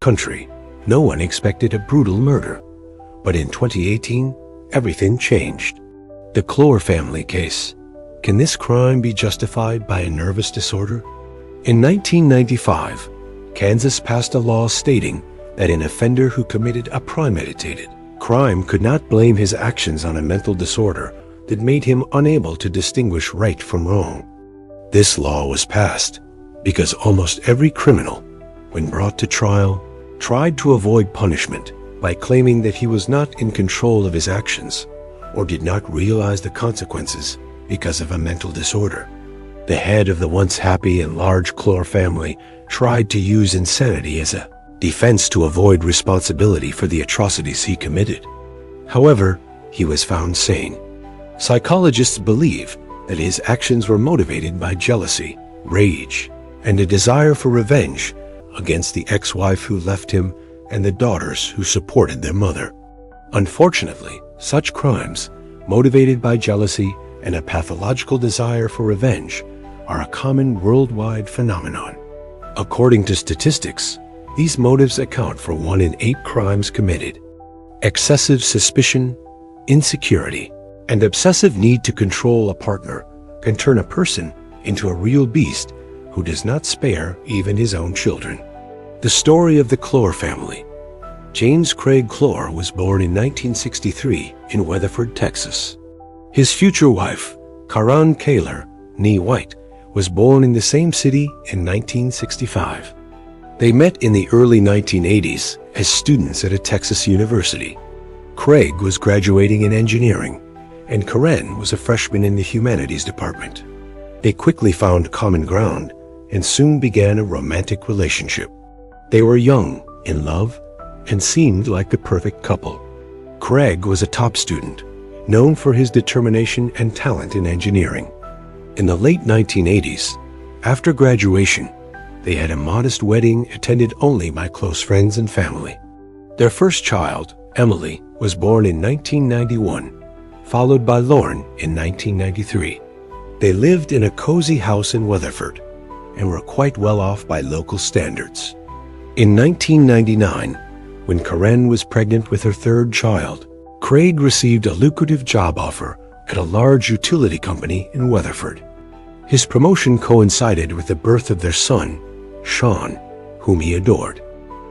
country, no one expected a brutal murder. But in 2018, everything changed. The Clore family case. Can this crime be justified by a nervous disorder? In 1995, Kansas passed a law stating that an offender who committed a premeditated crime could not blame his actions on a mental disorder that made him unable to distinguish right from wrong. This law was passed because almost every criminal, when brought to trial, tried to avoid punishment by claiming that he was not in control of his actions or did not realize the consequences because of a mental disorder. The head of the once happy and large Clore family tried to use insanity as a defense to avoid responsibility for the atrocities he committed. However, he was found sane. Psychologists believe that his actions were motivated by jealousy, rage, and a desire for revenge against the ex-wife who left him and the daughters who supported their mother. Unfortunately, such crimes, motivated by jealousy and a pathological desire for revenge, are a common worldwide phenomenon. According to statistics, these motives account for 1 in 8 crimes committed. Excessive suspicion, insecurity, and obsessive need to control a partner can turn a person into a real beast who does not spare even his own children. The story of the Clore family. James Craig Clore was born in 1963 in Weatherford, Texas. His future wife, Karan Kaler, née White, was born in the same city in 1965. They met in the early 1980s as students at a Texas university. Craig was graduating in engineering, and Karen was a freshman in the humanities department. They quickly found common ground and soon began a romantic relationship. They were young, in love, and seemed like the perfect couple. Craig was a top student, known for his determination and talent in engineering. In the late 1980s, after graduation, they had a modest wedding attended only by close friends and family. Their first child, Emily, was born in 1991, followed by Lauren in 1993. They lived in a cozy house in Weatherford and were quite well off by local standards. In 1999, when Karen was pregnant with her third child, Craig received a lucrative job offer at a large utility company in Weatherford. His promotion coincided with the birth of their son, Sean, whom he adored.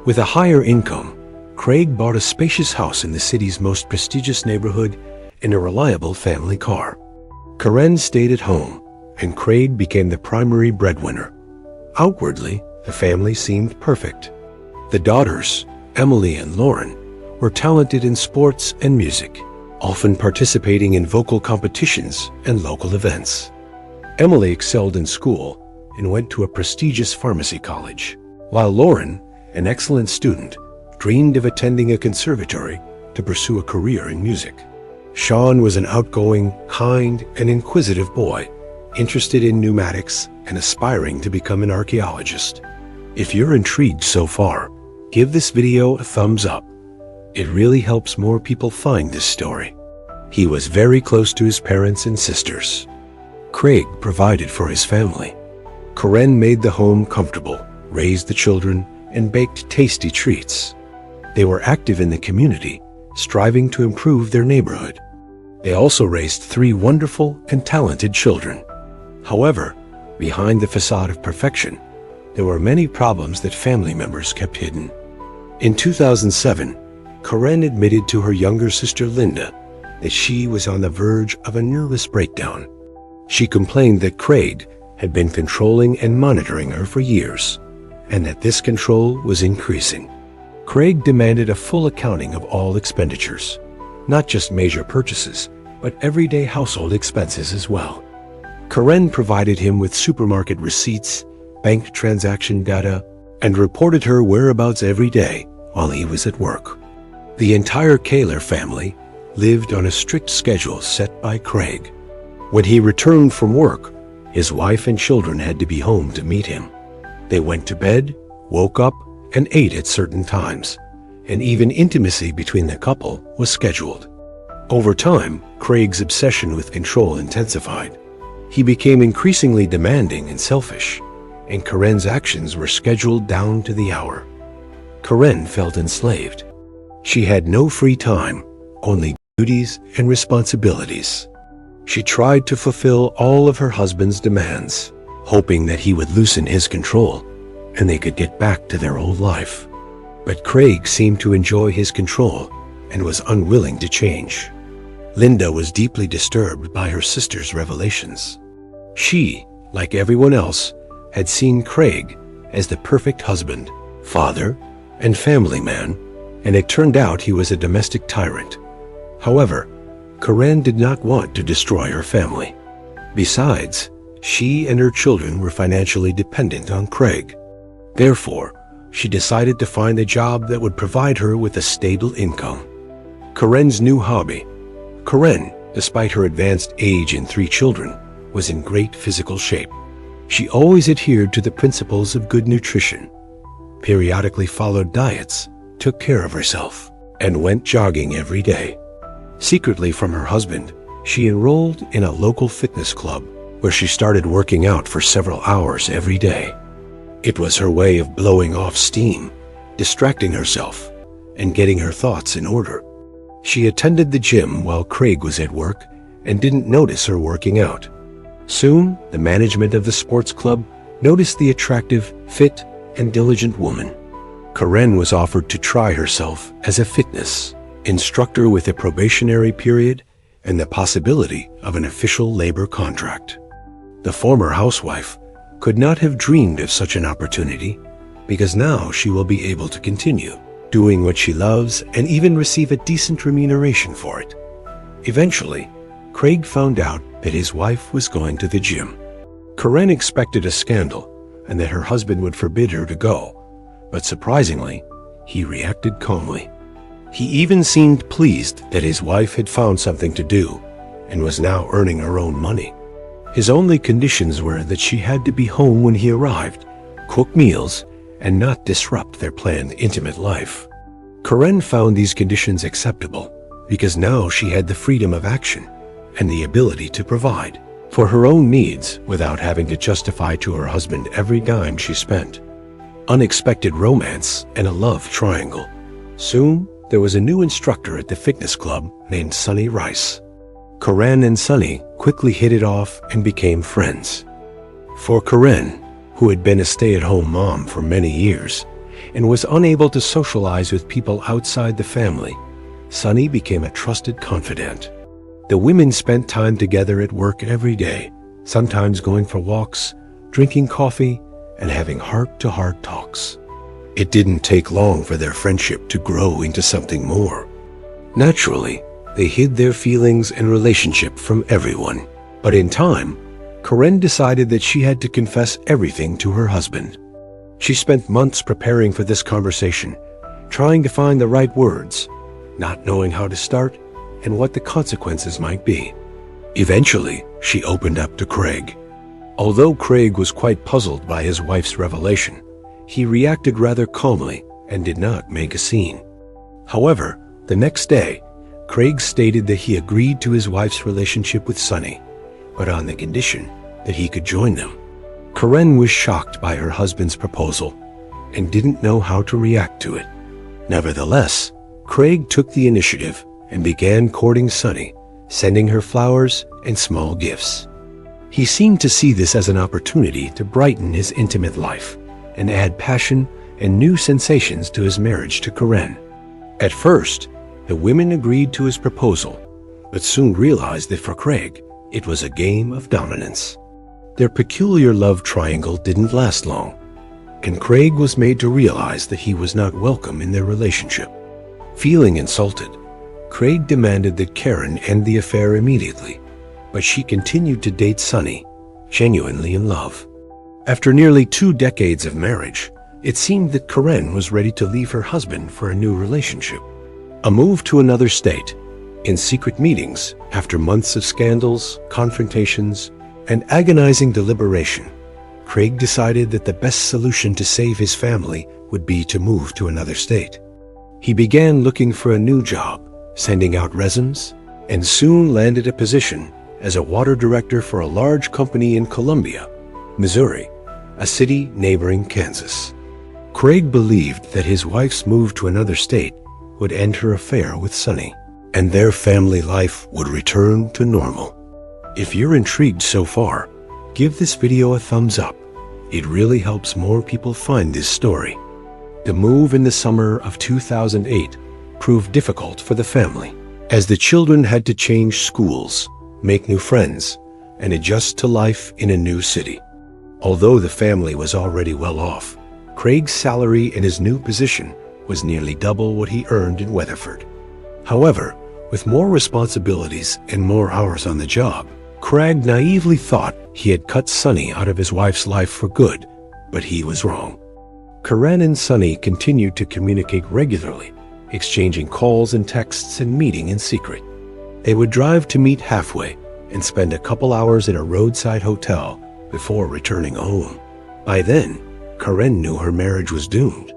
With a higher income, Craig bought a spacious house in the city's most prestigious neighborhood and a reliable family car. Karen stayed at home, and Craig became the primary breadwinner. Outwardly, the family seemed perfect. The daughters, Emily and Lauren, were talented in sports and music, often participating in vocal competitions and local events. Emily excelled in school and went to a prestigious pharmacy college, while Lauren, an excellent student, dreamed of attending a conservatory to pursue a career in music. Sean was an outgoing, kind, and inquisitive boy, interested in pneumatics and aspiring to become an archaeologist. If you're intrigued so far, give this video a thumbs up. It really helps more people find this story. He was very close to his parents and sisters. Craig provided for his family. Karen made the home comfortable, raised the children, and baked tasty treats. They were active in the community, striving to improve their neighborhood. They also raised 3 wonderful and talented children. However, behind the facade of perfection, there were many problems that family members kept hidden. In 2007, Karen admitted to her younger sister Linda that she was on the verge of a nervous breakdown. She complained that Craig had been controlling and monitoring her for years, and that this control was increasing. Craig demanded a full accounting of all expenditures, not just major purchases, but everyday household expenses as well. Karen provided him with supermarket receipts, bank transaction data, and reported her whereabouts every day while he was at work. The entire Kaler family lived on a strict schedule set by Craig. When he returned from work, his wife and children had to be home to meet him. They went to bed, woke up, and ate at certain times, and even intimacy between the couple was scheduled. Over time, Craig's obsession with control intensified. He became increasingly demanding and selfish, and Karen's actions were scheduled down to the hour. Karen felt enslaved. She had no free time, only duties and responsibilities. She tried to fulfill all of her husband's demands, hoping that he would loosen his control and they could get back to their old life. But Craig seemed to enjoy his control and was unwilling to change. Linda was deeply disturbed by her sister's revelations. She, like everyone else, had seen Craig as the perfect husband, father, and family man, and it turned out he was a domestic tyrant. However, Karen did not want to destroy her family. Besides, she and her children were financially dependent on Craig. Therefore, she decided to find a job that would provide her with a stable income. Karen's new hobby. Karen, despite her advanced age and 3 children, was in great physical shape. She always adhered to the principles of good nutrition, periodically followed diets, took care of herself, and went jogging every day. Secretly from her husband, she enrolled in a local fitness club where she started working out for several hours every day. It was her way of blowing off steam, distracting herself, and getting her thoughts in order. She attended the gym while Craig was at work and didn't notice her working out. Soon, the management of the sports club noticed the attractive, fit, and diligent woman. Karen was offered to try herself as a fitness instructor with a probationary period and the possibility of an official labor contract. The former housewife could not have dreamed of such an opportunity because now she will be able to continue doing what she loves and even receive a decent remuneration for it. Eventually, Craig found out that his wife was going to the gym. Karen expected a scandal and that her husband would forbid her to go, but surprisingly, he reacted calmly. He even seemed pleased that his wife had found something to do and was now earning her own money. His only conditions were that she had to be home when he arrived, cook meals, and not disrupt their planned intimate life. Karen found these conditions acceptable because now she had the freedom of action and the ability to provide for her own needs without having to justify to her husband every dime she spent. Unexpected romance and a love triangle. Soon, there was a new instructor at the fitness club named Sonny Rice. Karen and Sonny quickly hit it off and became friends. For Karen, who had been a stay-at-home mom for many years and was unable to socialize with people outside the family, Sonny became a trusted confidant. The women spent time together at work every day, sometimes going for walks, drinking coffee, and having heart-to-heart talks. It didn't take long for their friendship to grow into something more. Naturally, they hid their feelings and relationship from everyone. But in time, Karen decided that she had to confess everything to her husband. She spent months preparing for this conversation, trying to find the right words, not knowing how to start and what the consequences might be. Eventually, she opened up to Craig. Although Craig was quite puzzled by his wife's revelation, he reacted rather calmly and did not make a scene. However, the next day, Craig stated that he agreed to his wife's relationship with Sonny, but on the condition that he could join them. Karen was shocked by her husband's proposal and didn't know how to react to it. Nevertheless, Craig took the initiative and began courting Sonny, sending her flowers and small gifts. He seemed to see this as an opportunity to brighten his intimate life and add passion and new sensations to his marriage to Karen. At first, the women agreed to his proposal, but soon realized that for Craig, it was a game of dominance. Their peculiar love triangle didn't last long, and Craig was made to realize that he was not welcome in their relationship. Feeling insulted, Craig demanded that Karen end the affair immediately, but she continued to date Sonny, genuinely in love. After nearly 2 decades of marriage, it seemed that Karen was ready to leave her husband for a new relationship. A move to another state, in secret meetings, after months of scandals, confrontations, and agonizing deliberation, Craig decided that the best solution to save his family would be to move to another state. He began looking for a new job, sending out resumes, and soon landed a position as a water director for a large company in Columbia, Missouri, a city neighboring Kansas. Craig believed that his wife's move to another state would end her affair with Sonny, and their family life would return to normal. If you're intrigued so far, give this video a thumbs up. It really helps more people find this story. The move in the summer of 2008 proved difficult for the family, as the children had to change schools, make new friends, and adjust to life in a new city. Although the family was already well off, Craig's salary in his new position was nearly double what he earned in Weatherford. However, with more responsibilities and more hours on the job, Craig naively thought he had cut Sonny out of his wife's life for good, but he was wrong. Karen and Sonny continued to communicate regularly, exchanging calls and texts and meeting in secret. They would drive to meet halfway and spend a couple hours in a roadside hotel before returning home. By then, Karen knew her marriage was doomed.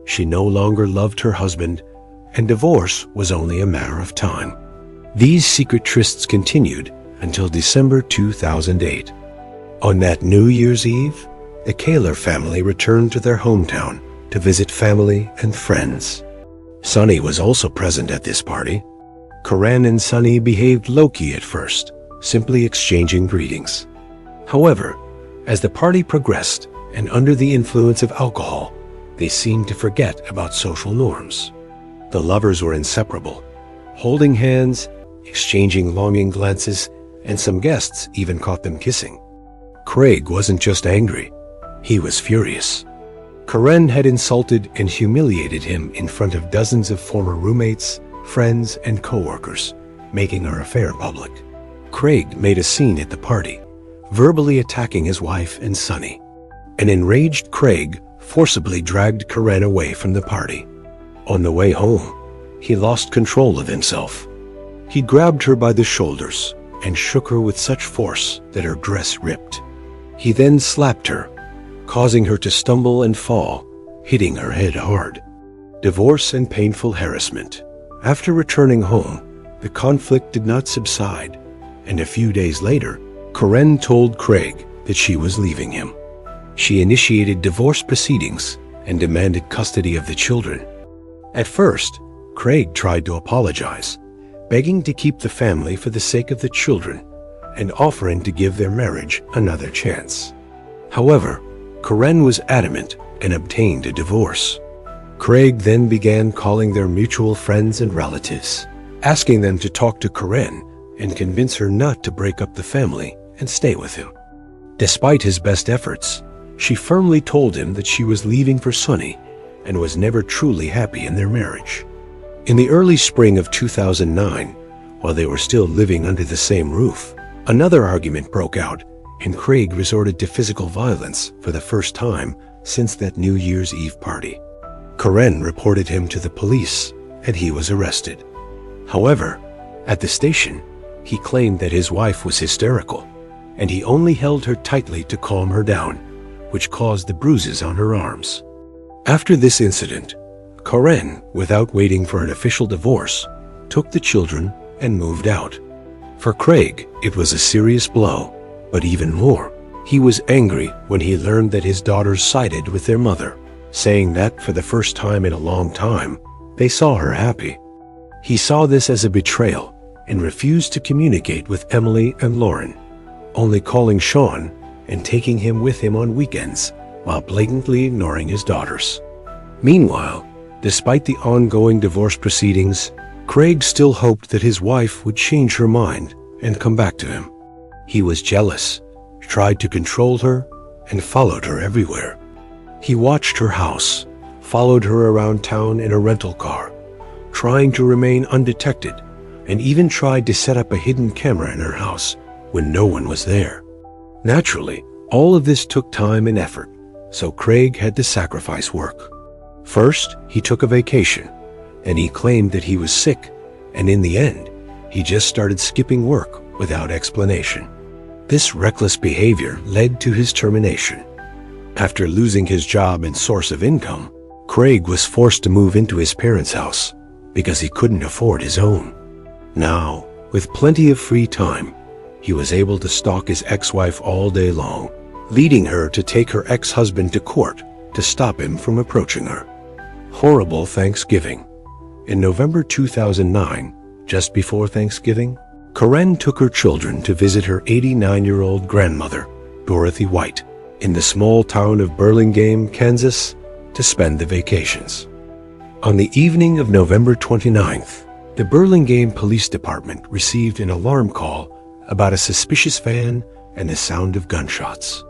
She no longer loved her husband, and divorce was only a matter of time. These secret trysts continued until December 2008. On that New Year's Eve, the Kaler family returned to their hometown to visit family and friends. Sonny was also present at this party. Karen and Sonny behaved low-key at first, simply exchanging greetings. However, as the party progressed and under the influence of alcohol, they seemed to forget about social norms. The lovers were inseparable, holding hands, exchanging longing glances, and some guests even caught them kissing. Craig wasn't just angry, he was furious. Karen had insulted and humiliated him in front of dozens of former roommates, friends, and co-workers, making her affair public. Craig made a scene at the party, verbally attacking his wife and Sonny. An enraged Craig forcibly dragged Karen away from the party. On the way home, he lost control of himself. He grabbed her by the shoulders and shook her with such force that her dress ripped. He then slapped her, causing her to stumble and fall, hitting her head hard. Divorce and painful harassment. After returning home, the conflict did not subside, and a few days later, Karen told Craig that she was leaving him. She initiated divorce proceedings and demanded custody of the children. At first, Craig tried to apologize, begging to keep the family for the sake of the children and offering to give their marriage another chance. However, Karen was adamant and obtained a divorce. Craig then began calling their mutual friends and relatives, asking them to talk to Karen and convince her not to break up the family and stay with him. Despite his best efforts, she firmly told him that she was leaving for Sonny and was never truly happy in their marriage. In the early spring of 2009, while they were still living under the same roof, another argument broke out and Craig resorted to physical violence for the first time since that New Year's Eve party. Karen reported him to the police and he was arrested. However, at the station, he claimed that his wife was hysterical and he only held her tightly to calm her down, which caused the bruises on her arms. After this incident, Karen, without waiting for an official divorce, took the children and moved out. For Craig, it was a serious blow, but even more, he was angry when he learned that his daughters sided with their mother, saying that for the first time in a long time, they saw her happy. He saw this as a betrayal and refused to communicate with Emily and Lauren, only calling Sean and taking him with him on weekends while blatantly ignoring his daughters. Meanwhile, despite the ongoing divorce proceedings, Craig still hoped that his wife would change her mind and come back to him. He was jealous, tried to control her, and followed her everywhere. He watched her house, followed her around town in a rental car, trying to remain undetected, and even tried to set up a hidden camera in her house when no one was there. Naturally, all of this took time and effort, so Craig had to sacrifice work. First, he took a vacation, and he claimed that he was sick, and in the end, he just started skipping work without explanation. This reckless behavior led to his termination. After losing his job and source of income, Craig was forced to move into his parents' house because he couldn't afford his own. Now, with plenty of free time, he was able to stalk his ex-wife all day long, leading her to take her ex-husband to court to stop him from approaching her. Horrible Thanksgiving. In November 2009, just before Thanksgiving, Karen took her children to visit her 89-year-old grandmother, Dorothy White, in the small town of Burlingame, Kansas, to spend the vacations. On the evening of November 29th, the Burlingame Police Department received an alarm call about a suspicious van and the sound of gunshots.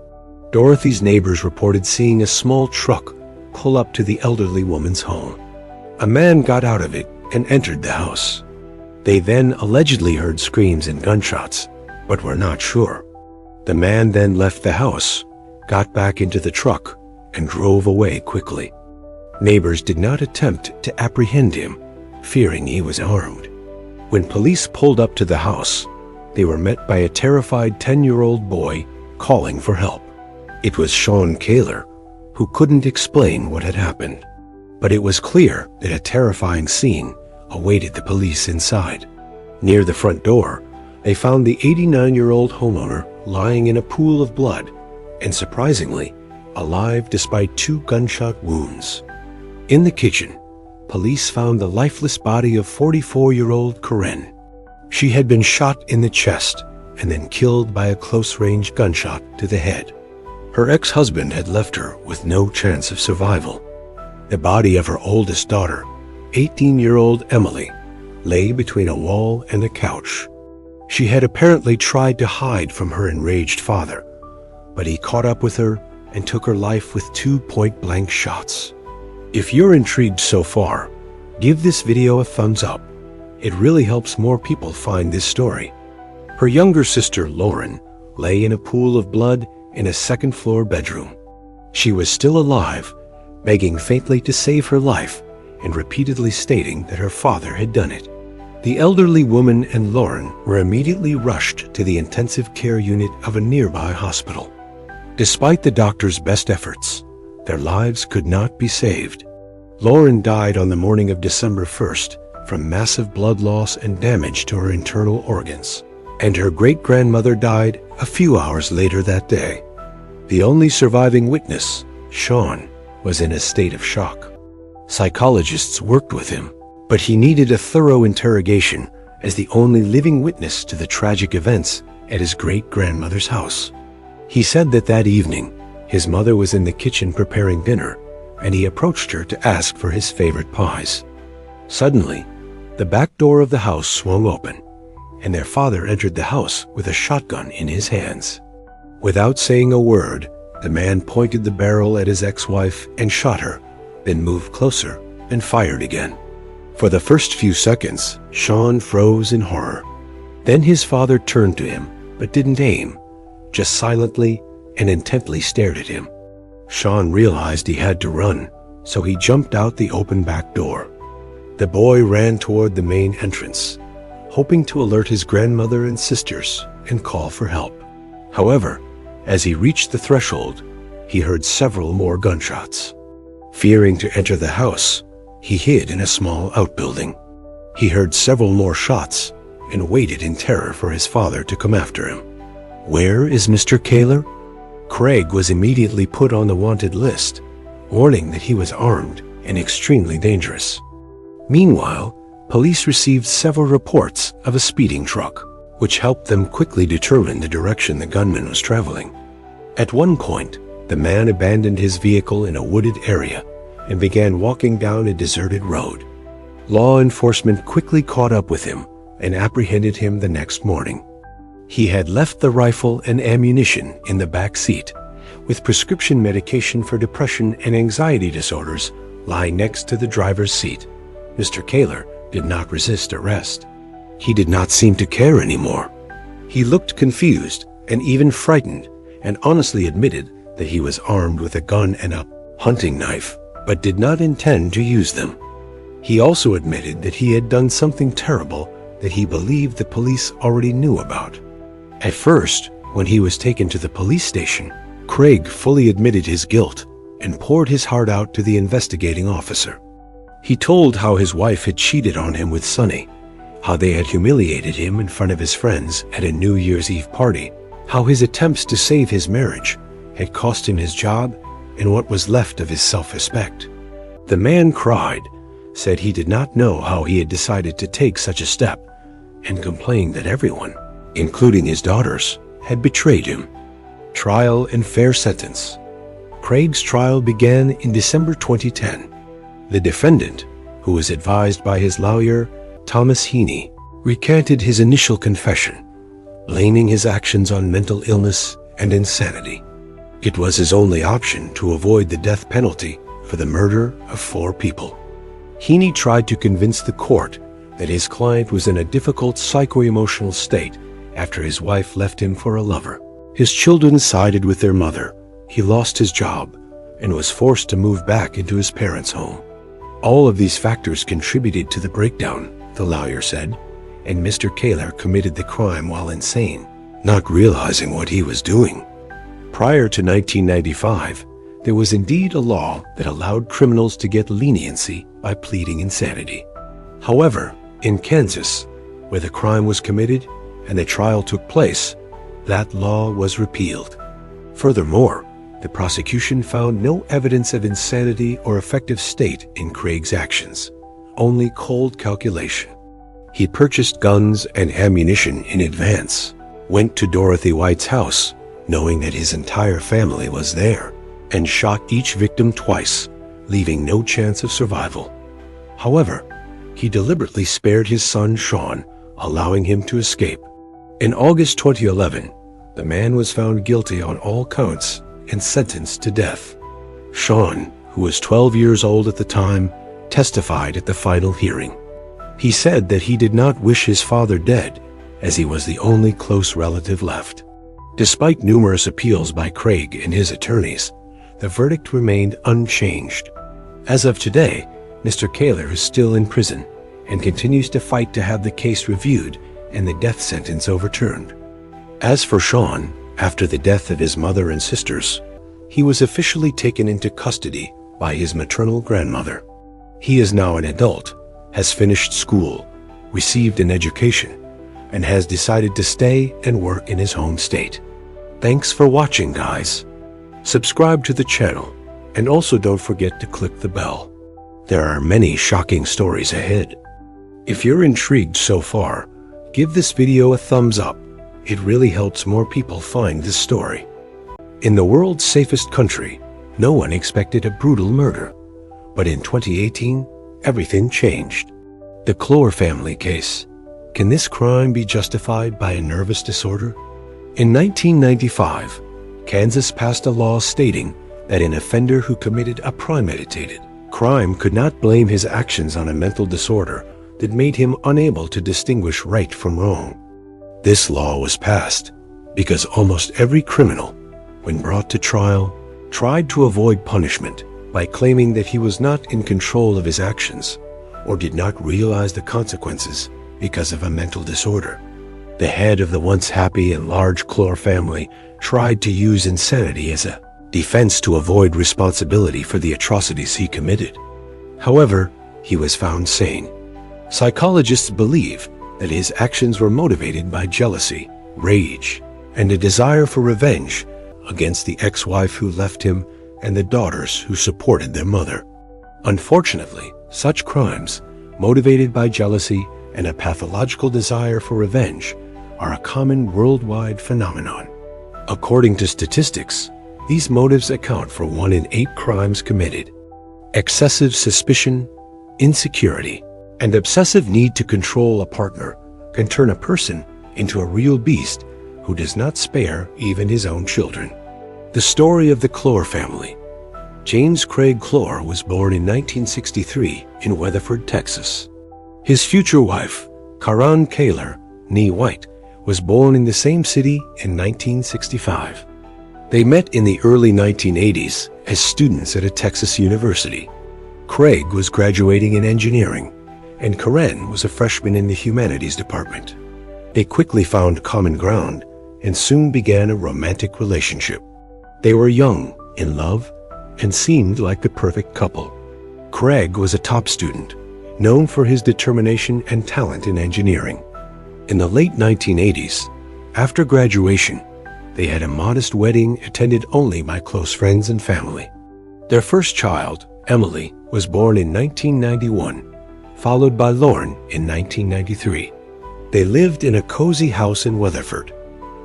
Dorothy's neighbors reported seeing a small truck pull up to the elderly woman's home. A man got out of it and entered the house. They then allegedly heard screams and gunshots, but were not sure. The man then left the house, got back into the truck, and drove away quickly. Neighbors did not attempt to apprehend him, fearing he was armed. When police pulled up to the house, they were met by a terrified 10-year-old boy calling for help. It was Sean Kaler, who couldn't explain what had happened. But it was clear that a terrifying scene awaited the police inside. Near the front door, they found the 89-year-old homeowner lying in a pool of blood and, surprisingly, alive despite 2 gunshot wounds. In the kitchen, police found the lifeless body of 44-year-old Karen. She had been shot in the chest and then killed by a close-range gunshot to the head. Her ex-husband had left her with no chance of survival. The body of her oldest daughter, 18-year-old Emily, lay between a wall and a couch. She had apparently tried to hide from her enraged father, but he caught up with her and took her life with 2 point-blank shots. If you're intrigued so far, give this video a thumbs up. It really helps more people find this story. Her younger sister, Lauren, lay in a pool of blood in a second-floor bedroom. She was still alive, begging faintly to save her life and repeatedly stating that her father had done it. The elderly woman and Lauren were immediately rushed to the intensive care unit of a nearby hospital. Despite the doctor's best efforts, their lives could not be saved. Lauren died on the morning of December 1st from massive blood loss and damage to her internal organs, and her great-grandmother died a few hours later that day. The only surviving witness, Sean, was in a state of shock. Psychologists worked with him, but he needed a thorough interrogation as the only living witness to the tragic events at his great-grandmother's house. He said that evening, his mother was in the kitchen preparing dinner, and he approached her to ask for his favorite pies. Suddenly, the back door of the house swung open, and their father entered the house with a shotgun in his hands. Without saying a word, the man pointed the barrel at his ex-wife and shot her, then moved closer and fired again. For the first few seconds, Sean froze in horror. Then his father turned to him, but didn't aim, just silently and intently stared at him. Sean realized he had to run, so he jumped out the open back door. The boy ran toward the main entrance, hoping to alert his grandmother and sisters and call for help. However, as he reached the threshold, he heard several more gunshots. Fearing to enter the house, he hid in a small outbuilding. He heard several more shots and waited in terror for his father to come after him. Where is Mr. Kaler? Craig was immediately put on the wanted list, warning that he was armed and extremely dangerous. Meanwhile, police received several reports of a speeding truck, which helped them quickly determine the direction the gunman was traveling. At one point, the man abandoned his vehicle in a wooded area and began walking down a deserted road. Law enforcement quickly caught up with him and apprehended him the next morning. He had left the rifle and ammunition in the back seat, with prescription medication for depression and anxiety disorders lying next to the driver's seat. Mr. Kaler did not resist arrest. He did not seem to care anymore. He looked confused and even frightened, and honestly admitted that he was armed with a gun and a hunting knife, but did not intend to use them. He also admitted that he had done something terrible that he believed the police already knew about. At first, when he was taken to the police station, Craig fully admitted his guilt and poured his heart out to the investigating officer. He told how his wife had cheated on him with Sonny, how they had humiliated him in front of his friends at a New Year's Eve party, how his attempts to save his marriage had cost him his job, and what was left of his self-respect. The man cried, said he did not know how he had decided to take such a step, and complained that everyone, including his daughters, had betrayed him. Trial and fair sentence. Craig's trial began in December 2010. The defendant, who was advised by his lawyer, Thomas Heaney, recanted his initial confession, blaming his actions on mental illness and insanity. It was his only option to avoid the death penalty for the murder of 4 people. Heaney tried to convince the court that his client was in a difficult psycho-emotional state after his wife left him for a lover. His children sided with their mother. He lost his job and was forced to move back into his parents' home. All of these factors contributed to the breakdown, the lawyer said, and Mr. Kaler committed the crime while insane, not realizing what he was doing. Prior to 1995, there was indeed a law that allowed criminals to get leniency by pleading insanity. However, in Kansas, where the crime was committed and the trial took place, that law was repealed. Furthermore, the prosecution found no evidence of insanity or affective state in Craig's actions, only cold calculation. He purchased guns and ammunition in advance, went to Dorothy White's house, knowing that his entire family was there, and shot each victim twice, leaving no chance of survival. However, he deliberately spared his son Sean, allowing him to escape. In August 2011, the man was found guilty on all counts and sentenced to death. Sean, who was 12 years old at the time, testified at the final hearing. He said that he did not wish his father dead, as he was the only close relative left. Despite numerous appeals by Craig and his attorneys, the verdict remained unchanged. As of today, Mr. Kaler is still in prison and continues to fight to have the case reviewed and the death sentence overturned. As for Sean, after the death of his mother and sisters, he was officially taken into custody by his maternal grandmother. He is now an adult, has finished school, received an education, and has decided to stay and work in his home state. Thanks for watching, guys. Subscribe to the channel, and also don't forget to click the bell. There are many shocking stories ahead. If you're intrigued so far, give this video a thumbs up. It really helps more people find this story. In the world's safest country, no one expected a brutal murder. But in 2018, everything changed. The Clore family case. Can this crime be justified by a nervous disorder? In 1995, Kansas passed a law stating that an offender who committed a premeditated crime could not blame his actions on a mental disorder that made him unable to distinguish right from wrong. This law was passed because almost every criminal, when brought to trial, tried to avoid punishment by claiming that he was not in control of his actions or did not realize the consequences because of a mental disorder. The head of the once happy and large Clore family tried to use insanity as a defense to avoid responsibility for the atrocities he committed. However, he was found sane. Psychologists believe that his actions were motivated by jealousy, rage, and a desire for revenge against the ex-wife who left him and the daughters who supported their mother. Unfortunately, such crimes, motivated by jealousy and a pathological desire for revenge, are a common worldwide phenomenon. According to statistics, these motives account for 1 in 8 crimes committed. Excessive suspicion, insecurity, and obsessive need to control a partner can turn a person into a real beast who does not spare even his own children. The story of the Clore family. James Craig Clore was born in 1963 in Weatherford, Texas. His future wife, Karan Kaler, née White, was born in the same city in 1965. They met in the early 1980s as students at a Texas university. Craig was graduating in engineering, and Karen was a freshman in the humanities department. They quickly found common ground and soon began a romantic relationship. They were young, in love, and seemed like the perfect couple. Craig was a top student, known for his determination and talent in engineering. In the late 1980s, after graduation, they had a modest wedding attended only by close friends and family. Their first child, Emily, was born in 1991, followed by Lauren in 1993. They lived in a cozy house in Weatherford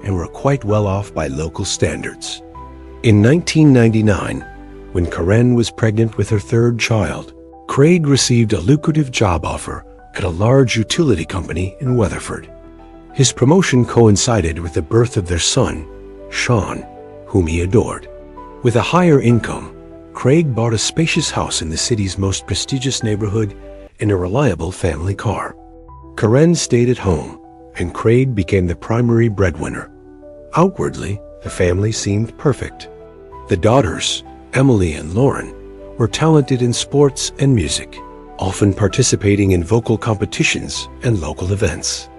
and were quite well off by local standards. In 1999, when Karen was pregnant with her third child, Craig received a lucrative job offer at a large utility company in Weatherford. His promotion coincided with the birth of their son, Sean, whom he adored. With a higher income, Craig bought a spacious house in the city's most prestigious neighborhood and a reliable family car. Karen stayed at home, and Craig became the primary breadwinner. Outwardly, the family seemed perfect. The daughters, Emily and Lauren, were talented in sports and music, often participating in vocal competitions and local events.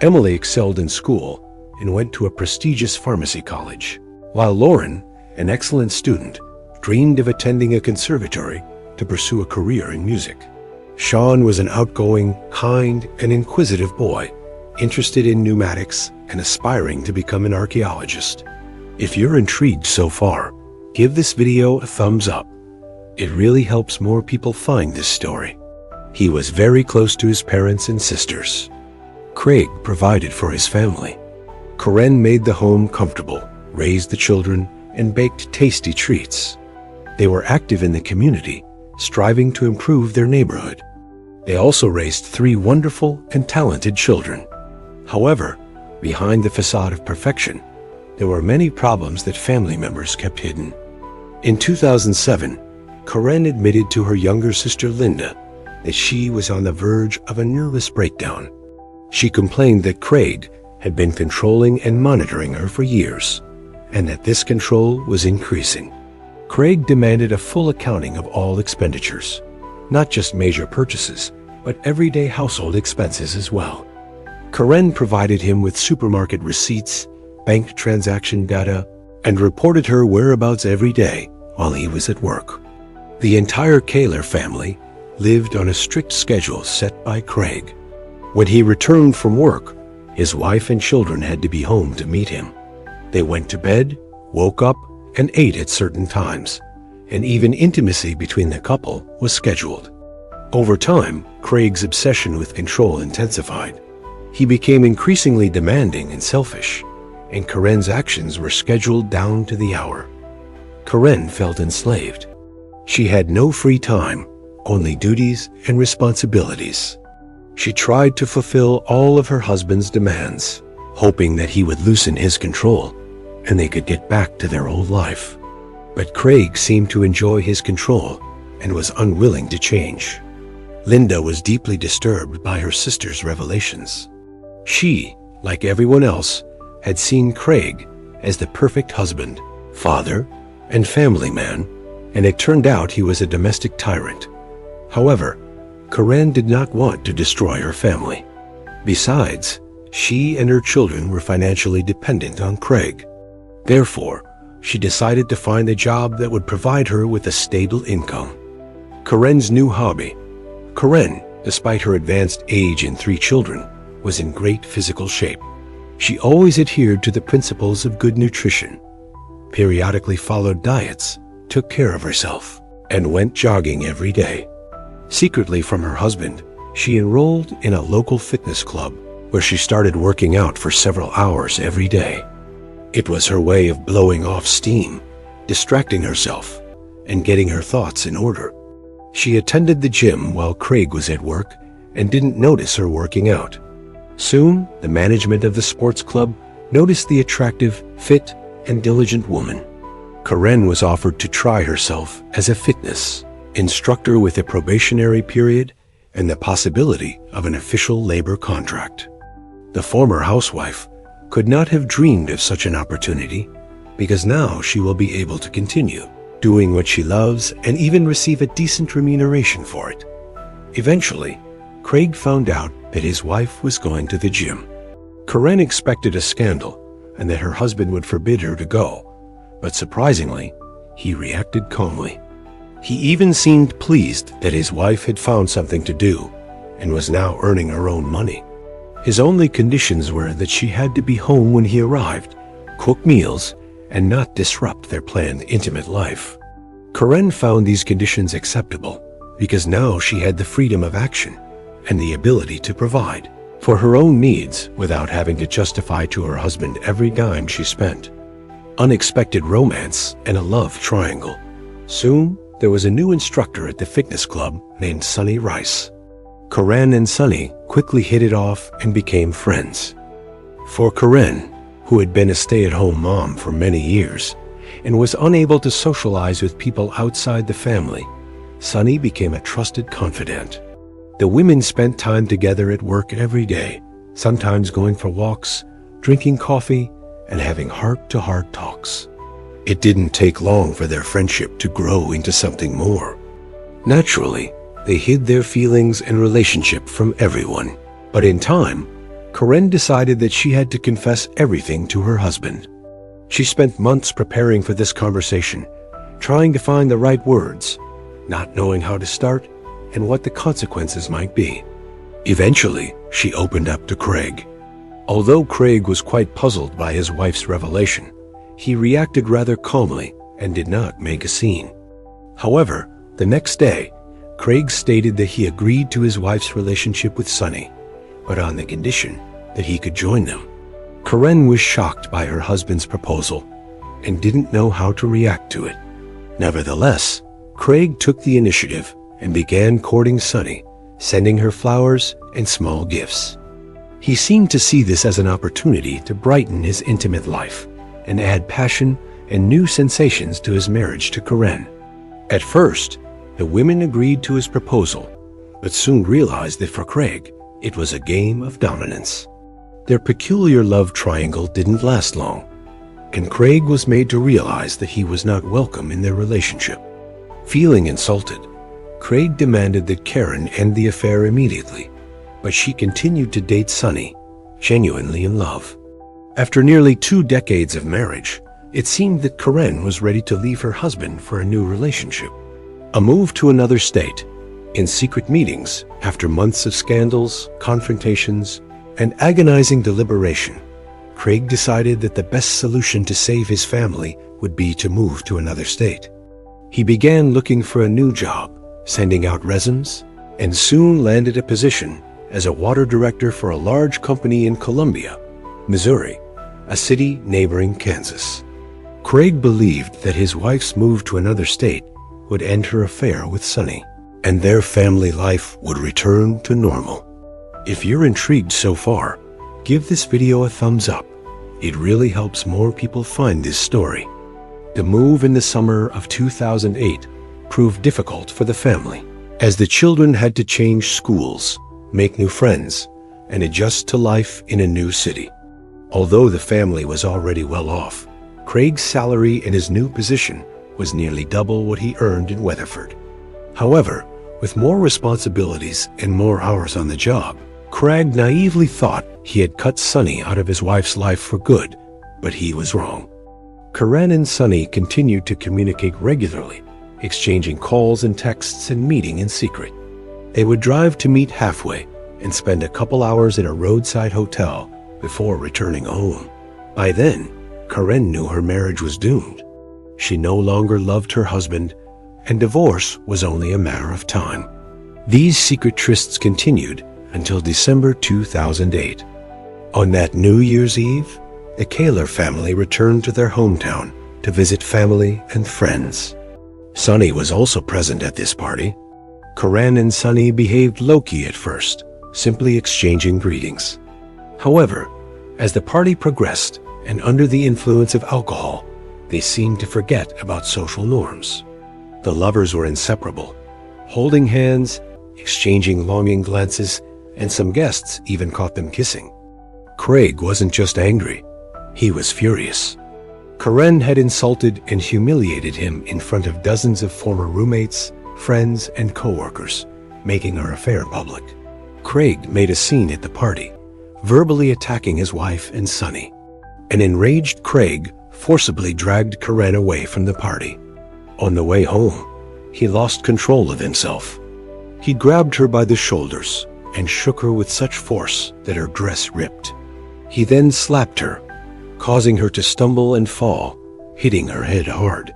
Emily excelled in school and went to a prestigious pharmacy college, while Lauren, an excellent student, dreamed of attending a conservatory to pursue a career in music. Sean was an outgoing, kind, and inquisitive boy, interested in pneumatics and aspiring to become an archaeologist. If you're intrigued so far, give this video a thumbs up. It really helps more people find this story. He was very close to his parents and sisters. Craig provided for his family. Karen made the home comfortable, raised the children, and baked tasty treats. They were active in the community, striving to improve their neighborhood. They also raised 3 wonderful and talented children. However, behind the facade of perfection, there were many problems that family members kept hidden. In 2007, Karen admitted to her younger sister Linda that she was on the verge of a nervous breakdown. She complained that Craig had been controlling and monitoring her for years, and that this control was increasing. Craig demanded a full accounting of all expenditures, not just major purchases, but everyday household expenses as well. Karen provided him with supermarket receipts, bank transaction data, and reported her whereabouts every day while he was at work. The entire Kaler family lived on a strict schedule set by Craig. When he returned from work, his wife and children had to be home to meet him. They went to bed, woke up, and ate at certain times, and even intimacy between the couple was scheduled. Over time, Craig's obsession with control intensified. He became increasingly demanding and selfish, and Karen's actions were scheduled down to the hour. Karen felt enslaved. She had no free time, only duties and responsibilities. She tried to fulfill all of her husband's demands, hoping that he would loosen his control and they could get back to their old life. But Craig seemed to enjoy his control and was unwilling to change. Linda was deeply disturbed by her sister's revelations. She, like everyone else, had seen Craig as the perfect husband, father, and family man, and it turned out he was a domestic tyrant. However, Karen did not want to destroy her family. Besides, she and her children were financially dependent on Craig. Therefore, she decided to find a job that would provide her with a stable income. Karen's new hobby. Karen, despite her advanced age and 3 children, was in great physical shape. She always adhered to the principles of good nutrition, periodically followed diets, took care of herself, and went jogging every day. Secretly from her husband, she enrolled in a local fitness club where she started working out for several hours every day. It was her way of blowing off steam, distracting herself, and getting her thoughts in order. She attended the gym while Craig was at work and didn't notice her working out. Soon, the management of the sports club noticed the attractive, fit, and diligent woman. Karen was offered to try herself as a fitness instructor with a probationary period and the possibility of an official labor contract. The former housewife could not have dreamed of such an opportunity because now she will be able to continue doing what she loves and even receive a decent remuneration for it. Eventually, Craig found out that his wife was going to the gym. Karen expected a scandal and that her husband would forbid her to go, but surprisingly, he reacted calmly. He even seemed pleased that his wife had found something to do and was now earning her own money. His only conditions were that she had to be home when he arrived, cook meals, and not disrupt their planned intimate life. Karen found these conditions acceptable because now she had the freedom of action and the ability to provide for her own needs without having to justify to her husband every dime she spent. Unexpected romance and a love triangle. Soon, there was a new instructor at the fitness club named Sunny Rice. Karen and Sunny quickly hit it off and became friends. For Karen, who had been a stay-at-home mom for many years and was unable to socialize with people outside the family, Sunny became a trusted confidant. The women spent time together at work every day, sometimes going for walks, drinking coffee, and having heart-to-heart talks. It didn't take long for their friendship to grow into something more. Naturally, they hid their feelings and relationship from everyone. But in time, Karen decided that she had to confess everything to her husband. She spent months preparing for this conversation, trying to find the right words, not knowing how to start and what the consequences might be. Eventually, she opened up to Craig. Although Craig was quite puzzled by his wife's revelation, he reacted rather calmly and did not make a scene. However, the next day, Craig stated that he agreed to his wife's relationship with Sunny, but on the condition that he could join them. Karen was shocked by her husband's proposal and didn't know how to react to it. Nevertheless, Craig took the initiative and began courting Sunny, sending her flowers and small gifts. He seemed to see this as an opportunity to brighten his intimate life and add passion and new sensations to his marriage to Karen. At first, the women agreed to his proposal, but soon realized that for Craig, it was a game of dominance. Their peculiar love triangle didn't last long, and Craig was made to realize that he was not welcome in their relationship. Feeling insulted, Craig demanded that Karen end the affair immediately, but she continued to date Sunny, genuinely in love. After nearly 2 decades of marriage, it seemed that Karen was ready to leave her husband for a new relationship. A move to another state, in secret meetings, after months of scandals, confrontations, and agonizing deliberation, Craig decided that the best solution to save his family would be to move to another state. He began looking for a new job, sending out resumes, and soon landed a position as a water director for a large company in Columbia, Missouri, a city neighboring Kansas. Craig believed that his wife's move to another state would end her affair with Sunny, and their family life would return to normal. If you're intrigued so far, give this video a thumbs up. It really helps more people find this story. The move in the summer of 2008 proved difficult for the family, as the children had to change schools, make new friends, and adjust to life in a new city. Although the family was already well off, Craig's salary in his new position was nearly double what he earned in Weatherford. However, with more responsibilities and more hours on the job, Craig naively thought he had cut Sunny out of his wife's life for good, but he was wrong. Karen and Sunny continued to communicate regularly, exchanging calls and texts and meeting in secret. They would drive to meet halfway and spend a couple hours at a roadside hotel before returning home. By then, Karen knew her marriage was doomed. She no longer loved her husband, and divorce was only a matter of time. These secret trysts continued until December 2008. On that New Year's Eve, the Kaler family returned to their hometown to visit family and friends. Sunny was also present at this party. Karen and Sunny behaved low-key at first, simply exchanging greetings. However, as the party progressed and under the influence of alcohol, they seemed to forget about social norms. The lovers were inseparable, holding hands, exchanging longing glances, and some guests even caught them kissing. Craig wasn't just angry, he was furious. Karen had insulted and humiliated him in front of dozens of former roommates, friends, and co-workers, making her affair public. Craig made a scene at the party, verbally attacking his wife and Sunny. An enraged Craig forcibly dragged Karen away from the party. On the way home, he lost control of himself. He grabbed her by the shoulders and shook her with such force that her dress ripped. He then slapped her, causing her to stumble and fall, hitting her head hard.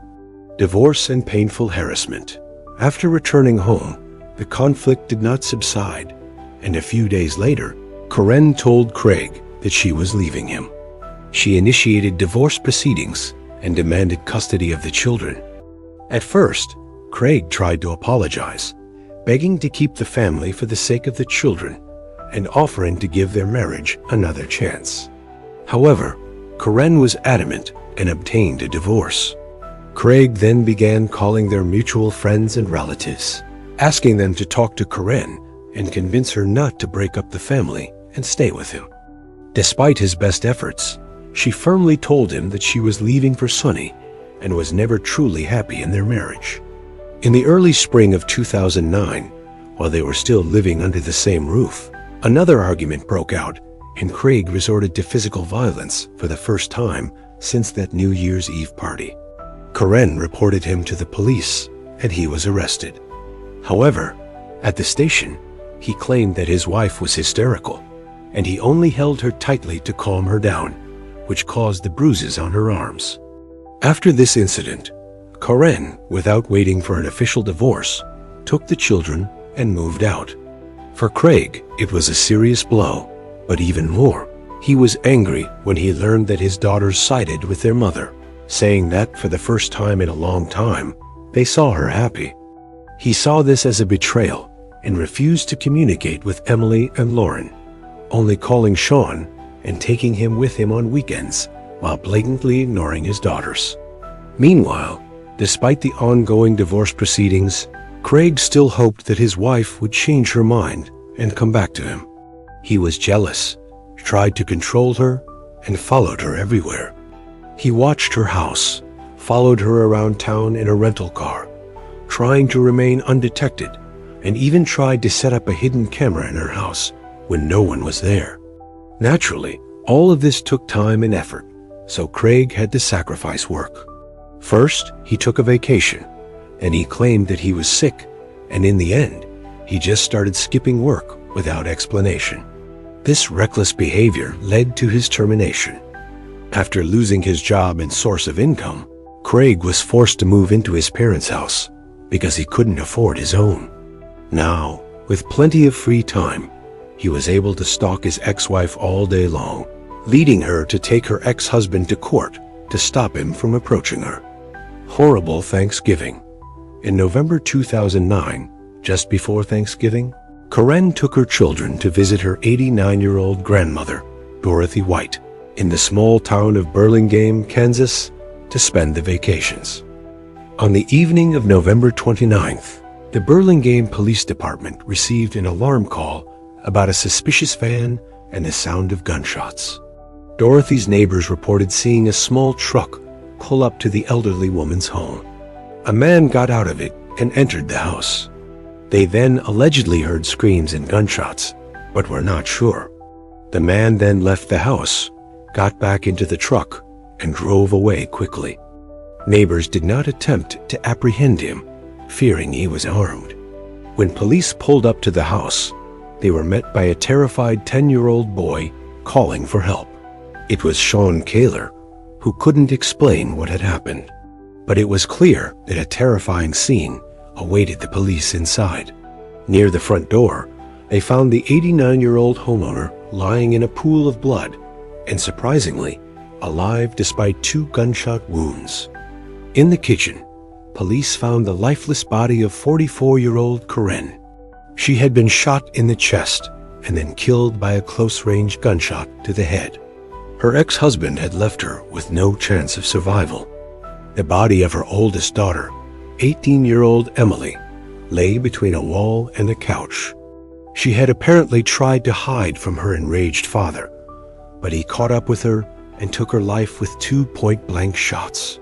Divorce and painful harassment. After returning home, the conflict did not subside, and a few days later, Karen told Craig that she was leaving him. She initiated divorce proceedings and demanded custody of the children. At first, Craig tried to apologize, begging to keep the family for the sake of the children and offering to give their marriage another chance. However, Karen was adamant and obtained a divorce. Craig then began calling their mutual friends and relatives, asking them to talk to Karen and convince her not to break up the family and stay with him. Despite his best efforts, she firmly told him that she was leaving for Sonny and was never truly happy in their marriage. In the early spring of 2009, while they were still living under the same roof, another argument broke out, and Craig resorted to physical violence for the first time since that New Year's Eve party. Karen reported him to the police, and he was arrested. However, at the station, he claimed that his wife was hysterical, and he only held her tightly to calm her down, which caused the bruises on her arms. After this incident, Karen, without waiting for an official divorce, took the children and moved out. For Craig, it was a serious blow, but even more, he was angry when he learned that his daughters sided with their mother, saying that for the first time in a long time, they saw her happy. He saw this as a betrayal and refused to communicate with Emily and Lauren, only calling Sean and taking him with him on weekends while blatantly ignoring his daughters. Meanwhile, despite the ongoing divorce proceedings, Craig still hoped that his wife would change her mind and come back to him. He was jealous, tried to control her, and followed her everywhere. He watched her house, followed her around town in a rental car, trying to remain undetected, and even tried to set up a hidden camera in her house when no one was there. Naturally, all of this took time and effort, so Craig had to sacrifice work. First, he took a vacation, and he claimed that he was sick, and in the end, he just started skipping work without explanation. This reckless behavior led to his termination. After losing his job and source of income, Craig was forced to move into his parents' house because he couldn't afford his own. Now, with plenty of free time, he was able to stalk his ex-wife all day long, leading her to take her ex-husband to court to stop him from approaching her. Horrible Thanksgiving. In November 2009, just before Thanksgiving, Karen took her children to visit her 89-year-old grandmother, Dorothy White, in the small town of Burlingame, Kansas, to spend the vacations. On the evening of November 29th, the Burlingame Police Department received an alarm call about a suspicious van and the sound of gunshots. Dorothy's neighbors reported seeing a small truck pull up to the elderly woman's home. A man got out of it and entered the house. They then allegedly heard screams and gunshots, but were not sure. The man then left the house, got back into the truck, and drove away quickly. Neighbors did not attempt to apprehend him, fearing he was armed. When police pulled up to the house, they were met by a terrified 10-year-old boy calling for help. It was Sean Kaler, who couldn't explain what had happened. But it was clear that a terrifying scene awaited the police inside. Near the front door, they found the 89-year-old homeowner lying in a pool of blood and, surprisingly, alive despite 2 gunshot wounds. In the kitchen, police found the lifeless body of 44-year-old Karen. She had been shot in the chest and then killed by a close-range gunshot to the head. Her ex-husband had left her with no chance of survival. The body of her oldest daughter, 18-year-old Emily, lay between a wall and a couch. She had apparently tried to hide from her enraged father, but he caught up with her and took her life with 2 point-blank shots.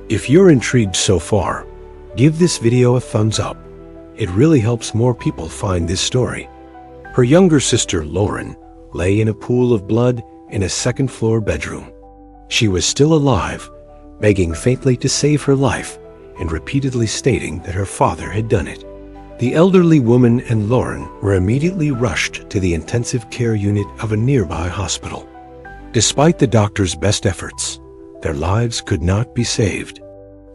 If you're intrigued so far, give this video a thumbs up. It really helps more people find this story. Her younger sister, Lauren, lay in a pool of blood in a second-floor bedroom. She was still alive, begging faintly to save her life and repeatedly stating that her father had done it. The elderly woman and Lauren were immediately rushed to the intensive care unit of a nearby hospital. Despite the doctor's best efforts, their lives could not be saved.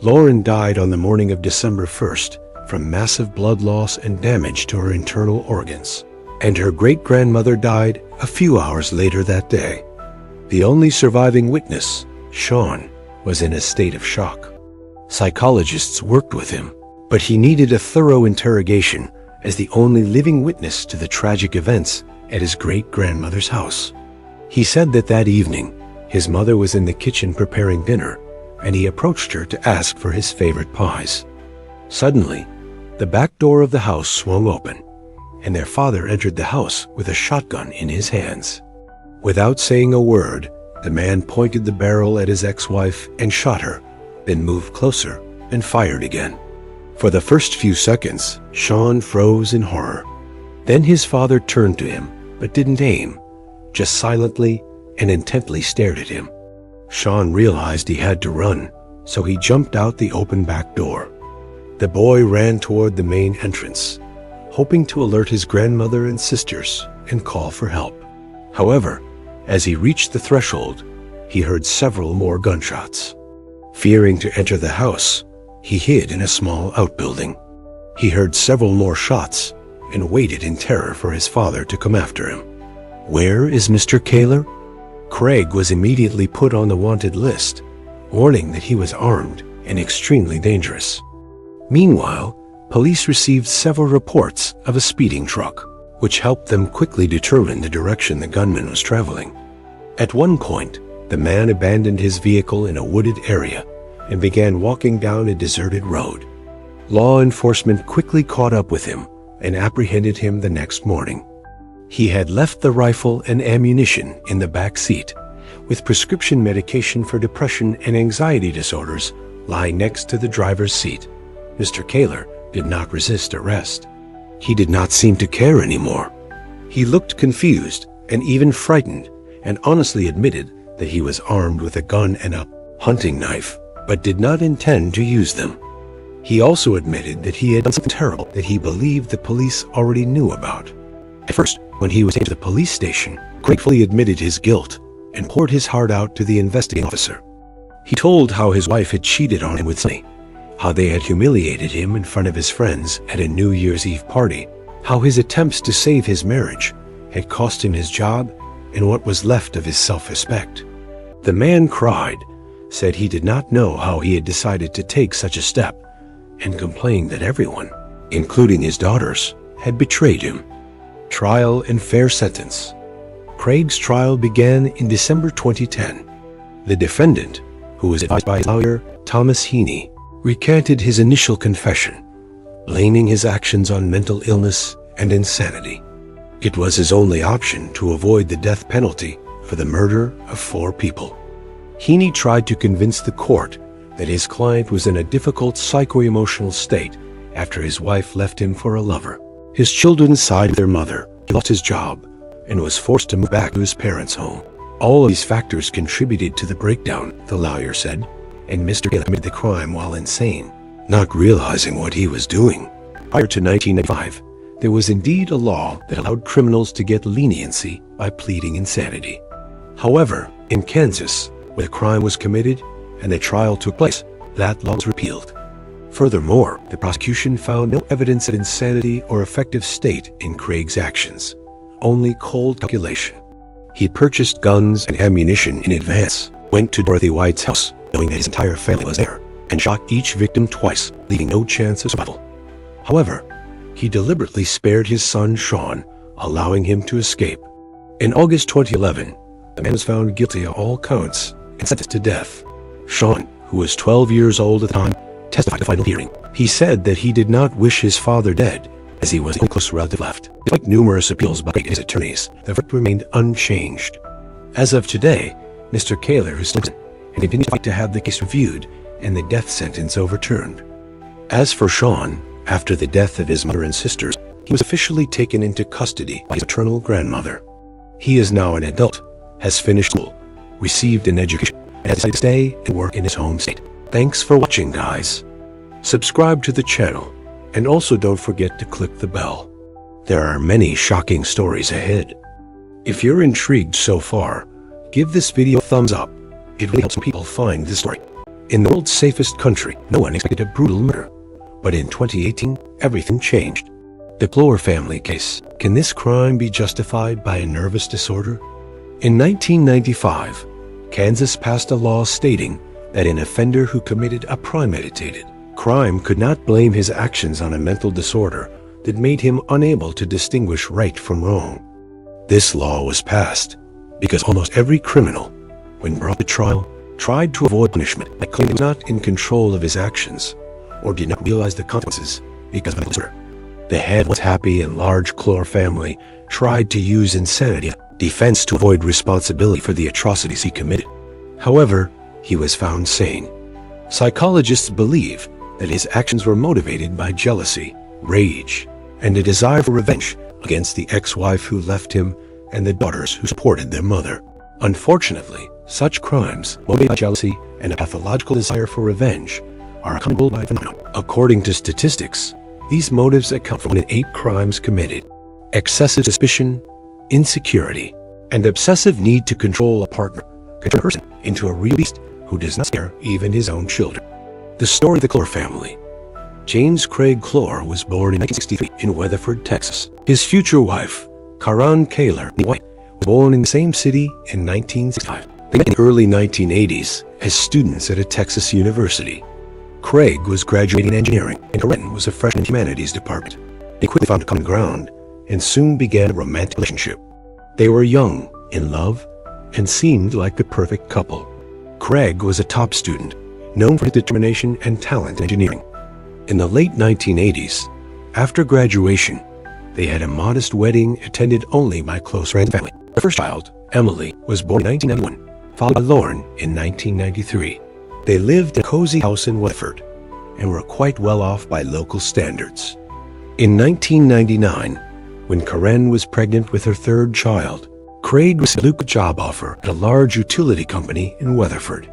Lauren died on the morning of December 1st from massive blood loss and damage to her internal organs, and her great-grandmother died a few hours later that day. The only surviving witness, Sean, was in a state of shock. Psychologists worked with him, but he needed a thorough interrogation as the only living witness to the tragic events at his great-grandmother's house. He said that evening, his mother was in the kitchen preparing dinner, and he approached her to ask for his favorite pies. Suddenly, the back door of the house swung open, and their father entered the house with a shotgun in his hands. Without saying a word, the man pointed the barrel at his ex-wife and shot her, then moved closer and fired again. For the first few seconds, Sean froze in horror. Then his father turned to him, but didn't aim, just silently and intently stared at him. Sean realized he had to run, so he jumped out the open back door. The boy ran toward the main entrance, hoping to alert his grandmother and sisters and call for help. However, as he reached the threshold, he heard several more gunshots. Fearing to enter the house, he hid in a small outbuilding. He heard several more shots and waited in terror for his father to come after him. Where is Mr. Kaler? Craig was immediately put on the wanted list, warning that he was armed and extremely dangerous. Meanwhile, police received several reports of a speeding truck, which helped them quickly determine the direction the gunman was traveling. At one point, the man abandoned his vehicle in a wooded area and began walking down a deserted road. Law enforcement quickly caught up with him and apprehended him the next morning. He had left the rifle and ammunition in the back seat, with prescription medication for depression and anxiety disorders lying next to the driver's seat. Mr. Kaler did not resist arrest. He did not seem to care anymore. He looked confused and even frightened, and honestly admitted that he was armed with a gun and a hunting knife, but did not intend to use them. He also admitted that he had done something terrible that he believed the police already knew about. At first, when he was taken to the police station, Craig fully admitted his guilt and poured his heart out to the investigating officer. He told how his wife had cheated on him with Sonny, how they had humiliated him in front of his friends at a New Year's Eve party, how his attempts to save his marriage had cost him his job and what was left of his self-respect. The man cried, said he did not know how he had decided to take such a step, and complained that everyone, including his daughters, had betrayed him. Trial and fair sentence. Craig's trial began in December 2010. The defendant, who was advised by his lawyer, Thomas Heaney, recanted his initial confession, blaming his actions on mental illness and insanity. It was his only option to avoid the death penalty for the murder of 4 people. Heaney tried to convince the court that his client was in a difficult psycho-emotional state after his wife left him for a lover. His children sighed with their mother. He lost his job and was forced to move back to his parents' home. All of these factors contributed to the breakdown, the lawyer said, and Mr. Kaler committed the crime while insane, not realizing what he was doing. Prior to 1995, there was indeed a law that allowed criminals to get leniency by pleading insanity. However, in Kansas, where the crime was committed and the trial took place, that law was repealed. Furthermore, the prosecution found no evidence of insanity or affective state in Craig's actions, only cold calculation. He purchased guns and ammunition in advance, went to Dorothy White's house, knowing that his entire family was there, and shot each victim twice, leaving no chance of survival. However, he deliberately spared his son Sean, allowing him to escape. In August 2011, the man was found guilty of all counts and sentenced to death. Sean, who was 12 years old at the time, testified at the final hearing. He said that he did not wish his father dead, as he was the only close relative left. Despite numerous appeals by his attorneys, the verdict remained unchanged. As of today, Mr. Kaler is still in prison and continues to fight to have the case reviewed and the death sentence overturned. As for Sean, after the death of his mother and sisters, he was officially taken into custody by his maternal grandmother. He is now an adult, has finished school, received an education, and has decided to stay and work in his home state. Thanks for watching, guys. Subscribe to the channel, and also don't forget to click the bell. There are many shocking stories ahead. If you're intrigued so far, give this video a thumbs up. It really helps people find this story. In the world's safest country, no one expected a brutal murder. But in 2018, everything changed. The Clore family case. Can this crime be justified by a nervous disorder? In 1995, Kansas passed a law stating that an offender who committed a premeditated crime could not blame his actions on a mental disorder that made him unable to distinguish right from wrong. This law was passed because almost every criminal, when brought to trial, tried to avoid punishment by claiming he was not in control of his actions or did not realize the consequences because of a mental disorder. The head was happy and large Clore family tried to use insanity as defense to avoid responsibility for the atrocities he committed. However, he was found sane. Psychologists believe that his actions were motivated by jealousy, rage, and a desire for revenge against the ex-wife who left him and the daughters who supported their mother. Unfortunately, such crimes, motivated by jealousy and a pathological desire for revenge, are a common worldwide phenomenon. According to statistics, these motives account for 1 in 8 crimes committed. Excessive suspicion, insecurity, and obsessive need to control a partner can turn a person into a real beast who does not spare even his own children. The story of the Clore family. James Craig Clore was born in 1963 in Weatherford, Texas. His future wife, Karan Kaler White, was born in the same city in 1965. They met in the early 1980s as students at a Texas university. Craig was graduating in engineering, and Karen was a freshman in the humanities department. They quickly found common ground and soon began a romantic relationship. They were young, in love, and seemed like the perfect couple. Craig was a top student, known for his determination and talent in engineering. In the late 1980s, after graduation, they had a modest wedding attended only by close friends and family. Their first child, Emily, was born in 1991, followed by Lauren in 1993. They lived in a cozy house in Weatherford and were quite well off by local standards. In 1999, when Karen was pregnant with her third child, Craig received a lucrative job offer at a large utility company in Weatherford.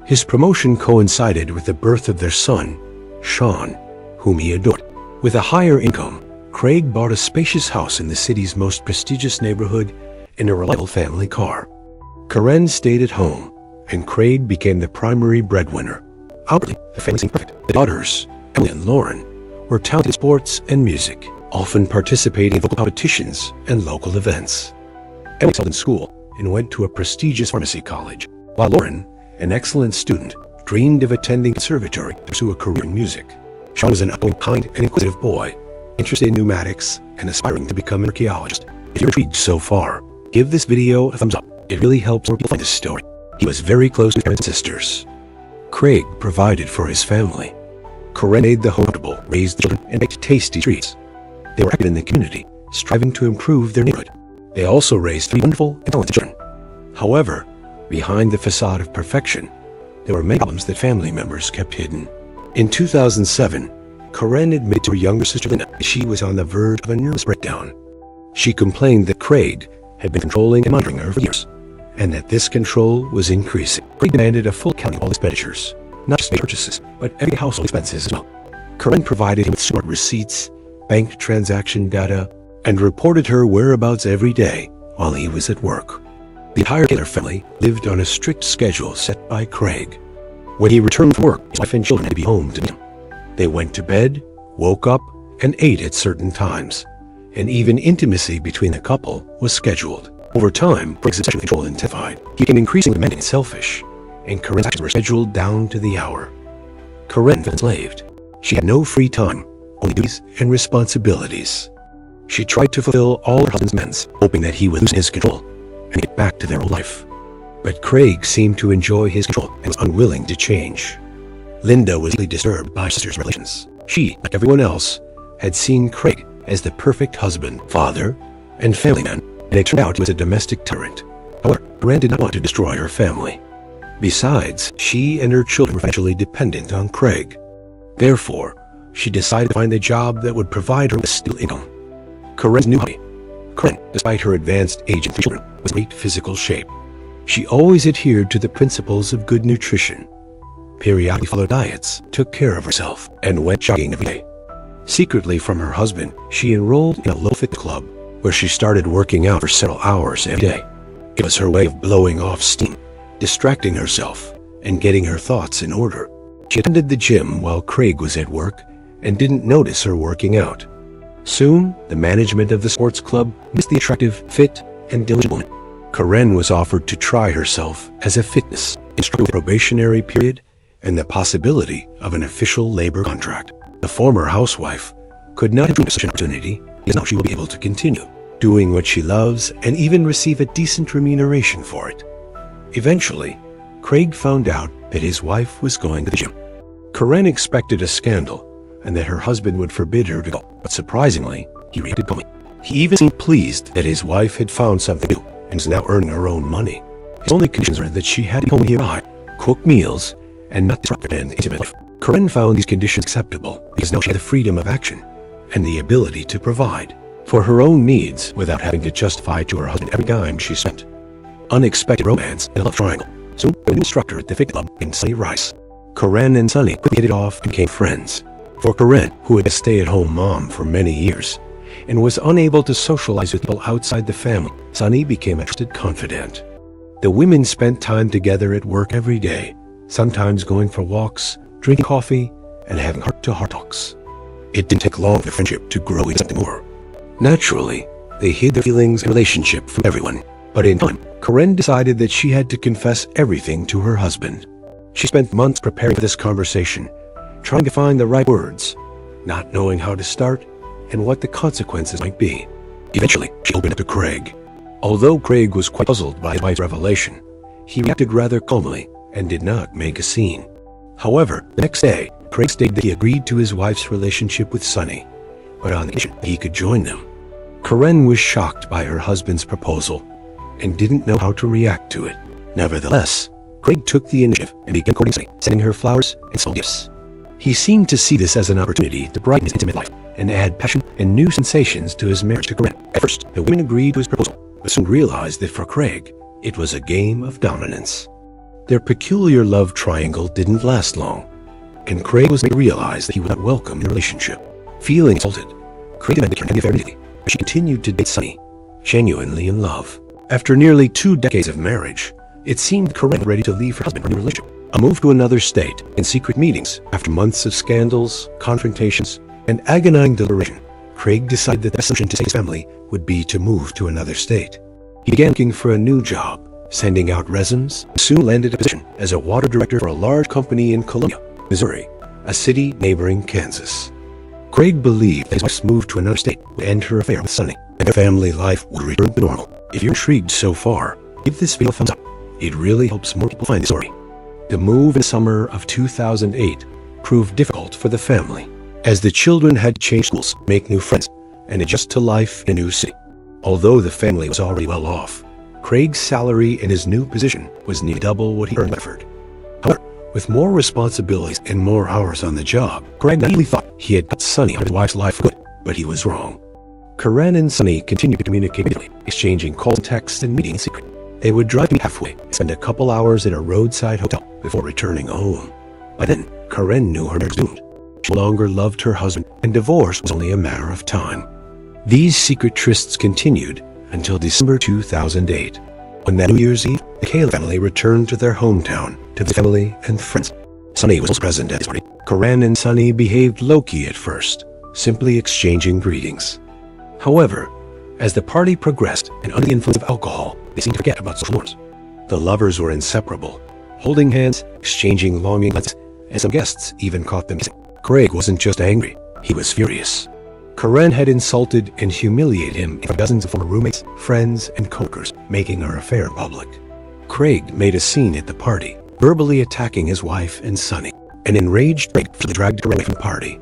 His promotion coincided with the birth of their son, Sean, whom he adored. With a higher income, Craig bought a spacious house in the city's most prestigious neighborhood and a reliable family car. Karen stayed at home, and Craig became the primary breadwinner. Outwardly, the family seemed perfect. The daughters, Emily and Lauren, were talented in sports and music, often participating in vocal competitions and local events. Emily excelled in school and went to a prestigious pharmacy college, while Lauren, an excellent student, dreamed of attending conservatory to pursue a career in music. Sean was an outgoing, kind, and inquisitive boy, interested in pneumatics and aspiring to become an archaeologist. If you're intrigued so far, give this video a thumbs up. It really helps more people find this story. He was very close to his parents and sisters. Craig provided for his family. Karen made the home comfortable, raised the children, and baked tasty treats. They were active in the community, striving to improve their neighborhood. They also raised 3 wonderful and talented children. However, behind the facade of perfection, there were many problems that family members kept hidden. In 2007, Karen admitted to her younger sister Linda that she was on the verge of a nervous breakdown. She complained that Craig had been controlling and monitoring her for years, and that this control was increasing. Craig demanded a full accounting of all expenditures, not just purchases, but every household expenses as well. Karen provided him with smart receipts, bank transaction data, and reported her whereabouts every day while he was at work. The entire Kaler family lived on a strict schedule set by Craig. When he returned from work, his wife and children had to be home to meet him. They went to bed, woke up, and ate at certain times, and even intimacy between the couple was scheduled. Over time, Craig's sexual control intensified. He became increasingly demanding and selfish, and Karen's actions were scheduled down to the hour. Karen felt enslaved. She had no free time, only duties and responsibilities. She tried to fulfill all her husband's demands, hoping that he would loosen his control and get back to their old life. But Craig seemed to enjoy his control and was unwilling to change. Linda was deeply disturbed by her sister's relations. She, like everyone else, had seen Craig as the perfect husband, father, and family man, and it turned out he was a domestic tyrant. However, Karen did not want to destroy her family. Besides, she and her children were financially dependent on Craig. Therefore, she decided to find a job that would provide her with a stable income. Karen's new hobby. Karen, despite her advanced age and 3 children, was in great physical shape. She always adhered to the principles of good nutrition, periodically followed diets, took care of herself, and went jogging every day. Secretly from her husband, she enrolled in a local fitness club, where she started working out for several hours every day. It was her way of blowing off steam, distracting herself, and getting her thoughts in order. She attended the gym while Craig was at work and didn't notice her working out. Soon, the management of the sports club missed the attractive, fit, and diligent woman. Karen was offered to try herself as a fitness instructor with a probationary period and the possibility of an official labor contract. The former housewife could not have dreamed of such an opportunity, because now she will be able to continue doing what she loves and even receive a decent remuneration for it. Eventually, Craig found out that his wife was going to the gym. Karen expected a scandal and that her husband would forbid her to go, but surprisingly, he reacted calmly. He even seemed pleased that his wife had found something new and was now earning her own money. His only conditions were that she had to be home nearby, cook meals, and not disrupt her intimate life. Karen found these conditions acceptable because now she had the freedom of action and the ability to provide for her own needs without having to justify to her husband every dime she spent. Unexpected romance and a love triangle. Soon, a new instructor at the fitness club named Sunny Rice. Karen and Sunny quickly hit it off and became friends. For Karen, who had been a stay-at-home mom for many years and was unable to socialize with people outside the family, Sunny became a trusted confidant. The women spent time together at work every day, sometimes going for walks, drinking coffee, and having heart-to-heart talks. It didn't take long for the friendship to grow into something more. Naturally, they hid their feelings and relationship from everyone, but in time, Karen decided that she had to confess everything to her husband. She spent months preparing for this conversation, trying to find the right words, not knowing how to start and what the consequences might be. Eventually, she opened up to Craig. Although Craig was quite puzzled by his wife's revelation, he reacted rather calmly and did not make a scene. However, the next day, Craig stated that he agreed to his wife's relationship with Sunny, but on the condition that he could join them. Karen was shocked by her husband's proposal and didn't know how to react to it. Nevertheless, Craig took the initiative and began courting Sunny, sending her flowers and small gifts. He seemed to see this as an opportunity to brighten his intimate life and add passion and new sensations to his marriage to Karen. At first, the women agreed to his proposal, but soon realized that for Craig, it was a game of dominance. Their peculiar love triangle didn't last long, and Craig was made to realize that he was not welcome in the relationship. Feeling insulted, Craig demanded Karen end the affair immediately, but she continued to date Sunny, genuinely in love. After nearly 2 decades of marriage, it seemed Karen was ready to leave her husband for a new relationship. A move to another state and secret meetings. After months of scandals, confrontations, and agonizing deliberation, Craig decided that the best solution to save his family would be to move to another state. He began looking for a new job, sending out resumes, and soon landed a position as a water director for a large company in Columbia, Missouri, a city neighboring Kansas. Craig believed that his wife's move to another state would end her affair with Sunny, and their family life would return to normal. If you're intrigued so far, give this video a thumbs up. It really helps more people find the story. The move in the summer of 2008 proved difficult for the family, as the children had to change schools, make new friends, and adjust to life in a new city. Although the family was already well off, Craig's salary in his new position was nearly double what he earned at Effort. However, with more responsibilities and more hours on the job, Craig naively thought he had cut Sunny out of his wife's life for good, but he was wrong. Karen and Sunny continued to communicate regularly, exchanging calls and texts and meeting in secret. They would drive me halfway and spend a couple hours at a roadside hotel before returning home. By then, Karen knew her marriage was doomed. She no longer loved her husband, and divorce was only a matter of time. These secret trysts continued until December 2008. On that New Year's Eve, the Kale family returned to their hometown to visit family and friends. Sunny was also present at this party. Karen and Sunny behaved low-key at first, simply exchanging greetings. However, as the party progressed and under the influence of alcohol, they seemed to forget about social norms. The lovers were inseparable, holding hands, exchanging longing glances, and some guests even caught them kissing. Craig wasn't just angry, he was furious. Karen had insulted and humiliated him in front of dozens of former roommates, friends, and coworkers, making our affair public. Craig made a scene at the party, verbally attacking his wife and Sunny. An enraged Craig dragged Karen away from the party.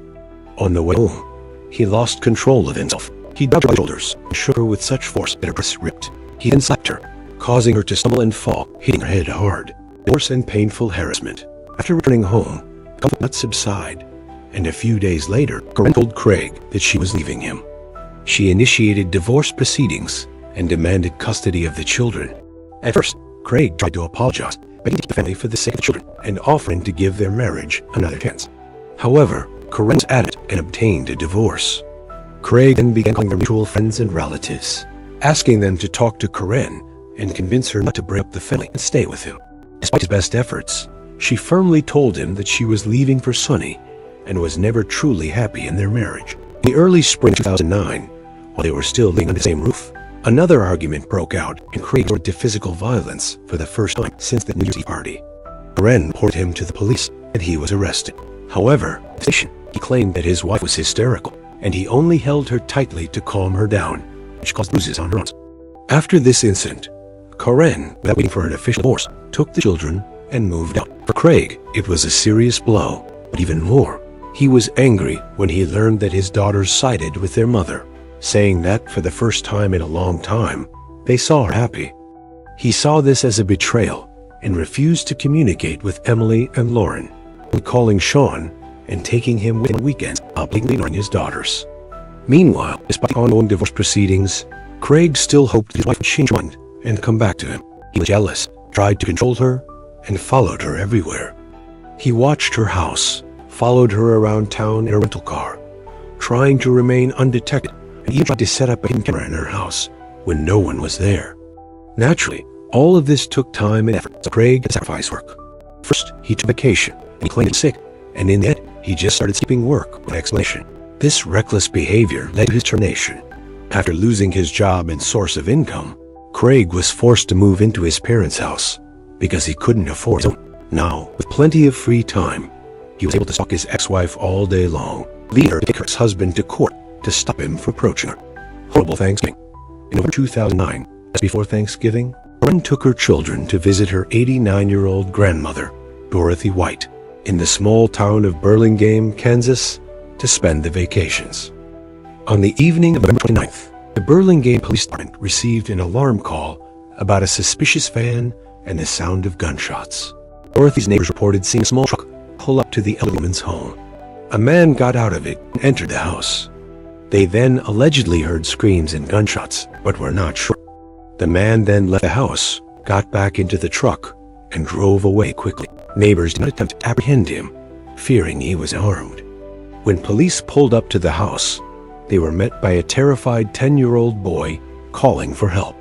On the way home, he lost control of himself. He grabbed her by the shoulders and shook her with such force that her breasts ripped. He then slapped her, causing her to stumble and fall, hitting her head hard. Divorce and painful harassment. After returning home, the conflict did not subside, and a few days later, Karen told Craig that she was leaving him. She initiated divorce proceedings and demanded custody of the children. At first, Craig tried to apologize, begging to keep the family for the sake of the children and offering to give their marriage another chance. However, Karen was adamant and obtained a divorce. Craig then began calling their mutual friends and relatives, asking them to talk to Karen and convince her not to break up the family and stay with him. Despite his best efforts, She firmly told him that she was leaving for Sonny and was never truly happy in their marriage. In the early spring of 2009, while they were still living under the same roof, another argument broke out and Craig resorted to physical violence for the first time since the New Year's Eve party. Karen reported him to the police and he was arrested. However, at the station, he claimed that his wife was hysterical and he only held her tightly to calm her down, which caused bruises on her arms. After this incident, Karen, without waiting for an official divorce, took the children and moved out. For Craig, it was a serious blow, but even more, he was angry when he learned that his daughters sided with their mother, saying that for the first time in a long time, they saw her happy. He saw this as a betrayal and refused to communicate with Emily and Lauren, calling Sean and taking him with him on weekends, publicly ignoring his daughters. Meanwhile, despite ongoing divorce proceedings, Craig still hoped his wife would change her mind and come back to him. He was jealous, tried to control her, and followed her everywhere. He watched her house, followed her around town in a rental car, trying to remain undetected, and even tried to set up a hidden camera in her house when no one was there. Naturally, all of this took time and effort, so Craig had to sacrifice work. First, he took vacation, and he claimed he was sick, and in the end, he just started skipping work with an explanation. This reckless behavior led to his termination. After losing his job and source of income, Craig was forced to move into his parents' house because he couldn't afford his own. Now, with plenty of free time, he was able to stalk his ex-wife all day long, leading her to take her ex-husband to court to stop him from approaching her. Horrible Thanksgiving. In November 2009, just before Thanksgiving, Karen took her children to visit her 89-year-old grandmother, Dorothy White, in the small town of Burlingame, Kansas, to spend the vacations. On the evening of November 29th, the Burlingame Police Department received an alarm call about a suspicious van and the sound of gunshots. Dorothy's neighbors reported seeing a small truck pull up to the elderly woman's home. A man got out of it and entered the house. They then allegedly heard screams and gunshots, but were not sure. The man then left the house, got back into the truck, and drove away quickly. Neighbors did not attempt to apprehend him, fearing he was armed. When police pulled up to the house, they were met by a terrified 10-year-old boy calling for help.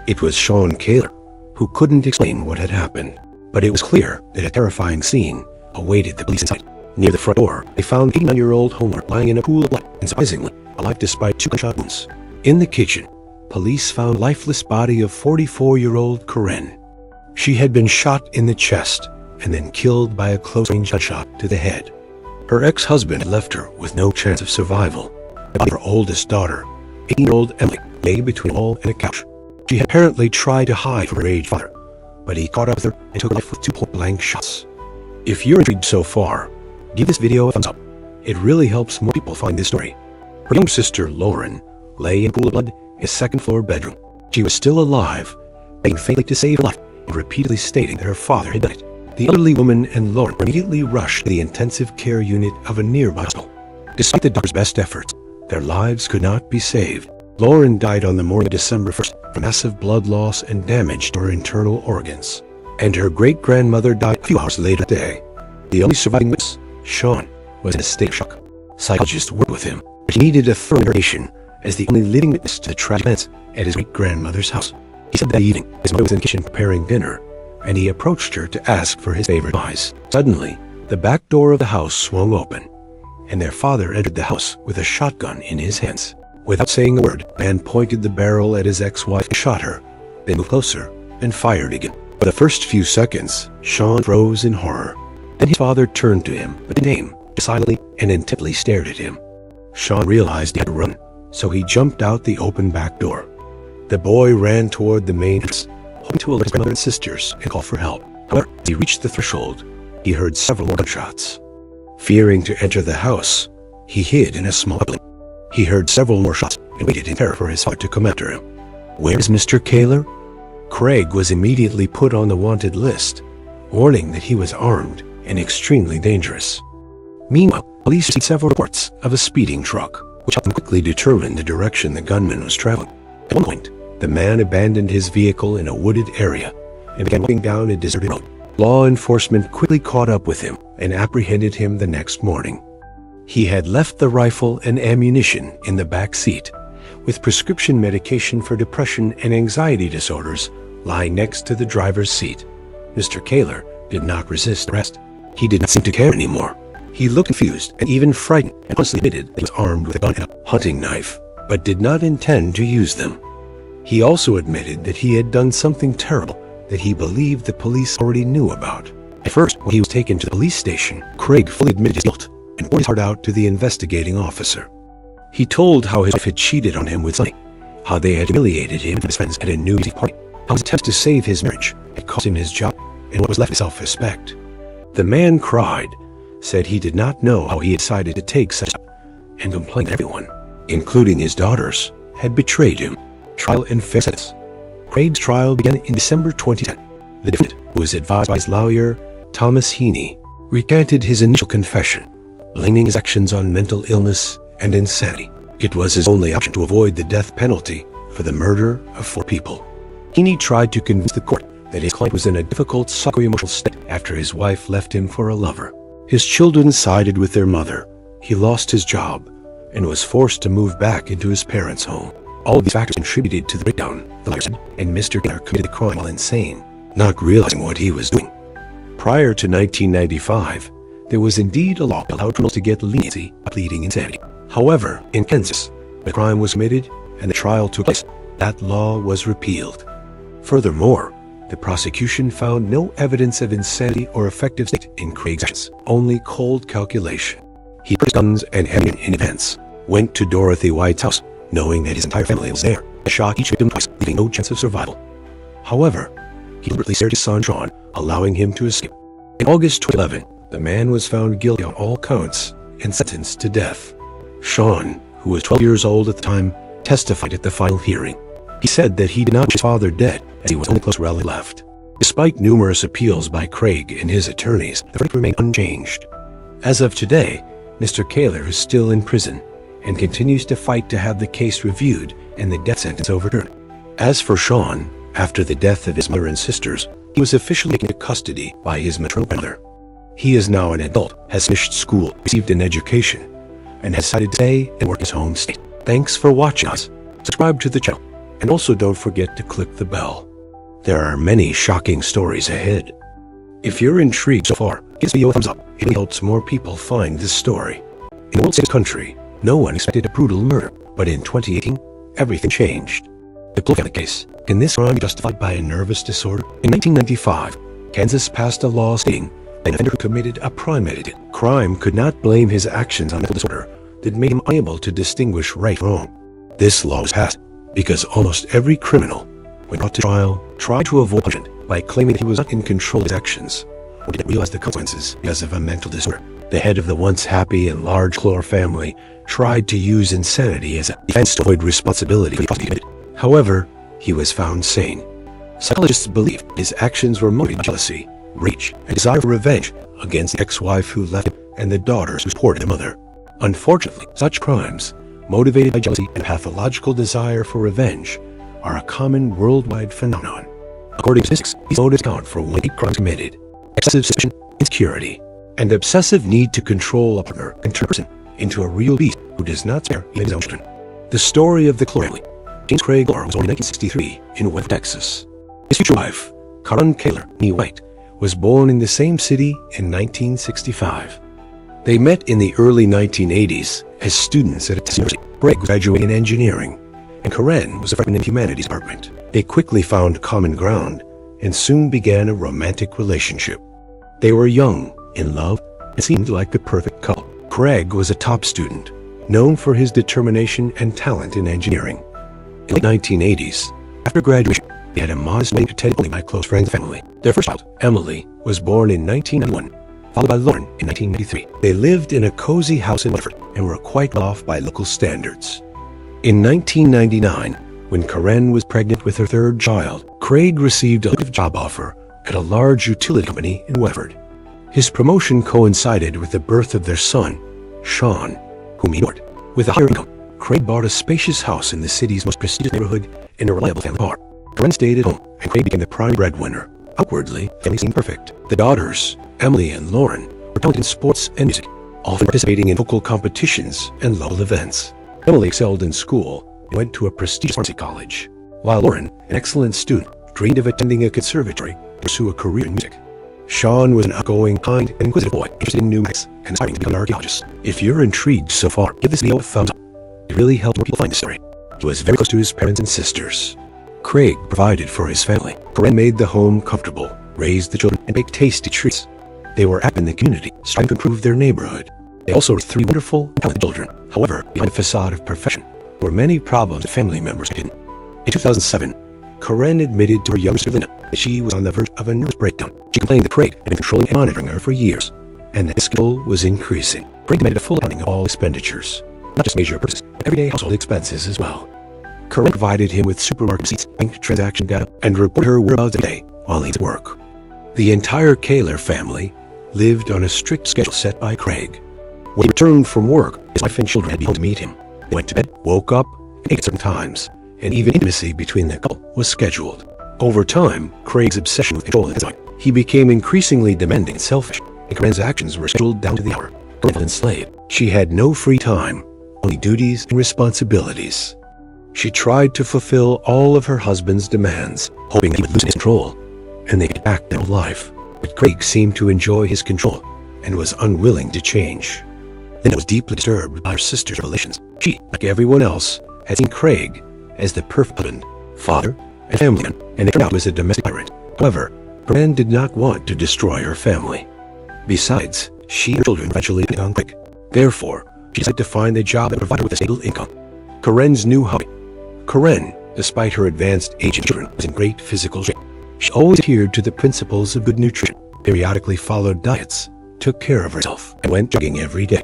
It was Sean Kaler, who couldn't explain what had happened, but it was clear that a terrifying scene awaited the police inside. Near the front door, they found the 89-year-old homeowner lying in a pool of blood and surprisingly alive despite 2 gunshot wounds. In the kitchen, police found the lifeless body of 44-year-old Karen. She had been shot in the chest and then killed by a close-range gunshot to the head. Her ex-husband had left her with no chance of survival. The body of her oldest daughter, 18-year-old Emily, lay between a wall and a couch. She had apparently tried to hide from her aged father, but he caught up with her and took her life with 2 point-blank shots. If you're intrigued so far, give this video a thumbs up. It really helps more people find this story. Her younger sister, Lauren, lay in a pool of blood in a second-floor bedroom. She was still alive, begging faintly to save her life and repeatedly stating that her father had done it. The elderly woman and Lauren were immediately rushed to the intensive care unit of a nearby hospital. Despite the doctor's best efforts, their lives could not be saved. Lauren died on the morning of December 1st from massive blood loss and damage to her internal organs. And her great-grandmother died a few hours later that day. The only surviving witness, Sean, was in a state of shock. Psychologists worked with him, but he needed a thorough interrogation as the only living witness to the tragic events at his great-grandmother's house. He said that evening his mother was in the kitchen preparing dinner, and he approached her to ask for his favorite pies. Suddenly, the back door of the house swung open, and their father entered the house with a shotgun in his hands. Without saying a word, the man pointed the barrel at his ex-wife and shot her, then moved closer and fired again. For the first few seconds, Sean froze in horror. Then his father turned to him, but didn't aim, just silently and intently stared at him. Sean realized he had to run, so he jumped out the open back door. The boy ran toward the main entrance, hoping to alert his grandmother and sisters and call for help. However, as he reached the threshold, he heard several more gunshots. Fearing to enter the house, he hid in a small building. He heard several more shots and waited in terror for his father to come after him. Where is Mr. Kaler? Craig was immediately put on the wanted list, warning that he was armed and extremely dangerous. Meanwhile, police received several reports of a speeding truck, which helped them quickly determine the direction the gunman was traveling. At one point, the man abandoned his vehicle in a wooded area and began walking down a deserted road. Law enforcement quickly caught up with him and apprehended him the next morning. He had left the rifle and ammunition in the back seat, with prescription medication for depression and anxiety disorders lying next to the driver's seat. Mr. Kaler did not resist arrest. He did not seem to care anymore. He looked confused and even frightened, and honestly admitted that he was armed with a gun and a hunting knife, but did not intend to use them. He also admitted that he had done something terrible that he believed the police already knew about. At first, when he was taken to the police station, Craig fully admitted his guilt and poured his heart out to the investigating officer. He told how his wife had cheated on him with Sonny, how they had humiliated him and his friends at a New Year's party, how his attempts to save his marriage had cost him his job and what was left of self-respect. The man cried, said he did not know how he had decided to take such a step, and complained that everyone, including his daughters, had betrayed him. Trial and fair sentence. Craig's trial began in December 2010. The defendant, who was advised by his lawyer, Thomas Heaney, recanted his initial confession, blaming his actions on mental illness and insanity. It was his only option to avoid the death penalty for the murder of 4 people. Heaney tried to convince the court that his client was in a difficult psycho-emotional state after his wife left him for a lover. His children sided with their mother. He lost his job and was forced to move back into his parents' home. All of these factors contributed to the breakdown, the lawyer said, and Mr. Taylor committed the crime while insane, not realizing what he was doing. Prior to 1995, there was indeed a law that allowed criminals to get leniency by pleading insanity. However, in Kansas, the crime was committed and the trial took place. That law was repealed. Furthermore, the prosecution found no evidence of insanity or affective state in Craig's actions, only cold calculation. He purchased guns and ammunition in advance, went to Dorothy White's house, knowing that his entire family was there, and shot each victim twice, leaving no chance of survival. However, he deliberately spared his son Sean, allowing him to escape. In August 2011, the man was found guilty on all counts and sentenced to death. Sean, who was 12 years old at the time, testified at the final hearing. He said that he did not wish his father dead, as he was the only close relative left. Despite numerous appeals by Craig and his attorneys, the verdict remained unchanged. As of today, Mr. Kaler is still in prison and continues to fight to have the case reviewed and the death sentence overturned. As for Sean, after the death of his mother and sisters, he was officially taken into custody by his maternal grandmother. He is now an adult, has finished school, received an education, and has decided to stay and work in his home state. Thanks for watching us. Subscribe to the channel, and also don't forget to click the bell. There are many shocking stories ahead. If you're intrigued so far, give this video a thumbs up. It helps more people find this story. In the world's safest country, no one expected a brutal murder, but in 2018, everything changed. The Clark family case. Can this crime be justified by a nervous disorder? In 1995, Kansas passed a law stating that an offender who committed a premeditated crime could not blame his actions on mental disorder that made him unable to distinguish right from wrong. This law was passed because almost every criminal, when brought to trial, tried to avoid punishment by claiming that he was not in control of his actions or didn't realize the consequences because of a mental disorder. The head of the once happy and large Clore family tried to use insanity as a defense to avoid responsibility for the crimes he committed. However, he was found sane. Psychologists believe his actions were motivated by jealousy, rage, and desire for revenge against the ex-wife who left him and the daughters who supported the mother. Unfortunately, such crimes, motivated by jealousy and pathological desire for revenge, are a common worldwide phenomenon. According to statistics, these motives account for 1 in 8 crimes committed. Excessive suspicion, insecurity, and obsessive need to control a partner can turn a person into a real beast who does not spare even his own children. The story of the Clore family. James Craig Clore was born in 1963 in West Texas. His future wife, Karen Kaler Nee White, was born in the same city in 1965. They met in the early 1980s as students at a Texas university. Craig graduated in engineering, and Karen was a freshman in the humanities department. They quickly found common ground and soon began a romantic relationship. They were young, in love, and seemed like the perfect couple. Craig was a top student, known for his determination and talent in engineering. In the late 1980s, after graduation, they had a modest wedding attended only by close friends and family. Their first child, Emily, was born in 1991, followed by Lauren in 1993. They lived in a cozy house in Watford and were quite well off by local standards. In 1999, when Karen was pregnant with her third child, Craig received a lucrative job offer at a large utility company in Watford. His promotion coincided with the birth of their son, Sean, whom he adored. With a higher income, Craig bought a spacious house in the city's most prestigious neighborhood and a reliable family car. Karen stayed at home, and Craig became the prime breadwinner. Outwardly, the family seemed perfect. The daughters, Emily and Lauren, were talented in sports and music, often participating in local competitions and local events. Emily excelled in school and went to a prestigious pharmacy college, while Lauren, an excellent student, dreamed of attending a conservatory to pursue a career in music. Sean was an outgoing, kind, and inquisitive boy interested in new facts and aspiring to become an archaeologist. If you're intrigued so far, give this video a thumbs up. It really helped more people find the story. He was very close to his parents and sisters. Craig provided for his family. Corinne made the home comfortable, raised the children, and baked tasty treats. They were active in the community, striving to improve their neighborhood. They also raised 3 wonderful and talented children. However, behind the facade of perfection were many problems that family members hidden. In 2007, Corinne admitted to her younger sister Linda that she was on the verge of a nervous breakdown. She complained that Craig had been controlling and monitoring her for years, and that his control was increasing. Craig demanded a full accounting of all expenditures, not just major purchases, but everyday household expenses as well. Corinne provided him with supermarket receipts, bank transaction data, and reported her whereabouts every day while he was at work. The entire Kaler family lived on a strict schedule set by Craig. When he returned from work, his wife and children had been home to meet him. They went to bed, woke up, and ate at certain times, and even intimacy between the couple was scheduled. Over time, Craig's obsession with control and insight, he became increasingly demanding and selfish, and Corinne's actions were scheduled down to the hour. Corinne felt enslaved. She had no free time, only duties and responsibilities. She tried to fulfill all of her husband's demands, hoping he would loosen his control, and they could get back to their old life. But Craig seemed to enjoy his control, and was unwilling to change. Linda was deeply disturbed by her sister's revelations. She, like everyone else, had seen Craig as the perfect husband, father, and family man, and it turned out he was a domestic tyrant. However, Corinne did not want to destroy her family. Besides, she and her children eventually depended on Craig. Therefore, she decided to find a job that provided her with a stable income. Corinne's new hobby. Corinne, despite her advanced age and children, was in great physical shape. She always adhered to the principles of good nutrition, periodically followed diets, took care of herself, and went jogging every day.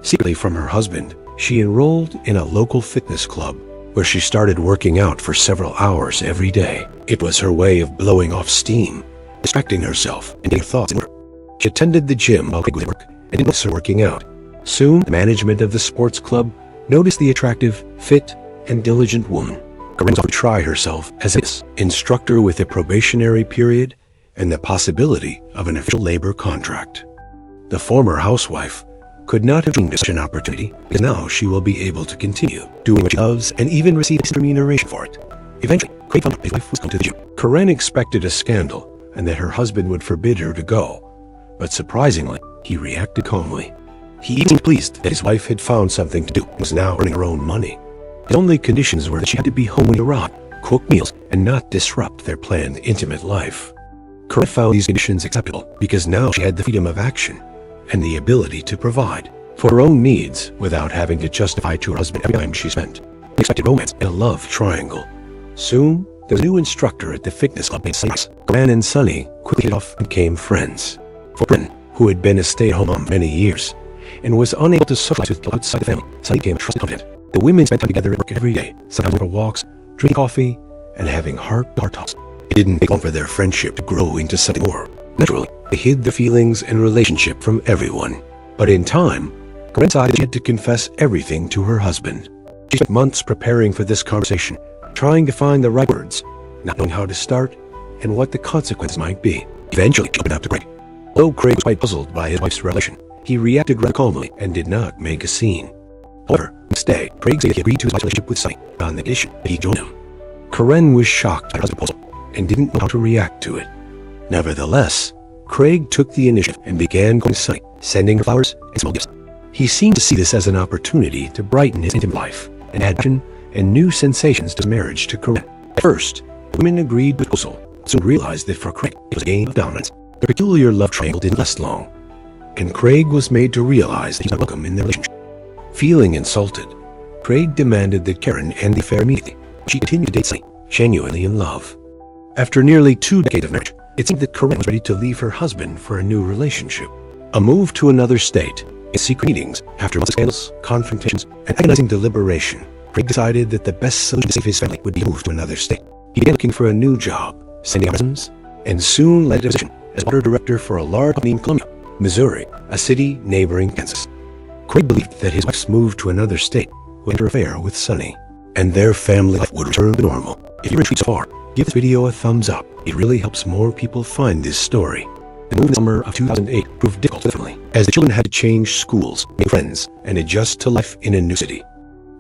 Secretly from her husband, she enrolled in a local fitness club, where she started working out for several hours every day. It was her way of blowing off steam, distracting herself, and getting her thoughts in order. She attended the gym while Craig was at work, and didn't miss her working out. Soon, the management of the sports club noticed the attractive, fit, and diligent woman. Corinne was offered to try herself as an instructor with a probationary period and the possibility of an official labor contract. The former housewife could not have dreamed of such an opportunity, because now she will be able to continue doing what she loves and even receive decent remuneration for it. Eventually, Craig found out his wife was going to the gym. Corinne expected a scandal and that her husband would forbid her to go, but surprisingly, he reacted calmly. He even seemed pleased that his wife had found something to do and was now earning her own money. His only conditions were that she had to be home when he arrived, cook meals, and not disrupt their planned intimate life. Corinne found these conditions acceptable because now she had the freedom of action and the ability to provide for her own needs without having to justify to her husband every time she spent. He expected romance and a love triangle. Soon, there was a new instructor at the fitness club named Sunny. Corinne and Sunny quickly hit off and became friends. For Corinne, who had been a stay-at-home mom for many years and was unable to socialize with people outside the family, Sunny became a trusted confidant. The women spent time together at work every day, sometimes going for walks, drinking coffee, and having heart-to-heart talks. It didn't take long for their friendship to grow into something more. Naturally, they hid their feelings and relationship from everyone. But in time, Corinne decided she had to confess everything to her husband. She spent months preparing for this conversation, trying to find the right words, not knowing how to start, and what the consequences might be. Eventually, she opened up to Craig. Although Craig was quite puzzled by his wife's revelation, he reacted rather calmly and did not make a scene. However, next day, Craig said he agreed to his wife's relationship with Sunny on the condition that he joined him. Corinne was shocked by her husband's proposal and didn't know how to react to it. Nevertheless, Craig took the initiative and began going to Sunny, sending her flowers and small gifts. He seemed to see this as an opportunity to brighten his intimate life and add passion and new sensations to his marriage to Corinne. At first, the women agreed with proposal, but soon realized that for Craig, it was a game of dominance. The peculiar love triangle didn't last long, and Craig was made to realize that he was not welcome in their relationship. Feeling insulted, Craig demanded that Karen end the affair immediately. She continued to date Sunny, genuinely in love. After nearly 2 decades of marriage, it seemed that Corinne was ready to leave her husband for a new relationship. A move to another state, in secret meetings, after months of scandals, confrontations, and agonizing deliberation, Craig decided that the best solution to save his family would be to move to another state. He began looking for a new job, sending out resumes, and soon landed a position as water director for a large company in Columbia, Missouri, a city neighboring Kansas. Craig believed that his wife's move to another state would end her affair with Sunny, and their family life would return to normal. If you're intrigued so far, give this video a thumbs up. It really helps more people find this story. The move in the summer of 2008 proved difficult for the family, as the children had to change schools, make friends, and adjust to life in a new city.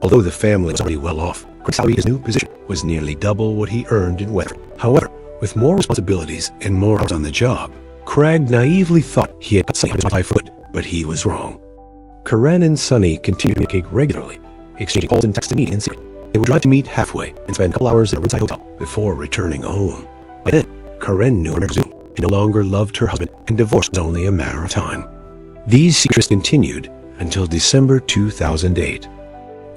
Although the family was already well off, Craig's salary in his new position was nearly double what he earned in Weatherford. However, with more responsibilities and more hours on the job, Craig naively thought he had cut Sonny on his life foot, but he was wrong. Karen and Sonny continued to communicate regularly, exchanging calls and texts to meet in secret. They would drive to meet halfway and spend a couple hours at a roadside hotel before returning home. By then, Karen knew her soon. She no longer loved her husband, and divorce was only a matter of time. These secrets continued until December 2008.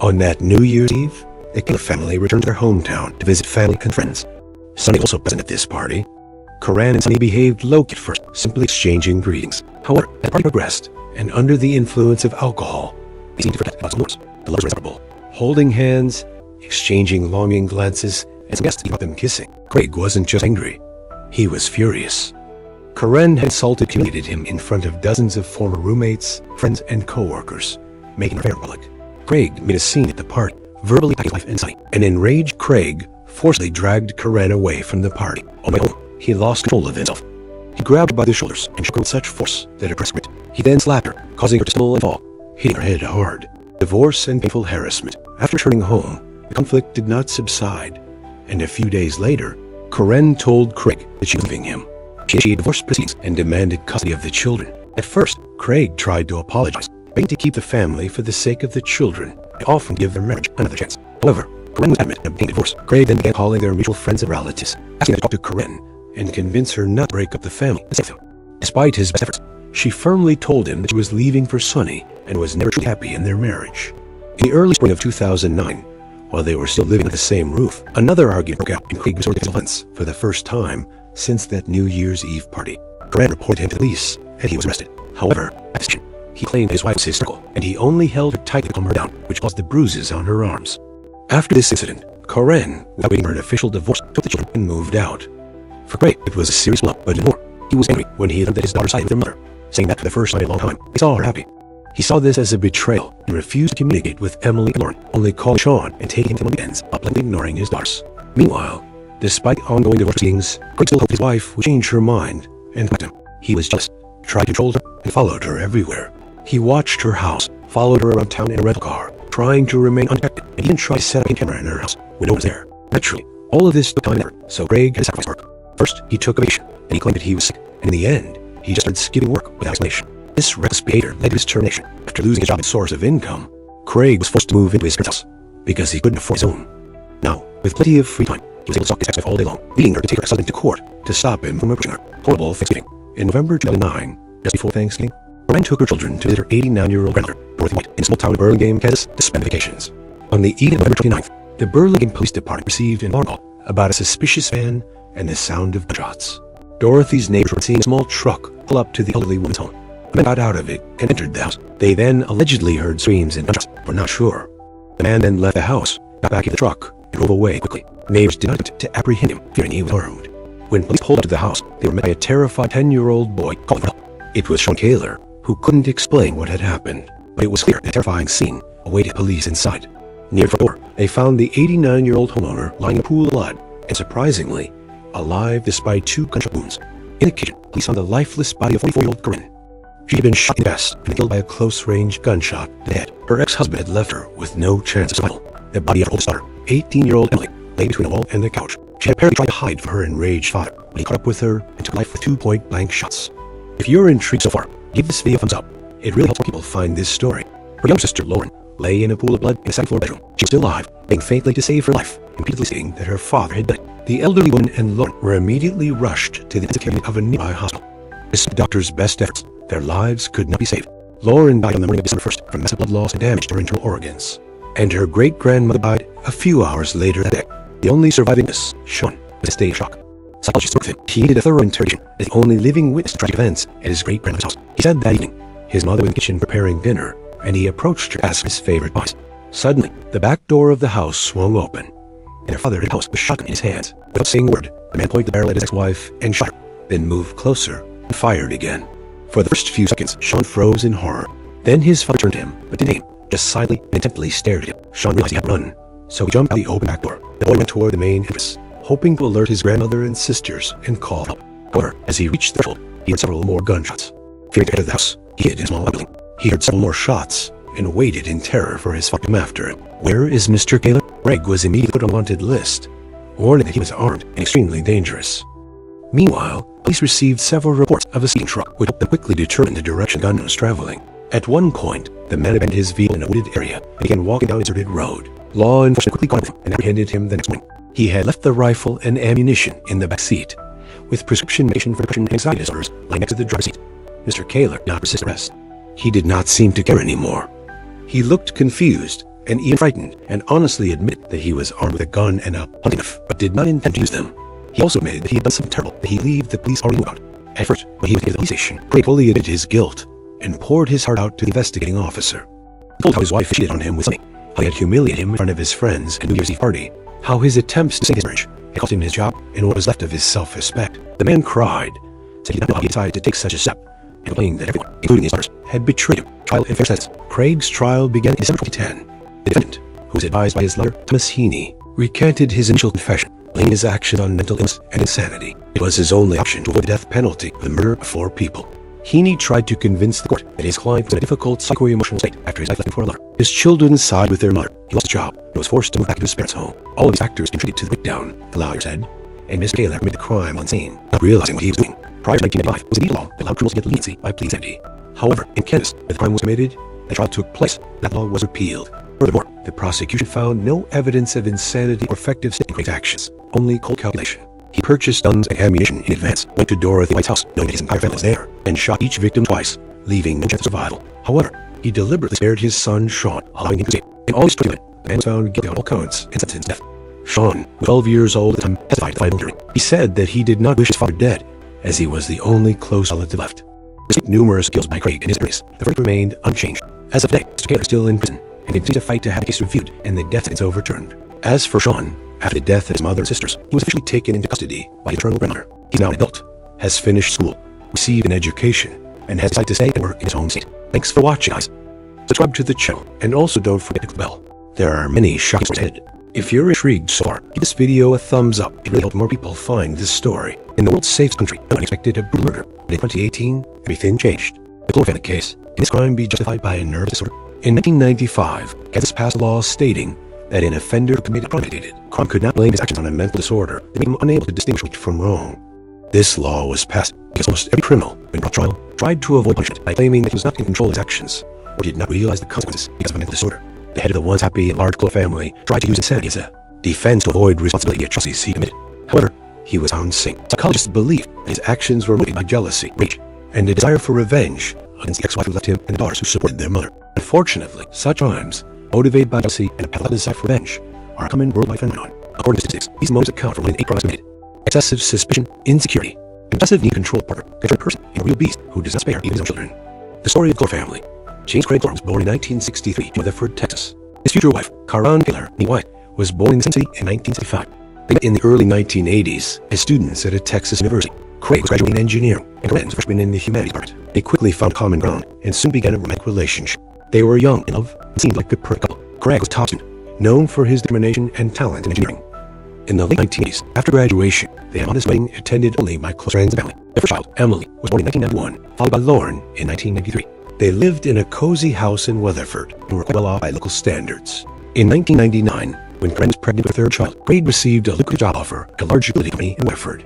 On that New Year's Eve, the Keller family returned to their hometown to visit family and friends. Sonny was also present at this party. Karen and Sonny behaved low-key at first, simply exchanging greetings. However, as the party progressed, and under the influence of alcohol, they seemed to forget about some doors. The lovers were inseparable, holding hands, exchanging longing glances, and some guests about them kissing. Craig wasn't just angry, he was furious. Karen had insulted and humiliated him in front of dozens of former roommates, friends, and co-workers, making her affair public. Craig made a scene at the party, verbally attacking his wife and Sonny. An enraged Craig forcibly dragged Karen away from the party. On the way home, he lost control of himself. He grabbed her by the shoulders and shook her with such force that her breast ripped. He then slapped her, causing her to stumble and fall, hitting her head hard. Divorce and painful harassment. After returning home, the conflict did not subside, and a few days later, Karen told Craig that she was leaving him. She initiated divorce proceedings and demanded custody of the children. At first, Craig tried to apologize, begging to keep the family for the sake of the children and offering to give their marriage another chance. However, Karen was adamant in obtaining a divorce. Craig then began calling their mutual friends and relatives, asking them to talk to Karen and convince her not to break up the family and save them. Despite his best efforts, she firmly told him that she was leaving for Sonny and was never truly happy in their marriage. In the early spring of 2009, while they were still living under the same roof, another argument broke out and Craig resorted to violence for the first time since that New Year's Eve party. Karen reported him to the police and he was arrested. However, at the station, he claimed his wife was hysterical and he only held her tightly to calm her down, which caused the bruises on her arms. After this incident, Karen, without waiting for an official divorce, took the children and moved out. For Craig, it was a serious blow, but more. He was angry when he learned that his daughter sided with her mother, saying that for the first time in a long time, he saw her happy. He saw this as a betrayal and refused to communicate with Emily and Lauren, only calling Sean and taking him on weekends, bluntly ignoring his daughters. Meanwhile, despite ongoing divorce proceedings, Craig still hoped his wife would change her mind and let him. He was jealous, tried to control her, and followed her everywhere. He watched her house, followed her around town in a rental car, trying to remain undetected, and even tried to set up a camera in her house when no one was there. Naturally, all of this took time and effort, so Craig had to sacrifice work. First, he took a vacation, and he claimed that he was sick, and in the end, he just started skipping work without explanation. This reckless behavior led to his termination. After losing his job and source of income, Craig was forced to move into his parents' house because he couldn't afford his own. Now, with plenty of free time, he was able to stalk his ex-wife all day long, leading her to take her ex-husband to court to stop him from approaching her. Horrible Thanksgiving. In November 2009, just before Thanksgiving, Karen took her children to visit her 89-year-old grandmother, Dorothy White, in a small town of Burlingame, Kansas, to spend vacations. On the evening of November 29th, the Burlingame Police Department received an alarm call about a suspicious van and the sound of gunshots. Dorothy's neighbors were seeing a small truck pull up to the elderly woman's home. The man got out of it and entered the house. They then allegedly heard screams and gunshots, but not sure. The man then left the house, got back in the truck, and drove away quickly. Neighbors did not attempt to apprehend him, fearing he was armed. When police pulled up to the house, they were met by a terrified 10-year-old boy calling for help. It was Sean Kaler, who couldn't explain what had happened, but it was clear the terrifying scene awaited police inside. Near the front door, they found the 89-year-old homeowner lying in a pool of blood, and surprisingly, alive despite 2 gunshot wounds. In the kitchen, police found the lifeless body of 44-year-old Karen. She had been shot in the chest and killed by a close-range gunshot to the head. Her ex-husband had left her with no chance of survival. The body of her oldest daughter, 18-year-old Emily, lay between a wall and the couch. She had apparently tried to hide from her enraged father, but he caught up with her and took life with 2 point-blank shots. If you're intrigued so far, give this video a thumbs up. It really helps more people find this story. Her younger sister, Lauren, lay in a pool of blood in a second-floor bedroom. She was still alive, begging faintly to save her life, repeatedly stating that her father had died. The elderly woman and Lauren were immediately rushed to the intensive care unit of a nearby hospital. Despite the doctor's best efforts, their lives could not be saved. Lauren died on the morning of December 1st from massive blood loss and damage to her internal organs. And her great-grandmother died a few hours later that day. The only surviving witness, Sean, was in a state of shock. Psychologists spoke with him. He needed a thorough interrogation as the only living witness to tragic events at his great-grandmother's house. He said that evening, his mother was in the kitchen preparing dinner, and he approached her to ask his favorite pies. Suddenly, the back door of the house swung open, and her father entered the house with a shotgun in his hands. Without saying a word, the man pointed the barrel at his ex-wife and shot her, then moved closer and fired again. For the first few seconds, Sean froze in horror. Then his father turned to him, but didn't aim, just silently and intently stared at him. Sean realized he had to run, so he jumped out the open back door. The boy went toward the main entrance, hoping to alert his grandmother and sisters and call help. However, as he reached the threshold, he heard several more gunshots. Fearing to enter the house, he hid in a small building. He heard several more shots and waited in terror for his father to come after him. Where is Mr. Kaler? Craig was immediately put on a wanted list, warning that he was armed and extremely dangerous. Meanwhile, Police received several reports of a speeding truck, which helped them quickly determine the direction the gunman was traveling. At one point, the man abandoned his vehicle in a wooded area and began walking down a deserted road. Law enforcement quickly caught him and apprehended him the next morning. He had left the rifle and ammunition in the back seat, with prescription medication for depression and anxiety disorders lying next to the driver's seat. Mr. Kaler did not resist arrest. He did not seem to care anymore. He looked confused and even frightened, and honestly admitted that he was armed with a gun and a hunting knife, but did not intend to use them. He also admitted that he had done something terrible that he believed the police already knew about. At first, when he was at the police station, Craig fully admitted his guilt and poured his heart out to the investigating officer. He told how his wife cheated on him with something, how he had humiliated him in front of his friends at New Year's Eve party, how his attempts to save his marriage had cost him his job and what was left of his self-respect. The man cried, said he did not know how he decided to take such a step, and complained that everyone, including his daughters, had betrayed him. Trial and fair sentence. Craig's trial began in December 2010. The defendant, who was advised by his lawyer, Thomas Heaney, recanted his initial confession, blaming his actions on mental illness and insanity. It was his only option to avoid the death penalty for the murder of 4 people. Heaney tried to convince the court that his client was in a difficult psycho-emotional state after his wife left him for a lover. His children sighed with their mother. He lost his job and was forced to move back to his parents' home. All of these factors contributed to the breakdown, the lawyer said, and Mr. Kaler committed the crime on scene, not realizing what he was doing. Prior to 1995, it was a legal law that allowed criminals to get leniency by pleading insanity. However, in Kansas, where the crime was committed, the trial took place. That law was repealed. Furthermore, the prosecution found no evidence of insanity or effective state Craig's actions, only cold calculation. He purchased guns and ammunition in advance, went to Dorothy White's house, knowing that his entire family was there, and shot each victim twice, leaving no chance of survival. However, he deliberately spared his son, Sean, allowing him to escape. In August 2011, the man was found guilty on all counts and sentenced to death. Sean, 12 years old at the time, testified at the final hearing. He said that he did not wish his father dead, as he was the only close relative left. Despite numerous kills by Craig and his attorneys, the verdict remained unchanged. As of today, Mr. Kaler is still in prison and continues to fight to have the case reviewed and the death sentence overturned. As for Sean, after the death of his mother and sisters, he was officially taken into custody by his maternal grandmother. He's now an adult, has finished school, received an education, and has decided to stay and work in his home state. Thanks for watching, guys. Subscribe to the channel, and also don't forget to click the bell. There are many shocking stories ahead. If you're intrigued so far, give this video a thumbs up. It really helps more people find this story. In the world's safest country, no one expected a brutal murder. But in 2018, everything changed. The Clover family case. Can this crime be justified by a nervous disorder? In 1995, Kansas passed a law stating that an offender who committed crime could not blame his actions on a mental disorder that made him unable to distinguish right from wrong. This law was passed because almost every criminal, when brought to trial, tried to avoid punishment by claiming that he was not in control of his actions or did not realize the consequences because of a mental disorder. The head of the once happy and large Clover family tried to use insanity as a defense to avoid responsibility for atrocities he committed. However, he was found sane. Psychologists believed that his actions were motivated by jealousy, rage, and a desire for revenge against the ex-wife who left him and the daughters who supported their mother. Unfortunately, such crimes, motivated by jealousy and a pathological desire for revenge, are a common worldwide phenomenon. According to statistics, these motives account for more than 8 crimes committed. Excessive suspicion, insecurity, and obsessive need to control a partner can turn a person into a real beast who does not spare even his own children. The story of the Clover family. James Craig Clover was born in 1963 in Weatherford, Texas. His future wife, Karan Kaler White, was born in the same city in 1975. They met in the early 1980s as students at a Texas university. Craig was graduating in engineering, and Karan was a freshman in the humanities department. They quickly found common ground and soon began a romantic relationship. They were young, in love, and seemed like a perfect couple. Craig was a top student, known for his determination and talent in engineering. In the late 1980s, after graduation, they had a modest wedding attended only by close friends and family. Their first child, Emily, was born in 1991, followed by Lauren in 1993. They lived in a cozy house in Weatherford and were quite well off by local standards. In 1999, when Karan was pregnant with their third child, Craig received a lucrative job offer at a large utility company in Weatherford.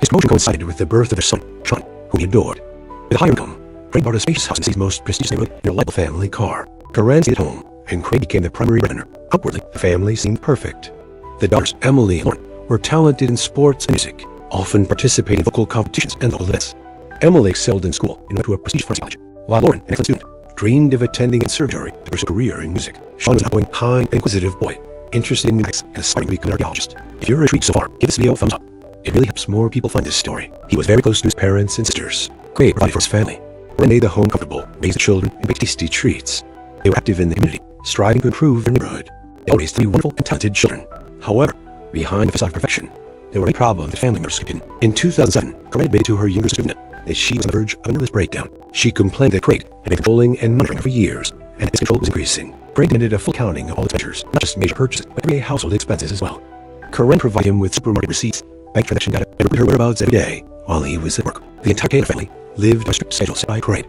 His promotion coincided with the birth of their son, Sean, whom he adored. With a higher income, Craig bought a spacious house in the city's most prestigious neighborhood in a reliable family car. Karan stayed at home, and Craig became the primary breadwinner. Outwardly, the family seemed perfect. The daughters, Emily and Lauren, were talented in sports and music, often participating in vocal competitions and local events. Emily excelled in school and went to a prestigious pharmacy college, while Lauren, an excellent student, dreamed of attending a conservatory to pursue a career in music. Sean was an outgoing, kind, and inquisitive boy, interested in music and aspiring to become an archaeologist. If you're intrigued so far, give this video a thumbs up. It really helps more people find this story. He was very close to his parents and sisters. Craig provided for his family, made the home comfortable, raised the children, and baked tasty treats. They were active in the community, striving to improve their neighborhood. They raised 3 wonderful and talented children. However, behind the facade of perfection, there were many problems that family members skipped in. In 2007, Karan admitted to her younger sister that she was on the verge of a nervous breakdown. She complained that Craig had been controlling and monitoring her for years, and that his control was increasing. Craig demanded a full accounting of all expenditures, not just major purchases, but everyday household expenses as well. Karan provided him with supermarket receipts, bank transaction data, and reported her whereabouts every day while he was at work. The entire Kaler family lived on a strict schedule set by Craig.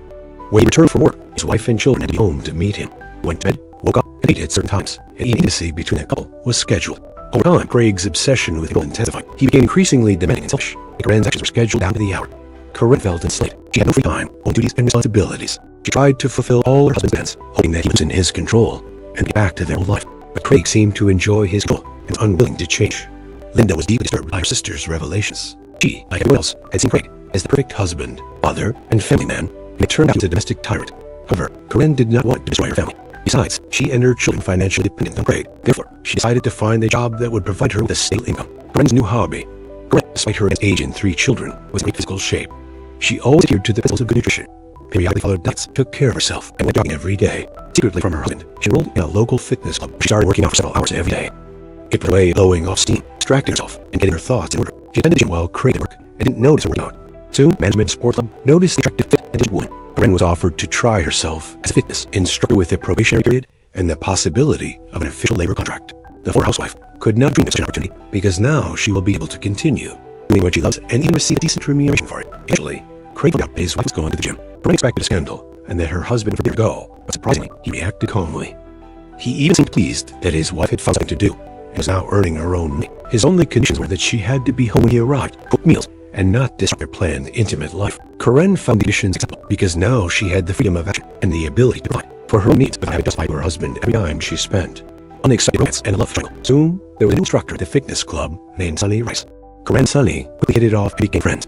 When he returned from work, his wife and children had to be home to meet him. He went to bed, woke up, and ate at certain times, and intimacy between the couple was scheduled. Over time, Craig's obsession with people intensified. He became increasingly demanding and selfish, Corinne's actions were scheduled down to the hour. Corinne felt enslaved. She had no free time, only duties and responsibilities. She tried to fulfill all her husband's demands, hoping that he was in his control and get back to their old life. But Craig seemed to enjoy his control and was unwilling to change. Linda was deeply disturbed by her sister's revelations. She, like everyone else, had seen Craig as the perfect husband, father, and family man, and it turned out he was a domestic tyrant. However, Corinne did not want to destroy her family. Besides, she and her children financially dependent on Craig. Therefore, she decided to find a job that would provide her with a stable income. Corinne's new hobby. Corinne, despite her age and 3 children, was in great physical shape. She always adhered to the principles of good nutrition, periodically followed diets, took care of herself, and went jogging every day. Secretly from her husband, she enrolled in a local fitness club. She started working out for several hours every day. It was a way of blowing off steam, distracting herself, and getting her thoughts in order. She attended the gym while Craig did work and didn't notice her working out. Soon, management sports club noticed the attractive fit and woman. Corinne was offered to try herself as a fitness instructor with a probationary period and the possibility of an official labor contract. The former housewife could not dream of such an opportunity because now she will be able to continue doing what she loves and even receive a decent remuneration for it. Eventually, Craig found out that his wife was going to the gym. Corinne expected a scandal and that her husband forbid her to go, but surprisingly, he reacted calmly. He even seemed pleased that his wife had found something to do and was now earning her own money. His only conditions were that she had to be home when he arrived, cook meals, and not disrupt their planned intimate life. Corinne found the conditions acceptable because now she had the freedom of action and the ability to provide for her needs without having to justify to her husband every time she spent. Unexpected romance and a love triangle. Soon, there was a new instructor at the fitness club named Sonny Rice. Corinne and Sonny quickly hit it off and became friends.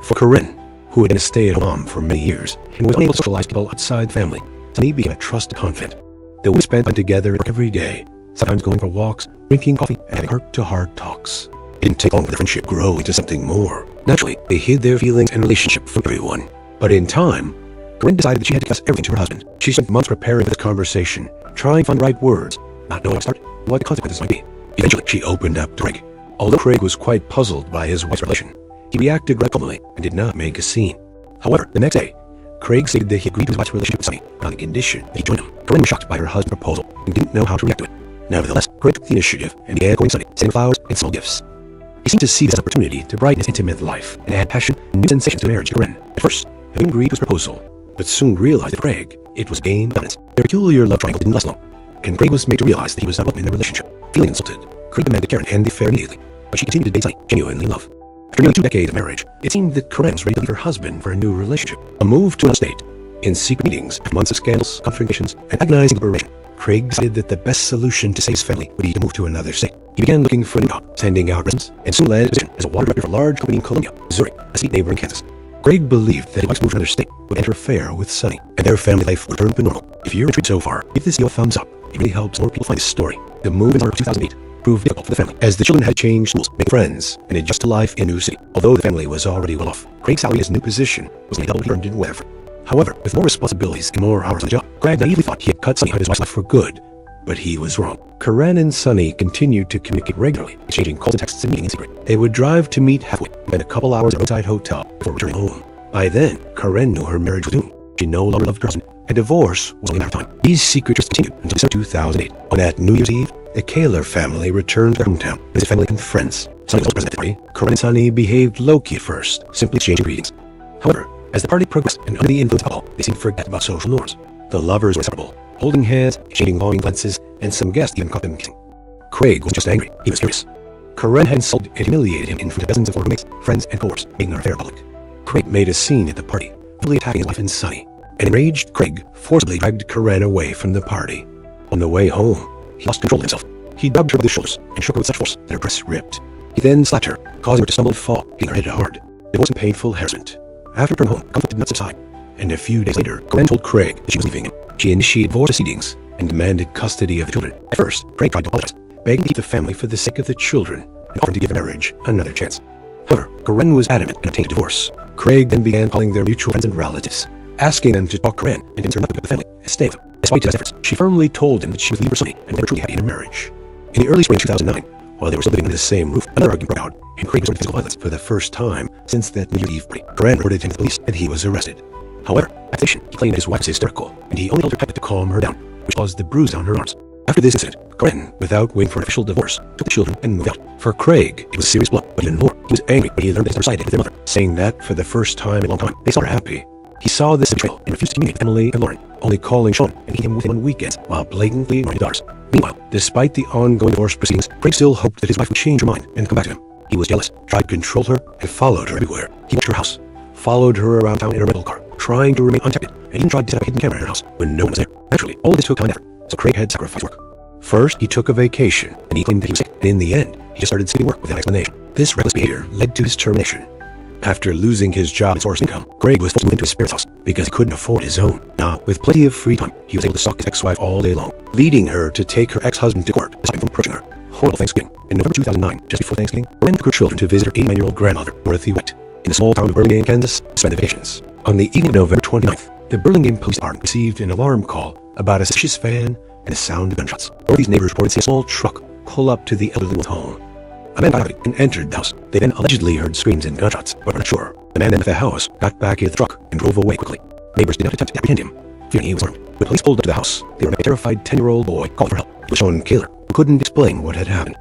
For Corinne, who had been a stay-at-home mom for many years and was unable to socialize people outside the family, Sonny became a trusted confidant. The women spent time together every day, sometimes going for walks, drinking coffee, and having heart-to-heart talks. It didn't take long for the friendship to grow into something more. Naturally, they hid their feelings and relationship from everyone. But in time, Corinne decided that she had to confess everything to her husband. She spent months preparing for this conversation, trying to find the right words, not knowing how to start, or what the consequences might be. Eventually, she opened up to Craig. Although Craig was quite puzzled by his wife's revelation, he reacted rather calmly and did not make a scene. However, the next day, Craig stated that he agreed to his wife's relationship with Sonny on the condition that he joined him. Corinne was shocked by her husband's proposal and didn't know how to react to it. Nevertheless, Craig took the initiative and began courting Sonny, sending flowers and small gifts. He seemed to see this as an opportunity to brighten his intimate life and add passion and new sensations to marriage to Corinne. At first, he agreed to his proposal, but soon realized that Craig, it was game of evidence. Their peculiar love triangle didn't last long, and Craig was made to realize that he was not welcome in their relationship. Feeling insulted, Craig demanded Karen end the affair immediately, but she continued to date Sonny, genuinely in love. After nearly 2 decades of marriage, it seemed that Corinne was ready to leave her husband for a new relationship. A move to another state. In secret meetings, after months of scandals, confrontations, and agonizing deliberation, Craig decided that the best solution to save his family would be to move to another state. He began looking for a new job, sending out resumes, and soon landed a position as a water director for a large company in Columbia, Missouri, a state neighboring Kansas. Craig believed that his wife's move to another state would enter affair with Sonny, and their family life would return to normal. If you're intrigued so far, give this video a thumbs up. It really helps more people find this story. The move in summer of 2008 proved difficult for the family, as the children had changed schools, made friends, and adjust to life in a new city. Although the family was already well off, Craig's salary in his new position was only double what he earned in Weatherford. However, with more responsibilities and more hours on the job, Craig naively thought he had cut Sonny out of his wife's life for good. But he was wrong. Corinne and Sonny continued to communicate regularly, exchanging calls and texts and meeting in secret. They would drive to meet halfway, spend a couple hours at a roadside hotel before returning home. By then, Corinne knew her marriage was doomed. She no longer loved her husband, and divorce was only a matter of time. These secrets continued until December 2008. On that New Year's Eve, the Kaler family returned to their hometown with his family and friends. Sonny was also present at the party. Corinne and Sonny behaved low-key at first, simply exchanging greetings. However, as the party progressed and under the influence of alcohol, they seemed to forget about social norms. The lovers were inseparable, holding hands, exchanging longing glances, and some guests even caught them kissing. Craig was just angry. He was furious. Corinne had insulted and humiliated him in front of dozens of former roommates, friends, and coworkers, making their affair public. Craig made a scene at the party, fully attacking his wife and Sonny. An enraged Craig forcibly dragged Corinne away from the party. On the way home, he lost control of himself. He grabbed her with his shoulders and shook her with such force that her breasts ripped. He then slapped her, causing her to stumble and fall, hitting her head hard. It was painful harassment. After returning home, conflict did not subside, and a few days later, Corinne told Craig that she was leaving him. She initiated divorce proceedings and demanded custody of the children. At first, Craig tried to apologize, begging to keep the family for the sake of the children, and offering to give the marriage another chance. However, Corinne was adamant and obtained a divorce. Craig then began calling their mutual friends and relatives, asking them to talk Corinne and convince her not to pick up the family and stay with them. Despite his efforts, she firmly told him that she would leave her Sonny and never truly happy in her marriage. In the early spring of 2009, while they were still living under the same roof, another argument broke out, and Craig resorted to physical violence for the first time since that New Year's Eve party. Corinne reported him to the police, and he was arrested. However, at the station, he claimed that his wife was hysterical, and he only told her tablet to calm her down, which caused the bruise on her arms. After this incident, Corinne, without waiting for an official divorce, took the children and moved out. For Craig, it was serious blow, but even more, he was angry when he learned that they sided with their mother, saying that for the first time in a long time, they saw her happy. He saw this as betrayal and refused to communicate with Emily and Lauren, only calling Sean and meeting him with him on weekends while blatantly ignoring the daughters. Meanwhile, despite the ongoing divorce proceedings, Craig still hoped that his wife would change her mind and come back to him. He was jealous, tried to control her, and followed her everywhere. He watched her house, followed her around town in a rental car, trying to remain undetected, and even tried to set up a hidden camera in her house when no one was there. Naturally, all this took time and effort, so Craig had sacrificed work. First, he took a vacation, and he claimed that he was sick, and in the end, he just started skipping work without explanation. This reckless behavior led to his termination. After losing his job and source of income, Craig was forced to move into his parents' house because he couldn't afford his own. Now, with plenty of free time, he was able to stalk his ex-wife all day long, leading her to take her ex-husband to court, stopping from approaching her. Horrible Thanksgiving. In November 2009, just before Thanksgiving, Gwen took her children to visit her 89-year-old grandmother, Dorothy White, in the small town of Burlingame, Kansas, to spend the vacations. On the evening of November 29th, the Burlingame Police Department received an alarm call about a suspicious van and a sound of gunshots. Dorothy's neighbors reported seeing a small truck pull up to the elderly woman's home. A man got out and entered the house. They then allegedly heard screams and gunshots, but were not sure. The man then left the house, got back into the truck, and drove away quickly. Neighbors did not attempt to apprehend him, fearing he was armed. When police pulled up to the house, they were met by a terrified 10-year-old boy calling for help. It was Sean Kaler, who couldn't explain what had happened.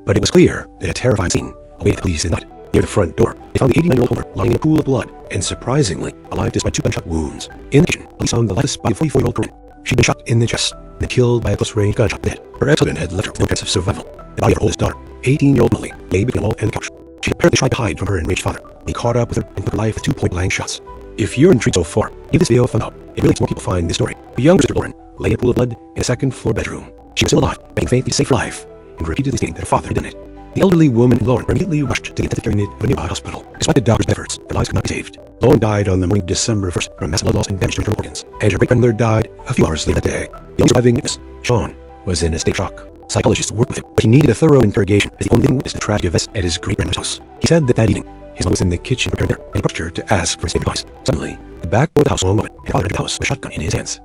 But it was clear that a terrifying scene awaited the police at night. Near the front door, they found the 89-year-old homeowner lying in a pool of blood, and surprisingly, alive despite 2 gunshot wounds. In addition, police found the lifeless body of 44-year-old Corinne. She'd been shot in the chest and killed by a close-range gunshot to the head. Her ex-husband had left her with no chance of survival. The body of her oldest daughter, 18-year-old Molly, lay between the wall and the couch. She apparently tried to hide from her enraged father. He caught up with her and took her life with 2 point-blank shots. If you're intrigued so far, give this video a thumbs up. It really helps more people find this story. The younger sister Lauren lay in a pool of blood in a second-floor bedroom. She was still alive, begging faintly to save her life, and repeatedly stating that her father had done it. The elderly woman and Lauren were immediately rushed to the intensive care unit of a nearby hospital. Despite the doctor's efforts, their lives could not be saved. Lauren died on the morning of December 1st from massive blood loss and damage to her organs, and her great-grandmother died a few hours later that day. The only surviving witness, Sean, was in a state of shock. Psychologists worked with him, but he needed a thorough interrogation as the only living witness to the tragic events at his great-grandmother's house. He said that evening, his mother was in the kitchen preparing dinner, and he approached her to ask for his advice. Suddenly, the back door of the house swung open, and father entered the house with a shotgun in his hands.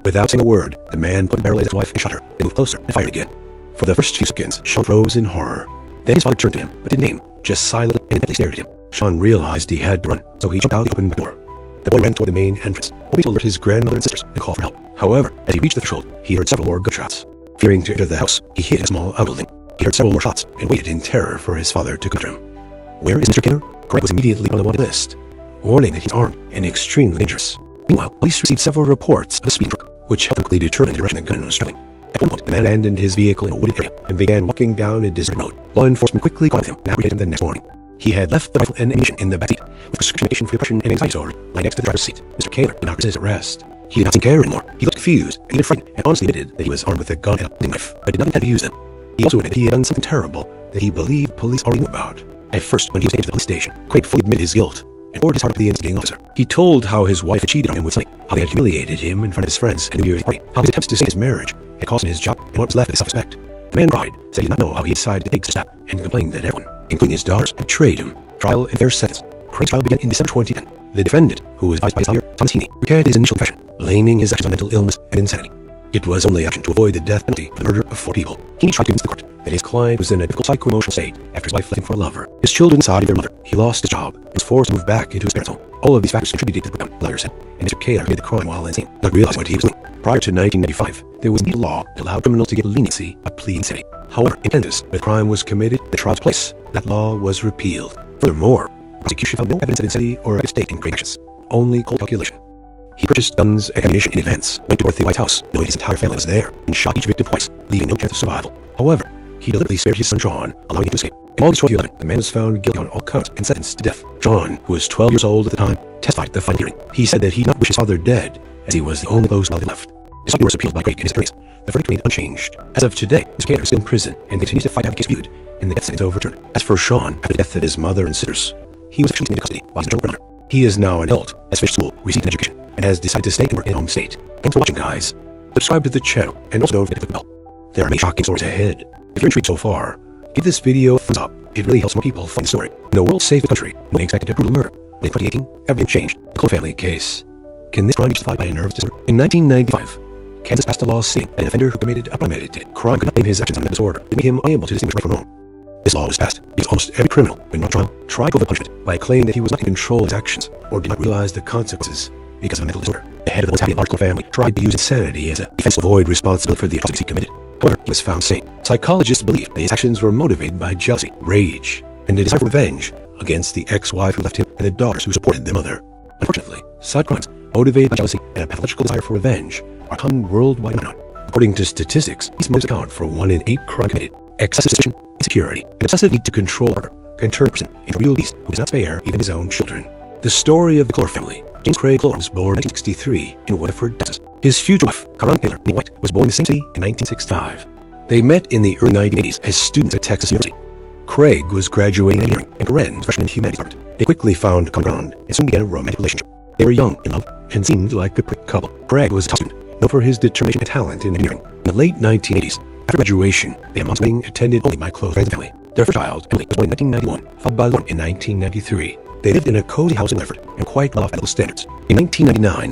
Without saying a word, the man put the barrel at his wife and shot her, then moved closer and fired again. For the first few seconds, Sean froze in horror. Then his father turned to him, but didn't aim, just silently and intently stared at him. Sean realized he had to run, so he jumped out the open back door. The boy ran toward the main entrance, hoping to alert his grandmother and sisters and call for help. However, as he reached the threshold, he heard several more gunshots. Fearing to enter the house, he hid in a small outbuilding. He heard several more shots and waited in terror for his father to come to him. Where is Mr. Kaler? Craig was immediately on the wanted list, warning that he's armed and extremely dangerous. Meanwhile, police received several reports of a speeding truck, which helped them quickly determine the direction the gunman was traveling. At one point, the man abandoned his vehicle in a wooded area and began walking down a deserted road. Law enforcement quickly caught him and apprehended him the next morning. He had left the rifle and ammunition in the backseat, with prescription medication for depression and anxiety disorder lying next to the driver's seat. Mr. Kaler did not resist arrest. He did not seem to care anymore. He looked confused and even frightened, and honestly admitted that he was armed with a gun and a hunting knife, but did not intend to use them. He also admitted he had done something terrible that he believed police already knew about. At first, when he was taken to the police station, Craig fully admitted his guilt and ordered his heart to the investigating officer. He told how his wife had cheated on him with Sonny, how they had humiliated him in front of his friends at New Year's party, how his attempts to save his marriage had cost him his job and what was left of his self-respect. The man cried, said he did not know how he decided to take such a step, and complained that everyone, including his daughters, had betrayed him. Trial and fair sentence. Craig's trial began in December 2010. The defendant, who was advised by his lawyer, Thomas Heaney, recanted his initial confession, blaming his actions on mental illness and insanity. It was only action to avoid the death penalty for the murder of 4 people. Heaney tried to convince the court that his client was in a difficult psycho-emotional state after his wife left him for a lover. His children sided with their mother. He lost his job and was forced to move back into his parents' home. All of these factors contributed to the breakdown, the lawyer said, and Mr. Kaler committed the crime while insane, not realizing what he was doing. Prior to 1995, there was a law that allowed criminals to get leniency by plea insanity. However, in Kansas, where the crime was committed, the trial took place. That law was repealed. Furthermore, the prosecution found no evidence of insanity or a stake in Craig's actions, only cold calculation. He purchased guns and ammunition in advance, went to Dorothy White's house, knowing his entire family was there, and shot each victim twice, leaving no chance of survival. However, he deliberately spared his son Sean, allowing him to escape. In August 2011, the man was found guilty on all counts and sentenced to death. Sean, who was 12 years old at the time, testified at the final hearing. He said that he did not wish his father dead, as he was the only close relative left. His story was appealed by Craig and his attorneys. The verdict remained unchanged. As of today, Mr. Kaler is still in prison and continues to fight to have the case viewed, and the death sentence overturned. As for Sean, after the death of his mother and sisters, he was officially taken into custody while in general ground. He is now an adult, has finished school, received an education, and has decided to stay and work in home state. Thanks for watching, guys. Subscribe to the channel, and also don't forget to click the bell. There are many shocking stories ahead. If you're intrigued so far, give this video a thumbs up. It really helps more people find the story. In a world-safe country, when they expected a brutal murder, in 2018, everything changed. The Cole family case. Can this crime be justified by a nervous disorder? In 1995, Kansas passed a law stating that an offender who committed a premeditated crime could not blame his actions on a mental disorder to make him unable to distinguish right from wrong. This law was passed because almost every criminal, when on trial, tried to avoid punishment by claiming that he was not in control of his actions or did not realize the consequences because of a mental disorder. The head of the once happy and large Cole family tried to use insanity as a defense to avoid responsibility for the atrocities he committed. However, he was found sane. Psychologists believe that his actions were motivated by jealousy, rage, and a desire for revenge against the ex-wife who left him and the daughters who supported the mother. Unfortunately, such crimes, motivated by jealousy and a pathological desire for revenge, are common worldwide phenomenon. According to statistics, these motives account for 1 in 8 crimes committed. Excessive suspicion, insecurity, and obsessive need to control order and turned person into a real beast who does not spare even his own children. The story of the Clore family. James Craig Clore was born in 1963 in Waterford, Texas. His future wife, Karen Taylor White, was born in the same city in 1965. They met in the early 1980s as students at Texas University. Craig was graduating in engineering and Karen was freshman in the humanities department. They quickly found common ground and soon began a romantic relationship. They were young, in love, and seemed like a perfect couple. Craig was a top student, known for his determination and talent in engineering. In the late 1980s, after graduation, they amongst being attended only by close friends and family. Their first child, Emily, was born in 1991, followed by Lauren in 1993. They lived in a cozy house in Waterford and quite well off medical standards. In 1999,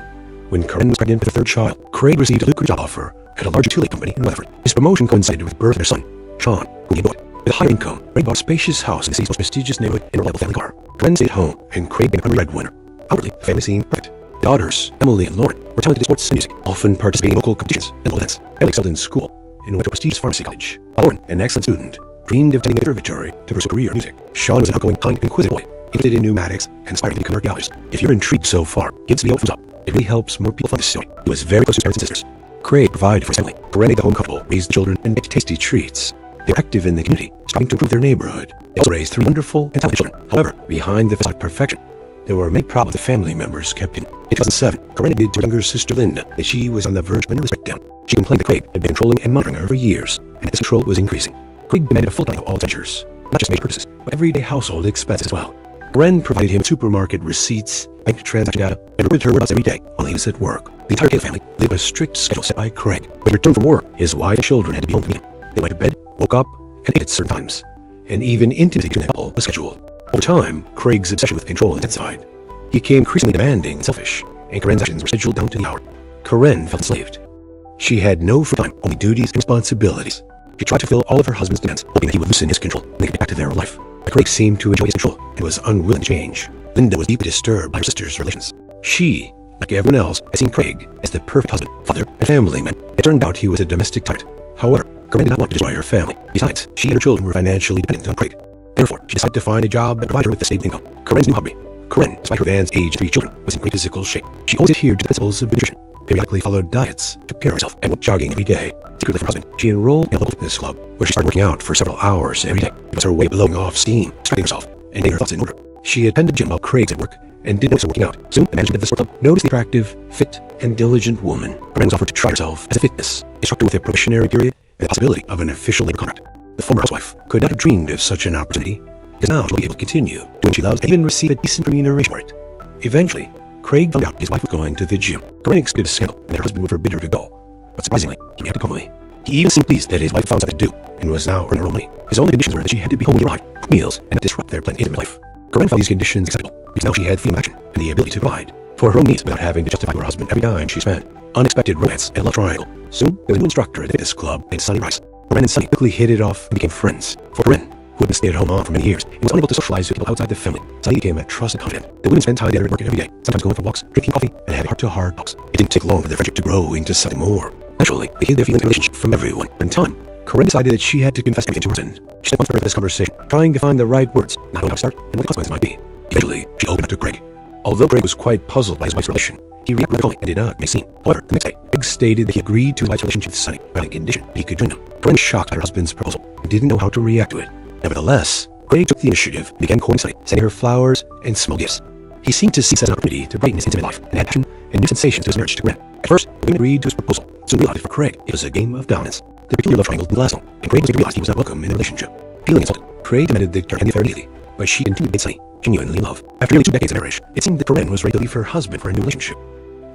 when Karen was pregnant with their third child, Craig received a lucrative job offer at a large utility company in Waterford. His promotion coincided with the birth of their son, Sean, whom he adored. With a higher income, Craig bought a spacious house in the city's most prestigious neighborhood and a reliable family car. Karen stayed at home, and Craig became a breadwinner. Outwardly, the family seemed perfect. The daughters, Emily and Lauren, were talented in sports and music, often participating in local competitions and local events. Emily excelled in school and went to a prestigious pharmacy college. Lauren, an excellent student, dreamed of attending the conservatory to pursue a career in music. Sean was an outgoing, kind, and inquisitive boy, interested in pneumatics and aspiring to become an archaeologist. If you're intrigued so far, give this video a thumbs up. It really helps more people find this story. He was very close to his parents and sisters. Craig provided for his family. Karen made the home comfortable, raised the children, and baked tasty treats. They were active in the community, striving to improve their neighborhood. They also raised 3 wonderful and talented children. However, behind the facade of perfection, there were many problems the family members kept in. In 2007, Karen admitted to her younger sister Linda that she was on the verge of a nervous breakdown. She complained that Craig had been controlling and monitoring her for years, and that this control was increasing. Craig demanded a full accounting of all expenditures, not just major purchases, but everyday household expenses as well. Karen provided him supermarket receipts, bank transaction data, and reported her whereabouts every day while he was at work. The entire Taylor family lived on a strict schedule set by Craig. When he returned from work, his wife and children had to be home to meet him. They went to bed, woke up, and ate at certain times, and even intimacy between the couple was scheduled. Over time, Craig's obsession with control intensified. He became increasingly demanding and selfish, and Karen's actions were scheduled down to the hour. Karen felt enslaved. She had no free time, only duties and responsibilities. She tried to fulfill all of her husband's demands, hoping that he would loosen his control and they could get back to their own life. But Craig seemed to enjoy his control and was unwilling to change. Linda was deeply disturbed by her sister's relations. She, like everyone else, had seen Craig as the perfect husband, father, and family man. It turned out he was a domestic tyrant. However, Karen did not want to destroy her family. Besides, she and her children were financially dependent on Craig. Therefore, she decided to find a job that provided her with a stable income. Karen's new hobby. Karen, despite her advanced age and 3 children, was in great physical shape. She always adhered to the principles of nutrition, periodically followed diets, took care of herself, and went jogging every day. Secretly from her husband, she enrolled in a local fitness club, where she started working out for several hours every day. It was her way of blowing off steam, distracting herself, and getting her thoughts in order. She attended the gym while Craig's at work, and did notice her working out. Soon, the management of the sport club noticed the attractive, fit, and diligent woman. Karen was offered to try herself as a fitness instructor with a probationary period and the possibility of an official labor contract. The former housewife could not have dreamed of such an opportunity, because now she will be able to continue doing what she loves and even receive a decent remuneration for it. Eventually, Craig found out his wife was going to the gym. Karen expected a scandal, and that her husband would forbid her to go. But surprisingly, he acted calmly. He even seemed pleased that his wife found something to do, and was now earning her own money. His only conditions were that she had to be home when he arrived, cook meals, and not disrupt their planned intimate life. Karen found these conditions acceptable, because now she had freedom of action and the ability to provide for her own needs without having to justify to her husband every dime she spent. Unexpected romance and love triangle. Soon, there was a new instructor at the fitness club named Sonny Rice. Karen and Sonny quickly hit it off and became friends. For Karen, who had been stay-at-home mom for many years and was unable to socialize with people outside the family, Sonny became a trusted confidant. The women spent time together at work every day, sometimes going for walks, drinking coffee, and having heart-to-heart talks. It didn't take long for their friendship to grow into something more. Naturally, they hid their feelings and relationship from everyone. In time, Karen decided that she had to confess everything to her husband. She spent months preparing for this conversation, trying to find the right words, not knowing how to start and what the consequences might be. Eventually, she opened up to Craig. Although Craig was quite puzzled by his wife's relation, he reacted calmly and did not make a scene. However, the next day, Craig stated that he agreed to his wife's relationship with Sonny, but on the condition that he could join them. Karen was shocked by her husband's proposal and didn't know how to react to it. Nevertheless, Craig took the initiative and began courting Sonny, sending her flowers and small gifts. He seemed to see this as an opportunity to brighten his intimate life and add passion and new sensations to his marriage to Karen. At first, the women agreed to his proposal. Soon realized for Craig, it was a game of dominance. The peculiar love triangle didn't last long, and Craig was realized he was not welcome in the relationship. Feeling insulted, Craig demanded that Karen end the affair immediately, but she continued to Sonny genuinely in love. After nearly 2 decades of marriage, it seemed that Karen was ready to leave her husband for a new relationship.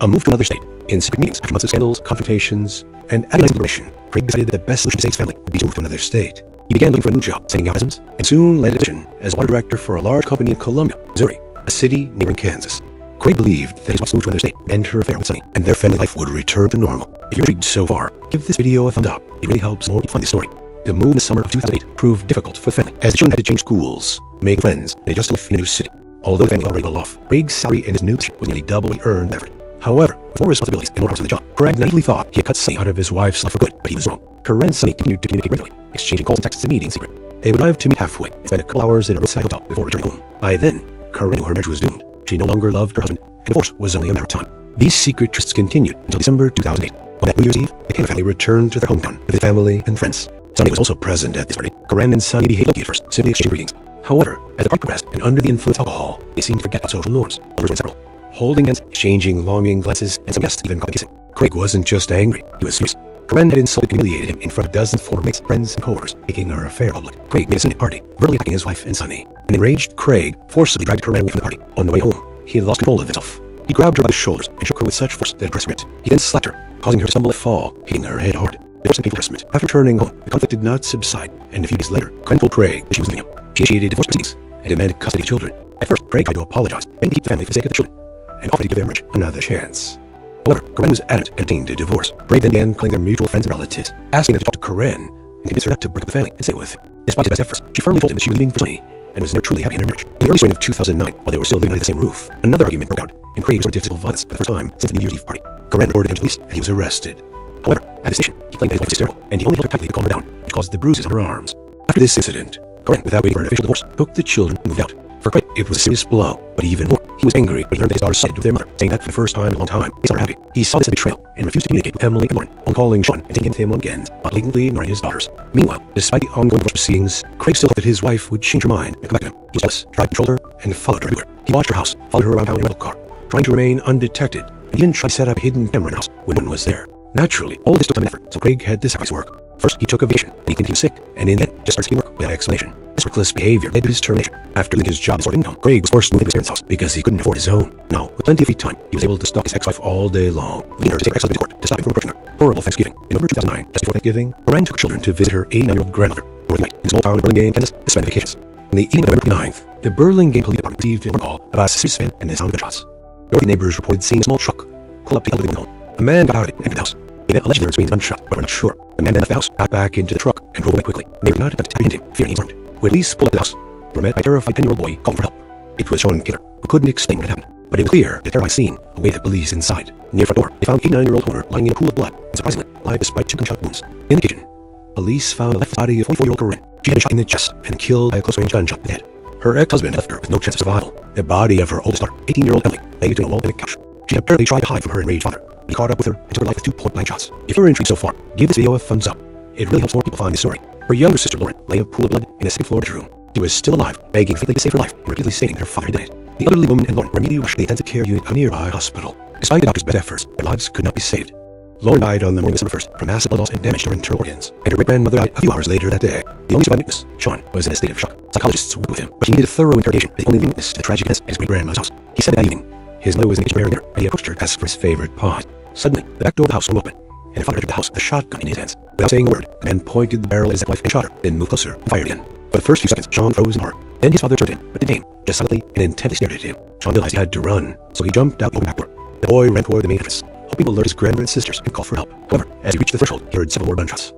A move to another state, in secret meetings after months of scandals, confrontations, and agonizing deliberation, Craig decided that the best solution to save his family would be to move to another state. He began looking for a new job, sending out resumes, and soon landed a position as water director for a large company in Columbia, Missouri, a city neighboring Kansas. Craig believed that his wife's move to another state would end her affair with Sonny, and their family life would return to normal. If you're intrigued so far, give this video a thumbs up. It really helps more people find the story. The move in the summer of 2008 proved difficult for the family, as the children had to change schools, make friends, and adjust to life in a new city. Although the family was already well off, Craig's salary in his new position was nearly double what he earned effort. However, with more responsibilities and more hours on the job, Craig naively thought he had cut Sonny out of his wife's life for good, but he was wrong. Karen and Sonny continued to communicate regularly, exchanging calls and texts and meeting in secret. They would arrive to meet halfway and spend a couple hours at a roadside hotel before returning home. By then, Karen knew her marriage was doomed. She no longer loved her husband, and divorce was only a matter of time. These secret trysts continued until December 2008. On that New Year's Eve, the Taylor family returned to their hometown with their family and friends. Sonny was also present at this party. Karen and Sonny behaved lucky at first, simply exchanging greetings. However, as the party progressed and under the influence of alcohol, they seemed to forget about social norms. Lovers were several, holding hands, exchanging longing glances, and some guests even caught kissing. Craig wasn't just angry, he was furious. Karen had insulted and humiliated him in front of dozens of former mates, friends, and coworkers, making her affair public. Craig made a scene at party, verbally attacking his wife and Sonny. An enraged Craig forcibly dragged Karen away from the party. On the way home, he lost control of himself. He grabbed her by the shoulders and shook her with such force that her dress ripped. He then slapped her, causing her to stumble and fall, hitting her head hard. There was a painful testament. After returning home, the conflict did not subside, and a few days later, Karen told Craig that she was leaving him. She initiated divorce proceedings and demanded custody of the children. At first, Craig tried to apologize and keep the family for the sake of the children, and offered to give their marriage another chance. However, Karen was adamant and obtained a divorce. Craig then began calling their mutual friends and relatives, asking them to talk to Karen and convince her not to break up the family and stay with him. Despite his best efforts, she firmly told him that she was leaving for Sonny and was never truly happy in their marriage. In the early spring of 2009, while they were still living under the same roof, another argument broke out, and Craig resorted to physical violence for the first time since the New Year's Eve party. Karen reported him to police, and he was arrested. However, at the station, he claimed that his wife was hysterical, and he only held her tightly to calm her down, which caused the bruises on her arms. After this incident, Karen, without waiting for an official divorce, took the children and moved out. For Craig, it was a serious blow, but even more, he was angry when he learned that his daughter sided with their mother, saying that for the first time in a long time, he saw her happy. He saw this as a betrayal and refused to communicate with Emily and Lauren, on calling Sean and taking him on weekends, but blatantly ignoring his daughters. Meanwhile, despite the ongoing divorce proceedings, Craig still hoped that his wife would change her mind and come back to him. He was jealous, tried to control her, and followed her everywhere. He watched her house, followed her around town in a rental car, trying to remain undetected, and even tried to set up a hidden camera in the house when no one was there. Naturally, all this took time and effort, so Craig had to sacrifice work. First, he took a vacation, and he continued sick, and in the end, just started seeking work without explanation. This reckless behavior led to his termination. After losing his job and sort of income, Craig was forced to move into his parents' house because he couldn't afford his own. Now, with plenty of free time, he was able to stalk his ex-wife all day long, leading her to take her ex-husband to court to stop him from approaching her. Horrible Thanksgiving. In November 2009, just before Thanksgiving, Moran took children to visit her 89-year-old grandmother, Dorothy Knight, in a small town in Burlingame, Kansas, to spend vacations. On the evening of November 29th, the Burlingame Police Department received a phone call about a suspicious man and the sound of gunshots. Dorothy neighbors reported seeing a small truck pull up to the living home. A man got out of it and entered the house. He then allegedly heard screams of gunshot, but we're not sure. The man then left the house, got back into the truck, and drove away quickly. They did not attempt to apprehend him, fearing he was armed. When police pulled up to the house, they were met by a terrified 10-year-old boy calling for help. It was Sean Kaler, who couldn't explain what had happened, but it was clear the terrifying scene awaited the police inside. Near the front door, they found 89-year-old Homer lying in a pool of blood, and surprisingly, alive despite 2 gunshot wounds. In the kitchen, police found the left body of 44-year-old Corinne. She had been shot in the chest and killed by a close-range gunshot to the head. Her ex-husband left her with no chance of survival. The body of her oldest daughter, 18-year-old Emily, lay between a wall and a couch. She apparently tried to hide from her enraged father. He caught up with her and took her life with 2 point-blank shots. If you're intrigued so far, give this video a thumbs up. It really helps more people find the story. Her younger sister Lauren lay in a pool of blood in a second-floor bedroom. She was still alive, begging faintly to save her life and repeatedly stating her father had died. The elderly woman and Lauren were immediately rushed to the intensive care unit of a nearby hospital. Despite the doctor's best efforts, their lives could not be saved. Lauren died on the morning of December 1st from massive blood loss and damage to her internal organs, and her great-grandmother died a few hours later that day. The only surviving witness, Sean, was in a state of shock. Psychologists worked with him, but he needed a thorough interrogation as the only witness to the tragic events at his great-grandmother's house. He said that evening, his mother was in the kitchen preparing dinner, and he approached her to ask for his favorite pot. Suddenly, the back door of the house swung open, and her father entered the house with a shotgun in his hands. Without saying a word, the man pointed the barrel at his wife and shot her, then moved closer and fired again. For the first few seconds, Sean froze in horror. Then his father turned in, but detained, just silently and intently stared at him. Sean realized he had to run, so he jumped out the open back door. The boy ran toward the main entrance, hoping to alert his grandmother and sisters and call for help. However, as he reached the threshold, he heard several more gunshots.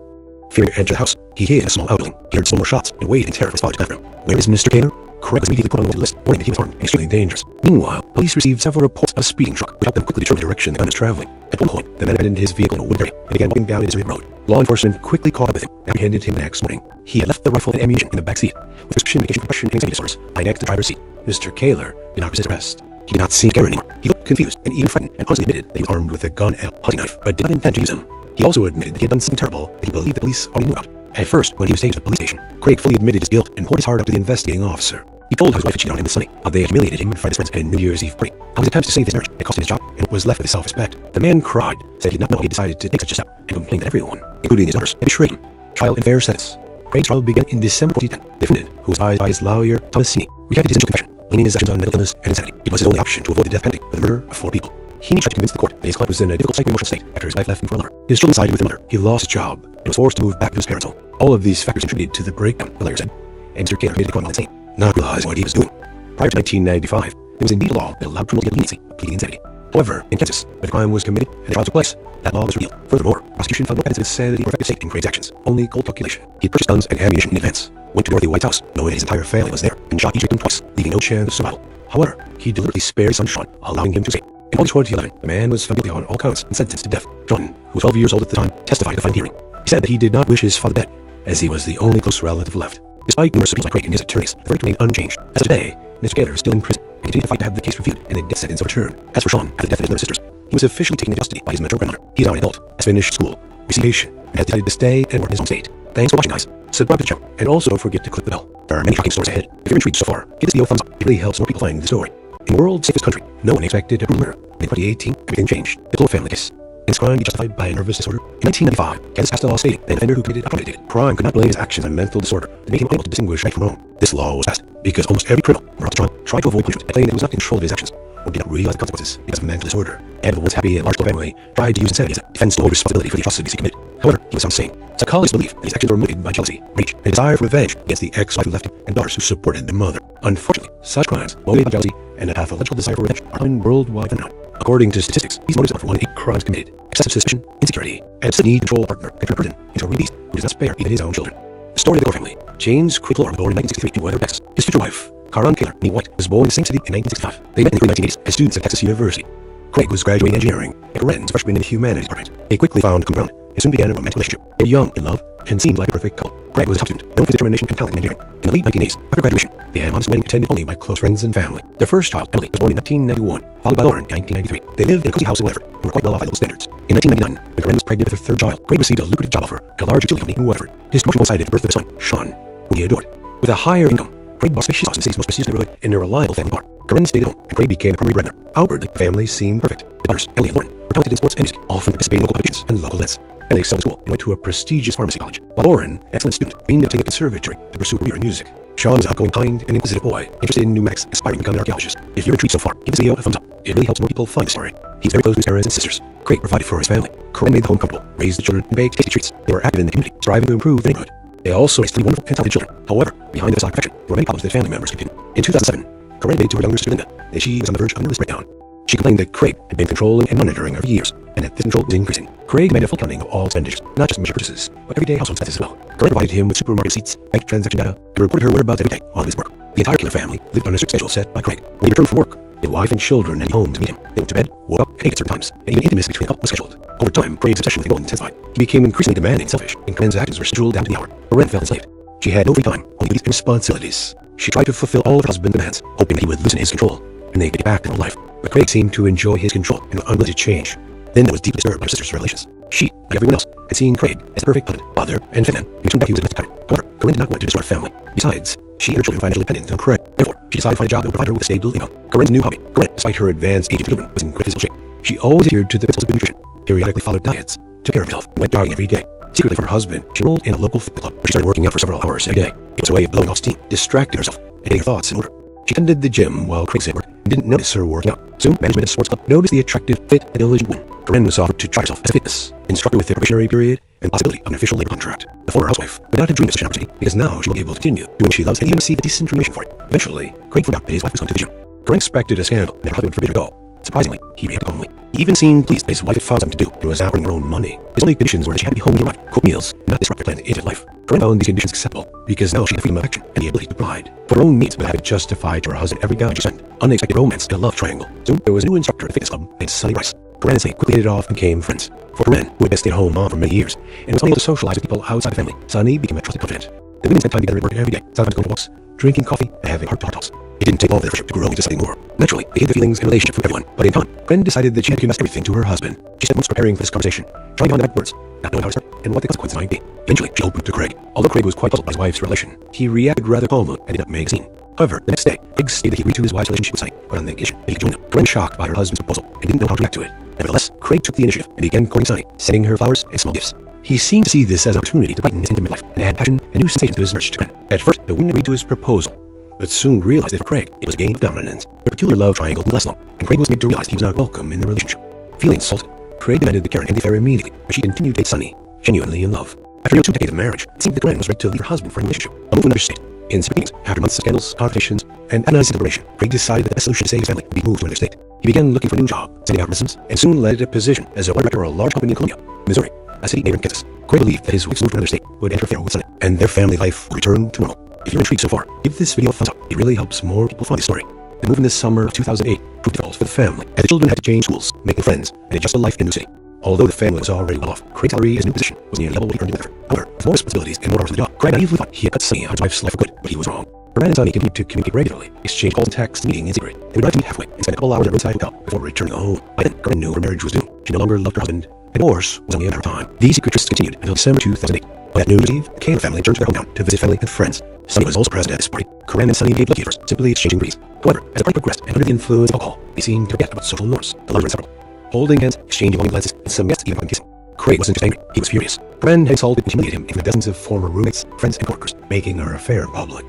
Fearing to enter the house, he hid in a small outbuilding. He heard some more shots and waited in terror for his father to left room. Where is Mr. Kaler? Craig was immediately put on the list, warning that he was armed and extremely dangerous. Meanwhile, police received several reports of a speeding truck, which helped them quickly determine the direction the gun was traveling. At one point, the man abandoned his vehicle in a wooded area and began walking down a deserted road. Law enforcement quickly caught up with him and apprehended him the next morning. He had left the rifle and ammunition in the back seat, with prescription medication for depression and anxiety disorders lying next to the driver's seat. Mr. Kaler did not resist arrest. He did not seem to care anymore. He looked confused and even frightened, and honestly admitted that he was armed with a gun and a hunting knife, but did not intend to use them. He also admitted that he had done something terrible that he believed the police already knew about. At first, when he was taken to the police station, Craig fully admitted his guilt and poured his heart out to the investigating officer. He told how his wife had cheated on him with Sonny, how they had humiliated him in front of his friends at a New Year's Eve party, how his attempts to save his marriage had cost him his job and was left with his self-respect. The man cried, said he did not know he had decided to take such a step, and complained that everyone, including his daughters, had betrayed him. Trial in fair sentence. Craig's trial began in December 2010. The defendant, who was advised by his lawyer, Thomasini, recanted his initial confession, blaming his actions on mental illness and insanity. It was his only option to avoid the death penalty for the murder of 4 people. He tried to convince the court that his client was in a difficult psycho-emotional state after his wife left him for another. His children sided with the mother. He lost his job and was forced to move back to his parents' home. All of these factors contributed to the breakdown, the lawyer said, and Mr. Kaler made the court insane, not realizing what he was doing. Prior to 1995, there was indeed a law that allowed criminals to get leniency of pleading insanity. However, in Kansas, where the crime was committed and the trial took place, that law was repealed. Furthermore, prosecution found no evidence of insanity or effective stake in Craig's actions, only cold calculation. He had purchased guns and ammunition in advance, went to Dorothy White's house, knowing his entire family was there, and shot each victim twice, leaving no chance of survival. However, he deliberately spared his son Sean, allowing him to escape. In August 2011, the man was found guilty on all counts and sentenced to death. Sean, who was 12 years old at the time, testified at the final hearing. He said that he did not wish his father dead, as he was the only close relative left. Despite numerous appeals by Craig and his attorneys, the verdict remained unchanged. As of today, Mr. Kaler is still in prison and continues to fight to have the case reviewed and a death sentence overturned. As for Sean, after the death of his mother and sisters, he was officially taken into custody by his maternal grandmother. He is now an adult, has finished school, received education, and has decided to stay and work in his home state. Thanks for watching, guys. Subscribe to the channel, and also don't forget to click the bell. There are many shocking stories ahead. If you're intrigued so far, give this video a thumbs up. It really helps more people find the story. In the world's safest country, no one expected a brutal murder. In 2018, everything changed. The Cole family case. Can this crime be justified by a nervous disorder? In 1995, Kansas passed a law stating that an offender who committed a premeditated crime could not blame his actions on mental disorder that made him unable to distinguish right from wrong. This law was passed because almost every criminal brought to trial tried to avoid punishment and claimed that he was not in control of his actions or did not realize the consequences because of mental disorder. And the once happy and large-scale family tried to use insanity as a defense to avoid responsibility for the atrocities he committed. However, he was found sane. Psychologists believe that his actions were motivated by jealousy, rage, and a desire for revenge against the ex-wife who left him and daughters who supported the mother. Unfortunately, such crimes, motivated by jealousy and a pathological desire for revenge, are common worldwide phenomenon. According to statistics, these motives are for 1 in 8 crimes committed. Excessive suspicion, insecurity, and obsessive need to control a partner can turn a person into a rude beast who does not spare even his own children. The story of the Gore family. James Craig was born in 1963 in Weather, Texas. His future wife, Karen Kaler Nee White, was born in the same city in 1965. They met in the early 1980s as students at Texas University. Craig was graduating engineering and Karen's freshman in the humanities department. They quickly found common ground and soon began a romantic relationship. They were young, in love, and seemed like a perfect couple. Craig was a top student, known for his determination and talent in engineering. In the late 1980s, after graduation, they had a modest wedding attended only by close friends and family. Their first child, Emily, was born in 1991, followed by Lauren in 1993. They lived in a cozy house in Weatherford and were quite well off by local standards. In 1999, when Karen was pregnant with her third child, Craig received a lucrative job offer at a large utility company in Weatherford. His promotion coincided with the birth of a son, Sean, whom he adored. With a higher income, Craig bought spacious house in the city's most prestigious neighborhood in a reliable family bar. Karen stayed at home, and Craig became a primary breadwinner. Outwardly, the family seemed perfect. The daughters, Emily and Lauren, were talented in sports and music, often participating in local competitions and local events. And they excelled at school and went to a prestigious pharmacy college. While Lauren, an excellent student, dreamed of taking a conservatory to pursue a career in music. Sean was an outgoing, kind, and inquisitive boy, interested in pneumatics, aspiring to become an archaeologist. If you're intrigued so far, give this video a thumbs up. It really helps more people find the story. He's very close to his parents and sisters. Craig provided for his family. Karen made the home comfortable, raised the children, and baked tasty treats. They were active in the community, striving to improve the neighborhood. They also raised 3 wonderful and talented children. However, behind the facade of perfection, there were many problems that family members could in. In 2007, Karen admitted to her younger sister Linda that she was on the verge of a nervous breakdown. She complained that Craig had been controlling and monitoring her for years, and that this control was increasing. Craig demanded a full accounting of all expenditures, not just major purchases, but everyday household expenses as well. Karen provided him with supermarket receipts, bank transaction data, and reported her whereabouts every day on his work. The entire Keeler family lived on a strict schedule set by Craig. When he returned from work, his wife and children had home to meet him. They went to bed, woke up, and ate at certain times, and even intimacy between the couple was scheduled. Over time, Craig's obsession with the intensified. He became increasingly demanding and selfish, and Karen's actions were scheduled down to the hour. Karen felt enslaved. She had no free time, only duties and responsibilities. She tried to fulfill all of her husband's demands, hoping that he would loosen his control, and they could get back to normal life. But Craig seemed to enjoy his control and was unwilling to change. Then was deeply disturbed by her sister's revelations. She, like everyone else, had seen Craig as a perfect husband, father, and fit man, and turned back he was meant to cut it. However, Karen did not want to destroy her family. Besides, she and her children were financially dependent on Craig. Therefore, she decided to find a job that would provide her with a stable income. Karen's new hobby. Karen, despite her advanced age and children, was in great physical shape. She always adhered to the principles of good nutrition, periodically followed diets, took care of herself, and went jogging every day. Secretly from her husband, she enrolled in a local fitness club where she started working out for several hours a day. It was a way of blowing off steam, distracting herself, and getting her thoughts in order. She attended the gym while Craig said work and didn't notice her working out. Soon, management of the sports club noticed the attractive, fit, and diligent woman. Karen was offered to try herself as a fitness instructor with a probationary period and possibility of an official labor contract. The former housewife would not have dreamed of such an opportunity because now she would be able to continue doing what she loves and even receive a decent remuneration for it. Eventually, Craig found out that his wife was going to the gym. Karen expected a scandal and her husband would forbid her to go. Surprisingly, he reacted calmly. He even seemed pleased that his wife had found something to do and was now earning her own money. His only conditions were that she had to be home when he arrived, cook meals, and not disrupt their planned intimate life. Karen found these conditions acceptable because now she had freedom of action and the ability to provide for her own needs without having to justify to her husband every dollar she spent. Unexpected romance and a love triangle. Soon, there was a new instructor at the fitness club named Sonny Rice. Karen and Sonny quickly hit it off and became friends. For Karen, who had been a stay-at-home mom for many years and was unable to socialize with people outside the family, Sonny became a trusted confidant. The women spent time together at work every day, sometimes going for walks, drinking coffee, and having heart-to-heart talks. It didn't take long for their friendship to grow into something more. Naturally, they hid their feelings and relationship from everyone, but in time, Karen decided that she had to confess everything to her husband. She spent months preparing for this conversation, trying on the right words, not knowing how to start and what the consequences might be. Eventually, she opened to Craig. Although Craig was quite puzzled by his wife's relation, he reacted rather calmly and did not make a scene. However, the next day, Craig stated that he agreed to his wife's relationship with Sonny, but on the condition that he could join them. Karen was shocked by her husband's proposal and didn't know how to react to it. Nevertheless, Craig took the initiative and began courting Sonny, sending her flowers and small gifts. He seemed to see this as an opportunity to brighten his intimate life and add passion and new sensations to his marriage to Karen. At first, the woman agreed to his proposal, but soon realized that for Craig, it was a game of dominance. Their peculiar love triangle didn't last long, and Craig was made to realize he was not welcome in the relationship. Feeling insulted, Craig demanded that Karen end the affair immediately, but she continued to date Sonny, genuinely in love. After nearly 2 decades of marriage, it seemed that Karen was ready to leave her husband for a relationship, a move in another state. In secret meetings, after months of scandals, confrontations, and agonizing deliberation, Craig decided that the best solution to save his family would be moved to another state. He began looking for a new job, sending out resumes, and soon landed a position as a water director for a large company in Columbia, Missouri, a city neighboring Kansas. Craig believed that his wife's move to another state would interfere with Sonny, and their family life would return to normal. If you're intrigued so far, give this video a thumbs up. It really helps more people find the story. The move in the summer of 2008 proved difficult for the family, as the children had to change schools, making friends, and adjust to life in a new city. Although the family was already well off, Craig's salary in his new position was nearly double what he earned in Weatherford. However, with more responsibilities and more hours of the job, Craig naively thought he had cut Sonny out of his wife's life for good, but he was wrong. Karen and Sonny continued to communicate regularly, exchange calls and texts, meeting in secret. They would drive to meet halfway and spend a couple hours at a roadside hotel before returning home. By then, Karen knew her marriage was doomed. She no longer loved her husband, A divorce was only a matter of time. These secret trysts continued until December 2008. On that New Year's Eve, the Kane family returned to their hometown to visit family and friends. Sunny was also present at this party. Corinne and Sunny gave lucky numbers, simply exchanging greetings. However, as the party progressed and under the influence of alcohol, they seemed to forget about social norms. The lovers were inseparable, holding hands, exchanging longing glances, and some guests even kissing. Craig wasn't just angry, he was furious. Corinne had insulted and humiliated him in front of dozens of former roommates, friends, and coworkers, making our affair public.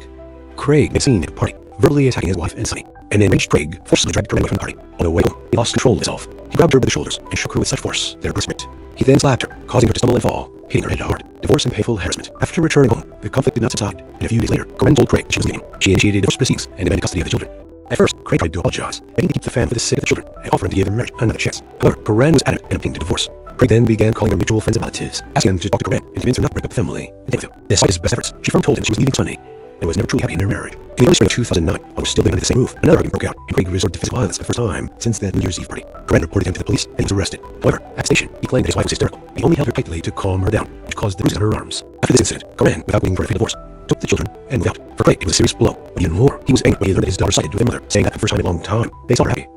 Craig had seen at the party, verbally attacking his wife and Sunny. An enraged Craig forcibly dragged Corinne away from the party. On the way home, he lost control of himself. He grabbed her by the shoulders and shook her with such force that her breast ripped. He then slapped her, causing her to stumble and fall, hitting her head hard. Divorce and painful harassment. After returning home, the conflict did not subside, and a few days later, Corinne told Craig she was leaving. She initiated divorce proceedings and demanded custody of the children. At first, Craig tried to apologize, begging to keep the family for the sake of the children, and offering to give their marriage another chance. However, Corinne was adamant in obtaining the divorce. Craig then began calling her mutual friends and relatives, asking them to talk to Corinne and convince her not to break up the family and stay with him. Despite his best efforts, she firmly told him she was leaving Sunny and was never truly happy in their marriage. In the early spring of 2009, while they were still living under the same roof, another argument broke out, and Craig resorted to physical violence for the first time since that New Year's Eve party. Corinne reported him to the police and he was arrested. However, at the station, he claimed that his wife was hysterical. He only held her tightly to calm her down, which caused the bruises on her arms. After this incident, Corinne, without waiting for a free divorce, took the children and moved out. For Craig, it was a serious blow, but even more, he was angry when he learned that his daughter sided with their mother, saying that for the first time in a long time, they saw her happy.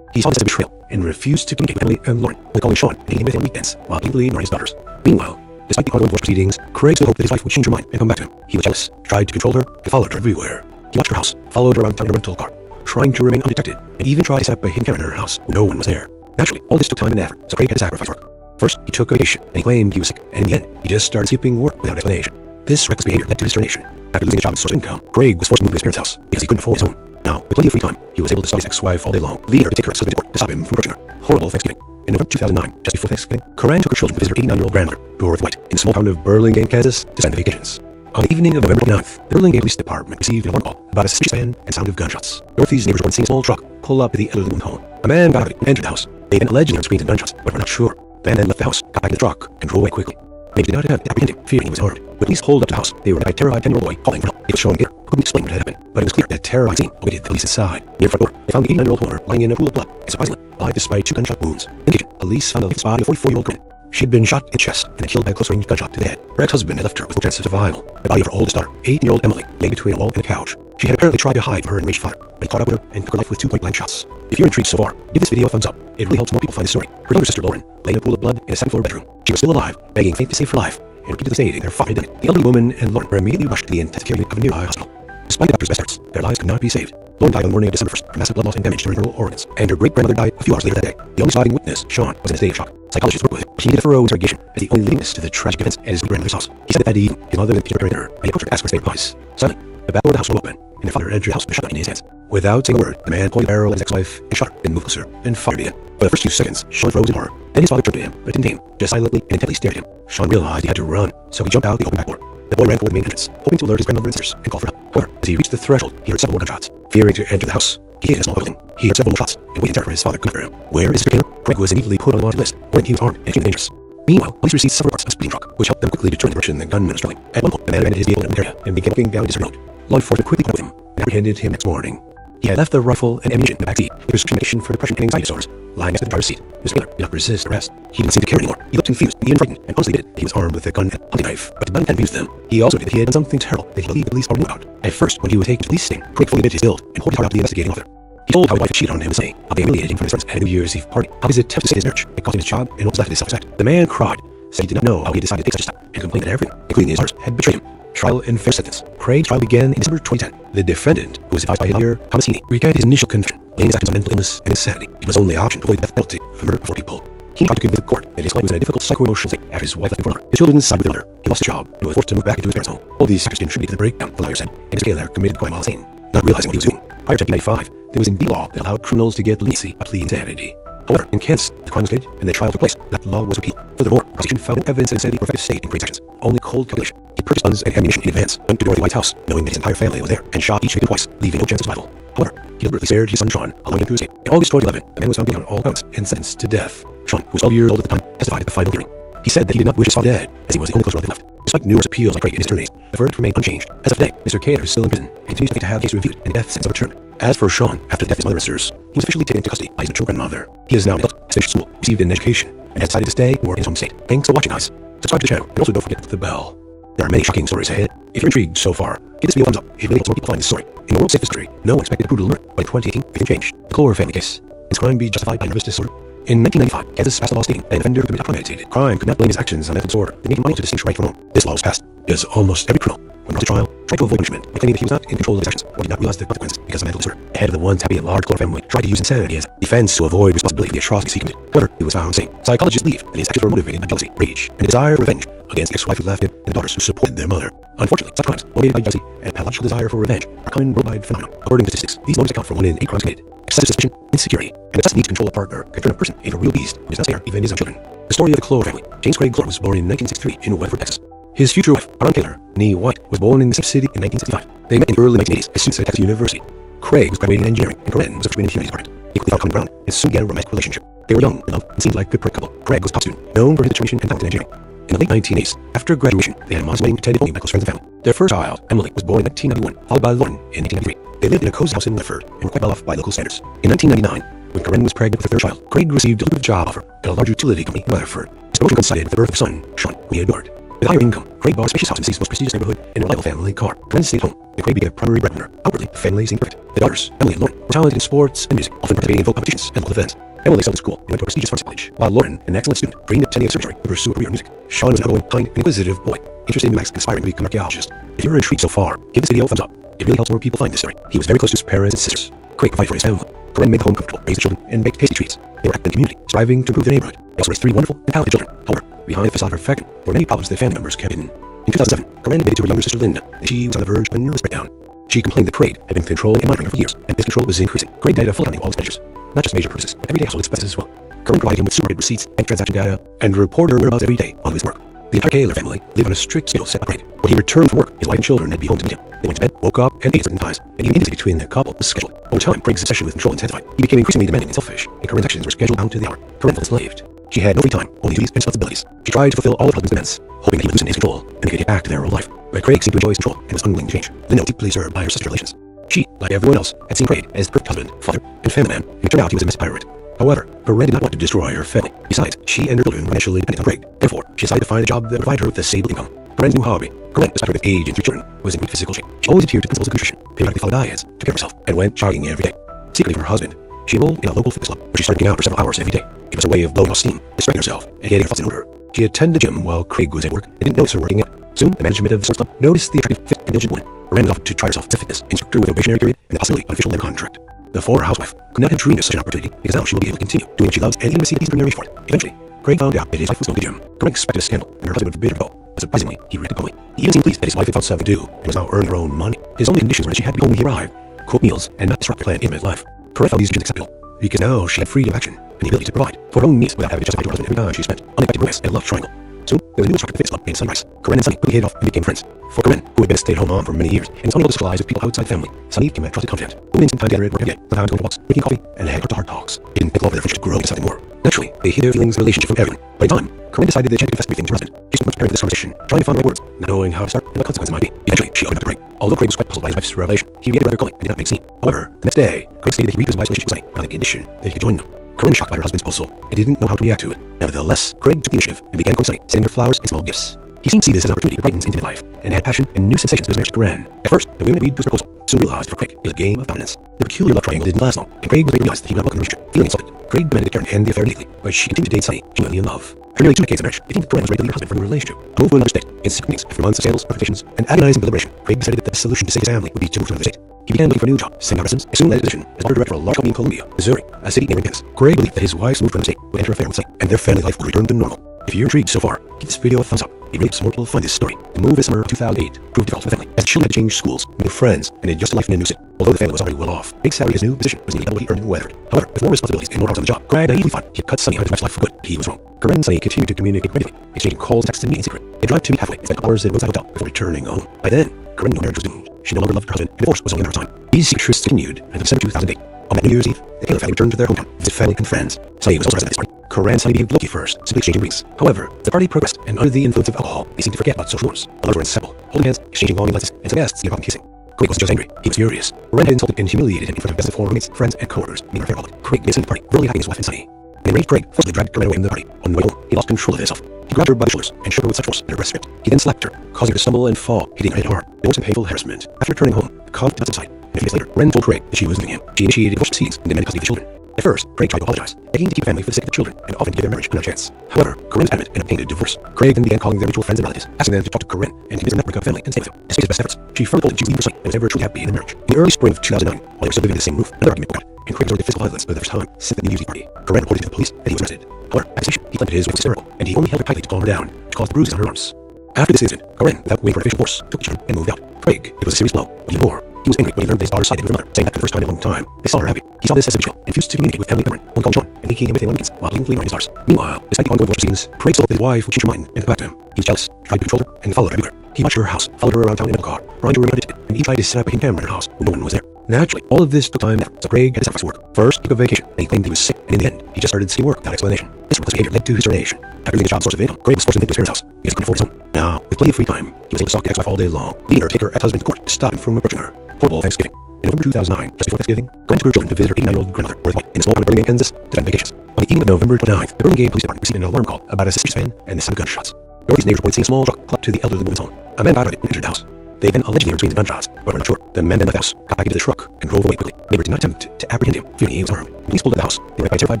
He saw this as a betrayal and refused to communicate with Emily and Lauren, only calling Sean and eating with him on weekends, while completely ignoring his daughters. Meanwhile, despite the ongoing divorce proceedings, Craig still hoped that his wife would change her mind and come back to him. He was jealous, tried to control her, and followed her everywhere. He watched her house, followed her around town in a rental car, trying to remain undetected, and even tried to set up a hidden camera in her house when no one was there. Naturally, all this took time and effort, so Craig had to sacrifice work. First, he took a vacation, and he claimed he was sick, and in the end, he just started skipping work without explanation. This reckless behavior led to his termination. After losing a job and source of income, Craig was forced to move to his parents' house because he couldn't afford his own. Now, with plenty of free time, he was able to stalk his ex-wife all day long, leading her to take her ex-husband to court to stop him from approaching her. Horrible Thanksgiving. In November 2009, just before Thanksgiving, Corinne took her children to visit her 89-year-old grandmother, Dorothy White, in the small town of Burlingame, Kansas, to spend the vacations. On the evening of November 9th, the Burlingame Police Department received an alarm call about a suspicious man and sound of gunshots. Dorothy's neighbors were seeing a small truck pull up to the elderly woman's home. A man got out of it and entered the house. They then allegedly heard screams and gunshots, but were not sure. The man then left the house, got back in the truck, and drove away quickly. They did not have to apprehend him, fearing he was armed. When police pulled up to the house, they were met by a terrified 10-year-old boy calling for help. It was Sean Gator, who couldn't explain what had happened, but it was clear that terrorized scene awaited the police inside. Near the front door, they found the 89-year-old homeowner lying in a pool of blood, and surprisingly, alive despite 2 gunshot wounds. In the kitchen, police found the lifeless body of 44-year-old Corinne. She had been shot in the chest and then killed by a close-range gunshot to the head. Her ex-husband had left her with no chance of survival. The body of her oldest daughter, 8-year-old Emily, lay between a wall and a couch. She had apparently tried to hide from her enraged father, but he caught up with her and took her life with 2 point-blank shots. If you're intrigued so far, give this video a thumbs up. It really helps more people find the story. Her younger sister, Lauren, lay in a pool of blood in a second-floor bedroom. She was still alive, begging fate to save her life, and repeatedly stating their father had done it. The elderly woman and Lauren were immediately rushed to the intensive care unit of a nearby hospital. Despite the doctor's best efforts, their lives could not be saved. Lauren died on the morning of December 1st from massive blood loss and damage to her internal organs, and her great-grandmother died a few hours later that day. The only surviving witness, Sean, was in a state of shock. Psychologists worked with him. He needed a thorough interrogation as the only living witness to the tragic events at his grandmother's house. He said that evening, his mother and Peter buried her, and he approached her to ask for their advice. Suddenly, the back door of the house was open, and their father entered the house with a shotgun in his hands. Without saying a word, the man pointed a barrel at his ex-wife and shot her, then moved closer, and fire began. For the first few seconds, Sean froze in horror. Then his father turned to him, but didn't aim, just silently and intently stared at him. Sean realized he had to run, so he jumped out the open back door. The boy ran for the main entrance, hoping to alert his grandmother and sisters and call for help. However, as he reached the threshold, he heard several more gunshots. Fearing to enter the house, he hid in a small building. He heard several more shots, and waited for his father could for him. Where is Mr. Gator? Craig was immediately put on a wanted list, when he was armed and extremely dangerous. Meanwhile, police received several parts of a speeding truck, which helped them quickly determine the direction the gunman was traveling. At one point, the man abandoned his vehicle in an area and began walking down a distant road. Law enforcement quickly caught up with him and apprehended him next morning. He had left the rifle and ammunition in the back seat. He was medication for depression and anxiety disorders, lying next to the driver's seat. Mr. Gator did not resist arrest. He didn't seem to care anymore. He looked confused, even frightened, and honestly admitted he was armed with a gun and hunting knife, but did not intend to use them. He also admitted that he had done something terrible that he believed the police already knew about. At first, when he was taken to the police station, Craig fully admitted his guilt and poured his heart out to the investigating officer. He told how his wife had cheated on him, saying how they humiliated him from his friends at a New Year's Eve party, how his attempts to save his marriage had cost him his job and what was left of his self-respect. The man cried, said he did not know how he decided to take such a step, and complained that everyone, including his daughters, had betrayed him. Trial and fair sentence. Craig's trial began in December 2010. The defendant, who was advised by his lawyer, Tomasini, recanted his initial confession, laying his actions on mental illness and insanity. It was only option to avoid the death penalty for murder of 4 people. He tried to convince the court that his life was in a difficult psycho-emotional state after his wife left him for another. His children sided with the murder. He lost his job and was forced to move back into his parents' home. All these factors contributed to the breakdown, the lawyer said, and his Gaylor committed crime while insane, not realizing what he was doing. Prior to 1995, there was indeed a law that allowed criminals to get leniency by plea insanity. However, in Kansas, the crime was committed and the trial took place. That law was repealed. Furthermore, the prosecution found no evidence of insanity or effective state in great sections. Only cold calculation. He purchased guns and ammunition in advance, went to Dorothy White's house, knowing that his entire family was there, and shot each victim twice, leaving no chance of survival. However, he deliberately spared his son Sean, allowing him to escape. In August 2011, the man was found guilty on all counts and sentenced to death. Sean, who was 12 years old at the time, testified at the final hearing. He said that he did not wish his father dead, as he was the only close relative left. Despite numerous appeals by Craig and his attorneys, the verdict remained unchanged. As of today, Mr. Gator is still in prison and continues to have the case reviewed and death sentence overturned. As for Sean, after the death of his mother and sisters, he was officially taken into custody by his mature grandmother. He is now an adult, has finished school, received an education, and has decided to stay or in his home state. Thanks for watching, guys. Subscribe to the channel, and also don't forget to hit the bell. There are many shocking stories ahead. If you're intrigued so far, give this video a thumbs up. It really helps more people find this story. In the world's safest country, no one expected a brutal murder, but in 2018, everything changed. The Clore family case. Is crime be justified by nervous disorder? In 1995, Kansas passed a law stating that an offender who committed premeditated crime could not blame his actions on mental disorder that made him unable to distinguish right from wrong. This law was passed because almost every criminal, when brought to trial, tried to avoid punishment by claiming that he was not in control of his actions or did not realize the consequences because of mental disorder. The head of the once happy and large Clore family tried to use insanity as defense to avoid responsibility for the atrocities he committed. However, he was found sane. Psychologists believe that his actions were motivated by jealousy, rage, and a desire for revenge against the ex-wife who left him and the daughters who supported their mother. Unfortunately, such crimes, motivated by jealousy and a pathological desire for revenge, are common worldwide phenomenon. According to statistics, these motives account for 1 in 8 crimes committed. Excessive suspicion, insecurity, and excessive need to control a partner can turn a person into a real beast who does not spare even his own children. The story of the Clore family. James Craig Clore was born in 1963 in Weatherford, Texas. His future wife, Ron Taylor, née White, was born in the same city in 1965. They met in the early 1980s as students at Texas University. Craig was graduating in engineering, and Corinne was a freshman in the humanities department. They quickly found common ground and soon began a romantic relationship. They were young, in love, and seemed like a good couple. Craig was a top student, known for his determination and talent in engineering. In the late 1980s, after graduation, they had a modest wedding attended only by close friends and family. Their first child, Emily, was born in 1991, followed by Lauren in 1993. They lived in a cozy house in Weatherford and were quite well off by local standards. In 1999, when Corinne was pregnant with her third child, Craig received a lucrative job offer at a large utility company in Weatherford. His promotion coincided with the birth of a son, Sean, who he adored. With higher income, Craig bought a spacious house in the city's most prestigious neighborhood and a reliable family car. Corinne stayed home, and Craig became a primary breadwinner. Outwardly, the family seemed perfect. The daughters, Emily and Lauren, were talented in sports and music, often participating in folk competitions and local events. Emily excelled at school and went to a prestigious pharmacy college, while Lauren, an excellent student, dreamed of attending a surgery to pursue a career in music. Sean was an outgoing, kind, and inquisitive boy, interested in new acts and aspiring to become an archaeologist. If you're intrigued so far, give this video a thumbs up. It really helps more people find this story. He was very close to his parents and sisters. Craig provided for his family. Corinne made the home comfortable, raised the children, and baked tasty treats. They were active in the community, striving to improve their neighborhood. They also raised 3 wonderful and talented children. However, behind the facade of perfection, there were many problems their family members kept hidden. In 2007, Corinne admitted to her younger sister Linda that she was on the verge of a nervous breakdown. She complained that Craig had been controlling and monitoring her for years, and this control was increasing. Craig did a full accounting of all expenditures, not just major purchases, but everyday household expenses as well. Corinne provided him with supermarket receipts, bank transaction data, and reported her whereabouts every day on his work. The entire Taylor family lived on a strict schedule set by Craig. When he returned from work, his wife and children had to be home to meet him. They went to bed, woke up, and ate at certain times, and even intimacy between the couple was scheduled. Over time, Craig's obsession with control intensified. He became increasingly demanding and selfish, and Corinne's actions were scheduled down to the hour. Corinne felt enslaved. She had no free time, only duties and responsibilities. She tried to fulfill all of her husband's demands, hoping that he would loosen his control and they could get back to their own life. But Craig seemed to enjoy his control and was unwilling to change. Linda was deeply disturbed by her sister's relations. She, like everyone else, had seen Craig as the perfect husband, father, and family man, and it turned out he was a messy pirate. However, Corinne did not want to destroy her family. Besides, she and her children were financially dependent on Craig. Therefore, she decided to find a job that would provide her with a stable income. Corinne's new hobby, Corinne, despite her age and 3 children, was in weak physical shape. She always adhered to principles of nutrition, periodically followed diets, took care of herself, and went jogging every day. Secretly from her husband, she enrolled in a local fitness club where she started working out for several hours every day. It was a way of blowing off steam, distracting herself, and getting her thoughts in order. She attended the gym while Craig was at work and didn't notice her working out. Soon, the management of the sports club noticed the attractive, fit, and diligent woman. Corinne was offered to try herself as a fitness instructor with a probationary period and the possibility of an official labor contract. The former housewife could not have dreamed of such an opportunity because now she will be able to continue doing what she loves and even receive a decent remuneration for it. Eventually, Craig found out that his wife was going to the gym. Craig expected a scandal and her husband would forbid her to go. But surprisingly, he reacted calmly. He even seemed pleased that his wife had found something to do and was now earning her own money. His only conditions were that she had to be home when he arrived, cook meals, and not disrupt her planned intimate life. Corinne found these conditions acceptable because now she had freedom of action and the ability to provide for her own needs without having to justify to her husband every time she spent unaffected romance and love triangle. Soon, there was a new instructor at the fitness club named Sunrise. Corinne and Sunny quickly hit off and became friends. For Corinne, who had been a stay-at-home mom for many years, and was unable to socialize with people outside the family, Sunny became a trusted confidant. Women spent time together at work every day, sometimes going to walks, drinking coffee, and had heart-to-heart talks. It didn't take long for their friendship to grow into something more. Naturally, they hid their feelings and relationship from everyone. By the time, Corinne decided that she had to confess everything to her husband. She spent much preparing for this conversation, trying to find the right words, not knowing how to start and what consequences might be. Eventually, she opened up to Craig. Although Craig was quite puzzled by his wife's revelation, he reacted rather coldly and did not make a scene. However, the next day, Craig stated that he reached his wife's relationship with Sunny on the condition that he could join them. Corinne, shocked by her husband's proposal, and didn't know how to react to it. Nevertheless, Craig took the initiative and began courting Sunny, sending her flowers and small gifts. He seemed to see this as an opportunity to brighten his intimate life, and had passion and new sensations in his marriage to Corinne. At first, the women agreed to his proposal, soon realized that for Craig, it was a game of dominance. The peculiar love triangle didn't last long, and Craig was able to realize that he would not welcome the relationship. Feeling insulted, Craig demanded that Karen end the affair immediately, but she continued to date Sunny, genuinely in love. For nearly 2 decades of marriage, it seemed that Corinne was ready to leave her husband for a new relationship. A move to another state. In secret meetings, after months of scandals, confrontations, and agonizing deliberation, Craig decided that the solution to save his family would be to move to another state. He began looking for a new job, sending out resumes, and soon landed a position as water director for a large company in Columbia, Missouri, a city near Kansas. Craig believed that his wife's move to another state would enter a affair with Sunny, and their family life would return to normal. If you're intrigued so far, give this video a thumbs up. It really helps more people find this story. The move this summer of 2008 proved difficult for the family, as the children had to change schools, new friends, and adjust to life in a new city. Although the family was already well off, Craig's salary in his new position was nearly double what he earned in Weatherford. However, with more responsibilities and more hours on the job, Craig naively thought he had cut Sunny out of his life for good. He was wrong. Corinne and Sunny continued to communicate regularly, exchanging calls, texts, and meeting in secret. They drive to meet halfway and spent hours in a roadside hotel before returning home. By then, Corinne knew marriage was doomed. She no longer loved her husband, and divorce was only a matter of time. These secret trysts continued until December 2008. On that New Year's Eve, the Taylor family returned to their hometown to visit family and friends. Sunny was also present at this party. Corinne and Sunny behaved low-key first, simply exchanging rings. However, the party progressed, and under the influence of alcohol, they seemed to forget about social norms. The lovers were inseparable, holding hands, exchanging longing glances, and some guests even kissing. Craig wasn't just angry, he was furious. Corinne had insulted and humiliated him in front of dozens of former roommates, friends, and co-workers, meeting her public. Craig made a scene at the party, verbally attacking his wife and Sunny. An enraged Craig forcibly dragged Corinne away from the party. On the way home, he lost control of himself. He grabbed her by the shoulders and shook her with such force that her breast stripped. He then slapped her, causing her to stumble and fall, hitting her head hard. There was some painful harassment. After returning home, the conflict did not subside. A few days later, Corinne told Craig that she was leaving him. She initiated divorce proceedings and demanded custody of the children. At first, Craig tried to apologize, begging to keep family for the sake of the children and often give their marriage another chance. However, Corinne was adamant and obtained a divorce. Craig then began calling their mutual friends and relatives, asking them to talk to Corinne and convince them to break up family and stay with him. Despite his best efforts, she firmly told him she was leaving her son and was never truly happy in their marriage. In the early spring of 2009, while they were still living in the same roof, another argument broke out, and Craig resorted to physical violence for the first time since the New Year's Eve party. Corinne reported to the police that he was arrested. However, at the station, he claimed that his wife was hysterical, and he only held her tightly to calm her down, which caused the bruises on her arms. After this incident, Corinne, without waiting for official force, took the children and moved out. Craig, it was a serious blow, but even more. He was angry when he learned that his daughter sided with her mother, saying that for the first time in a long time, they saw her happy. He saw this as a betrayal and refused to communicate with family Cameron, one called John, and he came with Aaron while blatantly ignoring his daughters. Meanwhile, despite the ongoing divorce proceedings, Craig still hoped that his wife would change her mind and go back to him. He was jealous, tried to control her, and followed her everywhere. He watched her house, followed her around town in a car, trying to remain addicted, and he tried to set up a hidden camera in her house when no one was there. Naturally, all of this took time and effort, so Craig had to sacrifice work. First, he took a vacation, and he claimed he was sick, and in the end, he just started seeking work without explanation. This reckless behavior led to his termination. After losing a job source of income, Craig was forced to live in his parents' house because he couldn't afford his own. Now, with plenty of free time, he was able to stalk the ex-wife all day long, leading her to take her ex-husband to court to stop him from approaching her. Horrible Thanksgiving. In November 2009, just before Thanksgiving, Glenn took her children to visit her 89-year-old grandmother, White, in a small town of Birmingham, Kansas, to spend vacations. On the evening of November 29th, the Birmingham Police Department received an alarm call about a suspicious man and the sound of gunshots. Authorities neighbors reported seeing a small truck pull up to the elderly woman's home. A man died and entered the house. They then allegedly heard screams and gunshots, but were not sure. The man then left the house, got back into the truck, and drove away quickly. Neighbors did not attempt to apprehend him, fearing he was armed. The police pulled up the house. They were met by a terrified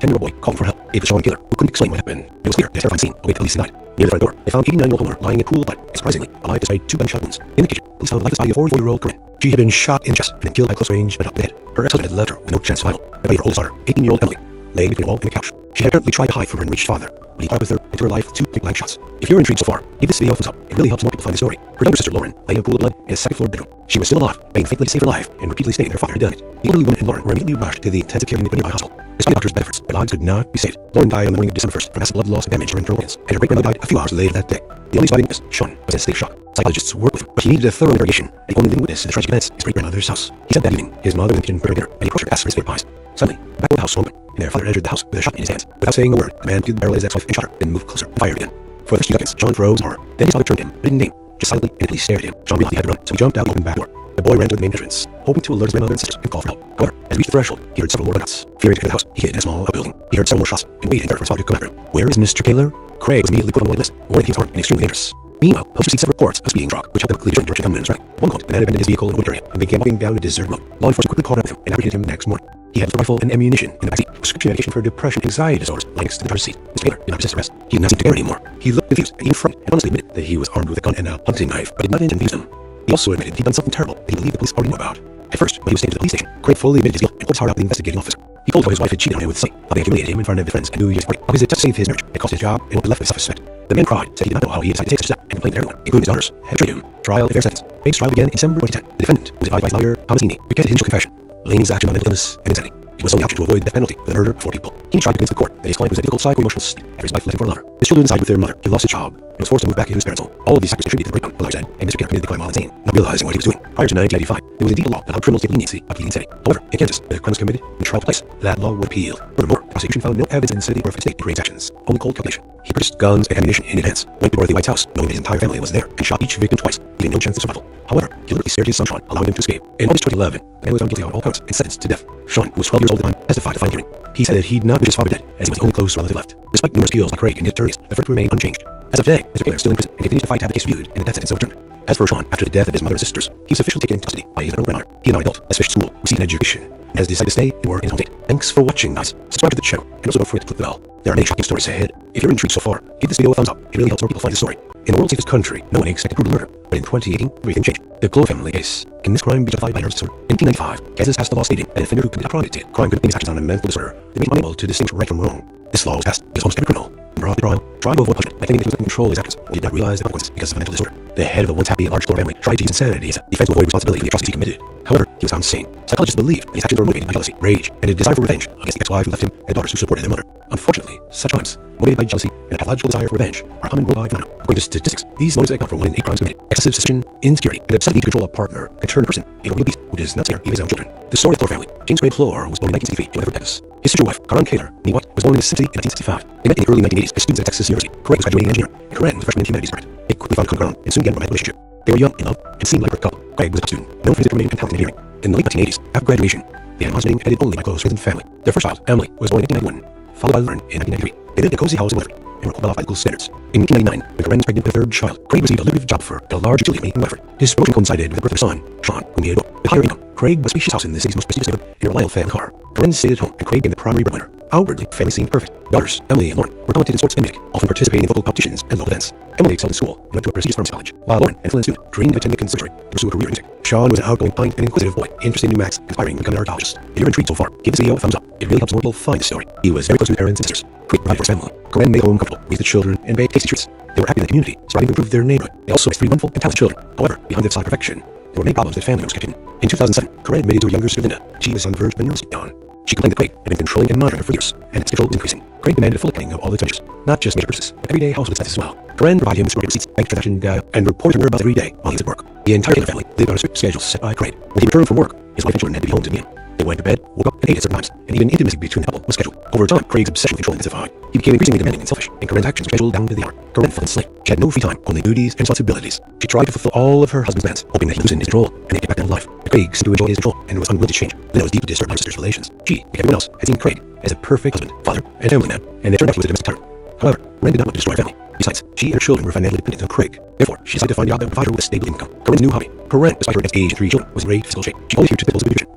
10-year-old boy calling for help. It was Sean Killer, who couldn't explain what happened. It was clear the terrifying scene awaited the police tonight. Near the front door, they found 89-year-old Homer lying in a pool of blood, and surprisingly, alive despite 2 gunshot wounds. In the kitchen, police found the lifeless body of 44-year-old Corinne. She had been shot in the chest and then killed by close range but not dead. Her ex-husband had left her with no chance survival. The body of her oldest daughter, 18-year-old Emily, laying between a wall and a couch. She had apparently tried to hide from her enraged father, but he caught up with her and took her life with 2 blank shots. If you're intrigued so far, give this video a thumbs up. It really helps more people find the story. Her younger sister Lauren lay in a pool of blood in a second-floor bedroom. She was still alive, begging faithfully to save her life, and repeatedly stating her father had done it. The elderly woman and Lauren were immediately rushed to the intensive care unit of the nearby hospital. Despite doctors' efforts, their lives could not be saved. Lauren died on the morning of December 1st from massive blood loss and damage to her internal organs, and her great-grandmother died a few hours later that day. The only surviving witness, Sean, was in a state of shock. Psychologists worked with him, but he needed a thorough interrogation, and the only living witness to the tragic events is his great-grandmother's house. He said that evening, his mother was in the kitchen preparing dinner, and he approached her to ask for his favorite pies. Suddenly, back of the house swung open, and their father entered the house with a shotgun in his hands. Without saying a word, the man peeled the barrel at his ex-wife and shot her, then moved closer and fired again. For the first few seconds, Sean froze in horror. Then his father turned to him, but didn't aim, just silently and immediately stared at him. Sean realized he had to run, so he jumped out the open back door. The boy ran to the main entrance, hoping to alert his grandmother and sister and call for help. However, as he reached the threshold, he heard several more gunshots. Fearing to enter the house, he hid in a small outbuilding. He heard several more shots and waited for his father to come after him. Where is Mr. Taylor? Craig was immediately put on the wait list, warning that he was armed and extremely dangerous. Meanwhile, police received several reports of speeding drug, which helped them quickly determine the direction was running. One called the man abandoned his vehicle in a wood area and began walking down a desert road. Law enforcement quickly caught up with him and apprehended him the next morning. He had a rifle and ammunition in the backseat, prescription medication for depression and anxiety disorders lying next to the driver's seat. Mr. Taylor did not resist arrest. He did not seem to care anymore. He looked confused and even frightened, and honestly admitted that he was armed with a gun and a hunting knife, but did not intend to use them. He also admitted he'd done something terrible that he believed the police already knew about. At first, when he was taken to the police station, Craig fully admitted his guilt and pulled his heart out to the investigating officer. He told how his wife had cheated on him with Sonny, how they humiliated him in front of his friends and New Year's party, how his attempt to save his marriage had cost his job and would be left with self-respect. The man cried, said he did not know how he decided to take such a step, and complained that everyone, including his daughters, had betrayed him. Trial in fair sentence. Craig's trial began in December 2010. The defendant, who was advised by his lawyer, Thomas Heaney, recanted his initial confession, blaming his action on mental illness and insanity. It was only option to avoid the death penalty for the murder of 4 people. He tried to convince the court that his client was in a difficult psycho-emotional state after his wife left him for a lover. His children died with their mother. He lost his job and was forced to move back into his parents' home. All of these factors contributed to the breakdown, the lawyer said, and Mr. Taylor committed the crime while insane, not realizing what he was doing. Prior to 1995, there was indeed a law that allowed criminals to get leniency up to the insanity. However, in Kansas, the crime was committed and the trial took place. That law was appealed. Furthermore, the prosecution found no evidence of insanity or of state in Craig's actions, only cold calculation. He purchased guns and ammunition in advance, went to Dorothy White's house, knowing his entire family was there, and shot each victim twice, leaving no chance of survival. However, he deliberately spared his son Sean, allowing him to escape. In August 2011, the man was found guilty on all counts and sentenced to death. Sean, who was 12 years old at the time, testified at the final hearing. He said that he'd not wish his father dead, as he was the only close relative left. Despite numerous appeals by Craig and his attorneys, the verdict remained unchanged. As of today, Mr. Taylor is still in prison and continues to fight to have the case reviewed and the death sentence overturned. As for Sean, after the death of his mother and sisters, he was officially taken into custody by his maternal grandmother. He is now an adult, has finished school, received an education, and has decided to stay and work in his home state. Thanks for watching, guys. Subscribe to the channel, and also don't forget to click the bell. There are many shocking stories ahead. If you're intrigued so far, give this video a thumbs up. It really helps more people find the story. In the world's safest country, no one expected brutal murder, but in 2018, everything changed. The Glow family case. Can this crime be justified by nervous disorder? In 1995, Kansas passed a law stating that an offender who committed a crime could blame his actions on a mental disorder that made him unable to distinguish right from wrong. This law was passed because almost every criminal brought to trial tried to avoid punishment by claiming that he was under control of his actions and did not realize the consequences because of a mental disorder. The head of the once happy and large Glow family tried to use insanity as a defense to avoid responsibility for the atrocities he committed. However, he was found sane. Psychologists believed that his actions were motivated by jealousy, rage, and a desire for revenge against the ex-wife who left him and daughters who supported their mother. Unfortunately, such crimes, motivated by jealousy and a pathological desire for revenge, are common worldwide phenomena. According to statistics, these motives account for 1 in 8 crimes committed. Excessive suspicion, insecurity, and obsession to control a partner can turn a person into a real beast who does not care even his own children. The story of the Clore family. James Gray Clore was born in 1963 in Weatherford, Texas. His future wife, Karen Kaler was born in Mississippi in 1965. They met in the early 1980s as students at Texas University. Craig was graduating engineering, and Karen was a freshman in humanities department. They quickly found common ground and soon began a romantic relationship. They were young, in love, and seemed like a perfect couple. Craig was a top student, known for his determination and talent in engineering. In the late 1980s, after graduation, they had a meeting headed only by close friends and family. Their first child, Emily, was born in 1991, followed by Lauren in 1993. They lived in a cozy house in Weatherford and were well off by local standards. In 1999, when Karen was pregnant with their third child, Craig received a lucrative job for a large utility company in Weatherford. His promotion coincided with the birth of their son, Sean, whom he had with higher income. Craig was a spacious house in the city's most prestigious neighborhood in a reliable family car. Corinne stayed at home, and Craig became the primary breadwinner. Outwardly, the family seemed perfect. Daughters, Emily and Lauren, were talented in sports and music, often participating in local competitions and local events. Emily excelled in school and went to a prestigious pharmacy college, while Lauren, an excellent student, dreamed of attending a conservatory to pursue a career in music. Sean was an outgoing, kind, and inquisitive boy, interested in new maths, aspiring to become an archaeologist. If you're intrigued so far, give this video a thumbs up. It really helps more people find the story. He was very close to his parents and sisters. Craig provided for his family. Corinne made home comfortable, raised the children, and baked tasty treats. They were happy in the community, striving to improve their neighborhood. They also raised 3 wonderful and talented children. However, behind this solid perfection, there were many problems that family members kept hidden. In 2007, Corinne admitted to her younger sister Linda she was on the verge of a nervous breakdown. She complained that Craig had been controlling and monitoring her for years, and its control was increasing. Craig demanded a full accounting of all expenditures, not just major purchases, but everyday household expenses as well. Corinne provided him with receipts, bank transaction data, and reported her whereabouts every day while he was at work. The entire Taylor family lived on a strict schedule set by Craig. When he returned from work, his wife and children had to be home to meet him. They went to bed, woke up, and ate at certain times, and even intimacy between the couple was scheduled. Over time, Craig's obsession with control intensified. He became increasingly demanding and selfish, and Corinne's actions were scheduled down to the hour. Corinne felt enslaved. She had no free time, only duties and responsibilities. She tried to fulfill all of her husband's plans, hoping that he would loosen his control and they'd get back to life. But Craig seemed to enjoy his control and was unwilling to change. Linda was deeply disturbed by her sister's relations. She, like everyone else, had seen Craig as a perfect husband, father, and family man, and it turned out he was a domestic tyrant. However, Corinne did not want to destroy her family. Besides, she and her children were financially dependent on Craig. Therefore, she decided to find a job that would provide her with a stable income. Corinne's new hobby. Corinne, despite her advanced age and 3 children, was in great physical shape. She always adhered to the principles of nutrition.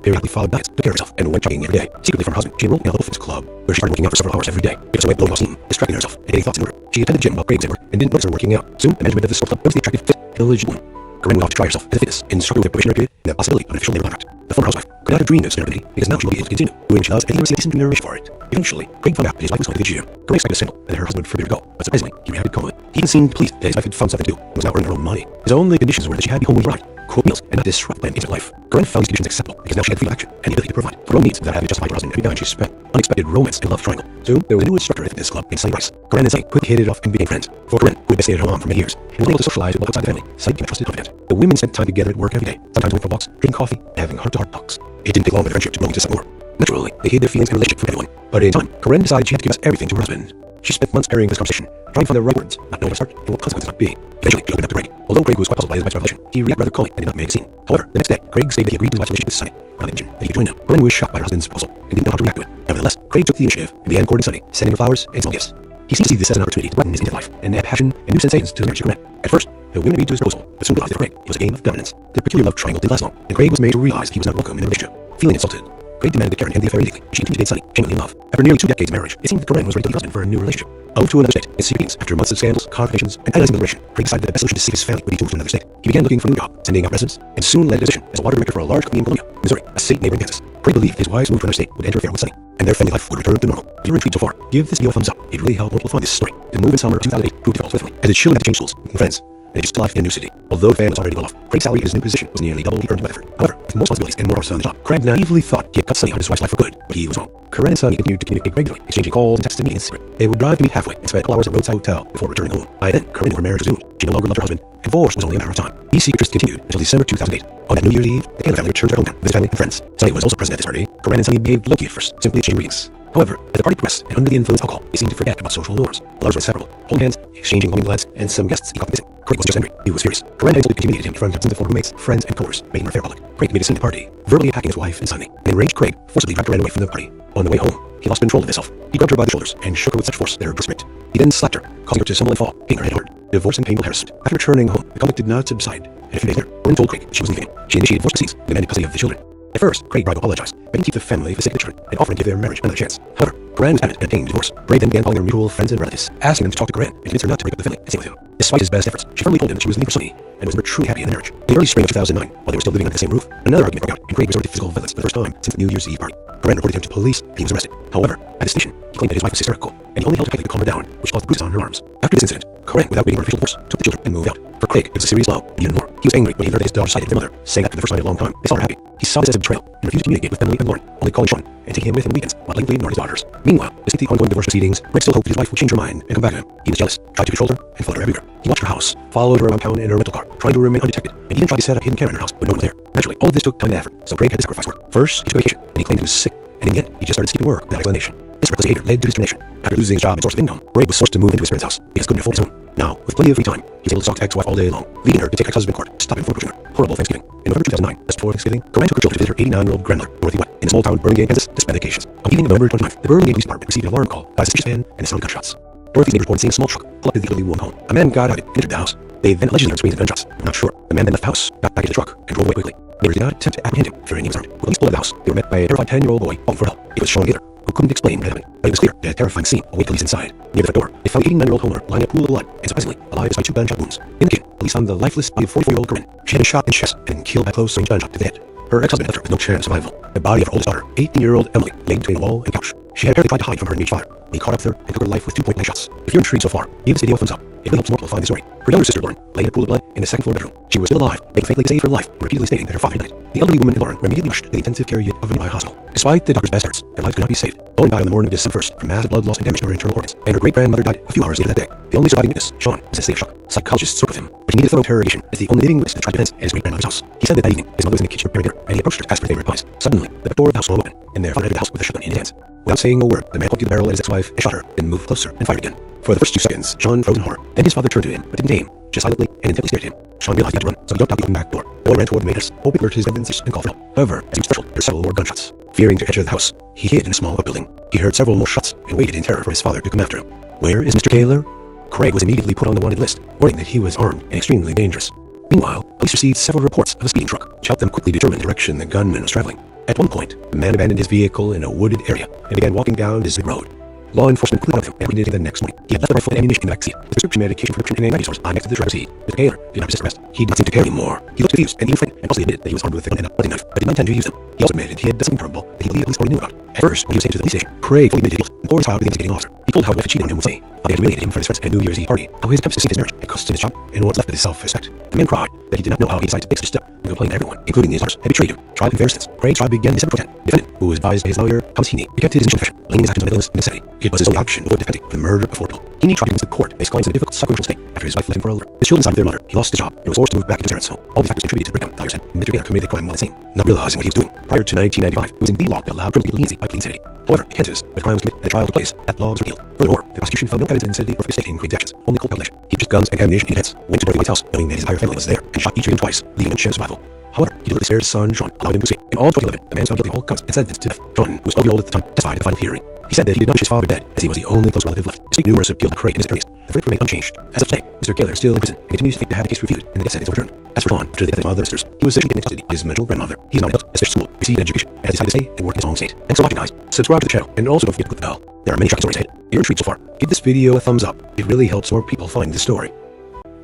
Periodically followed diets, took care of herself, and went jogging every day. Secretly from her husband, she enrolled in a local fitness club, where she started working out for several hours every day. It was a way of blowing off steam, distracting herself, and getting thoughts in order. She attended the gym while Craig was at work, and didn't notice her working out. Soon, the management of the sport club noticed the attractive, fit, middle-aged woman. Corinne went off to try herself as a fitness instructor with a probationary period and the possibility of an official labor contract. The former housewife could not have dreamed of stability because now she would be able to continue doing what she loves and he received decent remuneration for it. Eventually, Craig found out that his wife was going to the gym. Corinne expected a signal that her husband would forbid her to go, but surprisingly, he reacted calmly. He even seemed pleased that his wife had found something to do and was now earning her own money. His only conditions were that she had to be home when he arrived, cook meals, and not disrupt planned instant life. Corinne found these conditions acceptable because now she had freedom of action and the ability to provide for her own needs without having to justify her husband every dime she spent. Unexpected romance and love triangle. Soon, there was a new instructor at the fitness club in Sunny Rice. Corinne and Sunny quickly hit it off and became friends. For Corinne, who had been staying at home for many years, and was able to socialize with outside the family, Sunny became a trusted confidant. The women spent time together at work every day, sometimes going for walks, drinking coffee, and having heart-to-heart talks. It didn't take long for the friendship to grow into something more. Naturally, they hid their feelings and relationship from everyone. But in time, Corinne decided she had to give us everything to her husband. She spent months preparing this conversation, trying to find the right words, not knowing where to start and what consequences might be. Eventually, she opened up to Craig. Although Craig was quite puzzled by his wife's revelation, he reacted rather calmly and did not make a scene. However, the next day, Craig stated that he agreed to his wife's relationship with Sunny, not mention that he could join them. Corinne was shocked by her husband's proposal and didn't know how to react to it. Nevertheless, Craig took the initiative and began courting Sunny, sending her flowers and small gifts. He seemed to see this as an opportunity to brighten his intimate life and add passion and new sensations to the marriage of Corinne. At first, the women agreed to his proposal, but soon realized that Craig was a game of dominance. The peculiar love triangle didn't last long, and Craig was made to realize he was not welcome in the relationship. Feeling insulted, Craig demanded that Karen end the affair immediately. She continued to date Sunny, genuinely in love. After nearly 2 decades of marriage, it seemed that Corinne was ready to leave husband for a new relationship. Owing to another state, in Philippines, after months of scandals, complications, and analyzing the relation, Craig decided that the best solution to save his family would be to move to another state. He began looking for a new job, sending out resumes, and soon landed a position as a water director for a large company in Columbia, Missouri, a state neighboring Kansas. Craig believed his wife's move to another state would enter affair with Sunny, and their family life would return to normal. If you're intrigued so far, give this video a thumbs up. It really helped more people find this story. The move in summer of 2008 proved difficult for the family, as his children had to change schools and friends, and adjust to life in a new city. Although the family was already well off, Craig's salary in his new position was nearly double what he earned by effort. However, with more responsibilities and more hours on the job, Craig naively thought he had cut Sunny out of his wife's life for good, but he was wrong. Corinne and Sunny continued to communicate regularly, exchanging calls and texts and meeting in secret. They would drive to meet halfway and spend a couple hours at a roadside hotel before returning home. By then, Corinne and her marriage resumed. She no longer loved her husband, and divorce was only a matter of time. These secrets continued until December 2008. On that New Year's Eve, the Taylor family returned to their hometown with his family and friends. Sunny was also present at this party. Corinne and Sunny behaved low-key at first, simply exchanging greetings. However, as the party progressed and under the influence of alcohol, they seemed to forget about social norms. The lovers were inseparable, holding hands, exchanging loving glances, and some guests he got missing. Craig was just angry. He was furious. Corinne had instantly humiliated him in front of dozens of former roommates, friends, and coworkers, making her affair public. Craig made a scene at the party, verbally attacking his wife and Sunny. An enraged Craig forcibly dragged Corinne away from the party. On the way home, he lost control of himself. He grabbed her by the shoulders and shook her with such force that her wrist ripped. He then slapped her, causing her to stumble and fall, hitting her head hard. Divorce and painful harassment. After returning home, the conflict did not subside, and a few days later, Corinne told Craig she was leaving him. She initiated divorce proceedings and demanded custody of the children. At first, Craig tried to apologize, begging to keep the family for the sake of the children, and offering to give their marriage another chance. However, Corinne was adamant and obtained divorce. Craig then began calling her mutual friends and relatives, asking them to talk to Corinne and convince her not to break up the family and stay with him. Despite his best efforts, she firmly told him that she was leaving for Sunny and was never truly happy in the marriage. In the early spring of 2009, while they were still living under the same roof, another argument broke out, and Craig resorted to physical violence for the first time since the New Year's Eve party. Corinne reported him to police, and he was arrested. However, at the station, he claimed that his wife was hysterical, and he only held her tightly to calm her down, which caused bruises on her arms. After this incident, Corinne, without waiting for official divorce, took the children and moved out. For Craig, it was a serious blow, even more. He was angry when he learned that his daughter sided with their mother, saying that for the first time in a long time, they saw her happy. He saw this as a betrayal and refused to communicate with Emily and Lauren, only calling Sean and taking him with him on weekends, while blatantly ignoring his daughters. Meanwhile, despite the ongoing divorce proceedings, Craig still hoped that his wife would change her mind and come back to him. He was jealous, tried to control her, and followed her everywhere. He watched her house, followed her around town in her rental car, trying to remain undetected, and even tried to set up hidden camera in her house, but no one was there. Naturally, all of this took time and effort, so Craig had to sacrifice work. First, he took a vacation, and he claimed he was sick, and in the end, he just started skipping work without explanation. This reckless behavior led to his termination. After losing his job and source of income, Craig was forced to move into his parents' house because he couldn't afford his own. Now, with plenty of free time, he was able to talk to ex-wife all day long, leading her to take ex-husband to court to stop him from approaching her. Horrible Thanksgiving. In November 2009, just before Thanksgiving, Corinne took her children to visit her 89-year-old grandmother, Dorothy Wett, in a small town in Burlingame, Kansas, to spend vacations. On evening of November 29th, the Burlingame Police Department received an alarm call by a suspicious man and the sound of gunshots. Dorothy's neighbors reported seeing a small truck pull up to the elderly woman's home. A man got out and entered the house. They then allegedly heard screams and gunshots. Not sure. The man then left the house, got back into the truck, and drove away quickly. Neighbors did not attempt to apprehend him during he was armed. When he pulled out of the house, they were met by a terrified 10-year-old boy calling for help. It was Sean Gaylor, who couldn't explain what happened, but it was clear that a terrifying scene awaited police inside. Near the front door, they found the 89-year-old homeowner lying in a pool of blood and surprisingly alive despite 2 gunshot wounds. In the kitchen, police found the lifeless body of 44-year-old Corinne. She had been shot in the chest and been killed by close-range gunshot to the head. Her ex-husband left her with no chance of survival. The body of her oldest daughter, 18-year-old Emily, lay between a wall and couch. She had apparently tried to hide from her enraged father. He caught up with her and took her life with 2 point-blank shots. If you're intrigued so far, give this video a thumbs up. It really helps more people find the story. Her younger sister, Lauren, lay in a pool of blood in the second-floor bedroom. She was still alive, making fakely saved her life, and repeatedly stating that her father had died. The elderly woman and Lauren were immediately rushed to the intensive care unit of a nearby hospital. Despite the doctor's best efforts, their lives could not be saved. Lauren died on the morning of December 1st from massive blood loss and damage to her internal organs, and her great-grandmother died a few hours later that day. The only surviving witness, Sean, was in a state of shock. Psychologists spoke with him, but he needed thorough interrogation as the only living witness to the tragic events at his great-grandmother's house. He said that evening, his mother was in the kitchen preparing dinner, and he approached her to ask for favorite pies. Suddenly, the back door of the house swung open, and their father entered the house with a shotgun in his hands. Without saying a word, the man pointed the barrel at his ex-wife and shot her, then moved closer and fired again. For the first 2 seconds, Sean froze in horror. Then his father turned to him, but didn't aim, just silently and intently stared at him. Sean realized he had to run, so he jumped out the open back door. The boy ran toward the main house, hoping to alert his evidence and call for help. However, as he was threshold, there were several more gunshots. Fearing to enter the house, he hid in a small outbuilding. He heard several more shots and waited in terror for his father to come after him. Where is Mr. Gaylor? Craig was immediately put on the wanted list, warning that he was armed and extremely dangerous. Meanwhile, police received several reports of a speeding truck, which helped them quickly determine the direction the gunman was traveling. At one point, the man abandoned his vehicle in a wooded area and began walking down this road. Law enforcement quickly found him and apprehended him the next morning. He had left the rifle and ammunition in the backseat, with prescription medication for depression and anxiety disorders lying next to the driver's seat. Mr. Gaylor did not resist arrest. He did not seem to care anymore. He looked confused and even frightened, and falsely admitted that he was armed with a gun and a hunting knife, but did not intend to use them. He also admitted he had done something terrible that he believed police already knew about. At first, when he was taken to the police station, Craig fully admitted guilt and poured his trial to the investigating officer. He told how his wife had cheated on him would say, how they had humiliated him for his friends at New Year's Eve party, how his attempts to save his marriage had cost him his job, and what was left of his self-respect. The man cried that he did not know how he decided to take such a step and complained that everyone, including his daughters, had betrayed him. Trial comparisons. Craig's trial began December 10. The defendant, who was advised by his lawyer, Thomas Heaney, recanted his initial confession, blaming his actions on mental illness and insanity. It was his only option to avoid defending the murder of 4 people. Heaney tried against the court, based claims in a difficult psychological state after his wife left him for a lover. His children sided with their mother. He lost his job and was forced to move back to his parents' home. All these factors contributed to the breakdown, lawyers said. Mr. Gaylor committed the crime while insane, not realizing what he was doing. Prior to 1995, he was in the law that allowed criminal leniency by pleading insanity. However, he hinted that the crime was committed and a trial took place. That law was repealed. Furthermore, the prosecution found no evidence of insanity or mistake in Craig's actions, only cold calculation. He purchased guns and ammunition in his heads, went to Dorothy White's house, knowing that his entire family was there, and shot each of them twice, leaving no chance of survival. However, he deliberately spared his son, Sean, allowing him to escape. In all 2011, the man was found guilty of all counts and sentenced to death. Sean, who was 12 years old at the time, testified at the final hearing. He said that he did not wish his father dead, as he was the only close relative left. Despite numerous appeals to Craig in his attorneys, the verdict remained unchanged. As of today, Mr. Gaylor is still in prison and continues to have the case reviewed and the death sentence overturned. As for Sean, after the death of his mother and sisters, he was sexually taken into custody by his maternal grandmother. He is now in a special school, received an education, and has decided to stay and work in his own state. Thanks for watching, guys. Subscribe to the channel, and also don't forget to click the bell. There are many shocking stories ahead. If you're intrigued so far, give this video a thumbs up. It really helps more people find this story.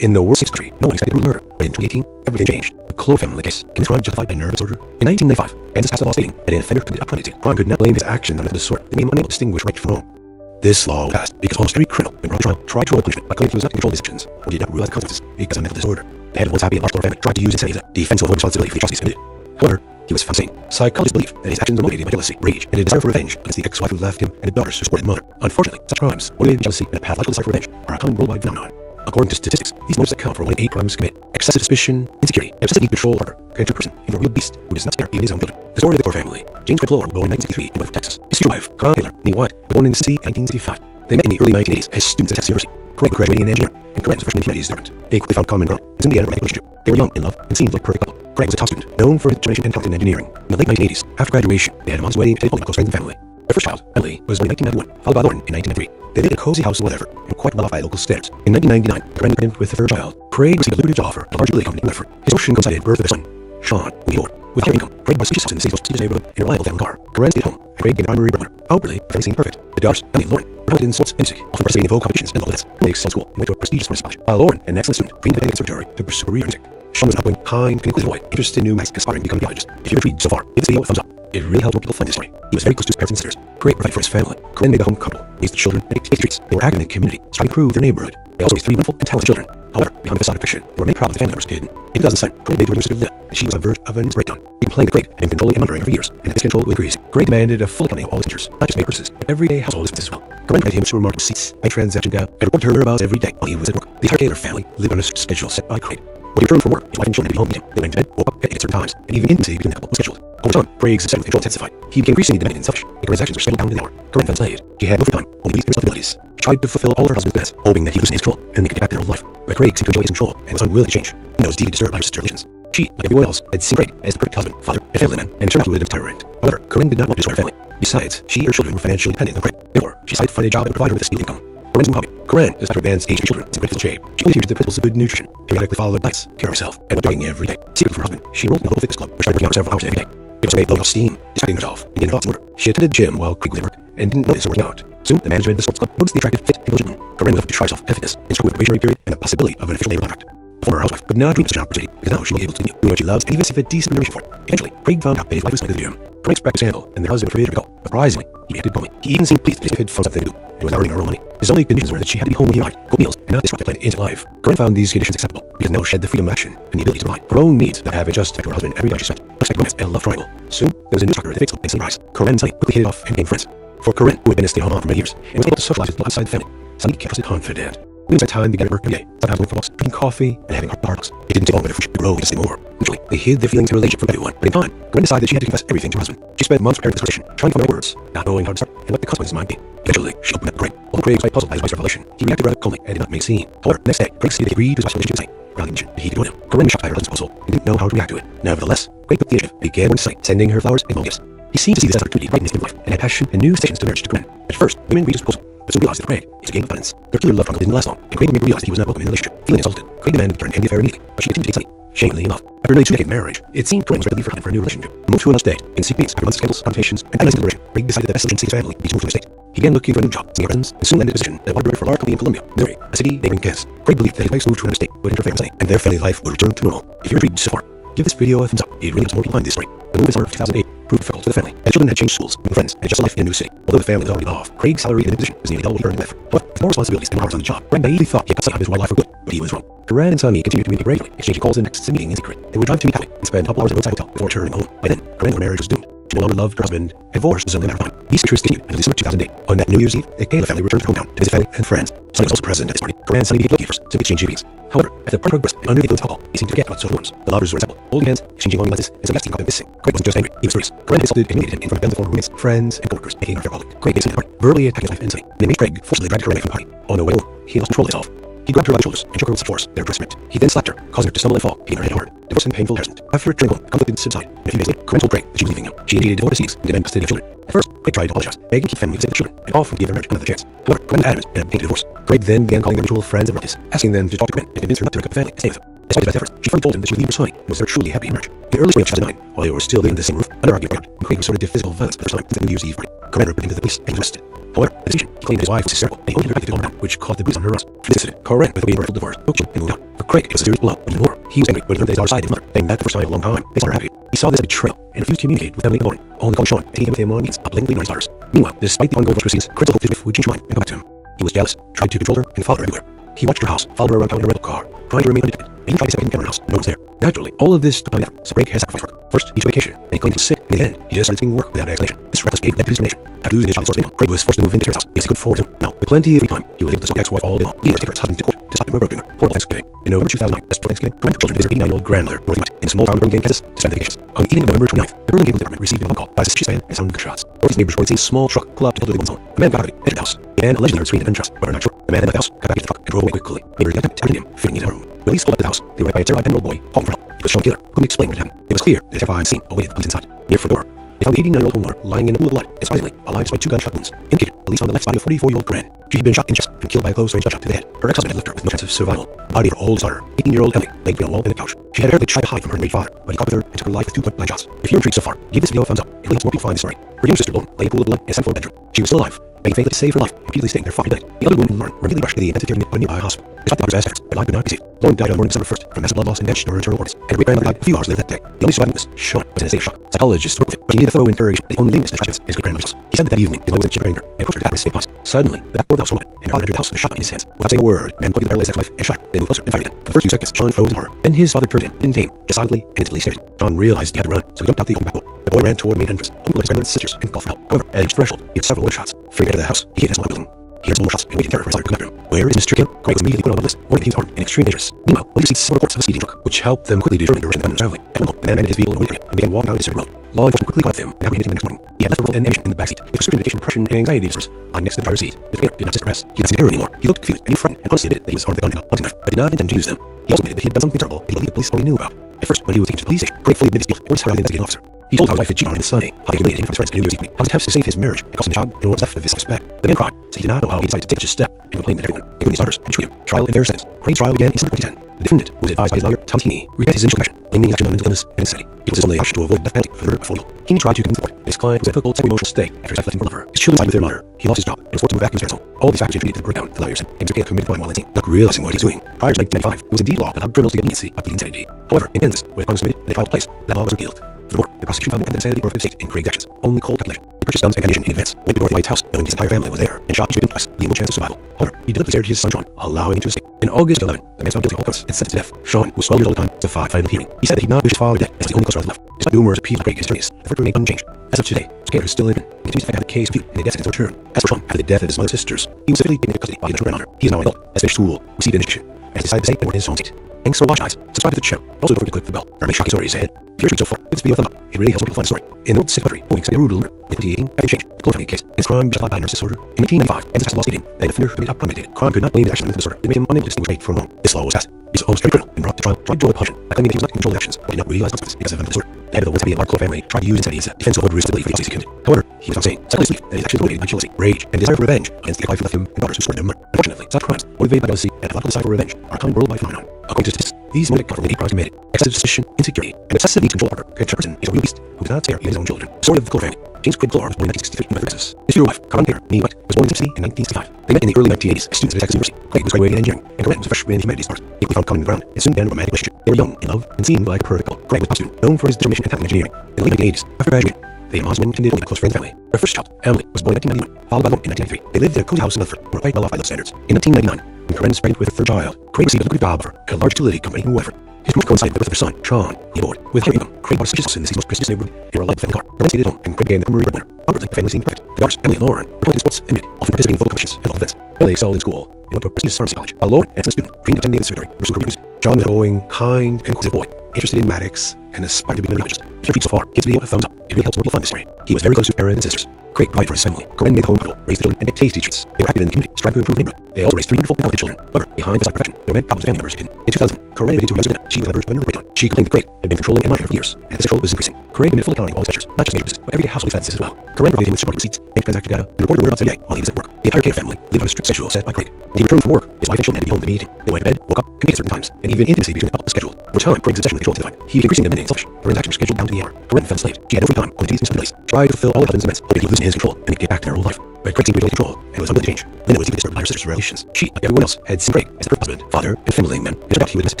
In the world's country, no one expected brutal murder, but in 2018, everything changed. The Clore family case. Can this crime be justified by nervous disorder? In 1995, Kansas passed a law stating that an offender committed a premeditated crime could not blame his actions on mental disorder that made him unable to distinguish right from wrong. This law was passed because almost every criminal, when brought to trial, tried to avoid punishment by claiming he was not in control of his actions, or did not realize the consequences because of mental disorder. The head of once happy and large Clore family tried to use insanity as a defense to avoid responsibility for the atrocities committed. However, he was found sane. Psychologists believe that his actions were motivated by jealousy, rage, and a desire for revenge against the ex-wife who left him and the daughters who supported the mother. Unfortunately, such crimes, motivated by jealousy and a pathological desire for revenge, are a common worldwide phenomenon. According to statistics, these motives account for 1 in 8 crimes committed. Excessive suspicion, insecurity, and obsessive need to control or can turn a person into a real beast who does not spare even his own children. The story of the Clore family. James Clore, born in 1963 in West Texas. His future wife, Carl Taylor, nee White, born in Cincinnati in 1965. They met in the early 1980s as students at Texas University. Craig graduated in engineering, and Corinne was a freshman in humanities department. They quickly found common ground. It was in the end of a romantic relationship. They were young, in love, and seemed like a perfect couple. Craig was a top student, known for his determination and talent in engineering. In the late 1980s, after graduation, they had a modest wedding to take home close friends and family. Their first child, Emily, was born in 1991, followed by Lauren in 1993. They lived in a cozy house in whatever, and quite well off by local standards. In 1999, Corinne was pregnant with the third child. Craig received a lucrative job offer at a large utility company in Medford. His promotion coincided with the birth of their son, Sean, who he adored. With higher income, Craig bought a spacious house in the city's most prestigious neighborhood in a reliable family car. Corinne stayed at home, and Craig became the primary breadwinner. Outwardly, everything seemed perfect. The daughters, Emily and Lauren, were talented in sports and music, often participating in vocal competitions and local events. They excelled in school and went to a prestigious sports college, while Lauren, an excellent student, trained at the conservatory to pursue a career in music. Sean was an outgoing, kind, inquisitive boy, interested in new magic, aspiring to become a geologist. If you're intrigued so far, give this video a thumbs up. It really helped more people find this story. He was very close to his parents and sisters. Craig provided for his family. Corinne made the home comfortable, raised the children, and ate tasty treats. They were active in the community, striving to improve their neighborhood. They also raised 3 wonderful and talented children. However, behind the facade of fiction, there were many problems the family members hid. In 2007, Corinne made the sister Linda, and she was on the verge of an breakdown. He complained that Craig had been controlling and monitoring her for years, and that this control would increase. Craig demanded a full accounting of all expenditures, not just make purchases, but everyday household expenses as well. Corinne provided him with supermarket receipts, bank transaction data, and reported her whereabouts every day while he was at work. The entire Taylor family lived on a schedule set by Craig. When he returned from work, his wife and children had to be home with him. They went to bed, woke up at certain times, and even intimacy between the couple was scheduled. Over time, Craig's obsession with control intensified. He became increasingly demanding and selfish, and Corinne's actions were scheduled down to the hour. Corinne felt enslaved. She had no free time, only weak responsibilities. She tried to fulfill all her husband's demands, hoping that he loosened his control and make it back their old life. But Craig seemed to enjoy his control and was unwilling to change. He was deeply disturbed by her sister's relations. She, like everyone else, had seen Craig as the perfect husband, father, and family man, and turned out to live a tyrant. However, Corinne did not want to destroy her family. Besides, she and her children were financially dependent on Craig. Therefore, she decided to find a job that would provide her with a stable income. Corinne's new hobby. Corinne is after advanced age children in beautiful shape. She adheres to the principles of good nutrition, periodically follow advice, care of herself, and jogging every day. Secret for her husband, she enrolled in a local fitness club, where she started working out several hours every day. It was made low self-esteem, distracting herself, and getting thoughts in order. She attended the gym while Craig was at work, and didn't notice her working out. Soon, the management of the sports club noticed the attractive, fit, and gentleman. Corinne would have to try herself at fitness, and struggled with a probationary period and the possibility of an official labor contract. The former housewife could not dream of such an opportunity, because now she would be able to continue doing what she loves and even receive a decent remuneration for it. Eventually, Craig found out that his wife was going to the gym. Craig's practice handle, and their husband forbade her to go. Surprisingly, he acted calmly. He even seemed pleased that he could find something to do, and was now earning her own money. His only conditions were that she had to be home when he arrived, cook meals, and not disrupt the planned into life. Corinne found these conditions acceptable, because now she had the freedom of action and the ability to provide her own needs that have adjusted to her husband every day she spent. Looks like romance and a love triangle. Soon, there was a new stalker that fixed and sunrise. Corinne and Sunny quickly hit it off and became friends. For Corinne, who had been a stay-at-home mom for many years, and was able to socialize with people outside the family, Sunny kept us confident. We spent time together every day, sometimes going for walks, drinking coffee, and having heart talks. It didn't take long for the friendship to grow and to say more. Eventually, they hid their feelings and relationship from everyone, but in time, Corinne decided that she had to confess everything to her husband. She spent months preparing for this conversation, trying to find the right words, not knowing how to start, and what the consequences might be. Eventually, she opened up to Craig. Although Craig was quite puzzled by his wife's revelation, he reacted rather calmly and did not make a scene. However, the next day, Craig stated that he agreed to his wife's relationship with Sunny, rather than that he could join him. Corinne was shocked by her husband's proposal and didn't know how to react to it. Nevertheless, Craig took the initiative and began with Sunny, sending her flowers and small gifts. He seemed to see this as an opportunity to brighten his life and had passion and new sensations to marriage to Corinne. At first, women reached his proposal, but soon realized that Craig is a game of abundance. Their clear love triangle didn't last long, and Craig made her realize that he was not welcome in the relationship. Feeling insulted, Craig demanded to turn and the affair immediately, but she continued to take Sunny, shamefully enough. After nearly 2 decades of marriage, it seemed Corinne was ready to leave her husband for a new relationship. Moved to another state, in secret after months of scandals, confrontations, and agonizing deliberation, Craig decided that the best solution to save his family would be to move to the state. He began looking for a new job, seeing friends, and soon landed a position that wanted to work for a large company in Columbia, Missouri, a city neighboring Kansas. Craig believed that his wife's move to another state would interfere with Sunny, and their family life would return to normal. If you're intrigued so far, give this video a thumbs up. It really helps more people find this story. The move in summer of 2008 proved difficult for the family, as children had changed schools, new friends, and adjusted life in a new city. Although the family was already off, Craig's salary in the position was nearly double what he earned in life. However, with more responsibilities and more hours on the job, Craig naively thought he had cut Sunny out of his wild life for good, but he was wrong. Corinne and Sunny continued to meet regularly, exchanging calls and texts and meeting in secret. They would drive to meet halfway and spend a couple hours at a roadside hotel before returning home. By then, Corinne's marriage was doomed. She no longer loved her husband, and divorce was only a matter of time. These secrets continued until December 2008. On that New Year's Eve, the Kayla family returned to hometown to visit family and friends. Sunny was also present at this party. Corinne and Sunny began gifts to exchange greetings. However, as the party progressed and under the influence of alcohol, he seemed to forget about social norms. The lovers were assembled, holding hands, exchanging long glances, and some guests got them missing. Craig wasn't just angry, he was furious. Corinne insulted and humiliated him in front of them, former roommates, friends, and coworkers, making her feel public. Craig gave Sunny the party, verbally attacking his wife and Sunny. They made Craig forcibly drag Corinne away from the party. On the way home, he lost control of himself. He grabbed her by the shoulders and shook her with such force that her dress ripped. He then slapped her, causing her to stumble and fall, hitting her head hard. Divorce and painful harassment. After returning home, conflict did subside, and a few days later, Corinne told Craig that she was leaving him. She initiated divorce proceedings and demanded custody of children. At first, Craig tried to apologize, begging to keep family to save the children, and offered to give their marriage another chance. However, Corinne was adamant and obtained a divorce. Craig then began calling their mutual friends and relatives, asking them to talk to Corinne and convince her not to break up the family and stay with him. Despite his best efforts, she finally told him that she would leave her Sunny and was there truly happy in marriage. In the early spring of 2009, while they were still living under the same roof, another argument broke out, and Craig resorted to physical violence for the first time since the New Year's Eve party. Corinne reported him to the police and was arrested. However, the decision, he claimed his wife was hysterical, and he only directed to calm her down, which caused the police on her arrest. For this incident, Corinne, with a full divorce, took children and moved out. For Craig, it was a serious blow, but even more. He was angry when he learned that his daughter sided with his mother, saying that the first time in a long time, they saw her happy. He saw this as a betrayal and refused to communicate with family in the morning, only calling Sean, taking him with him on meetings, blatantly ignoring his daughters. Meanwhile, despite the ongoing divorce proceedings, Corinne hoped his wife would change her mind and come back to him. He was jealous, tried to control her, and followed her everywhere. He watched her house, followed her around town in a rental car, trying to remain undetected, and he tried to set up in the house, no one was there. Naturally, all of this took time and effort, so Craig had sacrificed work. First, he took vacation, and he claimed he was sick, and in the end, he just started taking work without explanation. This reckless behavior led to discrimination. After losing his job source, Craig was forced to move into his house because he could afford to. Now, with plenty of free time, he was able to support the ex-wife all day long, even to take her husband to court to stop him from murdering her. Horrible Thanksgiving. In November 2009, just before Thanksgiving, Corinne took children to visit her 89-year-old grandmother, Dorothy White, in a small town in Birmingham, Kansas, to spend vacations. On the evening of November 29th, the Birmingham Police Department received a phone call by a suspicious man and sounded gunshots. Dorothy's neighbors reported seeing a small truck pull up to the one's home. A man got out of it, entered the house, and allegedly heard screaming and gunshots, but are not sure. The man left the house, got back into the truck, and drove away quickly. Neighbors attempted him, fitting his room. When police pulled up to the house, they were met by a terrified 10-year-old boy, calling for help. It was Sean Killer, who explained what had happened. It was clear that the terrifying scene awaited police inside. Near the door, they found the 89-year-old homeowner lying in a pool of blood, and surprisingly, alive despite 2 gunshot wounds. Indicated, police found the left side of 44-year-old Corinne. She had been shot in the chest and killed by a close-range gunshot to the head. Her ex-husband had left her with no chance of survival. The body of her oldest daughter, 18-year-old Emily, lay between a wall and a couch. She had apparently tried to hide from her late father, but he caught with her and took her life with 2 point-blank shots. If you're intrigued so far, give this video a thumbs up. It will help more people find the story. Her younger sister, Lauren, lay in a pool of blood in a 7th-floor bedroom. She was still alive, begging faithfully to save her life, and repeatedly stating their father died. The other woman, Lauren, were immediately rushed to the intensive care unit at a nearby hospital. Despite the doctor's best efforts, her life could not be saved. Lauren died on the morning of December 1st from massive blood loss and damage to her internal organs, and her great-grandmother died a few hours later that day. The only surviving witness, Sean, was in a state of shock. Psychologists worked with him, but he needed a thorough interrogation as the only witness to tragedies his great-grandmother's loss. He said that evening, his wife was in shivering her and pushed her to have his safe house. Suddenly, the back door of the house opened, and her father entered the house with a shotgun in his hands. Without saying a word, the man plugged the paralyzed ex-wife and shot her. They moved closer and fired at him. For the first few seconds, Sean froze in horror. Then his father turned to him, didn't aim, just silently and instantly stared at him. Sean realized he had to run, so he jumped out the open back door. The boy ran toward the main entrance, hoping to his grandmother's sisters and called for help. However, at each threshold, he had several warning shots. Freaking out of the house, he hit his building. He heard some more shots and waited in terror for his daughter to come after him. Where is Mr. Kim? Craig was immediately put on the list, warning that he was armed and extremely dangerous. Meanwhile, police received several reports of a speeding truck, which helped them quickly determine the direction of the traveling. At one point, the man abandoned his vehicle and waited for him and began walking down a deserted road. Law enforcement quickly caught him and apprehended him the next morning. He had left the and ammunition in the backseat, with prescription medication, depression, and anxiety disorders lying next to the driver's seat. The pair did not distress. He did not see terror anymore. He looked confused and frightened and honestly admitted that he was armed with a gun and a hunting knife, but did not intend to use them. He also admitted that he had done something terrible that he believed the police already knew about. At first, when he was taken to the police station, Craig fully admitted his guilt and was hired as the investigating officer. He told how his wife had cheated on him and Sunny, how he humiliated him from his friends and New Year's Eve, how his attempts to save his marriage had cost him the job and what was left of his self-respect. The man cried, so he did not know how he decided to take such a step, and to claim that everyone, including his daughters, had treated him. Trial and fair sentence. Craig's trial began in December 2010. The defendant was advised by his lawyer, Tom Heaney, regret his initial confession, blaming action on mental illness and insanity. It was his only option to avoid death penalty for the murder of Foyle. Heaney tried to convince the court that his client was in a difficult psycho-emotional state after his wife left him for lover. His children died with their mother. He lost his job and was forced to move back to his parents' home. All these factors contributed to the breakdown, the lawyer said, and McCann committed crime while insane, not realizing what he was doing. Prior to 1995, it was indeed law that allowed criminals to get leniency up to insanity. However, in Kansas, where the crime was committed and the trial took place, that law was repealed. Furthermore, the prosecution found no insanity or state in Craig's actions. Only cold calculation. He purchased guns and ammunition in advance, went to Dorothy White's house, knowing his entire family was there, and shot Jim Price, leaving no chance of survival. However, he deliberately spared his son Sean, allowing him to escape. In August 11, the man found guilty of all counts and sentenced to death. Sean, who was 12 years old at the time, defied final hearing. He said that he did not wish his father dead, as the only close relative left. Despite numerous appeals of Craig, his attorneys, the verdict remained unchanged. As of today, Scaler is still living. He continues to fight out the case appeal and the death sentence returned. As for Sean, after the death of his mother's sisters, he was civilly taken into custody by the grandmother. He is now an adult, has finished school, received an education, and has decided to stay and work in his home state. Thanks for watching, guys. Subscribe to the channel. Also, don't forget to click the bell. There are many shocking stories ahead. If you're so far, give this video a thumb up. It really helps people find the story. In the world of country, owning a brutal murder, in 2018, everything changed. The Clover case, his crime justified by a nervous disorder. In 1895, Kansas passed a law stating that the offender committed a premeditated crime could not blame the action of the disorder. It made him unable to distinguish right from wrong. This law was passed. He was almost criminal and brought to trial, tried to avoid punishment by claiming that he was not in control of actions, but did not realize consequences because of mental disorder. The head of the once happy and large Clover family tried to use insanity as a defense to avoid responsibility for the actions he committed. However, he was not saying, psychologically, that his actions were motivated by jealousy, rage, and desire for revenge against the wife who left him and daughters who scored them. Unfortunately, such crimes, motivated by jealousy and a political desire for revenge, are a common worldwide phenomenon. According to statistics, these motivated come from the crimes committed. Excessive suspicion, insecurity, and excessive need to control a partner can turn a person into a real beast who does not spare even his own children. The story of the Clover family. James Craig Clover was born in 1963 in Memphis, Texas. His future wife, Carmen Taylor, Nee White, was born in Tennessee in 1965. They met in the early 1980s as students at Texas University. Craig was graduating in engineering, and Carmen was a freshman in the humanities course. They found common ground and soon began a romantic relationship. They were young, in love, and seemed like a perfect couple. Craig was a top student, known for his determination and talent in engineering. In the late 1980s, after graduating, they and husband continued to be a close friend family. Their first child, Emily, was born in 1991, followed by one in 1993. They lived in a cozy house in Rutherford, were quite well off by those standards. In 1999, when Corinne was pregnant with her third child, Craig received a lucrative job offer at a large utility company in Rutherford. His career coincided with the birth of their son, Sean. He bored. With higher income, Craig bought a spacious house in the city's most prestigious neighborhood and relied on the family car. Corinne stayed at home, and Craig became the primary breadwinner. Outwardly, the family seemed perfect. The daughters, Emily and Lauren, were talented in sports and music, often participating in photo competitions and all events. Emily excelled in school and went to a prestigious pharmacy college. While Lauren, an excellent student, dreamed of attending the conservatory, pursuing career music. John was a growing, kind, and inquisitive boy, interested in mathematics, and aspired to be a biologist. If you're intrigued so far, give this video a thumbs up. It really helps more people find this story. He was very close to his parents and sisters. Craig provided for his family. Corinne made the home comfortable, raised the children, and made tasty treats. They were active in the community, striving to improve the neighborhood. They also raised three wonderful and talented children. However, behind the side perfection, there were many problems family members hidden. In 2000, Corinne admitted to her husband that she was members of another breakdown. She complained that Craig had been controlling and monitoring for years, and that the control was increasing. Craig admitted full accounting of all his ventures, not just major business, but everyday household expenses as well. Corinne provided him with supporting receipts, bank transaction data, and reported whereabouts every day while he was at work. The entire Cater family lived on a strict schedule set by Craig. When he returned from work, his wife and children had to be home to meet him. They went to bed, woke up, could meet at certain times, and even intimacy between the couple was scheduled. Over time, Craig's obsession with control intensified. He became increasingly demanding and selfish. Corinne's actions were scheduled down to the hour. Corinne felt enslaved. She had no free time, only duties and responsibilities. Tried to fulfill all her husband's demands, hoping he would loosen his control and get back to their old life. But Craig seemed to be able to control and was unwilling to change. Linda was deeply disturbed by her sister's relations. She, like everyone else, had seen Craig as the perfect husband, father, and family man. It turned out he was a domestic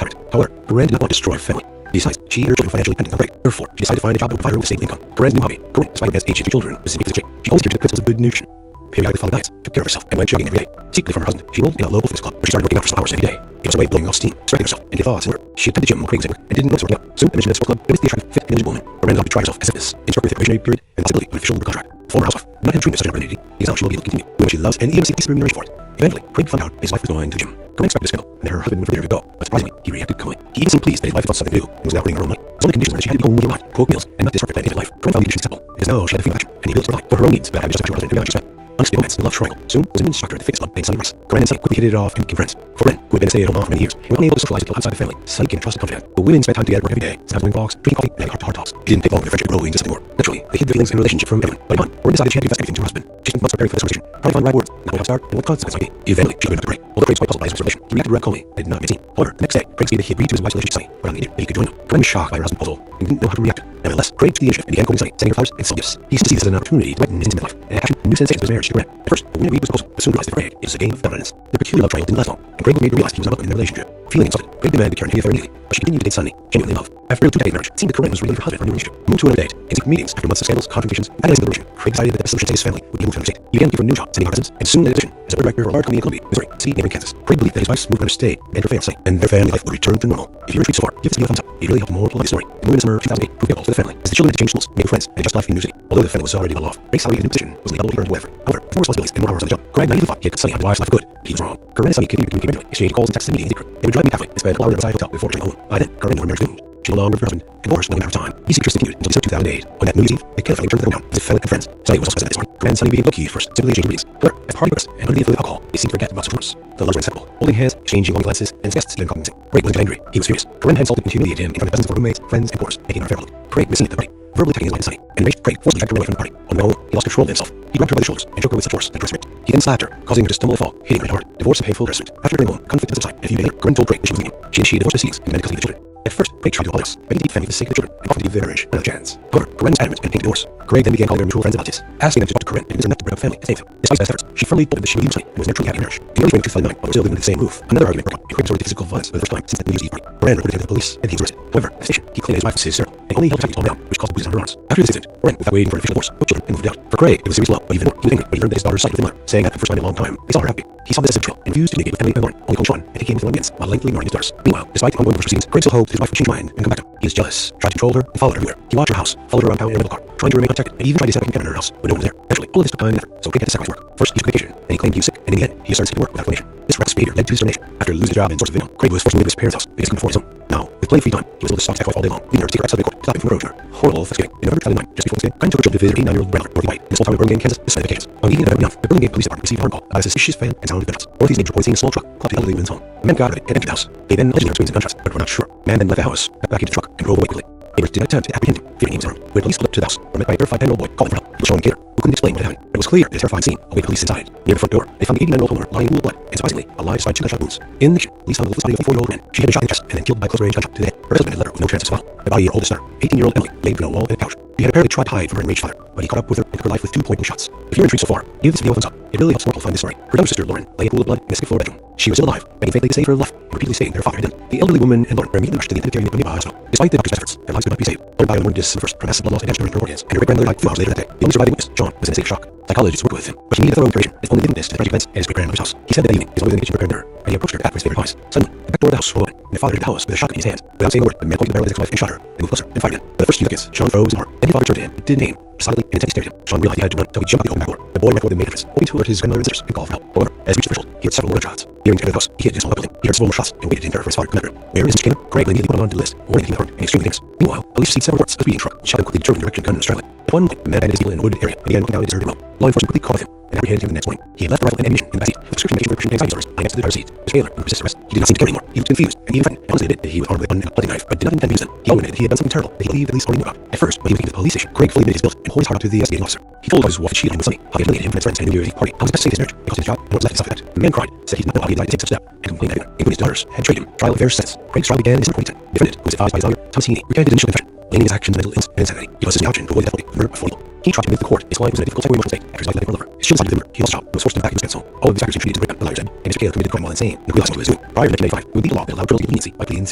tyrant. However, Corinne did not want to destroy her family. Besides, she and her children were financially dependent on Craig. Therefore, she decided to find a job that would provide her with a stable income. Corinne's new hobby. Corinne, despite having age 2 children, was simply shape. She always adhered to the principles of good nutrition. Periodically followed diets, took care of herself, and went jogging every day. Secretly from her husband, she enrolled in a local fitness club where she started working out for some hours every day. It was a way of blowing off steam, strengthening herself, and getting thoughts in order. She attended the gym while Craig was at work and didn't notice working out. Soon, the mission of the sport club convinced the attractive, fit, and energetic woman. Corinne decided to try herself as a fitness instructor with a probationary period and the possibility of an official work contract. Former housewife, not having treatment such an opportunity, because now she will be able to continue doing what she loves and even seek decent remuneration for it. Eventually, Craig found out his wife was going to the gym. Corinne expected a scandal, and that her husband would forbid her to go, but surprisingly, he reacted calmly. He even seemed pleased that his wife thought something new and was now earning her own money. His only condition was that she had to be home when he arrived, cook meals, and not disrupt her planned life. Corinne found the conditions acceptable, because now she had the freedom of action, and the ability to provide for her own needs without having to justify her husband to manage his unstable romance and love triangle. Soon, was an instructor at the fitness club named Sunny Rice. Corinne and Sunny quickly hit it off and became friends. For Corinne, who had been a stay-at-home mom for many years, and was unable to socialize until outside the family, Sunny became a trusted confidant. The women spent time together every day, sometimes going walks, drinking coffee, and having heart-to-heart talks. It didn't take long for their friendship to grow into something more. Naturally, they hid their feelings and relationship from everyone. But upon, Corinne decided she had to confess everything to her husband. She spent months preparing for this conversation, trying to find the right words, not how to start, and what the consequence might be. Eventually, she couldn't break. Although Craig was quite puzzled by his relation, he reacted rather calmly and did not make a scene. However, the next day, Craig stated that he agreed to his wife's relationship with Sunny, but unneeded that he could join them. Corinne was shocked by her husband's proposal and didn't know how to react. Nevertheless, Craig took the initiative and began courting Sunny, sending her flowers and some gifts. He seemed to see this as an opportunity to brighten his intimate life and add passion and new sensations of his marriage to Corinne. At first, the women agreed to his proposal, but soon realized that Craig is a game of dominance. The peculiar love triangle didn't last long, and Craig was made to realize he was not welcome in their relationship. Feeling insulted, Craig demanded Karen to the affair immediately, but she continued to date Sunny, genuinely in love. After a 2-decade marriage, it seemed that Corinne was ready for her husband for a new relationship. Moved to another date, and secret meetings after months of scandals, confrontations, and analyzing the relationship, Craig decided that the solution to his family would be moved to another state. He began looking for a new job, sending her presents, and soon in addition, as a director of a large company in Columbia, Missouri, city neighboring Kansas. Craig believed that his wife's moved to another state and her fiancé, and their family life would return to normal. If you're intrigued so far, give this video a thumbs up. It really helped more people like this story. The movie in the summer of 2008 proved valuable to the family, as the children had changed schools, made friends, and just left in New City. Although the family was already well off, Craig's salary and new position was double what he earned whatever. However, with more responsibilities and more hours on the job, Craig naively thought he had Sunny on his wife's life for good. He was wrong. Corinne and Sunny continued to communicate regularly, exchanging calls and texts and meetings in secret. They would drive me halfway and spend a whole hour in a side hotel before returning home. By then, Corinne knew her marriage doomed. She no longer with her husband, and divorced no matter of time. These secrets continued until December 2008. On that New Year's Eve, the Keller family returned to their hometown as if family and friends. Sunny was also present at this party. Corinne and Sunny began low-key at first, simply exchanging greetings. However, as the party progressed and under the influence of alcohol, they seemed to forget about social norms. The lovers were inseparable, holding hands, exchanging long glances, and guests didn't compromising. Craig wasn't angry. He was furious. Corinne had insulted and humiliated him in front of dozens of roommates, friends, and course, making her unfair look. Craig listened to the party, verbally attacking his wife and Sunny, and enraged Craig forcibly dragged her away from the party. On the way home, he lost control of himself. He grabbed her by the shoulders and shook her with such force and pressed. He then slapped her, causing her to stumble and fall, hitting her hard. Divorce and painful harassment. After going home, conflict was subsided, and a few days later, Corinne told Craig that she was leaving. She initiated divorce proceedings and demanded custody of the children. At first, Craig tried to apologize, begging to defend the sake of the children and offered to give their marriage another chance. However, Corinne was adamant and paid divorce. Craig then began calling their mutual friends about this, asking them to talk to Corinne and convince them not to break up the family and save them. Despite best efforts, she firmly told them that she would leave and was naturally happy in marriage. In early 2009, while still living in the same roof, another argument broke out, and Craig resorted to physical violence for the first time since that New Year's Eve party. Corinne reported him to the police, and he was arrested. However, at the station, he claimed that his wife was his sterile, and only held tightly to calm down, which caused bruises on her arms. After this incident, Corinne, without waiting for an official divorce, took children and moved out. For Craig, it was a serious blow, but even more, he was angry when he learned that his daughter's sight with him, saying that for the first time in a long time, they saw her happy. He saw this as a betrayal and refused to negate with family and only called Sean and he came to against while lightly ignoring his daughters. Meanwhile, despite the ongoing divorce proceedings, Craig still hoped his wife would change her mind and come back to him. He was jealous, tried to control her, and followed her everywhere. He watched her house, followed her around town in a rental car, trying to remain protected, and even tried to set up a camera in her house when no one was there. Eventually, all of this took time and effort, so Craig had to sacrifice work. First, he took vacation, then he claimed he was sick, and in the end, he started skipping work without explanation. This reckless behavior led to his termination. After losing his job and source of income, Craig was forced to move to his parents' house because he couldn't afford his own. Now, with plenty of free time, he was able to stalk his ex-wife all day long, leaving her to take her ex-husband to court, stopping from erosion her. Horrible Thanksgiving. In November 2009, just before Thanksgiving, Craig took her children to visit her 89-year-old grandmother, Dorothy White, in a small town in Burlingame, Kansas, this side of vacations. On the evening of November 9th, the Burlingame Police Department received a phone call about a suspicious fan and sound of gunshots. Dorothy's neighbors reported seeing a small truck clocked the elderly woman's home. The men got out of it and entered the house. They then allegedly heard swings and gunshots, but were not sure. The man then left the house, got back into the truck, and drove away quickly. Neighbors did not attempt to apprehend him, fearing he was armed. When police pulled up to the house, were met by a terrified 10-year-old boy calling for help. He was shown a gator, who couldn't explain what had happened. But it was clear the terrifying scene awaited police inside. Near the front door, they found the 89-year-old homeowner lying in pool of blood, and surprisingly, alive despite 2 gunshot wounds. In the kitchen, police found the lifeless body of a 44-year-old man. She had been shot in the chest and then killed by close-range gunshot to the head. Her husband had left her with no chance of survival. The body of her oldest daughter, 18-year-old Emily, lay between a wall and a couch. He had apparently tried to hide from her enraged father, but he caught up with her and took her life with 2 pointing shots. If you're intrigued so far, give this video a thumbs up. It really helps more people find this story. Her younger sister, Lauren, lay in a pool of blood in the second-floor bedroom. She was still alive, begging faintly to save her life, and repeatedly stating that her father had died. The elderly woman and Lauren were immediately rushed to the intended care unit of the nearby hospital. Despite the doctor's efforts, their lives could not be saved. Lauren died on morning first from massive blood loss and damage to her organs, and her great-grandmother died 2 hours later that day. The only surviving witness, John, was in a state of shock. Psychologists worked with him, but she needed a thorough interrogation. His only witness to the tragic events at his great-grandmother's house. He said that evening, his mother was in the kitchen preparing dinner, and he approached her to ask for his favorite pies. Suddenly, the back door of the house swung open, and the father entered the house with a shotgun in his hand. Without saying a word, the man pointed the barrel at his ex-wife and shot her, then moved closer and fired again. For the first few seconds, Sean froze in horror. Then his father turned to him, didn't aim, silently and intently stared at him. Sean realized he had to run until he jumped out the open back door. The boy ran toward the main entrance, hoping to alert his grandmother and sisters and call for help. However, as he reached the threshold, he heard several more shots. Nearing the end of the house, he hid his small building. He heard several more shots and waited in terror for his father to come after him. Where his sister came in, Craig immediately put him on the list, warning that he was armed and extremely dangerous. Meanwhile, police received several reports of a speeding truck, shot him quickly determined direction gun and struggling. At one point, the man abandoned his vehicle in a wooded area and began looking down at his deserted road. Law enforcement quickly caught him and apprehended him the next morning. He had left the rifle and ammunition in the backseat, with prescription medication for depression and anxiety disorders lying next to the driver's seat. His failure and persistent arrest, he did not seem to care anymore. He looked confused and even threatened, and honestly admitted that he was armed with a gun and a bloody knife, but did not intend to use them. He admitted that he had done something terrible that he believed the police already knew about. At first, when he was taken to the police station, Craig fully admitted his guilt and pulled his heart out to the investigating officer. He told his wife that she and him was sunny, how he had humiliated him from his friends at a New Year's Eve party, how he was best to save his marriage because of his job and what was left in self-effect. The man cried, said he did not know how he had died to take such a step, and complained that everyone, including his daughters, had betrayed him. Trial of various sentence. Craig's trial began in December 2010. Defendant, who was advised by his lawyer, Thomas Heaney, recanted initial confession, blaming his actions mental illness and insanity. He was his option to avoid the death penalty for murder before legal. He tried to convince the court his client was in a difficult psycho-emotional state after his life-threatening lover. His chill side of the murder, he lost his job and was forced to back in his parents' home. All of these factors contributed to break up the liar said, and Mr. Taylor committed the crime while insane and realized what he was doing. Prior to 1985, it would be the law that allowed criminals to get leniency by pleading in the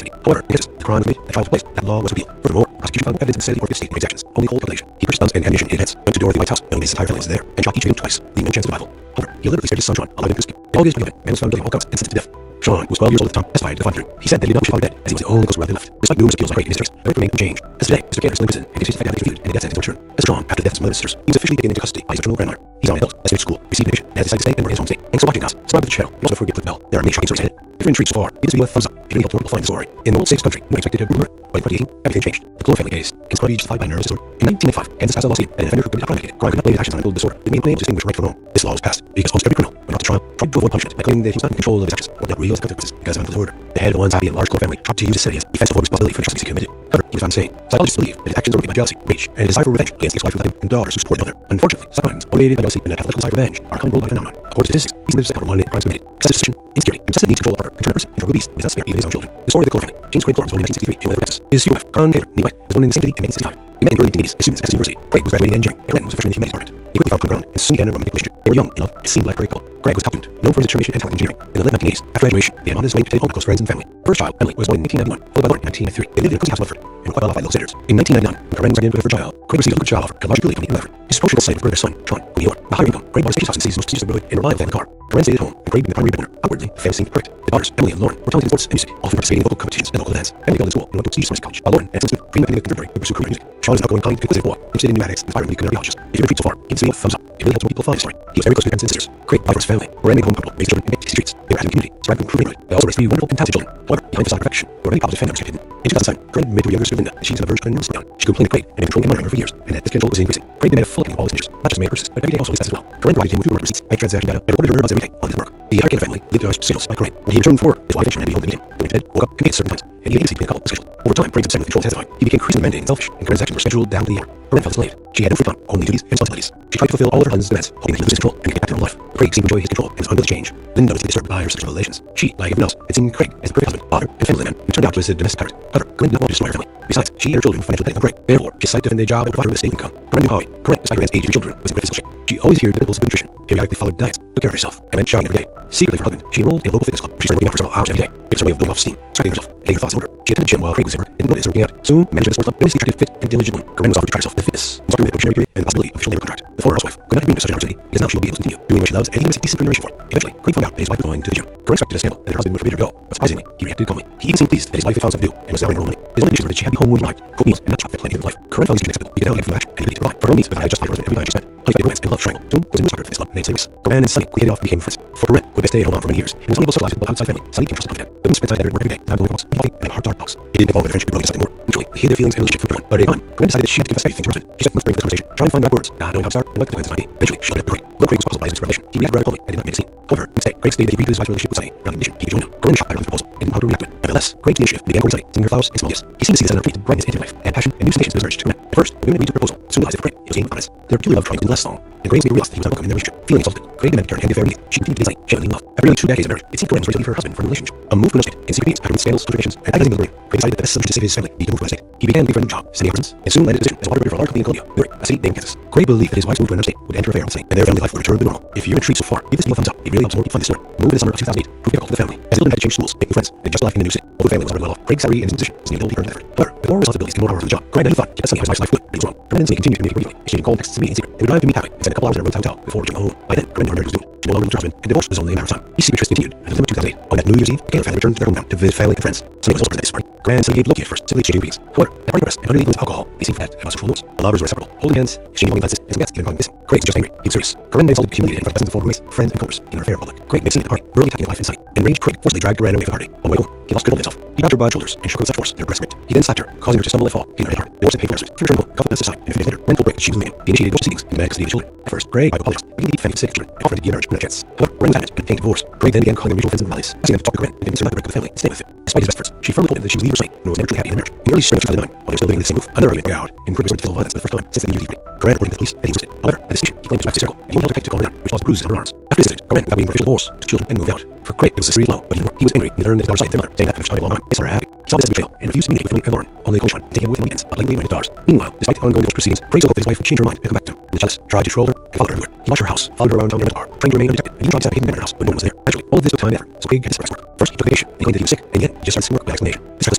city. However, in Texas, the crime was made, the trial took place, that law was repealed. Furthermore, prosecution found no evidence in the vicinity or state of his actions, only cold calculation. He purchased guns and ammunition in advance, went to Dorothy White's house, known his entire family was there, and shot each victim twice, leaving no chance of survival. However, he deliberately spared his son Sean, allowing him to escape. In August 2011, man was found guilty of all counts and sentenced to death. Sean, who was 12 years old at the time, testified to the hearing. He said that he did not wish his father dead, as he was the only close relative left. Despite numerous appeals by Craig in his case, the verdict remained unchanged. As today, Mr. Taylor is still in prison and continues to fight down reviewed and a death sentence to return. As Sean, after the death of his mother and sisters, he was officially taken into custody by his maternal grandmother. He's on adult, has finished school, received admission, and has decided to stay and work in his home state. Thanks for watching, guys. Subscribe to the channel, and also don't forget to click the bell. There are many shocking stories ahead. If you're intrigued so far, give this video a thumbs up. It really helps more people find the story. In the world's safest country, no one expected to murder, but in 2018, everything changed. The Clore family case can be justified by nervous disorder. In 1985, Kansas passed a law stating that an offender who committed a crime indicated crime could not blame his actions on mental disorder. The main claim to distinguish right from wrong. This law was passed because almost every criminal, when brought to trial, tried to avoid punishment by claiming that he was not in control of his actions or not realize the consequences because of mental disorder. The head of the once happy and large Clore family tried to use his city as defense to avoid responsibility for the atrocities he committed. However, he was found insane. Psychologists believe that his actions were motivated by jealousy, rage, and a desire for revenge against the ex-wife who left him and daughters who supported another. Unfortunately, such crimes, motivated by jealousy and a pathological desire for revenge, are a common worldwide phenomenon. According to statistics, these motives account for 1 in 8 crimes committed. Excessive suspicion, insecurity, and excessive need to control a partner can turn a person into a beast without spare even his own children. The story of the Clore family. James Craig Clore was born in 1963 in Texas. His wife, Con Taylor, White, was born in the same city in 1965. They met in early 1980s as students at Texas University. Craig was graduating in engineering, and Glenn was a freshman in the humanities department. They quickly found common ground and soon began a romantic relationship. They were young, in love, and seemed like a great couple. Craig was a top student, known for his determination and talent in engineering. In the late 1980s, after graduation, they had on his way to take home to close friends and family. First child, Emily, was born in 1991, followed by Lauren in 1993. They lived in a cozy house in Rutherford, and were quite well off by local standards. In 1999, when Corinne was pregnant with her first child, Craig received a good job offer at a large utility company in Rutherford. His approachable site was their son, Sean, from New York. The higher income, Craig bought a spacious house in the city's most prestigious neighborhood and reliable family car. Corinne stayed at home, and Craig being the primary breadwinner. Outwardly, the family seemed perfect. The daughters, Emily and Lauren, were talented in sports and music, often participating in local competitions and local events. Emily failed in school and went to prestigious college, while Lauren, an excellent student, dreamed of being a contemporary and pursue career in music. Sean is an outgoing, kind, inquisitive boy, interested in pneumatics, inspiring new archaeologists. If you're intrigued so far, give this video a thumbs up. It really helps more people find the story. He was very close to his parents and sisters. Craig provided for his family. Corinne made home comfortable, raised children, and made tasty treats. They were active in the community, survived in improving neighborhood. They also raised 3 wonderful and talented children. However, behind facade perfection, there were many problems with family members kept hidden. In 2007, Corinne met her younger sister Linda, and she was on the verge of a nervous breakdown. She complained to Craig and had been controlling and monitoring her for years, and that this schedule was increasing. Craig made a full accounting of all his interests, not just made purchases, but every day also listed as well. Corinne provided him with 2 work receipts, bank transaction data, and recorded her whereabouts every day on his work. The American family lived He authorized signals by Craig. When he returned from work, his wife and children had been home when Ted woke up convicted certain times, and he agency between a couple of schedules. Over time, Craig's obsession with control testifying. He became increasingly demanding and selfish, and Karen's actions were scheduled down to the hour. Karen felt enslaved. She had no free time, only duties and responsibilities. She tried to fulfill all of her husband's demands, hoping that he would lose his control and get back to normal life. Craig seemed to enjoy his control and was unwilling to change. Then noticed he was disturbed by her sexual relations. She, like everyone else, had seen Craig as the perfect husband, father, and family man, who turned out to be a domestic tyrant. However, Karen did not want to destroy her family. Besides, she and her children financially depended on Craig. Therefore, she decided to defend their job and provide her with a stable income. Karen knew how Craig, despite her man's age and children, was in good physical shape. She always adhered to the principles of good nutrition, periodically followed diets, took care of herself, and went showering every day. Secretly for her husband, she enrolled in a local fitness club. She started working out for several hours every day. It was her way of building off steam, distracting herself, and getting her thoughts in order. She attended the gym while Craig was there, and noticed her working out. Soon, manager of the sports club noticed the attractive, fit, and diligent woman. Karen was offered to try herself in fitness, talking with a probationary period and the possibility of official labor contract. The former housewife could not agree to such an opportunity because now she would be able to continue doing what she loves and even receive decent remuneration for it. Eventually, Craig found out that his wife was going to the gym. Karen expected a scandal and her husband would forbid her to go, but surprisingly, he reacted calmly. He even seemed pleased that his wife had found something to do and was now earning more money. His only conditions were that she had to be home when he arrived, cook meals, and not shop at plenty of life. Karen found these unacceptable. He could now get from the match and ability to provide for her own needs without justified her husband every time she spent. Honey romance and love triangle. Soon, there was a new soccer fitness club named Savings. Corinne and Sunny quickly hit it off and became friends. For Corinne, who had been staying at home for many years, and was unable to socialize with the outside family, Sunny became trusted confidant. The women spent time together at work every day, time going walks, talking, and heart to heart talks. It didn't involve their friendship growing into something more. Eventually, they hid their feelings and relationship from everyone. But at a time, Corinne decided that she had to confess everything to her husband. She spent months praying for this conversation, trying to find the right words, not knowing how to start and what the consequences might be. Eventually, she let it break. Though Craig was puzzled by his revelation, he reacted rather calmly and did not make a scene. However, instead, Craig stated that he agreed to his wife's relationship with Sunny, without condition he would join him. Corinne was shocked by her husband's proposal and didn't know how to react to it. Nevertheless, Craig's initiative began courting Sunny, sending her flowers and small gifts. He seemed to see this as an opportunity to brighten his intimate life, add passion and new sensations to his marriage to men. At first, the women agreed to the proposal, soon realized that for Craig, it was game honest. Their peculiar love triangle didn't last long, and Craig realized that he was not welcome in their relationship. Feeling exhausted, Craig demanded Karen hand the affair immediately. She continued to date Sunny, gently in love. After nearly 2 decades of marriage, it seemed Corinne was ready to leave her husband for a relationship. A move to another state, in secret meetings, after scandals, contradictions, and agonizing the Craig decided that the best solution to save his family would be to move to another state. He began looking for a new job, studying prisons, and soon landed a position as a water breeder for a large company in Colombia, Missouri, a city named Kansas. Craig believed that his wife's move to another state would enter a affair with Sunny, and their family life would return to normal. If you're intrigued so far, give this video a thumbs up. It really helps more people find this story. The move in the summer of 2008 proved difficult for the family, as the children had to change schools, making friends, and just life in the new city. Although the family was already well off, Craig's salary and his position was needed to earn effort. However, with more responsibilities and more hours on the job, Craig never thought to keep Sunny out of his wife's life good, but he was wrong. Corinne and Sunny continued to communicate regularly, exchanging calls, texts, and meetings in secret. They would drive to meet halfway and spend a couple hours in a roadside hotel before reaching home. By then, Corinne knew her marriage was doomed. She no longer lived with her husband, and divorce was only a matter of time. These secret trysts continued until December 2008. On that New Year's Eve, the Taylor family returned to their hometown to visit family and friends. Sunny was also present at this party. Corinne and Sunny gave Loki at first, simply exchanging greetings. However, the party progressed, and under the influence of alcohol, they seemed to forget about sexual rules. The lovers were inseparable, holding hands, exchanging loving glances, and some guests even gone missing. Craig was just angry. He was serious. Corinne insulted, humiliated in front of dozens of former roommates, friends, and coworkers in her affair in public. Craig made a scene at the party, brutally attacking the wife and Sunny. Enraged, Craig forcibly dragged Corinne away from the party. On the way home, he lost control of himself. He grabbed her broad shoulders and shook her with such force that her breast ripped. He then slapped her, causing her to stumble and fall, hitting her head hard. They also paid for nurses. She returned home, cuffed us aside, and a few days later, when full break, she was leaving him. He initiated divorce proceedings and demanded custody of the children. At first, Craig apologized, begging the family to save the children and offered to give marriage a chance. However, Corinne was adamant and obtained divorce. Craig then began calling them mutual friends and rallies, asking them to talk to Corinne and convince her not to break up the family and stay with him. Despite his best efforts, she firmly told him that she was leaving for Sunny and was never truly happy in the marriage. In early spring of 2009, while they were still living in the same roof, another argument broke out, and Craig resorted to physical violence for the first time since the New Year's Eve. Corinne reported to the police that he was arrested. However, at this station, he claimed his wife to circle, and he held her tight to calm her down, which caused bruises on her arms. After this incident, Corinne, without waiting for official divorce, took children and moved out. For Craig, it was a serious blow, but he was angry. He learned that his daughter sighted their mother, saying that after spending a long time, his daughter happy. He saw this as a betrayal and refused to communicate with Tony and Lauren, only Coach taking him with him weekends, but legally rented daughters. Meanwhile, despite the ongoing divorce proceedings, Craig still hoped that his wife would change her mind and come back to him. The jealous tried to control her and follow her everywhere. He watched her house, followed her around town in a car, trying to remain undetected, and even tried to have hidden men in her house when no one was there. Actually, all of this took time and effort, so Craig had to suppress work. First, he took vacation, and he claimed that he was sick, and yet he just started some work without explanation. This reckless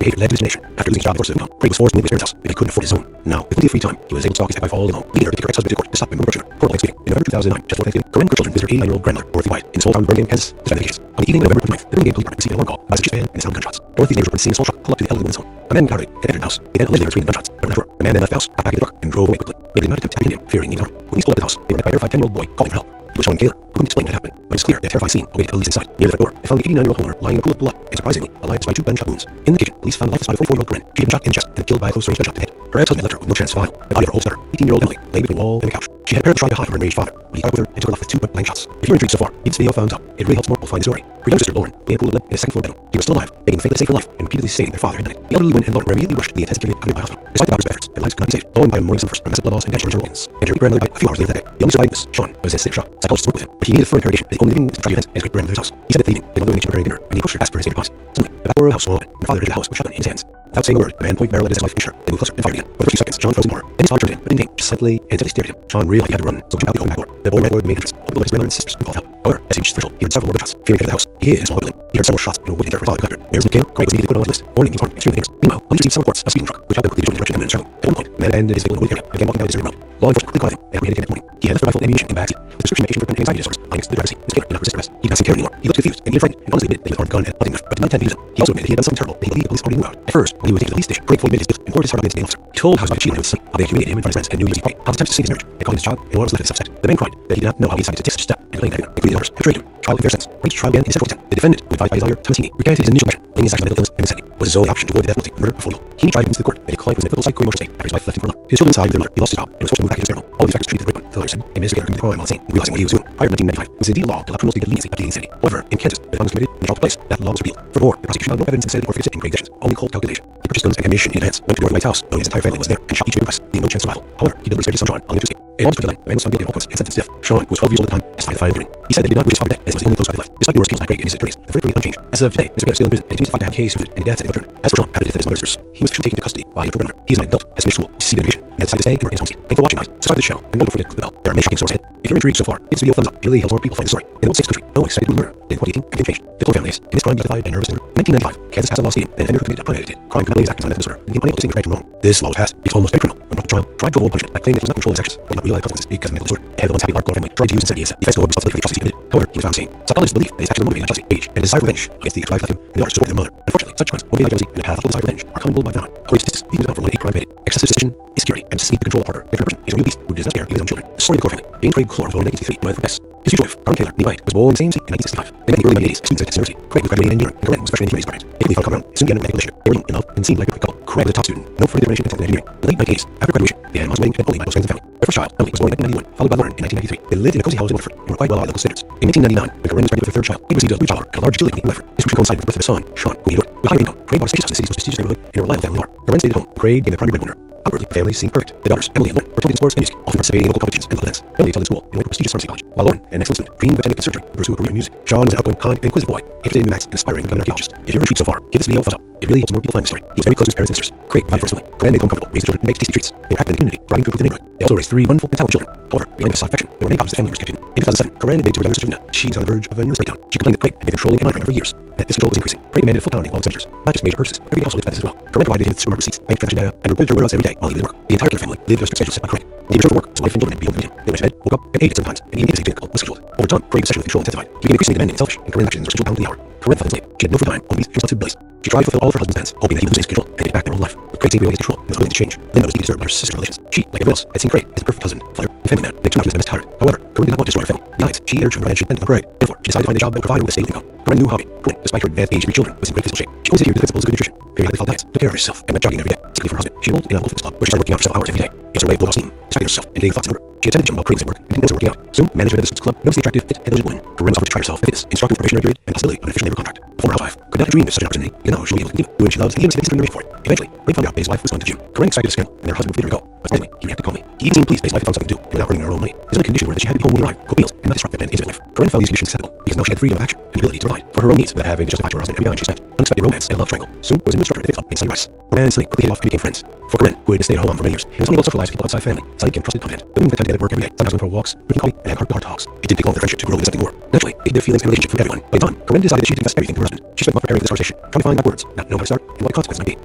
behavior led to his resignation. After losing his job and forced income, Craig was forced to leave his parents' house, but he couldn't afford his own. Now, with plenty of free time, he was able to stalk his ex-wife all day long, leading her to take her ex-husband to court to stop him from approaching her. Court Thanksgiving. In November 2009, just before Thanksgiving, Corinne and her children visited her 89-year-old grandmother, Dorothy White, in the small town of Birmingham, Kansas, to defend the case. On the evening of November 29th, the Birmingham Police Department received an alarm call by a suspicious man and the sound of gunshots. Dorothy's neighbors were seeing a small truck pull up to the elderly woman's home. A man named Howard had entered the house. They then allegedly heard screaming gunshots, but were not sure. The man then left the house, got back in the truck, and drove away quickly. They did not attempt to apprehend him, fearing the encounter. When he pulled up to the house, they were met by a terrified 10-year-old boy calling for help. He was showing Taylor, who couldn't explain what had happened, but it was clear that a terrifying scene awaited the police inside. Near the front door, they found the 89-year-old homeowner lying in a pool of blood, and surprisingly, alive despite 2 gunshot wounds. In the kitchen, police found the lifeless body of 44-year-old Corinne. She had been shot in the chest and killed by a close-range gunshot to the head. Her ex-husband left her with no chance to survive. The body of her oldest daughter, 18-year-old Emily, lay between the wall and the couch. She had apparently tried to hide from her enraged father, but he caught up with her and took her off with 2 blank shots. If you're intrigued so far, give this video a thumbs up. It really helps more people find the story. Her younger sister, Lauren, lay in a pool of blood in a second-floor bedroom. He was still alive, begging the family to save her life, and repeatedly stating their father had done it. The elderly woman and daughter were immediately rushed to the intensive care unit by hospital. Despite the doctor's efforts, their lives could not be saved. Lauren died on morning first from massive blood loss and damage to her organs. And her grandmother died a few hours later that day. The only surviving was Sean, who was in a state of shock. Psychologists worked with him, but he needed further interrogation. His only living was to try events at his great-grandmother's house. He said that the evening, they were preparing dinner, and he pushed her to ask for his favorite cause. Suddenly, the back door of the house swung open, and the father entered the house with a shotgun in his hands. Without saying a word, the man pointed the barrel at his wife and shot. They moved closer and fired again. For the first few seconds, Sean froze in horror. Then his father turned in, but didn't aim, just silently and intently stared at him. Sean realized he had to run, so he jumped out the open back door. The boy ran toward the main entrance, hoping to let his grandmother and sisters and called help. However, as he reached the threshold, he heard several more gunshots. Fearing to the house, he hid in a small building. He heard several shots and a wood enter his father declared. Where's the Craig was immediately put on his list, warning him of extreme things. Meanwhile, police received some reports of a speeding truck, which helped them quickly to the direction of the traveling. At one point, the man abandoned his vehicle in a wooded area and began walking down a deserted road. Law enforcement quickly caught him and apprehended him that morning. He had left a rifle and ammunition in the backseat. With prescription medication for anxiety disorders, lying next to the driver's seat. His killer did not resist arrest. He did not seem to care anymore. He looked confused and even frightened, and honestly admitted that he was armed gun and nothing left, but did not intend to use it. He also admitted he had done something terrible that he believed the police already knew about. At first, when he was taken to the police station, Craig fully admitted his guilt and poured his heart out against the officer. He told how his wife cheated on him with Sunny, how they humiliated him in front of his friends and New Year's Eve party, how his attempts to save his marriage had caused his child, and what was left of his upset. The man cried that he did not know how he decided to take such a step, and claimed that including others, had betrayed him. Trial and fair sentence. Rage's trial began in December 2010. The defendant, who advised by his lawyer, Thomasini, recanted his initial version, blaming his actions on mental illness and insanity was his only option to avoid the death penalty, murder before legal. He tried to convince the court that his client was in a pivotal psycho-emotional state after his wife left him for love. His children sighed with their mother. He lost his job and was forced to move back to his funeral. All of these factors treated the victim, the lawyer said, a misdemeanor committed the crime while insane, realizing what he was doing. Prior to 1995, it was indeed a law to allow criminals to get leniency after insanity. However, in Kansas, the crime was committed and the trial took place. That law was repealed. Furthermore, the prosecution found no evidence of insanity or fixed it in Craig's actions, only cold calculation. He purchased guns and ammunition in advance, went to North White's house, knowing his entire family was there, and shot each man twice, leaving no chance of survival. However, he deliberately spared his son Sean, only to escape. In August 2009, the man was found guilty of all counts and sentenced to death. Sean, who was 12 years old at the time, testified at the final hearing. He said that he did not wish his father dead, as he was the only close family left. Despite the worst kills by Craig and his attorneys, the verdict remained unchanged. As of today, Mr. Craig is still in prison and continues to fight to have the case moved, and he death overturned. As for Sean, after the death of his mother's sisters, he was taken into custody while he was a he is an adult, has finished school, received education, and has decided to stay and work in his home state. Thanks for watching, guys. Subscribe to this channel, and don't forget to click the bell. There are many shocking stories ahead. If you're intrigued so far, give this video a thumbs up. It really helps more people find the story. In the United States country, no one expected to murder. In 2018, everything changed. The Cole family is, in this crime, justified and nervous disorder. In 1995, Kansas passed a law stating that an offender who committed a premeditated crime could not lay his actions on mental disorder and became unable to distinguish right from wrong. This law was passed because almost every criminal, when brought to trial, tried to avoid punishment by claiming that he was not controlling his actions or did not realize consequences because of mental disorder. The head of the once happy Clark family tried to use insanity as a defense to avoid responsibility for the atrocities he committed. However, he was found sane. Psychologists believe that his actions were motivated by jealousy, age, and desire for revenge against the ex-wife left him, and the others supported their mother. Unfortunately, such crimes motivated by jealousy and a path of desire for revenge are commonly by phenomenon. According to statistics, he was found for one in 8 crime committed. Excessive suspicion, insecurity, and necessity to control a partner. If a person is a real beast who does not spare even his own children. The story of the Core family. James Craig Clore was born in 1963 in Manhattan, his future wife, Karen Taylor, knee was born in the same city in 1965. They met in the early 1980s, students at Texas University. Craig was graduating in engineering, and Karen was a freshman in humanities department. They quickly found common ground and soon began a romantic relationship. They were young, in love, and seemed like a perfect couple. Craig was a top student, known for his determination and talent in engineering. In the late 1980s, after graduation, they had a modest wedding spent only by close friends and family. Their first child, Emily, was born in 1991, followed by Lauren in 1993. They lived in a cozy house in Waterford and were quite well by local standards. In 1999, when Karen was pregnant with her third child, he received a blue collar and a large utility company in Waterford. This crucially coincided with the birth of his son, Sean, whom he adored. With high income, Craig bought a spacious house in the city's most prestigious neighborhood in a reliable family bar. Karen stayed at home. Craig became the primary breadwinner. Outwardly, the family seemed perfect. The daughters, Emily and Lauren, were talented in sports and music, often participating in local competitions and events. Emily attended school and went to prestigious pharmacy college, while Lauren, an excellent student, dreamed of attending surgery and pursue a career in music. Sean was an outgoing, kind, and inquisitive boy, interested in maths and aspiring to become an archaeologist. If you're intrigued so far, give this video a thumbs up. It really helps more people find the story. He was very close to his parents and sisters. Craig provided for his family. Karen made home comfortable, raised the children, and made tasty treats. They were active in the community, providing food for the neighborhood. They also raised 3 wonderful and talented children. However, behind this affection, there were many problems the family was kept in. In 2007, Karen admitted to her younger sister Nina she was on the verge of a nervous breakdown. She complained that Craig had been controlling and monitoring her for years, and that this control was increasing. Craig demanded full accounting of all expenditures, not just major purchases. Every household expenses as well. Karen provided him with supermarket receipts, bank transaction data, and reported her whereabouts every day while he was at work. The entire Keller family lived their strict schedule set by Craig. He returned from work, his wife and children had to be home to meet him. They went to bed, woke up, and ate at certain times, and even his vehicle was scheduled. Over time, Craig's obsession with control intensified. He became increasingly demanding and selfish, and Karen's actions were scheduled down to the hour. Karen felt enslaved. She had no free time, only responsibilities. She tried to fulfill all of her husband's demands, hoping that he would lose his control and get back their old life. But Craig seemed to his control and was willing to change. Linda was deeply disturbed by her sister's relations. She, like everyone else, had seen Craig as a perfect husband, father, and family man. They turned out to be tired. However, Karen did not want to destroy her family. Besides, she and her children had depended on Craig. Therefore, she decided to find a job that would provide her with a stable income. Karen knew hobby. Karen, despite her advanced age and 3 children, was in great physical shape. She always adhered to the principles of good nutrition, periodically followed diets, took care of herself, and went jogging every day. Secretly for her husband, she enrolled in a local fitness club where she started working out for several hours every day. It was her way of blowing off steam, distracting herself, and getting thoughts in order. She attended the gym while Craig was at work and didn't notice her working out. Soon, management of the fitness club noticed the attractive, fit, and diligent woman. Karen was offered to try herself in fitness, instructing for probationary period and possibility of an official labor contract. The former housewife could not dream of such an opportunity, even though she would be able to continue doing what she loves and even significantly remain for it. Eventually, Craig found out that his wife was going to the gym. Karen expected a scandal, and their husband would feed her to go. But anyway, he reacted calmly. He even seemed pleased that his wife had found something to do, and without earning her own money. His only condition were that she had to be home when he arrived, cook meals, and not disrupt them and his life. Karen found these conditions acceptable, because now she had freedom of action and the ability to provide for her own needs without having to justify to her husband every dime she spent. Unexpected romance and a love triangle soon was in the structure of the club in Sunny Rice. Karen and Sunny quickly hit off and became friends. For Karen, who had been a stay-at-home mom for many years, and was unable to socialize with people outside family, Sunny became trusted confidant. The women spent time together at work every day, sometimes went for walks, drinking coffee, and had heart-to-heart talks. It didn't take long for their friendship to grow into something more. Naturally, they hid their feelings and relationship from everyone. By the time, Karen decided that she could confess everything to her husband. She spent months preparing for this conversation, trying to find out words, not knowing how to start, and what the consequences might be.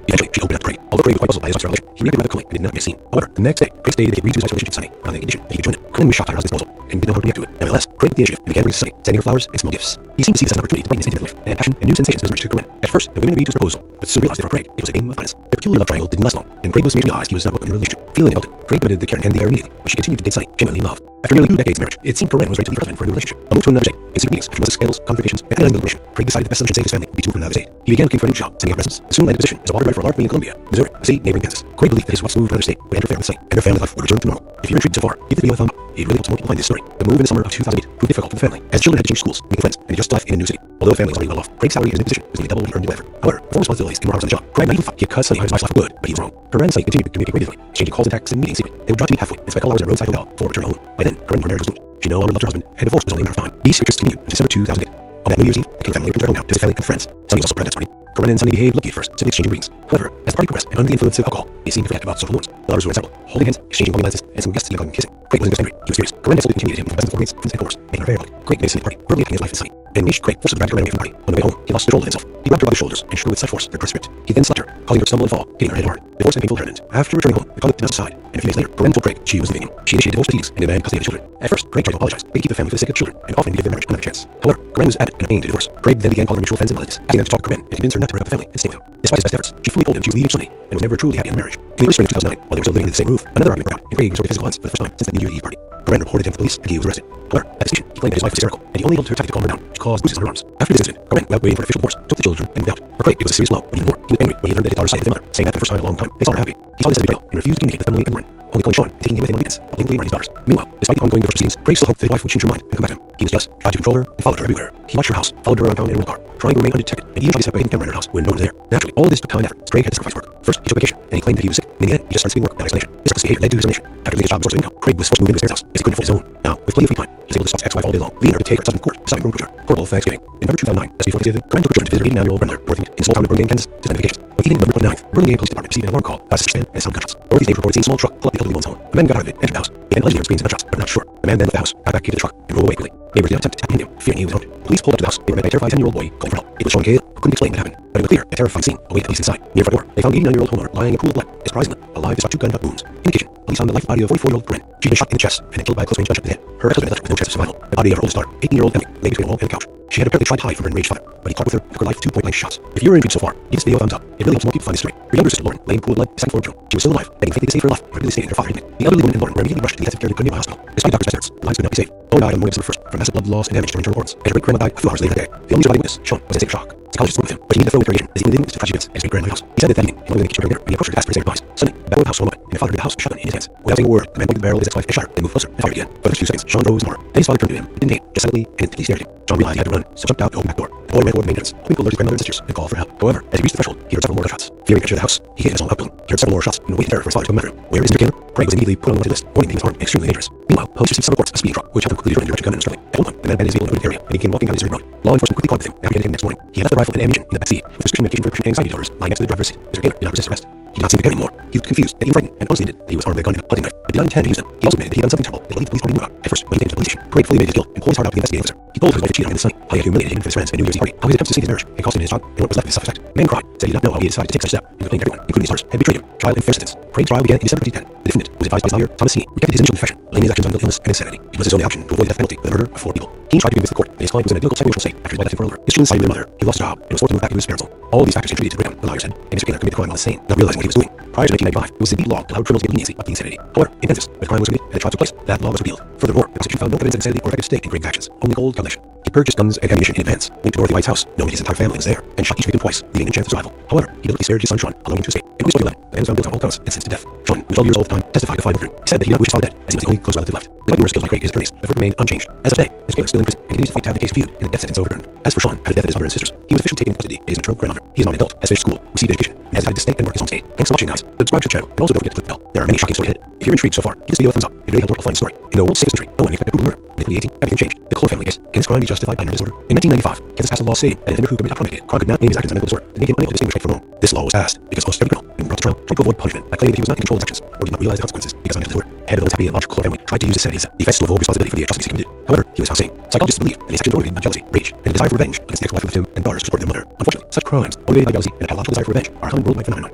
Eventually, she opened up to Craig. Although Craig was quite puzzled by his wife's revelation, he reacted rather coolly and did not make a scene. However, the next day, Craig stated that he agreed to his wife's relationship with Sunny on the condition that he would join it. Karen was shocked at her husband's proposal and didn't know how to react to it. Nevertheless, Craig took the initiative and began bringing Sunny, sending her flowers and small gifts. He seemed to see this as an opportunity to brighten his intimate life and add passion and new sensations to his marriage to Karen. At first, the women agreed to his proposal, but soon realized that for Craig, it was a game of finance. The peculiar love triangle didn't last long, and Craig was made to realize he was not welcome in a relationship. Feeling insulted, Craig committed to Karen and the air immediately, but she continued to date Sunny, genuinely in love. After nearly 2 decades of marriage, it seemed Karen was ready to leave her husband for a new relationship. A move to another state. In secret meetings, after months of scandals, confrontations, and analyzing the relation, Craig decided the best solution to save his family would be to move to another state. He began looking for a new job, sending out resumes, and soon landed a position as a water driver for a large mill in Columbia, Missouri, a state neighboring Kansas. Craig believed that his wife's move to another state would interfere with Sunny, and their family life would return to normal. If you're intrigued so far, give the video a thumb up. It really helps more people find this story. The move in the summer of 2008 proved difficult for the family, as children had to change schools, make friends, and adjust life in a new city. Although the family was already well off, Craig's salary and his new position was nearly double what he earned in Bradford. However, before responsibilities and more hours on the job, Craig might even thought he had cut Sunny out of his wife's life for good, but he was wrong. Karen and Sunny continued to communicate regularly, exchanging calls and texts and meeting in secret. They would drive to meet halfway and spend all hours at a roadside hotel before returning home. By then, Karen and her marriage was doomed. She no longer loved her husband, and divorce was only a matter of time. These secrets continued until December 2008. On that New Year's Eve, the King family returned home now to his family and friends. Sunny was also present at his party. Karen and Sunny behaved lucky at first, simply exchanging greetings. However, as the party progressed and under the influence of alcohol, they seemed to forget about social norms. The lovers were inseparable, holding hands, exchanging loving glances, and some guests neglecting kissing. Craig was angry. He was furious. Karen absolutely intimidated him with the best of friends and course, making her very ugly. Craig made a silly party, verbally attacking his wife and Sunny. And unleashed Craig forced her to drag Karen away from the party. On the way home, he lost control of himself. He grabbed her by the shoulders and shook her with such force that her script. He then slapped her, causing her to stumble and fall, hitting her head hard. Divorce and painful herment. After returning home, the conduct did not subside, and a few days later, Karen told Craig she was leaving him. She initiated divorce proceedings and demanded custody of the children. At first, Craig tried to apologize, begging to keep the family for the sake of children, and offering to give their marriage another chance. However, Karen was adamant and aimed to divorce. Craig then began calling her mutual friends and relatives, asking them to talk to Karen and convince her not to break up the family and stay with him. Despite his best efforts, she fully told him she was leaving Sunny and was never truly happy in the marriage. In the spring of 2009, while they were still living in the same roof, another argument broke out, and Craig resorted to physical violence for the first time since the New New Year's party. Corinne reported him to police and he was arrested. However, at the station, he claimed that his wife was hysterical and he only told her to calm her down. She caused bruises on her arms. After this incident, Corinne, without waiting for official reports, took the children and moved out. For Craig, it was a serious blow, but even more, he was angry when he learned that his daughter sided with his mother, saying that for the first time in a long time, they saw her happy. He saw this as a betrayal and refused to communicate with family and Corinne, only calling Sean and taking him with him on weekends, blatantly running his daughters. Meanwhile, despite the ongoing divorce proceedings, Craig still hoped that his wife would change her mind and come back to him. He was jealous, tried to control her, and followed her everywhere. He watched her house, followed her around town in a rental car, trying to remain undetected, and even tried to set up a hidden camera in her house when no one was there. Naturally, all this took time and effort. Craig had to sacrifice work. First, he took vacation, and he claimed that he was sick. In the end, he just started seeking work without explanation. This reckless behavior led to his termination. After losing his job and source of income, Craig was forced to move into his parents' house as he couldn't afford his own. Now, with plenty of free time, he was able to talk to his ex-wife all day long, leading her to take her son to court, deciding to court. Horrible Thanksgiving. In November 2009, just before Thanksgiving, Corinne took her children to visit her 89-year-old grandmother, Dorothy, in a small town of Burlingame, Kansas, to spend vacations. On evening November 29th, Burlingame Police Department received an alarm call about a sister man and sound gunshots. Dorothy's neighbor reported seeing a small truck pull up the elderly woman's home. The man got out of it, entered the house, began allegedly heard screams and gunshots, but not sure. The man then left the house, got back into the truck, and drove away quickly. Neighbors did not attempt to apprehend him, fearing he was armed. Police pulled up to the house. They were met by a terrified 10-year-old boy calling for help. It was Sean Cale, who couldn't explain what happened, but it was clear a terrifying scene awaited the police inside. Near the front door, they found the 89-year-old homeowner lying in a pool of blood, and surprisingly, alive despite 2 gunshot wounds. In addition, police found the life body of 44-year-old Corinne. She'd been shot in the chest and then killed by a close-range gunshot to the head. Her ex-husband left her with no chance of survival. The body of her oldest daughter, 18-year-old Emily, lay between a wall and a couch. She had apparently tried to hide from her enraged father, but he caught with her and took her life with 2 point-blank shots. If you're intrigued so far, give this video a thumbs up. It really helps more people find this story. Her younger sister Lauren lay in a pool of blood, beside the floor. She was still alive, begging faintly to save her life, but really stating her father had been. The elderly woman and Lauren were immediately rushed to the intensive care unit at hospital. Despite doctors' efforts, lives could not be saved. Lauren died on the morning of December 1st from massive blood loss and damage to her internal organs, and her great-grandma died a few hours later that day. The only surviving witness, Sean, was in a state of shock. Psychologists spoke with him, but he needed a thorough interrogation as he didn't witness the tragic events at his great-grandmother's house. He said that evening, he went in the kitchen during dinner, and he approached her to ask for his advice. Suddenly, the battle of the house swung open, and the father of the house was shotgun in his hands. Without saying a word, the man pointed the barrel of his ex-wife and shot her, then moved closer and fired again. For the next few seconds, Sean rose more. Then his father turned to him, didn't aim, just silently and intently stared at him. Sean realized he had to run, so jumped out the open back door. The boy ran toward the main entrance, hoping to alert his grandmother and sisters and call for help. However, as he reached the threshold, he heard several more gunshots. Fearing capture of the house, he hid in a small outbuilding. He heard several more shots and waited in terror for his father to come after him. Where is Mr. Taylor? Craig was immediately put on the wanted list, warning that he was armed and extremely dangerous. Meanwhile, police received some reports of a speeding truck, which had them quickly driven into gunmen and struggling. At one point, the man abandoned his vehicle in a wooded area and he began walking down a deserted road. Law enforcement quickly caught with him and apprehended him the next morning. He had left the rifle and ammunition in the back seat, with prescription medication for depression and anxiety disorders lying next to the driver's seat. Mr. Taylor did not resist arrest. He did not seem to care anymore. He looked confused and even frightened, and honestly admitted that he was armed with a gun and a hunting knife, but did not intend to use them. He also admitted that he had done something terrible that led the police to about. At first, when he came to the police station, Craig fully admitted his guilt and poured his heart out to the investigating officer. He told his wife to cheat on him in the sunny, how he had humiliated him for his friends at New Year's Eve party, how his attempts to save his marriage had cost him his job and what was left of his self-respect. The man cried, said he did not know how he had decided to take such a step, and claimed everyone, including his daughters, had betrayed him. Trial and fair sentence. Craig's trial began in December 2010. The defendant, who was advised by his lawyer, Thomas Heaney, recanted his initial confession, blaming his actions on mental illness and insanity. It was his only option to avoid the death penalty for the murder of 4 people. Heaney tried to convince the court that his client was in a difficult psychological state after his wife left him for another. His children sided with their mother. He lost his job and was forced to move back into his parents' home. All these factors contributed to the breakdown, the lawyer said, and Mr. Taylor committed the crime while insane, not realizing what he was doing. Prior to 1995, it was the law that allowed criminals to get leniency up to insanity. However, in Kansas, where the crime was committed and the trial took place, that law was repealed. Furthermore, the prosecution found no evidence of insanity or effective stake in Craig's actions, only cold calculation. He purchased guns and ammunition in advance, went to Dorothy White's house, knowing his entire family was there, and shot each victim twice, leaving no chance of survival. However, he deliberately spared his son Sean, allowing him to escape. In August 2011, the man was found guilty on all counts and sentenced to death. Sean, who was 12 years old at the time, testified to fight over him. He said that he did not wish his father dead, as he was the only close relative left. Despite numerous skills like Craig, his attorneys, the verdict remained unchanged. As of today, Mr. Taylor is still in prison and continues to fight to have the case viewed and the death sentence overturned. As for Sean, after the death of his mother and sisters, he was officially taken into custody as his maternal grandmother. He is not an adult, has finished school, received education, and has decided to stay and work his home state. Thanks for watching, guys. Subscribe to the channel, and also don't forget to click the bell. There are many shocking stories ahead. If you're intrigued so far, give this video a thumbs up. It really helps people find the story. In the world's safest country, no one expected brutal murder. In 2018, everything changed. The Cole family case. Can this crime be justified by nervous disorder? In 1995, Kansas passed a law stating that an offender who committed a promulgated crime could not name his actions on mental disorder to make him unable to distinguish right from wrong. This law was passed because most every criminal, when brought to trial, tried to avoid punishment by claiming that he was not in control of his actions or did not realize the consequences because of mental disorder. Head of the happy and logical family tried to use his sanity as a defense to avoid responsibility for the atrocities he committed. However, he was insane. Psychologists believe that his actions were motivated by jealousy, rage, and a desire for revenge against the ex-wife who left him and daughters to support their mother. Unfortunately, such crimes, motivated by jealousy and a pathological desire for revenge, are a common worldwide phenomenon.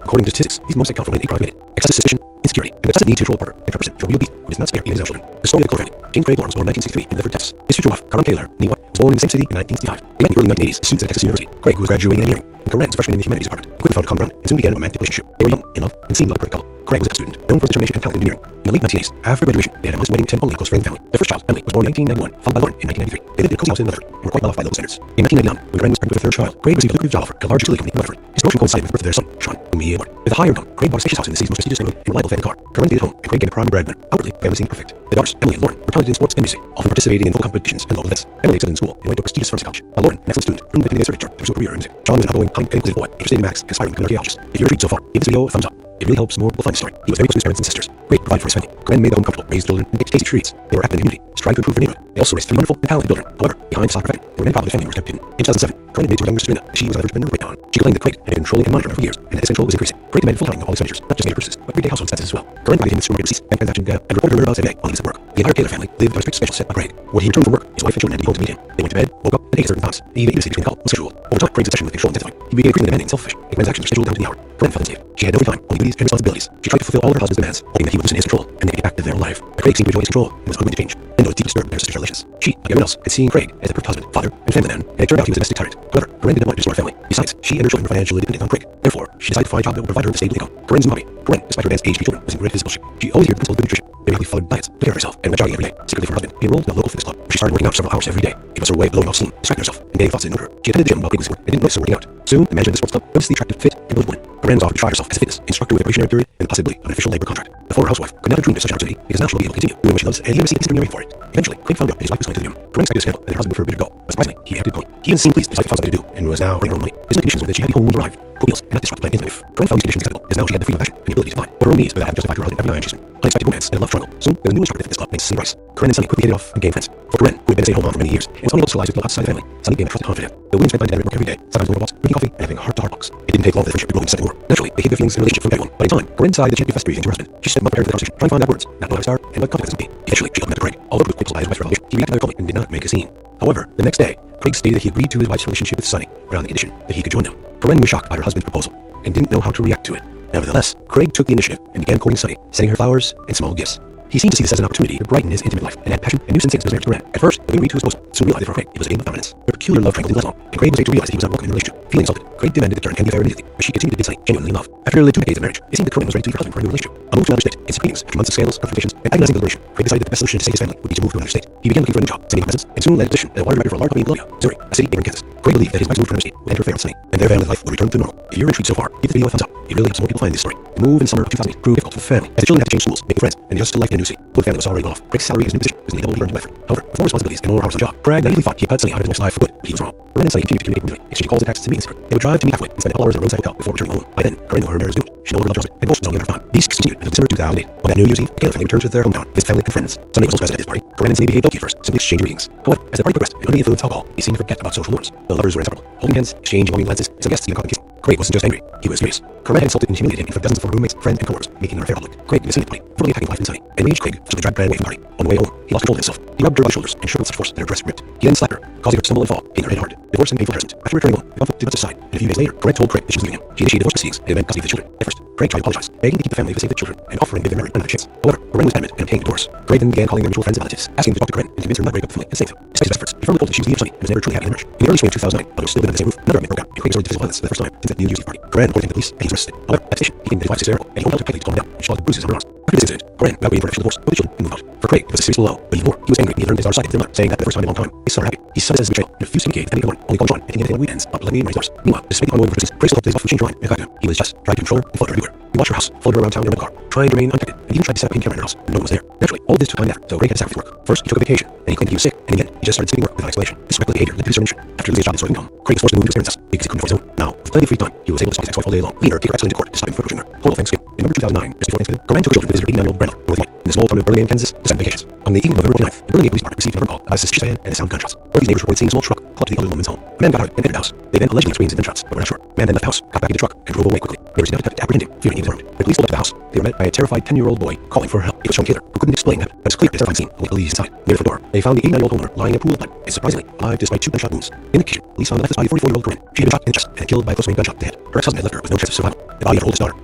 According to statistics, these mostly account for when a crime committed. Excessive suspicion, insecurity, and excessive need to control a partner and represent a real beast who does not spare even his own children. The story of the Cole family. James Craig Lawrence was born in 1963 in Bedford, Texas. His future wife, Carmen Taylor, was born in the same city in 1965. They met in the early 1980s as students at Texas University. Craig, who was graduating in engineering, and Corinne was a freshman in the humanities department, quickly found a common ground and soon began a romantic relationship. They were young, in love, and seemed like a perfect couple. Craig was a student, known for his determination and talent in engineering. In the late 1980s, after graduation, they had a modest wedding to only a close friend and family. Their first child, Emily, was born in 1991, followed by Lauren in 1993. They lived in a cozy house in Rutherford and were quite well off by local standards. In 1999, when Corinne was pregnant with her third child, Craig received a lucrative job offer at a large utility company in Rutherford. His promotion coincided with the birth of their son, Sean, whom he adored. With a higher income, Craig bought a spacious house in the city's most prestigious neighborhood and a reliable family car. Corinne stayed at home, and Craig became a prime breadwinner. Outwardly, the family seemed perfect. The daughters, Emily and Lauren, were talented in sports and music, often participating in local competitions and local events. Emily excelled in school and went to a prestigious pharmacy college, while Lauren, an excellent student, earned the certificate to pursue a career in music. Sean was an outgoing, kind, and inquisitive boy, interested in maths and aspiring to become an archaeologist. If you're intrigued so far, give this video a thumbs up. It really helps more people find the story. He was very close to his parents and sisters. Craig provided for his family. Corinne made the home comfortable, raised children, and baked tasty treats. They were active in the community, striving to improve their neighborhood. They also raised 3 wonderful and talented children. However, behind the facade profession, there were many problems the family members kept hidden. In 2007, Corinne admitted to her younger sister that she was on the verge of mental breakdown. She claimed that Craig had been controlling and monitoring her for years, and that his control was increasing. Craig demanded full accounting of all expenditures, not just major purchases, but everyday household expenses as well. Corinne provided him with supermarket receipts, bank transaction data, and reported her whereabouts every day while he was at work. The entire Taylor family lived on a strict schedule set by Craig. When he returned from work, his wife and children had to be home to meet him. They went to bed, woke up, and ate at certain times. The intimacy between the couple was sexual. Over time, Craig's obsession with control intensified. He became increasingly demanding and selfish. His transactions were scheduled down to the hour. Corinne felt unsafe. She had no free time, only duties and responsibilities. She tried to fulfill all her husband's demands, hoping that he would loosen his control and they could get back to their own life. But Craig seemed to enjoy his control and was unwilling to change. And was deeply disturbed by their sister's relations. She, like everyone else, had seen Craig as a perfect husband, father, and family man, and it turned out he was a domestic tyrant. However, Corinne did not want to destroy her family. Besides, she and her children were financially dependent on Craig. Therefore, she decided to find a job that would provide her with a stable income. Corinne's new hobby. Corinne, despite her advanced age and children, was in great physical shape. She always adhered to the principle of good nutrition. Immediately followed diets, took care of herself, and went jogging every day. Secretly for her husband, he enrolled in a local fitness club, where she started working out several hours every day. It was her way of blowing off steam, distracting herself, and getting thoughts that ignored her. She attended the gym while previously and didn't notice her working out. Soon, the manager of the sports club noticed the attractive, fit, and built woman. Corinne was offered to try herself as a fitness instructor with a probationary period and possibly an official labor contract. The former housewife could never dream of such an opportunity because now she will be able to continue doing what she loves and even receive considerable money for it. Eventually, Craig found out that his wife was going to the gym. Corinne expected a scandal that her husband would forbid her to go, but surprisingly, he acted calmly. He even seemed pleased that his wife found something to do and was now bringing her own money. His conditions were that she had to be home when he arrived, cook meals, and not disrupt the plan in life. Corinne found these conditions acceptable as now she had the freedom of action and the ability to find what her own needs without having to justify to her husband every lie and chasing. Unexpected romance and a love triangle. Soon, there was a new instructor at the fitness club named Sunny Rice. Corinne and Sunny quickly hit it off and gained friends. For Corinne, who had been a stay-at-home mom for many years, and was unable to socialize with the outside the family, Sunny became a trusted confidant. The women spent time together at work every day, sometimes going on walks, drinking coffee, and having heart-to-heart talks. It didn't take long for the friendship to grow into something more. Naturally, they hid their feelings in a relationship from everyone, but in time, Corinne decided that she had to confess everything to her husband. She spent months preparing for the conversation, trying to find out words, not knowing how to start, and what confidence would be. Eventually, she opened up to Craig. Although Craig was his wife's revelation, he reacted very calmly and did not make a scene. However, the next day, Craig stated that he agreed to his wife's relationship with Sunny, but on the condition that he could join them. Corinne was shocked by her husband's proposal and didn't know how to react to it. Nevertheless, Craig took the initiative and began courting Sunny, sending her flowers and small gifts. He seemed to see this as an opportunity to brighten his intimate life and add passion and new sentiments to his marriage to Corinne. At first, they agreed to his proposal, soon realized that for Craig, it was a game of dominance. Their peculiar love triangle didn't last long, and Craig was made to realize that he was not welcome in the relationship. Feeling insulted, Craig demanded to turn end the affair immediately, but she continued to bid Sunny genuinely in love. After nearly 2 decades of marriage, it seemed that Corinne was ready to leave her husband for a new relationship. A move to another state, in some meetings, after months of scandals, confrontations, and agonizing deliberation, Craig decided that the best solution to save his family would be to move to another state. He began looking for a new job, sending presents, and soon led a position as a water director for a large company in Columbia, Missouri, a city neighboring Kansas. Craig believed that his wife's move to another state would end her affair with Sunny, and their family life would return to normal. If you're intrigued so far, give the video a thumbs up. It really helps more people find this story. The move in summer of 2008 proved difficult for the family, as the children had to change schools, make friends, and adjust to life in a new city. The family was already well off. Craig's salary in his new position was nearly double the earned effort. However, with more responsibilities and more hours on the job, Craig naively thought he had cut Sunny out of his next life for good, but he was wrong. Corinne and Sunny continued to communicate weekly, exchanging calls and texts and meeting secret. They would drive to meet halfway and spend a couple hours at a roadside hotel before returning home. By then, Corinne knew her marriage was doomed. She no longer loved her husband, and both was on the other time. These continued until December 2008. On that New Year's Eve, the Taylor family returned to their hometown, his family and friends. Sunny was also present at his party. Corinne and Sunny behaved okay at first, simply exchanging greetings. However, as the party progressed, and under the influence of alcohol, they seemed to forget about social norms. The lovers were inseparable, holding hands, exchanging longing glances, and some guests even caught them kissing. Craig wasn't just angry, he was furious. Corinne had insulted and humiliated him in front of dozens of former roommates, friends, and coworkers, making their affair public. Craig dismissed the party, verbally attacking wife and Sunny, and raged Craig so they dragged Corinne away from the party. On the way home, he lost control of himself. He rubbed her by the shoulders and shook with such force that her dress ripped. He then slapped her, causing her to stumble and fall, hitting her head hard. Divorce and painful harassment. After returning home, the conflict did not subside, and a few days later, Corinne told Craig that she was leaving him. She initiated divorce proceedings and demanded custody of the children. At first, Craig tried to apologize, begging to keep the family to save the children and offering to give their marriage another chance. However, Corinne was adamant and obtained a divorce. Craig then began calling their mutual friends and relatives, asking them to talk to Corinne and convince her not to break up the family and save them. Despite his efforts, he firmly told that she was leaving Sunny and was never truly happy in the marriage. In the early spring of 2009, while they were still living in the same roof, another argument broke out, and Craig resorted to physical violence for the first time since that New Year's Eve party. Corinne reported him to the police, and he was arrested. However, at the station, he claimed that his wife was hysterical, and he only helped her tightly to calm down, and she saw the bruises on her arms. After this incident, Corinne, without waiting for an official divorce, put the children and moved out. For Craig, it was a serious blow, but even more, he was angry and he turned his daughter's side into their mother, saying that for the first time in a long time, he saw her happy. He saw this as betrayal and refused to engage with any other woman, only calling Sean and thinking that on weekends, not letting him raise doors. Meanwhile, despite the ongoing persistence, Craig still hoped that his wife would change her mind and got him. He was just trying to control her and follow her everywhere. He watched her house, followed her around town in a car, trying to remain undetected, and even tried to set up a hidden camera in her house, but no one was there. Naturally, all of this took time and effort, so Craig had to sacrifice work. First, he took a vacation, and he claimed that he was sick, and again, he just started skipping work without explanation. This reckless behavior led to discrimination. After losing his job and source of income, Craig was forced to move to experiences because he couldn't afford his own. Now, with plenty of free time, he was able to stalk his ex-wife all day long, leading her to take her ex-husband to court to stop him from approaching her. Total Thanksgiving. In November 2009, just before Thanksgiving, Corinne took her children to visit her 89-year-old grandmother, North White, in the small town of Burlingame, Kansas, to spend vacations. On the evening of November 29th, the Burlingame Police Department received a phone call about a suspicious man and the sound of gunshots. One of these neighbors reported seeing a small truck pull up to the other woman's home. A man got out and entered the house. They then allegedly experienced gunshots, but were not sure. The man then left the house, got back in the truck, and drove away quickly. Neighbors did not attempt to apprehend him, fearing he was armed. The police pulled up to the house. They were met by a terrified 10-year-old boy calling for help. It was Sean Taylor, who couldn't explain that, but it's clear at the terrifying scene, only police inside. Near the front door, they found the 89-year-old homeowner lying in a pool of blood, and surprisingly, alive despite 2 gunshot wounds. In the kitchen, police found the lifeless body of 44-year-old Corinne. She had been shot in the chest and killed by a close-range gunshot to the head. Her ex-husband had left her with no chance of survival. The body of her oldest daughter,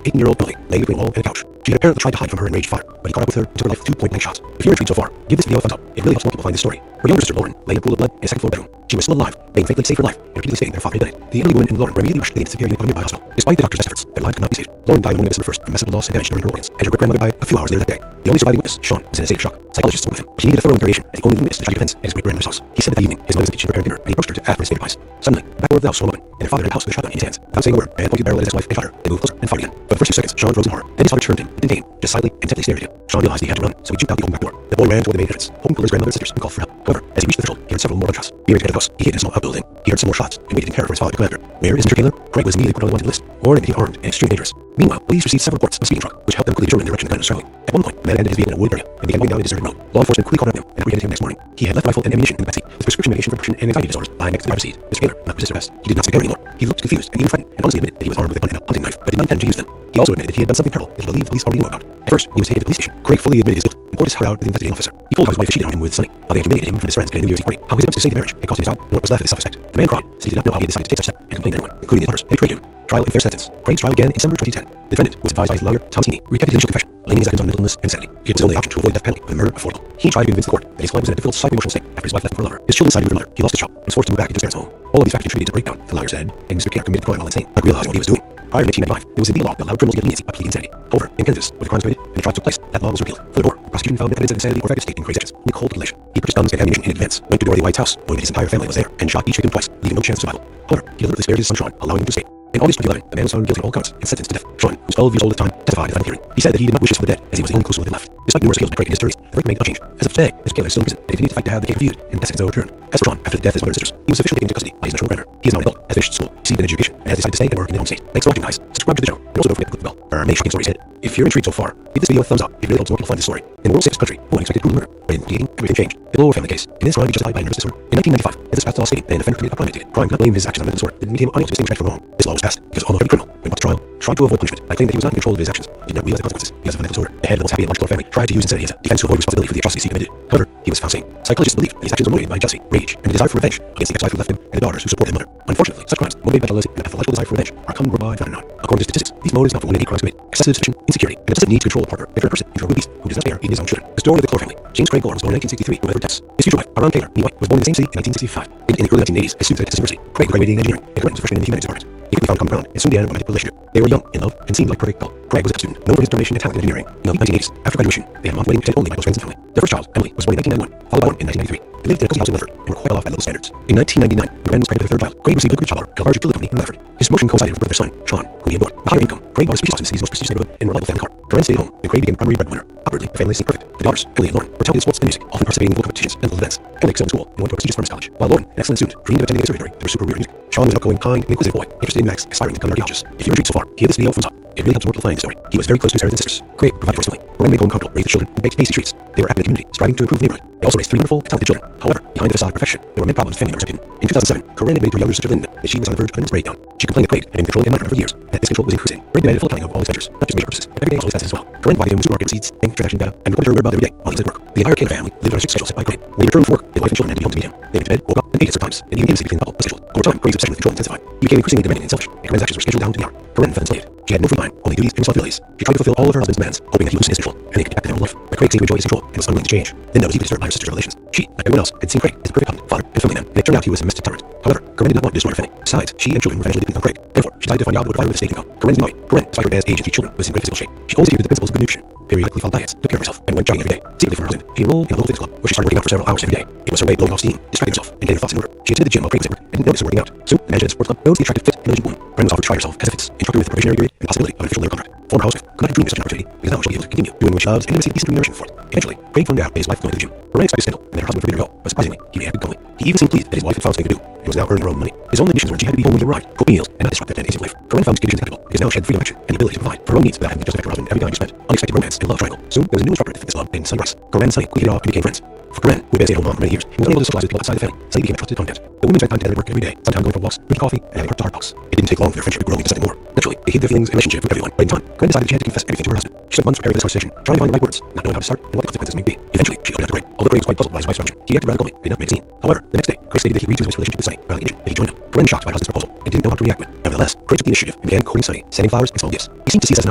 18-year-old Billy, lay between a wall and a couch. She had apparently tried to hide from her enraged father, but he caught up with her and took her life with 2 point-blank shots. If you're intrigued so far, give this video a thumbs up. It really helps more people find this story. Her younger sister, Lauren, lay in a pool of blood in a second-floor bedroom. She was still alive, being faithfully to save her life, and repeatedly stating that her father had done it. The elderly woman and Lauren were immediately rushed to the disappearing unit of a nearby hospital. Despite the doctor's best efforts, their lives could not be saved. Lauren died on December 1st from massive loss and damage during her organs, and her great-grandmother died a few hours later that day. The only surviving witness, Sean, was in a state of shock. Psychologists were with him, but he needed a thorough interrogation, and he only witnessed the tragic events at his great-grandmother's house. He said that evening, his mother was in the kitchen preparing dinner, and he approached her to ask for his favorite advice. Suddenly, the back door of the house swung open, and their father entered the house with a shotgun in his hands. Without saying a word, man pointed the barrel at his wife and shot her. They moved closer and fired again. For the first few seconds, Sean froze in horror. Then his father turned him, didn't aim, just silently and intently stared at him. Sean realized he had to run, so he jumped out the open back door. The boy ran toward the main entrance, hoping for his grandmother and sisters, and called for help. However, as he reached the threshold, he heard several more gunshots. He ran to the house. He hid in a small outbuilding. He heard some more shots and waited in terror for his father to come after him. Where is Mr. Taylor? Craig was immediately put on the wanted list, warned that he armed and extremely dangerous. Meanwhile, police received several reports of a speeding truck, which helped them quickly determine the direction the gun was traveling. At one point, the man ended his vehicle in a wooded area and began going down a deserted road. Law enforcement quickly caught up with him and apprehended him next morning. He had left a rifle and ammunition in the backseat with prescription medication for depression and anxiety disorders lying next to the driver's seat. Mr. Taylor, not resisted arrest. He did not speak anymore. He looked confused and even frightened, and honestly admitted that he was armed with a gun and a hunting knife, but did not intend to use them. He also admitted that he had done something terrible that he believed police already knew about. At first, he was taken to the police station. Craig fully admitted his guilt and poured his heart out to the investigating officer. He told how his wife had cheated on him with Sunny, how they had humiliated him from his friends at a New Year's Eve party, how his attempts to save the marriage had cost him his job and what was left of his self-respect. The man cried, said he did not know how he had decided to take such a step and complained to anyone, including the others, had betrayed him. Trial and fair sentence. Craig's trial began in December 2010. The defendant was advised by his lawyer, Tom Heaney, recanted his initial confession, blaming his actions on mental illness and insanity. It was his only option to avoid death penalty, with murder affordable. He tried to convince the court that his client was in a difficult psycho-emotional state after his wife left him for a lover. His children sided with her mother. He lost his job and was forced to move back into his parents' home. All of these factors contributed to the breakdown, the lawyer said, and Mr. Taylor committed the crime while insane, not realizing what he was doing. Prior to 1895, there was a legal law that allowed criminals to get leniency by pleading insanity. However, in Kansas, where the crimes committed and the trial took place, that law was repealed. Furthermore, the prosecution found that evidence of insanity or fact estate in Craig's actions in cold relation. He purchased guns and ammunition in advance, went to Dorothy White's house, knowing that his entire family was there, and shot each victim twice, leaving no chance of survival. However, he deliberately spared his son Sean, allowing him to escape. In August 2011, the man was found guilty of all counts and sentenced to death. Sean, who was 12 years old at the time, testified at the final hearing. He said that he did not wish this for the dead, as he was the only close relative left. Despite numerous appeals by Craig and his attorneys, the verdict made no change. As of today, his killer is still in prison, and he continued to fight to have the case reviewed and tested overturned. As for Sean, after the death of his mother and sisters, he was officially taken into custody by his natural grandmother. He is now an adult, has finished school, received an education, and has decided to stay and work in his home state. Thanks for watching, guys. Subscribe to the channel, and also don't forget to click the bell for our many shocking stories ahead. If you're intrigued so far, give this video a thumbs up. It really helps more people find this story. In the world's safest country, no unexpected brutal murder, but in dating, everything changed. The Lower family case. In this crime, he justified by nervous disorder. In 1995, this passed a law stating that an offender committed a crime crime could not blame his actions on mental disorder didn't meet him unable to distinguish right from wrong. This law was passed because almost every criminal, when brought to trial, tried to avoid punishment by claiming that he was not in control of his actions. He did not realize the consequences because of a mental disorder. The head of the most happy and logical family tried to use insanity as a defense to avoid responsibility for the atrocities he committed. However, he was found sane. Psychologists believe that his actions were motivated by jealousy, rage, and a desire for revenge against the ex-wife who left him and the daughters who supported his mother. Unfortunately, such crimes, motivated by jealousy and a pathological desire for revenge, are common worldwide phenomenon. According to statistics, these motives come from when any crimes committed: excessive suspicion, insecurity, and a excessive need to control a partner, and turn a person into a beast who does not spare even his own children. The story of the Clore family. James Craig Gore was born in 1963 to Edward Texas. His future wife, Aron Taylor, was born in the same city in 1965. In the early 1980s, as students at Texas University, Craig graduated in engineering, and Glenn was a freshman in the humanities department. They quickly found common ground and soon began a romantic relationship. They were young, in love, and seemed like perfect couple. Craig was a student, known for his determination and talent in engineering. In the 1980s, after graduation, they had a month waiting attended only by close friends and family. Their first child, Emily, was born in 1991, followed by one in 1993. They lived in a cozy house in Medford and were quite well off by local standards. In 1999, when Ben was pregnant with their third child, Craig received a good job at a large utility company in Medford. His promotion coincided with their son, Sean, whom he adored. A higher income, Craig bought a species in the city's most prestigious neighborhood and reliable family car. Corinne stayed at home, and Craig became primary breadwinner. Outwardly, the family seemed perfect. The daughters, Emily and Lauren, were talented in sports and music, often participating in local competitions and local events. Emily excelled in school and went to a prestigious farmers college, while Lauren, an excellent student, dreamed of attending a conservatory that was super weird music. Sean was an outgoing, kind, and inquisitive boy, interested in Max, aspiring to become an archaeologist. If you're intrigued so far, give this video a thumbs up. It really helps more people find the story. He was very close to his parents and sisters. Craig provided for his family. Lauren made home comfortable, raised the children, and baked tasty treats. They were active in the community, striving to improve the neighborhood. They also raised three wonderful, talented children. However, behind the facade of perfection, there were many problems family members had hidden. In 2007, Corinne admitted to her younger sister Linda that she was on the verge of a mental breakdown. She complained that Craig had been controlling and monitoring her for years, and that this control was increasing. Craig demanded full accounting of all his ventures, not just major purchases, but everyday household expenses as well. Corinne provided him with supermarket receipts, bank transaction data, and reported her whereabouts every day while he was at work. The entire Kane family lived on a strict schedule set by Craig. When he returned from work, his wife and children had to be home to meet him. They went to bed, woke up, and ate at certain times, and even intimacy between the couple was scheduled. Over time, Craig's obsession with control intensified. He became increasingly demanding and selfish, and Corinne's actions were scheduled down to the hour. Corinne felt enslaved. She had no free mind, only duties and responsibilities. She tried to fulfill all of her husband's demands, hoping that he would loosen his control, and they could get back to their own life. But Craig seemed to enjoy his control and was unwilling to change. Linda was even disturbed by her sister's revelations. She, like everyone else, had seen Craig as the perfect husband, father, and family man, and it turned out he was a domestic tyrant. However, Corinne did not want to destroy her family. Besides, she and children were eventually dependent on Craig. Therefore, she decided to find out what would provide her with a state income. Corinne's annoyed. Corinne, despite her dad's age and 3 children, was in great physical shape. She always adhered to the principles of good nutrition, periodically followed diets, took care of herself, and went jogging every day. Secretly from her husband, she enrolled in a local fitness club, where she started working out for several hours every day. It was her way of blowing off steam, distracting herself, and getting her thoughts in order. She attended the gym while Craig was at work and didn't notice her working out. Soon, the manager at the sports club noticed the attractive, fit, and intelligent woman. Corinne was offered to try herself as a fitness instructor with a probationary period and the possibility of an official labor contract. Former housewife could not have dreamed of such an opportunity because now she'll be able to continue doing what she loves and receive decent remuneration for it. Eventually, Craig found out that his wife going to the gym. Corinne expected scandal and that her husband forbid her to go, but surprisingly, he reacted calmly. He even seemed pleased that his wife had found something to do and was now earning her own money. His only conditions were that she had to be home when he arrived, cook meals, and not disrupt that easy life. Corinne found these conditions acceptable because now she had the freedom of action and the ability to provide for her own needs without having to justify her husband every time he spent. Unexpected romance and love triangle. Soon, there was a new instructor at the fitness club named Sunrise. Corinne and Sunny quickly hit it off and became friends. For Corinne, who had been a stay-at-home mom for many years, he was unable to socialize with people outside the family, so he became a trusted confidant. The women spent time together at work every day, sometimes going for walks, drinking coffee, and having heart-to-heart talks. It didn't take long for their friendship to grow into something more. Naturally, they hid their feelings and relationship from everyone, but in time, Corinne decided she had to confess everything to her husband. She spent months preparing for this conversation, trying to find the right words, not knowing how to start and what the consequences may be. Eventually, she opened up to Craig. Although Craig was quite puzzled by his wife's reaction, he acted rather calmly and did not make a scene. However, the next day, Craig stated that he agreed to his relationship with Sunny by allegation that he joined him. Corinne was shocked by her husband's proposal and didn't know how to react with it. Nevertheless, Craig took the initiative and began courting Sunny, sending flowers and small gifts. He seemed to see this as an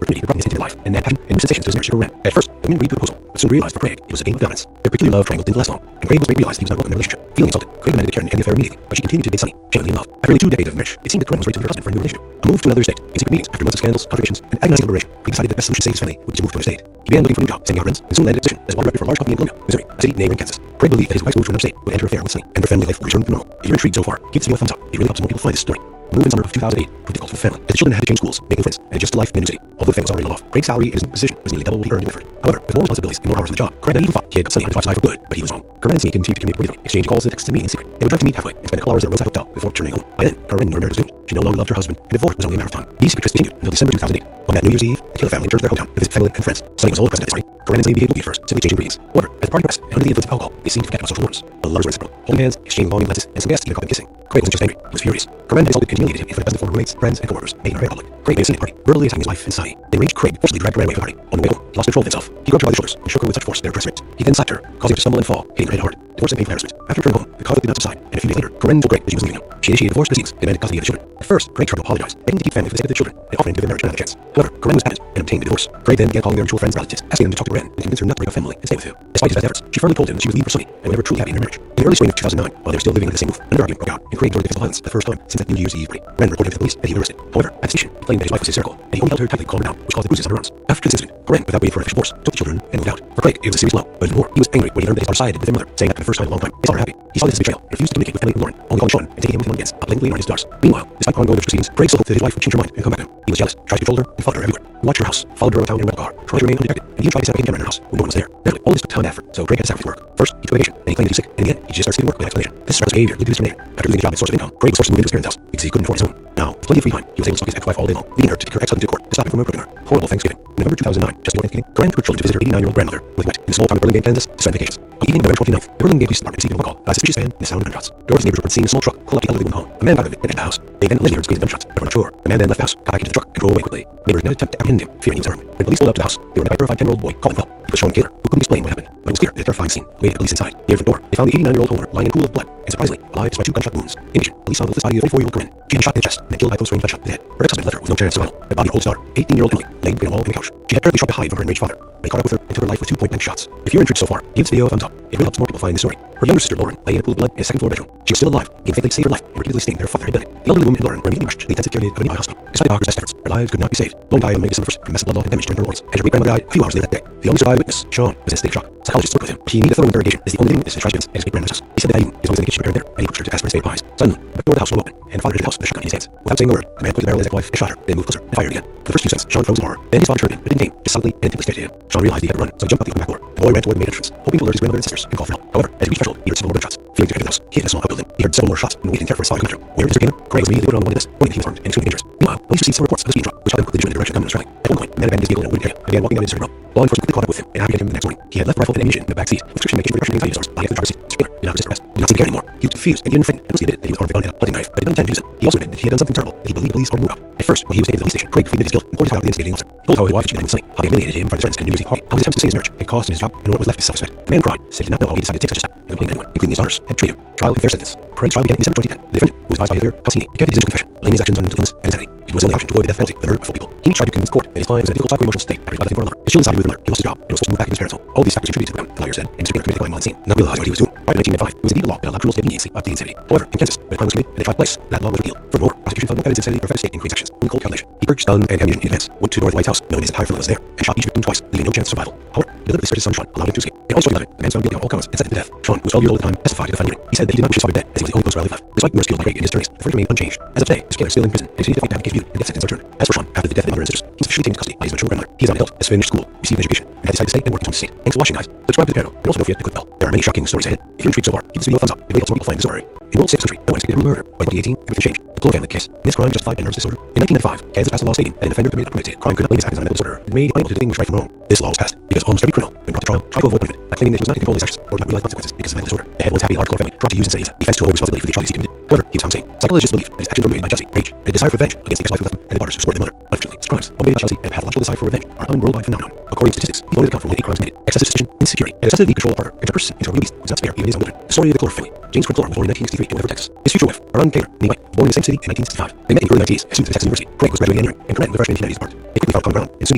opportunity to broaden his intimate life and add passion and new sensations to his marriage to Corinne. At first, the women agreed to the proposal, but soon realized for Craig it was a game of dominance. Their peculiar love triangle didn't last long, and Craig was made to realize that he was not welcome in their relationship. Feeling insulted, Craig demanded that Karen end the affair immediately, but she continued to date Sunny, genuinely in love. After nearly 2 decades of marriage, it seemed that Corinne was ready to leave her husband for a new relationship. A move to another state. In secret meetings, after months of scandals, contradictions, and agonizing deliberation, Craig decided the best solution to save his family would be to move to another state. He began looking for a new job, sending out friends, and soon landed a position as water director for a large company in Columbia, Missouri, a city neighboring Kansas. Craig believed that his wife's move to another state would end her affair with Sunny, and their family life would return to normal. If you're intrigued so far, give this video a thumbs up. It really helps more people find this story. The move in summer of 2008 proved difficult for the family, as the children had to change schools, making friends, and adjust to life in the new city. Although the family was already well off, Craig's salary and his position was nearly double what he earned in Medford. However, with more responsibilities and more hours on the job, Craig even thought he had got Sunny on his wife's side for good, but he was wrong. Corinne and Sunny continued to communicate regularly, exchanging calls and texts and meeting in secret. They would drive to meet halfway and spend a couple hours at a roadside hotel before returning home. By then, Corinne knew her marriage was doomed. She no longer loved her husband, and divorce was only a matter of time. These secret trysts continued until December 2008. On that New Year's Eve, the Taylor family returned to their hometown to visit family and friends. Sunny was always present at this party. Corinne and Sunny behaved at first, simply exchanging greetings. However, as the party progressed, and under the influence of alcohol, they seemed to forget about social norms. The lovers were inseparable, holding hands, exchanging longing glances, and some guests even caught them kissing. Craig wasn't just angry, he was furious. Corinne had insulted and humiliated him in front of dozens of former roommates, friends, and coworkers, making her very public. Craig made a scene at the party, verbally attacking his wife and Sunny. The enraged Craig forcibly dragged Corinne away from the party. On the way home, he lost control of himself. He grabbed her by the shoulders and shook her with such force that her dress ripped. He then slapped her, causing her to stumble and fall, hitting her head hard. Divorce and painful harassment. After returning home, the conflict did not subside, and a few days later, Corinne told Craig that she was leaving him. She initiated divorce proceedings and demanded custody of the children. At first, Craig tried to apologize, begging to keep family for the sake of the children and offering to give their marriage another chance. However, Corinne was adamant and obtained a divorce. Craig then began calling their mutual friends and relatives, asking them to talk to Corinne and convince her not to break up family and stay with him. Despite his best efforts, she firmly told him that she would leave for Sunny and would never truly happy in their marriage. In the early spring of 2009, while they were still living under the same roof, another argument broke out, and Craig resorted to physical violence for the first time since that New Year's Eve party. Corinne reported to the police that he was arrested. However, at the station, he claimed that his wife was hysterical, and he only held her tightly to calm her down, which caused the bruises on her arms. After this incident, Corinne, without waiting for an official divorce, took the children and moved out. For Craig, it was a serious blow, but even more, he was angry when he learned that his daughter sided with their mother, saying that for the first time in a long time, they saw her happy. He saw this as betrayal and refused to communicate with family and Lauren, only calling Sean and taking him with him on weekends, blatantly on his daughters. Meanwhile, despite ongoing divorce proceedings, Craig still hoped that his wife would change her mind and come back to him. He was jealous, tried to control her, and followed her everywhere. He watched her house, followed her around town in a rental car, tried to remain undetected, and even tried to set up a camera in her house when no one was there. Naturally, all this took time and effort, so Craig had to sacrifice work. First, he took vacation, then he claimed to be sick, and in the end, he just started skipping work without explanation. This reckless behavior led to discrimination. After losing a job as a source of income, Craig was forced to move into his parents' house because he couldn't afford his own. Now, with plenty of free time, he was able to stalk his ex-wife all day long, leading her to take her ex-husband to court to stop him from murdering her. Horrible Thanksgiving. In November 2009, just before Thanksgiving, Corinne took her children to visit her 89-year-old grandmother, who they met in a small town of Burlingame, Kansas, to spend vacations. On the evening of November 29th, the Burlingame Police Department received a phone call about a suspicious man in the sound of gunshots. Doors neighbors reported seeing a small truck pull up to the elderly woman's home. A man got out of it and entered the house. They then allegedly heard screams of gunshots, but were not sure. The man then left the house, got back into the truck, and drove away quickly. Neighbors did not attempt to apprehend him, fearing he was armed. When police pulled up to the house, they were met by a terrified 10-year-old boy calling help. He was Sean Kaler, who couldn't explain what happened, but it was clear that a terrifying scene awaited the police inside. Near the door, they found the 89-year-old homeowner lying in a pool of blood, and surprisingly, alive despite 2 gunshot wounds. In addition, police found the body of the 44-year-old Corinne. She had been shot in the chest and then killed by close-range gunshot to the head. Her ex-husband left her with no chance of survival. The body of her oldest daughter, 18-year-old Emily, lay between a wall and the couch. She had apparently tried to hide from her enraged father, but he caught up with her and took her life with 2 point-blank shots. If you're intrigued so far, give this video a thumbs up. It really helps more people find the story. Her younger sister, Lauren, lay in a pool of blood in a second-floor bedroom. She was still alive, and fatally saved her life, and repeatedly stating that her father had done it. The elderly woman and Lauren were immediately rushed to the intensive care unit of a nearby hospital. Despite the doctor's best efforts, their lives could not be saved. Lauren died on May 1st from massive blood loss and damage to her organs, and her great-grandmother died a few hours later that day. The only surviving witness, Sean, was in a state of shock. Psychologists spoke with him. He needed a thorough interrogation as the only living witness to try evidence at his great-grandmother's house. He said that evening, his always in the kitchen prepared there, and he pushed her to ask for a spade of pies. Suddenly, the door of the house rolled open, and the father entered the house with a shotgun in his hands. Without saying a word, the man pointed the barrel at his ex-wife and shot her, then moved closer and fired again. For the first few seconds, Sean froze in horror. Then his father turned in, but didn't aim, just silently and intently stared at him. Sean realized he had to run, so he jumped out the open back door. The boy ran toward the main entrance, hoping to alert his grandmother and sisters and call for help. However, as he reached the threshold, he heard several more gunshots. Fearing to enter the house, he hid in a small outbuilding. He heard several more shots and waited in terror for his father to come through. Where Mr. Gamer? Craig was immediately put on the wanted list, warning that he was armed and extremely dangerous. Meanwhile, police received some reports of a speed drop, which helped them quickly join the direction of gunmen Australia. At one point, the man abandoned his vehicle in a wooded area and began walking down a deserted road. Law enforcement quickly caught up with him and apprehended him the next morning. He had left rifle and ammunition in the back seat, with description making sure the anxiety disorders lying at the driver's seat. Mr. Gamer did not resist arrest. He did not seem to care anymore. He was confused and even frightened, and mostly admitted that he was armed with a gun and a hunting knife, but did not intend to use it. He also admitted that he had done something terrible that he believed the police would move out. At first, when he was taken to the police station, Craig pleaded his guilt and pointed out the instigating officer. He told how his wife had cheated on him with Sunny, how he humiliated him in front of his friends and numerous how his attempts to save his marriage had cost him his job and what was left his self-respect. The man cried, said he did not know how he decided to take such a step, and complained anyone, including his daughters, had treated him. Trial and fair sentence. Craig's trial began in December 2010. The defendant, who was advised by his lawyer, Halsini, kept his initial confession, laying his actions on mental illness and insanity. It was the only option to avoid the death penalty, the murder of 4 people. He tried to convince the court that his client was in a difficult psycho-emotional state after he got nothing for another. His children sided with another. He lost his job and was forced to move back to his parents' home. All these factors contributed to the crime, the lawyer said, and Mr. Gamer committed a crime while insane, not realizing what he was doing. Prior to 1995, it was indeed the law that allowed criminals to leniency up to insanity. However, in Kansas, when a crime was committed and a trial took place, that law was repealed. Furthermore, prosecution found no evidence of insanity or fed a state in creating actions. In cold calculation, he purchased gun and ammunition in advance, went to the North White House, knowing his entire family was there, and shot each victim twice, leaving no chance of survival. However, he deliberately spared his son Sean, allowed him to escape. In August 2011, the man was found guilty on all counts and sentenced to death. Sean, who was 12 years old at the time, testified to the final hearing. He said that he did not wish his father dead, as he was the only close relative left. Despite numerous skills like Craig and his attorneys, the verdict remained unchanged. As of today, Mr. Gamer is still in prison, and continues to fight to have the case viewed and death sentence overturned. As for Sean, after the death of his mother and sisters, he was officially taken into custody by his mature grandmother. He is on adult, has finished school, received an education, and has decided to stay and work in his own state. Thanks for watching, guys. Subscribe to the channel, and also don't forget to click the bell. There are many shocking stories ahead. If you're intrigued so far, give this video a thumbs up. It really helps more people find the story. In World 6th century, no one expected a murder. By 2018, everything changed. The Clore family case. In this crime justified by nervous disorder. In 1995, Kansas passed a law stating that an offender committed a premeditated crime could not lay his actions on a mental disorder. It made it unable to distinguish right from wrong. This law was passed because almost every criminal, when brought to trial, tried to avoid punishment by claiming that he was not in control of his actions or did not realize consequences because of mental disorder. The head once happy large Clore family tried to use insanity as a defense to avoid responsibility for the atrocities he committed. However, he was found sane. Psychologists believe that his actions were motivated by jealousy, rage, and a desire for revenge against the ex-wife who left him and the daughters who supported the mother. Unfortunately, his crimes, motivated by jealousy and a pathological desire for revenge, are a worldwide phenomenon. According to statistics, he only account for 1 in 8 crimes committed. Excessive suspicion, insecurity, and excessive need control of a partner can turn a person into a beast who does not spare even his own children. The story of the Clore family. James Clore was born in 1963 in Weatherford, Texas. His future wife, Ron Kaler, meanwhile, born in the same city in 1965. They met in the early 1980s as students at Texas University. Craig was graduating engineering, and Corinne was a freshman in humanities department. They quickly found common ground and soon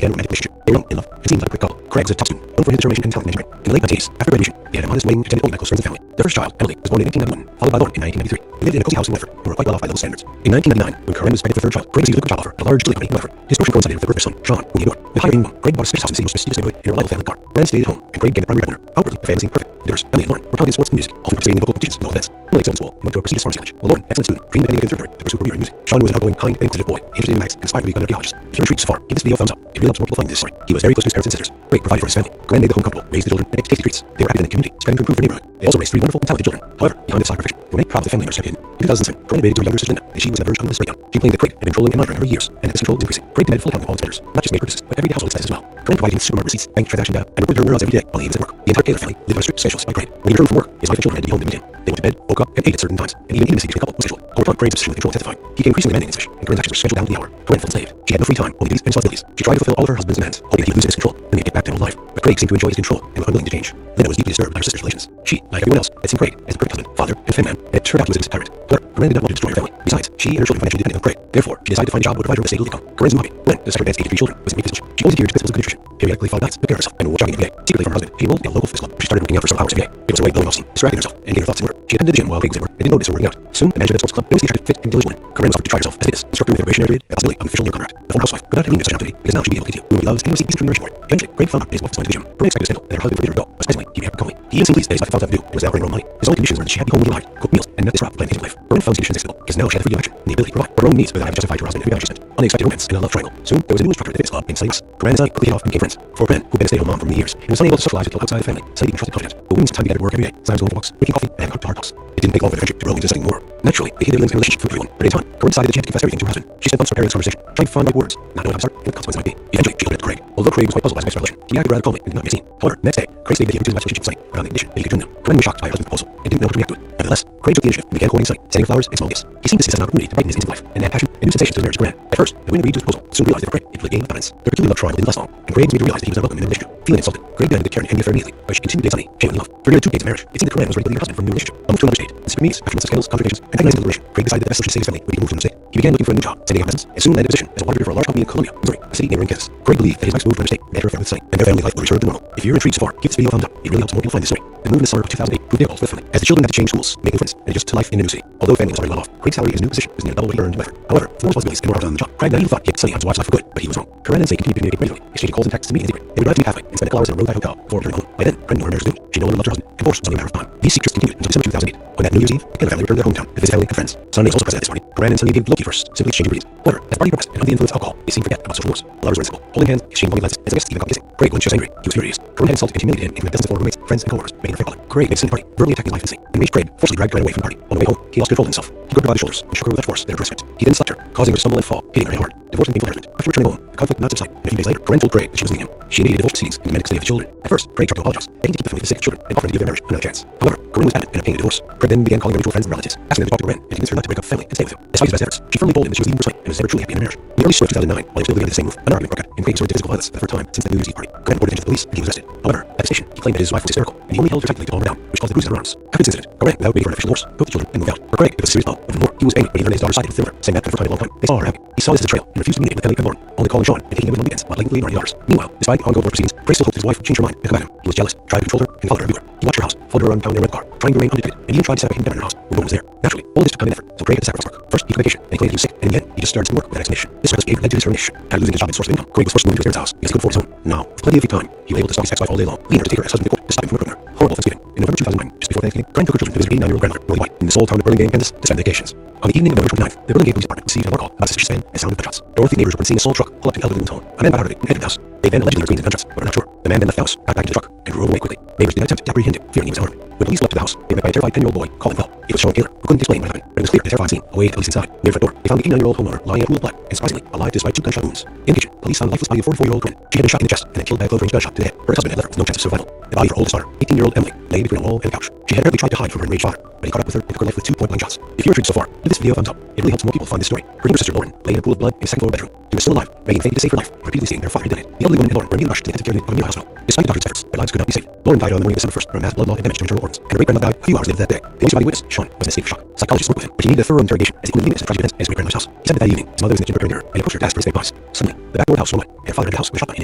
began a romantic relationship. They were young, in love, and seemed like a quick couple. Craig was a top student, known for his determination and talent in engineering. In the late 1980s, after graduation, they had a modest wedding attended only by close friends and family. Their first child, Emily, was born in 1991, followed by Lauren in 1993. They lived in a cozy house in Weatherford and were quite well off by local standards. In 1999, when Corinne was pregnant for the third child, Craig received a good job offer at a large utility company in Weatherford. His promotion coincided with the birth of his son, Sean, whom he adored. With higher income, Craig bought a spacious house in the city's most prestigious neighborhood in a reliable family car. Corinne stayed at home, and Craig became the primary breadwinner. Outwardly, the family seemed perfect. Divorce, Emily and Lauren were talented in sports and music, often participating in local competitions and local events. Emily excelled in school and went to a prestigious pharmacy college, while Lauren, excellent student, dreamed of heading into the third grade to pursue a career in music. Sean was an outgoing, kind, and inquisitive boy, interested in maths, and aspired to become an archaeologist. If you're intrigued so far, give this video a thumbs up. It really helps more people find this story. He was very close to his parents and sisters. Craig provided for his family. Corinne made the home comfortable, raised the children, and ate tasty treats. They were active in the community, striving to improve the neighborhood. They also raised 3 wonderful and talented children. However, behind this sacrifice, there were many problems the family members kept hidden. In 2007, Corinne admitted to her younger sister Linda that she was on the verge of coming to this breakdown. She claimed that Craig had been controlling and monitoring her for years, and that this control was increasing. Craig demanded full accounting of all expenses, not just maid purchases, but everyday household expenses as well. Corinne provided him supermarket receipts, bank transaction data, and reported her whereabouts every day while he was at work. The entire Kaler family lived on a strict schedule by Craig. When he returned from work, his wife and children had to be home to meet him. They went to bed, woke up, and ate at certain times, and even intimacy between the couple was scheduled. Over time, Craig's obsession with control testified. He became increasingly demanding and selfish, and Corinne's actions were scheduled down to the hour. Corinne felt enslaved. She had no free time, only duties and responsibilities. She tried to fulfill all of her husband's demands, hoping that he would lose his control and they'd get back to normal life. But Craig seemed to enjoy his control and was unwilling to change. Linda was deeply disturbed by her sister's relations. She, like everyone else, had seen Craig as a perfect husband, father, and family man, and it turned out he was a tyrant. However, Corinne did not want to destroy her family. Besides, she and her children financially depended on Craig. Therefore, she decided to find a job that would provide her with a stable income. Corinne's new hobby, Gwen, the second advanced age of 3 children, was in meat business. She always adhered to principles of good nutrition, periodically found nights, took care of herself, and would jogging every day. Secretly from her husband, she enrolled in a local fitness club. She started working out for some hours every day. It was a way of blowing off steam, distracting herself, and getting her thoughts in order. She attended the gym while Craig was at work and didn't notice her working out. Soon, the manager of the sports club noticed the attractive, fit, and diligent woman. Corinne was offered to try herself as a fitness instructor with a probationary period and possibility of an official year contract. The former housewife could not have leaned such an opportunity because now she'd be able to continue doing what he loves and receive decent remuneration for it. Eventually, Craig found out his wife was going to the gym. Corinne expected a scandal, and her husband forbade her to go, but surprisingly, he reacted calmly. He even seemed pleased that his wife found something to do and was now earning her own money. His only conditions were that she had to be home when he arrived, cook meals, and not disrupt the planned life. Corinne found these conditions acceptable because now she had the freedom of action and the ability to provide her own needs without having to justify to her husband who got adjustment. Unexpected romance and a love triangle. Soon, there was a new instructor at the fitness club in Sunny West. Corinne and Sunny quickly hit off and became friends. For Corinne, who had been a stay-at-home mom for many years, and was unable to socialize with people outside the family, Sunny even trusted confidence. But women spent time together at work every day. Sometimes going for walks, drinking coffee, and having hard talks. It didn't take long for the friendship to grow into something more. Naturally, they hid their feelings in a relationship from everyone. But in time, Corinne decided that she had to confess everything to her husband. She spent months preparing this conversation, trying to find the right words, not knowing how to start, and what the consequences might be. Eventually, she opened it to Craig. Although Craig was quite puzzled by his wife's revelation, he reacted rather calmly and did not make a scene. However, the next day, Craig stated that he had reduced his relationship with Sunny around the condition that he could join them. Corinne was shocked by her husband's proposal and didn't know how to react to it. Nevertheless, Craig took the initiative and began courting Sunny, sending her flowers and small gifts. He seemed to see this as an opportunity to brighten his innocent life and add passion and new sensations to the marriage to Corinne. At first, the women agreed to his proposal, but soon realized that for Craig, it was a game of dominance. Their peculiar love triangle didn't last long, and Craig began to realize that he was not welcome in the relationship. Feeling insulted, Craig demanded to Karen end the affair immediately, but she continued to date Sunny, genuinely love. For nearly 2 decades of marriage, it seemed that Corinne was ready to leave her husband for a new relationship. A move to another state. In secret meetings, after months of scandals, complications, and agonizing deliberation, Craig decided that the best solution to save his family would be to move to another state. He began looking for a new job, sending out messages, and soon landed a position as a water for a large company in Columbia, Missouri, a city neighboring Kansas. Craig believed that his wife's move to another state meant her affair with Sunny, and their family life would return to normal. If you're intrigued so far, give this video a thumbs up. It really helps more people find this story. The move in the summer of 2008 proved difficult for the family, as the children had to change schools, make new friends, and adjust to life in a new city. Although the family was already well off, Craig's salary in his new position was near double what he earned in effort. However, for more responsibilities and more hours on the job, Craig naively thought he had Sunny out to watch life for good, but he was wrong. Corinne and Sunny continued to communicate regularly, exchanging calls and texts to meet and secret. They would drive to meet halfway and spend a couple hours in a roadside hotel before returning home. By then, Corinne knew her marriage was doomed. She no longer loved her husband, and divorce was only a matter of time. These secrets continued until December 2008, when that New Year's Eve, the Keller family returned to their hometown to visit family and friends. Sunny was also present at this party. Corinne and Sunny gave Loki first, simply exchanging greetings. However, as the party progressed and under the influence of alcohol, they seemed to forget about social norms. The lovers were inseparable, holding hands, exchanging loving glances, and some guests even got kissing. Craig, when she was angry, he was furious. Corinne had insulted and humiliated him in front of dozens of former roommates, friends, and co-workers, making her feel bad. Craig made Sunny party, verbally attacking his wife and Sunny. Enraged Craig forcibly dragged Corinne away from the party. On the way home, he lost control of himself. He gripped her by the shoulders and shook her with such force that her dress ripped. He then slapped her, causing her to stumble and fall, hitting her very hard. Divorce and painful harassment. After returning home, the conflict did not subside, and a few days later, Corinne told Craig that she was leaving him. She initiated divorce proceedings and demanded custody of the children. At first, Craig tried to apologize, begging to keep the family for the sake of the children and offering to give their marriage another chance. However, Corinne was adamant in obtaining a divorce. Craig then began calling her mutual friends and relatives, asking them to talk to Corinne and convince her not to break up the family and stay with him. Despite his best efforts, she firmly told him that she was leaving Corinne and was never truly happy in her marriage. In the early summer of 2009, while they were still living under the same roof, an argument broke out, and Craig resorted to physical violence for the third time since the New Year's Eve party. Corinne reported to the police and he was arrested. However, at the station, he claimed that his wife was hysterical, and he only held her tightly to calm her down, which caused the bruises on her arms. After this incident, Corinne, without waiting for an official divorce, took the children and moved out. For Craig, it was a serious blow. Even more, he was angry when he learned his daughter sided with the saying that for a long time they saw her happy. He saw this as a betrayal and refused to communicate with the family anymore, only calling Sean and taking him with on weekends while blatantly ignoring the daughters. Meanwhile, despite ongoing court proceedings, Craig still hoped his wife would change her mind and combat him. He was jealous, tried to control her, and followed her everywhere. He watched her house, followed her around town in a red car, trying to remain undetected, and even tried to set up a hidden camera in her house when no one was there. Naturally, all this took time and effort, so Craig had to sacrifice work. First, he took vacation, and he claimed he was sick, and in the end, he just started some work without explanation. This reckless behavior led to his termination. After losing his job and source of income, Craig was forced to move into his parents' house because he couldn't afford his own. Now, with plenty of free time, he was able to stalk his ex-wife all day long, leading her to take her ex-husband to court to stop him from murdering her. Horrible Thanksgiving. In November 2009, just before Thanksgiving, Corinne took her children to visit her 89-year-old grandmother, Willie White, in the small town of Burlingame, Kansas, to spend vacations. On the evening of November 29th, the Burlingame Police Department received a phone call about a suspicious man and sounded gunshots. Dorothy neighbors reported seeing a small truck pull up to an elderly woman's home. A man got out of it and entered the house. They then allegedly heard screams and gunshots, but are not sure. The man then left the house, got back into the truck, and drove away quickly. Neighbors did not attempt to apprehend him, fearing he was armed. When police got to the house, they were met by a terrified 10-year-old boy, calling help. It was Sean Taylor, who couldn't explain what happened, but it was clear the terrified scene away at the police inside. Near the front door, they found the 89-year-old homeowner lying in a pool of blood, and surprisingly, alive despite 2 gunshot wounds. In the kitchen, police found the lifeless body of 44-year-old Corinne. She had been shot in the chest and then killed by a close-range gunshot to the head. Her ex-husband had left her with no chance of survival. The body of her oldest daughter, 18-year-old Emily, lay between a wall and a couch. She had apparently tried to hide from her enraged father, but he caught up with her and took her life with 2 point-blank shots. If you're intrigued so far, give this video a thumbs up. It really helps more people find this story. Her younger sister, Lauren, lay in a pool of blood in a second-floor bedroom. She was still alive, begging fate to save her life, repeatedly stating their father had done it. The elderly woman and Lauren were immediately rushed to the intensive care unit of a nearby hospital. Despite the doctor's efforts, their lives could not be saved. Lauren died on the morning of December 1st from mass blood loss and damage to internal organs, and her great-grandmother died a few hours later that day. The only surviving witness, Sean, was in a state of shock. Psychologists worked with him, but he needed a thorough interrogation as he couldn't witness the tragic events at his great-grandmother's house. He said that evening, his mother was in the kitchen preparing dinner, and he approached her to ask for his advice. Suddenly, the back door of the house swung wide, and her father entered the house with a shotgun in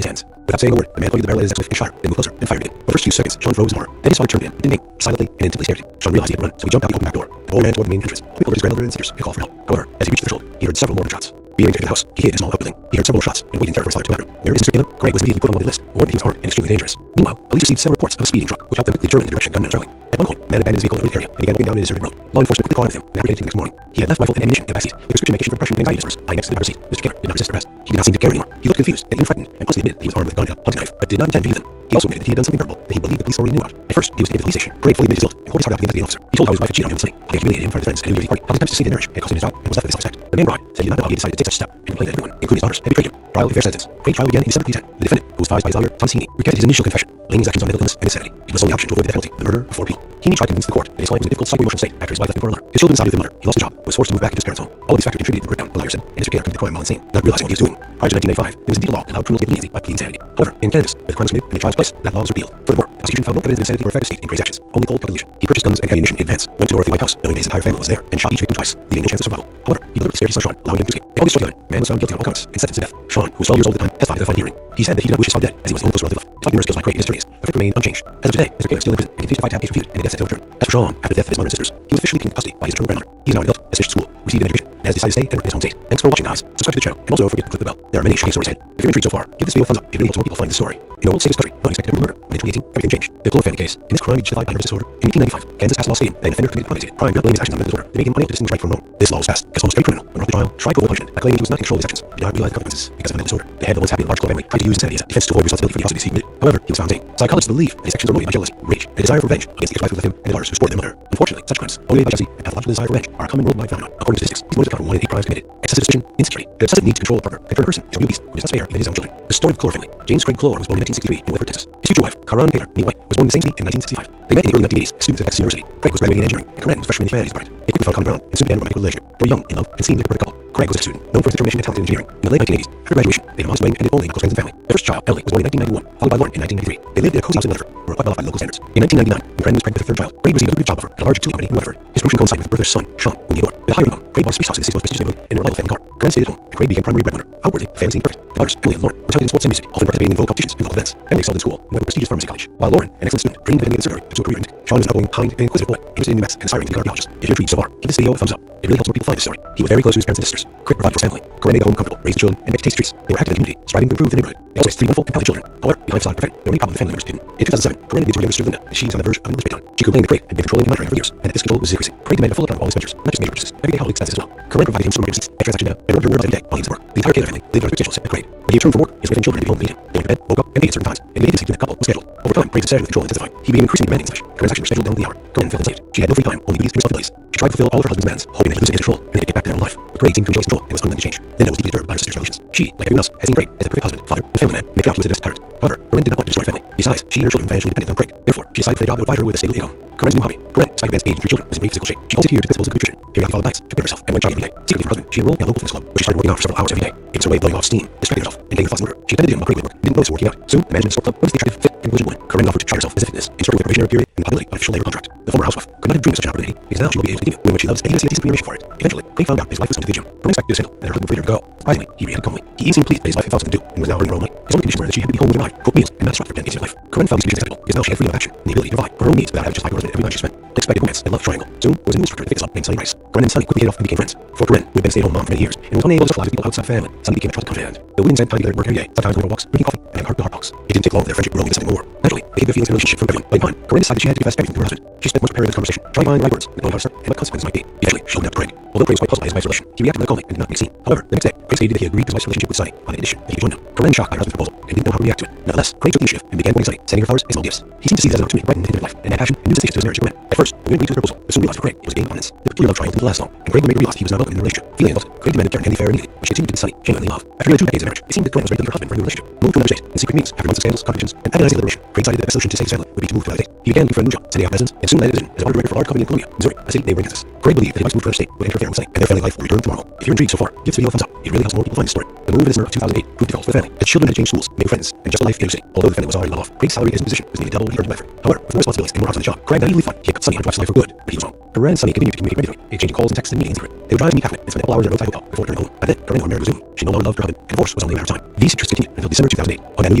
his hands. Without saying a word, the man pointed the barrel at his ex-wife and shot her, then moved closer and fired again. For the first few seconds, Sean froze in horror. Then his father turned to him, didn't blink, silently and intently stared at him. Sean realized he had to run, so he jumped out the open back door. The boy ran toward the main entrance. He pulled his grandmother in tears and called for help. However, as he reached the threshold, he heard several more shots. Being to the house, he hid in a small building. He heard several more shots and waited in terror for his father to bathroom. There in his sister Caleb, Craig was immediately put on the list, warned that he was armed and extremely dangerous. Meanwhile, police received several reports of a speeding truck, which helped them quickly determine the direction gunmen were traveling. At one point, a man abandoned his vehicle in the area and began looking down in a deserted road. Law enforcement quickly caught up with him and apprehended him the next morning. He had left rifle and ammunition in the backseat, a prescription medication for depression and anxiety disorders lying next to the driver's seat. Mr. Keller did not resist arrest. He did not seem to care anymore. He looked confused and even frightened, and honestly admitted that he was armed with a gun and a hunting knife, but did not intend to use them. He also admitted that he had done something terrible that he believed the police already knew about. At first, he was taken to the police station. Craig fully admitted his guilt and poured his heart out to the investigating officer. He told how his wife had cheated on him with Sunny, how they humiliated him in front of his friends and his party, how his attempts to save their marriage had cost him his job and was left with self-respect. The man bride said he did not know how he decided to take such a step and complained that everyone, including his daughters, had betrayed him. Trial of a fair sentence. Craig's trial began in December 2010. The defendant, who was advised by his lawyer, Tom Sini, recanted his initial confession, blaming his actions on mental illness and insanity. It was the only option to avoid the death penalty, the murder of 4 people. He tried to convince the court that his client was in a difficult psycho-emotional state after his wife life left him for a letter. His children sided with the mother. He lost his job, was forced to move back into his parents' home. All of these factors contributed to the breakdown, the lawyer said, and Mr. Gator committed the crime while insane, not realizing what he was doing. Prior to 1995, there was a deed law that allowed criminals to get leniency by pleading insanity. However, in Kansas, where the crime was committed and the trial was placed, that law was repealed. Furthermore, the prosecution found no evidence of insanity or effective state in Gray's actions, only cold calculation. He purchased guns and ammunition in advance, went to the Dorothy White House, knowing that his entire family was there, and shot each victim twice, leaving no chance of survival. However, he deliberately spared his son Sean, allowing him to escape. In August 2011, man was found guilty on all counts and sentenced to death. Sean, who was 12 years old at the time, testified at the final hearing. He said that he did not wish his father dead, as he was the only close relative left. Despite numerous kills by Craig and his attorneys, the fact remained unchanged. As of today, Mr. Gator is still in prison and continues to fight to have case reviewed and a death sentence overturned. As for Sean, after the death of his mother and sisters, he was officially taken into custody by his maternal grandmother. He is now an adult, has finished school, received an education, and has decided to stay and work in his home state. Thanks for watching, guys. Subscribe to the channel, and also don't forget to click the bell. There are many shocking stories ahead. If you're intrigued so far, give this video a thumbs up. It really helps more people find the story. In a world safest country, no unexpected murder. But in 2018, everything changed. The Clover family case. In this crime, he justified by nervous disorder. In 1895, Kansas passed a law stating that an offender committed premeditated crime without blaming his actions on mental disorder. They made him unable to distinguish right from wrong. This law was passed because almost every criminal, when brought to trial, tried to avoid punishment by claiming he was not in control of his actions, did not realize the consequences because of mental disorder. The head of the once happy and large Clover family tried to use insanity as a defense to avoid responsibility for the atrocities he committed. However, he was found insane. Psychologists believe that his actions were motivated by jealousy, rage, and a desire for revenge against the ex-wife who left him and the daughters who supported their mother. Unfortunately, such crimes, motivated by jealousy and pathological desire for revenge, are a common worldwide phenomenon. According to statistics, these motives account for 1 in 8 crimes committed. Excessive suspicion, insecurity, the excessive need to control a partner, and for a person is a real beast who does not spare even his own children. The story of the Clover family. James Craig Clover was born in 1963 in Weatherford, Texas. His future wife, Karan Taylor, White, was born in the same city in 1965. They met in the early 1980s as students at Texas University. Craig was graduating in engineering, and Karan was freshman in the humanities department. They quickly found common ground and soon began a romantic relationship. They were young, in love, and seemed like a perfect couple. Craig was a student, known for his determination and talent in engineering. In the late 1980s, after graduation, they had a modest wedding and only close friends and family. Their first child, Emily, was born in 1991, followed by Lauren in 1993. They lived in a cozy house in Weatherford, who were quite well off by local standards. In 1999, when Craig was pregnant with their third child, Craig received a good job offer at a large utility company in Weatherford. His promotion coincided with the birth of his son, Sean, whom he adored. With a higher income, Craig bought a space house in the city's most prestigious neighborhood in a reliable family car. Craig stayed at home, and Craig became primary breadwinner. Outwardly, the family seemed perfect. The daughters, Emily and Lauren, were talented in sports and music, often participating in vocal competitions and local events. Emily excelled in school and went to a prestigious pharmacy college, while Lauren, an excellent student, dreamed of getting a conservatory to a career in music. Sean was an outgoing, kind, and inquisitive boy, interested in new maths and aspiring to be a cardiologist. If you're intrigued so far, give this video a thumbs up. It really helps more people find this story. He was very close to his parents and sisters. Craig provided for his family. Craig made the home comfortable, raised the children, and met to taste treats. They were active in the community, striving to improve the neighborhood. They also raised 3 wonderful and talented children. However, behind facade perfect, there were many problems the family members didn't. In 2007, Corinne needed to younger sister Linda, and she was on the verge of an English breakdown. She complained that Craig had been controlling and monitoring her for years, and that this control was decreasing. Craig demanded a full account of all his expenditures, not just major purchases, everyday household expenses as well. Corinne provided him supermarket receipts and transaction data, and wrote her nerves every day while he was at work. The entire Taylor family lived on a schedule set by Craig. When he returned from work, his wife and children had to be home to meet him. They went to bed, woke up, and ate at certain times, and the intimacy between the couple was scheduled. Over time, Craig's obsession with control intensified. He became increasingly demanding and selfish. Corinne's actions were scheduled down to the hour. Corinne felt enslaved. She had no free time, only duties and responsibilities. She tried to fulfill all of her husband's demands, hoping that he would lose control and they could get back to their own life. But Craig seemed to enjoy his control and was unwilling to change. Linda was deeply disturbed by her sister's relations. She, like everyone else, has seen Craig as a perfect husband, father, and family man, and felt he was a domestic tyrant. However, Corinne did not want to destroy her family. Besides, she and her children were financially dependent on Craig. Therefore, she decided to find a job that would provide her with a stable income. Corinne's new hobby. Corinne, despite advanced age and 3 children, was in great physical shape. She also adhered to principles of good nutrition, periodically followed diets, took care of herself, and went jogging every day. Secretly from her husband, she enrolled in a local fitness club, where she started working out for several hours every day. It was her way of blowing off steam, distracting herself, and getting thoughts in order. She attended to him while Craig would work, didn't notice her working out. Soon, the management of the sport club noticed the attractive, fit, and intelligent woman. Corinne offered to try herself as a fitness, instructor with a probationary period and the possibility of official labor contract. The former housewife could not have dreamed of such an opportunity, because now she will be able to continue doing what she loves and even see a decent remuneration for it. Eventually, Craig found out his wife was going to the gym. Corinne expected to settle, and her husband would free her to go. Surprisingly, he reacted calmly. He even seemed pleased that his wife had found something to do and was now earning her own money. His only condition was that she had to be home with her life, cook meals, and not disrupt their daily life. Corinne found these conditions acceptable because now she had freedom of action and the ability to provide for her own needs without having to justify her husband every night she spent. They expected romance and love triangle. Soon, there was a new instructor at the fitness club named Sunny Rice. Corinne and Sunny quickly hit off and became friends. For Corinne, who had been a stay-at-home mom for many years and was unable to socialize with people outside family, Sunny became a trusted confidant. The women spent time together working every day, sometimes going for walks, drinking coffee, and having heart-to-heart talks. It didn't take long for their friendship to grow into something more. Naturally, they gave their feelings and relationship from everyone. By the time, Corinne decided she had to confess everything to her husband. She spent much preparing this conversation, trying to find the right words, knowing how to start and what consequences might be. Eventually, she opened up to Craig. Although Craig was quite puzzled by his wife's relation, he reacted calmly and did not make a scene. However, the next day, Craig stated that he agreed to his wife's relationship with Sunny on the condition that he joined them. Corinne was shocked by her husband's proposal and didn't know how to react to it. Nevertheless, Craig took the initiative and began courting Sunny, sending her flowers and small gifts. He seemed to see this as an opportunity to brighten his life and add passion and new sensations to his marriage to Corinne. At first, Corinne agreed to his proposal, but soon realized for Craig it was gaining dominance. The peculiar love triangle didn't last long, and Craig would make her realize he was not welcome in the relationship. Feeling engulfed, Craig demanded Karen Handy fair immediately, but she continued to Sunny genuinely love. After nearly 2 decades of marriage, it seemed that Corinne was ready to leave her husband for a new relationship. Moved to another state in secret meetings after months of scandals, contradictions, and agonizing deliberation, Craig decided that the best solution to save his family would be to move to another state. He began looking for a new job, setting up residence, and soon landed a position as a water director for a large company in Columbia, Missouri, a city neighboring Kansas. Craig believed that his wife's move to another state would interfere with Sunny, and their family life would return to normal. If you're intrigued so far, give this video a thumbs up. It really helps more people find this story. The move in the summer of 2008 proved difficult for the family. The children had changed schools, made friends, and just a life in a city. Although the family was already well off, Craig's salary and his position was nearly double what he earned in Bedford. However, with more responsibilities and more hours on the job, Craig naively thought he had cut Sunny out of his life for good, but he was wrong. Corinne and Sunny continued to communicate regularly, exchanging calls and texts and meetings in secret. They would drive to meet halfway and spend a couple hours at a roadside hotel before returning home. By then, Corinne, marriage resumed. She no longer loved her husband, and divorce was only a matter of time. These secrets continued until December 2008. On that New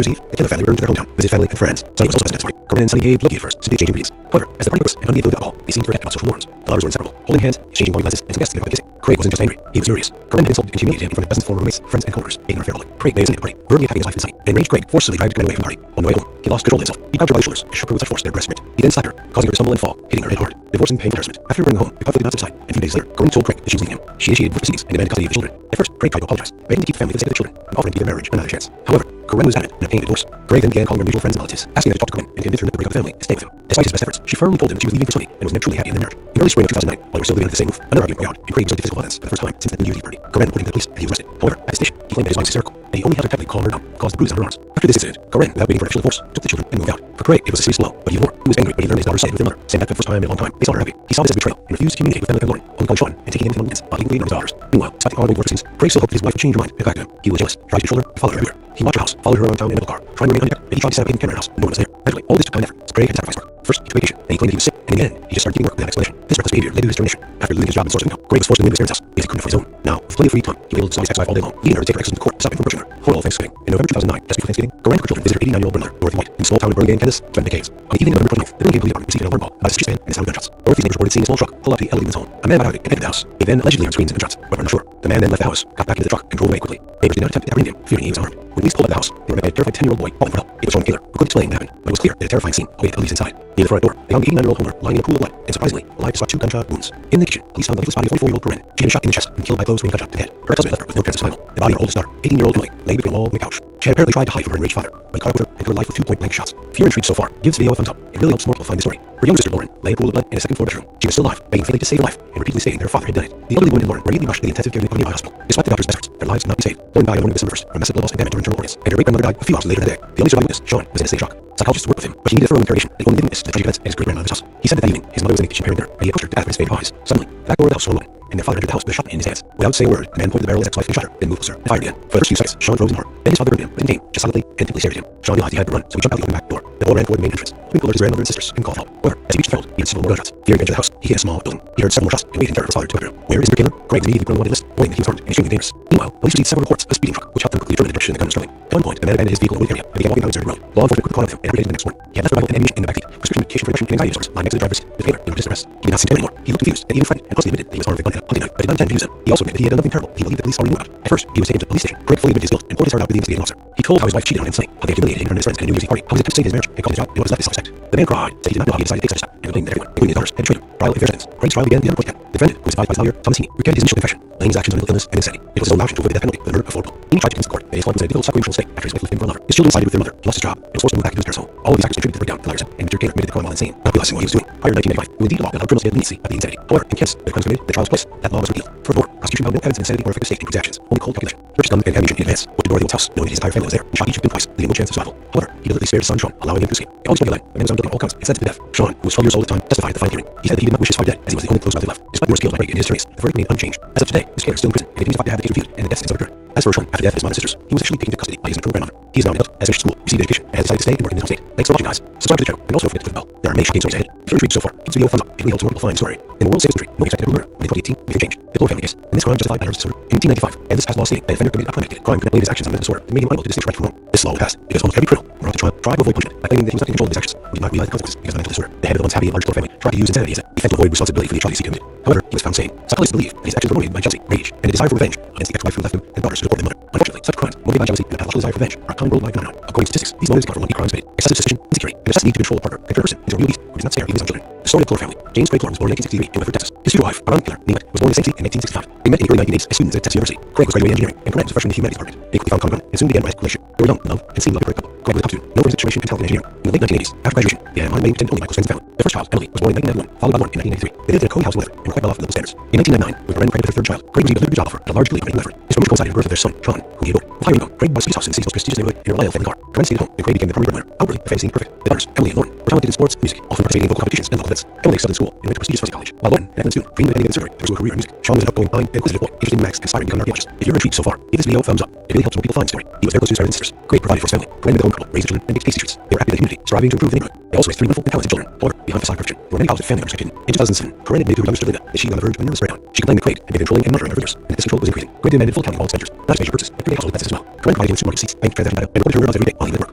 Year's Eve, the Taylor family returned to their hometown, visit family and friends. Sunny was also present at the party. Corinne and Sunny behaved low-key at first, simply exchanging greetings. However, as the party progressed and Sunny included alcohol, they seemed to forget about social norms. The lovers were inseparable, holding hands, exchanging wine glasses, and some guests together kissing. Craig wasn't just angry, he was furious. Corinne had insulted and humiliated him in front of dozens of former roommates, friends, and coworkers, making her farewell. Craig made a party, verbally attacking his wife and Sunny. Enraged Craig forcibly dragged Corinne away from the party. On the way home, he lost control of himself. He grabbed her by the shoulders and shook her with such force that her breast ripped. He then slapped her, causing her to stumble and fall, hitting her head hard. Divorce and painful harassment. After returning home, the couple did not subside, and a few days later, Corinne told Craig that she was leaving him. She initiated divorce proceedings and demanded custody of the children. At first, Craig tried to apologize, begging to keep the family for the sake of the children and offering to give their marriage another chance. However, Corinne was adamant and obtained a divorce. Craig then began calling her mutual friends and relatives, asking them to talk to Corinne and convince her that the breakup of the family is staying with him. Despite his best efforts, she firmly told him that she was leaving for Sony and was never truly happy in their marriage. In early spring of 2009, while they were still living under the same roof, another argument broke out, and Craig resorted to physical violence for the first time since the New Year's Eve party. Corinne reported to the police that he was arrested. However, at the station, he claimed that his wife was hysterical, and he only had to tightly calm her down, caused the bruise on her arms. After this incident, Corinne, without waiting for actual divorce, took the children and moved out. For Craig, it was a serious blow, but even more, he was angry when he learned his daughter stayed with their mother, saying that for the first time in a long time, they saw her happy. He saw this as betrayal and refused to communicate with family and Lauren, only calling Sean and taking him into the weekends, while legally ignoring his daughters. Meanwhile, despite the ongoing divorce scenes, Craig still hoped that his wife would change her mind and get back to him. He was jealous, tried to control her, and follow her everywhere. He watched her house, followed her around town in a car, trying to remain undetected, and he tried to set up a hidden camera in her house. No one was there. Naturally, all this took time and effort, so Craig had to sacrifice work. First, he took vacation, then he claimed that he was sick, and in the end, he just started getting work without explanation. This reckless behavior led to his termination. After losing his job and source of income, Craig was forced to leave his parents' house because he couldn't afford his own. Now, with plenty of free time, he was able to saw his ex-wife all day long, leading her to take her exes to court to stop him from approaching her. For all Thanksgiving. In November 2009, just before Thanksgiving, Corinne and her children visited her 89-year-old brother, Dorothy White, in the small town of Burlingame, Kansas, to spend decades. On the evening of November 29th, the Burlingame Police Department received an alarm call about a street stand and the sound of gunshots. Dorothy's neighbors reported seeing a small truck pull up to the elderly woman's home. A man got out and entered the house. He then allegedly heard screams and gunshots, but were unsure. The man then left the house, got back into the truck, and drove away quickly. Neighbors did not attempt to apprehend him, fearing he was armed. When police pulled out of the house, they were met by a terrified 10-year-old boy calling for help. It was Sean Taylor, who couldn't explain what happened, but it was clear that a terrifying scene awaited the police inside. Near the front door, they found the 89-year-old homeowner lying in a pool of blood, and surprisingly, alive despite 2 gunshot wounds. In the kitchen, police found the lifeless body of 44-year-old Corinne. She had been shot in the chest and killed by blows from a gunshot to the head. Her ex-husband left her with no chance of survival. The body of her oldest daughter, 18-year-old Emily, lay between a wall and the couch. She had apparently tried to hide from her enraged father, but he caught up with her and took her life with 2 point-blank shots. If you're intrigued so far, give this video a thumbs up. It really helps more people find the story. Her younger sister Lauren lay in a pool of blood in a second-floor bedroom. She was still alive, begging faintly to save her life, and repeatedly stating that her father had done it. The elderly woman and Lauren were immediately rushed to the intensive care unit of the nearby hospital. Despite the doctor's best efforts, their lives could not be saved. Lauren died on the morning of December 1st from massive blood loss and damage to her internal organs, and her great-grandmother died a few hours later that day. The only surviving witness, Sean, was in a state of shock. Psychologists worked with him, but he needed thorough interrogation, and he only didn't witness the tragic events at his great-grandmother's house. He said that evening, his mother was in the kitchen preparing dinner, and he approached her to ask for his favorite pies. Suddenly, the back door of the house swung open, and their father entered the house with a shotgun in his hands. Without saying a word, the man pointed the barrel at his ex-wife and shot her, then moved closer and fired again. For the first few seconds, Sean froze in horror. Then his father turned to him, but didn't aim, just silently and intently stared at him. Sean realized he had to run, so he jumped out the open back door. The boy ran toward the main entrance, hoping to alert his grandmother and sisters and call for help. However, as he reached the field, he heard several more gunshots. Fearing to enter the house, he hit a small building. He heard several more shots and waited in terror for his father to appear. Where is Mr. Taylor? Craig was immediately put on the wanted list, knowing that he was armed and extremely dangerous. Meanwhile, police received several reports of a speeding truck, which helped them quickly determine the direction the gun was traveling. At one point, the man abandoned his vehicle in a wooded area and began walking down a deserted road. Law enforcement quickly caught up with him and apprehended him the next morning. He had left rifle and ammunition in the backseat, prescription medication for depression and anxiety disorders lying next to the driver's seat. With Taylor, they were distressed. He did not seem to anymore. He looked confused and even frightened, and constantly admitted that he was armed with a gun and a hunting knife, but did not intend to use them. He also admitted that he had done nothing terrible he believed the police already knew about. At first, he was taken to the police station. Craig fully admitted his guilt and poured his heart out with the investigating officer. He told how his wife cheated on him, saying how they had humiliated him and his friends at a New Year's Eve party, how he had to save his marriage and called his job and what was left his self-respect. The man cried, said he did not know how he decided to take such a step, and complained that everyone, including his daughters, had betrayed him. Trial and fair sentence. Craig's trial began in court again. The defendant, who was advised by his lawyer, Thomas Heaney, recanted his initial confession, laying his actions on mental illness and insanity. It was his own option to avoid the death penalty for the murder of 4 people. Heaney tried to convince the court that his life was in a difficult psycho-emotional state after his wife left him for a lover. His children sided with their mother. He lost his job and was forced to move back to his parents' home. All of these factors contributed to the breakdown, the lawyer said, and Mr. Taylor admitted the crime while insane, not realizing what he was doing. Prior to 1995, he would indeed law that allowed criminals to get leniency of the insanity. However, in Kansas, the crimes committed, the trial was placed, that law was repealed. Furthermore, prosecution found no evidence of insanity or effective state in Craig's actions, only cold calculation. Purchased guns and ammunition in advance, went to Dorothy White's house, knowing that his entire family was there, and shot each victim twice, leaving no chance of survival. However, he deliberately spared his son Sean, allowing him to escape. In August 2009, the man was found guilty of all counts and sentenced to death. Sean, who was 12 years old at the time, testified at the final hearing. He said that he did not wish his father dead, as he was the only close relative left. Despite the worst killed by Craig and his attorneys, the verdict remained unchanged. As of today, Mr. Taylor is still in prison and continues to have the case reviewed, and the death sentence overturned. As for Sean, after the death of his mother and sisters, he was officially taken into custody by his maternal grandmother. He is now an adult, has finished school, received education, and has decided to stay and work in his home state. Thanks for watching, guys. Subscribe to the channel, and also don't forget to click the bell. There are many shocking stories ahead. If you're intrigued so far, give this video a thumbs up. It really helps more people find the story. In the world's safest country, nobody expected a murder. By 2018, we can change. The Clore family case. In this crime justified by nervous disorder. In 1895, and this passed law stating that offender committed a premeditated crime could not blame his actions on mental disorder that made him unable to distinguish right from wrong. This law was passed because almost every criminal brought to trial tried to avoid punishment by claiming that he was not in control of his actions. We did not realize the consequences because of mental disorder. The head of the once happy and large Clore family tried to use insanity as a defense to avoid responsibility for the atrocities he committed. However, he was found sane. Psychologists believe that his actions were motivated by jealousy, rage, and a desire for revenge against the ex-wife who left him and daughters who supported their mother. Unfortunately, such crimes, motivated by jealousy and a pathological desire for revenge, are a common worldwide phenomenon. According to statistics, these motives come from 1 crime committed, excessive suspicion, insecurity, and necessity to control a partner, can turn a person into a real beast who does not spare even his own children. The story of the Clore family. James Craig Clore was born in 1963 in Weatherford, Texas. His future wife, Aron Keller Niemet, was born in the same city in 1965. They met in the early 1980s as students at Texas University. Craig was graduating engineering, and Corinne was a freshman in the humanities department. They quickly found common ground and soon began romantic relationship. They were young, in love, and seemed like a great couple. Craig was a top student, known for his situation and talent in engineering. In the late 1980s, after graduation, he had a mind made pretend only by close friends and family. Their first child, Emily, was born in 1991, followed by one in 1993. They lived in a co-house together and were quite well off the local standards. In 1999, when Corinne pregnant with her third child, Craig received a lucrative job offer at a large league making effort. His promotion coincided with the birth of their son, Sean, whom he adored. With hiring income, Craig bought a ski house in the city's most prestigious neighborhood in a reliable family car. Corinne stayed at home, and Craig became the primary breadwinner. Outwardly, the family seemed perfect. The daughters, Emily and Lauren, were talented in sports and music, often participating in vocal competitions and local events. Emily excelled in school and went to prestigious First College, while Lauren, an excellent student, dreamed of heading into surgery to pursue a career in music. Sean was an outgoing, kind, and inquisitive boy, interested in Max, and aspiring to become an archaeologist. If you're intrigued so far, give this video a thumbs up. It really helps more people find the story. He was very close to his parents and sisters. Craig provided for his family. Corinne with their own couple, raised their children, and made tasty treats. They were active in the community, striving to improve the neighborhood. They also raised 3 wonderful and talented children. However, behind facade perfection, there were many positive family members kept hidden. In 2007, Corinne admitted to her younger sister Linda that she was on the verge of a nervous breakdown. She complained that Craig had been controlling and monitoring her vigors, and that this control was increasing. Craig demanded full accounting of all expenditures, not just major purchases, but everyday household expenses as well. Corinne provided him supermarket receipts, bank transaction data, and reported her whereabouts every day while he was at work.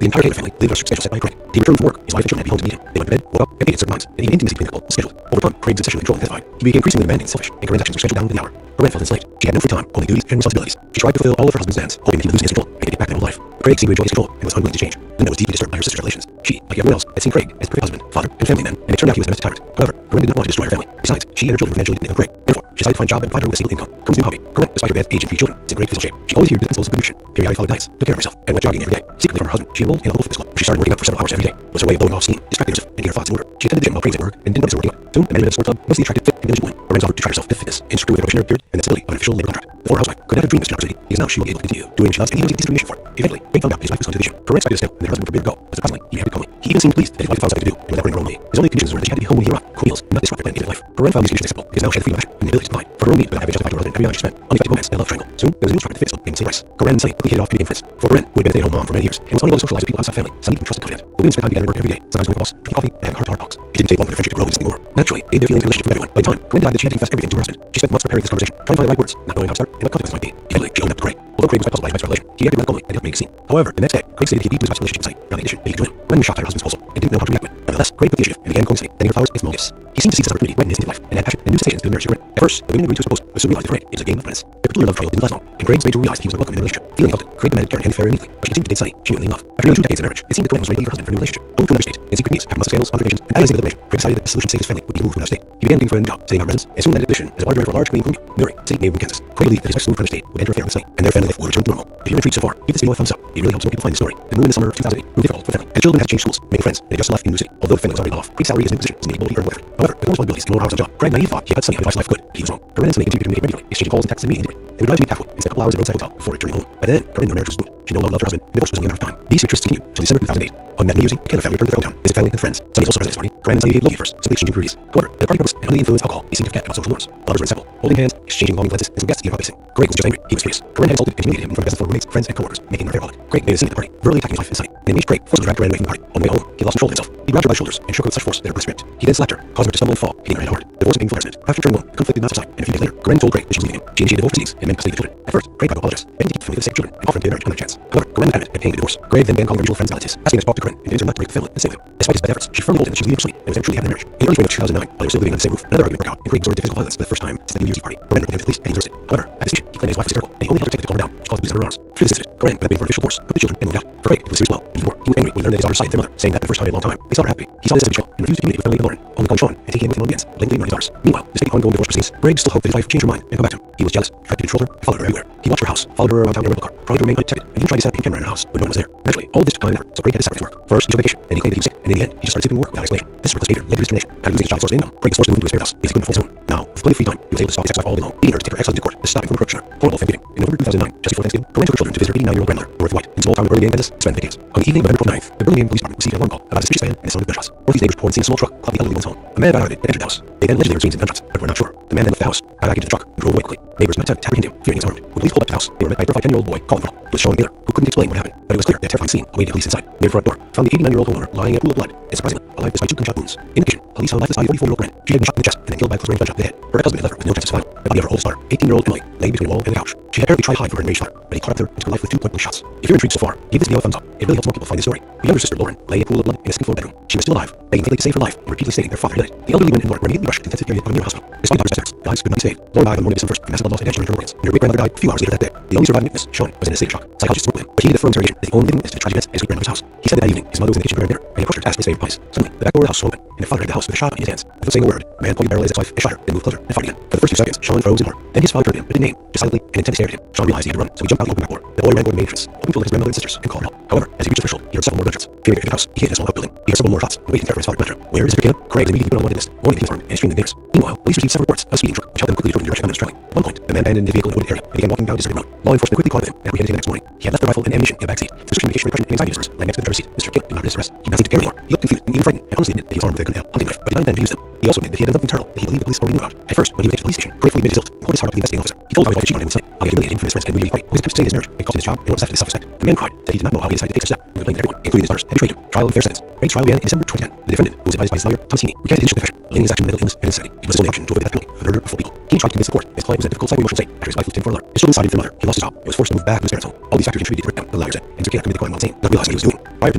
The entire Taylor family lived on a strict schedule set by Craig. He returned from work, his wife and children had to be home to meet him. They went to bed, woke up, and ate at certain times, and even intimacy between the couple was scheduled. Over time, Craig's obsession with control intensified. He became increasingly demanding and selfish, and Corinne's actions were scheduled down to the hour. Corinne felt enslaved. She had no free time, only duties and responsibilities. She tried to fulfill all of her husband's demands, hoping that he would lose his control and get back to normal life. Craig seemed to enjoy his control and was unwilling to change. Linda was deeply disturbed by her sister's relations. She, like everyone else, had seen Craig as a perfect husband, father, and family man, and it turned out he was a domestic tyrant. However, Corinne did not want to destroy her family. Besides, she and her children were financially dependent on Craig. Therefore, She decided to find a job and provide her with a stable income. Comes new hobby. Corinne, despite her bad age and 3 children, is in great physical shape. She always feared the principles of nutrition, periodic followed diets, took care of herself, and went jogging every day. Secretly from her husband, she enrolled in a local fitness club. She started working out for several hours every day. It was her way of blowing off steam, distracting herself, and getting her thoughts in order. She attended the gym while praising work and didn't notice her working out. Soon, the manager of the sport club noticed the attractive, fit, and diligent woman. Lorenz offered to try herself with fitness and secure with a probationary period and the stability of an official labor contract. The former housewife could not have dreamed this generosity because now she will be able to continue doing what she loves and he was discrimination for it. Eventually, Craig found out his wife was going to the gym. Corinne expected a step and her husband forbid her to go, but surprisingly, he acted calmly. He even seemed pleased that his wife found something to do and let her in her own way. His only conditions were that she had to be home when he arrived, cook meals, and not disrupt her planned life. Corinne found these conditions acceptable because now she had the freedom of action and the ability to provide for her own needs without having justified to her husband every dollar she spent on the romance and love triangle. Soon, there was a new instructor to fit in the same race. Corinne and Sunny quickly hit it off and became friends. For Corinne, who had been a stay-at-home mom for many years and was unable to socialize with people outside family, Sunny could trust and confident. The women spent time together and worked every day, sometimes going to boss, drinking coffee, and having heart-to-heart talks. It didn't take long for their friendship to grow into something more. Naturally, they had their feelings and relationship from everyone. By the time, Corinne decided that she had to confess everything to her husband. She spent months preparing this conversation, trying to find the right words, not knowing how to start and what consequences might be. Eventually, she owned up to Craig. Although Craig was quite puzzled by his wife's revelation, he acted calmly and helped make a scene. However, the next day, Craig stated he had deeply his wife's relationship with Sunny, not the addition that he could join. Corinne was shocked by her husband's proposal and didn't know how to react with it. Nevertheless, Craig took the initiative and began calling Sunny, sending her flowers and small gifts. He seemed to see this opportunity when in his life and had passion and new sensations to the marriage to Corinne. At first, the women agreed to his proposal, but soon realized that Craig is a game of friends. Their peculiar love triangle didn't last long, and Craig started to realize he was welcome in the relationship. Feeling insulted, Craig demanded Karen hand fair immediately, but she continued to date Sunny, genuinely in love. After nearly 2 decades of marriage, it seemed that Corinne was ready to leave her husband for a new relationship. Only to another state, in secret meetings, after months of scandals, confrontations, and agitated deliberation, Craig decided that the solution to save his family would be to move to another state. He began looking for a new job, setting out residence, and soon landed a position as a water director for a large cleaning company, Missouri, city named Kansas. Craig believed that his wife's move from another state would end her affair with Sunny, and their family life would return to normal. If you're intrigued so far, give this video a thumbs up. It really helps more people find the story. The move in the summer of 2008 proved difficult for the family, as children had to change schools, make friends, and adjust to life in the new city. Although the family was already well off, Craig's salary as a new position was unable to earn whatever. However, with more responsibilities and more hours on the job, Craig naively thought he had Sunny on his wife's life for good. He was wrong. Corinne and Sunny continued to communicate regularly, exchanging calls and texts and meeting individually. They would drive to meet halfway and spend a couple hours at a roadside hotel before returning home. By then, Corinne, their marriage was smooth. She no longer loved her husband, and divorce was only a matter of time. These interests continued until December 2008. On that New Year's Eve, the Taylor family returned to their hometown, visit family and friends. Sunny was also present at this party. Corinne and Sunny gave love first, simply exchanging priorities. However, the party purpose and under the influence of alcohol, they seemed to forget about social norms. Lovers were inseparable, holding hands, exchanging longing glances, and some guests gave up kissing. Craig was just angry. He was furious. Corinne had insulted and humiliated him in front of his roommates, friends, and coworkers, making her alcoholic. Craig made a scene at the party, verbally attacking his wife and Sunny. They engaged Craig, forcibly dragged Corinne away from the party. On the way home, he lost control of himself. He grabbed her by the shoulders and shook her with such force that her breast ripped. He then slapped her, causing her to stumble and fall, hitting her head hard. Divorce became full accident. After returning home, the conflict did not subside, and a few days later, Corinne told Craig that she was leaving him. She initiated divorce proceedings and men custody of the children. At first, Craig tried to apologize, begging to keep the family the same children, and offered to marriage another chance. However, Corinne was adamant at paying the divorce. Craig then began calling her mutual friends and relatives, asking her to talk to Corinne and convince her not to break the family and stay with him. Despite his bad efforts, she firmly told him that she was leaving for Sunny and was never truly having a marriage. In early spring of 2009, while they were still living under the same roof, another argument broke out, and Craig resorted to physical violence for the first time since the New Year's Eve party. Corinne reported him to the police and he was arrested. However, at this stage, he claimed his wife was hysterical, and he only held her tight to calm her down. She caused bruises on her arms. Through this incident, Corinne, without waiting for official force, put the children and moved out. For Craig, it was serious blow. Even more, he was angry when he learned that his daughters sided with their mother, saying that for the first time in a long time, they saw her happy. He saw this as a betrayal and refused to communicate with family and Lauren, only calling Sean and taking him with him on weekends, blatantly ignoring his daughters. Meanwhile, despite ongoing divorce proceedings, Craig still hoped that his wife would change her mind and come back to him. He was jealous, tried to control her, and followed her everywhere. He watched her house, followed her around town in a rental car, trying to remain undetected, and even tried to set up a camera in her house when no one was there. Eventually, all this took time and effort, so Craig had to separate his work. First, he took vacation, then he claimed that he was sick, and in the end, he just started skipping work without explanation. This reckless behavior led to his termination. After losing his job source of income, Craig was forced to move to his spare house, basically couldn't afford his own. Now, with plenty of free time, he was able to stalk his ex-wife all day long, beating her to take her ex-husband to court, to stop him from approaching her. Horrible family meeting. In November 2009, just before Thanksgiving, Corinne took her children to visit her 89-year-old grandmother, Dorothy White, in small town of Burlingame, Kansas, to spend vacations. On the evening of November 29th, the Burlingame Police Department received an alarm call about a suspicious man and the sound of gunshots. Dorothy's neighbors reported seeing a small truck cloud the elderly woman's home. A man got out of it and entered the house. They then allegedly heard screams and gunshots, but were not sure. The man then left the house, got back into the truck, and drove away quickly. Neighbors met to apprehend him, fearing he was armed. When police pulled up to the house, they were met by a terrified 10-year-old boy calling for help. It was Sean Taylor, who couldn't explain what happened, but it was clear that a terrifying scene awaited police inside. Near the front door, found the 89-year-old homeowner lying in a pool of blood, and surprisingly, alive despite 2 gunshot wounds. In addition, police found lifeless body of 44-year-old Corinne. She had been shot in the chest and then killed by a close-range gunshot to the head. Her ex-husband had left her with no chance of survival. The body of her oldest daughter, 18-year-old Emily, lay between the wall and the couch. She had apparently tried to hide from her enraged father, but he caught up with her into her life with 2 point-blank shots. If you're intrigued so far, give this video a thumbs up. It really helps more people find this story. Her younger sister, Lauren, lay in a pool of blood in a second-floor bedroom. She was still alive, begging Taylor to save her life, and repeatedly stating their father had died. The elderly women and Lauren were immediately rushed to the intensive care unit of a near hospital. Despite the doctor's efforts, the lives could not be saved. Lauren died on the morning of December 1st from massive blood loss and damage to her organs, and her great-grandmother died a few hours later that day. The only surviving witness, Sean, was in a state of shock. Psychologists spoke with him, but he needed further interrogation as the only living witness to the tragic events at his great-grandmother's house. He said that evening his mother was in the kitchen preparing dinner, and he approached her to ask his favorite pies. Suddenly, the back door of the house was open, and the father entered the house with a shot in his hands. Without saying a word, the man pointed a barrel at his ex-wife and shot her, then moved closer and fired again. For the first few seconds, Sean froze in horror. Then his father turned to him, but didn't aim, just silently and intently stared at him. Sean realized he had to run, so he jumped out the open back door. The boy ran toward the main entrance, hoping to alert his grandmother and sisters and call for help. However, as he reached the threshold, he heard several more gunshots. Fearing to enter the house, he hid in a small outbuilding. He heard several more shots and waited for his father to enter. Where is Mr. Caleb? Craig immediately put on one list, warning the police department and streaming the neighbors. Meanwhile, police received several reports of a speeding truck, which helped them quickly determine the direction the gunman was traveling. At one point, the man abandoned the vehicle in a wooded area and began walking down a deserted road. Law enforcement quickly caught up with him and apprehended him the next morning. He had left the rifle and ammunition in the backseat. Suspicion, communication, repression, and anxiety disorders lay next to the driver's seat. Mr. Caleb did not resist arrest. He did not seem to care anymore. He looked confused and even frightened, and honestly admitted that he was armed with a gun and hunting knife, but did not intend to use them. He also admitted that he had done something terrible that he believed the police already knew about. At first, when he went to the police station, gratefully admitted his guilt and poured his heart out to the investigating officer. He told how his wife cheated on him with Sunny, how he had humiliated him from his friends and New Year's party, how his attempts to save his marriage and cost him his job, and what was left of his self-respect. The man cried that he did not know how he decided to take such a step, and blamed everyone, including his daughters, had betrayed him. Trial and fair sentence. Craig's trial began in December 2010. The defendant, who was advised by his lawyer, Thomasini, recanted his confession, blaming his action on mental illness and insanity. It was his only option to avoid the death penalty for the murder of 4 people. He tried to convince the court his client was in a difficult psycho-emotional state after his wife left him for another. His children sided with their mother. He lost his job and was forced to move back to his parents' home. All these factors contributed to the breakdown, the lawyer said, and Mr. Caleb committed the crime while insane, not realizing what he was doing. Prior to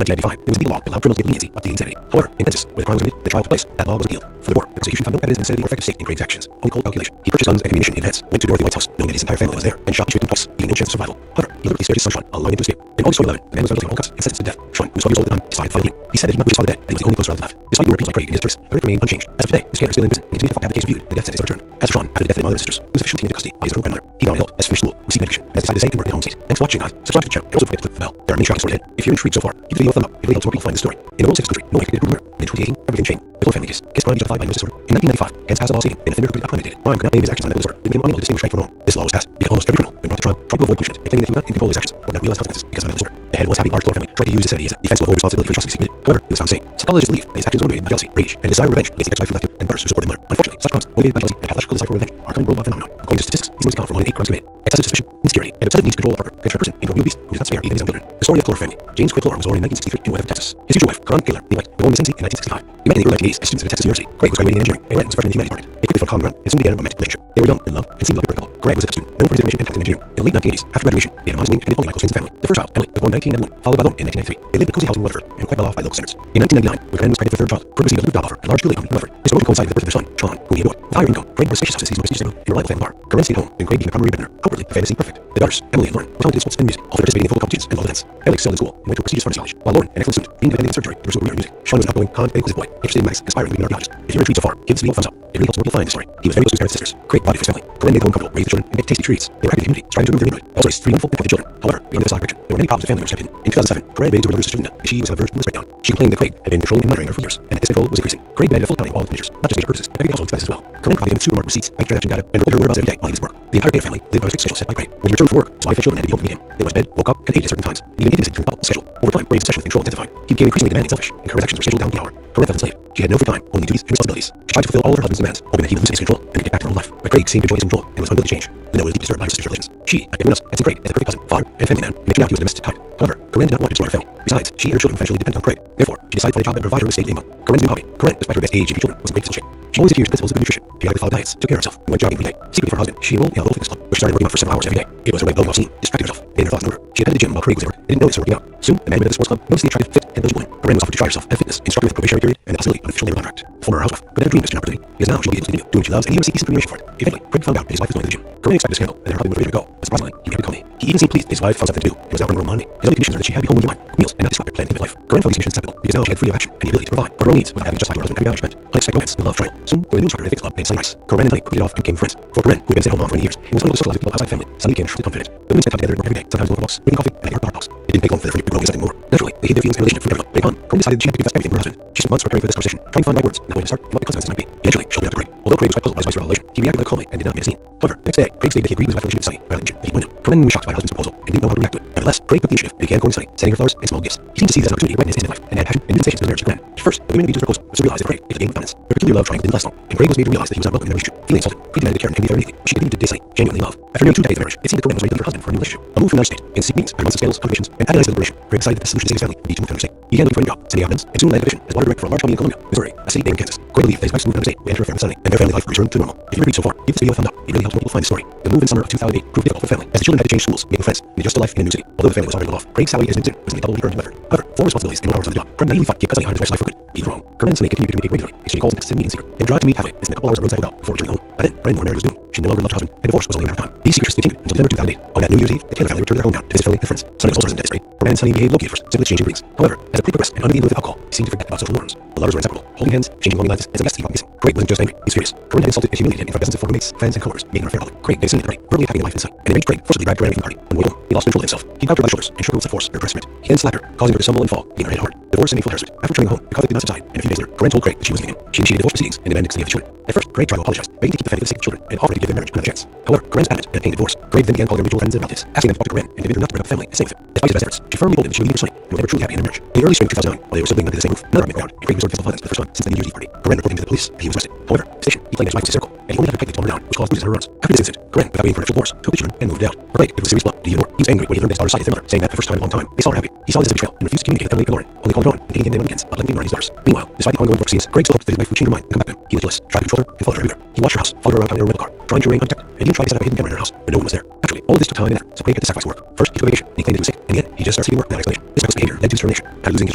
1995, there was a legal law that allowed criminals to get leniency up to the insanity. However, in Kansas, where the crime was committed, the trial took place. That law was appealed. Furthermore, the prosecution found no evidence of insanity or effective state in Craig's actions, only cold calculation. He purchased guns and ammunition in advance, went to Dorothy White's house, knowing that his entire family was there, and shot each victim twice, leaving no chance of survival. However, he deliberately spared his son Sean, allowing him to escape. In August 2011, the man was found guilty of all cuts and sentenced to death. Sean, who was 12 years old at the time, died finally. He said that he did not believe his father dead, and he was the only close relative left. Despite numerous appeals by Craig and his attorneys, the verdict remained unchanged. As of today, Mr. Caleb is still in prison and continues to have his case reviewed, and the death sentence is overturned. As for Sean, after After the death of his mother and sisters, he was officially taken into custody by his own grandmother. He got on health, as finished school, received education, and has decided to stay and work at home state. Thanks for watching, guys. Subscribe to the channel, and also don't forget to click the bell. There are many shocking stories ahead. If you're intrigued so far, give the video a thumb up. It really helps more people find the story. In the world 6th country, no one can get a brutal murder. In 2018, everything changed. The Clore family case crime justified by nervous disorder. In 1995, Kansas passed a law stating an offender who could premeditated crime could not blame his actions on mental disorder, leaving him unable to distinguish right from wrong. This law was passed because almost every criminal, when brought to trial, tried to avoid punishment, claiming that he would not control his actions or not realize consequences because of mental disorder. The head was happy large Clore family tried to use his sanity as a defense to avoid responsibility for atrocities he committed. However, he was found to say, psychologists believe that his actions were motivated by jealousy, rage, and a desire for revenge against the ex-wife who left him and brothers who supported him later. Unfortunately, such crimes motivated by jealousy and pathological desire for revenge are a common worldwide phenomenon. According to statistics, these numbers account for more than 8 crimes committed. Excessive suspicion, insecurity, and obsessive need to control a partner can turn a person into a real beast who does not spare even his own children. The story of Clore family. James Craig Clore was born in 1963 in West Texas. His future wife, Karan Taylor, Levi, were born in the same city in 1965. They met in the early 1980s as students at Texas University. Craig was graduating in engineering, and Len was a freshman in the humanities department. They quickly found common ground and soon began a romantic relationship. They were young, in love, and seemed like a perfect couple. Craig was a couple, known for his determination and tact in engineering. In the late 1980s, after graduation, they had a modest wing and only close friends and family. The first child, Emily, was born in 1991, followed by Lone in 1993. They lived in a cozy house in Rutherford and quite well off by local standards. In 1999, when Craig was pregnant for their third child, Craig received a new job offer at a large steel company in Rutherford. This promotion coincided with the birth of their son, Sean, whom he adored. With higher income, Craig bought a spacious house in seasonal prestigious and reliable family bar. Corinne stayed home, and Craig became a primary breadwinner. Outwardly, a fantasy perfect. The daughters, Emily and Lauren, were talented in sports and music, also participating in football competitions and all events. Emily excelled in school and went to a prestigious furnace college, while Lauren, an excellent student, being independent in surgery to pursue a career in music. Sean was an outgoing, calm, and inquisitive boy, interested in maths, aspiring to be an archaeologist. If you're intrigued so far, give this video a thumbs up. It really helps more people find the story. He was very close to his parents and sisters. Craig brought it to his family. Corinne made the home comfortable, raised the children, and baked tasty treats. They were happy in the community, striving to improve their neighborhood. Also raised 3 wonderful and healthy children. However, beyond this direction, there were many problems with family members kept hidden. In 2007, Corinne begged to her older sister Linda that she was on the verge of a breakdown. She complained that Craig had been controlling and monitoring her for years, and that this control was increasing. Craig demanded a full accounting of all expenditures, not just major purchases, but everything household expenses as well. Corinne copied him with supermarket receipts, bank transaction data, and reported her whereabouts every day while he was at work. The entire Taylor family lived by a strict schedule set by Craig. When he returned from work, his wife and children had to be home to meet him. They went to bed, woke up, and ate at certain times. Even intimacy between couple schedule. Over time, Craig's obsession with control intensified. He became increasingly demanding and selfish, and Corinne's actions were scheduled down to the hour. Corinne felt enslaved. She had no free time, only duties and responsibilities. She tried to fulfill all her husband's demands, hoping that he would lose his control and get back to her own life. But Craig seemed to enjoy his control and was unwilling to change. Linda was deeply disturbed by her sister's relations. She, like everyone else, had seen Craig as a perfect cousin, father, and family man, and it turned out he was a domestic type. However, Corinne did not want to destroy her family. Besides, she and her children financially depended on Craig. Therefore, she decided to find a job that would provide her with stable income. Corinne's new hobby. Corinne, despite her best age and children, was in great physical shape. She always adhered to principles of good nutrition, periodically followed diets, took care of herself, and went jogging every day. Secretly for her husband, she enrolled in a local fitness club, where she started working out for several hours every day. It was her way of blowing off steam, distracting herself, getting her thoughts in order. She attended the gym while Craig was there and didn't notice her working out. Soon, the management of the sports club noticed the attractive, fit, and those women. Corinne was offered to try herself at a fitness instructor with a probationary period and the possibility of an official labor contract. The former housewife could never dream of such an opportunity, because now she'll be able to continue doing what she loves and even seek decent remuneration for it. Eventually, Craig found out that his wife was going to the gym. Corinne expected a scandal, and there probably would have been a go, but surprisingly, he kept it calmly. He even seemed pleased that his wife found something to do and was out running around money. His only conditions were that she had to be home when he wanted, cook meals, and not disrupt their planned intimate life. Corinne found these conditions acceptable because now she had freedom of action and the ability to provide for her own needs without having to justify her husband every dollar spent. Unexpected romance and love trial. Soon, there was a new instructor at a fitness club named Sunny Rice. Corinne and Sunny hit it off and became friends. For Corinne, who had been a stay-at-home mom for many years and was unable to socialize with people outside the family, Sunny became truly confident. The women spent time together every day, sometimes going for walks, drinking coffee, and hanging out at the house. It didn't take long for their friendship to grow into something more. Naturally, they hid their feelings and relationship from everyone. Later on, Corinne decided she had to confess everything to her husband. She spent months preparing for this conversation, trying to find the right words, not when to start, and what the consequences might be. Eventually, she opened up to Craig. Although Craig was quite puzzled by his wife's revelation, he reacted calmly and did not make a scene. However, the next day, Craig stated that he agreed with his wife's relationship with Sunny, rather than that he wanted. Corinne was shocked by her husband's proposal and didn't know how to react to it. Nevertheless, Craig took the initiative and began courting Sunny, sending her flowers and small gifts. He seemed to see this as an opportunity to witness his intimate life and add passion and sensations to the marriage to Corinne. At first, the women agreed to his proposal was to realize that Craig is a game of dominance. Their peculiar love triangle didn't last long, and Craig was made to realize that he was not welcome in their relationship. Feeling insulted, Craig demanded that Karen can be there immediately, but she continued to dislike, genuinely love. After nearly 2 decades of marriage, it seemed that Corinne was ready to leave her husband for a new relationship. A move from the United States, and seek meetings, months of scandals, complications, and agonizing deliberation, Craig decided that the solution to save his family would be to move to another state. He began looking for a new job, sending out evidence, and soon landed a position as water director for a large company in Columbia, Missouri, a city named Kansas. Craig believed that his wife's move to another state would enter a family Sunny, and their family life would return to normal. If you agreed so far, give this video a thumbs up. It really helps more people find the story. The move in summer of 2008 proved difficult for the family, as the children had to change schools, making friends, and adjust to life in a new city. Although the family was already well off, Craig's salary as an intern was nearly double what he earned in Lebanon. However, for responsibilities and more hours on the job, Craig naively thought keep custody of his wife's life for good. He was wrong. Corinne and Sunny continued to communicate regularly, exchanging calls and texts and meeting secret, and drive to meet halfway, and a couple hours on roadside without before returning home. By then, Corinne knew her marriage was doomed. She no longer loved her husband, and divorce was only a matter of time. These secrets continued until December 2008. On that New Year's Eve, the Taylor family returned to their hometown to visit family and friends. Sunny was also present at this party. Corinne and Sunny behaved low-key at first, simply exchanging greetings. However, as the party progressed and under the influence of alcohol, they seemed to forget about social norms. The lovers were inseparable, holding hands, exchanging loving glances, and some guests even missing. Craig wasn't just angry, he was furious. Corinne had insulted and humiliated him in front of dozens of former mates, friends, and coworkers, making her a fair public. Craig made Sunny at the party, verbally attacking the wife and son, and enraged Craig forcibly dragged Corinne from the party. On the way home, he lost control of himself. He grabbed her by the shoulders and shook her with such force her breast ripped. He then slapped her, causing her to stumble and fall, hitting her head hard. Divorce and painful harassment. After returning home, the conflict did not subside, and a few days later, Corinne told Craig that she was leaving him. She initiated divorce proceedings and demanded custody of the children. At first, Craig tried to apologize, begging to keep the family for the sake of the children, and offered to give their marriage another chance. However, Corinne's adamant and obtained divorce. Craig then began calling her mutual friends and relatives, asking them to talk to Corinne and convince her not to break up the family and stay with him. Despite his best efforts, she firmly believed that she would leave her Sunny and would never truly happy in their marriage. In the early spring of 2009, while they were still living under the same roof, another argument broke out, and Craig resorted to physical violence for the first time since the New Year's Eve party. Corinne reporting to the police that he was arrested. However, at the station, he claimed his wife was hysterical, and he only had her pregnant to calm her down, which caused bruises on her arms. After this incident, Corinne, without waiting for an actual divorce, took the children and moved out. For Craig, it was a serious blow. To even more, he was angry when he learned that his daughter sided with their mother, saying that for the first time in a long time, they saw her happy. He saw this as a betrayal and refused to communicate with Emily and Lauren, only called her on and taking him in weekends, but letting him learn his daughters. Meanwhile, despite the ongoing court proceedings, Craig still hoped that his wife would change her mind and come back to him. He was jealous, tried to control her, and followed her everywhere. He watched her house, followed her around town in her rental car, trying to remain undetected, and even tried to set up a hidden camera in her house, but no one was there. Actually, all of this took time and effort, so Craig had to sacrifice work. First, he took a vacation, and he claimed he was sick. In the end, he just started seeking work without explanation. This reckless behavior led to his termination. After losing his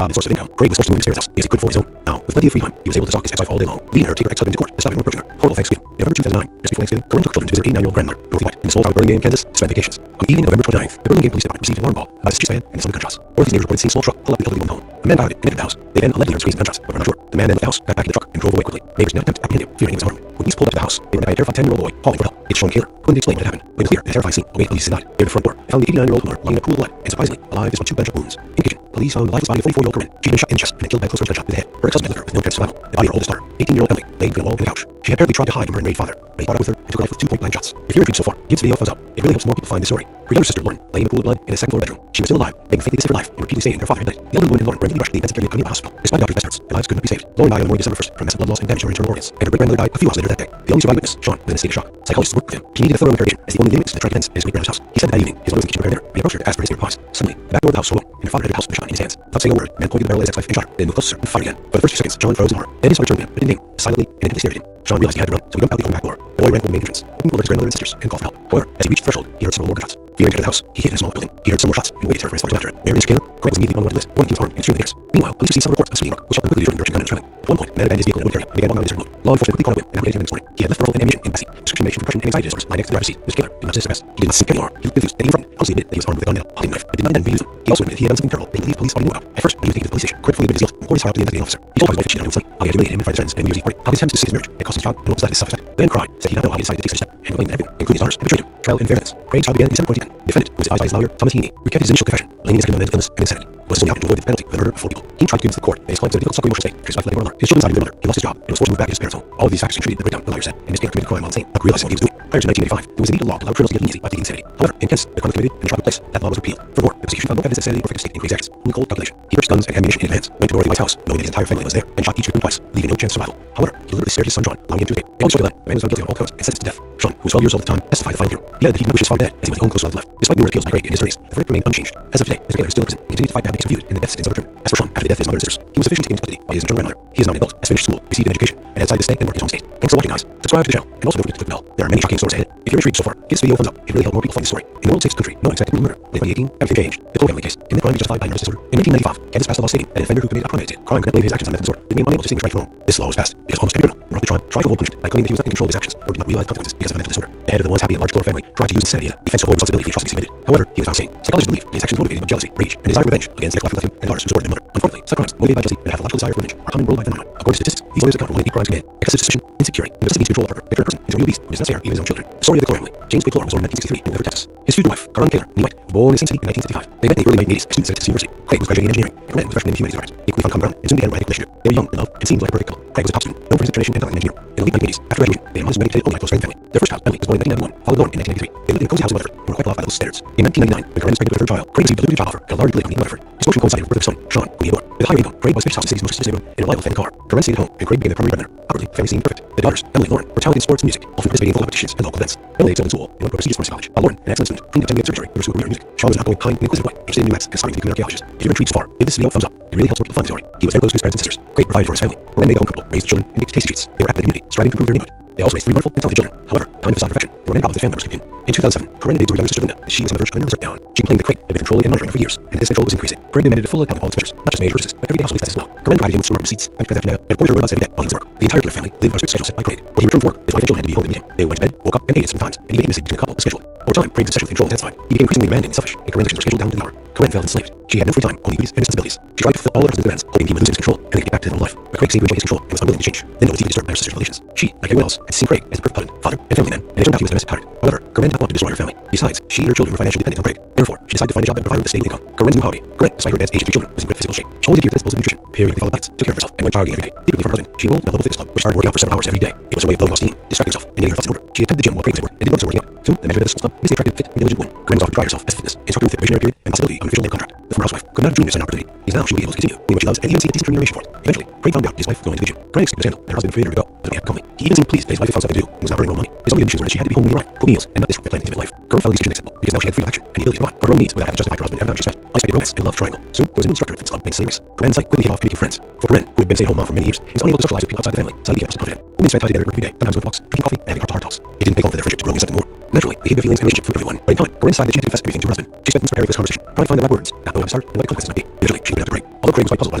job and source of income, Craig was forced to move to his parents' house because he couldn't afford his own. Now, with plenty of free time, he was able to stalk his ex-wife all day long, leading her to take her ex-husband to court to stop him from approaching her. Total thanks to him. November 2009, just before Thanksgiving, Corinne took children to visit her 89-year-old grandmother, Dorothy White, in the small town of Burlingame, Kansas, to spend vacations. On the evening of November 29th, the Burlingame Police Department received an alarm call about a suspicious man and some gunshots. Dorothy's neighbors reported seeing a small truck pull up the elderly woman's home. A man piloted and entered the house. They then allegedly heard screams and gunshots, but were not sure. The man then left the house, got back in the truck, and drove away quickly. Neighbors did not attempt to apprehend him, fearing he was armed. When police pulled up to the house, they were met by a terrified 10-year-old boy calling for help. It's Sean Kaler, who couldn't explain what had happened. It was clear in the terrifying scene, away police had died. Near the front door, they found the 89-year-old mother lying in a pool of blood, and surprisingly, alive despite 2 gunshot wounds. In the kitchen, police found the lifeless body of 44-year-old Corinne. She'd been shot in the chest and then killed by a close range gunshot to the head. Her ex-husband left her with no chance of survival. The body of her oldest daughter, 18-year-old Emily, laid between a wall and a couch. She had apparently tried to hide from her enraged father, but he caught up with her and took her life with 2 point-blank shots. If you're intrigued so far, give this video a thumbs up. It really helps more people find this story. Her younger sister, Lauren, lay in a pool of blood in a second-floor bedroom. She was still alive, begging faintly to save her life, and repeatedly saying her father had died. The elderly woman and Lauren were immediately rushed to the intensive care unit at the hospital. Despite doctors' best efforts, their lives could not be saved. Lauren died on the morning of December 1st from massive blood loss and damage to her internal organs, and her great-grandmother died a few hours later that day. The only surviving witness, Sean, was in a state of shock. Psychologists worked with him. He needed a thorough interrogation as the only witness that tried events in his great-grandmother's house. He said that evening, his mother was in the kitchen preparing dinner, and he approached her to ask for his favorite pies. Suddenly, the back door of the house swung open, and her father had a house with a shot in his hands. Without saying a word, the man pointed the barrel at his ex-wife and shot her, then moved closer and fired again. For the first few seconds, Sean froze in horror. Then his father turned to him, but didn't aim, silently and intently stared at him. Sean realized he had to run, so he jumped out the back door. The boy ran for the main entrance, opened over his grandmother and sisters, and called for help. However, as he reached the threshold, he heard several more gunshots. Fearing to enter the house, he hid in a small building. He heard some more shots and waited terrified for his father to enter. Mary and Scaler, Craig was immediately on the list. One was armed and extremely dangerous. Meanwhile, police received some reports of speeding truck, which shot them quickly to direction gun and trailing. At one point, the man abandoned his vehicle in a wooded area and began walking out of his road. Law enforcement quickly caught up with him and apprehended him this morning. He had left rifle and ammunition in the backseat. Prescription medication for depression and anxiety disorders lying next to the driver's seat. Mr. Scaler did not resist arrest. He did not seek any harm. He looked confused, and even frightened. Honestly admitted that he was armed with a gun and a hunting knife, but did not intend to use them. He also admitted he had done something terrible that he believed police already knew about. At first, when he was taken to the police station, Craig fully admitted his guilt and poured his heart out to the investigating officer. He told how his wife had cheated on him with Slate, how he had humiliated him in front of his friends and New Year's Eve party, how his attempts to save his marriage had cost his job and what was that his self-respect. The man cried, said he did not know how he decided to take such a step, and blamed everyone, including his daughters, had betrayed him. Trial in fairness. Craig's trial began in December 2010. The defendant, who was advised by his lawyer, Thomas Heaney, recanted his initial confession, blaming his second mental illness and insanity. It was his only option to avoid the penalty for the murder of 4 people. He tried to convince the court that his client was in a difficult psycho-emotional state after his wife led him on alert. His children sided with their mother. He lost his job and was forced to move back to his parents' home. All of these factors contributed to the breakdown, the lawyer said, and Ms. Taylor committed a crime while insane, not realizing what he was doing. Prior to 1985, there was a needed law to allow criminals to get leniency by pleading insanity. However, in Kansas, the crime was committed and the trial took place. That law was repealed. Furthermore, the prosecution found no evidence that insanity or affected state in Craig's actions. Only cold calculation. He purchased guns and ammunition in advance, went to Dorothy White's house, knowing that his entire family was there, and shot each victim twice, leaving no chance of survival. However, he deliberately spared his son John, allowing him to escape. They also saw that the man was found guilty on all counts and sentenced to death. Sean, who was 12 years old at the time, testified the final hearing. He added that he did not wish his father dead, as he was the only close relative left. Despite numerous appeals by Craig and his attorneys, the verdict remained unchanged. As of today, Mr. Taylor is still in prison and continued to fight back against viewed in the death sentence overturned. As for Sean, after the death of his mother and sisters, he was sufficiently in custody by his maternal grandmother. He is now an adult, has finished school, received an education, and has decided to stay and work in his home state. Thanks for watching, guys. Subscribe to the channel, and also don't forget to click the bell. There are many shocking stories ahead. If you're intrigued so far, give this video a thumbs up. It really helped more people find this story. In the world's safest country, no one expected brutal murder. In 2018, everything changed. The Cole family case. Can the crime be justified by nervous disorder? In 1995, Kansas passed a law stating that an offender who committed a premeditated crime could not blame his actions on mental disorder, remain unable to distinguish right from wrong. This law was passed because almost every criminal brought to trial tried to avoid punishment by claiming that he was not in control of his actions or did not realize consequences because of a mental disorder. The head of the once happy and large Cole family tried to use insanity as a defense to avoid responsibility for the atrocities he committed. However, he was not sane. Psychologists believe that his actions motivated by jealousy, rage, and desire for revenge against the ex-wife who left him and daughters who supported their mother. Unfortunately, such crimes motivated by jealousy and pathological desire for revenge are common worldwide phenomena. According to statistics, these motives account for 1 in 8 crimes committed. Excessive suspicion, insecurity, and necessity to control a partner, picture a person into a real beast who does not spare even his own children. The story of the Cole family. James Cole was born in 1963 in Liverpool, Texas. His future wife, Caroline Kaler, born in the same city in 1955. They met in the early 1980s as students at Texas University. Craig was graduating in engineering, and Corinne was freshman in the humanities department. They quickly found common ground and soon began writing a relationship. They were young, in love, and seemed like a perfect couple. Craig was a top student, known for his determination and talent in engineering. In the late 1980s, after graduation, they had modest money to only close friend family. Their first child, Emily, was born in 1991, followed Lauren in 1983. They lived in a cozy house in Rutherford, and were quite well off by those standards. In 1999, when Corinne was pregnant with her third child, Craig received a limited job offer at a large building company in Rutherford. His fortune coincided with the birth of son, Sean, whom he adored. With a high income, Craig was finished house in the city's most prestigious neighborhood in a reliable family car. Corinne stayed at home, and Craig became the primary breadwinner. Outwardly, the family seemed perfect. The daughters, Emily and Lauren, were talented in sports and music, often participating in local competitions and local events. Emily excelled in school and went to a prestigious college, while Lauren, an excellent student, cleaned up 10 surgery to pursue a career in music. Sean was an outgoing, kind, and inquisitive boy, interested in new acts and aspiring to become an archaeologist. If you're intrigued so far, give this video a thumbs up. It really helps more people find the story. He was very close to his parents and sisters. Craig provided for his family. Corinne made the home comfortable, raised children, and baked tasty treats. They were active in the community, striving to improve their neighborhood. They also raised 3 wonderful and talented children. However, time emphasized perfection. There were many problems that family members came in. In 2007, Corinne admitted to her younger sister Linda that she was on the verge of a nervous breakdown. She complained that Craig had been controlling and monitoring her for years, and this control was increasing. Corinne demanded a full account of all its measures, not just major purchases, but everyday household expenses as well. Corinne provided him with smart receipts, bank transaction data, and reported her website every day while he was at work. The entire Keller family lived on a strict schedule set by Craig. When he returned from work, his wife and children had to be home to meet him. They went to bed, woke up, and ate at different times, and even intimacy between the couple was scheduled. Over time, Craig's obsession with control intensified. He became increasingly demanding and selfish, and Corinne's actions were scheduled down to the hour. Corinne felt enslaved. She had no free time, only duties and responsibilities. She tried to fulfill all of her husband's demands, hoping he would lose his control and they could get back to their own life. But Craig seemed to enjoy his control and was unwilling to change. Linda was deeply disturbed by her sister's relations. She, like everyone else, had seen Craig as the perfect husband, father, and family man, and it turned out he was a domestic tyrant. However, Corinne did not want to destroy her family. Besides, she and her children were financially dependent on Craig. Therefore, she decided to find a job that provided with a stable income. Corinne's new hobby. Corinne, despite her dad's age and 2 children, was in great physical shape. She only adhered to the principles of nutrition, periodically followed diets, took care of herself, and went jogging every day. Secretly from her husband, she enrolled in a local fitness club, which started working out for several hours every day. It was her way of blowing off steam, distracting herself, and getting her thoughts in order. She attended the gym while Craig was at work, and did not working out. Soon, the manager of the club was the attractive, fit, and diligent woman. Corinne was offered to try herself as a fitness instructor with a visionary period and possibility of an official name contract. The former housewife could not have dreamed of such an opportunity. Because now she would be able to continue doing what she loves and even see a decent remuneration for it. Eventually, Craig found out his wife was going to the gym. Craig skipped the scandal, and her husband freed her to go, but they had calmly. He even seemed pleased that his wife had found something to do and was not earning more money. His only conditions were that she had to be home when he arrived, cook meals, and not disrupt their planned intimate life. Corinne found these conditions acceptable because now she had freedom of action and the ability to provide for her own needs without having to justify her husband and not just unexpected romance and love triangle. Soon, there was a new instructor at the fitness club named Series. Corinne's sight quickly came off making friends. For Corinne, who had been a stay-at-home mom for many years, he was unable to socialize with people outside the family, so he became confident. Women spent time together every day, sometimes with walks, drinking coffee, and having heart-to-heart talks. It didn't take long for their friendship to grow into something more. Naturally, they hid their feelings and relationship from everyone. But in time, Corinne decided that she had to confess everything to her husband. She spent months preparing for this conversation, trying to find the right words, not knowing how to start and what the consequences might be. Eventually, she went out to Craig. Although Craig was quite puzzled by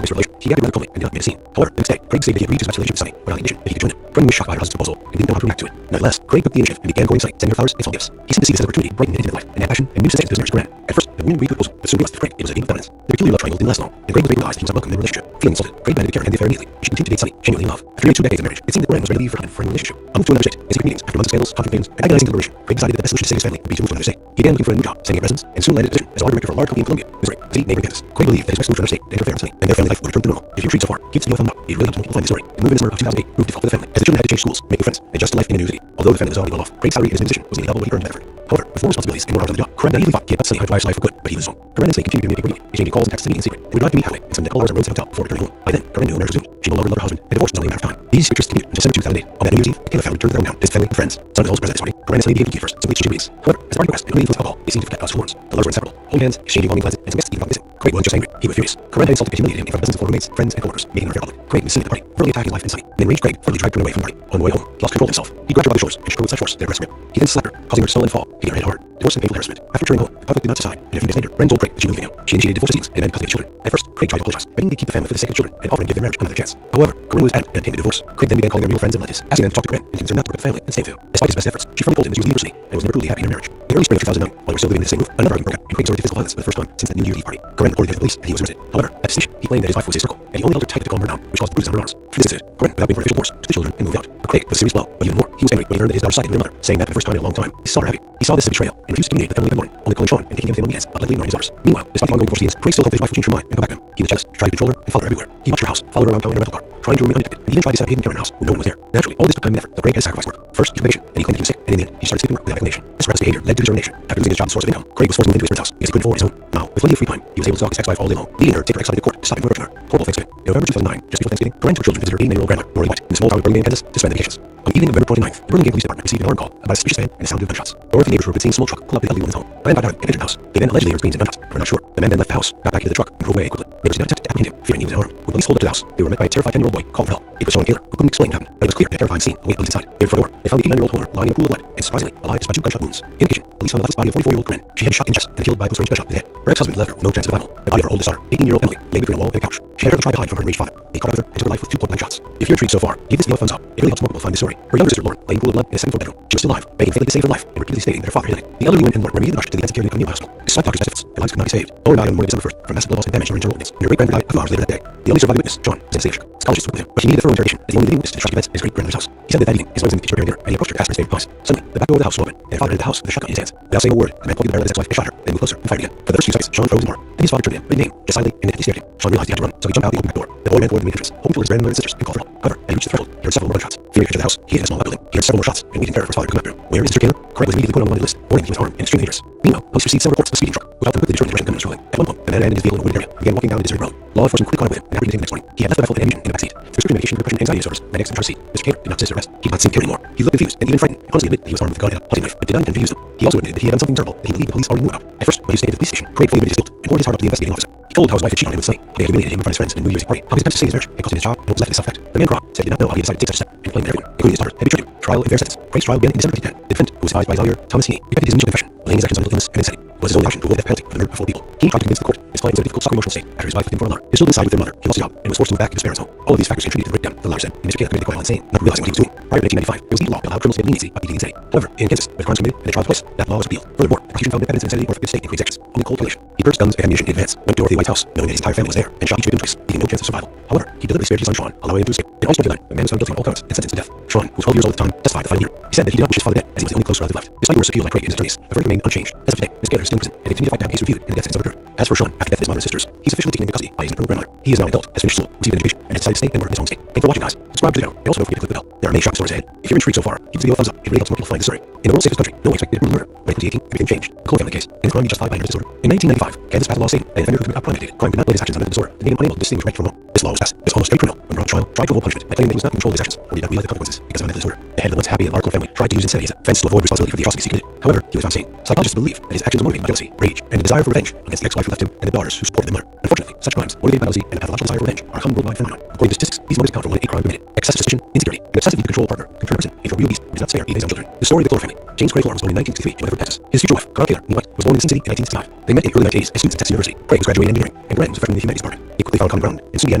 this relation, he acted rather calmly and did not make a scene. However, the next day, Craig stated that he agreed to his isolation with Sunny, without the condition that he could join him. Brendan was shocked by her husband's proposal and didn't know how to react to it. Nevertheless, Craig took the initiative and began going site, sending her flowers and small gifts. He seemed to see this as an opportunity to brighten his life and add passion and new sense to his marriage to Corinne. At first, the woman agreed to the proposal, but soon realized that Craig it was a game of dominance. Their peculiar love triangle didn't last long, and Craig was realized that he was not welcome in their relationship. Feeling insulted, Craig demanded to Karen end the affair immediately. She continued to date Sunny, genuinely in love. After nearly 2 decades of marriage, it seemed that Corinne was ready to leave for a relationship. On to another state, in secret meetings, after months of scandals, conflict and agonizing deliberation, Craig decided that the best solution to save his family would be to move to another state. He began looking for a new job, setting up residence, and soon landed a position as law director for a large company in Columbia, Missouri, a city neighboring Kansas. Craig believed that his best move to another state to enter fair and Sunny, and their family life would return to normal. If you treat so far, keep the thumb up. It really helped multiply the story. The move in the summer of 2008 proved difficult for the family, as the children had to change schools, make new friends, and adjust to life in a new city. Although the family was already well off, Craig's salary in his new position was nearly double what he earned in Bedford. However, with more responsibilities and more hours on the job, Corinne naively thought he had not Sunny how to drive his life for good, but he was wrong. Corinne and Sunny continued to communicate regularly, exchanging calls and texts to meet in secret. They would drive to meet halfway and spend all hours on roads and hotel before returning home. By then, Corinne knew her marriage was doomed. She no longer loved her husband, and divorce was only a matter of time. These secrets continued until December 2008. On that New Year's Eve, the family returned to their hometown, his family and friends. Son of the host president's party, Corinne and Sunny began to first, simply exchanging meetings. However, as the party progressed and under the influence of alcohol, they seemed to forget house rules. The lovers were inseparable, holding hands, exchanging longing glances, and some guests even got missing. Craig wasn't just angry, he was furious. Corinne had insulted and humiliated him in front of dozens of former roommates, friends, and coworkers, making her fear public. Craig was seen at the party, verbally attacking his wife and Sunny. The enraged Craig furtively tried to run away from the party. On the way home, he lost control of himself. He grabbed her by the shoulders and shook her with such force that it rescued him. He then slapped her, causing her to stumble and fall, hitting her head hard. Divorce and painful harassment. After returning home, the public did not decide, and a few days later, Corinne told Craig that she was leaving him. She initiated divorce proceedings and demanded custody of children. At first, Craig tried to apologize, begging to keep the family for the sake of the children and offering to give their marriage another chance. However, Corinne was adamant and obtained a divorce. Craig then began calling their real friends and relatives, asking them to talk to Corinne and convince her not to break the family and stay with him. Despite his best efforts, she firmly told him that he was leaving her city and was never truly happy in her marriage. In early spring of 2009, while they were still living in the same roof, another argument broke out, and Craig resorted to physical violence for the first time since the New Year's Eve party. Corinne reported to the police and he was arrested. However, at the station, he claimed that his wife was hysterical, and he only held her tight to calm her down, which caused bruises on her arms. For this incident, Corinne, without waiting for official divorce, took the children and moved out. For Craig, it was a serious blow, but even more, he was angry when he learned that his daughter sided with her mother, saying that for the first time in a long time, he saw her happy. He saw this as a betrayal and refused to communicate with the family that morning, only calling Sean and taking everything on weekends, but likely ignoring his daughters. Meanwhile, despite the ongoing divorce proceedings, Craig still hoped that his wife would change her mind and go back to him. He was jealous, tried to control her, and followed her everywhere. He watched her house, followed her around town in a rental car, trying to remain undetected, and even tried to set up a hidden camera in her house when no one was there. Naturally, all this took time and effort, but Craig had to sacrifice work. First, he took vacation, and he claimed he was sick, and in the end, he started skipping work without explanation. This reckless behavior led to his termination. After losing his job as a source of income, Craig was forced to move into his friend's house because he couldn't afford his own. Now, with plenty of free time, he was able to talk his ex-wife all day long, leading her to take her ex-husband to court to stop him from murdering her. Horrible Thanksgiving. In November 2009, just before Thanksgiving, Corinne took children to visit her 89-year-old grandmother, Norrie White, in the small town of Birmingham, Kansas, to spend vacations. On the evening of November 29th, the Birmingham Police Department received an alarm call about a suspicious man and the sound of gunshots. North neighbors were seen a small truck pull up to the elderly woman's home. The man got out and entered the house. They then allegedly heard screams and gunshots, but were not sure. The man then left the house, got back into the truck, and drove away quickly. Neighbors did not attempt to apprehend him, fearing he was unarmed. When police pulled up to the house, they were met by a terrified 10-year-old boy calling for help. It was Sean Taylor, who couldn't explain what happened, but it was clear that a terrifying scene awaited police inside. They were before the door. They found the 89-year-old homeowner lying in a pool of blood, and surprisingly, alive despite 2 gunshot wounds. In addition, police found the lifeless body of 44-year-old Corinne. She had been shot in the chest and killed by a close-range gunshot to the head. Her ex-husband left her with no chance of survival. The body of her oldest daughter, 18-year-old Emily, lay between a wall and a couch. She had tried to hide from her enraged father. He caught up with her and took her life with 2 point-blank shots. If you're intrigued so far, give this video a thumbs up. It really helps more people find this story. Her younger sister Lauren lay in a pool of blood in a 7th-floor bedroom. She was still alive, begging faintly to save her life and repeatedly stating that her father had died. The elderly woman and Lauren were immediately rushed to the intensive care unit of Neil Hospital. Despite doctors' best efforts, their lives could not be saved. Lauren died on the morning of December 1st from massive blood loss and damage to her internal organs. And her great-grandmother died a few hours later that day. The only surviving witness, John, was in a state of shock. Psychologists spoke with him, but he needed a thorough interrogation as the only living witness to the tragic events in his great-grandmother's house. He said that evening, his wife was in the kitchen preparing dinner, and he approached her to ask for his favorite pies. Suddenly, the back door of the house was open, and her father entered the house with a shotgun in his hands. Without saying a word, the man pointed the barrel at his ex-wife and shot her, then moved closer and fired again. For the first few seconds, Sean froze in horror. Then his father turned to him, but name, just silently and intently stared at him. Sean realized he had to run, so he jumped out the open back door. The boy ran toward the main entrance, hoping for his grandmother and sisters, and called for help. However, as he reached the threshold, he heard several more gunshots. Fearing to enter the house, he hid in a small building. He heard several more shots, and waited in terror for his father to come after him. Where is Mr. Taylor? Craig was immediately put on the wanted list, warning he was armed and extremely dangerous. Meanwhile, police received several reports of a speeding truck, without them quickly determining the direction the gunman was traveling. At one point, the man abandoned his vehicle in a wooded area and began walking down a deserted road. Law enforcement quickly caught up with him and apprehended him the next morning. He had left the rifle and ammunition in the backseat. Through strict medication, depression, and anxiety disorders, medics and seat. Mr. Taylor did not resist arrest. He did not seem to care anymore. He looked confused and even frightened, and honestly admitted that he was armed with a gun and a hunting knife, but did not intend to use them. He also admitted that he had done something terrible that he believed the police already knew about. At first, when he stayed at the police station, Craig fully admitted his guilt and poured his heart out to the investigating officer. He told how his wife had cheated on him with Sunny, how they had humiliated him in front of his friends in a New Year's Eve party, how his attempts to save his marriage had cost him his job and what was left of his self-respect. The man said he did not know how he decided to take such a step, and claimed that everyone, including his daughters, had betrayed him. Trial and fair sentence. Craig's trial began in December 2010. The defendant, who was advised by his lawyer, Thomas Heaney, repented his initial confession, laying his actions on mental illness and insanity. Was his only option to avoid the death penalty for the murder of 4 people. He tried to convince the court his client was in a difficult psycho-emotional state after his wife left him for another. His children sided with their mother. He lost his job and was forced to move back to his parents' home. All of these factors contributed to the breakdown, the lawyer said, and Mr. Taylor committed quite insane, not realizing what he was doing. Prior to 1995, there was a law that allowed criminals to get leniency by pleading insanity. However, in Kansas, where the crimes committed and the trial took place, that law was repealed. Furthermore, the prosecution found that evidence of insanity or forfeited state in Craig's actions. Only cold calculation. He purchased guns and ammunition in advance, went to Dorothy White's house, knowing that his entire family was there, and shot each victim twice, leaving no chance of survival. However, he deliberately spared his son Sean, allowing him to escape. In August 2009, the man was found guilty on all counts and sentenced to death. Sean, who was 12 years old at the time, testified the following year. He said that he did not wish his father dead, as he was the only close relative left. Despite numerous appeals by Craig and his attorneys, the verdict remained unchanged. As of today, Ms. Taylor is still in prison, and they continue to fight to have the case reviewed and the death sentence overturned. As for Sean, after the death of his mother and sisters, he's officially taken into custody by his maternal grandmother. He is now an adult, has finished school, received an education, and has decided to stay and work in his home state. Thanks for watching, guys. Subscribe to the channel, and also don't forget to click the bell. There are many shocking stories ahead. If you're intrigued so far, give this video a thumbs up. It really helps more people find the story. In the world's safest country, no one expected a brutal murder. But in 2018, everything changed. The Cole family case, and the crime be justified by nervous disorder. In 1995, Kansas passed a law stating that an offender who committed a premeditated crime could not blame his actions on mental disorder to make him unable to distinguish right from wrong. This law was passed. This almost straight criminal, when brought to trial, tried to avoid punishment by claiming that he was not in control of his actions, or did not realize the consequences because of a mental disorder. The head of the once happy and Cole family tried to use insanity as a defense to avoid responsibility for the atrocities he committed. However, he was found sane. Psychologists believe that his actions were motivated by jealousy, rage, and a desire for revenge against the ex-wife who left him and the daughters who supported the murder. Unfortunately, such crimes, motivated by jealousy and a pathological desire for revenge, are a common worldwide phenomenon. According to statistics, these motives account for 1 in 8 crimes committed. Excessive suspicion, insecurity, and excessive need to control a partner can turn a person into a real beast who does not spare even his own children. The story of the Cole family. James Craig Lawrence was born in 1963 in Weatherford, Texas. His future wife, Carla Taylor Newett, was born in Sin City in 1965. They met in the early 1980s as students at Texas University. Craig was graduating in engineering, and Gwen was a freshman in the humanities department. They quickly found common ground and soon began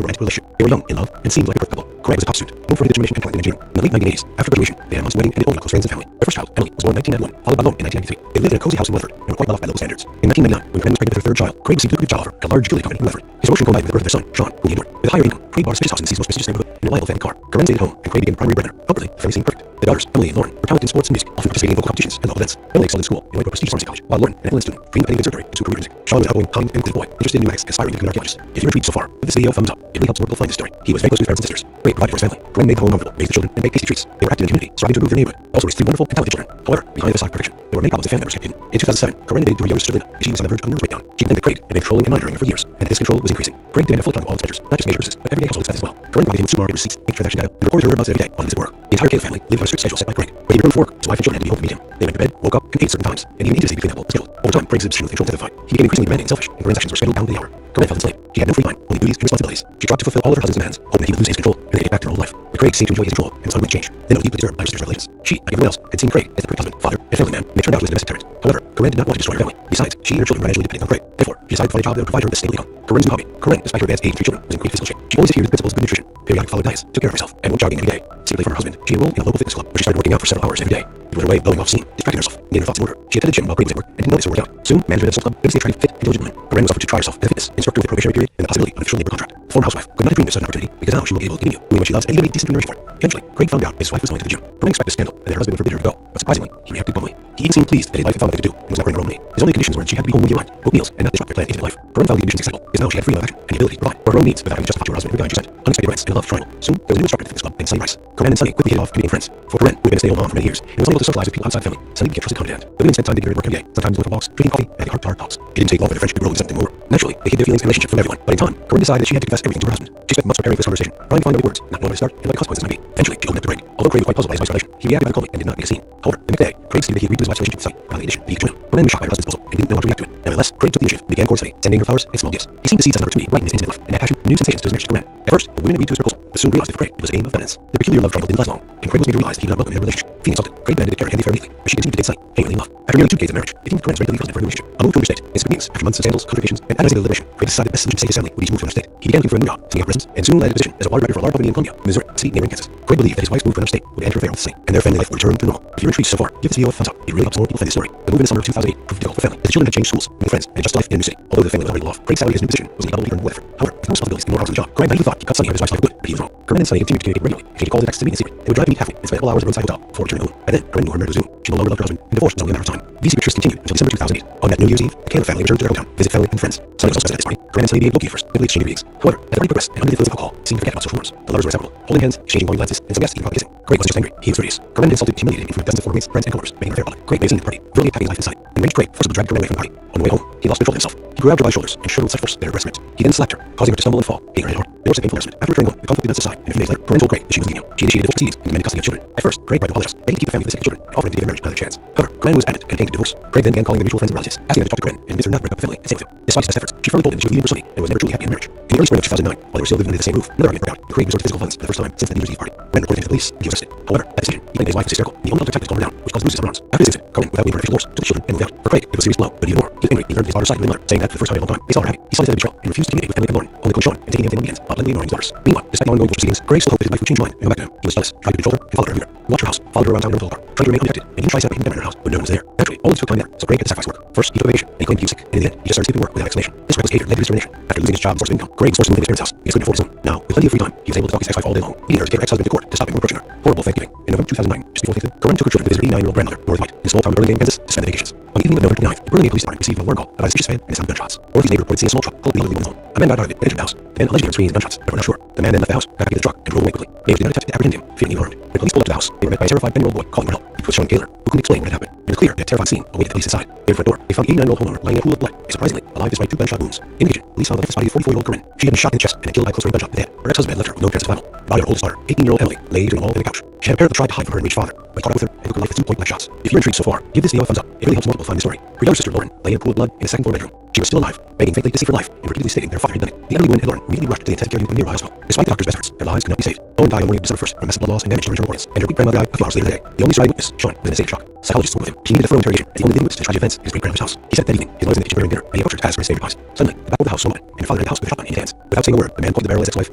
a romantic relationship. They were young, in love, and seemed like a perfect couple. Craig was a top student, known for his determination and talent in engineering. In the late 1980s, after graduation, they had a month's wedding and they owned close friends and family. Their first child, Emily, was born in 1991, followed by Lone in 1993. They lived in a cozy house in Weatherford and were quite well off by local standards. In 1999, when Gwen was pregnant with her third child, Craig received a lucrative job offer at a large jewelry company in Weatherford. His promotion combined with the birth of their son, Sean, whom he adored. With a higher income, Craig bought a spacious house in the city's most prestigious neighborhood in a reliable family car. Corinne stayed at home, and Craig became the primary breadwinner. Outwardly, the family seemed perfect. The daughters, Emily and Lauren, were talented in sports and music, often participating in vocal competitions and local events. Emily excelled in school and went to a prestigious pharmacy college, while Lauren, an excellent student, dreamed of heading surgery and pursued career in music. Sean was an outgoing, kind, and inquisitive boy, interested in pneumatics and aspiring to become an archaeologist. If you're intrigued so far, give this video a thumbs up. It really helps more people find this story. He was very close to his parents and sisters. Craig provided for his family. Corinne made the home comfortable, raised the children, and baked tasty treats. They were active in the community, striving to improve their neighborhood. Also raised three wonderful and talented children. However, behind the facade of perfection, there were many problems that family members kept hidden. In 2007, Corinne admitted to her younger sister Linda that she was on the verge of a nervous breakdown. She claimed that Craig had been controlling and monitoring her for years, and that this control was increasing. Craig demanded full account of all its measures, not just major purchases, but everyday household expenses as well. Corinne provided him supermarket receipts, bank transaction data, and recorded her whereabouts every day while he was at work. The entire Cave family lived on a strict schedule set by Craig. When he returned from work, his wife and children had to be home to meet him. They went to bed, woke up, and ate certain times, and even intimacy between them was scheduled. Over time, Craig's obsession with control intensified. He became increasingly demanding and selfish, and Corinne's actions were scheduled down to the hour. Corinne felt enslaved. She had no free time, only duties and responsibilities. She tried to fulfill all of her husband's demands, hoping that he would lose his control and they could get back to their old life. But Craig seemed to enjoy his control, and his unwilling change. Then it was deeply disturbed by her sister's revelations. She, like everyone else, had seen Craig as the perfect husband, father, and family man, and it turned out he was a domestic tyrant. However, Corinne did not want to destroy her family. Besides, she and her children were financially dependent on Craig. Therefore, she decided to find a job that would provide her with a stable income. Corinne's new hobby. Corinne, despite her advanced age and 3 children, was in great physical shape. She always adhered to the principles of good nutrition, periodic followed diets, took care of herself, and went jogging every day. Secretly from her husband, she enrolled in a local fitness club where she started working out for several hours every day. It was her way of blowing off steam, distracting herself, and getting her thoughts in order. She attended the gym while Craig was at work and didn't notice her workout. Soon, management of the club noticed they tried to fit and diligent women. Corinne was offered to try herself as a fitness instructor with a probationary period and the possibility of an official labor contract. The former housewife could not have dreamed of such an opportunity because now she would be able to continue doing what she loves and even make decent remuneration for it. Eventually, Craig found out his wife was going to the gym. Corinne expected a scandal and that her husband would forbid her to go, but surprisingly, he reacted calmly. He even seemed pleased that his wife had found nothing to do and was not running her own money. His only conditions were that she had to be home when he arrived, cook meals, and not disrupt their planned intimate life. Corinne found the conditions acceptable because now she had freedom of action and the ability to provide for her own needs without having to justify to her husband every dime she spent. Unexpected rents and a love triangle. Soon, there was a new instructor at the fitness club named Sunny Rice. Corinne and Sunny quickly hit it off and became friends. For Corinne, who had been a stay-at-home mom for many years and was unable to socialize with people outside the family, Sunny became a trusted confidant. The women spent time together at work every day, sometimes going for walks, drinking coffee, and having heart-to-heart talks. It didn't take long for their friendship to grow into something more. Naturally, they hid their feelings and relationship from everyone, but in time, Corinne decided that she had to confess everything to her husband. She spent months preparing for this conversation, trying to find the right words, not knowing where to start, and what the consequences might be. Eventually, she opened up to Craig. Although Craig was quite puzzled by his wife's revelation, he reacted rather calmly and did not make a scene. However, the next day, Craig stated that he agreed to his wife's relationship with Sunny, without the addition that he could join him. Corinne was shocked by her husband's proposal and didn't know how to react to it. Nevertheless, Craig took the initiative and began courting Sunny, sending her flowers and small gifts. He seemed to see such an opportunity right in his intimate life and add passion and new sensations to his marriage to Corinne. At first, the women agreed to his proposal, but soon realized that for Craig it was a game of feminines. Their peculiar love triangle didn't last long, and Craig was made to realize that he did not welcome in their relationship. Feeling insulted, Craig demanded to Karen hand the affair immediately, but she continued to date Sunny, hanging in love. After nearly 2 decades of marriage, it seemed Corinne's ready to leave husband for a new relationship. A move to another state. In secret meetings, after months of scandals, contradictions, and agonizing deliberation, Craig decided the best solution to save his family would be to move to another state. He began looking for a new job, taking up residence, and soon landed a position as a water director for a large company in Columbia, Missouri, a city neighboring Kansas. Craig believed that his wife's move to another state would end her affair with Sunny, and their family life would return to normal. If you're intrigued so far, give this video a thumbs up. It really helps more people find this story. The move in the summer of 2008 proved difficult for the family, as the children had changed schools, new friends, and adjusted life in a new city. Although the family was already well off, Craig's salary in his new position was a double return with effort. However, with no responsibilities and more hours on the job, Craig naively thought he cut Sunny out of his wife's life for good, but he was wrong. Corinne and Sunny continued to communicate regularly, exchanging calls and texts to meet in secret. They would drive to meet halfway and spend a couple hours at a roadside hotel before returning home. By then, Corinne knew her marriage was doomed. She no longer loved her husband, and divorce was only a matter of time. These secret trysts continued until December 2008. On that New Year's Eve, the Caleb family returned to their hometown, visit family and friends. Sunny was also present at this party. Corinne and Sunny began looking first, simply exchanging greetings. However, as the party progressed and under the influence of alcohol, seemed to forget about social norms. The lovers were inseparable, holding hands, exchanging warning glances, and some guests even probably kissing. Craig wasn't just angry, he was furious. Corinne insulted, humiliated him in front of dozens of former mates, friends, and coworkers, making her affair public. Craig may have seen the party, brutally attacking his wife inside. Enraged Craig forcibly dragged Corinne away from the party. On the way home, he lost control of himself. He grabbed her by the shoulders and shook her with such force that her breast ripped. He then slapped her, causing her to stumble and fall, hitting her head hard. There was a painful embarrassment. After returning home, the conflict did not subside, and a few days later, Corinne told Craig that she was leaving him. She initiated divorce proceedings and demanded custody of children. At first, Craig tried to apologize, begging to keep the family for the sake of children, and offering to give their marriage another chance. However, Corinne was adamant and came to divorce. Craig then began calling their mutual friends and relatives, asking them to talk to Corinne and convince her not to break up the family and stay with him. Despite his best efforts, she firmly told him that she was leaving for Sunny and was never truly happy in marriage. In the early spring of 2009, while they were still living under the same roof, another argument broke out, and Craig resorted to physical violence for the first time since the New Year's Eve party. Corinne reported him to the police and he was arrested. However, at this decision, he claimed his wife was hysterical, and the only other tactic to calm her down, which caused bruises on her arms. After this incident, Corinne, without waiting for an official divorce, took the children and moved out. For Craig, it was a serious blow, but even more, he was angry. He learned his daughter's side with his mother, saying that for the first time in a long time, they saw her happy. He saw his betrayal and refused to communicate with Emily and Lauren, only calling Sean and taking him on weekends, blatantly ignoring his daughters. Meanwhile, despite the ongoing divorce proceedings, Craig still hoped that his wife would change her mind and go back to him. He was jealous, tried to control her, and followed her everywhere. He watched her house, followed her around town in a rental car, tried to remain undetected, and even tried to set up a hidden camera in her house, but no one was there. Naturally, all this took time there, so Craig had to sacrifice work. First, he took a vacation, and he claimed he was sick, and in the end, he just started skipping work without explanation. This reckless behavior led to his termination. After losing his job and source of income, Craig was forced to move into his parents' house because he couldn't afford his own. Now, with plenty of free time, he was able to talk his ex-wife all day long, beating her to take her ex-husband to court to stop him from approaching her. Horrible thanksgiving. In November 2009, just before Thanksgiving, Corinne took her children to visit her 89-year-old grandmother, Dorothy White, in a small town in Burlingame, Kansas, to spend the vacations. On the evening of November 29th, the Burlingame Police Department received a alarm call about a suspicious van and the sound of gunshots. Dorothy's neighbor reported seeing a small truck pull up the elderly woman's home. A man got out of it and entered the house. The man allegedly heard screams and gunshots, but were not sure. The man then left the house, got back into the truck, and drove away quickly. Neighbors did not attempt to apprehend him, feeling he was armed. When police pulled up to the house, they were met by a terrified 10-year-old boy calling for help. He was Sean Taylor, who couldn't explain what had happened. It was clear that a terrifying scene awaited the police inside. Near the front door, they found the 89-year-old homeowner lying in a pool of blood, and surprisingly alive despite 2 gunshot wounds. In addition, police found the lifeless body of 44-year-old Corinne. She had been shot in the chest and killed by a close-range gunshot to the head. Her ex-husband had left her with no chance of survival. The body of her oldest daughter, 18-year-old Emily, lay injured and walled in the couch. She had apparently tried to hide from her enraged father, but caught up with her and took her life with 2 point-blank shots. If you're intrigued so far, give this video a thumbs up. It really helps more people find the story. Her younger sister Lauren lay in a pool of blood in a second-floor bedroom. She was still alive, begging faintly to see for life, and repeatedly stating their father had done it. The elderly women and Lauren immediately rushed to the intensive care unit of nearby hospital. Despite the doctor's best efforts, their lives could not be saved. Owen died on the morning of December 1st from massive blood loss and damage to her internal organs, and her great-grandmother died a few hours later that day. The only surviving witness, Sean, was in a state of shock. Psychologists spoke with him. She needed a thorough interrogation as the only living witness to the tragic events in his great-grandmother's house. He said that evening, his mother was in the kitchen preparing dinner, and he approached her to ask for his favorite pies. Suddenly, the back of the house swung open, and her father entered the house with a shotgun in his hands. Without saying a word, the man pointed the barrel at his ex-wife,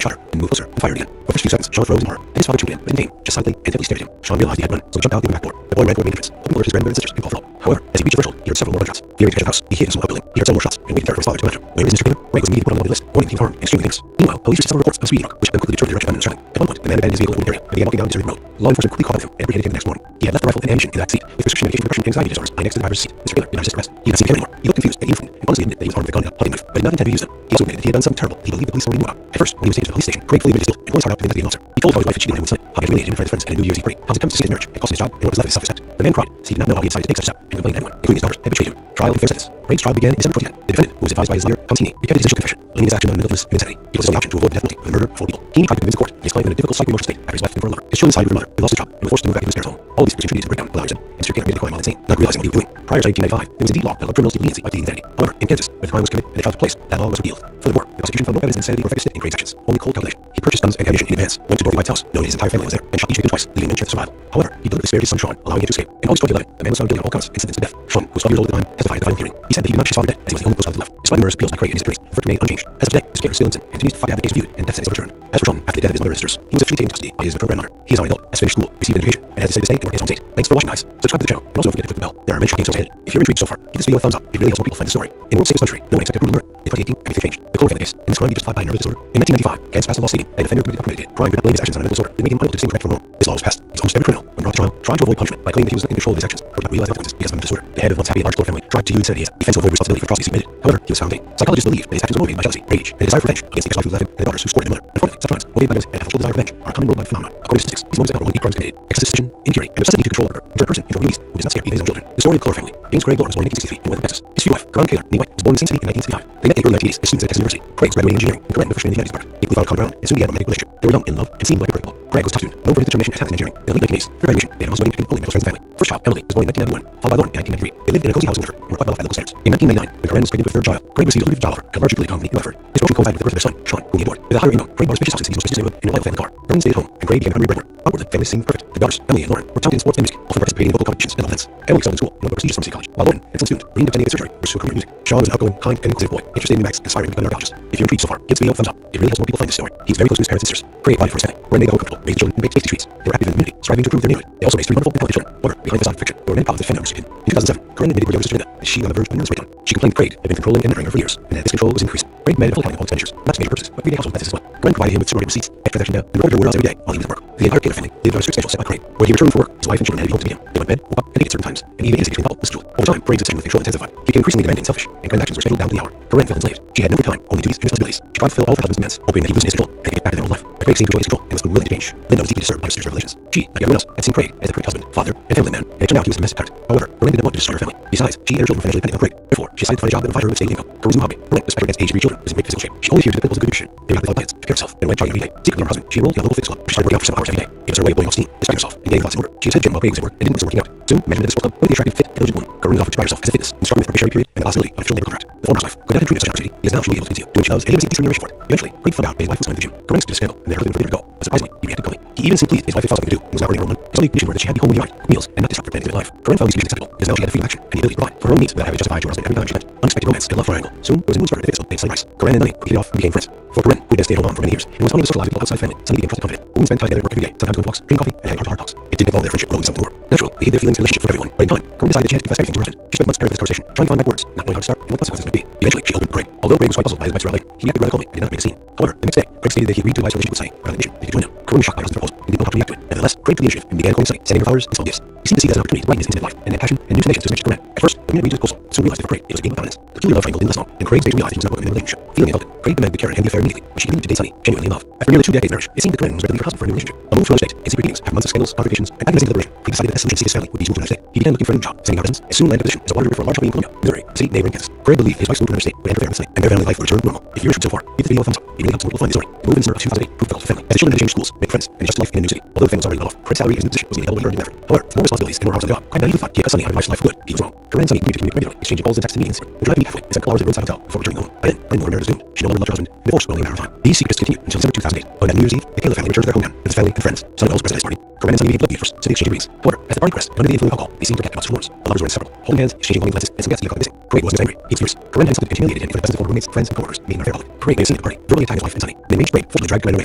shot her, and moved closer, and fired again. For the first few seconds, Sean froze in horror. Then his father turned in, but didn't aim, just silently and intently stared at him. Sean realized he had run, so he jumped out the back door. The boy ran toward the main entrance, hoping to alert his grandmother and sisters and fall below. However, as he reached the threshold, he heard several more gunshots. Fearing to catch the house, he hid in a small building. He heard several more shots, and waited for his father to enter. Where is Mr. Taylor? Greg was immediately put on the list, warning he was armed and extremely dangerous. Meanwhile, police received several reports of a speeding truck, which had them quickly determined the direction of the At one point, the man abandoned his vehicle in the area and began walking down the deserted road. Law enforcement quickly caught up with him and apprehended him the next morning. He had left the rifle and ammunition in the back seat, with prescription medication for depression and anxiety disorders lying next to the driver's seat. Mr. Taylor did not resist arrest. He did not seem to care anymore. He looked confused and even frightened, and honestly admitted that he was armed with a gun and a hunting knife, but did not intend to use them. He also admitted that he had done something terrible that he believed the police already knew about. At first, when he was taken to the police station, Craig fully admitted his guilt and once hired out to the investigating officer. He told how his wife had cheated on him with son, how he had humiliated him in front of his friends at a New Year's Eve party, how his attempts to save his marriage had cost him his job and what was left of his self-respect. The man cried, as he did not know how he decided to take such a step, and complained to everyone, including his daughters, had betrayed him. Trial and fair sentence. Craig's trial began in December 2010. The defendant, who was advised by his lawyer, Contini, recanted his initial confession, leaning his action on the mental illness and insanity. He was the option to avoid the death penalty for the murder of 4 people. He tried to convince the court that he was in a difficult psycho-emotional state after his wife and for a lover. His children sided with her mother, who lost his job and was forced to move back into his parents' home. All of these contributed to the breakdown, allowing him, and Mr. Taylor committed the crime while insane, not realizing what he was doing. Prior to 1895, there was indeed law that allowed criminals to leniency by pleading insanity. However, in Kansas, where the crime was committed and the trial took place, that law was repealed. Furthermore, the prosecution found no evidence of insanity or affected state in Craig's actions, only cold calculation. He purchased guns and ammunition in advance, went to Dorothy White's house, knowing his entire family was there, and shot each victim twice, leaving no chance of survival. However, he deliberately spared his son Sean, allowing him to escape. In August 2011, the man was found guilty on all counts and sentenced to death. Sean, who was 12 years old at the time, testified at the final hearing. He said that he did not wish his father dead, as he was the only post left. Despite numerous appeals by Craig and his attorneys, the verdict remained unchanged. As of today, Mr. Taylor is still innocent and continues to fight to have the case reviewed and death sentence overturned. As for Sean, after the death of his mother and sisters, he was officially taken into custody by his maternal grandmother. He is now an adult, has finished school, received an education, and has decided to stay and work in his home state. Thanks for watching, guys. Subscribe to the channel, and also don't forget to click the bell. There are many shocking tales ahead. If you're intrigued so far, give this video a thumbs up. It really helps more people find the story. In world's safest country, no one expected brutal murder. In 2018, everything changed. The Cole family case, in this crime he justified by a nervous disorder. In 1995, Kansas passed a law stating that a defender committed unpremeditated crime did not blame his actions on a mental disorder. It made him unable to distinguish correct from wrong. This law was passed. It's almost every criminal, when brought to trial, tried to avoid punishment by claiming that he was in control of his actions, or did not realize the consequences because of a mental disorder. The head of the once happy and large Cole family tried to use insanity as a defense to avoid responsibility for atrocities he committed. However, he was found guilty. Psychologists believe that his actions were motivated by jealousy, rage, and a desire for revenge against the ex-wife who left him and the daughters who scored him mother. Unfortunately, such crimes, motivated by jealousy and a habitual desire for revenge, are a common worldwide phenomenon. According to statistics, these moments account for 1 crimes committed. Excessive suspicion, insecurity, and obsessive need to control another turn a person into a beast who does not scare even his own children. The story of the Cole family. James Craig Lauren was born in 1963 in Weather, Texas. His future wife, Corinne Kaler, wife, was born in Sin City in 1975. They met in the early 1980s as students at Texas University. Craig was graduating in engineering and Corinne was a freshman in the humanities department. Equally found common ground and soon began a romantic relationship. They were young, in love, and seemed like a break ball. Craig was a top student, known for his determination and talent in engineering. In the late 1980s, for graduation, they had almost wedding to only male friends and family. First child, Emily, was born in 1991, followed by Lauren in 1993. They lived in a cozy house in Winter and were quite well off by local standards. In 1999, when Corinne was pregnant with their third child, Craig received a lucrative job offer at a large utility company in Weatherford. His promotion coincided with the birth of their son, Sean, whom he adored. With a higher income, Craig bought a spacious house in City's most prestigious neighborhood in a light family car. Corinne stayed at home, and Craig became a primary breadwinner. Outwardly, families seemed perfect. The daughters, Emily and Lauren, were talented in sports and music, often participating in local competitions and events. Emily excelled in school and went to prestigious pharmacy college, while Lauren, an excellent student, dreamed of attending a surgery to pursue a career in music. Sean was an outgoing, kind, and inclusive boy, interested in maths, aspiring to become an archaeologist. If you're intrigued so far, give this video a thumbs up. It really helps more people find this story. He's very close to his parents and sisters. Craig provided for his family. When they got home comfortable, raised children, and baked tasty treats. They were active in the community, striving to improve their neighborhood. They also raised 3 wonderful and healthy children. However, behind the facade of fiction, there were many problems that family members hidden. In 2007, Corinne admitted her younger sister Linda that she on the verge of a nervous breakdown. She complained Craig had been controlling and mentoring her for years, and that this control was increasing. Craig demanded full accounting of all expenditures, not to major purposes, but everyday household expenses as well. Corinne provided him with supermarket receipts, extra transaction data, and reported her whereabouts every day while he was at work. The entire Taylor family lived on a strict schedule set by Craig. When he returned from work, his wife and children had to be home to meet him. They went to bed, woke up, and ate at certain times, and even his between bubble was jeweled. Over time, Craig's obsession with control intensified. He became increasingly demanding and selfish, and Corinne's actions were scheduled down to the hour. Corinne felt enslaved. She had no free time, only duties and responsibilities. She tried to fulfill all of her husband's demands, hoping that he loosened his control and get back to their old life. But Craig seemed to enjoy his control and was unwilling to change. Linda was deeply disturbed by her sister's revelations. She, like everyone else, had seen Craig as a perfect husband, father, and family man, and it turned out he was a domestic tyrant. However, Corinne did not want to destroy her family. Besides, she and her children were financially dependent on Craig. Therefore, she decided to find a job that would provide her with stable income. Corinne's new hobby, Corinne, despite her against age 3 children, was in great physical shape. She only adhered to the principles of good nutrition. They were not diets, took care of herself, and went jogging every day. Secretly from her husband, she enrolled in a local fitness club. She started working out for 7 hours every day. It was her way of blowing off steam, distracting herself, and getting thoughts in order. She attended gym while Craig was at work and didn't miss working out. Soon, management of the sports club went the attractive, fit, and diligent woman. Corinne was offered to try herself as a fitness, and struggled with the probationary period and the possibility of a full labor contract. The former housewife could not have dreamed of such an opportunity. He is now truly able to continue doing what she loves and even received decent remuneration for it. Eventually, Craig found out that his wife was going to the gym. Corinne stood a scandal, and their husband forbade her to go. But surprisingly, he reacted calmly. He even seemed pleased his wife had found something to do and was now earning her own money. His only condition were that she had to be home when he arrived, cook meals, and not disrupt her planned intimate life. Corinne found these conditions acceptable because now she had the freedom of action and the ability to provide for her own needs without having to justify to her husband every time she met unexpected romance and love triangle. Soon, there was a new starter that fit Sunny Rice. Corinne and Sunny quickly off and became friends. For Corinne, who had been a stay-at-home mom for many years and was unable to socialize with outside family, Sunny became trusted confident. Women spent time together at work every day, sometimes going walks, drinking coffee, and having heart-to-heart talks. It didn't involve their friendship growing something more. Naturally, they hid their feelings and relationships from everyone, but in time, Corinne decided that she had to confess everything to her husband. She spent months preparing for this conversation, trying to find back words, not knowing how to start and what consequences would be. Eventually, she opened Craig. Although Craig was quite puzzled by his wife's rally, he acted rather calmly and did not make a scene. However, the next day, Craig stated that he agreed to advise her relationship with Sunny rather than admission that he could join them. Corinne was shocked by her husband's proposal and didn't know how to react to it. Nevertheless, Craig took the initiative and began calling Sunny, sending her flowers and small gifts. He seemed to see it as an opportunity to brighten his intimate life and add passion and new connections to his marriage to Corinne. At first, the women agreed to his proposal, soon realized that for Craig, it was a game of dominance. The peculiar love triangle didn't last long, and Craig's face realized he was not welcome in the relationship. Feeling insulted, Craig demanded to carry and hand the affair immediately, but she continued to date Sunny, genuinely in love. After nearly 2 decades of marriage, it seemed that Corinne was ready to leave her husband for a new relationship. A move to another state, and secret meetings, after months of scandals, complications, and active deliberation, Craig decided that as soon as his family would be moved to another state, he began looking for a new job, setting out business, and soon landed a position as a water for a large company in Columbia, Missouri, a state neighboring Kansas. Craig believed his wife's move to another state would end her affair with Sunny, and their family life would return to normal. If you're interested so far, give the video a thumbs up. It really helps more people find the story. The move in December of 2008 proved difficult for the family, as the children had to change schools, make friends, and adjust to life in a new city. Although the family was already well off, Craig's salary and his new position was nearly double what he earned in effort. However, with more responsibilities and more hours on the job, Craig naively thought he had Sunny out of his life for good. He was wrong. Corinne and Sunny continued to communicate regularly, exchanging calls and texts and meetings. The drive to meet halfway, they spent a couple hours at a roadside hotel before returning home. By then, Lynn Miller was doomed. She no longer loved her husband, and divorce was only a matter of time. These secrets continued until December 2008. On New Year's Eve, the Taylor family returned to their hometown with his family and friends. Sunny Wells president's party. Corinne and Sunny made love first, so they exchanged greetings. However, as the party progressed, under the influence of alcohol, they seemed to forget about social norms. The lovers were inseparable, holding hands, exchanging longing glances, and some guests even got missing. Craig wasn't angry. He was furious. Corinne had something humiliated him for the presence of former roommates, friends, and coworkers, meeting her fair public. Craig made a scene at the party, verbally attacking his wife and Sunny. The enraged Craig forcibly dragged Corinne away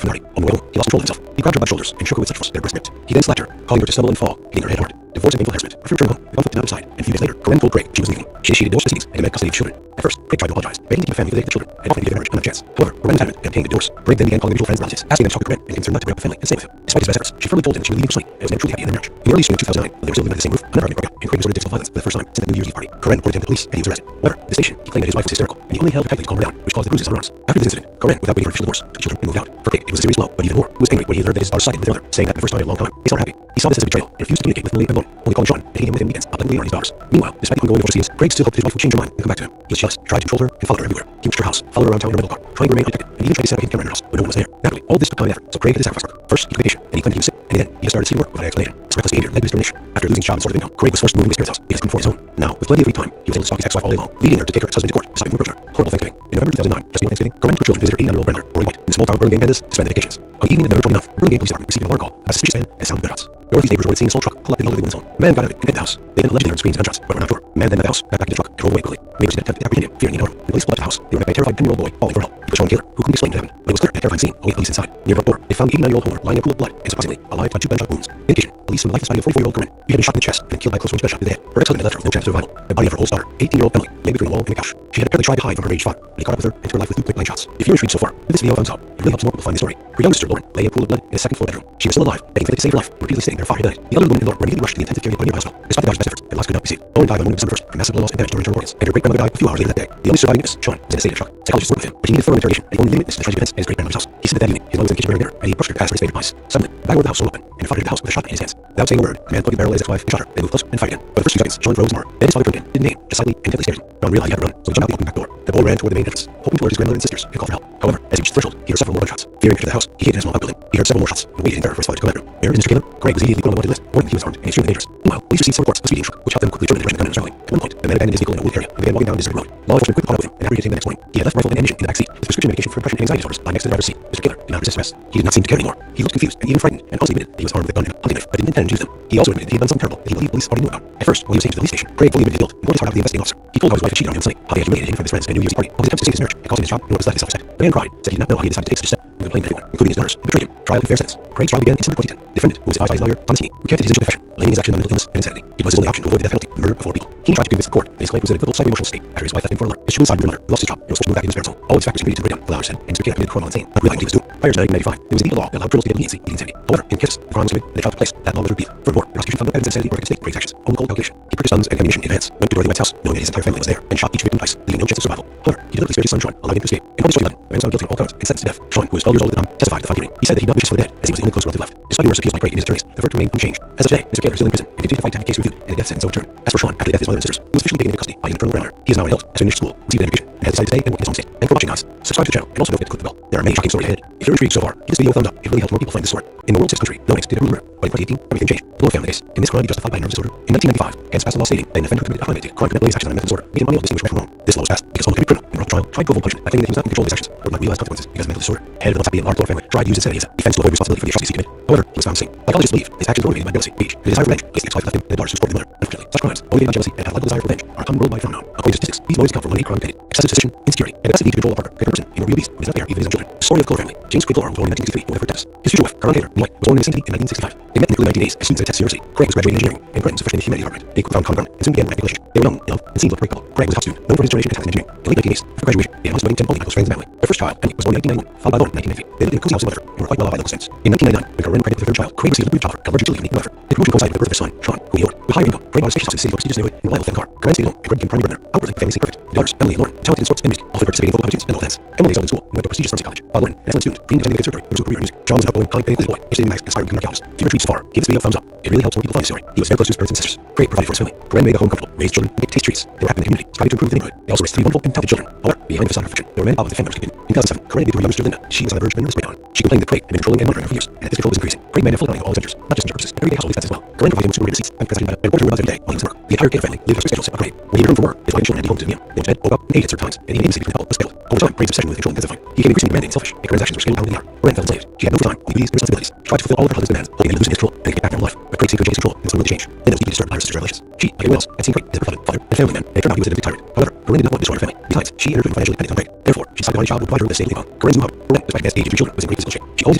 from the party. On the way home, he lost control of himself. He grabbed her by the shoulders and shook her with such force that her breast ripped. He then slapped her, causing her to stumble and fall, hitting her head hard. Divorce and painful harassment. After returning home, the conflict did not subside, and a few days later, Corinne told Craig she was leaving. She initiated divorce proceedings and demanded custody of children. At first, Craig tried to apologize, begging to keep the family for the sake of the children, and offering to give their marriage another chance. However, Corinne was adamant and obtained a divorce. Craig then began calling mutual friends and relatives, asking them to talk to Corinne and convinced her not to break up the family and stay with him. Despite his best efforts, she firmly told him that she would leave him for Sunny and was never truly happy in their marriage. In the early spring of 2009, when they were still living under the same roof, another argument broke out, and Craig resorted to physical violence for the first time since the New Year's Eve party. Corinne reported him to police, and he was arrested. However, at the station, he claimed that his wife was hysterical, and he only held her tightly to calm her down, which caused the bruises on her arms. After this incident, Corinne, without waiting for official divorce, took the children and moved out. For Craig, it was a serious blow, but even more, he was angry when he heard that his daughter sided with their mother, saying that the first time in a long time, he saw her happy. He saw this as a betrayal and refused to communicate with Lily and Bone, only calling Sean and hitting him with him weekends, up and his daughters. Meanwhile, despite the ongoing divorce proceedings, Craig still hoped his wife would change her mind and come back to him. He was jealous, tried to control her, and followed her everywhere. He watched her house, followed her around town in a rental car, trying to remain undetected, and even tried to set up a camera in her house, but no one was there. Naturally, all this took time and effort, so Craig had his sacrifice work. First, he took vacation, then he claimed he was sick, and then he just started seeking work without explanation. His reckless behavior led to discrimination. After losing his job and sort of income, Craig was forced to move into his parents' house because he couldn't afford his own. Now, with plenty of free time, he was able to stalk his ex-wife all day long, leading her to take her ex-husband to court, deciding to approach her. Horrible Thanksgiving. In November 2009, just before Thanksgiving, Corinne took her children to visit her 89-year-old grandmother, Rory White, in the small town of Burlingame, Kansas, to spend the vacations. On the evening of November 29th, Burlingame Police Department received an alarm call about a suspicious man and sound of gunshots. The Northeast neighbors reported seeing a small truck pull up in the living room's home. The man got out of it and hit the house. They then allegedly heard screams and gunshots, but were not sure. The man then left the house, got back into the truck, and drove away quickly. Neighbors did attempt to apprehend him, fearing the alarm. When police pulled up to the house, they were met by a terrified 10-year-old boy calling for help. He was Sean Taylor, who couldn't explain what happened, but it was clear at a terrifying scene awaiting police inside. Near the door, they found the 89-year-old homeowner lying in a pool of blood and supposedly alive by 2 gunshot wounds. In addition, police found the lifeless body of 44-year-old Corinne, who had been shot in the chest and killed by a close-range gunshot to the head. Her ex-husband had left her with no chance of survival. The body of her oldest daughter, 18-year-old Emily, lay between a wall and a couch. She had apparently tried to hide from her raged father, but he caught up with her and took her life with 2 quick-blank shots. If you're intrigued so far, with this video of Unsolved, it really helps more people find the story. Her younger sister, Lauren, lay in a pool of blood in a second-floor bedroom. She was still alive, begging for to save her life, repeatedly stating that her father had died. The other woman and Lauren were immediately rushed to the intensive care unit by a nearby hospital. Despite the doctor's best efforts, their lives could not be saved. Lauren died on the morning of December 1st from massive blood loss and damage to her internal organs, and her great-grandmother died a few hours later that day. The only surviving witness, Sean, was in a state of shock. Psychologists worked with him, but he needed thorough interrogation, and he only witnessed the tragic events at his great-grandmother's house. He said that evening, his mother was in the kitchen wearing dinner, and he approached her to ask for his favorite pies. Suddenly, the back door of the house swung open, and her father entered the house with a shotgun in his hands. Without saying a word, the man plugged the barrel at his ex-wife and shot her, then moved closer and fired again. For the first few seconds, Sean froze more. Then his father turned again, didn't aim, just slightly and intently stared at him. Sean realized he had to run, so he jumped out the open back door. The boy ran toward the main entrance, hoping to alert his grandmother and sisters and call for help. However, as he reached the threshold, he heard several more gunshots. Fearing to enter the house, he hid in a small outbuilding. He heard several more shots and waited in terror for his father to come after him. Where is Mr. Caleb? Craig was immediately put on the wanted list, warning that he was armed and extremely dangerous. Meanwhile, police received some reports of a speeding truck, which helped them quickly determine the direction the gunman was traveling. At one point, the man abandoned his vehicle in a wooded area and began walking down a deserted road. Law enforcement quickly caught up with him and apprehended him the next morning. He had left rifle and ammunition in the back seat, with prescription medication for depression and anxiety disorders lying next to the driver's seat. Mr. Taylor did not resist arrest. He did not seem to care anymore. He looked confused and even frightened, and also admitted that he was armed with a gun and a hunting knife, but didn't intend to use them. He also admitted that he had done something terrible that he believed police already knew about. At first, when he was taken to the police station, Craig fully admitted his guilt and poured his heart out to the investigating officer. He told how his wife had cheated on him and Sunny, how they had humiliated him from his friends and New Year's Eve party, of his attempts to save his marriage and costing his job and what was left his self-respect. The man cried, said he did not know how he decided to take such a step, and blamed everyone, including his daughters, who betrayed him. Trial and fair sentence. Craig's trial began in December 2010. The defendant, who was advised by his lawyer, Tom Sweeney, recanted his initial confession, blaming his action on mental illness and insanity. It was his only option to avoid the death penalty, the murder of 4 people. He tried to convince the court that his claim was in a pivotal psycho-emotional state after his wife left him for a lover. His suicide brother lost his job and was forced to move back into his parents' home. All these factors contributed to the breakdown, allowed said, and Mr. Caleb committed criminal insane, not realizing he was doomed. Prior to 1995, there was a legal law that allowed criminals to get leniency in insanity. However, in Kansas, the crime was committed and the trial took place. That law was repealed. Furthermore, the prosecution found no evidence of insanity or against Craig's actions. On the cold calculation, he purchased guns and ammunition in advance, went to Dorothy White's house, knowing that his entire family was there, and shot each victim twice, leaving no chance of survival. However, he deliberately spared his son Sean, allowing him to escape. In August 2011, the man was found guilty of all counts and sentenced to death. Sean, who was 12 years old at the time, testified at the fine hearing. He said that he did not wish his father dead, as he was the only close relative left. Despite numerous appeals by Craig and his attorneys, the verdict remained unchanged. As of today, Mr. Taylor is still in prison and continues to fight to have the case reviewed and the death sentence overturned. As for Sean, after the death of his mother and sisters, he was officially taken into custody by an internal grandmother. He is now an adult, has finished school, received an education, and has decided to stay and work in his home state. Thank you for watching, guys. Subscribe to the channel and also don't forget to click the bell. There are many shocking stories ahead. If you're intrigued so far, give this video a thumbs up. It really helps more people find this story. In the world's 6th country, no one expected a ruler, but in 2018, everything changed. The Lowe family case. Can this crime be justified by a nervous disorder? In 1995, Kansas passed a law stating that an offender who committed a crime could not his actions on a mental disorder, making money off distinguished from wrong. This law was passed because all who committed criminal in the trial tried to avoid punishment by claiming that he was not in control of his actions or not realize consequences because of mental disorder. Head of the Mississippi and Lowe family tried to use insanity as a defense to avoid responsibility for the atrocities he committed. However, he was found insane. Psychologists believe his actions were motivated by jealousy, age, and a desire for revenge, placed the ex-wife left him and the daughters who supported the mother. Unfortunately, such crimes, motivated by jealousy and pathological desire for revenge, are a common worldwide phenomenon. According to statistics, these motives account for 1 in 8 crime committed. Excessive suspicion, insecurity, and excessive need to control a partner can person in a real beast who is not there even his own children. The story of the Cole family. James Craig Lowe was born in 1963 and with deaths. His future wife, Carol Taylor, and White, was born in the same city in 1965. They met in nearly 19 days as students at Texas University. Craig was graduating in engineering, and Corinne was a freshman in the humanities department. They found common ground and soon began a romantic relationship. They were young, in love, and seemed like a great couple. Craig was a top student, known for his determination and talent in engineering. In the late 1980s, after graduation, they announced wedding to Michael's friends and family. Their first child, Emily, was born in 1991, followed by Lauren in 1990. They lived in a cozy house in Weatherford and were quite well off by local standards. In 1999, when Corinne pregnant with her third child, Craig received a brief job at a large utility company in Weatherford. The promotion coincided with the birth of his son, Sean, who he adored. With higher income, Craig bought a spacious house in the city of prestigious neighborhood in a reliable thin car. Corinne stayed home, and Craig became primary breadwinner. Outwardly, the family seemed perfect. The daughters, Emily and Lauren, talented in sports and music, all had participating in photo competitions and all dance. Emily One day, in school, he went to a prestigious pharmacy college. While learning, an excellent student, Green attended a surgery, pursued career in music. John was an outgoing, kind, and inclusive boy, interested in nice, aspiring archaeologist. If you retrieved far, give this video a thumbs up. It really helps more people find the story. He was very close to his parents and sisters. Craig provided for his family. Corinne made the home comfortable, raised children, and made taste treats. They were happy in the community, striving to improve the neighborhood. They also raised 3 wonderful and talented children. However, behind the facade of perfection, there were many problems the family was keeping. In 2007, Corinne gave to her younger sister Linda. She was on the verge of being sprayed on. She complained that Craig had been controlling and monitoring her for years, and that this control was increasing. Craig made a full accounting of all expenditures, not just in purchases, but everyday household expenses as well. Corinne provided him with supermarket receipts and presented and reported every day while he was at work. The entire Gator family lived their schedules separate. When he returned from work, his wife and children had to go home to the museum. They instead woke up and ate at certain times, and the intimacy between the couple was scheduled. Over time, Craig's obsession with control intensified. He became increasingly demanding and selfish, and Corinne's actions were scaled down with the hour. Corinne felt enslaved. She had no free time, only duties and responsibilities. She tried to fulfill all of her husband's demands, hoping to lose his control and get back to her life. But Craig seemed to change control and was unwilling to change. Linda was deeply disturbed by her sister's revelations. She, like everyone else, had seen Craig as her beloved father and family man, and it turned out he was a domestic tyrant. However, Corinne did not want to destroy her family. Besides, she and her children financially depended on Craig. Therefore, she decided to find a job who would provide her with a stable income. Corinne's new home, Corinne, despite the age of 2 children, was in great physical shape. She always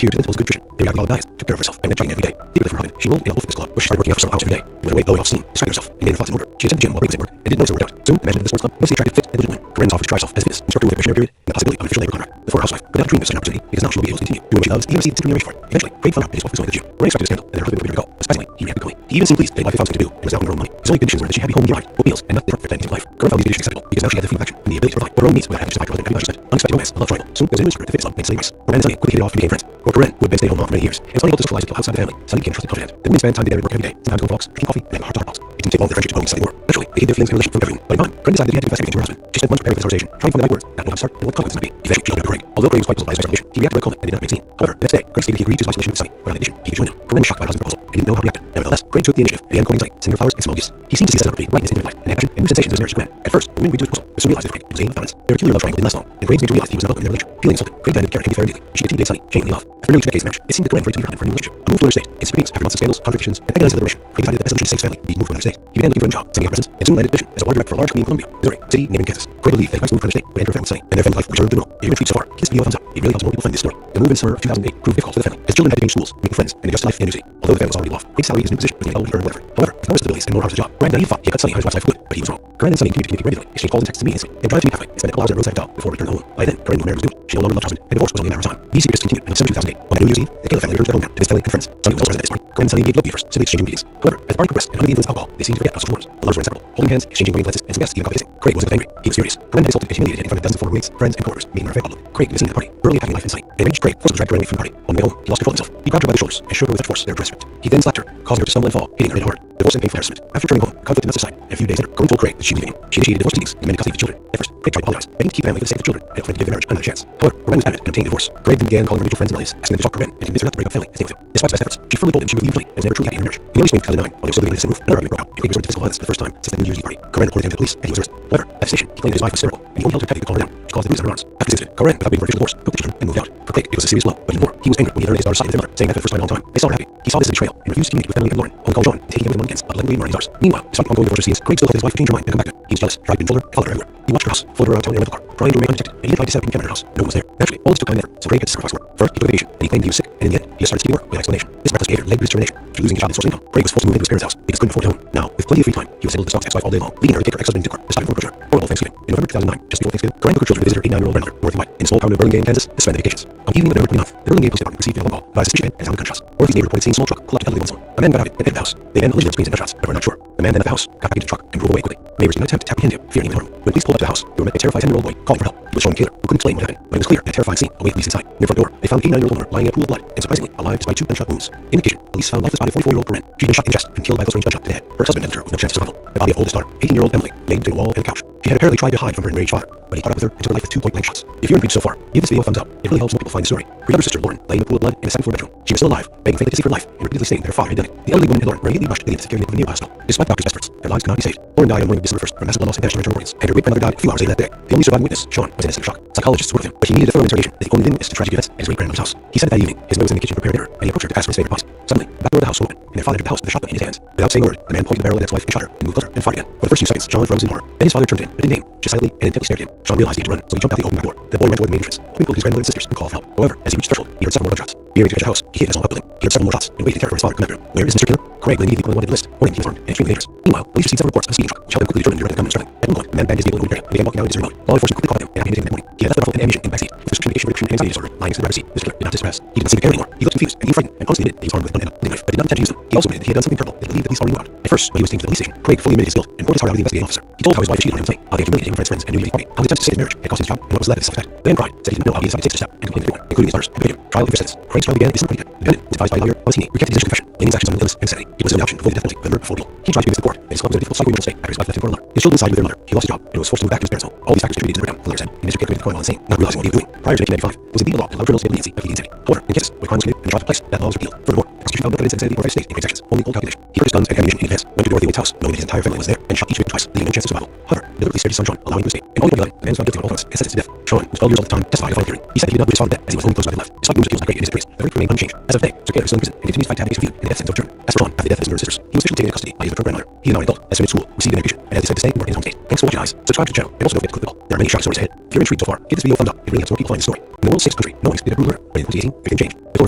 adhered to the principles of good nutrition, periodic olive diets, took care of herself, and went jogging every day. Deeply for her husband, she enrolled in a local fitness club, where she started working out for several hours every day. With her weight blowing off steam, distracting herself, and getting her thoughts in order. She attended the gym while Craig was at work, and didn't notice her workout. Soon, the management of the sports club mostly attracted fit and diligent women. Corinne offered to try herself as a fitness instructor with a missionary period and the possibility of an official labor contract. The former housewife, without a dream of such an opportunity, because now she will be able to continue doing what she loves, even if she considering marriage for it. Eventually, Craig found out that his wife was going to the gym. Corinne expected a scandal, and their husband would be ready to go. But surprisingly, he reacted quickly. He even seemed pleased that his wife had found something to do, and was now earning her own money. His only conditions were that she had to be home when he arrived, both meals, and nothing different for anything in life. Corinne found these conditions acceptable, because now she had the freedom of action and the ability to provide for her own needs without having to justify her husband having much. Unexpected romance, a love triangle. Soon, there was a new spirit at the fitness club named Sunny. Corinne and Sunny quickly hit it off and became friends. For Corinne, who had been stay-at-home mom for many years, and was unable to socialize until outside the family, Sunny became a trusted confidant. The women spent time together at work every day, sometimes going for walks, drinking coffee, and having heart-to-heart talks. It didn't take long for their friendship to grow into something more. Naturally, they hid their feelings and relationship from everyone. But in time, Corinne decided that he had to confess everything to her husband. She spent months preparing for this conversation, trying to find the right words, not knowing how to start and what the consequences might be. Eventually, she opened up to Craig. Although Craig was quite puzzled by his explanation, he reacted very calmly and did not make a scene. However, the next day, Craig stated he agreed to his isolation with Sunny, but on condition he could join them. Corinne was shocked by her husband's proposal and didn't know how to react. Nevertheless, Craig took the initiative and began calling Sunny, sending her flowers and small gifts. He seemed to see a sense of right in his intimate life, and had passion and new sensations of his marriage to Corinne. At first, Corinne agreed to his proposal, but soon realized that Craig was aiming at balance. Their peculiar love triangle didn't last long, and Craig began to realize that he was not welcome in their relationship. Feeling insulted, Craig demanded Karen can be fair and dealing. She continued to date Sunny, genuinely love. After nearly 2 decades of marriage, it seemed that Corinne was ready to be for a new relationship. A move to another state. In spring, after months of scandals, contradictions, and agonizing liberation, Craig decided that the best solution to save his family would be to move to another state. He began looking for a job, sending out presents, and soon landed a position as a water director for a large company in Columbia, Missouri, city named Kansas. Craig believed that if I moved to another state, would enter a family with Sunny, and their family life would return to normal. If you've been treated so far, give this video a thumbs up. It really helps more people find this story. The move in summer of 2008 proved difficult for the family, as children had to change schools, making friends, and adjust to life in a new city. Although the family was already well off, Craig's salary in his new position was nearly double earn whatever. However, with more responsibilities and more hours at the job, Brian and he thought he had cut Sunny out of his wife's life for good, but he was wrong. Corinne and Sunny continued to communicate regularly, exchange calls and texts to meet instantly. They would drive to meet halfway and spend a couple hours at a roadside hotel before returning home. By then, Corinne knew marriage was doomed. She no longer loved her husband, and divorce was only a matter of time. These secrets continued until December 2008. On New Year's Eve, the Taylor family returned to their hometown to visit family and friends. Sunny was also present at this party. Corinne and Sunny engaged love beavers, simply exchanging greetings. However, as the party progressed and under the influence of alcohol, they seemed to forget how social norms. The lovers were inseparable, holding hands, exchanging warning glances, and some guests even got kissing. Craig wasn't angry. He was furious. Corinne had insulted and humiliated him in front of dozens of former roommates, friends, and coworkers, making her a very public. Craig was seen at the party, brutally attacking life in sight. Enraged, Craig forcibly dragged her away from the party. On the way home, he lost control of himself. He grabbed her by the shoulders and shook her with such force that her dress ripped. He then slapped her, causing her to stumble and fall, hitting her in the heart. Divorce and painful harassment. After returning home, conflict did not subside, and a few days later, Corinne told Craig that she was leaving him. She initiated divorce proceedings and demanded custody of the children. At first, Craig tried to apologize, begging to keep the family for the sake of the children, and offered to give the marriage another chance. However, Corinne was adamant and obtained a divorce. Craig then began calling her mutual friends and relatives, asking them to talk to Corinne and convince her not to break up family and stay with him. Despite his best efforts, she firmly told him she would leave Sunny and was never truly happy in her marriage. In early spring 2009, while they were still living in the same roof, another argument broke out, and Craig resorted to physical violence for the first time since the New Year's Eve party. Corinne reported him to the police, and he was arrested. However, at the station, he claimed that his wife was hysterical, and he only held her tightly to calm her down. She caused the bruises on her arms. After this incident, Corinne, without waiting for official divorce, took the children and moved out. For Craig, it was a serious blow, but even more, he was angry when he learned his daughter's side of his mother, saying that for the first time in a long time, they saw her happy. He saw this as a betrayal and refused to communicate with family and Lauren, only called John, taking him within 1 weekend, but letting Marnie's ours. Meanwhile, despite ongoing divorce proceedings, Craig still held his wife to change her mind and come back to him. He was jealous, tried to control her, followed her everywhere. He watched her house, followed her around town in a rental car, trying to remain undetected, and even tried to set up in camera in her house. No one was there. Naturally, all this took time and effort, so Craig had to sacrifice work. First, he took a vacation, and he claimed he was sick, and in the end, he just started stealing work without explanation. This reckless behavior led to his termination. After losing his job and source of income, Craig was forced to move into his parents' house because he couldn't afford a home. Now, with plenty of free time, he was able to stalk his ex-wife all day long, leaving her to take her ex-husband into court, this time for closure. Horrible Thanksgiving. In November 2009, just before Thanksgiving, Corinne took her children to visit her 89-year-old grandmother, Dorothy White, in the small town of Burlingame, Kansas, to spend their vacations. On the evening of November 29th, the Burlingame Police Department received a phone call by a suspicious man at a town in the country house. Dorothy's neighbor reported seeing a small truck pull up to elderly one's home. A man got out and entered the house. They then allegedly had screens and gunshots, but were not sure. The man then left the house, got back into the truck, and drove away quickly. Neighbors did not attempt to apprehend him, fearing he would harm them. When police pulled up to the house, they were met by a terrified 10-year-old boy calling for help. He was showing Taylor, who couldn't explain what happened, but it was clear that a terrifying scene awaited police inside. Near the front door, they found the 89-year-old woman lying in a pool of blood, and surprisingly, alive despite 2 gunshot wounds. In addition, police found lifeless body of 44-year-old Corinne. She had been shot in the chest and killed by a close-range gunshot to the head. Her husband entered her with no chance of survival. The body of oldest daughter, 18-year-old Emily, laid between a wall and a couch. She had apparently tried to hide from her enraged father, but he caught up with her and took her life with 2 point-blank shots. If you're intrigued so far, give this video a thumbs up. It really helps more people find the story. Her younger sister, Lauren, lay in a pool of blood in a second-floor bedroom. She was still alive, begging faintly to save her life, and repeatedly stating that her father had done it. The elderly woman and Lauren were immediately rushed to the intensive care unit of a nearby hospital. Despite doctors' efforts, their lives could not be saved. Lauren died on the morning of December 1st from massive blood loss and damage to her organs, and her great-grandmother died a few hours later that day. The only surviving witness, Sean, was in a state of shock. Psychologists supported him, but he needed a thorough interrogation as he only witnessed the tragic events at his great-grandmother's house. He said that evening, his mother was in the kitchen preparing dinner, and he approached her to ask for his favorite pasta. Suddenly, the back door of the house opened, and their father entered the house with a shotgun in his hands. Without saying a word, the man pointed the barrel at his wife and shot her, and moved closer and fired again. For the first few seconds, Sean froze in horror. Then his father turned in, but didn't aim, just silently and intently stared at him. Sean realized he had to run, so he jumped out the open back door. The boy ran toward the main entrance, hoping to his grandmother and sisters and call for help. However, as he reached the threshold, he heard several more gunshots. Fearing to catch a house, he hid in a small building. He heard several more shots and waited in terror for his father to come after him. Where is Mr. Killer? Craig then immediately put him on the list, warning he was armed and extremely dangerous. Meanwhile, police received several reports of a speeding truck, which helped them quickly determine the direction of the gunman was traveling. At one point, the man bandaged his able and wounded area and began walking out into his remote. Law enforcement quickly caught him and apprehended him that morning. He had left the rifle and ammunition in the backseat. With restriction, restriction, and anxiety disorder lying in the driver's seat, Mr. Killer did not distress. He didn't seem to care anymore. He looked confused and frightened, and honestly admitted that he was armed with a blunt knife, but did not intend to use them. He also admitted that he had done something terrible and believed that he saw a out. At first, when he was taken to the police station, Craig fully admitted his guilt and poured his heart out to the investigating officer. He told how his wife cheated on him late, how they had humiliated him in front of his friends and New Year's party, how his attempts to save his marriage had cost his job, and what was left of his self-respect. The man cried, said he didn't know how he decided to take such a step, and complained to everyone, including his daughters, and the victim. Trial of sentence. Craig's trial began at December 20th. The defendant was advised by a lawyer while he recanted his confession, laying his actions on illness and insanity. He was given the option to avoid the death penalty, but murder before guilt. He tried to convince the court that his club was in a difficult psychological state after his wife left him for another. His children sided with their mother. He lost his job and was forced to move back to his parents' home. All these factors contributed to the breakdown, the lawyer said, and Mr. Kid committed the crime all insane, not realizing what he was doing. Prior to 1995, it was a legal law to allow criminals to get leniency of leniency. However, in cases where crime was committed and the trial took place, that law was repealed. Furthermore, the prosecution found no evidence of insanity or state in great sections, only cold calculation. He purchased guns and ammunition in advance, went to Dorothy Waite's house, knowing that his entire family was there, and shot each victim twice, leaving no chance of survival. However, he deliberately spared his son Sean, allowing him to escape. In all the the man was found guilty on all counts and sentenced to death. Sean, who was 12 years old at the time, testified at a final hearing. He said he did not put his father to death as he was only close by the left. Despite numerous appeals by Craig and his attorneys, the verdict remained unchanged. As of today, Mr. Killer is still in prison and continues to fight to have his view and the death sentence overturned. As for Sean, after the death of his murdered sisters, he was officially taken into custody by his maternal grandmother. He is now an adult, has finished school, received an education, and has decided to stay and work in his home state. Thanks for watching, guys. Subscribe to the channel and also don't forget to click the bell. There are many shocking stories ahead. If you're intrigued so far, give this video a thumbs up. It really helps more people find the story. In the world's sixth country, no one did a brutal murder, but in 2018, everything changed. The Cole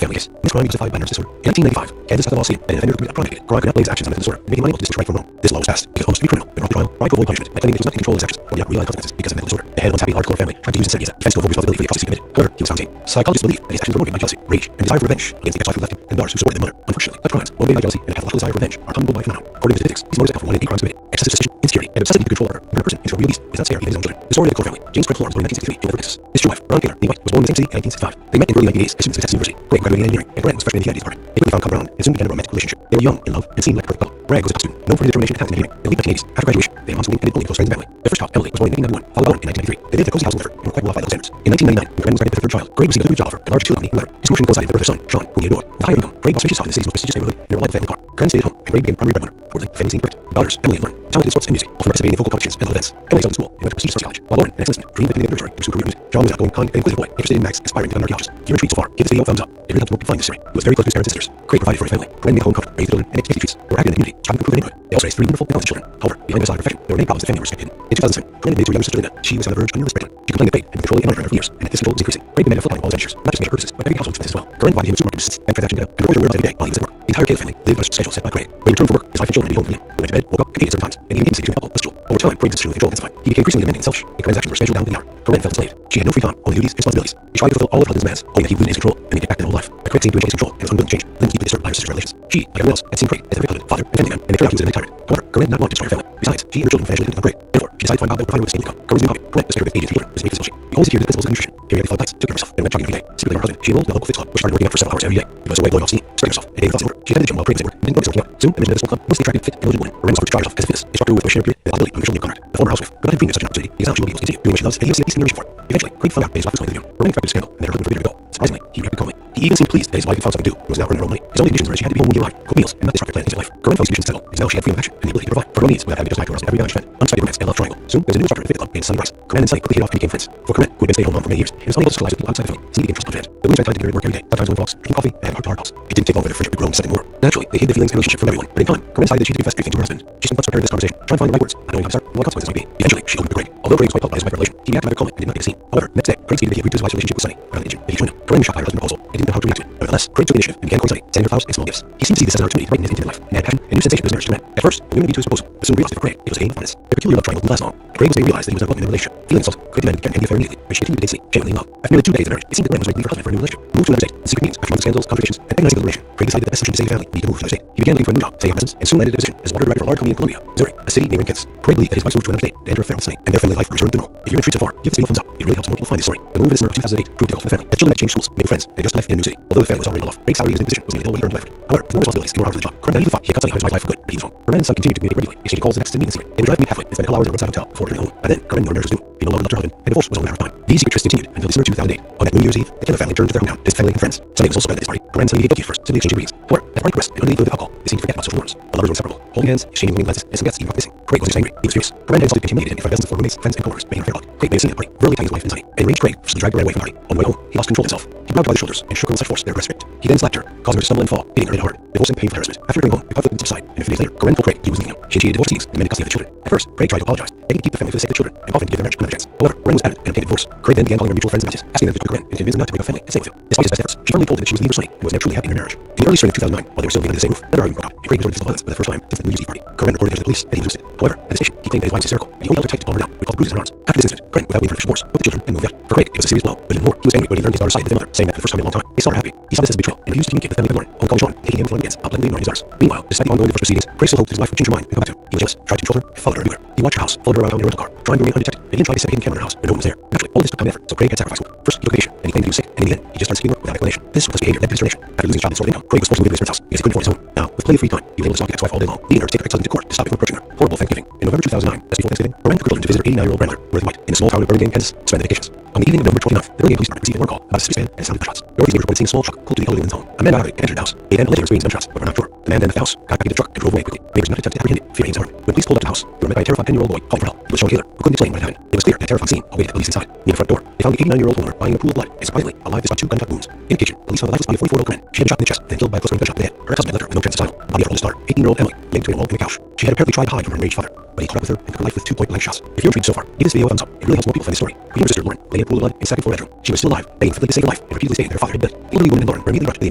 family case. This crime was justified by nervous disorder. In 1995, Kansas had the law saying that an offender committed a promulgated crime could not blame his actions on mental disorder, making him unable to distinguish right from wrong. This law was passed because almost every criminal that brought the trial tried to avoid punishment by claiming that he was not in control of his actions or the real consequences because of mental disorder. The head of the once happy large Cole family tried to use insanity as a defense to avoid responsibility for the atrocity he committed. However, he was found insane. Psychologists believe that his actions were motivated by jealousy, rage, and desire for revenge against the ex-wife who left him and daughters who supported their mother. Unfortunately, such crimes motivated by jealousy and a pathological desire for revenge are common worldwide phenomenon. According to statistics, these motives account for 1 in 8 crimes committed. Excessive suspicion, insecurity, and obsessive need to control order turn a person into a real beast is not spare even his own children. The story of the Cole family. James Craig Flora was born in 1963 in Texas. His true wife, Ron Taylor, nee White, was born in the same city in 1965. They met in early 1980s at Texas University. Craig graduated in engineering, and Brent was freshman in the humanities department. They quickly found common ground and soon began a romantic relationship. They were young, in love, and seemed like a perfect couple. Bragg was a top student, known for his determination and talent in engineering. In the late 1980s, after graduation, they homeschooling and did bullying close friends and family. Their first child, Emily, was born in 1991, followed by in 1993. They lived in a cozy house in Clifford and were quite well off by those standards. In 1999, when Brent was pregnant with their third child, Craig received a good job offer at a large steel company in Letter. His promotion coincided with the birth of their son, Sean, whom he adored. With higher income, Craig bought spacious house in the city's most prestigious neighborhood in a reliable family car. Brent stayed at home, and Craig became primary breadwinner. Fortunately, the family seemed perfect. The daughters, Emily and Lauren, talented in sports and music, often participating in vocal competitions and other events. Emily excelled in school and went to prestigious first college, while Lauren, an excellent student, dreamed of becoming a preparatory to pursue career in music. John was an outgoing, kind, and inquisitive boy, interested in Max, aspiring to become an archaeologist. If you're intrigued so far, give this video a thumbs up. It really helps more people find this story. He was very close to his parents and sisters. Craig provided for his family. Brent made a home comfort, raised children, and ate tasty treats. They were active in the community, striving to improve the neighborhood. They also raised 3 wonderful and talented children. However, behind their solid perfection, there were many problems that family were suspected in. In 2007, Brent admitted to her younger sister Linda she was on the verge of nervous breakdown. She complained of pain and controlling and monitoring her for years, and that this control was increasing. Craig demanded flip-flopping all his ventures, not just major purchases, but every household expense as well. Brent provided him with supermarket visits and transaction data, and reported her whereabouts every day while he was at work. The entire Taylor family lived on a schedule set by Craig. When he returned from work, his wife and children would be home with him. He went to bed, woke up, and ate at certain times, and even intimacy between the couple was dual. Over time, Craig's extremely control intensified. He became increasingly demanding and selfish, and transactions were scheduled down to the hour. Corinne felt enslaved. She had no free time, only duties and responsibilities. He tried to fulfill all of Hudlin's demands, only that he would lose his control and get back to normal life. But Craig seemed to enjoy his control and was unwilling to change. Linda deeply disturbed by her sister's relations. She, like everyone else, had seen Craig as a very husband, father, and family man, and it turned out he was an tyrant. However, Corinne did not want to destroy her family. Besides, she and her children financially depended on Craig. Therefore, she decided to find Bob that would provide her with a stable income. Corinne's new hobby, Corinne, was married with 83 children, was making physical shape. He always adhered to the principles of nutrition. Periodically felt nights, took care of herself, and went jogging every day. Secretly, her husband, she enrolled in a local fitness club, which started working out for several hours every day. He was away blowing off steam, spreading herself, and daily thoughts in order. She attended the gym while Craig was at work, and didn't notice working out. Soon, the mission of the small club, mostly attractive, fit, and loaded woman. Corinne was forced to try herself as a fitness instructor with a shared period, and the possibility of official new contract. The former housewife could not have dreamed of such an opportunity, because now she will be able to continue doing what she loves, and he will see a decent for. Eventually, Craig found out that his wife was going to the gym. Corinne expected a scandal, and that her husband forbade her to go. Surprisingly, he reacted calmly. He even seemed pleased that his wife had found something to do and was now earning her own money. His only conditions were that she had to be home when he arrived, cook meals, and not disrupt her plans in life. Corinne found solutions to settle, because now she had freedom of action and the ability to provide for her own needs without having to justify to her husband every guy she met. Unexpected romance and love triangle. Soon, there was a new instructor at the fit club named Sunny Rice. Corinne and Sunny quickly hit off and became friends. For Corinne, who had been stay-at-home mom for many years, and was unable to socialize with people outside the family, Sunny became trusted confidant. The women tried to get her to work every day, sometimes on walks, drinking coffee, and having heart-to-heart talks. It didn't take long for their friendship to grow and second more. Naturally, they hid the feelings and relationship from everyone, but in time, Corinne decided that she could confess everything to her husband. She spent months preparing this conversation, trying to find the right words, not knowing how to start or what consequences might be. Eventually, she opened to Craig. Although Craig was quite puzzled by his wife revelation, he reacted rather calmly and did not make a scene. However, next day, Craig stated that he agreed to his wife's relationship with Sunny around the engine that he joined him. Corinne was shocked by her husband's proposal and didn't know how to react to it. Nevertheless, Craig took initiative and began courting Sunny, sending her flowers and small gifts. He seemed to see this as an opportunity to brighten his intimate life and add passion and new sensation to his marriage to men. At first, the women agreed to his proposal, but soon realized that for Craig, it was a game of funness. The peculiar love triangle didn't last long. Craig was able to realize that he was unwelcome in the relationship. Feeling insulted, Craig demanded to end the affair immediately, but she continued to date Sunny, genuinely in love. After nearly 2 decades of marriage, it seemed that Corinne was ready to leave her husband for a new relationship. He moved to another state, in secret meetings, after months of scandals, contradictions, and agonizing deliberation. Craig decided that the best solution to save his family needed to move to another state. He began looking for a new job, setting up business, and soon landed a position as water director for a large company in Columbia, Missouri, a city neighboring Kansas. Craig believed that his wife's move to another state to enter a affair with Sunny, and their family life returned to normal. If you're intrigued so far, give this video a thumbs up. It really helps more people find this story. The move in the summer of 2008 proved difficult for the family. The children had changed schools, made friends, and adjusted life in a new city. Although the family was already well off, Craig's salary and his position was nearly double what he earned in life. However, with more responsibilities and more hours for the job, Corinne naively thought he had cut Sunny out of his wife's life for good, but he was wrong. Corinne and Sunny continued to communicate regularly, exchanging calls and texts and meetings. They would drive me halfway and spend a couple hours at a roadside hotel before returning home. By then, Corinne knew her marriage was doomed. He no longer loved her husband, and divorce was only a matter of time. These secret trysts continued until December 2008. On that New Year's Eve, the Taylor family turned to their hometown to visit family and friends. Sunny was also present at this party. Corinne and Sunny gave first, simply exchanging greetings. However, as the party progressed and underneath the alcohol, they seemed to forget about social norms. The lovers were inseparable, holding hands, exchanging loving glances, and some guests even got missing. Craig was just angry. He was furious. Corinne had insulted and humiliated him in front of dozens of roommates, friends, and coworkers, making her feel like Craig made a scene at the party, verbally attacking his wife and Sunny, and enraged Craig forcibly dragged her away from the party. On the way home, he lost control of himself. He grabbed her by the shoulders and shook her with such force that her breast ripped. He then slapped her, causing her to stumble and fall, hitting her head hard. Divorce and painful harassment. After returning home, the conflict would subside, and a few days later, Corinne told Craig he was leaving him. She initiated divorce proceedings and demanded custody of the children. At first, Craig tried to apologize, begging to keep the family for the sake of the children, and often to give their marriage another chance. However, Corinne was adamant and obtained a divorce. Craig then began calling her mutual friends and relatives, asking them to join Corinne and convince them not to break up family and stay with him. Despite his best efforts, she finally told him that she was leaving Sunny and was now truly happy in her marriage. In the early spring of 2009, while they were still living under the same roof, another argument broke out, and Craig resorted to physical violence for the first time since the New Year's Eve party. Corinne reported him to the police, and he was arrested. However, at the station, he claimed that his wife was hysterical, and he only held her tight to calm her down, with all the bruises on her arms. After this incident, Craig, without waiting for divorce, with the children, and moved out. For Craig, it was a serious blow, but even more, he was angry when he learned his daughter's side with their mother, saying that for the first time in a long time, they saw her happy. He saw this as a betrayal, and refused to communicate with the family that morning, only calling Sean, taking him for against, blatantly ignoring his daughters. Meanwhile, despite the ongoing divorce proceedings, Craig still hoped his wife would change her mind and go back to him. He was jealous, tried to control her, followed her everywhere. He watched her house, followed her around in a rental car, trying to remain undetected, and even tried to set a hidden camera in her house, but no one was there. Naturally, all this took time and effort, so Craig had sacrificed hope. First, he took vacation, and he claimed he was sick, and in the end, he just started speaking without explanation. This was behavior led to consternation. After losing his job and sort of income, Craig was forced to move into his parents' house because he couldn't afford his home. Now, with plenty of free time, he was able to stalk his ex-wife all day long, leading her to take her ex-husband to court to stop him from approaching her. Horrible Thanksgiving. In November 2009, just before Thanksgiving, Miranda took her children to visit her 89-year-old grandmother, Dorothy White, in the small town of Burlingame, Kansas, to spend the vacations. On the evening of November 29th, the Burlingame Police Department received a phone call about a suspicious man and sounded gunshots. Dorothy's neighbors reported seeing a small truck pulled to the elderly woman's home. A man got out of it and entered the house. He then allegedly experienced gunshots, but were not sure. The man then left the house, got back into the truck, and drove away quickly. Neighbors did not attempt to apprehend him, fearing he was armed. When police pulled up to the house, they were met by a terrified 10-year-old boy calling for help. He was Sean Taylor, who couldn't explain what had happened. It was clear that a terrifying scene awaited the police inside. Near the front door, they found the 89-year-old homeowner lying in a pool of blood, and surprisingly, alive despite 2 gunshot wounds. In the kitchen, police found the lifeless body of 44-year-old Corinne. She had been shot in the chest, then killed by a close-range gunshot to the head. Her husband left her with no chance of survival. The body of her oldest daughter, 18-year-old Emily, linked to a wall in the couch. She had apparently tried to hide from her enraged father, but he caught up with her and took her life with 2 point-blank shots. If you're intrigued so far, give this video a thumbs up. It really helps more people find this story. Her sister Lauren lay in a pool of blood in the second-floor bedroom. She was still alive, begging for to save her life, and repeatedly stating that her father had died. The elderly woman and Lauren were immediately rushed to the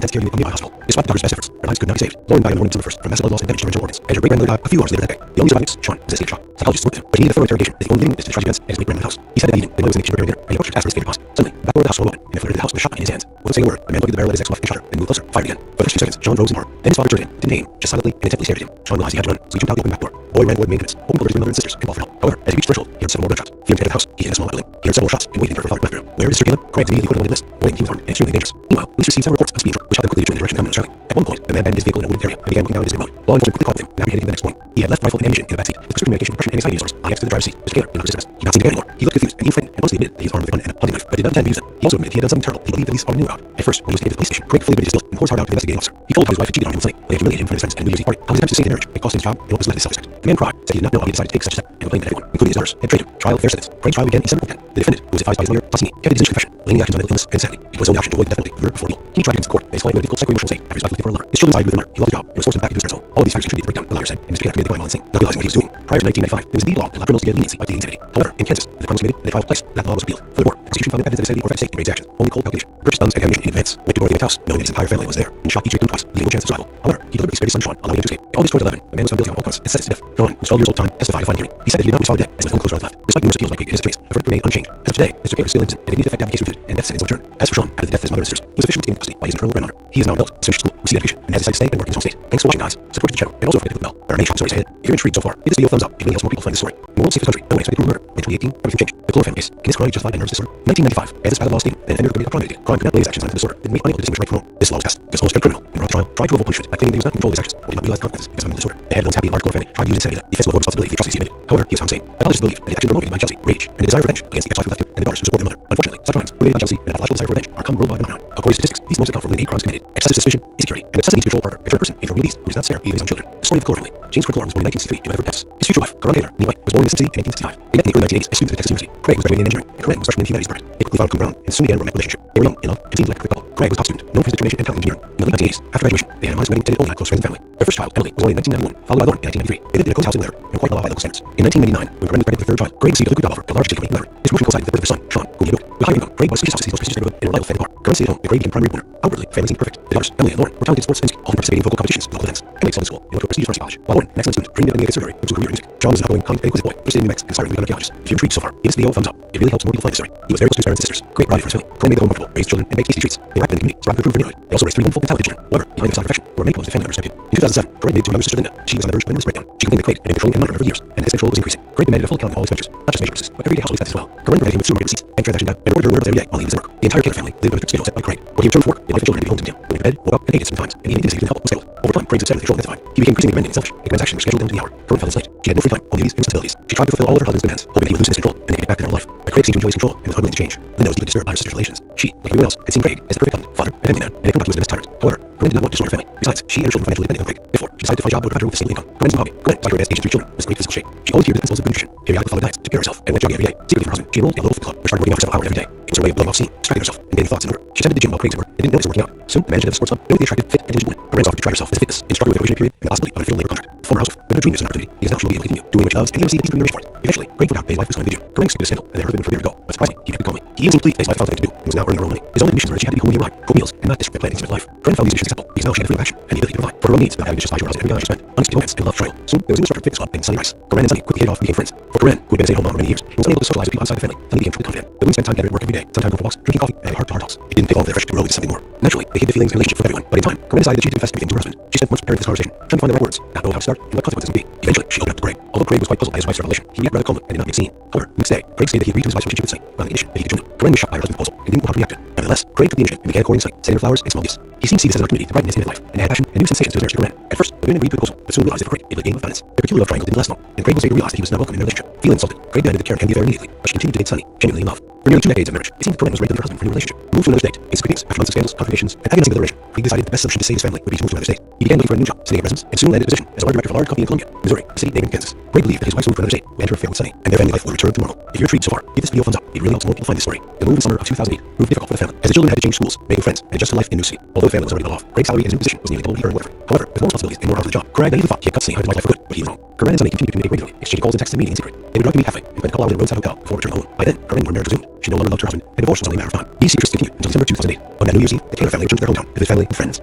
intensive care unit of the nearby hospital. Despite the doctor's best efforts, her lives could not be saved. Lauren died on the morning of December 1st from massive blood loss and damage to her internal organs, and her great-grandmother died a few hours later that day. The only surviving witness, Sean, was escaped shock. Psychologists worked with him, but he needed a thorough interrogation as the only living witness to the tragic events at his great-grandmother's house. He said that evening that Mother was in the kitchen preparing dinner, and he approached her to ask for his favorite pasta. Suddenly, the back door of the house swung open, and the footer of the house with a shotgun in his hands. Without saying a word, the man plugged the barrel at his ex-wife and shot her, then moved closer, fired again. For the next few seconds, Sean rose in horror. Then his father turned to him, didn't aim, just silently and intently stared at him. Sean realized he had to run, so he jumped out the open back door. The boy ran toward the main entrance, hoping for his mother and sisters and called for help. However, as he reached the threshold, he heard several more gunshots. Fearing to enter the house, he hid in a small outbuilding. He heard several shots and waited for her father to left. Where is Mr. Caleb? Craig immediately put him on the list, knowing he was armed and extremely dangerous. Meanwhile, police received several reports of speeding truck, which had them quickly return in the direction of Australia. At one point, the man abandoned his vehicle in a wooded area and began looking out at his remote. Law enforcement quickly caught with him and apprehended him the next morning. He had left rifle and ammunition in the backseat. With prescription medication, depression, and anxiety disorders lying next to the driver's seat. Mr. Taylor did not resist. He did not seem to care anymore. He looked confused and even frightened, and honestly admitted that he was armed with a gun and a hunting knife, but did not intend to use them. He also admitted he had done something terrible he believed the police already knew about. At first, when he was taken to the police station, Craig fully admitted his guilt and poured his heart out to the investigating officer. He told how his wife had cheated on him with Flake, they had humiliated him in front of his friends and New Year's Eve party, how his attempts to save their marriage had cost him his job and what was left his self-respect. The man cried, said he did not know how he decided to take such a step, and complained that everyone, including his daughters, had betrayed him. Trial fair sentence. Craig's trial began December 10th. The defendant, who was advised by his lawyer, Tossini, kept his confession, blaming actions on mental illness and insanity. It was only option to avoid the death penalty, murder before legal. He tried against the court, and explained what a difficult psycho-emotional state after his wife left him for a lover. His children died with him. He lost his job and was forced back into his parents' home. All of these factors contributed to the breakdown, the lawyer said, and Mr. Taylor committed the crime while insane, not realizing what he was doing. Prior to 1995, there was indeed law that allowed criminals to get leniency by pleading insanity. However, in Kansas, the crime was committed and the trial took place. That law was repealed. Furthermore, the prosecution found no evidence of insanity or stake in Craig's actions. Only cold calculation. Purchased guns and ammunition in advance. Went to Dorothy White's house, knowing that his entire family was there. In shock, he tricked him twice, leaving no chance of survival. However, he deliberately spared his son Sean, allowing him to escape. In August 2011, the man was found guilty on all counts and sentenced to death. Sean, who was 12 years old at the time, testified at a fine hearing. He said that he did not wish Sean dead, as with no close rounds left. Despite numerous appeals by Craig and his attorneys, the verdict remained unchanged. As of today, Mr. Taylor is still innocent, and immediate effect application reviewed, and death sentence overturned. As for Sean, after the death of his mother and sisters, he was officially taken into custody by his maternal grandmother. He is now an adult, has finished school, received education, and has decided to stay and work in his home state. Thanks for watching, guys. Subscribe to the channel, and also don't forget to click the bell. There are many shocking stories ahead. If you're intrigued so far, give this video a thumbs up. It really helps more people find this story. In the world's safest country, no one expected to murder. In 2018, everything changed. The Clover family case. Can this crime be justified by nervous disorder? In 1995, as this battle law stated, an offender could be a crime victim. Crime could not blame his actions on his disorder. It made unable to distinguish right from wrong. This law was passed because almost every criminal in the trial tried to avoid punishment by claiming that he was not in control of his actions, or did not realize the consequences because of mental disorder. The head of the once happy and large Clover family tried to use insanity to defense of responsibility for the atrocities he committed. However, he was found sane. Psychologists believe that his actions were motivated by jealousy, rage, and a desire for revenge against the ex-wife who left him and the daughters who support their mother. Unfortunately, such crimes, motivated by jealousy and a pathological desire for revenge, are common worldwide phenomenon. According to statistics, these most account for more than 8 crimes committed. Excessive suspicion, insecurity, and necessity to control a partner, a third person, a beast who does not spare even his own children. The story of the Clover family. James Craig Clover was born in 1963 to Edward Texas. His future wife, Corinne Taylor, anyway, was born in the city in 1865. They met in the early 1980s as students at Texas University. Craig was graduating in engineering, and Corinne was freshman in humanities department. They quickly found common ground and soon began a romantic relationship. They were young, in love, and seemed like a perfect couple. Craig was a top student, known for his determination and talent in engineering. In the late 1980s, after graduation, they had a modest wedding attended only by close friends and family. Their first child, Emily, was born in 1991, followed by Lauren in 1993. They lived in a cozy house in Leather, and quite well off by local standards. In 1999, when Corinne was pregnant with their third child, Craig received a liquid job offer at a large chicken company in Leather. His promotion coincided with the birth of their son, Sean, whom he adopted. With high income, Craig was switched houses to the most prestigious neighborhood in a reliable family car. Corinne stayed at home, and Craig became primary owner. Outwardly, the family seemed perfect. The daughters, Emily and Lauren, were talented in sports and music, often participating in vocal competitions and local events. Emily excelled in school and went to a prestigious university college, while Lauren, an excellent student, dreamed of being a surgery into a career in music. Sean was an outgoing, kind, and inquisitive boy, interested in New Mexico and aspiring to become an archaeologist. If you're intrigued so far, give this video a thumbs up. It really helps more people find this story. He was very close to his parents and sisters. Great pride for his family. Corinne made the home comfortable, raised children, and baked tasty treats. They were active in the community, surrounded with the neighborhood. They also raised 3 wonderful and talented children. However, behind the facade of perfection, there were many problems the family members expected. In 2007, Corinne made to another sister Linda. She was on the verge of a nervous breakdown. She complained that Craig had been controlling and monitoring her for years, and his control was increasing. Craig demanded a full account of all expenditures, not just major purchases, but everyday household expenses as well. Corinne provided him with supermarket receipts, bank transaction data, and ordered her orders every day while he was at work. The entire Taylor family lived on a strict schedule set by Craig. When he returned from work, his wife and children had to be home to meet him. When he went to bed, woke up, and ate at certain times, and he needed to help was scheduled. Over time, Craig's obsession with control intensified. He became increasingly demanding and selfish. The transactions were scheduled down to the hour. Corinne felt enslaved. She had no free time, only duties and responsibilities. She tried to fulfill all of her husband's demands, hoping that he would lose his control and they could get back to their life. But Craig seemed to enjoy his control and was unwilling to change. Linda was deeply disturbed by her sister's relations. She, like everyone else, had seen Craig as the perfect husband, father, and family man, and had come up to his domestic tyrant. However, Corinne did not want to destroy her family. Besides, she and her children were financially dependent on Craig. Therefore, she decided to find a job that would provide her with a stable income. Corinne's hobby. Corinne, despite her advanced age and 3 children, was in great physical shape. She always adhered to the principles of good nutrition, periodically followed diets, took care of herself, and went jogging every day. Secretly from her husband, she enrolled in a local club, which started working out for several hours every day. It was her way of blowing off steam, distracting herself, and getting thoughts in order. She attended the gym while Craig's at work and didn't notice him working out. Soon, the manager of the sports club noted the attractive, fit, and intelligent woman. Corinne offered to try herself as a fitness, instructor with a probationary period, and the possibility of a field labor contract. The former housewife, when her dream is an opportunity, because now she will be able to continue doing what she loves and he will receive a decent remuneration for it. Eventually, Craig forgot that his wife was going to the gym. Craig executed a scandal, and their husband would forbid her to go. But surprisingly, he kept it calmly. He even seemed pleased that his wife found something to do and was now earning her own money. His only conditions were that she had to be home nearby, cook meals, and not disrupt planning his life. Corinne found these issues acceptable because now she had a freedom of action and the ability to provide for her own needs without having to just lie to her husband every dollar she spent. Unexpected moments and love trial. Soon, there was a new structured fitness club named Sunny Rice. Corinne and Sunny quickly hit it off and became friends. For Corinne, who had been a stay-at-home mom for many years, and was unable to socialize with people outside the family, Sunny became truly confident. The women spent time together at work every day, sometimes going for walks, drinking coffee, and having heart-to-heart talks. It didn't take long for their friendship to grow into something more. Naturally, they hid the feelings and relationship from everyone, but in time, Corinne decided that she could confess everything to her husband. She spent months preparing for this conversation, trying to find the right words, not knowing how to start and what consequences would be. Eventually, she opened up to Craig. Although Craig was quite puzzled by his wife's revelation, he reacted rather calmly and did not make a scene. However, the next day, Craig stated that he agreed to his wife's relationship with Sunny, on the condition that he could join. Corinne was shocked by her husband's proposal and didn't know how to react to it. Nevertheless, Craig took the initiative and began courting Sunny, sending her flowers and small gifts. He seemed to see this as an opportunity to brighten his intimate life and add passion and new sensations to his marriage to Corinne. At first, the women agreed to the proposal, but soon realized that for Craig, it was a game of balance. Their peculiar love triangle didn't last long, and Craig was made to realize that he was not welcome in their relationship. Feeling insulted, Craig demanded that Karen end the affair immediately, but she continued to date Sunny, genuinely in love. For nearly 2 decades of marriage, it seemed that Corinne was ready to her husband for a new relationship. Moved to another state, in secret after months of scandals, complications, and agonizing deliberation, Craig decided the best solution to save his family would be to move to another state. He began looking for a new job, sitting at residence, and soon landed a position as a art director of a large company in Columbia, Missouri, a city named Kansas. Craig believed that his wife's move to another state would end her affair with Sunny, and their family life would return to normal. If you're intrigued so far, give this video a thumbs up. It really helps more people find this story. The move in summer of 2008 proved difficult for the family, as the children had to change schools, make new friends, and adjust to life in new city. Although the family was already well off, Craig's salary and his new position was nearly double what he earned whatever. However, with more responsibilities and more hours on the job, Craig naively thought he had cut Sunny out of his life for good, but he was wrong. Corinne and Sunny continued to communicate regularly, exchanging calls and texts and meeting in secret. They would drive to meet halfway and spend a couple hours in a roadside hotel before returning home. By then, Corinne, her marriage resumed. She no longer loved her husband, and divorce was only a matter of time. These secrets continued until December 2008. On that New Year's Eve, the Taylor family returned to their hometown with his family and friends.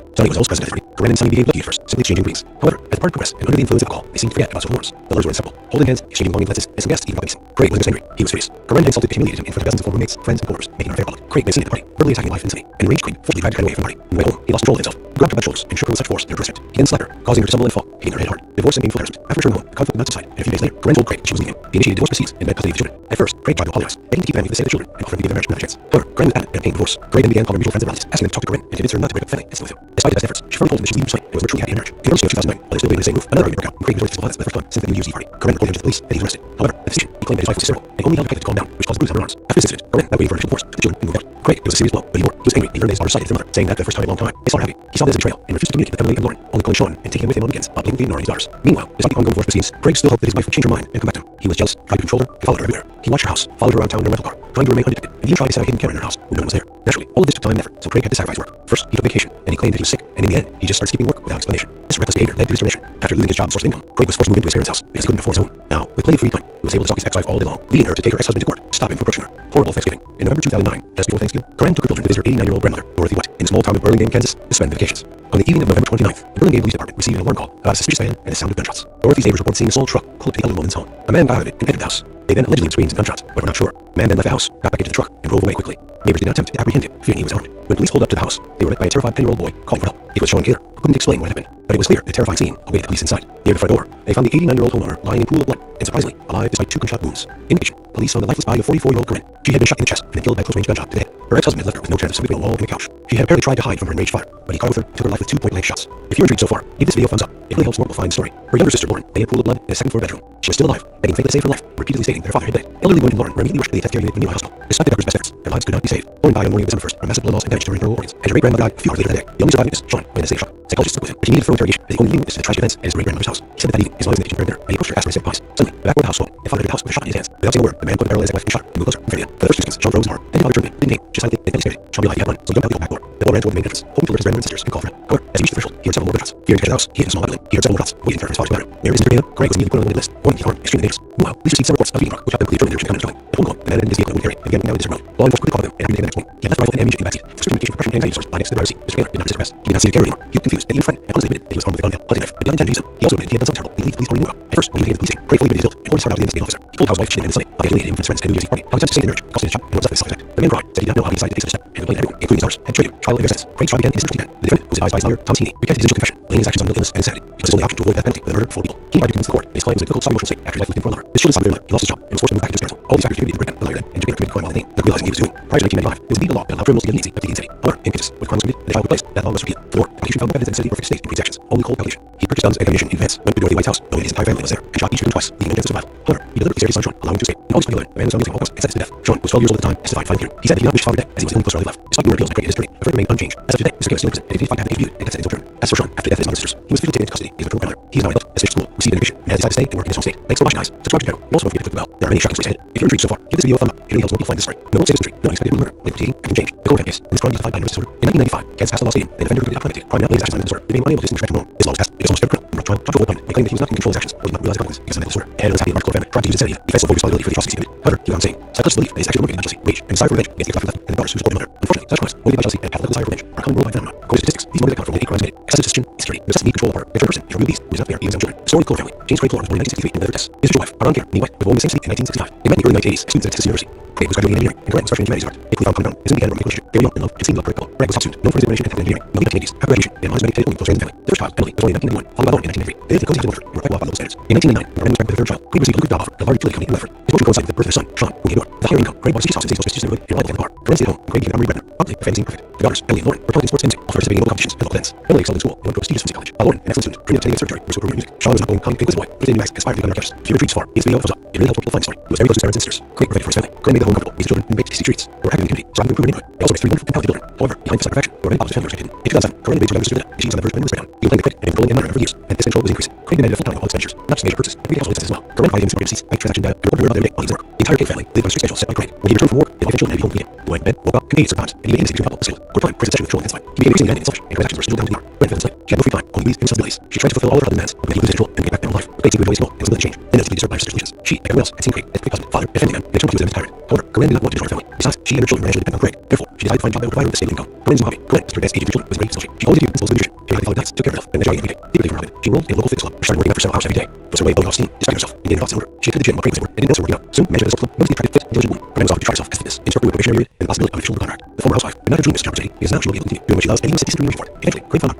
Sunny was also present at the party. Corinne and Sunny behaved lucky at first, simply exchanging greetings. However, as the party progressed and under the influence of alcohol, they seemed to forget about social norms. The lovers were inseparable, holding hands, exchanging longing glances, and some guests even got decent. Craig wasn't just angry, he was furious. Corinne had insulted and humiliated him in front of dozens of former mates, friends, and coworkers, making her affair public. Craig made a scene at the party, verbally attacking wife and Sunny, and enraged Craig forcibly dragged her away from the party. On the way home, he lost control of himself. He grabbed her by the shoulders and shook her with such force that her dress ripped. He then slapped her, causing her to stumble and fall, hitting her head hard. Divorce and painful harassment. After returning home, the conflict did not subside, and a few days later, Corinne told Craig that she was leaving him. He initiated divorce proceedings and met custody of the children. At first, Craig tried to apologize, begging to keep the family for the sake of the children and offering to give their marriage another chance. However, Corinne was adamant and obtained divorce. Craig then began calling her mutual friends and relatives, asking them to talk to Corinne and convince her not to break up the family and stay with him. Despite his best efforts, she firmly told him that she would leave Sunny and was virtually happy in marriage. In August of 2009, while they were still living in the same roof, another argument broke out, and Craig resorted to physical violence for the first time since the New Year's Eve party. Corinne reported him to the police and he was arrested. However, at the decision, he claimed that his wife was hysterical and only held her to calm down, which caused bruises on her arms. After this incident, Corinne, not waiting for initial divorce, took the children and moved out. Craig, it was a serious blow, but he was angry. He learned that his daughter's side of their mother, saying that for the first time in a long time, they saw her happy. He saw this as a betrayal and refused to communicate with Emily and Lauren, only calling Sean and taking him with him on weekends, blatantly ignoring his daughters. Meanwhile, despite the ongoing divorce proceedings, Craig still hoped that his wife would change her mind and come back to him. He was jealous, tried to control her, and followed her everywhere. He watched her house, followed her around town in her rental car, trying to remain undetected, and even tried to set a hidden camera in her house when no one was there. Naturally, all of this took time and effort, so Craig had to sacrifice work. First, he took vacation, and he claimed that he was sick, and in the end, he just started skipping work without explanation. This reckless behavior led to his termination. After losing his job and source of income, Craig was forced to move into his parents' house because he couldn't afford his own. Now, with plenty of free time, he was able to stalk his ex-wife all day long, leading her to take her ex-husband to court to stop him from approaching her. Horrible Thanksgiving. In November 2009, just before Thanksgiving, Corinne took her children to visit her 89-year-old grandmother, Dorothy White, in the small town of Burlingame, Kansas, to spend vacations. On the evening of November 29th, the Burlingame Police Department received an alarm call about a suspicious man and the sound of gunshots. Dorothy's neighbors reported seeing a small truck pull up to the elderly woman's home. A man got out of it and entered the house. They then allegedly screamed gunshots, but were not sure. The man then left the house, got back into the truck, and drove away quickly. Neighbors did not attempt to apprehend him, fearing he was armed. When police pulled up to the house, they were met by a terrified 10-year-old boy calling for help. It was Sean Gator, who couldn't explain what happened, but it was clear the terrifying scene awaited police inside. Near the front door, they found the 89-year-old homeowner lying in a pool of blood, and surprisingly, alive despite 2 gunshot wounds. In addition, police found the lifeless body of 44-year-old Corinne. She had been shot in the chest and then killed by close-range gunshot to the head. Her ex-husband had left her with no chance between a wall and a couch. She had apparently tried to hide from her enraged father, but he caught with her and took her life with 2 point-blank shots. If you're intrigued so far, give this video a thumbs up. It really helps more people find the story. Her younger sister, Lauren, lay in a pool of blood in a second-floor bedroom. She was still alive, begging fate to save her life, repeatedly stating that her father had died. Elderly women and Lauren were immediately rushed to the intensive care unit in the nearby hospital. Despite the doctor's best efforts, their lives could not be saved. Lauren died on the morning of December 1st from massive blood loss and damage to her internal organs, and her great-grandmother died a few hours later that day. The only surviving witness, Sean, went in the same shock. Psychologists spoke with him, but he needed further interrogation, as he only knew witness to the tragic events at his great-grandmother's house. He said that evening, his mother was in the kitchen preparing dinner, and he approached her, asked her to pies. Suddenly, the back door of the house swung, and father entered the house with a shot in his hands. Without saying a word, the man put the barrel as his wife and shot her, and moved closer, and very for the first 2 seconds, Sean froze in horror. Then he bothered turning, didn't aim, just silently, then he stared. Sean realized he had won, so he jumped out the back door. The boy ran toward the main entrance, hoping to alert his grandmother and sisters and call for help. However, as he reached the threshold, he heard several more gunshots. Fearing to catch the house, he hid in a small violin. He heard several more shots, waiting for his father to matter. Mary Mr. Craig was immediately put on the list, warning the armed, extremely dangerous. Meanwhile, police received several reports of beating rock, which helped them clear their direction and coming. At home, the man entered his vehicle in the area and began moving down the road. Law enforcement quickly caught him and apprehended him the next morning. He had left rifle and ammunition in the backseat. Suspicion of depression and anxiety disorders lying next to the driver's seat. Mr. Taylor did not resist arrest. He did not see the carrier anymore. He looked confused and even frightened, and honestly admitted that he was armed with a gun and hunting knife, but did not intend to use them. He also admitted he had done something terrible. He believed the police already knew about. At first, when he came to the police station, Craig fully admitted his guilt and poured his heart out to the investigating officer. He told how his wife cheated and Sunny, how he alienated him from his friends and New Year's Eve party, how he attempted to stay in marriage, costing his job, and what stuff his self-respect. The man cried, said he did not know how he decided to take such a step, and blamed everyone, including his daughters, had betrayed him. Trial ever since. Craig's trial began in December 2010. The defendant, who was advised by his lawyer, Thomas Heaney, recanted his initial confession, laying his actions on mental illness and insanity. It was his only option to avoid that penalty with a murder for 4 people. He tried to convince the court that his client was in a difficult psychoemotional state after his wife left him for a lover. His children suffered their life. He lost his job and was forced to move back into his parents' home. All these factors contributed to break down the lawyer then, and Japan committed crime while in the name, not realizing he was doing. Prior to 1995, there was indeed a law that allowed criminals to get leniency up to the insanity. However, in Kansas, where the crime was committed and the trial took place, that law was repealed. Furthermore, the prosecution found no evidence that insanity or fixed state in Craig's actions, only cold calculation. He purchased guns and ammunition in advance, went to Dorothy White's house, knowing his entire family was there, and shot each of them twice, leaving no chance of survival. However, he deliberately spared his son Sean, allowing him to escape. In August 2011, the man was found guilty of all counts and sentenced to death. Sean was 12 years old at the time, testified in final hearing. He said that he did not wish his father dead, as he was the only close relative left. Despite numerous appeals and Craig and his attorney, the verdict remained unchanged. As of today, Mr. K was still in prison and identified to have been interviewed and consented until term. As for Sean, after the death of his mother and sisters, he was officially taken into custody in his maternal grandmother. He is now an adult, has finished school, received an education, and has decided to stay and work in his home state. Thanks for watching, guys. Subscribe to the channel. And also don't forget to click the bell. There are many shocking stories ahead. If you're intrigued so far, give this video a thumb up. It really helps more people find this story. No one saves history, no unexpected murder, late proceeding, and change. The court case, in this crime justified by nervous disorder. In 1995, Kansas passed a law stating that the defender who committed a crime not laid his actions on the disorder, remained unable to distinguish back from normal. This law was passed because almost every criminal brought trial to a point and claimed that he was not in control of his actions, but he was not realize the consequences because of mental disorder. And unhappy large family tried to use insanity to defense of responsibility for the atrocities he committed. However, he went on saying, psychologists believe that his actual motivated by jealousy, rage, and desire for revenge against the left and the daughters who supported mother. Unfortunately, such crimes, motivated by jealousy and pathological desire for revenge, are common worldwide phenomena. According to statistics, these motives account for only 8 crimes committed. Excessive suspicion, insecurity, necessity, control, or if a person is rude beast, who is not fair, he is own children. The story of the Cole family. James Craig Cole was born in 1963 in the Texas. His future wife, Aron Care, Newey, were born in the same city in 1965. They met in the early 1980s as students at Texas University. Craig was graduating in engineering, and Grant was freshman in humanities art. They quickly found common ground, and soon began a romantic relationship. They were young, in love, and seemed to love Craig Cole. Grant was top student, known for his determination and engineering. In the 1980s, after graduation, they announced many only close friends and family. Their first child, Emily, was born in 1991, followed by Lauren in 1993. They lived in cozy house in Woodford, and were quite well off by local standards. In 1999, when Grant was pregnant with their third child, Craig received a lucrative job offer at a large utility company in Woodford. His motion coincided with the birth of their son, Sean, whom he adored. With a higher income, Craig bought a city's house in St. Joseph's neighborhood and reliable family car. Grant stayed at home, and Craig became an honorary breadwinner. Obviously, the family seemed perfect. The daughters, Emily and Lauren, were talented in sports and music, also participating in local competitions and local events. Emily excelled in school and went to a prestigious music college, while Lauren, an excellent student, trained at Teddy Conservatory, pursued career in music. Sean was an outgoing, calm, and inquisitive boy, but his new ex aspired to become an artist. If you retreats far, his video thumbs up. It really helped people find the story. He was very close to his parents and sisters. Craig provided for his family. Craig made the home comfortable, raised children, and baked tasty treats. They were active in the community, striving to improve the neighborhood. They also raised 3 wonderful and talented children. However, behind facade perfection, there were many positive family oriented. In 2007, Craig debated with Linda, and she was on the verge of bringing this breakdown. He was playing the critic and controlling and monitoring for years, and this control was increasing. Craig demanded a full-time all expenditures, not just major purchases, and retail expenses as well. Craig provided him some emergencies, like transaction data, and ordered every day while he was at work. The entire Craig family lived on a strict schedule set by Craig. When he returned from work, his wife and children had to be home to meet him. He went to bed, woke up, competed sometimes, and he made instincts to couple, assailed. Over time, Craig's obsession with control intensified. He became increasingly demanding and selfish, and Craig's actions were still down to the hour. When felt enslaved, she had no free time, only needs and responsibilities. She tried to fulfill all her other demands, but he lose his control and get back down to life. Craig seemed to enjoy his role and was willing to change, and inevitably disturbed by her sister's delusions. She, like everyone else, had seen Craig as a husband, father, and family man, and determined he was a tyrant. However, Corinne did not want to destroy her family. Besides, she and her children were financially dependent on Craig. Therefore, she decided to find a job that would provide her with a stable income. Corinne's new hobby, Corinne, as her dad's aging children, was great social. She always did principles of nutrition, periodically followed nights, took care of herself, and enjoyed every day. Deeply for her husband, she enrolled in a local fitness club and started working out for several hours every day. It was her way of building off-steam, distracting herself, and gaining thoughts in order. She attended the gym while Craig was at work, and didn't also working out. Soon, manager of the club noticed the attractive, fit, intelligent woman. Corinne was offered to try herself as a fitness instructor with a probationary period and the possibility of a shoulder contract. The former housewife did not have a dream of such opportunity because now she will be able to continue doing what she loves and even set decent remuneration for it. Eventually, Craig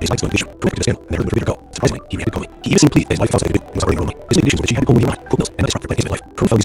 found out his life's going to vision, connected to the scandal, and never would go. Surprisingly, he reacted calmly. He even seemed pleased that his wife found something to do and was operating normally. His main conditions were that she had to go when he arrived, cook meals, and not disrupt her planned life. Corinne found these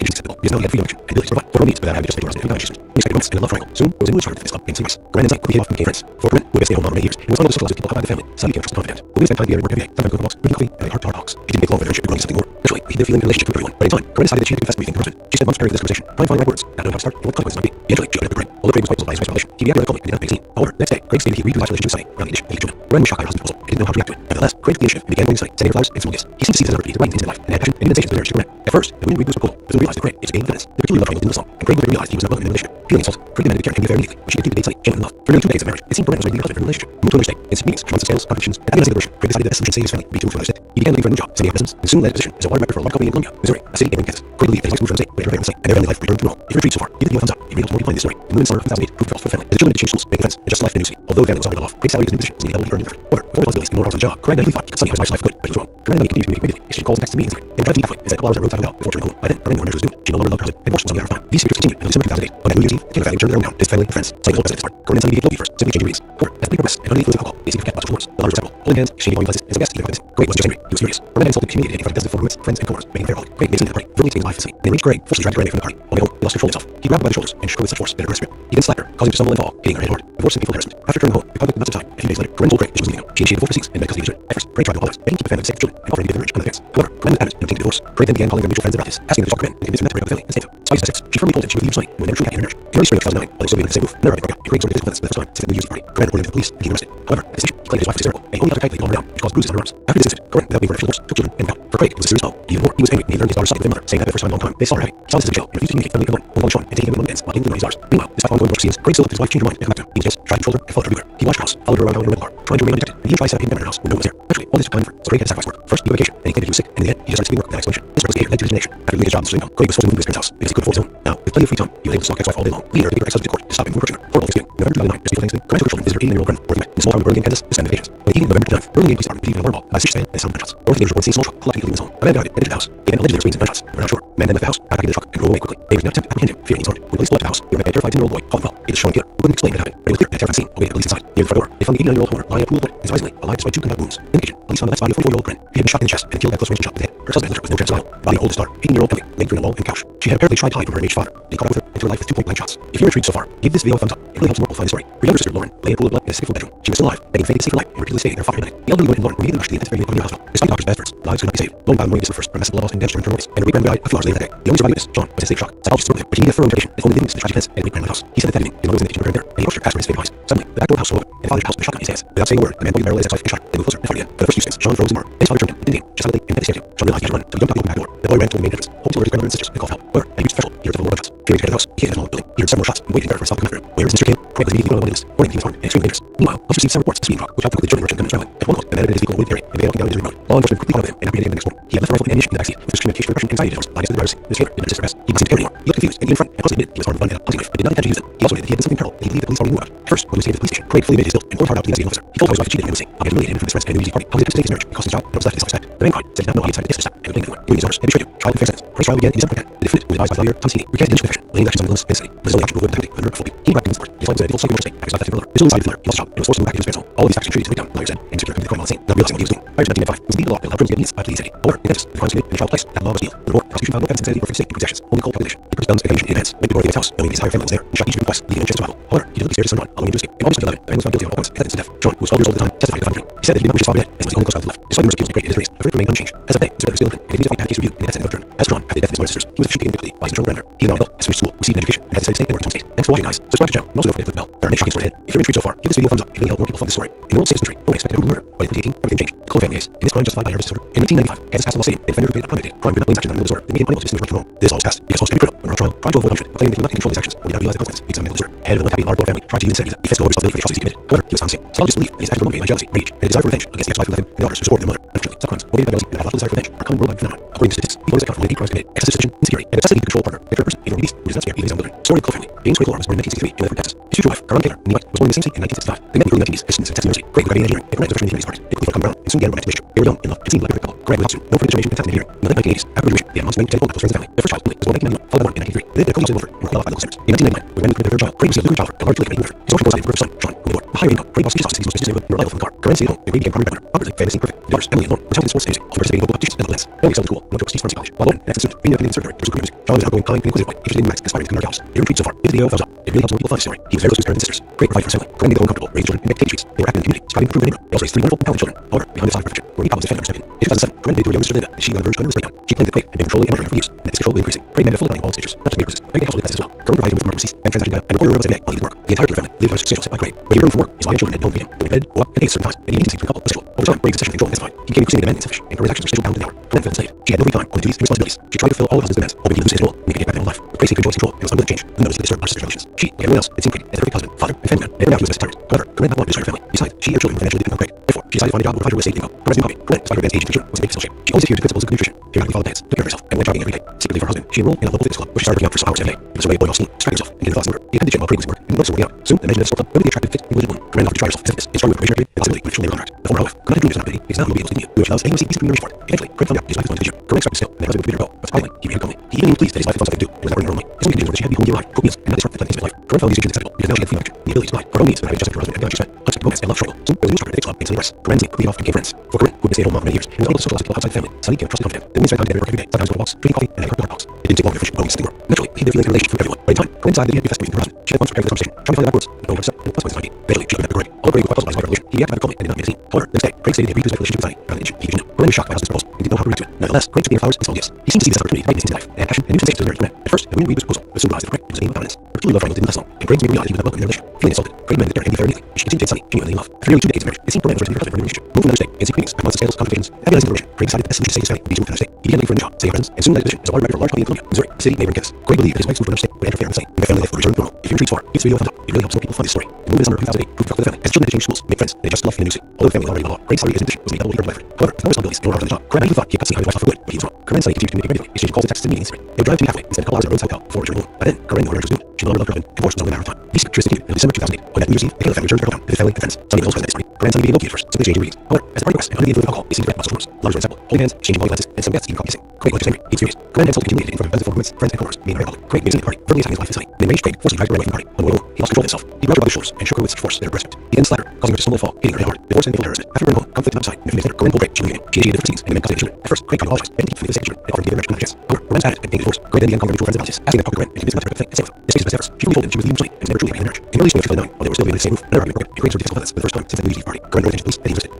conditions acceptable because now he had free direction and ability to provide for her needs without having to just pay for us and every time. We expected months in a love triangle. Soon, there was a new charter for this club in St. Louis. Corinne and Zach quickly hit off and became friends. For Corinne, who had been stay-at-home mom for many years and was unable to socialize with people outside the family, Sally became a trusted confidant. When we spent time together and worked every day, sometimes going for walks, drinking coffee, and having heart-to-heart talks. It didn't take long for their friendship to grow into something more. Naturally, he had a feeling the relationship with everyone, but in time, Corinne decided that she had to confess everything to her husband. She spent months preparing for this conversation, trying to find the right words, not knowing how to start and what the consequences might be. Eventually, she opened up to Craig. Although Craig was quite puzzled by his wife's revelation, he reacted rather calmly and did not make a scene. However, the next day, Craig stated he agreed to his relationship with Sally around the age of 8 children. Corinne was shocked by her husband's proposal and didn't know how to react to it. Nevertheless, Craig took the initiative and began going to Sally, sending her flowers and small gifts. He seemed to see this as an opportunity to write into his life and had passion and even sensations with marriage to Corinne. At first, the women agreed to this proposal, but soon realized that Craig is a game of evidence. The peculiar love triangle didn't last long, and Craig later realized he was not welcome in the relationship. Feeling insulted, Craig demanded to care and be fair immediately, but she continued to date Sally, genuine love. For nearly 2 decades of marriage, it seemed Corinne was ready to be husband for the relationship. Moved to another state, in meetings, months of scandals, competitions, and at the end of the Craig decided that the solution to save his family would be to move to another state. He began looking for a new job, studying business, and soon landed a position as a water director for a large company in Columbia, Missouri, a city neighboring Kansas. Craig believed that his wife moved from the state, but her family site, and their family life returned to normal. If you're intrigued so far, give the video a thumbs up. If you read more behind this story, the moon in summer of 2008 proved false for the family. As the children had to change schools, making friends, and just left the new city. Although the family was already well off, Craig's salary was new position was needed to earn different. However, with more responsibilities and more hours on the job, Craig never thought he could study how his wife's life good, but he was wrong. Corinne and Emily continued to communicate immediately, exchanged calls and texts to meetings. They tried to meet halfway, as a couple hours at roadside out before turning home. By then, Corinne knew her marriage was doomed. She no longer loved her husband, and divorce was on the hour of time. These secrets continued until December 2008. On that New Year's Eve, the family returned to their hometown, his family and friends, citing old residents apart. Corinne and Sally began first, simply exchanging greetings. However, as the day progressed, and under the influence of alcohol, they seemed to forget much of the words. The lovers were several, holding hands, exchanging volume glances, and some guests even confidence. Craig wasn't just angry, he was furious. Corinne had insulted, humiliated, and in front of dozens of former friends and coworkers, making their alcoholic. Craig made a scene at the party, verbally taking his wife physically. They reached Craig, forcibly dragged Corinne from the party. On the way home, he lost control of himself. He grabbed her by the shoulders and shook her with such force that it hurt her spirit. He then slapped her, causing her to stumble and fall, hitting her head hard. Divorce and painful harassment. After returning home, the public nuts of time. A few days later, Corinne told Craig that she was leaving him. She initiated full proceedings and medical custody. At first, Craig tried to apologize, begging to keep the family safe children and offering to give them marriage on the fence. However, Corinne was adamant in obtaining a divorce. Craig then began calling their mutual friends and relatives, asking them to talk to Corinne and convince them to break up the family and save them. Despite his efforts, she firmly told him she would leave Sally when they were truly happy in marriage. In early spring of 2009, while they still lived in the same roof, none of them broke up, and Craig started physical evidence for the first time since the New Year's Eve party. Corinne reported to the police and he was arrested. However, at this stage, he claimed his wife was hysterical and only after tightly calmed her down, which caused bruises on her arms. After this incident, Corinne, without being for divorce, took children and got. For Craig, it was a serious blow. Even more, he was angry when he learned his daughter's side with their mother, saying that for the first time in a long time, they saw her having. He saw this as a jail and refused to communicate family alone, calling Sean and taking him to ends while taking the money Meanwhile, despite ongoing divorce scenes, Craig still let his wife change her mind and come back to him. He just tried to control her and followed her everywhere. He watched her house, followed her around town in a rental car, trying to remain undetected, and even tried setting up in her house when no one was there. Actually, all this took time for so Craig had to sacrifice work. First, he vacation, and he claimed he was sick, and in the end, he just started skipping work without explanation. This reckless behavior led to his resignation. After losing his job and income, Craig was forced to move to his parents' house because he couldn't afford his own. Now, with plenty of free time, he was able to stalk ex-wife all day long, leading her to take her ex-husband to court to stop him from approaching her. For all Thanksgiving, November 2009, just before Thanksgiving, Corinne's children visited her 18-year-old friend, working in the small town of Burlingame, Kansas, to spend the vacations. When the evening of November 29th, Burlingame police department received a water ball by a stitch stand and sound gunshots. Both teenagers reported seeing small truck collecting in his home. A man died and entered the house. They then allegedly screams and gunshots. We're not sure. The man then left the house, got back into the truck, and drove away quickly. They was now attempt to apprehend him, fearing he's armed. When police pulled up to the house, they were met by a terrified 10-year-old boy called Will. It was Sean Keeler, who couldn't explain what happened, but it was clear that a terrifying scene awaited police inside. Near the front door, they found the 89-year-old homeowner lying at a pool of blood and surprisingly alive despite 2 gunshot wounds. In the kitchen, police found the next body of 44-year-old Corinne. He had been shot in the chest and killed by a close range shot to the head. Her husband left her with no chance of survival. The body of oldest daughter, 18-year-old Emily, laid between a wall and couch. She had apparently tried to hide from her enraged father. They caught up with her into her life with 2 point-blank shots. If you're intrigued so far, give this video a thumbs up. It really helps more people find the story. Her younger sister, Lauren, lay in a pool of blood in a sick bedroom. She was still alive, begging Faye to save her life and repeatedly stating their father had died. The elderly woman and Lauren were immediately rushed to the intensive care unit of the hospital. Despite the doctor's best efforts, lives could not be saved. Lauren died on the morning of December 1st from massive blood loss and damage to her internal organs, and her great-grandmother died a few hours later that day. The only surviving witness, John, was in state shock. Psychologists spoke with him, but he needed thorough interrogation and only didn't the tragic events and great-grandmother's house. He said that evening, his mother was in the kitchen with her there, and he approached her, asked for his favorite advice. Suddenly, the back door of the house swung open, and the father's house with a shotgun in his hands. Without saying a word, the man pointed barrel at his ex-wife and shot. They moved closer and fired again. For the first few seconds, Sean froze in horror. His father turned him, didn't aim, just silently and met his stand. Sean realized he had to run, so he jumped out the back door. The boy ran to the main entrance, hoping to alert his grandmother and sisters and call for help. However, as he reached the threshold, he heard several more gunshots. Fearing to enter the house, he hid in a small building. He heard several more shots. and waited there for a stop in the bathroom. Where is Mr. Kim? Craig was immediately on the news, warning he was armed and extremely dangerous. Meanwhile, police received several reports of speeding talk, which helped conclude the German merchant gunman traveling. At 1 o'clock, the man had his vehicle in a wooded area and began walking down a deserted road. Law enforcement quickly caught up with him and apprehended him the next morning. He had left a rifle and ammunition in the backseat, with extreme medication for depression, anxiety disorders, bias to the virus. Mr. Kim did not resist arrest. He wasn't care anymore. He looked confused and even in front, and possibly admitted he was armed with a gun and a hunting knife, but did not intend to use it. He also admitted he had been something terrible, and he believed the police already knew about it. First, when he was saved at the police station, Craig fully admitted his guilt and poured hard out to the investigating officer. He told how his wife had cheated and was saying, "I had humiliated him in front of his friends and the music party. How he had to his marriage because his job and was left in self-respect." The man cried, said he did not know he had decided to diss his and blame anyone. Doing his orders and betrayed him. Trial and fair sentence. Craig's trial began in December 10. The defendant, who was advised by his lawyer, Tom Sweeney, recanted his confession, laying actions on illness and insanity. But his only action proved him under fully. He went back to the court. His life was in a default psychological state after his life left him for His only side of the lawyer, he lost his job and was forced to move back into his parents' home. All of these facts contributed to the breakdown, the lawyer said, and Mr. Kim committed the crime all the same, not realizing what he was doing. Prior to 1995, it was legal law that allowed criminals to get means by plea insanity. However, in Texas, the crimes committed and the trial place, that law was sealed. Furthermore, the prosecution found no evidence of insanity or fixed state actions, only cold calculation. He purchased guns and ammunition in advance, went to the house, knowing his entire family was there, and shot each of them twice, leaving him chance survival. However, he deliberately spared his son Ron, allowing him to escape. In August 2011, the man was found guilty of all counts and sentenced to death. Sean, who was 12 years old at the time, testified to the finding. He said that he did not wish his father dead, as he was the only close child left. Despite numerous appeals to create his race, the verdict remained unchanged. As of today, Mr. Kim is still open, and continues to fight to have case reviewed and the sentence overturned. As for John, after the death of his mother and sisters, he was officially convicted by his internal grandmother. He is now an adult, has finished school, received an education, and has decided to stay and work in his own state. Thanks for watching, guys. Subscribe to the channel, and also don't forget to click the bell. There are many shocking stories ahead. If you're intrigued so far, give this video a thumbs up. It really helps more people find this story. In the world of citizenry, no one expected a brutal murder, but in 2018, everything changed. The Cole family case, in this crime justified by nervous disorder. In 1995, Kansas passed a law stating that offender who committed a crime crime did not blaze action on mental disorder, they made him unable to distinguish right from wrong. This law was passed because most every criminal, when on trial, tried to avoid punishment, claiming that he could not control his actions or did not realize the consequences because of mental disorder. Head of the unhappy Large family tried to use insanity as a fiscal responsibility for the atrocities he committed. However, he was found insane. Psychologists believe that his actions were motivated by jealousy, rage, and a desire for revenge against the ex-wife who left him and the daughters who supported their mother. Unfortunately, some crimes motivated by jealousy and a pathological desire for revenge are a common worldwide phenomenon. According to statistics, people account for crimes committed, excessive suspicion, insecurity, and necessity to control a partner. If a person, even obese, who does not spare even his own children. Story of the Cole family. James Craig Lawrence was born in 1963 in Leavenworth, Texas. His future wife, Carmen Taylor, and White, was born in the same state in 1965. They met in the early 1980s at Texas University. Craig was graduating engineering and Grant was returning to the Humanities Department. They quickly felt common ground and soon began a romantic relationship. They were young, in love, and seemed like a perfect couple. Grant was out soon, known for his determination and talent in engineering. In the late 1980s, after graduation, they had months waiting to take home close friends and family. Their first child, Willie, was born in 1991, followed by one in 1993. They lived in a cozy house in Wilford and were qualified local centers. In 1999, when Grant committed their third child, Craig received a good child and a large lake in Wilford. His social goals for his son, Sean, who was born. A higher income, Craig lost his house as he was most neighborhood and reliable from the car. Grant stayed at home, and Craig became primary breadwinner. Outwardly, fantasy perfect. The daughters, Emily and Lauren, were talented in sports and music, also participating in local competitions and events. Emily excelled in school and went to Prestige Pharmacy College, while Lauren, an excellent student, being an independent secretary to pursue career music. Sean was outgoing, kind, and inquisitive, like interested in Max, aspiring to become an artist. They were intrigued so far. If the video thumbs up, it really helps more people find this story. He was very close to his parents and sisters. Craig provided for his family. Grant made them uncomfortable, raised children, and met streets. They were active in the community, striving to improve the neighborhood. They also raised three wonderful and talented children. However, behind this side of perfection were many problems his family was facing. In 2007, Grant dated to a young sister Linda, and she was on the verge of going to the breakdown. She claimed that Craig had been controlling and murdering her for years, and that this control was increasing. Craig made a full accounting of all his stages, not just mere Craig had household expenses as well. Grant provided him with market receipts and transaction data, and reported every day while he did work. The entire Taylor family lived on a schedule set by Craig. When he returned from work, his wife and children had no freedom. They went to bed, go up, and ate at certain times, and he needed to the couple was scheduled. Over time, Craig's obsession with control intensified. He became increasingly demanding and selfish, and her actions were scheduled down to an hour. Grant felt enslaved. She had no free time, only duties and responsibilities. She tried to fulfill all of husband's demands, hoping he would lose his role and make it back to normal life. But Craig seemed to enjoy his control and was unwilling to change, and noticed he disturbed our sister's relations. She, like everyone else, had seen Craig as a perfect husband, father, and family man, and every now he was best tyrant. However, Grant not wanted to destroy her family. Besides, she and her children would eventually depend on Craig. Therefore, she decided to find a job that would provide her with safe income. Her resume copy. Grant, despite her advanced age and future, was in big physical shape. She always adhered to principles of good nutrition, periodically followed diets, took care of herself, and went jogging every day. Secretly for her husband, she enrolled in a local fitness club, where she started working out for some hours every day. It was her way of blowing off steam, distracting herself, and getting thoughts in order. He attended the gym while Craig was at work, and noticed her working out. Soon, the mention of the sport club, nobody attracted, fit, intelligent woman. Grant offered to try herself as fitness, and struggled with probationary period, and possibility with a labor contract. The former wife, could not have dreamed of ability, because now he would be able to continue, which loves, and he received decent remuneration for it. Eventually, Craig found out his wife was going to the gym. Grant expected still, and their husband would be there well, but surprisingly, he began calmly. He even seemed pleased that his wife had found something to do, and was not running her own way. His only condition was that she had to be home eating alive, cook meals, and not disrupt the things of his life. Grant found these changes acceptable, because now she had free knowledge, the ability to lie, her own needs, but having adjusted to her husband and the she spent, unexpected romance and love struggle. Soon, there was a new starter at the club, and Sunny Rice. Grant and Zeke quickly off and became friends. For Corinne, who had been stay-at-home mom for many years, and was unable to socialize with people outside the family, Sunny became a trusted confidant. They would spend time together every day, sometimes go to walks, drinking coffee, and having heartfelt talks. It didn't take long for friendship growing something more. Naturally, he had feelings and relation from everyone. But in time, Corinne decided that he had to be fascinated with her husband. She had once prepared for the conversation, trying to find out words, but no one upset, and plus points eventually, she contacted Craig. Although Craig was puzzled by his revolution, he reacted calmly and did not make a scene. However, the next day, Craig stated he agreed to his relationship with Sunny, rather than he didn't know. Corinne was shocked by his husband's proposal and didn't know how to react to it. Nevertheless, Craig took in flowers and small gifts. He seemed to see this opportunity to make his life, and had passion and new sensations to his marriage to Grant. At first, the women agreed with his proposal, but soon realized that Craig was a name of dominance. Their truly love triangle didn't last long, and Craig's made reality was not welcome in their relationship. Feeling insulted, Craig demanded that their enemy fair immediately, and she continued to date Sunny, genuinely in love. After nearly 2 decades of marriage, it seemed Grant was ready to be a relationship. Moved from another state, and seek meetings, and months of scandals, complications, agonizing liberation, Craig decided that the best solution to save his family would be to move to another state. He began looking for a new job, staying presence, and soon led a position as a water director for a large company in Columbia, Missouri, a city neighboring Kansas. Craig believed that his wife's move to another state would interfere in the state, and their family life would return to normal. If you're intrigued so far, give this video a thumbs up. It really helps more people find this story. The move in summer of 2008 proved difficult for the family, as the children had to change schools, make friends, and adjust to life in the new city. Although the family already law, Craig's salary as a musician was made double the effort. However, with no responsibilities and no hours on the job, Grant naively thought he had got to see how his wife for good, but he was wrong. Grant and Sunny continued to communicate regularly, exchanging calls and texts and meetings. They would drive to meet halfway and spend a couple hours at a roadside hotel before returning home. By then, Grant knew her marriage was doomed. She no longer loved her husband. Divorce was only a matter of time. These pictures continued until December 2008, when at New Year's Eve, the Taylor family returned to their hometown to visit family and friends. Sunny was also present at this party. Grant and Sunny began no at first, simply exchanging greetings. However, as the party progressed and under the influence of alcohol, it seemed to grant muscle rumors. Lovers were inseparable, holding hands, exchanging wine glasses, and some guests even coffee kissing. Craig was angry. He was furious. Grant had insulted humiliated in front of former roommates, friends, and coworkers, being very public. Craig made a scene at the party, verbally attacking his wife and Sunny. They enraged Craig, forcing her to drive away from the party. On the way home, he lost control of himself. He grabbed her by the shoulders and shook her with such force that her breast ripped. He then slapped her, causing her to stumble and fall, hitting her head hard. Divorce and full harassment. After going home, conflict did not subside, and a few days later, Corinne pulled Craig, she humiliated him. She initiated different proceedings and demanded custody of the children. At first, Craig tried to apologize, and he defended the sake of the children, and offered to give their marriage another chance. However, Corinne's attitude and divorce. Craig then began calling their mutual friends and relatives, asking them to talk to Corinne and convince them not to break up and stay with him. Despite his best efforts, she frequently told him she was leaving Sunny and was never truly happy in the marriage. In early spring of 2009, while they were still living in the same roof, another argument broke out, and Craig started difficult for the first time since the New Year's Eve party. Corinne went attention to police and he was arrested. However, as he claimed his wife hysterical,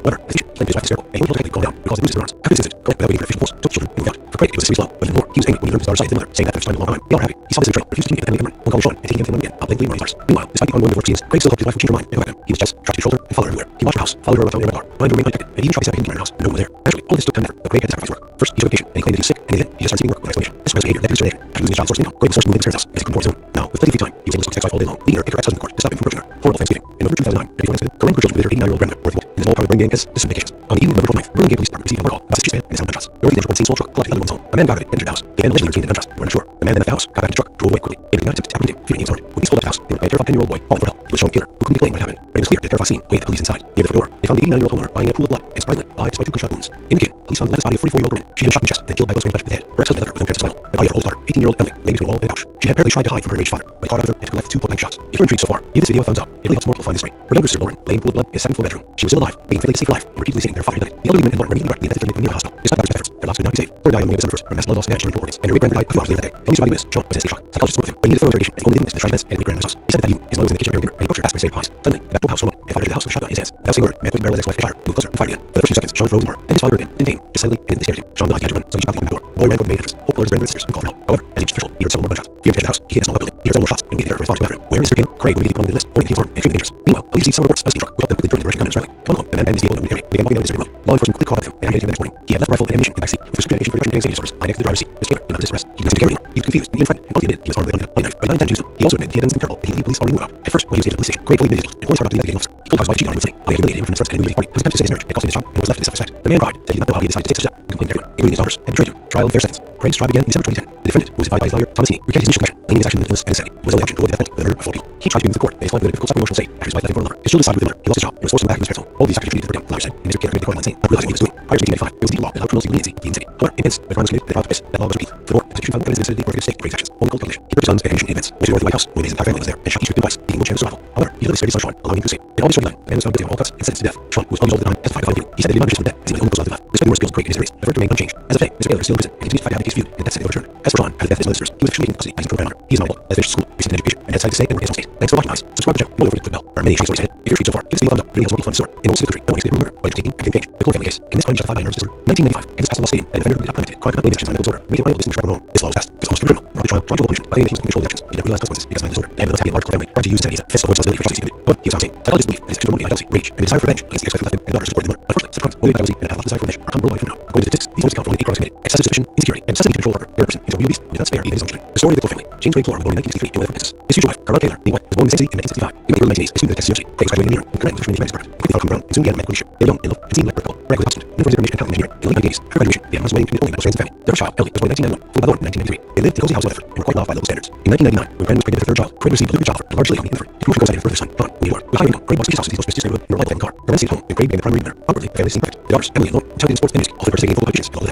and he told Craig to calm down because the news in her arms. After this incident, Craig, without waiting for official force, took the children and moved out. For Craig, it was a serious blow, but even more, he was angry when he learned his daughter cited the mother, saying that after spending a long time, they are happy. He saw this in the trail, refused to communicate with the family government, one called Sean, and taking him to him again, blatantly ignoring his daughters. Meanwhile, despite the ongoing divorce proceedings, Craig still hoped his wife would change her mind and go back to him. He was just tried to control her and follow her everywhere. He watched her house, followed her around in a car, blind to remain undetected, and even tried to step into her house, and no one was there. Eventually, all this took time and effort, but Craig had to sacrifice work. First, he took vacation, and he claimed that he was sick, and then he just started seeking work with an explanation. This was behavior that his behavior. After losing his job source income, Craig was forced to move into his parents' house, as he couldn't afford his own. Now, with plenty of free time, he was able to stalk his ex-wife all day long, beating her, take her ex-husband to court to stop him from approaching her. Horrible Thanksgiving. In November 2009, before Thanksgiving, Corinne grew children with her 89-year-old grandmother, Dorothy Walt, in the small town of Burlingame, Kansas, distant vacations. On the evening of November 29th, Burlingame Police Department received a phone call about a 60-man in his own house. Dorothy entered one seen small truck collecting other one's home. A man got out of it, entered the house. The man allegedly retained an address, weren't sure. The man then left the house, got back in the truck, drove away quickly. It did not attempt to apprehend him, fearing he was armed. When police pulled up the house, they were by a terrified 10-year-old boy, calling for help. He was shown a killer, who couldn't explain what happened. But it was clear the terrified scene waited the police inside. Near the front door, they found the 89-year-old homeowner lying in a pool of blood and surprisingly alive despite 2 gunshot wounds. In the kitchen, police found the latest body of 44-year-old woman. She had been shot in the chest, then killed by blood-stained flesh to the head. Her ex-husband left her with unprotected spinal. The body of her oldest daughter, 18-year-old Emily, lay between a wall and a couch. She had apparently tried to hide from her enraged father, but he caught up with her and took her life with 2 point-blank shots. If you're intrigued so far, give this video a thumbs up. It really helps more people find this story. Her younger sister Lauren lay in a pool of blood in a second-floor bedroom. She was still alive, being fairly safe for life, and repeatedly saying their father had died. The elderly woman and Lauren were immediately rushed to the invested hospital. Despite doctors' efforts, their lives could not be saved. Lauren died on the December 1st from massive blood loss and damage to her organs, and her great-grandmother died a few hours later that day. The only surviving witness, Sean, was in state shock. Psychologists spoke with him, but he needed further interrogation as he only didn't miss the tragic events and great-grandmother's house. He said that that evening, his mother was in the kitchen preparing dinner, and he approached her asking for saved pies. Suddenly, the back door house swung open, and father entered the house with a shotgun in his hands. Without saying a word, the man quickly barreled his ex-wife Shire, moved closer, and fired again. For the first few seconds, Sean froze in horror. Then his father again, didn't aim, just silently and instantly stared at him. Sean realized he had to run, so he shot the door. The boy ran for the main entrance. Hope alerted his grandmother and sisters and called for help. However, as he reached the threshold, he heard several more gunshots. Fearing to enter the house, he hid in a small building. He heard several more shots, and immediately responded to the bathroom. Where his sister came, Craig immediately put on the list, warning that he was armed and extremely dangerous. Meanwhile, police received several reports of a steam truck with up quickly turning direction gun and Australia. Come on, the man abandoned his vehicle in the area, began walking down the district road. Law enforcement quickly caught up with him and apprehended him the next morning. He had left rifle and ammunition in the backseat, with prescription medication for reduction of anxiety disorders lying next to the driver's seat. This killer did not resist arrest. He didn't seem to care anymore. He was confused, and frightened, and both admitted he was armed with a gun, knife, but not intended to use them. He also admitted he had done something terrible, and he believed police already knew about. At first, when he was taken to the police station, Craig believed his and pointed out to the investigating officer. He told how his wife cheated on him with How he had humiliated him from his friends and party. He was attempted to save his marriage and cost him his job, and was left in dissatisfaction. The man cried that he did not know how he had decided to take such a step, and complained to everyone, including his daughters, had betrayed him. Trial in fair seconds. Craig's trial began in December 2010. The defendant, who was advised by his lawyer, Thomas Heaney, recanted his initial confession, claiming his action with illness and insanity. It was only action to avoid the death penalty for the murder of 4 people. He tried to convince the court that his wife was in a difficult psycho-emotional state after his wife left him for another. His children sided with him. He lost his job and was forced to go back to his parents' home. All these factors contributed to the breakdown, the lawyer said, and Mr. Killer made the court line saying, not realizing what he was doing. Prior to 1895, it was deep law that allowed criminals leniency in the city. However, in Vince, the crime was committed, the trial took place, that law was repeated. Furthermore, the petition found evidence of insanity or state Craig's actions. Only cold calculation. He purchased guns and ammunition in advance, went to the White House, when his entire family was there, and shot each victim twice, being no chance of survival. However, he literally spared his son Sean, allowing him to escape. In all this storyline, the man was found guilty of all cuts and sentenced to death. Sean, who was 12 years old at the time, testified to fighting. He said that he did not resist death, as he was only cause of death. Despite numerous skills Craig in his race, the verdict remained unchanged. As of today, Mr. Taylor is still in prison and continues to fight to have the case viewed and the death sentence overturned. As for Sean, after the death of his sisters, he was officially in custody as his program. He is knowledgeable, has finished school, received an education, and has decided to stay and work in his own state. Thanks for watching, guys. Subscribe to the channel, don't forget to click the bell. There are many issues ahead. If you're intrigued so far, give this video a thumbs up. It really helps more people find the story. In most of the country, don't escape murder, but taking and change. The Cole family case. Can this crime be justified by a nervous disorder? 1995, Kansas passed a law stating that the defender who did not premeditate crime could not blame his actions on mental disorder. Made it unable to distinguish right from wrong. This law was passed because almost criminal. Brought the trial, tried to pollution, claiming that he was in control of the actions. He never realized consequences because of mental disorder. The ambulance had a large Cole family tried to use his insanity as a fist of responsibility for justice he committed. But he was not insane. Psychologists believe that his extreme jealousy, rage, and desire for revenge against the ex-wife left him and daughters supported him. Unfortunately, some crimes, only jealousy and a pathological desire for revenge are common worldwide phenomenon. According to statistics, these ones account for only 8 crimes committed. Excessive suspicion, insecurity, and necessity to control a partner, person is a real beast and did not spare even his own children. The story of the Cole family. James Ray Clore was born in 1963 in Weatherford, Texas. His future wife, Carla Taylor, being white, was born in the same city in 1965. In the early 1980s, a student at Texas University, Craig was graduating in engineering and connected with the Humanities department. He quickly followed Brown and soon began medical leadership. They were young, in love, and seemed like perfect couple. Craig was obstinate, known for his information and accounting engineering. In the late 1980s, after graduation, the was wedding committed only by the strands of family. Their child, Ellie, was born in 1991, followed by Lauren in 1993. They lived in a cozy house in Weatherford and were quite well off by local standards. In 1999, when Brandon was pregnant with their third child, Craig received a lucrative job offer at a large lake home in Weatherford. The commercial co-signing for their son, Ron, who he were. With high income, Craig bought spacious houses in the most prestigious neighborhood in a reliable family car. The rent stayed at home, and Craig began the primary breadwinner. Outwardly, the family seemed perfect. The daughters, Emily and Lauren, excelled in sports and music, often participating in full competitions and all events. Emily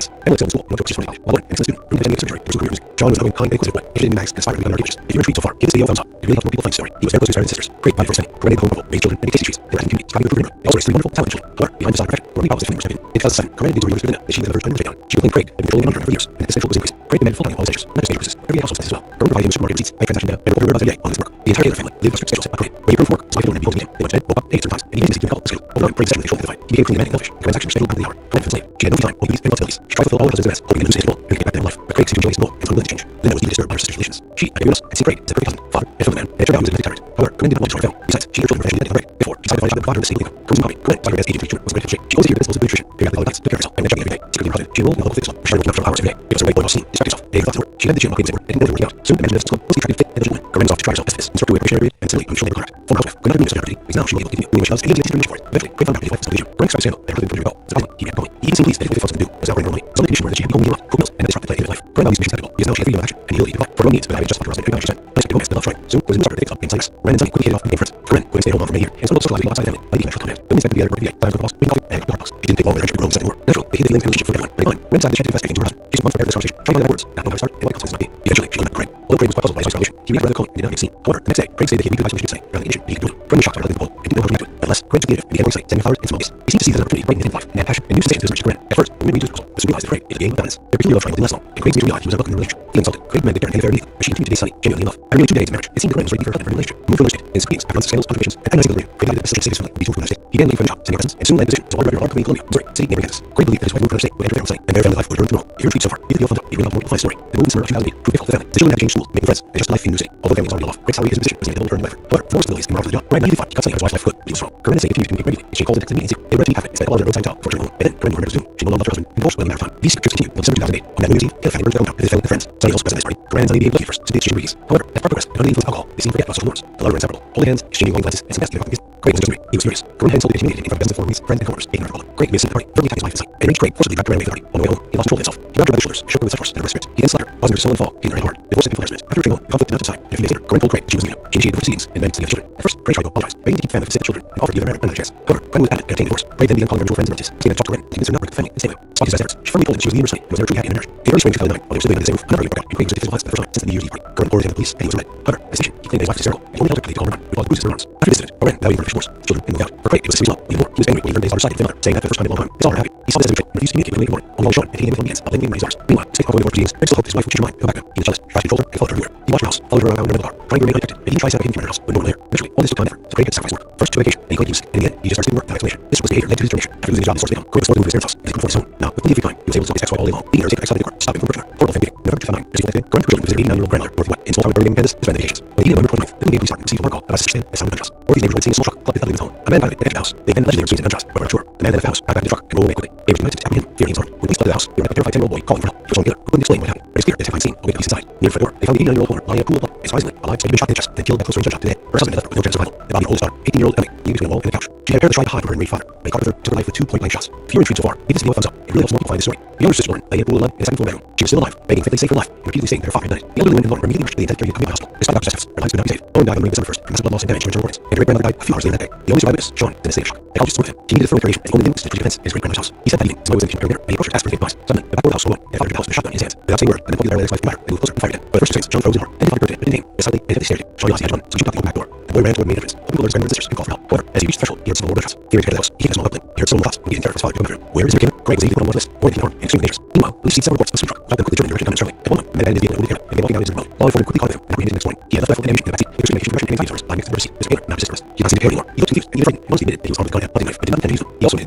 excelled in school and went to a prestigious college, while Lauren, an excellent student, proved to be a surgery and career music. John was an outgoing, kind, and inquisitive boy, interested in mags and aspiring to become an architect. If you're intrigued so far, give this video a thumbs up. It really helps more people find the story. He was very close to his parents and sisters. Craig provided for his family, provided home couple, raised children, and tasty treats. They were acting community, striving to improve their They also raised 3 wonderful, talented children. However, behind this side of profession, there were many problems his family was having. In 2007, Corinne needed to realize that she lived her time in breakdown. She proclaimed Craig had been controlling her for years, and that the sexual was increased. Craig demanded full-time in all his stages, not just major purchases. Every household status as well. Corinne provided him with supermarket receipts, high transaction data, and reported her about every day on his work. The entire Taylor family lived a strict schedule set by Craig. When he approved work, so I could learn and be able to meet him. They went to bed, woke up, ate at certain times, and even seeking to couple the schedule. Overall, Craig's sexually controlled the divide. He became clean, demanding, selfish. Corinne's actions were scheduled by the hour. Corinne felt enslaved. She had no free time, only duties and responsibilities. She tried to fulfill all her husband's demands, hoping that he would stay stable and get back to normal life. But Craig seemed to enjoy his role and was unwilling to change. Linda was deeply disturbed by her sister's relations. She, like everyone else, had seen Craig as a perfect husband, father, and family man, and had turned out he was a domestic tyrant. However, Corinne did not want to destroy the family. Besides, she and her children were financially indebted and Craig. Therefore, she decided to find a job that provided her with stable income. Corinne's hobby. Corinne, despite her aging children, was in great shape. She always adhered to the principles of nutrition, figured out the diets, took care of herself, and went jogging every day. Secretly proud of it, she enrolled in a local fitness club. She started working out for hours every day. It was her way going off scene, distract herself, and thoughts to work. She led the gym while Craig was at work, and didn't know they were working out. Soon, the mentioned fitness club mostly attracted fit and eligible women. Corinne was off to try herself as a fitness instructor with a every and suddenly, unusual labor contract. Former housewife, Corinne never knew this because now she was able to continue doing what she loves and didn't need to for it. Eventually, Craig found out his wife was a Corinne started to scandal that her husband put her goal. Surprisingly, he began calling. He even seemed pleased that his wife to do was outwarding normally. Some of the condition were that she had become meal, cook meals, and had disrupted play in his life. Corinne found these missions acceptable because now she had freedom of action and the ability to apply for her own needs without having just her husband 39%. Unexpected moments developed Soon, was in the starter picked up in Cyprus. Ryan and Sunny quickly hit it off and became friends. Corinne couldn't stay at home for many years, and so socializing outside the family, like natural command. Women spent the other part of the day, times with the boss, making coffee, and cooking hot dogs. It didn't take long for their friendship to grow and set more. Naturally, they hid the feelings and relationship from everyone. But in time, Ren decided to check the investigation to her husband. She spent months preparing this conversation, trying to find out words, not knowing how to start, and what the consequences might be. Eventually, she learned Craig. Although Craig was quite puzzled by his wife's foundation, he reacted rather calmly and did not get seen. However, the next day, Craig stated that he had reviewed what she was saying, rather than the ancient being doing. Craig was shocked by her the bold, and and didn't know how to react to it. Nevertheless, Craig took the initiative and began going site, sending flowers and small gifts. He seemed to see that as an opportunity to brighten his life and add passion and new sensation to his chagrin. At first, the women reached his proposal, but soon realized that Craig is a game of balance. Their peculiar love triangle didn't last long, and Craig soon realized he was unwelcome in the relationship. Feeling insulted, Craig demanded their hand in fair immediately, but she continued to date Sunny, genuinely in love. After nearly 2 decades of marriage, it seemed that Craig was ready for a relationship. Moved from relationship in his after months of scandals, contradictions, and agonizing delivery, Craig decided that the facility would be too from the state. He began leaving from the job, sending lessons, and soon landed a position as a water director on Columbia, Missouri, city neighboring Kansas. Craig believed that his wife moved from the state would enter family and their family life would return to normal. He retreated so far, either the so far, he read out more to story. The movie in summer of 2008 proved difficult for the family. The children had to change schools, making friends, and just life in New City. Although the family was already well off, Craig's salary his position was made able to earn the effort. However, for most of the Middle East and Morocco of the job, Ryan immediately thought he got something out of his wife's life good, but he was wrong. Corinne and Say continued to communicate regularly, and she called and texted me and they were at half it, instead of all their roadside talk before turning home. And then Corinne remembered Zoom. She no longer loved her husband, and divorced within a matter of time. These trips continued until December 2008. On that New Year's Eve, Caleb family burned down with his family and friends. Sunny also present at this party. Corinne and Sunny being lucky first to the exchange of greetings. However, as part progressed, and under the influence of alcohol, they seemed to forget about social norms. The lovers were inseparable, holding hands, exchanging long glances, and some asking about things. Craig wasn't just angry, he was furious. Corinne had insulted and humiliated in front of dozens of former friends and coworkers, ignorant of all. Craig missed the party, verbally attacking his wife in sight, and reached Craig, forcibly dragged her away from the party. On the way home, he lost control of himself. He grabbed her by the shoulders, shook her with such force that her wrist ripped. He then slapped her, causing her to stumble and fall, hitting her head hard. Divorce and embarrassment. After returning home, the conflict did not subside, and a few days later, Corinne told Craig that she was leaving him. She initiated the proceedings and then sending the children. At first, Craig tried to apologize, begging to keep the family for the sake of the children, and offered to give their marriage another chance. However, Corinne was adamant and obtained a divorce. Craig then began calling her mutual friends and relatives, saying that to talk to Corinne and convinced her not to break the family and stay with him. Despite his efforts, she firmly told him that she was leaving her site and was never truly happy in their marriage. In early spring 2009, while they were still living under the same roof, another argument broke out, and Craig was defensive for the first time since the New Year's Eve party. Corinne reported him to the police, and he was arrested. However, at the station, he claimed that his wife was hysterical, and he only held her quickly to calm her down, with all the bruises in her arms. After this incident, Corinne, now waiting for divorce, children, and moved out. For Craig, it was a serious law. Even more, he was angry when he heard his daughter's side of the family, saying that for the first time in a long time, his daughter happy. He saw this as a betrayal, and refused to communicate with him anymore. Only Sean, and he came with him weekends, blaming him for his daughters. Meanwhile, despite ongoing divorce proceedings, Craig still hoped his wife would change her mind and go back to him. He was jealous, trashed, controlled her, and followed her everywhere. He watched her house, followed her around in the car, trying to remain undetected, and even tried to set up a hidden camera in her house, but no one there. Eventually, all this took time and effort, so Craig had to sacrifice work. First to vacation, and he claimed he was sick, and in the end, he just started doing work without explanation. This was behavior led to his termination. After losing his job in sports income, Craig was forced to move to his parents' house, and he couldn't afford his own. Now, with plenty of free time, he was able to talk to his ex-wife all day long, beating her to take her car, stopping from approaching her. Horrible family meeting. November 2009, as he collected, Corinne took children to visit her 89-year-old grandmother, Dorothy White, in small town Birmingham, Kansas, to spend the vacations. On the evening of November 29th, the Birmingham police department received a phone call about a sister stand as someone in the house. Dorothy's neighbors had seen a small truck clubbed without leaving his home. A man got out of it and entered the house. They then allegedly were seen in untrusts, but were not sure. The man then left the house, backed into the truck, and rolled away quickly. Neighbors united to apprehend him, fearing he was armed. When police fled the house, they were met by a terrified 10-year-old boy calling for help. He was on the other, who couldn't explain what happened. But it's clear they had scene, away the police inside. Near the front door, they found the 89-year-old woman lying in a pool of blood, and surprisingly, alive, so he'd been shot in the chest, then killed by close range gunshot to the head. Her husband had left her with no chance of survival. The body of her oldest daughter, 18-year-old Emily, lay between a wall and a couch. She had apparently tried to hide from her enraged father, but he caught her, took her life with 2 point-blank shots. If you're intrigued so far, give this video a thumbs up. It really helps multiply the story. The younger sister Lauren lay in a pool of blood in the second-floor bedroom. She was still alive, begging faintly safe for life, and repeatedly saying that her father had died. The elderly women and Lauren were immediately rushed to the intended care unit of the hospital. Despite doctor's efforts, their lives could not be saved. Lauren died on December 1st from massive blood loss and damage to her internal organs, and her great-grandmother died a few hours later that day. The only surviving witness, Sean, in a state of shock. The psychologist spoke with him. He needed thorough interrogation, and the only witness to defense in his great-grandmother's house. He said that evening, his mother was in the kitchen preparing dinner, and he approached her to ask for advice. Suddenly, the back door of the house swung open, and father entered the house with a shotgun in his hands. Without saying a word, and then pointed their ex-wife from the they moved closer and fired again. For the first 2 seconds, Sean froze in horror. Then he father turned to him, but didn't name. They suddenly and stared at him. Sean realized he had run, so he jumped out the open back door. The boy ran toward the main entrance, hoping to alert his grandmother and sisters and call for help. However, as he reached the threshold, he heard some more shots. Fearing to get to the house, he had a small opening. He heard someone thoughts when he didn't care for his father to come through. Where is the killer? Craig was able to put on one list, more than harm, and extremely dangerous. Meanwhile, police received several reports of a truck, shot them quickly turning in the direction of the struggling. At one moment, the man abandoned his vehicle and moved the camera, and began walking out into the road. Law enforcement quickly caught him and apprehended him next morning. He had left rifle and ammunition in the backseat, and pursuing medication progression and anxiety disorders lying next to the rear seat. Mr. Taylor, now just he did not seem to care anymore. He looked confused and even frightened, and honestly admitted that he was armed with a gun and hunting knife,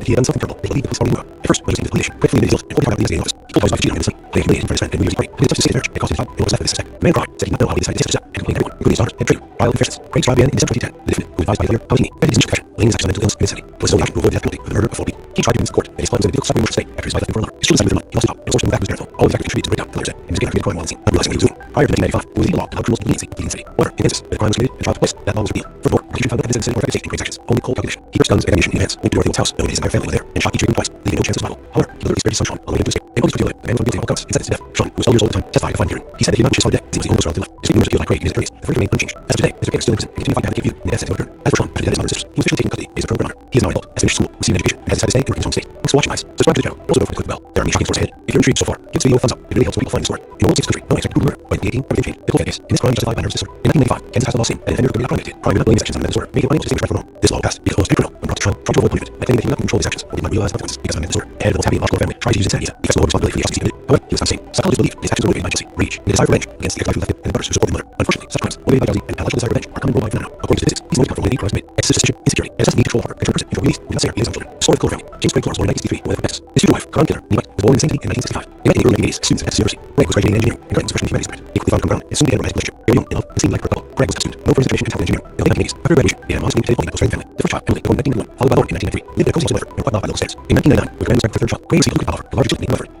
but did not intend to use them. He also admitted that he had done something terrible, but he believed the police already knew about. At first, when he was in the police station, Craig fled into his guilt and 45 out of the investigating office. He told his wife he cheated on him in the sleep. They humiliated him for his friend and New Year's Eve party, and his substance to save marriage and cost his job and what was left of his suspect. The man cried, said he did not know how he decided to take such a step, and complained to everyone, including his daughters and traitor. Trial confessions. Craig's trial began in December 2010. The defendant, who advised by his lawyer, Thomas Heaney, vented his initial confession, laying his actions on mental illness and insanity. It was his only option to avoid the death penalty for the murder of 4 people. He tried to convince the court that his client was in a vehicle suffering from state after his wife left him for another. His children sided with him. He lost his job and forced him back to his parents' home. All of the factors contributed to the breakdown, the lawyer said, and his gain crime while on the scene, not realizing what he was doing. Prior to 1995, it was illegal law to allow criminals to leniency to insanity. However, in Kansas, where the crime was committed and the trial took place, that law was repealed. Furthermore, prosecution found that evidence in more effective state in Craig's actions. Only cold calculation. He purchased guns and ammunition in advance, went to Dorothy White's house, knowing his entire family was there, and shot each victim twice, leaving no chance of survival. However, he literally spared his son Sean, allowing him to escape. In August 2011, the man was found guilty of all counts and sentenced to death. Sean, who was 12 years old at the time, testified at a fine hearing. He said that he had not wished his father dead, as he was the only relative left. His statement was appealed by Craig and his attorneys. The verdict remained unchanged. As of today, Mr. Craig is still in prison and continuing to fight to have the case reviewed in the death sentence overturned. As for Sean, after the death of his mother and sisters, he was officially taken custody and is a program runner. He is now an adult, has finished school, received an education, and has decided to stay and work in his home state. Thanks for watching, guys. Subscribe to the channel. Also don't forget to click the bell. There are many shocking stories ahead. If you're intrigued so far, give this video a thumbs up. It really helps when people find the story. In the world's sixth country, no one expected brutal murder. By 2018, everything changed. The cold case. In this crime justified by nervous disorder. In 1995, Kansas passed a law saying that an offender could commit a crime crime without blaming his actions on mental disorder, making it unable to distinguish right from wrong. This law passed because almost any criminal, when brought to trial, tried to avoid punishment by claiming that he would not control his actions or did not realize the consequences because of mental disorder. The head of the most happy and logical family tried to use insanity as he accepts no responsibility for the actions he committed. However, he was not insane. Psychologists believe his actions were motivated by jealousy, rage, and a desire for revenge against the ex-wife who left him and the brothers who supported the mother. Unfortunately, such crimes, motivated by jealousy and pathological desire for revenge, are common worldwide phenomena. According to statistics, these motives come from when crimes made. Excessive suspicion, insecurity, and excessive need to control a partner can turn a person into a released, not singer, he has children. The story of the Cole family. James Craig Clark was born in 1963 in Texas. His future wife, Karen Killer, was born in the same city in 1965. They met in the early 1980s, students at Texas University. Craig was graduating in engineering, and Craig was a freshman in humanities major. They quickly found common ground and soon began a romantic relationship. They were young, in love, and seemed like a couple. Craig was a student, known for his education and talent in engineering. In the late 1980s, after graduation, they had a modest stable home that was raised family. The first child, Emily, born in 1991, followed by Lauren in 1993, lived in a cozy house with and were quite loved by local standards. In 1999, when Craig was back for the third child, Craig received a lucrative offer for larger children, however.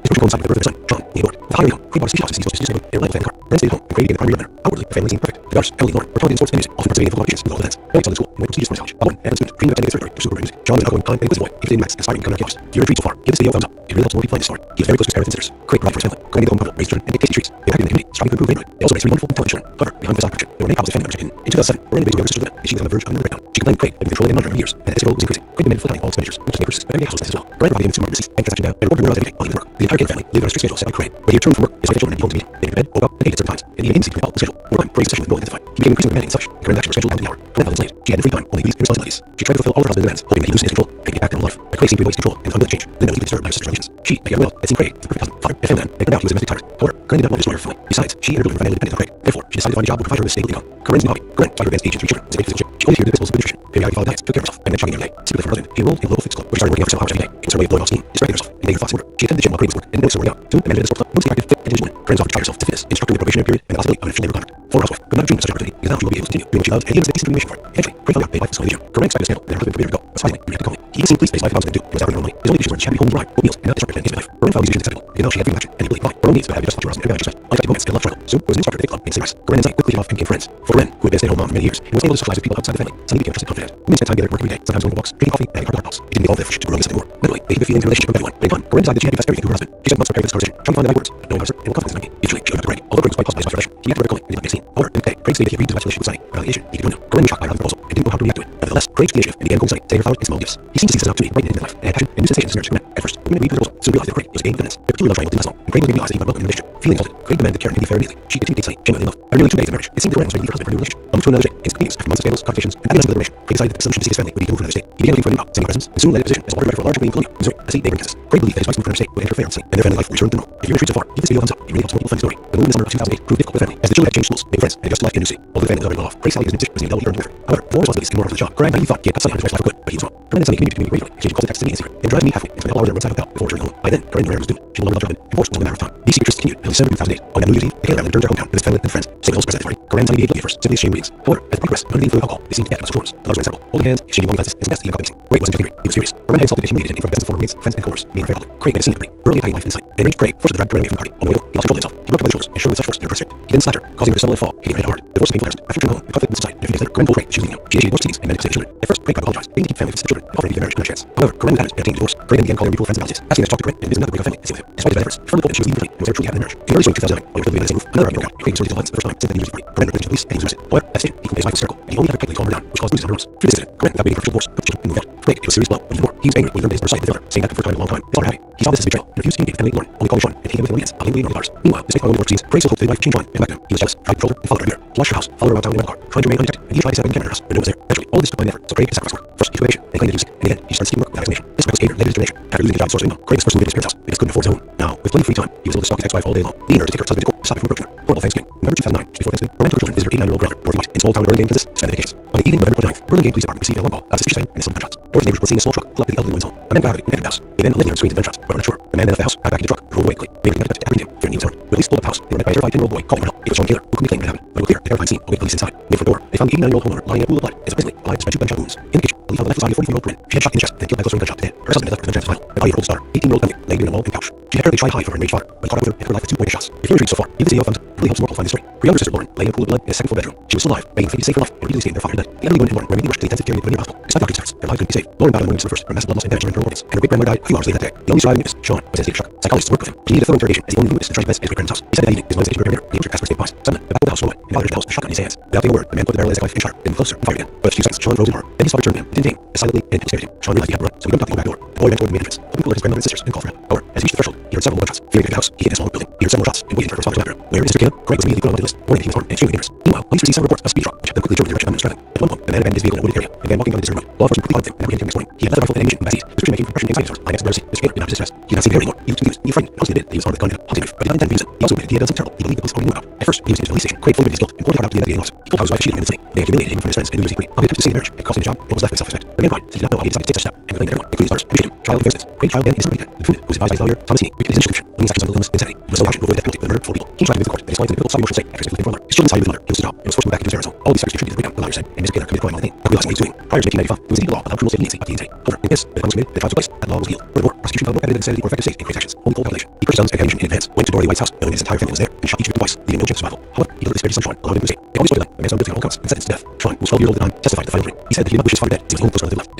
His project coincided with the birth of their son, John, being aborted. With a higher income, Craig bought a ski house in East Coast Studios in a reliable family car. Then stayed at home, and Craig became the primary breadwinner. Outwardly, the family seemed perfect. The daughters, Emily and Lauren, were talented in sports and music, often participating in football competitions with all events. Emily excelled in school and went prestigious for college. While Lauren, an student, dreamed of attending a third to pursue her music. John was an outgoing, kind, and inquisitive boy, interested in maths and aspiring to become an archaeologist. If you're intrigued so far, give this video a thumbs up. It really helps more people find this story. He was very close to his parents and sisters. Craig provided for his family, going to the home comfortable, raised children, and did tasty treats. They acted in the community, striving to improve the neighborhood. They also raised 3 wonderful, intelligent children. However, behind this opportunity, there were many problems with family members in In 2007, Miranda made a sister she was on the verge of a breakdown. She complained Craig had been controlling the money for years, and as the was increasing, Craig demanded full-time all expenditures, which papers, but every household as well. Miranda brought him to deceased and transaction down, and ordered everyone else every day while he was at work. The entire King family lived on a strict schedule set by Craig. When he returned from work, his wife and children would be home to meet him. They went to bed, woke up, and ate at certain times, and he had agency to follow the schedule. Over time, Craig's session with Bill intensified. He became increasingly demanding and selfish. Her actions were scheduled down to the hour. When that was late, she had no free time, only duties and responsibilities. She tried to fulfill all her husband's demands, hoping that he lose his control and get back to normal life. But Craig seemed to waste control and unwilling to change. Linda was deeply disturbed by her sister's relations. She, like everyone else, had seen Craig as the perfect husband, father, and family man, and turned out he was a domestic tyrant. However, Corinne did not want to destroy her family. Besides, she and her children were financially dependent on Craig. Therefore, she decided to find a job that would provide her with a stable income. Corinne's new hobby. Corinne, despite her advanced age and 3 children, was a big physical shape. She always feared the principles of good nutrition. Periodically followed diets, took care of herself, and then shopping every day. Secretly for her husband, she enrolled in a local fitness club, where she started working out for several hours every day. It was her way of blowing off steam, distracting herself, and getting her thoughts in order. She attended the gym while Craig was working, and noticed her working out. Soon, the manager of the sports club, mostly active, fit, and intelligent woman. Corinne's offered to try herself to fitness, instructing the probationary period, and the possibility of an official labor contract. For her housewife, could not dream of such an opportunity, because now she will be able to continue doing what she loves, and he was a decent continuation for it. Eventually, Craig found out paid life was so gym. Corinne expected a scandal, and her husband forbade her to go. But surprisingly, he reacted calmly. He seemed pleased based life and do. He was out there normally. His only issues were that she had to be home to bride, cook meals, and not disrupt her intimate life. Corinne found these issues acceptable, because now she had free action, and equally fine. Her own needs, but having just thought to her husband, every exercise, unexpected moments, and love struggle. Soon, there was an instructor at the club in St. Corinne and Zach quickly hit off and became friends. For Corinne, who had been a stay-at-home mom for many years, and was able to socialize with people outside the family, suddenly became trusted and confident. Women spent time together working every day, sometimes going for walks, drinking coffee, and having heart-to-heart talks. It didn't involve their friendship to grow this anymore. Literally, they had the feeling the relationship from everyone. But in time, Corinne decided that she had to confess everything to her husband. She spent months preparing for this conversation, trying to find the right words, but knowing how certain and what confidence might be. Eventually, she opened up to Craig. Although Craig was quite puzzled by his relation, he acted vertically and did not make a scene. However, in the day, Craig stated he agreed to the relationship with Sunny. About the issue, he could do no. Corinne was shocked by her husband's proposal and didn't know how to react to it. Nevertheless, Craig took the initiative and began going Sunny, saying her flowers and small gifts. He seemed to see this as an opportunity to brighten his life and had passion and new sensations in marriage to men. At first, women agreed to the proposal, soon realized that Craig was a game of defendants. Their peculiar love triangle did not long, and Craig was able to realize that he might welcome in the relationship. Feeling exalted, Craig demanded that Karen be fair immediately. She continued to date Sunny, genuinely in love. After nearly 2 days of marriage, it seemed that Corinne was ready to leave her husband for a new relationship. On to another day, inconvenience after months of scandals, complications, and happiness with liberation, Craig decided that the solution to see his family would be to move to another state. He began looking for a new job, sending presents, and soon landed a position as a water director for a large company in Columbia, Missouri, a state neighboring Kansas. Craig believed that his wife's move to another state would enter fair and and their family life would return to normal. If you're intrigued so far, give this video a thumbs up. It really helps more people find the story. The move in the summer of 2008 proved difficult for the family, as the children had changed schools, made friends, and adjusted to life in a new city. Although the family was already well off, Craig saw his new position was needed to learn to live. However, more responsibilities and more of the job. Craig he thought he had cut Sunny out of his wife's life for good, but he was wrong. Corinne and Sunny continued to communicate regularly, exchanging calls and texts to meet in secret. They would drive to meet halfway and spend a couple hours on the roadside hotel before returning home. By then, Corinne knew her was doomed. She no longer loved her husband, and divorce was only a matter of time. These secrets continued until December 2008. On New Year's Eve, the Taylor family returned to their hometown with his family and friends. St. Hills presented party. Corinne and Sunny behaved first, simply exchanging greetings. However, as the progress, under the influence of alcohol, they seemed to get out of control. The lovers were inseparable, holding hands, exchanging long glances, and some best eating competition. Craig wasn't just angry, he was furious. Corinne had insulted and humiliated him in front of best and former mates, friends, and coworkers, being very public. Craig made a scene of me, brutally attacking wife in sight. They enraged Craig, forced her to drag Corinne away from the party. On the way, he lost control of himself. He broke up by the shoulders and showed with such force that her pressed. He then slapped her, causing her to stumble and fall, hitting her head hard. The divorce became flared. After returning home, the conflict would subside, and a few days later, Corinne told Craig that she was leaving him. She initiated divorce proceedings and managed to save children. At first, Craig tried to apologize, begging to keep family with the children, offering to give marriage another chance. However, Corinne was adamant and obtained a divorce. Craig then began calling her mutual friends and relatives, asking us to talk to Corinne and visit another break of family and stay with him. Despite his efforts, she firmly told that she was leaving quickly and was ever truly happy in marriage. In early spring 2009, while they were living under the same roof, another argument broke out, and Craig resorted to violence for the first time since the New Year's Eve party. Corinne reported to the police and he was arrested. However, at the station, he claimed his wife was hysterical, and he only had her tightly calm her down, which caused bruises on her arms. Through this incident, Corinne, without waiting for official divorce, took the children and moved out. For Craig, it was a serious blow, but even more, he was angry when he learned that his mother sided with the other, saying that for a long time, his daughter happy. He saw this as betrayal and refused to engage with family anymore, only calling Sean and taking him with him weekends, hugging the others. Meanwhile, despite all the divorce proceedings, Craig still hoped that his wife would change on and come back to him. He was jealous, tried to control her and followed her everywhere. He watched her house, followed her around town in a car, trying to remain undetected, and he tried to set up a camera in her house, but no one was there. Eventually, all of this took time and effort, so Craig had sacrificed work. First, he took vacation, and claimed that he was sick, and again, he started seeking work without explanation. This reckless behavior led to discrimination. After losing his job as source of income, Craig was forced to move into his parents' house because he couldn't afford his own. Now, with plenty of free time, he was able to stalk his ex-wife all day long, leading her to take her husband to court, stopping from approaching her. Horrible Thanksgiving. November 2009, just before Thanksgiving, Corinne took her children to visit her 89-year-old grandmother, Dorothy White, in small town Burlingame, Kansas, to spend the vacations. On the evening of November 29th, Burlingame Police Department received a alarm call about suspicious sign and some gunshots. Dorothy's neighbors were seeing a small truck pull up to the elderly woman's home. A man got out of it and entered the house. They then allegedly screamed gunshots, but were not sure. The man then left the house, got back in the truck, and drove away quickly. They were to apprehend him, fearing he was armed. When police pulled up the house, they were met by a terrified 10-year-old boy called for help. It was Sean Taylor, who couldn't claim what happened, but it was clear the terrifying scene awaited police inside. Near the front door, they found the 89-year-old homeowner lying in a pool of blood, as presently alive despite 2 gunshot wounds. In the kitchen, police found the left side of 44-year-old Corinne. She had shot in the chest, then killed by close range gunshot to death. Her husband had left with gunshots vital. The body of her oldest daughter, 18-year-old Emily, lay near the wall and couch. She had apparently tried to hide from her enraged father, but caught up with her and took her life with 2 pointed shots. If you're intrigued so far, give this video a thumbs up. It really helps more people find the story. Her younger sister Lauren lay in a pool of blood in a second-floor bedroom. She was still alive, begging for to save her life, and repeatedly stating their father had died. The elderly woman and Lauren were immediately rushed to the intensive care unit at the hospital. Despite doctors' efforts, their lives couldn't be saved. Lauren died on November 1st from massive blood loss and damage to her organs, and her great-grandmother died a few hours later that day. The only surviving witness, Sean, was in a state of shock. Psychologists worked with him. He needed a thorough interrogation as the only witness to try his best at his great-grandmother's house. He said that evening his mind's station prepared the electric asked for state advice. Suddenly, the back of the house rolled away, and father entered the house with a shotgun in his hands. Without saying a word, the man put the barrel as his wife and shot her, then closer and fired again. But after a few seconds, Sean froze in horror. Then he saw her turn to him, didn't aim, as silently and stared at him. Sean realized he had to run, so he jumped out the back door. The boy ran toward the main entrance, hoping to alert his grandmother and sisters and call for help. However, as he reached the threshold, he heard several more gunshots. Fearing to enter the house, he hid in a small building. He heard several shots and waited for his father's bathroom. Where is Mr. Caleb? Craig was immediately put on the list, warning that he was armed and extremely dangerous. Meanwhile, police received several reports of speed drop, which then quickly drove in the direction of driving. At one point, the man abandoned his vehicle in a wooded area and began walking down the deserted road. Law enforcement quickly found him and apprehended him next morning. He had left a rifle and ammunition in the backseat. Description making from Russian gang source. I asked Darcy, Mr. Caleb did not possess. He did not see the anymore. He was confused. He was frightened. He also admitted that he was armed with a gun and a hunting knife, but did not intend to use it. He also admitted he had done something terrible he believed the police already knew about. At first, he was taken to the police station. Craig fully admitted his guilt and poured out to the investigating officer. He told how his wife cheated him in the city. They had humiliated him from his friends and New Year's Eve party. He attempted to save marriage and cost him a job and was left with self-respect. The man cried, said he did not know how he decided to take such a step, and claimed that everyone, including his daughters, appreciated him. Trial of instance. Craig trial then innocently dead. The defendant, who was advised by his lawyer, Thomas Heaney, repeated his description when he was accused of mental illness and insanity. He was so passionate to avoid the death penalty, but murdered 4 people. He tried to convince the court that his wife was in a difficult psycho-emotional state after his for mother. His children sided with the mother. He was stood up and was forced to go back into his parents' home. All these factors contributed to the breakdown, the lawyer said, and Mr. Taylor committed crime on the name, not realizing what he was doing. Prior to 1995, he was leading the law about criminal safety and leniency of the insanity. However, in this, the crime was committed, the trial took place, and the law was healed. Furthermore, prosecution found no evidence of insanity or effective state in Craig's actions. Only cold calculation. He purchased guns and ammunition in advance, went to Dorothy White's house, knowing his entire family was there, and shot each victim twice, leaving no chance of survival. However, he deliberately spared his son Sean, allowing him to escape. They always told him the man was found guilty on all counts and sentenced to death. Sean, who was 12 years old at the time, testified at the final hearing. He said that he did not wish his father dead, since he was the only close relative left.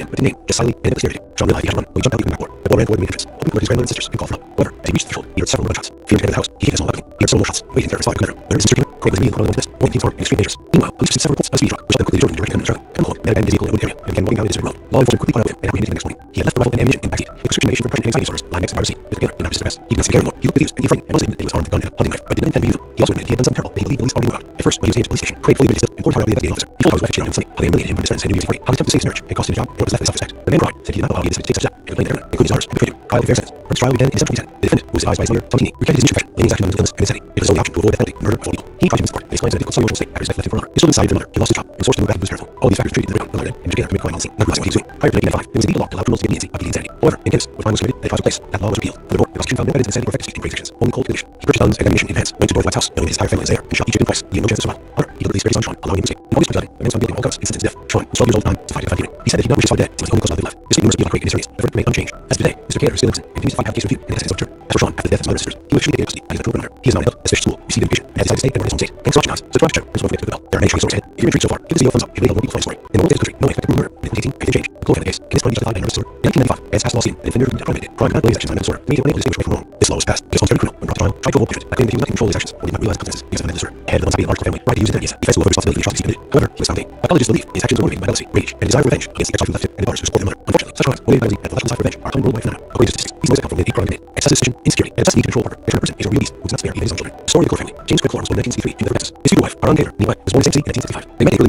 man, but to name, just silently and in obscurity. Sean realized he had run, so he jumped out leaping back door. The boy ran toward the main entrance, hoping to alert his grandmother and sisters and call for help. However, as he reached the threshold, he heard several gunshot. Fearing to enter the house, he hid his own balcony. He heard several more shots, waiting there for his father to come enter. When his sister came in, Craig was immediately thrown into this, warning the team's and extreme dangers. Meanwhile, police received several reports of a speed truck, which led them quickly to Jordan directing them in the traffic. Come home, man abandoned his vehicle in a wooded area and began walking down a deserted road. Law enforcement quickly caught up with him and apprehended him the next morning. He had left the rifle and ammunition in the backseat. A prescription medication for depression and anxiety disorders lying next to the driver's seat. With the gunner in not distress. He did not see carry more. He looked confused and frightened and was admitted that he was armed with a gun and a hunting knife, but did not intend to use them. He also admitted he had done something terrible that he believed police already knew about. At first, when he was taken to the police station, Craig fully admitted his guilt and poured hard out the investigating officer. He told how his wife had cheated on him how they humiliated him when his friends and knew he was afraid, how he attempted to save his marriage and cost him his job and what was left of his self-respect. The man cried, said he did not know how he had decided to take such a step, and complained that everyone, including his daughters, had betrayed him. Trial of fair sentence. For his trial began in December 2010. The defendant, who was advised by his lawyer, Tom Keeney, recanted his initial confession, blaming his actions on mental illness and insanity. It was his only option to avoid death penalty, murder, or penalty. He tried to his court and explained that he was in a difficult psychological state after his wife left him for another. His children decided to mother. He lost his job and was forced to move back into his household. All these factors treated in the ground, and began to commit crime on the scene, not realizing what he was doing. Prior to 1995, it was illegal law to allow criminals to get leniency by pleading insanity. However, in Kansas, when crime was committed and the trial took place, that law was repealed. Furthermore, the prosecution found no evidence of insanity or effective in Craig's actions, only cold condition. He purchased guns and ammunition in advance, went to Dorothy White's house, knowing his entire family was there, and shot each victim twice. He had no chance of survival. However, he took the police ready on Sean, allowing him to escape. In August 2011, the man found guilty of all counts and sentenced to death. Sean was 12 years old at the time, testified to a fine. He said that he did not wish his father dead, since he was the only cause of life left. Despite numerous appeals by Craig and his attorneys, the verdict remained unchanged. As of today, Mr. Cater, still lives in, continues to fight to have case reviewed and has his own turn. As for Sean, after the death of his mother and sisters, he was officially taken into custody by his approved mother. He is now in health, as school, received education, and has decided to stay and run his own state. Thanks so much, guys. Subscribe to the channel, and don't forget to click the bell. There are many stories ahead. If you're intrigued so far, give this video a thumbs up. It really helps more people find the story. In the world of this country, no one expected murder. In 2018, everything changed. The Cole family case, can this crime be justified by nervous disorder? In 1995, as past law seen, an offender who committed crime not related actions on mental disorder, made him unable to distinguish right from wrong. This law was passed because one criminal, when brought to trial, tried to avoid punishment by claiming that he would not control his actions or did not realize the consequences because of mental disorder. Head of the once happy large family, tried to use his identity as a defensive of responsibility for the atrocities he committed. However, he was found guilty. Psychologists believe his actions were motivated by jealousy, rage, and desire for revenge against the ex-wife who left him and the daughters who supported their mother. Unfortunately, such crimes motivated by jealousy and pathological desire for revenge are common worldwide phenomena. According to statistics, these motives come from the crime committed, excessive suspicion, insecurity, and a necessity to control a partner. If a person is a real beast who does not spare even his own children. The story of the Core family. James Craig Clark was born in 1963 to Denver, Texas. His future wife, our Cater, meanwhile, was born in St. Louis in 1965. They met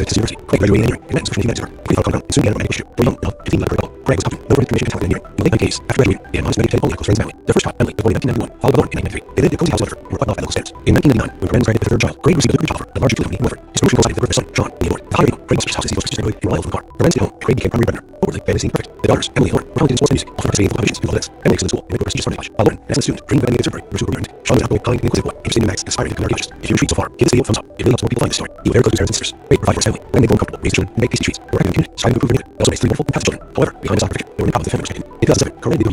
in the early 1980s as students at Texas University. Craig graduated in engineering and met in social media network. Quickly found compound and soon began a romantic relationship. They were young, adult, 15 like couple. Craig was popular, known for his commission and talent in engineering. In the late 1980s, after graduating, they had modest marriage only close friends and family. Their first child, Emily, was born in 1991, followed by Lauren in 1993. They lived in a cozy house, however, and were quite well at local standards. In 1999, when Corinne was granted the third child, Craig received a lucrative job offer at a large utility company. However, his promotion coincided with the birth of his son, Sean, in the award. The higher Craig lost his house as he was sustainably and reliable from the car. Corinne stayed home, and Craig became primary breadwinner. Overly, family seemed perfect. The daughters, Emily and Lauren, were talented in sports and music, often participating in competitions involved events. Emily excelled in school and went to a prestigious Harvard college, while Lauren, an excellent student, dreamed of ending a very pursuit of learning. Sean was outgoing, kind, and inquisitive boy, interested in maths, and aspiring to become an archaeologist. If you're intrigued so far, give this video a thumbs up. It really helps more people find this story. He was very close to his parents and sisters. Craig provided for his family. When they grew comfortable, raised children, and made tasty treats. They were active in the community, striving to improve their neighborhood. They also raised three wonderful and passive children. However, behind this opportunity, there were many problems the family was facing. In 2007, Corinne did understand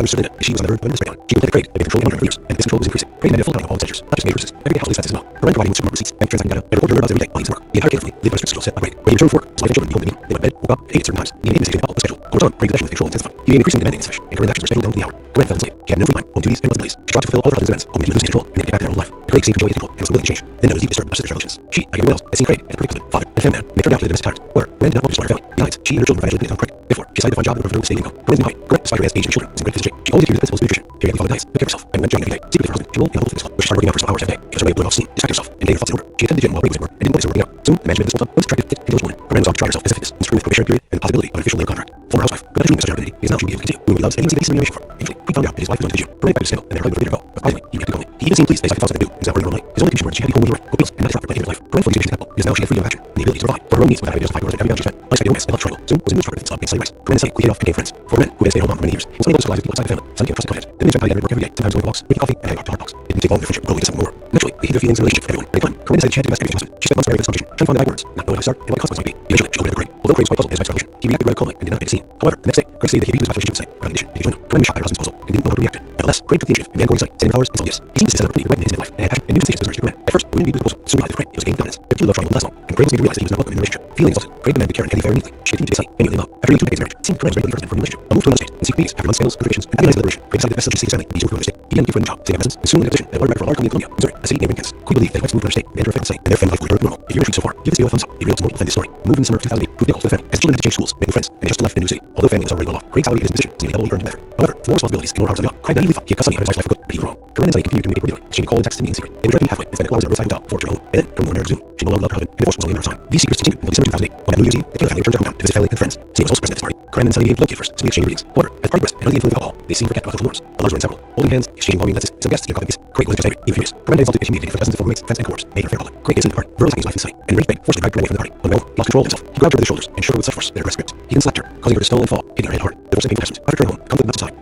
Linda, she was on the verge of despair. She looked at Craig, had been controlling under for years, and this control was increasing. Craig demanded full account of all expenses, not just major business. Every day household expenses as well. Corinne providing with supermarket receipts and transacting data, and recorded her every day while he was at work. The entire Cater family lived by a strict schedule set by Craig. When he returned from work, his wife and children home with him. They went to bed, woke up, and ate at certain times. He maintained this couple of schedule. Over time, Craig's obsession with control intensified. He became increasingly demanding in his fashion, and Corinne's actions were scheduled down to the hour. Corinne felt enslaved. She had no free time, home duties, and responsibilities. She tried to fulfill all her husband's demands, only to lose control and get back to their old life. Craig seemed to enjoy his control and was willing to change. Then there was deep disturbed of sisters' relations. She, like everyone else, had seen Craig as a predicament, father, and family man, and they turned out to live domestic tyrants. However, Corinne did not want to start her family. Besides, she and her children were financially dependent on Craig. Therefore, she decided to find a job in order to stay income. Corinne's new height. Corinne, despite her age and children, was in great physical shape. She always adhered to the principles of nutrition. Periodically followed diets, took care of herself, and went jogging every day. Secretly for her husband, she enrolled in a local fitness club, where she started working out for several hours every day. It was her way of blowing off steam, distracting herself, and getting her thoughts in order. She attended the gym while Craig was at work, and didn't notice her working out. Soon, the management of this club was attracted to intelligent women. Corinne was off to try herself as a fitness, instrument with probationary period, and the possibility of an official labor contract. Former housewife, who had a dream of such an opportunity, is now she would be able to continue. Women he loves, and he was making some animation for. Eventually, he found out that his wife was going to the gym. Corinne back to his and they were hardly go. But finally, he kept going. He even seemed pleased that his wife thought something to do. He was out running normally. His only condition was she had to be home with her, cook meals, and not disrupt her planning of her life. Corinne fully changed his temple, because now she had freedom of action and the ability to provide for her own needs without having to justify her and every bound she spent. Unexpected illness and health struggle soon was in the struggle with its being race. Corinne and Sonny quickly off became friends. For men who had stayed home mom for many years, he was unable to socialize with people outside the family. Sonny became a trusted confidant. Then they spent time together at work every day, sometimes going for walks, drinking coffee, and hanging out to hard talks. It didn't take long for their friendship growing into something more. Naturally, they hid their feelings and relationships from everyone. At a time, Corinne decided she had to investigate her husband. She spent months preparing for this conversation, trying to find the right words, not knowing how to start and what the consequences might be. Eventually, she opened up to Craig. Although Craig was quite puzzled at his wife's solution, he reacted rather calmly and did not make a scene. However, the next day, Craig stated that he viewed his wife's relationship with Sonny, without condition, and he joined them. Corinne was shocked by her husband's proposal and didn't know how to react to it. Nevertheless, Craig took the initiative and began going to Sonny, sending flowers and some gifts. He seemed to set up a pretty right in his midlife and had passion and new sensations to Corinne. At first, Corinne didn't view the proposal, soon realized that Craig was gaining dominance. Their true love triangle lasted long, and Craig was beginning to realize that he was not welcome in the relationship. Feeling exhausted, Craig demanded Karen and Fair neatly. She continued to get Sonny and in love. After nearly 2 decades of marriage, it seemed Corinne was ready for a new relationship. A move to another state and seek peace after months of scandals, contradictions, and agonizing liberation. Craig decided that best such a state family needs to move to another state. He began looking for a new job, saving absence, and soon in a position that would for a large company in Columbia, Missouri, a city neighboring Kansas. Could believe that his wife moved to another state and enter a family and their family life would return to normal. If you're intrigued so far, give this video a thumbs up. It really helps more people find this story. Moved in the summer of 2008, proved difficult for the family, as children had to change schools, make new friends, and adjust to life in a new city. Although family was already well off, Craig's salary and his position was nearly double he earned in effort. However, for more responsibilities and more hours on the clock, Craig naively thought he had custody of his wife's life for good, but he was wrong. Corinne and Sonny continued to communicate regularly, exchanging call and text to me in secret. They would drive me halfway and spend hours at a roadside hotel before returning home. And then, from one Zoom, she no longer loved her husband, and divorce was only a matter of time. These secrets continued until December 2008, when on New Year's Eve, the Taylor family returned to hometown to visit family and friends. Sonny was also present at this party. Corinne and Sonny gave blood gifts to exchange greetings. However, as party progressed and under the influence of alcohol, they seemed to forget about the norms. The lovers were inseparable, holding hands, exchanging longing glances, some guests and coffee. Craig was just angry, even furious. Corinne exulted and humiliated for dozens of former mates, friends, and coworkers, made her fair public. Craig instantly departed, verbalizing his life in Sonny, and rage bait forcibly dragged her away from the party. When he lost control of himself, he grabbed her by the shoulders and shook her with such force that her breast ripped. He then slapped her, causing her to stumble and fall, hitting her head hard. The force of pain passions. After returning home, conflict with outside,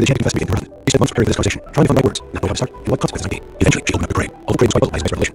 decided that she had to confess to being her husband. She spent months preparing for this conversation, trying to find the right words, not knowing how to start, and what consequences might be. Eventually, she opened up to Craig. Although Craig was quite puzzled by his revelation,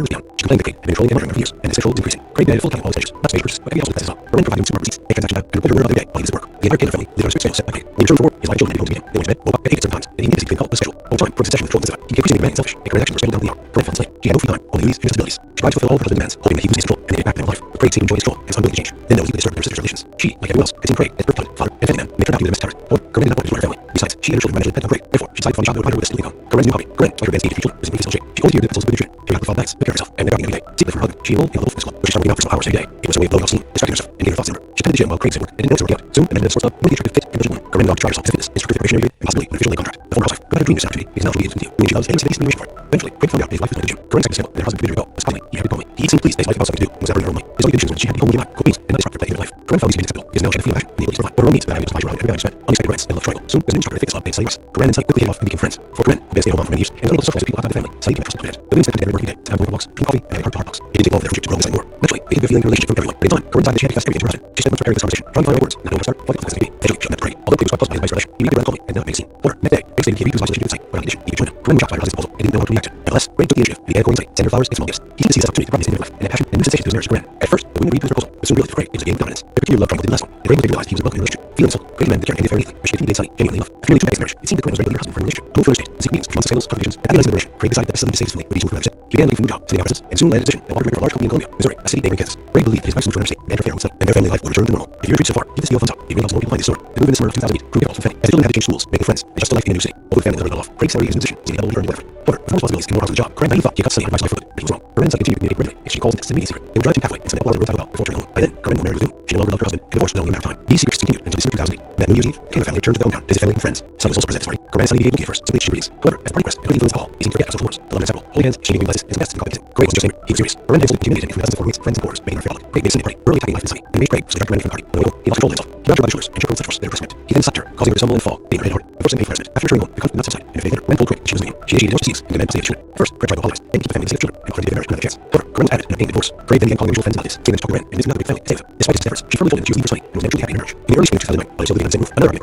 nervous down. She complained that Kate had been controlling and monitoring her for years, and this control was increasing. Craig made a full account of all the stages, not stage purchase, but everything else with the all. Her rent provided him super receipts, a transaction tab, and reported her murder every day while he was at work. The entire Taylor family lived on a strict schedule set by Peg. When he returned from war, his wife and children had to go to meet him. They went to bed, woke up, got 8 certain times, and he needed to keep the schedule of time. For his obsession with control and he became increasingly demanding and selfish, and her actions were scheduled down to the hour. Her life felt enslaved. She had no free time, only duties and responsibilities. She tried to fulfill all of her husband's demands, hoping that he would seize control and they get back to their life. But Craig seemed to enjoy his control and his unwilling to change. Then there was even disturbed their sister's relations. She, like everyone else, had seen Craig as birth father and family man, and turned out to be the domestic tyrant. However, Corinne did not want to join her family. Besides, she and her children managed to depend on Craig. Therefore, she decided to find a job that would provide her with a stable income. Corinne's new hobby, Corinne, like her advanced age of children, was in physical shape. She always feared the pencils of nutrition. She would have to nights, took care of herself, and never every day. Secretly from her husband, she enrolled in a local fitness club, where she started working out for several hours every day. It was her way of blowing off steam, distracting herself, and getting her thoughts in order. She attended the gym while Craig was at work and didn't notice her working out. Soon, the men in the sports club wanted to attractive, fit, and diligent woman. Corinne loved to try herself to fitness, instructor preparation every day, and possibly an official lay contract. The former housewife could not have dreamed this opportunity because now she needed to continue, doing she loves and was facing the for it. Eventually, Craig found out that his wife was going to the gym. Corinne second scandal that her husband could be but suddenly, he had to call me. He seemed pleased that his wife found something to do and was never in her own way. His only conditions was that she had to be home when cocaine and not disrupt her play in her life. Corinne found these to be acceptable because now she had to feel passion and the ability to provide. But her own needs that I was to around every spent unexpected grants and love triangle. Soon, as an instructor at fitness club named Sally West, Corinne and Sally quickly hit off and became friends. For Corinne, who had stayed home for many years and was unable to socialize with people outside the family, Sally became a trusted confidant. The women spent together every working day to have morning walks, drink coffee, and having heart to heart talks. It didn't take long for their friendship to grow this anymore. Eventually, they could be feeling the relationship from everyone. But in time, Corinne decided that she had to confess everything to her husband. She spent months preparing this conversation, trying to find the right words, not knowing where to start, what the confess may be. Eventually, she met Craig. Although Craig was quite puzzled by his wife's relation, he began to call me and not make a scene. However, next day, Craig stated he had used his isolation to the site, but on condition he would join him. Corinne was shocked by her husband's proposal and didn't know how to react to it. Nevertheless, Craig took the initiative and began calling the site, send her flowers and small gifts. He seemed to see this opportunity to probably save their life and had passion and new sensation to his marriage to Corinne. At first, the women agreed to his proposal, but soon realized for Craig it was a game of dominance. Their continued love triangle didn't last long, and Craig realized he was welcome in the relationship. Feeling so, Craig demanded that Karen hand the fair easily, but she continued to date Sally, genuinely in love. After nearly 2 decades of marriage, it seemed that Corinne was ready to leave her husband for a relationship. Moving further stage, seeking meetings, months of sales, conversations, and idealizing the relationship, Craig decided that facility to save his family would be easy for him. He began looking for a new job, sending out business, and soon landed a position and wanted to work for a large company in Columbia, Missouri, a city neighboring Kansas. Craig believed that his wife's moved to another state and her affair would settle, and their family life would return to normal. If you're intrigued so far, give this video a thumbs up. It really helps more people find this story. The move in the summer of 2008 proved difficult for Fetty, as they children had to change schools, making friends, and just a life in a new city. Although the family lived well off, Craig's salary as a musician seemed double earned effort. However, with more responsibilities and more hours on the job, Corinne naively thought he got to study on advice life for good, but he was wrong. Corinne and Sally continued to communicate regularly, exchanging calls and texts in a meeting secret. They would drive to halfway and spend hours on the roadside without before turning home. By then, Corinne, married with him, she no longer loved her husband, and divorce was only a matter of time. These secrets continued until December 2008. That New Year's Eve, the family returned to their hometown to visit family and friends. Sally was also present at this party. Corinne and Sally behaved okay first, simply exchanged greetings. However, as the party progressed, and putting influence alcohol, he seemed to forget social norms. The love several, holding hands, exchanging blessings, and some best in coffee. Craig wasn't just angry, he was serious. Corinne had intimidated him from dozens of former friends and quarters, making her feel public. Craig made a Sunday party, early attacking life in Sally, and made Craig so recommended from the party. When he lost control of himself, he grabbed her by the shoulders and shook her with such force that her breast went. He then slapped her, causing her to stumble and fall, being her head hard. Before Sunday harassment, after returning home, the conflict did not subside, and if they later, Corinne told Craig she was leaving. She initiated no proceedings and demanded to stay at the At first, Craig tried to apologize and keep the family safe children and offered to give their marriage another chance. However, Corinne was adamant in obtaining a divorce. Craig then began calling mutual friends about this, saying that to talk to Corinne and this not a big family to save them. Despite his efforts, she firmly told him that she was leaving for Sunday and was naturally happy in her marriage. In the early spring of 2009, while they still living on the same roof, another argument began, including some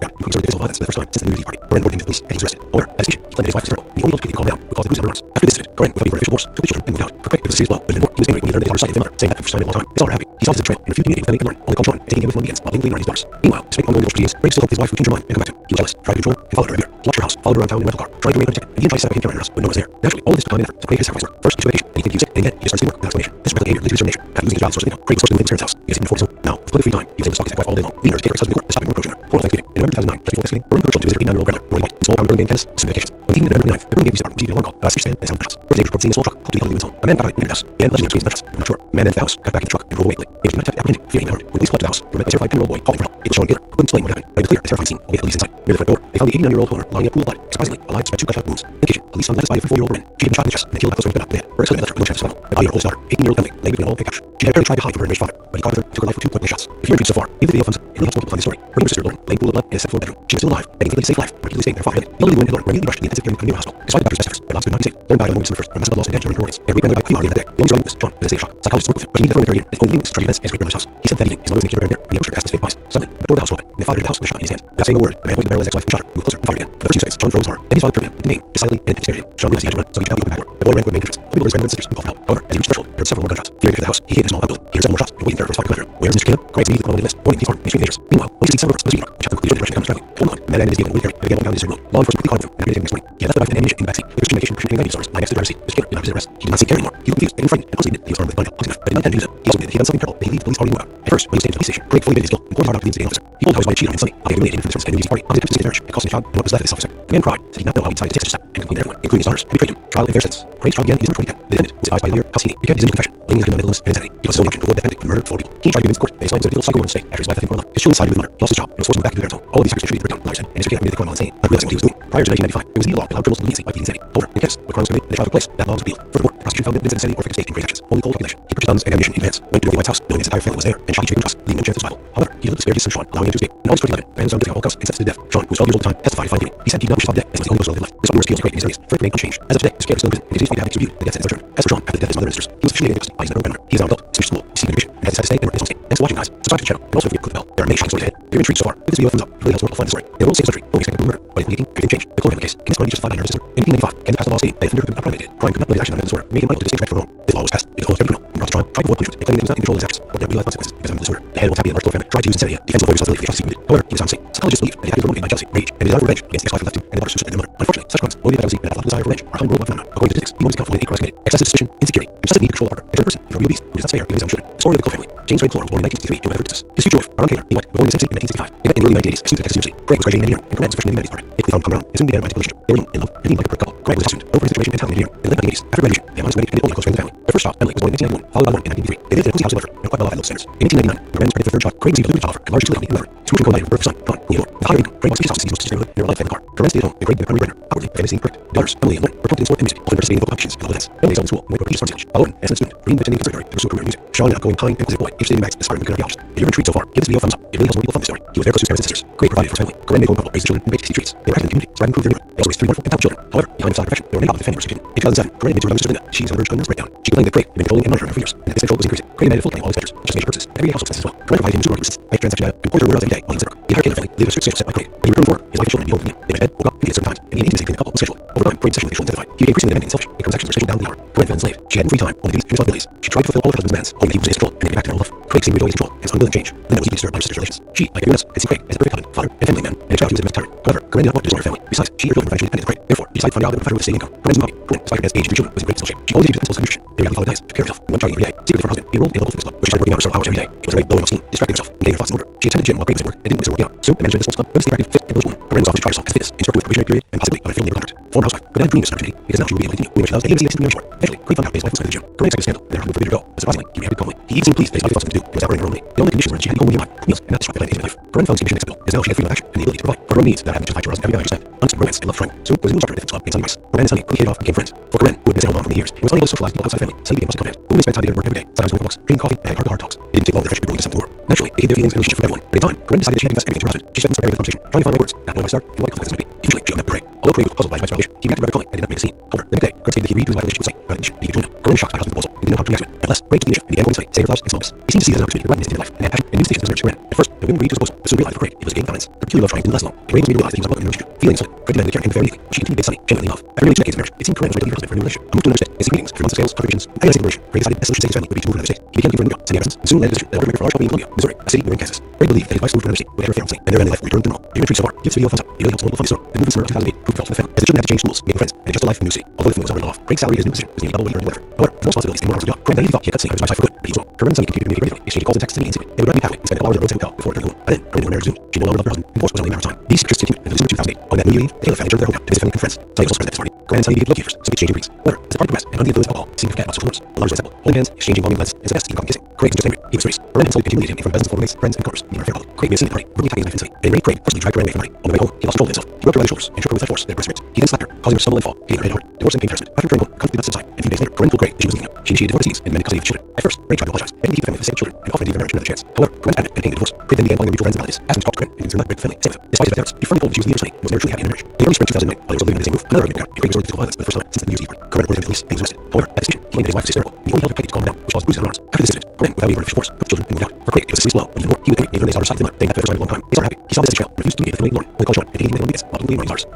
physical violence for the first time since the New Year's Eve party. Corinne reported him to the police and he was arrested. However, at his speech, he claimed that his wife was terrible, and he only told the calm down because the bruises on her arms. After this incident, Corinne, without even for an official divorce, took the children and moved out. For Craig, it was a serious blow, but even more, he was angry when he learned that his daughter sighted his mother, saying that for the first time in a long time, his daughter happy. He saw this as a betrayal and refused to communicate with family and Lauren, only called Sean and taking him with him on weekends while legally ignoring his daughters. Meanwhile, despite ongoing divorce proceedings, Craig still hoped his wife would change her mind and come back to him. He was jealous, tried to control her, and followed her everywhere. He watched her house, followed her around town in a rental car, trying to remain unprotected, and he tried to set up a camera in her house when no one was there. Naturally, all of this took time and effort to Craig his sacrifice work. First, he took vacation, and he came to music, and again, he started work with explanation. This rapid behavior led to his termination. After losing his job source of income, Craig was forced to live in his parents' house because he couldn't afford his own. Now, with plenty of free time, he was able to stalk his ex-wife all day long, leading her to take her ex-husband to court and stopping more approaching her. For Thanksgiving, in November 2009, just before Thanksgiving, Corinne put her children to visit her 89-year-old grandmother, Roy White, in small town Burlingame, Kansas, with some vacations. On the evening of November 29th, the Burlingame Police Department received a alarm call about a street stand and sound house. There was danger from seeing a small truck pulled to the elderly woman's home. A man got out in the house, and allegedly between the mattress. I'm not sure. The man entered the house, got back in the truck, and drove away quickly. They did not have apprehended, fearing unarmed. When police collected the house, they were met by a terrified 10-year-old boy calling for help. It was Sean Gator, who couldn't explain what happened, but it was clear a terrifying scene, albeit the police inside. Near the front door, they found the 89-year-old owner lying in a pool of blood, surprisingly alive despite 2 gunshot wounds. In addition, police found the body of 34-year-old woman. She had been shot in the chest and killed by close range dead. Her ex-husband left her with no chance of survival. The body of her oldest daughter, 18-year-old family, lay between a wall and couch. She had apparently tried to hide from her enraged father, but he caught her and took her life with 2 point-blank shots. If you're intrigued so far, give the video a thumbs up. It really helps more people find the story. Her younger sister, Lauren, lay in a pool of blood in a 7th-floor bedroom. She was still alive, begging for a safe life, repeatedly saying their father died. The elderly woman and Lauren were immediately rushed to the intensive care unit of the hospital. Despite the doctor's best efforts, their lives could not be saved. Lauren died on November 1st from massive blood loss and damage to her organs. And great-grandmother died quickly that day. The only surviving witness, John, was in a state of shock. Psychologists worked with him, but he needed to throw in the care unit and only witnessed tragic events at his great-grandmother's house. He said that evening his mother was making her and the youngster asked his fate advice. Suddenly, the door of the house opened, and the father entered the house with a shot in his hand. Without saying a word, the man pointed the barrel at his ex-wife and shot her, moved closer, and fired again. For the first few seconds, John froze hard. Then his father turned to him, with the name, decidedly and scared him. John realized he had to run, so he jumped out the back door. The boy ran to the main entrance. People his grandmother and sisters and called for help. However, as he reached the threshold, he heard several more gunshots. Fearing to the house, he hid in a small outbuilding. He heard 7 more shots, and waiting there for his father to come after him. Where is Mr. Caleb? Craig's immediately called on the list, warning he's armed and extremely dangerous. Meanwhile, police received several reports of a speeding truck, which at the conclusion of the direction comes traveling. Hold on, the man ended his vehicle and wheeled carry and began walking down the desert road. Law enforcement quickly caught him and apprehended him next morning. He had left the knife and ammunition in the backseat. He was medication, prescription anxiety disorders lying next to the driver's seat. Mr. Caleb did not resist arrest. He did not seek care anymore. He looked confused and frightened and constantly admitted he was armed with a gun close enough, but did not intend to use it. He also admitted that he had done something terrible, but he believed the police already knew about. At first, when he stayed at the police station, Craig fully admitted his guilt and poured his heart out to the investigating officer. He told how his wife cheated on him Sunday, how they humiliated him for the service at a New Year's party, how they took his marriage, and cost his job, and what was left of this officer. The man cried, said he did not know how he decided to take such a step, and concluded everyone, including his daughters, had betrayed him. Trial and fair sentence. Craig's trial began December 22nd. The defendant was advised by a lawyer, House Heaney, began his confession, blaming his mental illness and insanity. He was his only option to avoid the defendant from murder for 4 people. He tried to convince the court that his wife was a psycho psycho state after his wife left him for love. His children sided with mother, lost his job, and was forced to move back to their parents' home. All of these factors contributed to break down, lawyers said, and Mr. Caleb admitted the crime while insane, not realizing what he was doing. Prior to 1995, there was a new law that allowed criminals to leniency by pleading insanity. However, in Kansas, the crime was committed and the trial took place. That law was appealed. Furthermore, the prosecution found that Vincent insanity or fictive stake in Craig's actions. Only cold calculation. He purchased guns and ammunition in advance, went to the White House, knowing his entire family was there, and shot each victim just, leaving no chance of survival. However, he lived to spare his son Sean, allowing him to escape. In August 2011, the man was found guilty of all counts and sentenced to death. Sean, who was 12 years old at the time, testified finding he said he did not wish to stop death as he was the only person alive left. This numerous appeals to Craig and his enemies, verdict remained unchanged. As of today, Mr. Caleb is still in prison and continues to be having reviewed, and the death sentence returned. As for Sean, after the death of his mother and sisters, he was officially in custody by his veteran grandmother. He is now an adult, finished school, receiving education, and has decided to stay and work in his own state. Thanks for watching, guys. Subscribe to the channel, and also don't forget to click the bell. There are many shocking stories ahead. If you're intrigued so far, give this video a thumbs up. It really helps more people find the story. In the world same country, only expected murder, but in 2018, everything changed. The Cole family case, Ken Scully justified by her sister. In 1895, Kansas passed a law stating that if offender could not promulgated, crime could not delay action on his disorder, making him liable to escape direct from home. This law was passed because almost every criminal Across the trial, tried to avoid punishment, claiming that he was not in control of his actions, or there would be life consequences because of the disorder. The head of the happy and large family tried to use his insanity defense of responsibility for the justice he committed. However, he was found safe. Psychologists believe that the attack was motivated by jealousy, rage, and the desire for revenge against the ex-wife who left him, and the daughter's suicide and murder. Unfortunately, such crimes motivated by jealousy and a pathological desire for revenge are common worldwide phenomena. According to statistics, people account for when 8 crimes committed. Excessive suspicion, insecurity, excessive need to control a partner, a person, and obese, who does not spare because his own children. The story of the Cole family. James Ray Cole was born in 1963 to a Methodist. His future wife, Aaron Taylor, he went, born in the same city in 1965. They met in the early 1980s as students at Texas University. Craig was graduating in engineering and Grant was freshman in the humanities department. They quickly found common ground and soon began a romantic relationship. They were young, in love, and being like a perfect couple. Craig was a student, over his situation and talent in engineering. In the late 1980s, after graduation, they honestly married and only a close friend of the family. Their first child, Emily, was born in 1991, followed by one in 1983. They lived in a cozy house in Bedford and quite well off at low standards. In 1899, when Rand's pregnant for their third child, Craig received a lucrative job offer and large utility company in Bedford. Two months ago, birth of son, Ron, who he adored. With a higher income, Craig wants to keep his house to see most of his neighborhood, near a life and a car. Rand stayed at home, and Craig became the primary breadwinner. Outwardly, the family seemed perfect. Daughters, Emily and Lynn, were prompted in sport and music, often participating in local competitions and global events. Emily excelled in school and went to a prestigious art college. While Owen, as a student, dreamed of attending a conservatory to pursue a career in music. Sean, an outgoing, kind, and positive boy, interested in mags, aspiring to become an archaeologist. If you're intrigued so far, give this video a thumbs up. It really helps more people find the story. He was very close to his parents and sisters. Craig provided for his family. Corinne made home comfortable, raised the children, and baked tasty treats. They were active in the community, striving to improve their neighborhood. They also raised 3 wonderful and talented children. However, behind the facade of perfection, there were many problems the family were subject to. In 2007, Corinne admitted to her younger sister Linda she was on the verge of a nervous breakdown. She complained that Craig had been controlling and monitoring her for years, and that this control was increasing. Craig demanded full claim all his debtors, such as major purchases, and everyday household expenses as well. Corinne provided him with supermarket lists, bank transaction data, and reported her whereabouts every day while he was at work. The entire Taylor family lived a strict schedule set by Craig. When he returned from work, his wife and children would be home with him. They went to bed, woke up, and ate at certain times, and the intimacy between the couple was scheduled. Over time, Craig's sexual addiction intensified. He became increasingly demanding and selfish, and transactions were scheduled down to the hour. Corinne felt enslaved. She had no free time, only duties and responsibilities. She tried to fulfill all of her husband's demands, hoping he would stay in control and get back to normal love. Craig seemed to enjoy his control and was unwilling to change. Linda was deeply disturbed by her sister's relations. She, like everyone else, had seen Craig as a perfect husband, father, and family man, and a child he was a domestic tyrant. However, Corinne did not want to destroy her family. Besides, she and her children were financially dependent on Craig. Therefore, he decided to find a job that would provide her with a steady income. Corinne's hobby. Corinne, despite her advanced age and 3 children, was in great physical shape. She always needed utensils and nutrition. They regularly followed diets to care herself and went jogging every day. Secretly from her husband, he enrolled in a local fitness club, where she started working out several hours every day. It was a great low and self-esteem, distracting herself, and getting her thoughts in order. She attended the gym while Craig was at work and didn't miss her working out. Soon, the management of the sports club noticed the attractive, fit, and village woman. Corinne was offered to try herself as a fitness instructor with a probationary period and possibly on a field labor contract. Former housewife, but had a dream of this opportunity because now she would be able to continue doing what she loves and even see this in the short. Eventually, Craig found out his wife was going to the gym. Corinne expected scandal, and their husband forbade her to go. But surprisingly, he reacted calmly. He even seemed pleased that his wife thought something to do. He was outwarding her only. The only conditions were that she had to go home nearby for meals and not disrupt the intimate life. Corinne found this condition acceptable, as now she had freedom of action and the ability to provide for her own needs without having to justify to her husband every guy understand. Unsolved romance and love triangle. Soon, there was a new chapter in the club and Sunny Rice. Corinne and Sunny quickly hit it off and became friends. For Corinne, who had been staying home for many years, and was unable to socialize with people outside family, Sunny became most confident. Who spent time together at work every day, sometimes going for walks, drinking coffee, and had heart-to-heart talks. It didn't take long for the friendship to grow into something more. Naturally, they hid their feelings and relationships from everyone. But in time, Corinne decided that she had to invest everything to her husband. She spent some time in the conversation, trying to find the right words, not knowing where to start and what the consequences might be. Eventually, she opened up to Craig. Although Craig was puzzled by his wife's revelation, he reacted rather calmly and did not make a scene. However, the next day, Craig stated that he agreed to his wife's relationship with Sunny, rather than he could join them. Corinne was shocked by her husband's proposal and didn't know how to react to it. Nevertheless, Craig took the initiative and began going to Sunny, saving her flowers and smokes. He seemed to see it as an opportunity to widen his intimate life and add passion and new stages of his marriage to Corinne. At first, the women agreed to his proposal, but soon realized for Craig it was gaining confidence. The peculiar love triangle didn't last long. Craig was made to realize that he was unwelcome in the relationship. Feeling insulted, Craig demanded care and family, but she continued to Sunny genuinely love. After nearly 2 decades of marriage, it seemed Corinne was ready to leave her husband for a new relationship. A move to another state. In secret meetings, through months of sales, contributions, and aggressive liberation, Craig decided that solution to his family would be to move to another state. He began looking for a new job, sending absence, and soon landed a position that would make for a large company in Columbia, Missouri, a city near Kansas. Craig believed that his wife's move to another state would have her family, and their family life would return to normal. If you're intrigued so far, give this video a thumbs up. It really helps multiple find the story. The move in summer of 2008 proved helpful to the family, as the children had to change schools, make friends, and adjust to life in the new city. Although the family was already well off, Craig's salary at his new position was nearly double what he earned in Bedford. However, with more responsibilities and more hours of job, Craig naively thought he had cut savings by his wife for good, but he was wrong. Corinne and Sunny continued to communicate regularly, exchanging calls and texts and meetings. They would run a pathway and spend a couple hours at a roadside hotel before returning home. By then, Corinne and her marriage resumed. She no longer loved her husband, and divorce was only a matter of time. These secrets continued until December 2008. On that New Year Eve, the Taylor family returned to their hometown to visit family and friends. Sunny was also present at this party. Corinne and Sunny began to love each other, so exchanging greetings. However, as the party progressed and under the influence of alcohol, it seemed to forget about social norms. The lovers assembled, holding hands, exchanging longing glances, and some even coffee kissing. Craig was just angry. He was furious. Corinne and Sunny continued to him in front of dozens of former mates, friends, and coworkers. Even her fair couple. Craig made a scene at the party, brutally attacking his wife and Sunny. They raped Craig, forcibly dragged Corinne away from the party. On the way home, he lost control of himself. He grabbed her by the shoulders and shook her with such force that her breast ripped. He then slapped her, causing her to stumble and fall, hitting her head hard. Divorce and pain harassment. After returning home, conflict did not subside, and a few days later, Corinne told Craig that she was leaving him. She initiated divorce proceedings and demanded custody of the children. At first, Craig tried to apologize, begging to keep the family with the sake of children, and offered to give their marriage another chance. However, Corinne's adamant and paying the divorce. Craig then began calling their mutual friends and relatives, asking to talk to Corinne, and consider not break the family. Same with him. Despite his best efforts, he firmly told that she was leaving Sunny and was never truly happy in their marriage. In the early spring 2009, while they were still living in the same roof, another argument began, and Craig resorted to physical violence for the first time since the New Year's Eve party. Corinne reported him to police and he was arrested. However, at this station, he claimed that his wife was hysterical, and he only held her tightly to calm her down, which caused bruises on her arms. After this incident, Corinne, without even force, took the children and moved out. For Craig, it was a serious blow, but even more, he was angry and even they saw her side of the mud. They had for the first time in a long time. They saw her happy. He saw this as a trail, refused to engage with Lauren, only called Sean, and taking him to while completely ignoring his daughters.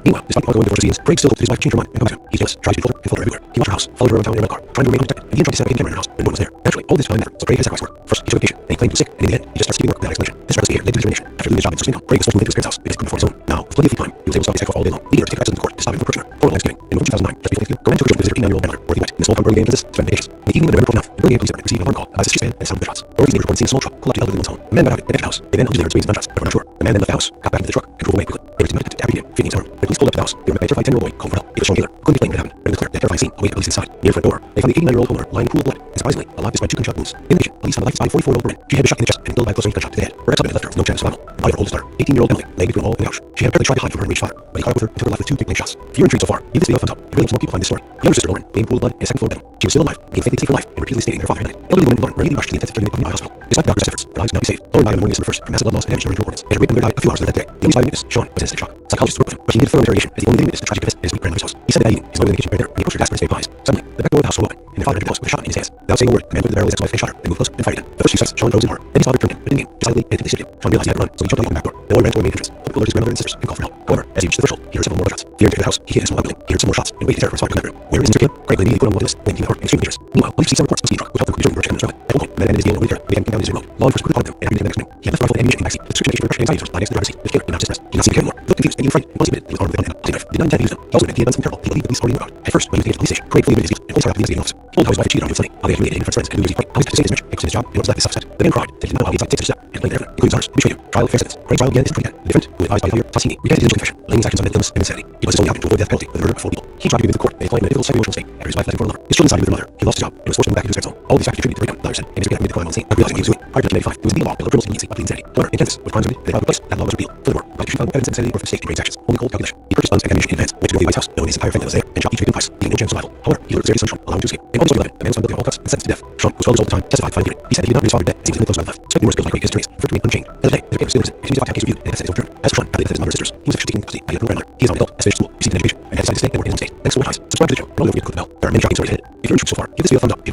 Meanwhile, despite ongoing divorce proceedings, Craig still hoped that his wife changed her mind and come back to him. He's jealous, tries to control her and follow her everywhere. He watched her house, followed her around town in a car, trying to remain undetected, and even tried to set up a camera in her house when no one was there. Naturally, all this time mattered, so Craig had sacrificed work. First, he took a vacation, then he claimed he was sick, and in the end, he just started skipping work without explanation. This reckless behavior led to his resignation. After losing his job and sourcing income, Craig was forced to move into his parents' house because he couldn't afford his own. Now, with plenty of free time, he was able to stop his sacrifice all day long, leading her to take actions in court to stop him from approaching her. For Thanksgiving, in November 2009, just before Thanksgiving, Corinne took her children to visit her 9-year-old grandmother, Dorothy White, in a small town Burlingame, Kansas, to spend vacations. In the evening of November 29th, the Burlingame police department received an alarm call about a suspicious man and sound of gunshots. Dorothy's neighbors reported seeing a small truck pull up to the elderly woman's home. The man got out and entered the house. They then allegedly heard screams and gunshots, but were not sure. The man then left the house, got back into the truck, and drove away quickly. They were attempted to apprehend him, feeling armed. The police pulled up to the house. They were met by a terrified 10-year-old boy calling for help. It was Sean Taylor, who couldn't explain what happened, but it was clear that terrifying scene awaited police inside. Near the front door, they found the 89-year-old homeowner lying in a pool of blood, and surprisingly, alive despite 2 gunshot wounds. In addition, police found the lifeless body of 44-year-old Corinne. She had been shot in the chest and killed by a close-range gunshot to the head. Her ex-husband had left her with no chance of survival. The body of her oldest daughter, 18-year-old Emily, lay between all and the couch. She had apparently tried to hide from her enraged father, but he caught up with her and took her life with 2 big shots. If you're intrigued so far, give this video a thumbs up. It really helps more people find this story. The younger sister, Lauren, lay in a pool of blood in a second-floor bedroom. She was still alive, being fakely sick for life, and repeatedly stating that her father had died. Elderly woman Lauren were immediately rushed to the intensive care unit of the hospital. Despite the doctor's efforts, her lives could not be saved. Lauren died on the morning of December 1st from massive blood loss and damage to her internal organs, and her great grandmother died a few hours later that day. The only surviving witness, Sean, was in a shock. Psychologists spoke with him, but he needed further interrogation as the only living witness to the tragic event at his great grandmother's house. He said that evening, he was going to the kitchen right there, and he approached her gas for his baked pies. Suddenly, the back door of the house swung open. and then fired close with a shot in his hands. Without saying a word, the man looked at the barrel of his ex-wife and shot her, then moved closer and fired again. The first few steps, Sean froze in horror. Then he saw her turned him, but in-game, decidedly and intensely. Sean realized he had to run, so he jumped out the back door. The boy ran to a main entrance, pulled alerted his grandmother and sisters, and called for help. However, as he reached the threshold, he heard several more gunshots. Fearing to enter the house, he hid in a small outbuilding. He heard some more shots, and waited in terror for his father to come in. Where is Mr. Kim? Craig immediately put on one of this, then came to the court and extremely dangerous. Meanwhile, police received some reports of a speed truck, which helped them quickly return to Australia. At one point, the man abandoned his vehicle and began down his road. Law enforcement put upon them and apprehended him the next morning. He had left rifle and ammunition in the backseat. The description of depression and anxiety was lying next to the driver's seat. The killer did not distress. He did not see the killer anymore. He looked confused and even frightened. Once he admitted he was armed with a gun and a knife. Did not intend to use them. He also admitted he had done something terrible. He believed the police already knew about it. At first, when he was taken to the police station, Craig fully admitted his guilt and police hired out the investigating officer. He told how his wife had cheated on him with Sonny, how they had humiliated him in front of friends and knew he was how he to save his image, and his job, and what was left his self-set. The man cried, said he did not know how he had taken such a step, and blamed everyone, including his honors, who betrayed him. Trial fair sentence. Craig's trial began his again. The defendant, who was advised by lawyer Tassini, recanted his initial confession, laying his actions on mental illness and insanity. It was his only option to avoid the death penalty with the murder of 4 people. He tried to convince the court that he was in a difficult psycho-emotional state after his wife left him for a lover. His children sided with their mother. He lost his job and was forced to move back into his parents' home. All these factors contributed to the breakdown, the lawyer said, and his regret made the crime on the scene, realizing what he was doing. Prior to 1995, it was the law that criminals leniency up to insanity. However, in Kansas, with crimes committed, they filed a place, that law was repealed. Furthermore, prosecution found no evidence of insanity or for safety during his actions. Only cold calculation. He purchased guns and ammunition in advance, went to the White House, knowing his entire family was there, and shot each victim twice, leaving no chance of survival. However, he lured serious son Sean, allowing him to escape. In August 2011, the man was found guilty of all cuts and sentenced to death. Sean, who was 12 years old at the time, testified fighting guilty. He said he did not read his father dead as he was in the close life left. Despite numerous bills like his attorneys, for it to remain unchanged. As of today, his case is still in prison, and continues to have case reviewed and has sentenced overturned. As for Sean, after the death of his mother and sisters, he was officially taken into custody by a grandmother. He is now an adult, has finished school, received an education, and has decided to stay and work in his own state. Thanks for watching. Subscribe to the show, and don't forget to click the bell. There are many shocking stories ahead. If you're interested so far, give this video a thumbs up. It really helps more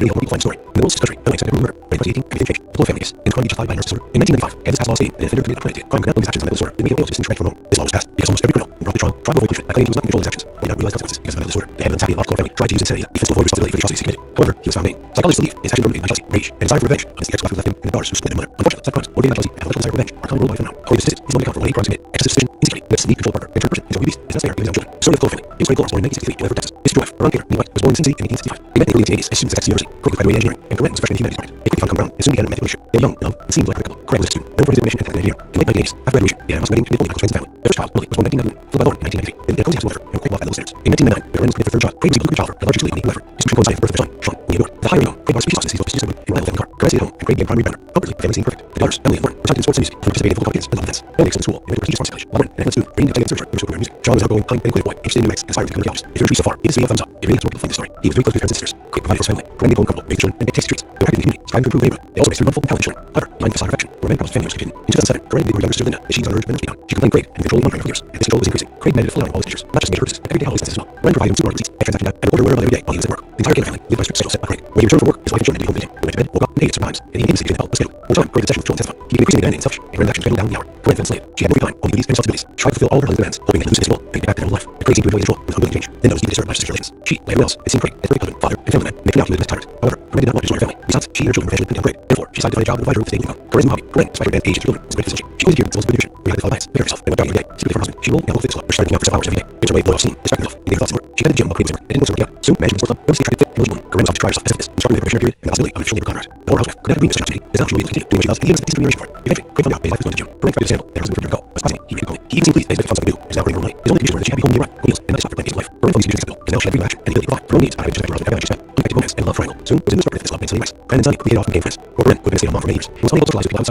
people find the story. In the world's country, filming second murder. By 2018, everything changed. The Clore family case. In the crime justified by nurse disorder. In 1995, Kansas passed a law stating that if an offender committed a crime could not limit his actions on mental disorder, then he able to distinguish right from wrong. This law was passed because almost every criminal who brought the trial tried to avoid punishment by claiming he was not in control of his actions or did not realize consequences because of mental disorder. The head of the unhappy Clore family tried to use insanity as a defense to avoid responsibility for the atrocities he committed. However, he was found innocent. Psychologists believe his actions were motivated by jealousy, rage, and desire for revenge against the ex-wife who left him and the daughters who split their mother. Unfortunately, such crimes motivated by jealousy and intellectual desire for revenge are common worldwide phenomenon. According to statistics, these only account for 1 in 8 crimes committed. Excessive suspicion, insecurity, and a sleep controlled partner can turn a person into a beast is necessary to raise young children. Story of the Clore family. James Craig Clore was born in 1963 in Leavenworth, Texas. His wife, Ron Taylor, White, was born in Sin City in 1865. They met in the early 1880s as students at Texas University. Craig was graduating in engineering, and Corinne was a freshman in the humanities department. They quickly found common ground and soon began a romantic relationship. They were young, dumb, and seemed like a couple. Craig was a student, known for his information and technical engineering. In the late 1980s, after graduation, he had a house wedding and difficulty with his friends and family. Their first child, Lily, was born in 1991, followed by Lauren in 1993. Then they had a cozy house with her, and Craig loved at little standards. In 1999, when Corinne was pregnant for their third child, Craig was able to child for a large utility company. However, his decision coincided with the birth of their son, Sean, whom he adored. The higher income, Craig bought a species house in Seasville, Mississippi, and reliable family car. Corinne stayed at home, and Craig became primary member. Outwardly, the family seemed perfect. The daughters, Emily and Lauren, were talented in sports and music, and participated in football competitions and love events. Emily excelled in school and went to prestigious farm college. Lauren, an excellent student, trained in technical research, and music. Sean was outgoing, kind, and inquisitive boy, interested in new acts, and aspiring to become a geologist. If you're intrigued so far, give this video a thumbs up. It really helps more people find this story. He was very close to his parents and sisters. Craig provided for his family. Corinne made home comfortable, raised children, and made tasty treats. They were active in the community, striving to improve the neighborhood. They also raised 3 wonderful and talented children. However, behind the facade of affection were many problems the family was keeping hidden. In 2007, Corinne did her younger sister Linda that she was on the verge of mental breakdown. She complained Craig and controlled one for years, and this control was increasing. Craig managed to full out all his teachers, not just major purchases, but everyday holiday expenses as well. Corinne provided him 2 receipts and transaction debt, and ordered wherever every day while he was at work. The entire Gator family lived by a strict schedule set by Craig. When he returned from work, his wife and children had to be home with him. He went to bed, woke up, and ate at certain times, and he gave the city to help the schedule. Over time, Craig's obsession with children testified. He became increasingly demanding and selfish, and Corinne's actions dwindled down the hour. Corinne felt enslaved. She had no free time, only duties and responsibilities. She tried to fulfill all of her demands, hoping that he would lose his role and get back to normal life. But Craig seemed to enjoy control with unwilling change. Linda was deeply disturbed by his sister's relations. She, like everyone else, had seen Craig as a great husband, father, and family man, and making out to live in his tyrant. However, Corinne did not want to destroy her family. Besides, she and her children were eventually pinned down Craig. Therefore, she decided to find a job and provide her with a stable income. Corinne's new hobby. Corinne, despite her advanced age and children, was a great physician. She always adhered to the rules of nutrition, where you had to follow diets, take care of yourself, and went jogging every day. Secretly for her husband, she rolled down the fitness club, where she started working out for 7 hours every day. In her way, blow off steam, distracting herself, and getting her thoughts in order. She headed to the gym while Craig was at work, and didn't go to work out. Soon, management sports club, noticed he tried to fit and was one. Corinne sought to try herself as a fitness, instructing the probationary period, and the possibility of a full labor contract. The poor housewife could not agree with such opportunity. Is now she will be able to continue doing what she does, and he gives a decent remuneration for it. Eventually, Craig found out his wife was going to the gym. Corinne tried to stand up, and her husband returned to go. But surprisingly, he ran calmly. He even seemed pleased that his wife found something to do, and is now earning more money. His only condition was that she had to be home nearby, on wheels, and not just for playing his life. Corinne felt these conditions acceptable, because now she had freedom of action and the ability to provide. Her own needs out of interest after her husband had she spent. Unexpected romance and love triangle. Soon, was in the structure of this love made Sunny nice. Brandon and Sunny quickly hit off and became friends. While Corinne, who had been a stay-at-home mom for many years, was unable to socialize with people outside the family. Sunny became a trusted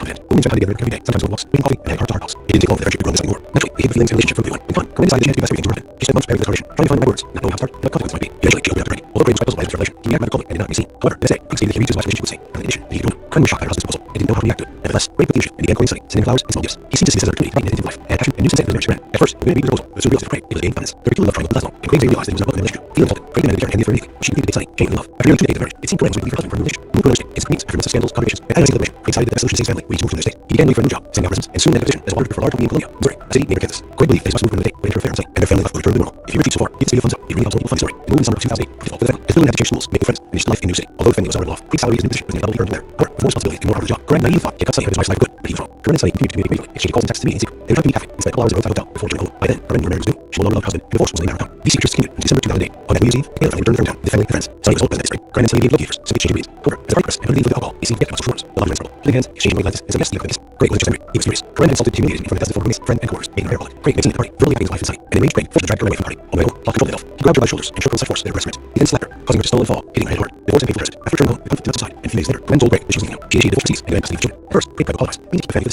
confidant. Women spent time together every day, sometimes on walks, reading coffee, and had heart-to-heart talks. It didn't take long for the friendship to grow and grow more. Naturally, they hid the feelings and relationship from everyone. In time, Corinne decided that she had to do the best for everything to her husband. She spent months preparing for this audition, trying to find the right words, not knowing how to start, and what consequences might be. Eventually, she opened up to Craig. Although Craig was quite puzzled by his revelation, he reacted rather calmly and did not be seen. However, the next day, Craig stated that he reached his wife's relationship with Sunny, and in addition, that he could do it. Corinne was shocked by her husband's proposal and didn't know how to react to it. Nevertheless, Craig took the initiative and began courting Sunny, sending flowers and small gifts. He seemed to see this as an opportunity to meet his intimate wife, and passion and new sense of marriage to At first, the women agreed with the proposal, but soon realized that Craig was gaining confidence. The particular love triangle did not long, and Craig realized that it was not what they relationship. Feeling insulted, Craig demanded to turn Henry for immediately. She agreed to date Sunny, changing love. After nearly 2 days of marriage, it seemed Corinne was waiting for her husband for a new relationship. Moving relationship, his convenience, after months of scandals, contradictions, and agonizing liberation, Craig decided that the best solution to his family would be to move from their state. He began looking for a new job, sending out resumes, and soon landed a position as a water for a large company in Columbia, Missouri, a city near Kansas. Craig believed that his wife moved from the state would enter a fair and safe, and their family life would return to normal. If you retrieve so far, give this video a thumbs up. It really helps more people find the story. The move in the summer of 2008 proved difficult for the family, as Lily had to change schools, make new friends, and initiate life in a new city. Although the family was already off, Craig's salary as a new position was nearly double he earned there. However, with more responsibility and more hard job, Corinne naively thought he had cut Sunny out of his wife's life for good, but he was wrong. Corinne and Sunny continued to communicate regularly, exchanging calls and texts to meet in secret. They would try to meet halfway, and spent a couple hours in a roadside hotel before returning home. By then, Corinne knew her marriage was due. She no longer loved her husband, and divorce was laying down her town. These secrets continued until December 2008. On that New Year's Eve, the Taylor family returned to their hometown with the family and friends. Sunny was old president spring. Corinne and Sunny gave love givers, simply exchanging greetings. However, as the party progressed and under the influence of alcohol, he seemed to get social norms. The love was inseparable. Holding hands, exchanging white lenses, and some guests left the kiss. Craig was just angry. He was furious. Corinne had insulted and humiliated him in front of dozens of former roommates, friends, and coworkers, making her public. Craig made Sunny at the party, verbally attacking his wife and Sunny, and enraged Craig forced to drag her away from the party. On the way home, Paul controlled himself. He grabbed her by the shoulders and shook her with such force that her breast ripped. He then slapped her, causing her to stumble and fall, hitting her head hard. Divorce and painful present. After returning home, the conflict did not subside, and a few days later, Corinne told Craig that she was leaving him. She initiated divorce proceedings and demanded custody of children. At first, Craig tried to apologize, meaning to keep the family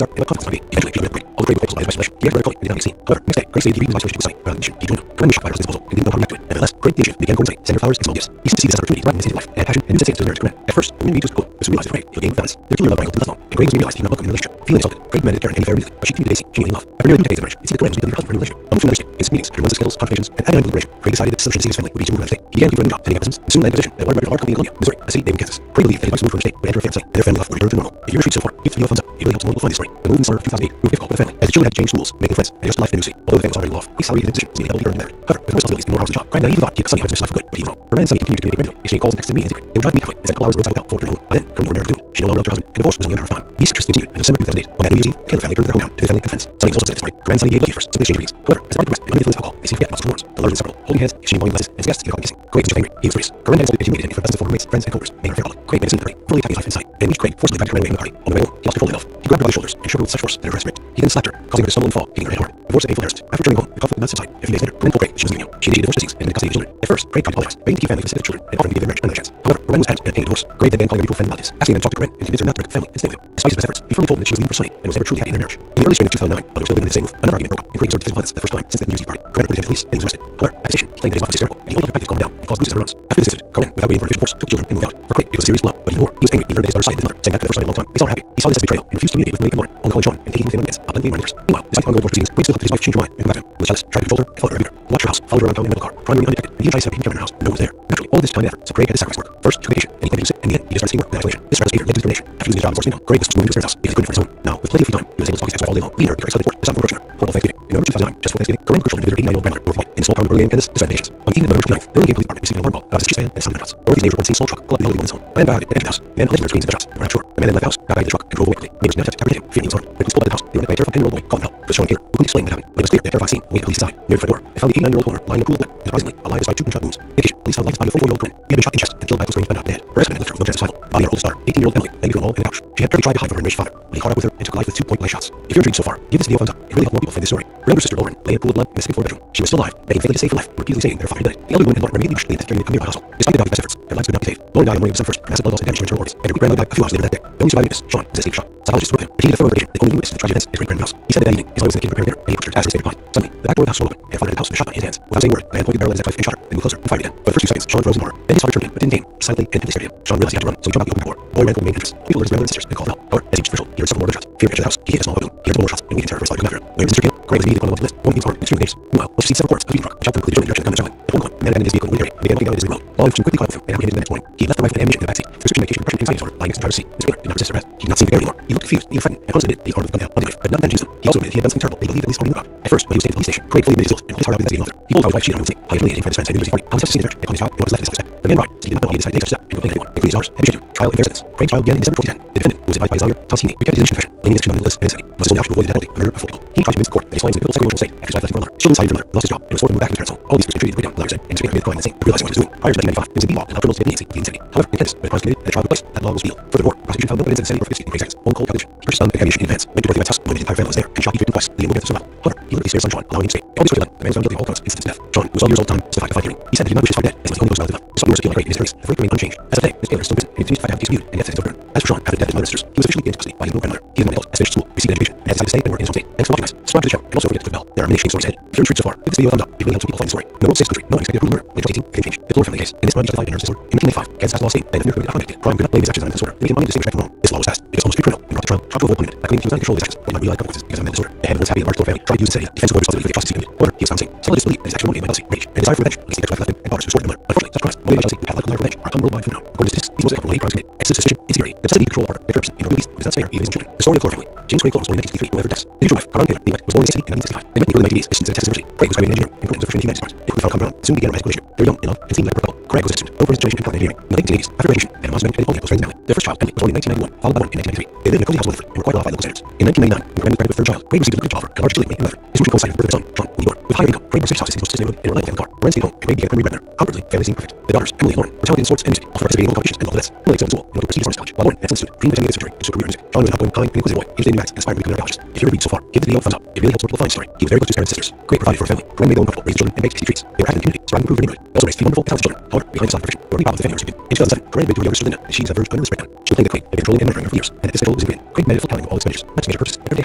lives are, and what conflicts might be. Eventually, she learned to break all the grave fakes lies by isolation. He acted fully and did not make a scene. However, next day, Craig stayed in isolation to site rather than mission. He joined him. Craig was shocked by her disposal and didn't know how to react to it. Nevertheless, Craig the initiative began going site, sending her flowers and small gifts. He seemed to see this as an opportunity to brighten his life and passion and use that chance to marriage to Corinne. At first, the women was cool, but soon realized that Craig would gain balance. Their killer love triangle did not long, and Craig was realized he did not welcome in the relationship. Feeling insulted, Craig demanded Karen and fair immediately, but she continued to date, she needed love. After nearly 2 decades of marriage, it seemed that Corinne was becoming a husband for a new relationship. Almost from another state, in his meetings, after months of scandals, confrontations, and agony deliberation, Craig decided that the solution to see his family would be to move out of state. He began looking for a new job, sending applications, and soon landed a position at a large company in Columbia, Missouri, a city named Kansas. Craig believed that his wife moved from the state would enter a fair site, and their family life would return to normal. If you're intrigued so far, give this video a thumbs up. It really helps more people find this story. The move in summer of 2008 proved difficult for the family, as the children had to change schools, making friends, and adjust to life in the new city. Although the family was already well off, he salary and decisions needed double the earning merit. However, with more responsibilities and more hours on the job, Craig naively thought he could suddenly have his life for good, but he was wrong. Her man Sunny continued to communicate regularly, exchanging calls and texts and meetings in secret. They would drive to meet quickly, and spend a couple hours roadside without phone during the By then, Corinne would never do it. She no longer loved her husband, and divorce was only a matter of time. These secrets continued in December 2008. On that New Year's Eve, Taylor family turned their hometown to their family and friends. Sunny was also said this story. Corinne and Sunny gave first, simply exchanged greetings. However, as the party progressed and underneath alcohol, they seemed to get lots of rumors. The lovers inseparable, holding hands, exchanging morning glasses, and as guests even caught kissing. Craig was just angry. He was furious. Corinne had insulted and humiliated him in front of former mates, friends, and coworkers, making her fear. Craig made a scene in the fully attacking his life inside. They reached Craig, forcibly dragged Corinne away from the party. On the way home, he lost control of himself. He grabbed her by the shoulders and shook her with such force that her breast ripped. He then slapped her, causing her to stumble and fall, hitting her head hard. Divorce a painful terrorist. After returning home, the conflict did not subside. A few days later, Corinne told Craig she was leaving him. She initiated divorce proceedings and ended custody of the children. At first, Craig tried to apologize, begging to keep family for the sake of the children, and offering to give their marriage another chance. However, Corinne was adamant and obtained a divorce. Craig then began calling her mutual friend relatives, asking them to talk to Corinne and convince her not to break the family and stay with him. Despite his best efforts, he firmly told them that she was leaving for Sunny and was never truly happy in their marriage. In the early spring of 2009, while they were still living in the same roof, another argument broke out, and Craig resorted to physical violence the first time since the New Year's Eve party. Corinne reported him to police and he was arrested. However, at the station, he claimed that his wife was hysterical, and he ordered the practice to calm down and caused bruises and runs. After this incident, Corinne, without waiting for an official divorce, took children and moved out. For Craig, it was a serious blow, but even more, he was angry. He heard that his daughter sided with his mother, saying that for the first time in a long time, they saw her happy. He saw this as betrayal and refused to communicate with Malik and Lauren, only calling Sean and taking him to family events, but they were neighbors. Meanwhile, despite the ongoing divorce proceedings, Craig still hoped that his wife changed her mind and come back to him. He was jealous, tried to control her, and followed her everywhere. He watched her house, followed her around town in a rental car, crime undetected, and he tried to set up a in her house, and no one was there. Naturally, all of this time and effort, so Craig had to sacrifice work. First, he took vacation, and he claimed to sick, and in the end, he just started seeing work in isolation. This behavior led to discrimination. After losing his job and forcing him, Craig was moving to his friend's house because he couldn't for his own. Now, with plenty of free time, he was able to talk his ex-wife all day long, leading her to Craig's sudden divorce, aside from approaching her. Horrible Thanksgiving. In November 2009, just before Thanksgiving, Corinne Crucial visited her 89-year-old grandmother, North White, in the small town of Burlingame, Kansas, to spend vacations. On the evening of November 29th, the Burlingame Police Department received an alarm call about a suspicious van and some gunshots. Authorities later reported seeing a small truck pull up behind the woman's home. A man got out and entered the house. The man allegedly heard screams and gunshots. They were not sure. The man then left the house, got out of the truck, and drove away quickly. Neighbors now tried to apprehend him, fearing he was armed. When police pulled up at the house, they were met by a terrified 10-year-old boy calling for help. It was Sean Taylor, who couldn't explain what happened. When it was clear that terrified scene awaited police inside. Near the front door, they found the 89-year-old owner lying in a pool of blood, and surprisingly, alive despite 2 gunshot wounds. In addition, police found lights by the 44-year-old Corinne. He had been shot in the chest and killed by a close-range gun dead. Her husband had left her with no chance of survival. Body of her oldest daughter, 18-year-old Emily, lay between a wall and a couch. She had tried to hide from her enraged father, but he caught up with her and took life with 2 point-blank shots. If you're intrigued so far, give this video a thumbs up. It really helped more people find this story. Her younger sister Lauren lay in a pool of blood in the second-floor bedroom. She was still alive, begging faintly to save her life, and repeatedly saying that her father had done it. The elder woman and daughter immediately rushed to the investigating the nearby household. Despite the doctor's best efforts, their lives could not be saved. Lauren died on the morning of December 1st, from massive blood loss and damage to her internal organs, and her great-grandmother died a few hours later that day. The only surviving witness, Sean, was escaped shot. Psychologists wrote him, but he did a thorough investigation, the only witness to the tragic events is great-grandmother's house. He said that evening, his mother was in the kitchen preparing dinner, and he approached her to ask her to stay behind. Suddenly, the back door of the house swung open, and father entered the house with a shotgun in his hands. Without saying a word, the man pointed the barrel at his ex-wife and shot her, then moved closer and fired again. For the first few seconds, Sean froze in horror. Then his father turned to him, but didn't aim, silently and intently stared at him. Sean realized he had to run, so he jumped out the open door. The boy ran for the main entrance. He told his mother and sisters and called help. However, as he reached the threshold, he heard several more gunshots. Fearing to enter the house, he hit a small balloon. He heard several more shots, and we can terror for his life to come after him. When his sister came, Craig was immediately on the list. One team's armed, extremely dangerous. Meanwhile, let's see several corpses of a feeding truck, shot from the direction of the gunman juggling. At one point, the man abandoned his vehicle in the area and began walking down the road. Law enforcement quickly caught up with him and apprehended him the next morning. He left the rifle and ammunition in the backseat. Through switching medication, depression, and anxiety disorder, lying next to the driver's seat. Mr. Taylor did not resist arrest. He did not seem to care anymore. He looked confused, even threatened, and honestly admitted that he armed with the gun on the knife, but not then used them. He also admitted he had done something terrible. They believed that these armed at first, when he was staying at the police station, Craig fully admitted his guilt and pulled his heart out with investigating author. He told how his wife cheated on him with how he humiliated him in front of his friends at the New Year's Eve party, how he self-deceived the church, and called his child, and what was left in self-respect. The man lied, so he did not know he had decided to take such a step and complain to anyone, including his daughters, had been him. Trial and fair sentence. Craig's trial began in December 2010. The defendant, who was advised by his lawyer, Thomas Heaney, recanted his initial confession, claiming his action on the list and insanity was his only option to avoid the death penalty, murder of 4 people. He tried to convince the court that his client was in a pivotal psychological state after his wife left him for another. Children sided with her mother, lost his job, and was forced to move back to his parents' home. All these things contributed to break down, the lawyer said, and to make the crime insane, realizing what he was doing. Prior to 1995, it was a law that allowed criminals to get leniency for the insanity. However, in Kansas, when crimes committed and a trial took place, that law was repealed. Furthermore, the prosecution found no evidence of insanity or fixity in Craig's actions. On cold calculation, he purchased ammunition in advance, went to Dorothy White's house, when his entire family was there, and shot each victim twice, leaving no death survival. However, he literally spared son Sean, allowing him to stay. All this was done, the man was found guilty of all counts, instant death. Sean, who was 12 years old at the time, testified to fight hearing. He said that he did not wish his father dead, as he was the only person alive to live. This was appealed by Craig in his hearings. The verdict remained unchanged. As of today, Mr. Taylor is still in prison, and he continues to fight to have his case reviewed and yet sentence overturned. As for Sean, after the death of his mother and sisters, he was officially into custody by his new grandmother. He is an adult, has finished school, received education, and has decided to stay and work in his home state. Thanks for watching, guys. Subscribe to the channel, and also don't forget to click the bell. There are many interesting stories ahead. If you're intrigued so far, give this video a thumbs up. It really helps people find the story. In the world's sixth country, no one expected a brutal murder. In 2018, fame changed. The Fuller family case. In this one justified in nervous disorder. In 1995, Kansas passed a law stating that if you're convicted, crime could not blame his actions on mental disorder. They demanded distinguished from wrong. This law was passed. It was almost too criminal and brought to trial. Trial to avoid punishment. That claimed he was not in control of his actions, but not real life consequences because of mental disorder. The head of the happy and large family tried to use insanity, defense avoid responsibility for the atrocities he committed. However, he was found insane. Psychologists believe that his actions motivated by jealousy, rage, and desire for revenge against the ex-wife left him and daughters who supported him. Unfortunately, such crimes, motivated by jealousy and pathological desire for revenge, are common worldwide phenomenon. According to statistics, these most common hate crimes committed. Excessive suspicion, insecurity, the necessity to control a partner, and corruption in movies is not spared even his own children. The story of the Clore family. James Craig Clore was born in 1963 who ever deaths. His wife, Caroline Taylor, was born in 1960 and 1965. They met in the early 1980s, since the Texas University. Craig was graduated in engineering and Clinton was a freshman in humanities department. They quickly found common ground and soon began a romantic relationship. They were young, in love, and seemed like a couple. Craig was a student, known for his education and engineering. In the late 1980s, after graduation, Panama's men headed home to close friends and family. Their first child, Emily, was born in 1991, followed by one in 1993. They lived in a cozy house in Weatherford and were quite well off by local standards. In 1999, when Craig was graduated with their third child, Craig received a good job offer and a large chili making in Weatherford. His mission coincided with the birth of their son, Sean, in New York. With higher income, Craig bought 6 houses in his neighborhood and a reliable family car. Loren stayed home and Craig began primary breadwinner. Outwardly, family seemed perfect. The daughters, Emily and Lauren, were talented in sports and music, often participating in local competitions and local events. Emily excelled in school and went to prestigious Lawrence College, while Lauren, an excellent student, dreamed of attending the surgery and pursued a career in music. Sean was an outgoing, kind, and inquisitive boy. He was dating Max and aspired to become an archaeologist. If you're intrigued so far, give the video a thumbs up. It really helps more people find his story. He was very close to his parents and sisters. Craig provided for his family. Corinne made their own comfortable, raised children, and baked tasty treats. States. They were having a community surrounding improved neighborhood. They also raised 3 wonderful and talented children. However, behind the side of perfection, were many problems the family was keeping. In 2007, Corinne moved to a younger sister Linda, and she diverged under this breakdown. She claimed that Craig had been controlling and monitoring her for years, and that this control was ingrained. Craig managed full accounting of all expenditures, not to major purchases, and everyday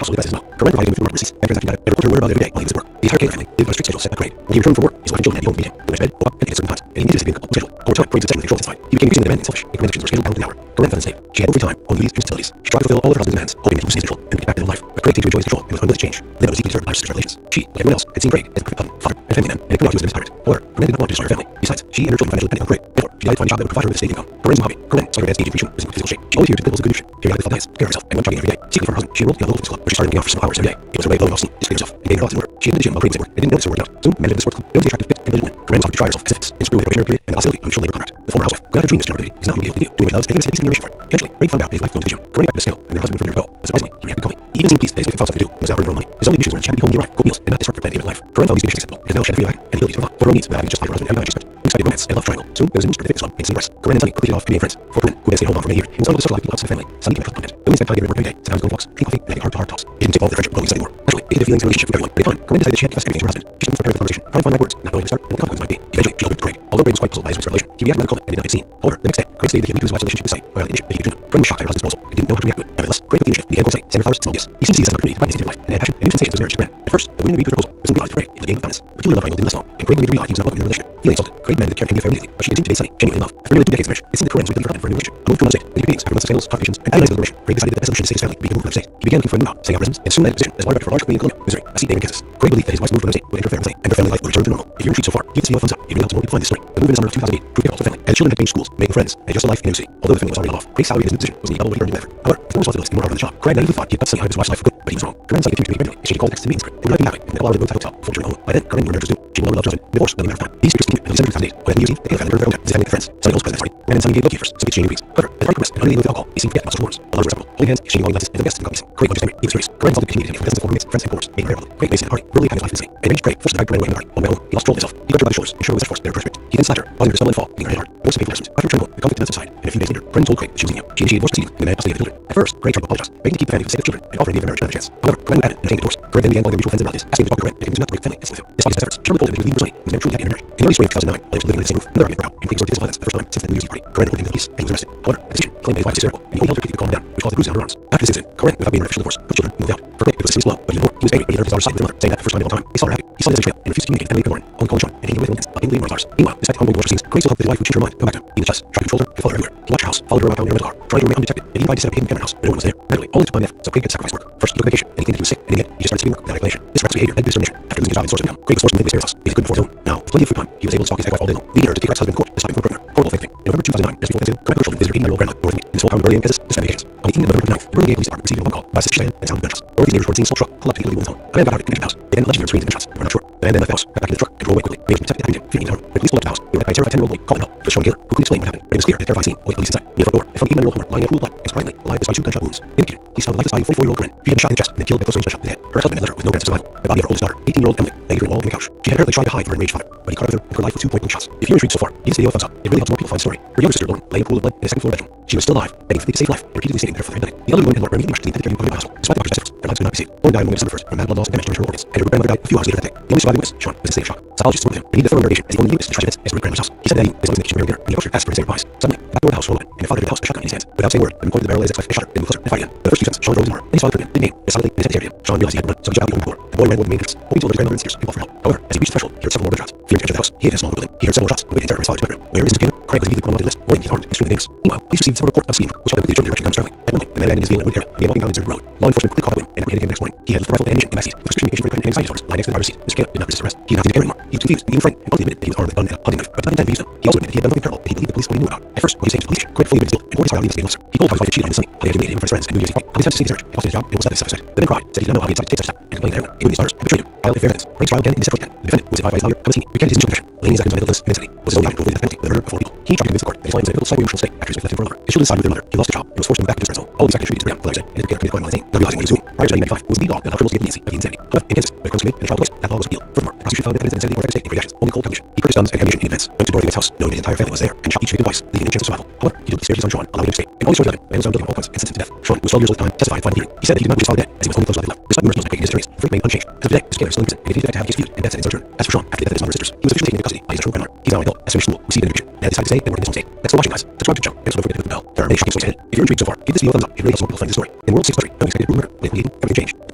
household devices as well. Corinne provided him with remarkable receipts and transacting data, and reported her whereabouts every day while he was at work. The entire Craig family lived on a strict schedule set by Craig. When he returned from work, his wife and children had to go home to meet him, go to bed, go up, and eat at certain times, and he needed to be in a couple schedule. Over time, Craig's obsession with control intensified. He became increasingly demanding and selfish, and commanded were scheduled pounds an hour. Corinne felt unsafe. She had no free time, only duties and responsibilities. She tried to fulfill all of her husband's demands, hoping that he would seize control and get back to their life. But Craig seemed to enjoy his control and was unwilling to change. Linda was deeply disturbed by her sister's relations. She, like everyone else, had seen Craig as a perfect husband, father, and family man, and it turned out he was an tyrant. However, Corinne did not want to destroy her family. Besides, she and her children financially depended on Craig. Therefore, she decided to find a job that would provide her with a stable income. Corinne's hobby. Corinne saw her dad's aging creation was in physical shape. She always feared to pills a good nutrition, periodically felt diets, care of herself, and went jogging every day. Secretly from her husband, she enrolled in a local fitness club, where she started working out for several hours every day. It was her way of blowing off steam, displaying herself, and getting her thoughts in order. She entered the gym while Craig was at work and didn't notice her working out. Soon, managed the sports club, they always attracted fit and intelligent women. Corinne was often to try herself as fitness, in screw with her probationary period, and the hostility of mutual labor contract. The former housewife, who had a dream this general is not able to do, doing what he loves, taking a decent remuneration for it. Eventually, Craig found out that his life was going to the gym. Corinne back to the scale, and her husband returned her to go. But surprisingly, he reacted calmly. He even seemed pleased that his wife found something to do, and was now earning her own money. His only issues were that she had to be home when he arrived, cook meals, and not disrupt her planned daily life. Corinne found these conditions acceptable, because now she had to feel back and ability to provide for her own needs without having to justify her husband and manage expect. Excited romance and love triangle. Soon, there was a new fitness club in St. Louis. Corinne and Sonny quickly hit off being friends. For Corinne, who had stayed home for many years, he was unable to socialize with the outside family. Sonny became a close confidant. They only spent time together at work every day, sometimes going walks, drinking coffee, and having heart-to-heart talks. It didn't take all their friendship going anymore. Actually, they had feelings and relationships with everyone. But in time, Corinne decided that she had to confess everything to her husband. She spent preparing the conversation, trying to find the right words, not knowing where to start, and what the consequences might be. Eventually, she opened to Craig. Although Craig was quite puzzled by his wife's revelation, he reacted rather calmly and did not get seen. However, the next day, Craig stated that he knew his wife's relationship with Sonny, while the initiative that he had between them. Corinne was shocked by her husband's proposal and didn't know how to react to it. Nevertheless, Craig took the initiative, began courting Sonny, sending flowers, small gifts. He seemed to see this as an opportunity to find his intimate life and add passion and new sensations to his marriage to Corinne. At first, the women agreed to the proposal, but soon realized Craig into the game of feminist. But the love triangle didn't last long, and Craig began to realize he was not welcome in the relationship. Feeling insulted, Craig demanded that Karen give her immediately, but she continued to date Sonny, genuinely in love. After nearly 2 decades of marriage, it seemed that Corinne was waiting for a new relationship. A move to another state, with meetings, after months of sales, talk and analyzing the relation, Craig decided that the best solution to save his family would be to move to another state. He began looking for a new house, setting up residence, and soon landed a position as water director for a large company in Columbia, Missouri, a seat named Kansas. Craig believed that his wife's move to another state would interfere with Sonny, and their family life would return to normal. If you're intrigued so far, give the video a thumbs up. It really helps more people find this story. The move in the summer of 2008 proved difficult for the family, and the children had changed schools, making friends, and just a life in a new city. Although the family was already well off, Craig's salary and his new position was nearly double what he earned in effort. However, with more responsibilities and more hours on the job, Craig naively thought he had cut Sonny out of his wife's life for good, but he was wrong. Corinne and Sonny continued to meet regularly, exchanging calls, texts, and meetings. They were not being that way, and they allowed them to hotel before returning home. By then, Corinne and her marriage was due. She no longer loved her husband, and divorced within a matter of time. These secrets continued until December 2008, when at New Year's Eve, the family returned to their hometown, visiting their friends. Sonny hosted president's party, and Sonny gave bookkeepers, some exchanging greetings. However, as the party progressed and unable with alcohol, he seemed to forget muscle forms. The lovers were several, holding hands, exchanging long glances, and the guests and companies. Craig wanted to stay. He was furious. Corinne felt the continued from dozens of former mates, friends, and coworkers, making her public. Craig faced at the party, brutally had his life insane. And Craig forced the drag Corinne away from the party. On the way home, he lost control of himself. He grabbed her by the shoulders and showed her with such force that her pressure. He then slapped her, causing her to stumble and fall, hitting her head hard. Most painful lessons. After returning home, the conflict did not subside, and a few days later, Corinne told Craig that she was leaving him. She initiated divorce proceedings, and demanded custody of the children. At first, Craig tried to apologize, begging to keep the family for the sake of the children, and offering to give their marriage another chance. However, Corinne would add and obtained a divorce. Craig then began calling their mutual friends and relatives, asking them to talk to Corinne, and convinced them not to break the family and split them. Despite his efforts, Charlotte told him that he was leaving for Sonny, and was never truly happy in her marriage. In early spring of 2009, while they were living under the same roof, another argument broke out, and Craig resorted to his violence for the first time since the New Year's Eve party. Corinne reported him to the police, and he was arrested. However, at the station, he claimed that his wife was hysterical, and he only helped her keep calm down, which caused the bruises on her arms. After this incident, Corinne, without being an official divorce, put children, moved out. For Craig, it was a serious blow, but even more, he was angry when he heard his daughter's side with his mother, saying that the first time in a long time, he saw her happy. He saw this as a betrayal, and refused to communicate with family Corinne, only calling Sean, and taking away Lincoln's, but believing Mars. Meanwhile, despite the ongoing divorce proceedings, Craig still hoped that his wife would change her mind, come back to him. He was just tried to control her, and follow her everywhere. He watched her house, followed her around town in a rental car, trying to remain undetected, and even tried to set up a hidden camera house, but no one was there. Gradually, all this took time and effort, so Craig had to sacrifice work. First, he took vacation, and he claimed that he was sick, and in the end, he just started skipping work without explanation. This reckless behavior led to discrimination. After losing his job and source of income, Craig was forced to live in his house. He was good before his own. Now, with plenty of free time, he was able to stalk his ex-wife all day long, leading her to take her ex-husband to court to stop him from a prisoner. Horrible thing. In November 2009, just before Thanksgiving, Corinne and her children visited her 89-year-old grandmother, Dorothy, in the small town of Burlington, Kansas, to spend vacations. On the 18th of November 29th, the Burlington Police Department received a phone call by a suspicious man and sound of gunshots. Dorothy's neighbors reported seeing a small truck pull up to the woman's home. A man got out and entered the house. They then allegedly heard screams and gunshots, but were not sure. The man then left the house, got back into the truck, and drove away quickly. Neighbors detected that happened, fearing his home. When police pulled up to the house, they were met by a terrified 10-year-old boy called help. It was Sean Gaylor, who couldn't explain what happened, but it was clear that the terrified scene awaited police inside. Near the front door, they found the 89-year-old woman lying in a pool of blood, and surprisingly, alive despite 2 gunshot wounds. Indicated, he saw the life-defying 44-year-old Corinne. She had been shot in the chest and then killed by close-range gunshot to the head. Her ex-husband had left her with no chance of survival. The body of her oldest daughter, 18-year-old Emily, lay between a wall and the couch. She had apparently tried to hide from her enraged father, but he caught up with her life with 2 point-blank shots. If you're intrigued so far, give this video a thumbs up. It really helps more people find the story. Her younger sister, Lauren, lay in a pool of blood in a second-floor bedroom. She was still alive, begging for the save life, and repeatedly stating that her father had done it. The elderly woman had immediately rushed to the intended care unit of the hospital. Despite the doctor's efforts, their lives could not be saved. Lauren died on December 1st from bad blood loss and damage to her organs, and her grandmother died a few hours later that day. The only surviving witness, Sean, was in a state of shock. Psychologists warned him they needed a thorough interrogation as he only knew this to try to convince his grandmother's house. He said that he was in the kitchen preparing dinner, and he approached her, asked for his advice. Suddenly, the back door of the house swung open, and the father entered the house with a shotgun in his hands. Without saying a word, the man pointed the barrel at his ex-wife and shot her, then moved closer and fired again. The first 2 seconds, Sean drove his armor, then he saw the gun, didn't aim, and silently his head teared him. Sean realized he had to run, so he jumped out the open door. The boy ran over the main entrance, hoping to alert his grandmother and sisters and call for help. However, as he reached the threshold, he heard several more gunshots. Fearing to enter the house, he hid in a small building. He heard several shots, and waited in terror in his solitude bedroom. Where is this together? Craig was immediately put on the list, warning he was armed, extremely dangerous. Meanwhile, police received several reports of steam, which helped them quickly determine the direction guns traveling. At one point, the man abandoned his vehicle in a wood area, began walking down the deserted road. Law enforcement quickly caught up with him and apprehended him the next morning. He had a rifle and ammunition in the backseat. He was communication for equipment and anxiety disorders lying next to the driver's seat. Mr. Caleb did not resist arrest. He did not think anymore. He was confused, even frightened, and publicly admitted that he was armed with a gun and a hunting knife, but did not intend to use them. He also admitted that he had done nothing terrible that he believed the police only knew about. At first, when he was taken to the police station, Craig fully admitted his guilt and ordered his trial investigating officer. He told how his wife had cheated on him with Sonny, how he had humiliated him for his friends, and New Year's Eve party, how he attempted to save his marriage, and lost his job, and was left self-respect. The man cried, said he did not know how he had decided to take such a step, and complained to everyone, including his daughters, had betrayed him. While fair evidence, Craig's trial began in December again. The defendant, who was advised by his lawyer, Thomasini, recanted his initial confession, laying his evidence on mental illness and insanity, was his only option to avoid the death penalty for the murder of 4 people. He tried to convince the court that his wife was in a mental psycho-emotional state after his wife left him for a lover. His children sided with their mother. He lost his job and was forced to move back into his friend's home. All these factors contributed to the lawyers and it began to commit crime on his name, not realizing what he was doing. Prior to 1995, he was the lead dog that allowed criminals to get leniency of the insanity. However, in Kansas, where criminals committed and a trial took place, that law was appealed. Furthermore, the prosecution found defendants an insanity or affected state great actions, only cold condition. He purchased guns and ammunition in advance, went to Dorothy White's house, knowing his entire family was there, and shot each victim twice, leaving no chance of survival. However, he took the chase on Sean, allowing him to escape. In all these stories, man was found guilty of all crimes and sentenced to death. Sean, who was 12 years old at the time, testified in final hearing. He said that he did not wish his father dead, as he was only close to life left. Despite numerous moves of making his attorneys, the verdict remained unchanged. As of today, this killer is still in prison, and continues to have his feud, and death sentence in return. As for Sean, after the death of his mother and sisters, he was officially taken into custody by his natural grandmother. He's now an adult, has finished school, received an education, and has decided to stay and work in his home state. Thanks for watching, guys. Subscribe to the channel, and don't forget to click the bell. There are many shocking stories ahead. If you're intrigued so far, give this video a thumbs up. It really helps more people find this story. In World 6 history, unexpected brutal murder, lately everything changed. The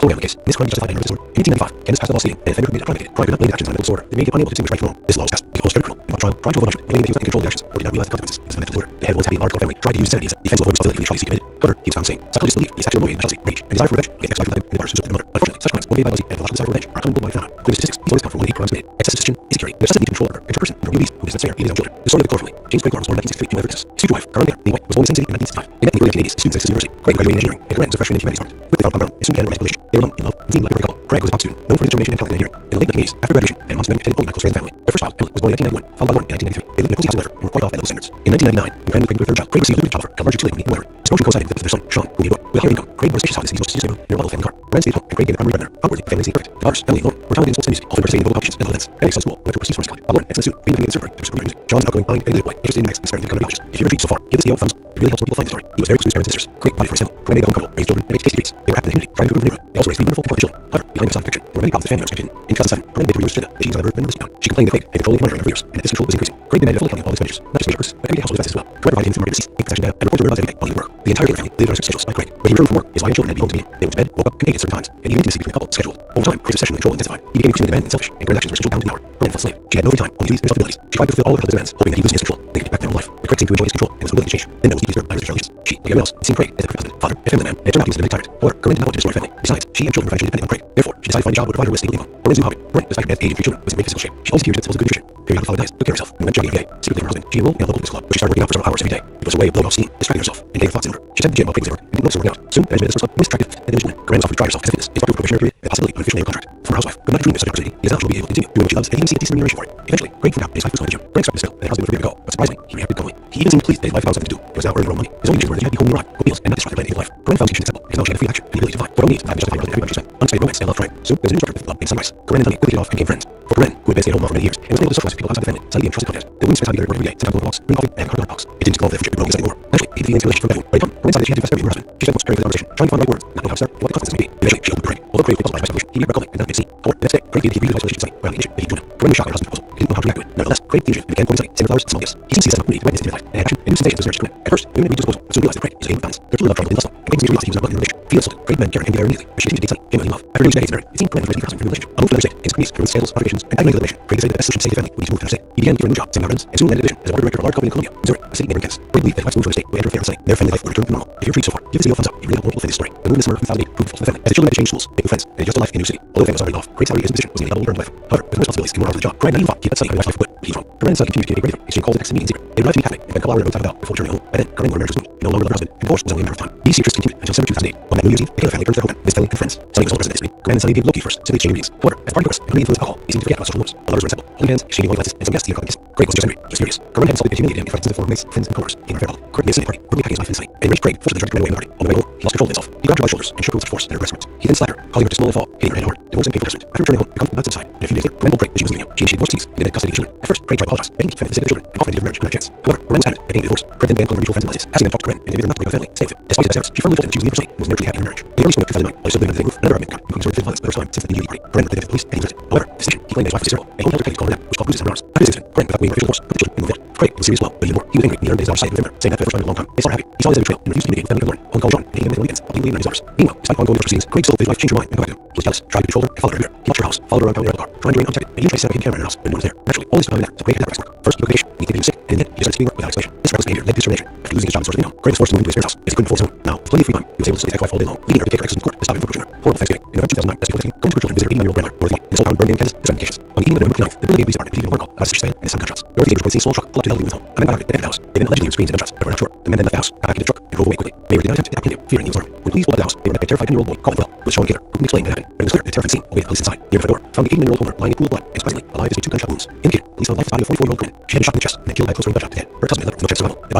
Chloe case. In this crime justified by a nervous disorder. In 1895, Candace passed the law stating that an offender committed a crime prior to not laying actions on a mental disorder that made him unable to distinguish right from wrong. This law was passed because very criminal. Trial, tried to avoid punishment, and many of the control the actions, or did not realize the consequences of the mental disorder. The head once having a large family tried to use insanity as a defensive avoidance of the responsibility for the he committed. However, he was found sane. Psychologists believe he is actually motivated by jealousy, rage, and desire for revenge, against ex-wife and the partners who took the mother. Unfortunately, such crimes motivated by jealousy and illogical desire for revenge are common worldwide phenomena. According to statistics, these always come from one of 8 crimes committed: excessive suspicion, insecurity, necessity to control another, and a person, or who is unfair, even his own children. The story of the Clover family. James Craig Clark was born in 1963 to Beverly, Texas. His future wife, Carmen White, was born in the same city in 1965. They met in the early 1980s, students at Texas University. Craig graduated in engineering, and Corinne was a freshman in the humanities department. With the found background, and soon began a escalation. They were young, in love, and seemed like a great couple. Craig was a top student, known for his determination and talent in engineering. In the late 1980s, after graduation, and months spent attending home close friends and family. Their first child, Emily, was born in 1991, followed by one in 1993. They lived in a cozy house together and were quite off at low standards. In 1999, when Craig was their third child, Craig received a job offer at a large utility company in Waterbury. His promotion coincided with the death of their son, Sean, whom he adored. With a higher income, Craig bought a spacious house in the city's most prestigious neighborhood near a family car. Brand stayed at home, and Craig gave the primary breadwinner, outwardly, the family seemed perfect. The daughters, Emily and Lauren, were talented in sports and music, often participating in local competitions and events. Emily studied school, went to a prestigious foreign college. Lauren, excellent student, being the conservator to pursue music. John's outgoing, kind, and boy, interested in Max, inspiring the comedy If you're intrigued so far, give this video a thumbs up. It really helps more people find the story. He was very close to his parents and sisters. Great body for his family. Craig made them comfortable, raised children, and made tasty treats. They were happy in the community, trying to improve the neighborhood. They also raised 3 wonderful, important children. However, behind the facade of fiction, there were many problems the family members kept hidden. In 2007, Craig made reviews to that she was never been released. She complained that Craig had controlling and monitoring her years, and that this control was increasing. Craig demanded fully accounting of all expenditures, not just major purchases, but everyday household expenses as well. Craig provided him through receipts, bank possession data, and reported to realize every day while he would work. The entire Taylor family lived on strict schedules like Craig. When he returned from work, his wife and children had to be home to meet him. They went to bed, woke up, and ate at certain times, and even intimacy between the couple was scheduled. Over time, Craig's obsession with control intensified. He became extremely demanding and selfish, and Craig's actions were scheduled down to the hour. Craig felt slave. She had no free time, only duties and responsibilities. She tried to fulfill all of her husband's demands, hoping that he would lose his control. They could get back to their own life. But Craig seemed to enjoy his control and was willing to change. Then there was deeply disturbed by her allegiance. She, like everyone else, it seemed Craig as the perfect husband, father, and family man, and it turned out he was a big tyrant. However, Corinne did not want to destroy her family. Besides, she and children were financially dependent on Craig. Therefore, she decided to find a job that would provide her with stable income. Corinne's new hobby, Corinne, despite her dad's age and 3 children, was in great physical shape. She always adhered to principles of good nutrition. Periodic holiday diets, took care of herself, and went jogging every day. Secretly from her husband, she enrolled in a local fitness club, where she started working out for several hours every day. It was a way of blowing off steam, distracting herself, and getting thoughts in order. She attended the gym while Craig was at work, and didn't notice her working out. Soon, management of this club was attractive and diligent. Corinne was offered to try herself as a fitness, in part of a probationary period, and the possibility of an official name contract. For a housewife, could not dream of such opportunity. He is now she will be able to continue doing what she loves, and even see a decent remuneration for it. Eventually, Craig found out that his wife was going to the gym. Craig started to spill, and her husband was ready to go, but surprisingly, he reacted calmly. He even seemed pleased that his wife found something to do. He was now earning her own money. His only issues were that he had to be home and ride, cook meals, and not disrupt their life. Corinne found teaching acceptable, because now she had a free action and the ability to find what only needs to justify more than everybody spent. Unexpected romance and love tried. Soon, there was a new structure with the club in Sunrise. Corinne and Tony quickly hit it off and became friends. For Corinne, who had been staying at home for many years, and was able to socialize with people outside the family, suddenly became trusted contact. The women spent time together working every day, sat down for walks, drink coffee, and hard talks. It didn't involve their friendship growing anymore. Naturally, he feelings relationship from everyone. By the time, Corinne decided she had to invest everything in her husband. She spent most of her conversation trying to find the right words, not knowing how to start, and what the consequences may be. Eventually, she opened to Craig. Although Craig was puzzled by his solution, he began calmly and not made a scene. However, the next day, Craig gave the realized relationship study around the issue that he joined him. Corinne was shocked by her husband's proposal. He didn't know how to react to it. Nevertheless, Craig the and began courting study, sending flowers and small gifts. He seems to see this as an opportunity to witness into their life and action and new sensations of marriage to Corinne. At first, the women agreed to his proposal, but soon realized that Craig is a game of balance. Their true love triumphed within lust, and Craig seemed to realize he was not in a relationship. Feeling insulted, Craig met Karen and Karen immediately, but she continued to date Sunny, came in love. After nearly 2 decades of marriage, it seemed Corinne was ready to be a relationship. A move to another state, his companies, Corinne's scandals, obligations, and aggravated relationship. Craig decided that the best solution to save the family would be to move to another state. He began looking for a new job, saving out rents, and soon landed a division as a board director of a large company in Columbia, Missouri, a city neighboring Kansas. Craig believed that if his wife moved to a state would enter a fair and sunny, their family life would return to normal. If you're intrigued so far, give this video a thumbs up. It really helped more people find this story. The move this summer of 2008 proved helpful to the family, as the children had to change schools, make new friends, and adjust to life in a new city. Although the family was already off, Craig's salary and his position was nearly double the current life. However, with more responsibilities and more hours on the job, Craig not even thought he'd let study and life would leave home. Corinne and Sunny continued to communicate regularly, exchanging calls and texts and meetings secret. They were not to be happening, and spent a couple hours every time before returning home. By then, Corinne marriage was moved. He no longer loved her husband, and divorce was only a matter of time. These secrets continued until December 2008. On that New Year's Eve, the Taylor family returned to their home, visiting friends. Sunny was also present next week. Corinne and Sunny became low-key first, simply exchanging meetings. However, as party progressed, and under the influence of alcohol, he seemed to forget about social norms. All others were inseparable, holding hands, exchanging long glances, and some guests he accompanied. Craig was just angry, just furious. Corinne had insulted and humiliated him in front of mates, friends, and coworkers. He never Corinne gave Sunny a party, brutally attacking his life and Sunny. And enraged Craig forced the director to run away in the party. On the way home, he lost control of himself. He grabbed her by the shoulders and shook her with such force that her breast ripped. He then slapped her, causing her to stumble and fall, hitting her head hard. Divorce and painful testament. After returning home, the conflict not subsided, and a few days later, Corinne told Craig that she was leaving him. She initiated divorce proceedings and demanded custody of the children. At first, Craig tried to apologize, begging to defend the sake of the children, and offered to give marriage another chance. However, Corinne was adamant that being divorced. Craig then began calling her mutual friends and relatives, asking them to talk to Corinne and admitted them not to break up the family, stay with him. Despite his efforts, she firmly told him that she was leaving for Sunny and was never truly happy in her marriage. In the early spring of 2009, while he still living under the same roof, another argument began, including sort of physical violence for the first time since the New Year's party. Corinne reported the police and he was arrested. However, this decision, he claimed that his wife was hysterical, and home health techniques called her that, which caused bruises on her arms. After this incident, Corinne, without waiting for official divorce, put the children in the vet. Craig was serious as well, but even more, he was angry when he learned that his daughter died in November, saying that for the first time in a long time, they saw her happy. He saw his betrayal and refused to communicate with family and Lauren, on call John, and he on weekends, publicly ignoring his daughters. Meanwhile, despite ongoing divorce proceedings, Craig still hoped his wife changed her mind and go back to him. He was jealous, tried to control her, and followed her everywhere. He watched her house, followed her around town in a rental car, trying to remain unprotected, and even tried to set up a hidden camera in her house when no one was there. Naturally, all this time there, so Craig had that work. First, Relocation, he became sick, and in the end, he started speaking up without explanation. This reckless behavior led to discrimination. After losing his job and source of income, Craig was forced to move into his parents' house, as he couldn't afford his own. Now, with plenty of free time, he was able to study his ex-wife all day long, leading her to take her exes to court to stop him from pushing her. Horrible Thanksgiving. In November 2009, as people were Corinne's children visited her 89-year-old grandmother, Dorothy, in the small town of Birmingham, Kansas, to Kansas. On the evening of November 29th, the Birmingham Police Department received a phone call about a sister stand and his son gunshots. Dorothy neighbors reported seeing a small truck pull up to the elderly woman's home. A man got out of it and entered the house. They then allegedly heard screams and gunshots, but were not sure. The men then left the house, got back in the truck, and drove away quickly. They were did not attempt to apprehend him, fearing he was armed. When police pulled up the house, they were met by a terrified 10-year-old boy, Caldwell, who was Sean Gator, who couldn't explain what happened. But it was clear that a terrified scene awaited police inside. Near the front door, found the 89-year-old woman lying in a pool of blood, and surprisingly, alive despite 2 gunshot wounds. Indicated, police found the lifeless body of 44-year-old Corinne. She had been shot in the chest and then killed by a close range gunshot to the head. Her husband left from the chest survival. The body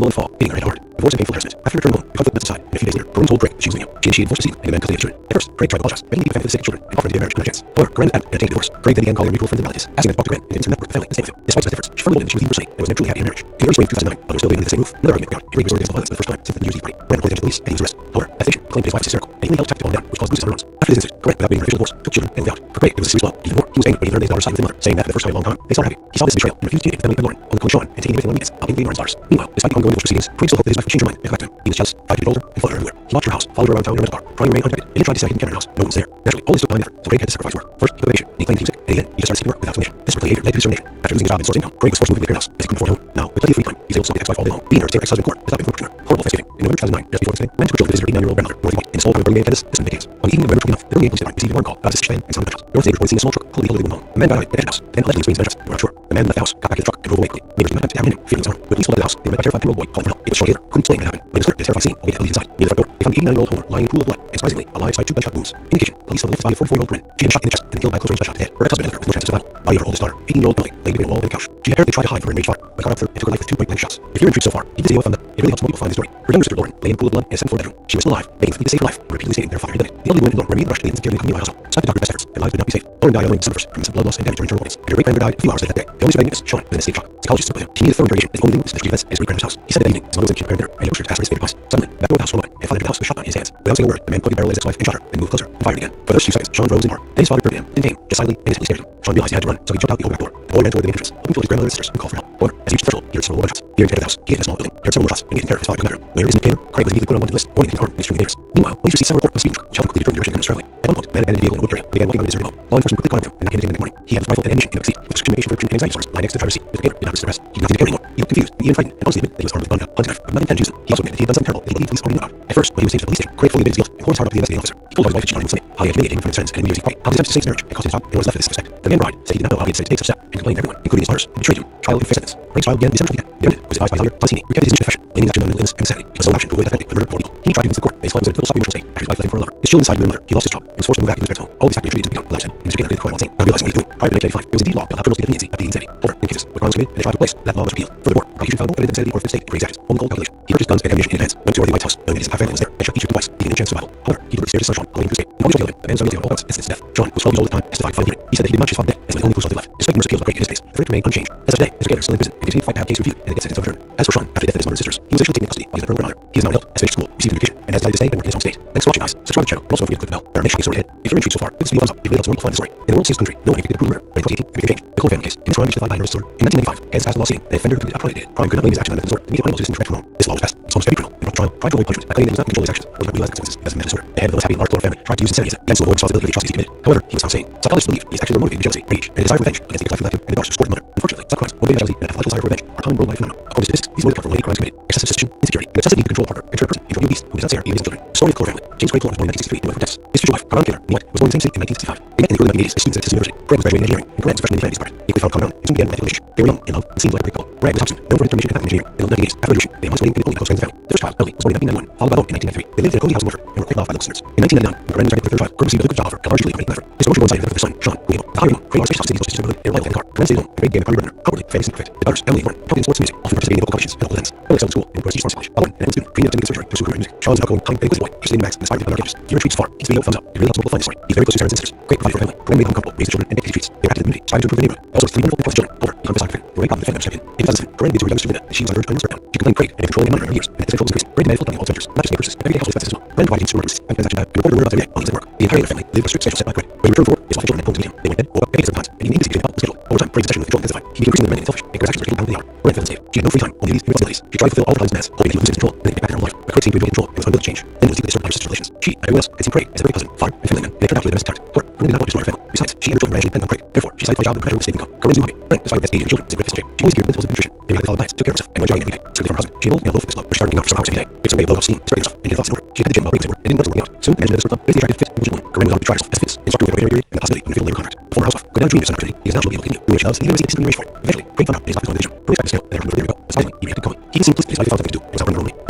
stumble and fall, hitting her head hard. Divorce and painful harassment. After returning home, the conflict builds aside, and a few days later, Corinne told Craig she was leaving. She initiated divorce proceedings and demanded custody of the children. At first, Craig tried to apologize, begging the family of the sick children and offering to give marriage another chance. However, Corinne had entertained divorce. Craig then began calling her mutual friends and relatives, asking them to talk to Corinne and to network with the family and stay with him. Despite such efforts, she firmly believed that she was leaving her city and was never truly happy in marriage. In early spring of 2009, others still living in the same roof, another argument began. Craig resorted against violence for the first time since the New Year's Eve party. Corinne reported to the police and he was arrested. However, at the station, he claimed his wife was hysterical and he only held tactical down, which caused bruises on her arms. After this incident, Corinne, without being an official divorce, took children and moved out. For Craig, it was a serious blow. Even more, he was angry when he learned his daughter's side with his mother, saying that for the first time in a long time, they saw her happy. He saw this betrayal and refused to communicate with the family of Lauren, only calling Sean and taking everything on weekends, helping lead Lauren's daughters. Meanwhile, despite the ongoing divorce proceedings, Craig still hoped that his wife would change her mind and come back to him. He was jealous, tried to control her, and followed her everywhere. He watched her house, followed her around town in a rental car, trying to remain undetected, and he tried to say he could get her house. No one was there. Naturally, all this took time and effort, so Craig had to sacrifice work. First, he put patient, and he claimed he was sick, and again, he just started seeking work without explanation. This behavior led to his termination. After losing his job and source income, Craig was forced to move to a clear house, as he couldn't afford a home. Now, with plenty of free time, he was able to smoke the ex-wife all day long, beating her to take her ex-husband in court without being protecting her. Horrible Thanksgiving. In November 2009, just before Thanksgiving, men took children to visit her 89-year-old grandmother, Dorothy White, in a small town of Birmingham, Kansas, less than decades. On the evening of November 29th, the Birmingham Police Department received a alarm call about a sister fan and sound gunshots. Dorothy's neighbors were seen a small truck pulling people to the home. A man got out and entered the house, then allegedly screamed gunshots. They were not sure. The man left the house, got back to the truck, and drove away quickly. Neighbors did not attempt to apprehend him, fearing his arm. When police pulled out of the house, they met a terrified 10-year-old boy called for help. It was shortly later. Couldn't explain what happened. When he was hurt, it was a terrifying scene, albeit heavily inside. Near the front door, they found the 89-year-old homeowner lying in a pool of blood, and surprisingly, alive despite 2 gunshot wounds. Indication, police found the body of 44-year-old Corinne. She had been shot in the chest and killed by a close-range gunshot to the head. Her ex-husband and her with no chance of survival. Body of her oldest daughter, 18-year-old Billy, lay between a wall and a couch. She apparently tried to hide from her enraged father, but got up there and took her life with 2 point-blank shots. If you're intrigued so far, keep this video thumbs up. It really helps more people find the story. Her younger sister Lauren lay in a pool of blood in a 7th floor bedroom. She was still alive, begging for me to save her life, and repeatedly stating their father had done it. The elderly woman and Lauren were immediately rushed to the insecurity and community hospital. Despite the doctor's best efforts, their lives would not be safe. Lauren died on December 1st from massive blood loss and damage to her internal organs, and her great-grandmother died a few hours later that day. The only surviving witness, Sean, was in a state shock. Psychologists spoke with him. He needed thorough interrogation, and the only thing was the events at his great-grandmother's house. He said that evening, his mother was in the kitchen preparing dinner, and he ordered her to ask for his favorite advice. Suddenly, the back door of the house swung open, and father entered the house with a shotgun in his hands. Without saying a word, the man plugged a barrel at his ex-wife and shot her, then moved closer and fired again. For those few seconds, Sean froze in horror. Then his father turned to him, didn't aim, just silently and instantly stared at him. Sean realized he had to run, so he jumped out the open back door. The boy ran toward the main entrance, hoping to his grandmother and sisters and called for help. However, as he reached the threshold, he heard several gunshots. Fearing to enter the house, he entered a small building. He heard several more shots, and he heard his father come after him. Later, his indicator, Craig was immediately put on wanted list, warning that he was armed and extremely dangerous. Meanwhile, police received several reports of speeding truck, which helped conclude the direction of traveling. At one point, a man abandoned a vehicle in a wood area, began walking on a deserted road. Law enforcement quickly caught him and apprehended him the next morning. He had his rifle and ammunition in the seat, with prescription medication for depression and anxiety disorders lying next to the driver's seat. Mr. Gator did not resist arrest. He did not seem to care anymore. He looked confused, even frightened, and honestly admitted that he was armed with a gun, hunting knife, but nothing intended to use it. He also admitted that he had done something terrible that he believed police already knew about. At first, when he was taken to the police station, Craig fully admitted his guilt and poured his heart out to the investigating officer. He told his wife that she wanted him to how he had humiliated him from his friends and in the years he fight, how his attempts to save his marriage had cost his job and was left with this respect. The man bride said he did not know how he had decided to take such a step and complained to everyone, including his lawyers, who betrayed him. Trial and fair sentence. Craig's trial began December 20th. The defendant was advised by his lawyer, Tazini, recanted his confession, blaming his action on mental illness and insanity. He was so action to avoid death penalty for murder or evil. He tried to convince the court that his life was in a total stop emotional state after his wife left him for another. His children decided to murder. He lost his job and was forced to move back into his parents' home. All these factors attributed to the account allowed him. Mr. Gator did the crime while insane, not realizing what he was doing. Prior to 1985, there was indeed law that allowed criminals to get leniency after the insanity. However, in cases where crimes were committed and a trial took place, that law was repealed. Furthermore, prosecution found no evidence of insanity or fifth state in Craig's actions. Only cold calculation. He purchased guns and ammunition in advance, went to Dorothy White's house, knowing that his entire family was there, and shot each of them twice, giving a chance of survival. However, he deliberately spared his son Sean, allowing him to escape. In all these the man was guilty of all counts and sentenced to death. Sean was 12 years old at the time, testified for the hearing. He said that he did not choose father death as the only cause of life. Despite numerous appeals of Craig in his case, the verdict remained unchanged. As of today, Mr. Gator is still in prison and continues to fight to have case reviewed and get sentenced overturned. As for Sean, after the death of his mother and sisters, he was actually taken into custody by his maternal grandmother. He is now adult, has finished school, received education, and has decided to stay and work in his home state. Thanks for watching, guys. Subscribe to the channel, and also don't forget to click the bell. There are many stories ahead. If you're intrigued so far, give this video a thumbs up. It really helps more people find the story. In the world's safest country, no one can get a proven murder. But in 2018, everything changed. The Cole family case, in a trial justified by a nervous disorder. In 1995, Kansas passed a law stating that the offender who committed uprightly crime could not blame his action on mental disorder and need animal citizens to from home. This law was passed. It's almost every criminal in a trial tried to avoid punishment by claiming that he was not in control of his actions or did not realize the consequences because of mental disorder. The head of the less happy large Florida family tried to use insanity against to avoid responsibility for the atrocities he committed. However, he was not sane. Psychologists believe these actions were motivated by jealousy, rage, and a desire for revenge against the life left him and the daughters who supported the mother. Unfortunately, such crimes motivated by jealousy and a pathological desire for revenge are common worldwide phenomena. According to statistics, these motives come from many crimes committed: excessive suspicion, insecurity, and excessive need to control a partner, and turn a person into a new beast who does not share even his children. The story of the Cole family. James Craig was born in 1963 in North Texas. His future wife, Carmen Taylor, was born in the same state in 1965. They met in the early 1980s as students at Texas University. Greg was graduating in engineering, and Greg was freshman in the humanities department. They quickly found common ground and soon began a romantic relationship. They were young, in love, and seemed like a great couple. Greg was a known for his determination and patent engineering. In the 1980s, after graduation, they announced wedding and close friends and family. Their first child, Ellie, was born in 1991, followed by Bo in 1993. They lived in a cozy house in Wilford and were quickly loved by local standards. In 1999, when Greg was ready for their third child, Greg received a lucrative job offer and a large degree effort. His promotion coincided with their son, Sean, who able. The higher income, Craig spacious house city close to sisterhood and a life in the car. Greg stayed home, and Greg became a primary breadwinner, outwardly famous and perfect. The daughters, Emily and Lauren, helped in sports and music, often participating in local competitions and local events. Ellie excelled in school and progressed to East College. Lauren, an excellent student, dreamed of attending surgery to pursue career in music. Sean's an outgoing, kind, and inquisitive boy, interested in Max and aspiring to become an architect. If you're intrigued so far, give this video a thumbs up. It really helps more people find the story. He's very close to his parents and sisters. Great provided for family. Greg made home comfortable, raised the children, and take treats. They were active in the community, striving to improve the neighborhood. Also, it's 3 wonderful and healthy children. However, he confessed to the way God the family champion. In 2007, Greg did to her younger sister Linda that she was under her time down. She complained Craig and controlling and monitoring her years, and as the control was increasing, Greg demanded full time all expenditures, not just purchases, but everyday household expenses as well. Greg provided consumer services and transaction time and reported whereabouts every day while he was at work. The entire family lived a strict schedule set by Greg. When he returned from work, his wife and children had home to meet him. They went to bed, woke up, ate sometimes, and even able to get the schedule. Over time, Craig's obsession with control intensified. He became increasingly demanding and selfish, and Greg's actions were taken down to the hour. Greg felt unsafe. She had no free time, only duties and responsibilities. She tried to fulfill all the times demands, hoping that he would lose his control and then get back to normal life. But Craig seemed to enjoy control and was unwilling to change. Then it was deeply disturbed by her sister's relations. She, like everyone else, had seen Craig as a great cousin, father, and family man, and they turned out to be the domestic tyrant. However, Corinne did not want to destroy her family. Besides, she and her children financially depended on Craig. Therefore, she decided to find a job that would provide her with stable income. Corinne's new hobby. Greg, despite the best age of children, was a breakfast chick. She always cared for principles of nutrition. They regularly followed diets, took care of herself, and went jogging every day. Secretly from her husband, she enrolled in a low fitness club, where she started working out for some hours every day. It's a way of low self-esteem, spreading herself, and getting thoughts in order. She had the gym while breaking at work, and didn't want to working out. Soon, imagine this sort of club, with the attractive, fit, intelligent woman, Corinne was on to try herself as a fitness instructor with a period and the possibility of a labor contract. A former housewife could now dream of such an opportunity. He is now able to continue doing what she loves and even receive a decent remuneration for it. Eventually, Craig found out that his life was on the vision. Craig started to scale, and everyone from the go. Surprisingly, he reacted calmly. He didn't seem pleased with his life, he found something to do, and was out on the road.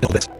mental events.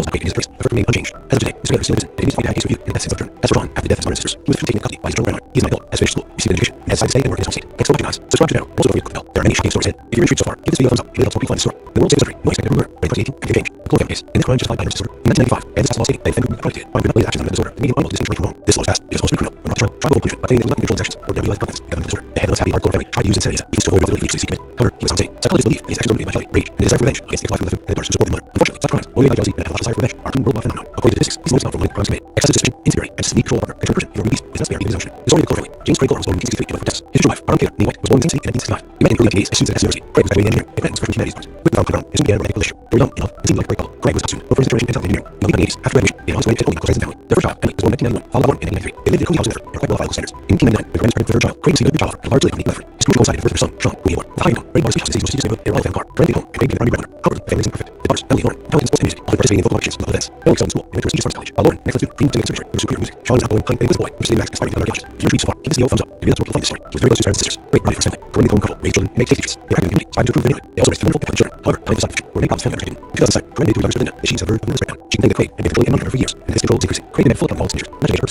appeals not paid in his case. The verdict remained unchanged. As of today, Mr. Miller is still in prison. Continues to be the case reviewed in the Sixth Circuit. As for Ron, after the death of his brother and sister, he was 15 in custody by his paternal grandmother. He is an adult, has finished school, received an education, and has decided to stay and work in his home state. Thanks so much, guys. Subscribe to the channel. Also, don't forget to click the bell. There are many shocking stories ahead. If you're intrigued so far, give this video a thumbs up. It really helps more people find the story. The world's safest country. No expected murder. By 2018, everything changed. The Chloe family case. In this crime justified by nervous disorder. In 1995, and this small state, they defended the by criminal actions under disorder. The medium unable to distinguish right from wrong. This law is fast. It is supposed to be criminal. But not trial. Tribal conclusion. By saying that he was not controlled his actions or never realized confidence. Because of the disorder. The head of this happy hardcore family tried to use insanity as a means to avoid responsibility for the he committed. However, he was insane. Psychologists believe that his actions motivated by jealousy, rage, and a desire for revenge against the ex-wife and the daughters who supported the mother. Unfortunately, such crimes, motivated by jealousy and a pathological desire for revenge, are two worldwide phenomena. According to statistics, these motives come from crimes committed. Excessive suspicion, insecurity, and disdain control of a partner, a control person, a beast, is not spared even his own. Disorder in the Cole family. James Craig Gore was born in 1963 in Texas. His future wife, Aaron Kater, White, was born in 1965. He met in early 1980s as students at University. Craig was graduating engineering and planned for humanities course. With the found his began a romantic relationship. They were young, in love, and seemed like a great couple. Craig was a student, but for his determination and talent in engineering. In the late 1980s, after graduation, they also went to Italy close friends and family. Their first child, Emily, was born in 1991, followed by one in 1993. They lived in a cozy house together and are quite well by local standards. In 1999, when Graham started their third child, Craig received a good job offer and largely unequal effort. His crucial coincided with their son, Sean, who he won. With a high income, Craig bought a sweet house in the city's most prestigious neighborhood, a well-family car. Graham came home, and Craig became a primary breadwinner. However, the family isn't perfect. The daughters, Emily and Lauren, talented in sports and music, often participating in vocal auditions and other events. Emily excelled in school and went to a prestigious arts college, while Lauren, an excellent student, dreamed of singing conservatory with superior music. Sean is outgoing, kind, and quiz boy, interested in Max, inspiring other archaeologists. If you're intrigued so far, give this video a thumbs up. If you're not so find this story. He was very close to his parents and sisters. Great brother for his family. Growing the home couple, raised children, and made tasty treats. They practiced in community, striving to improve the neighborhood. They also raised wonderful and children. However, time decided to were many problems family undertaken. In 2007, Graham made two daughters to Linda, that she suffered from this breakdown.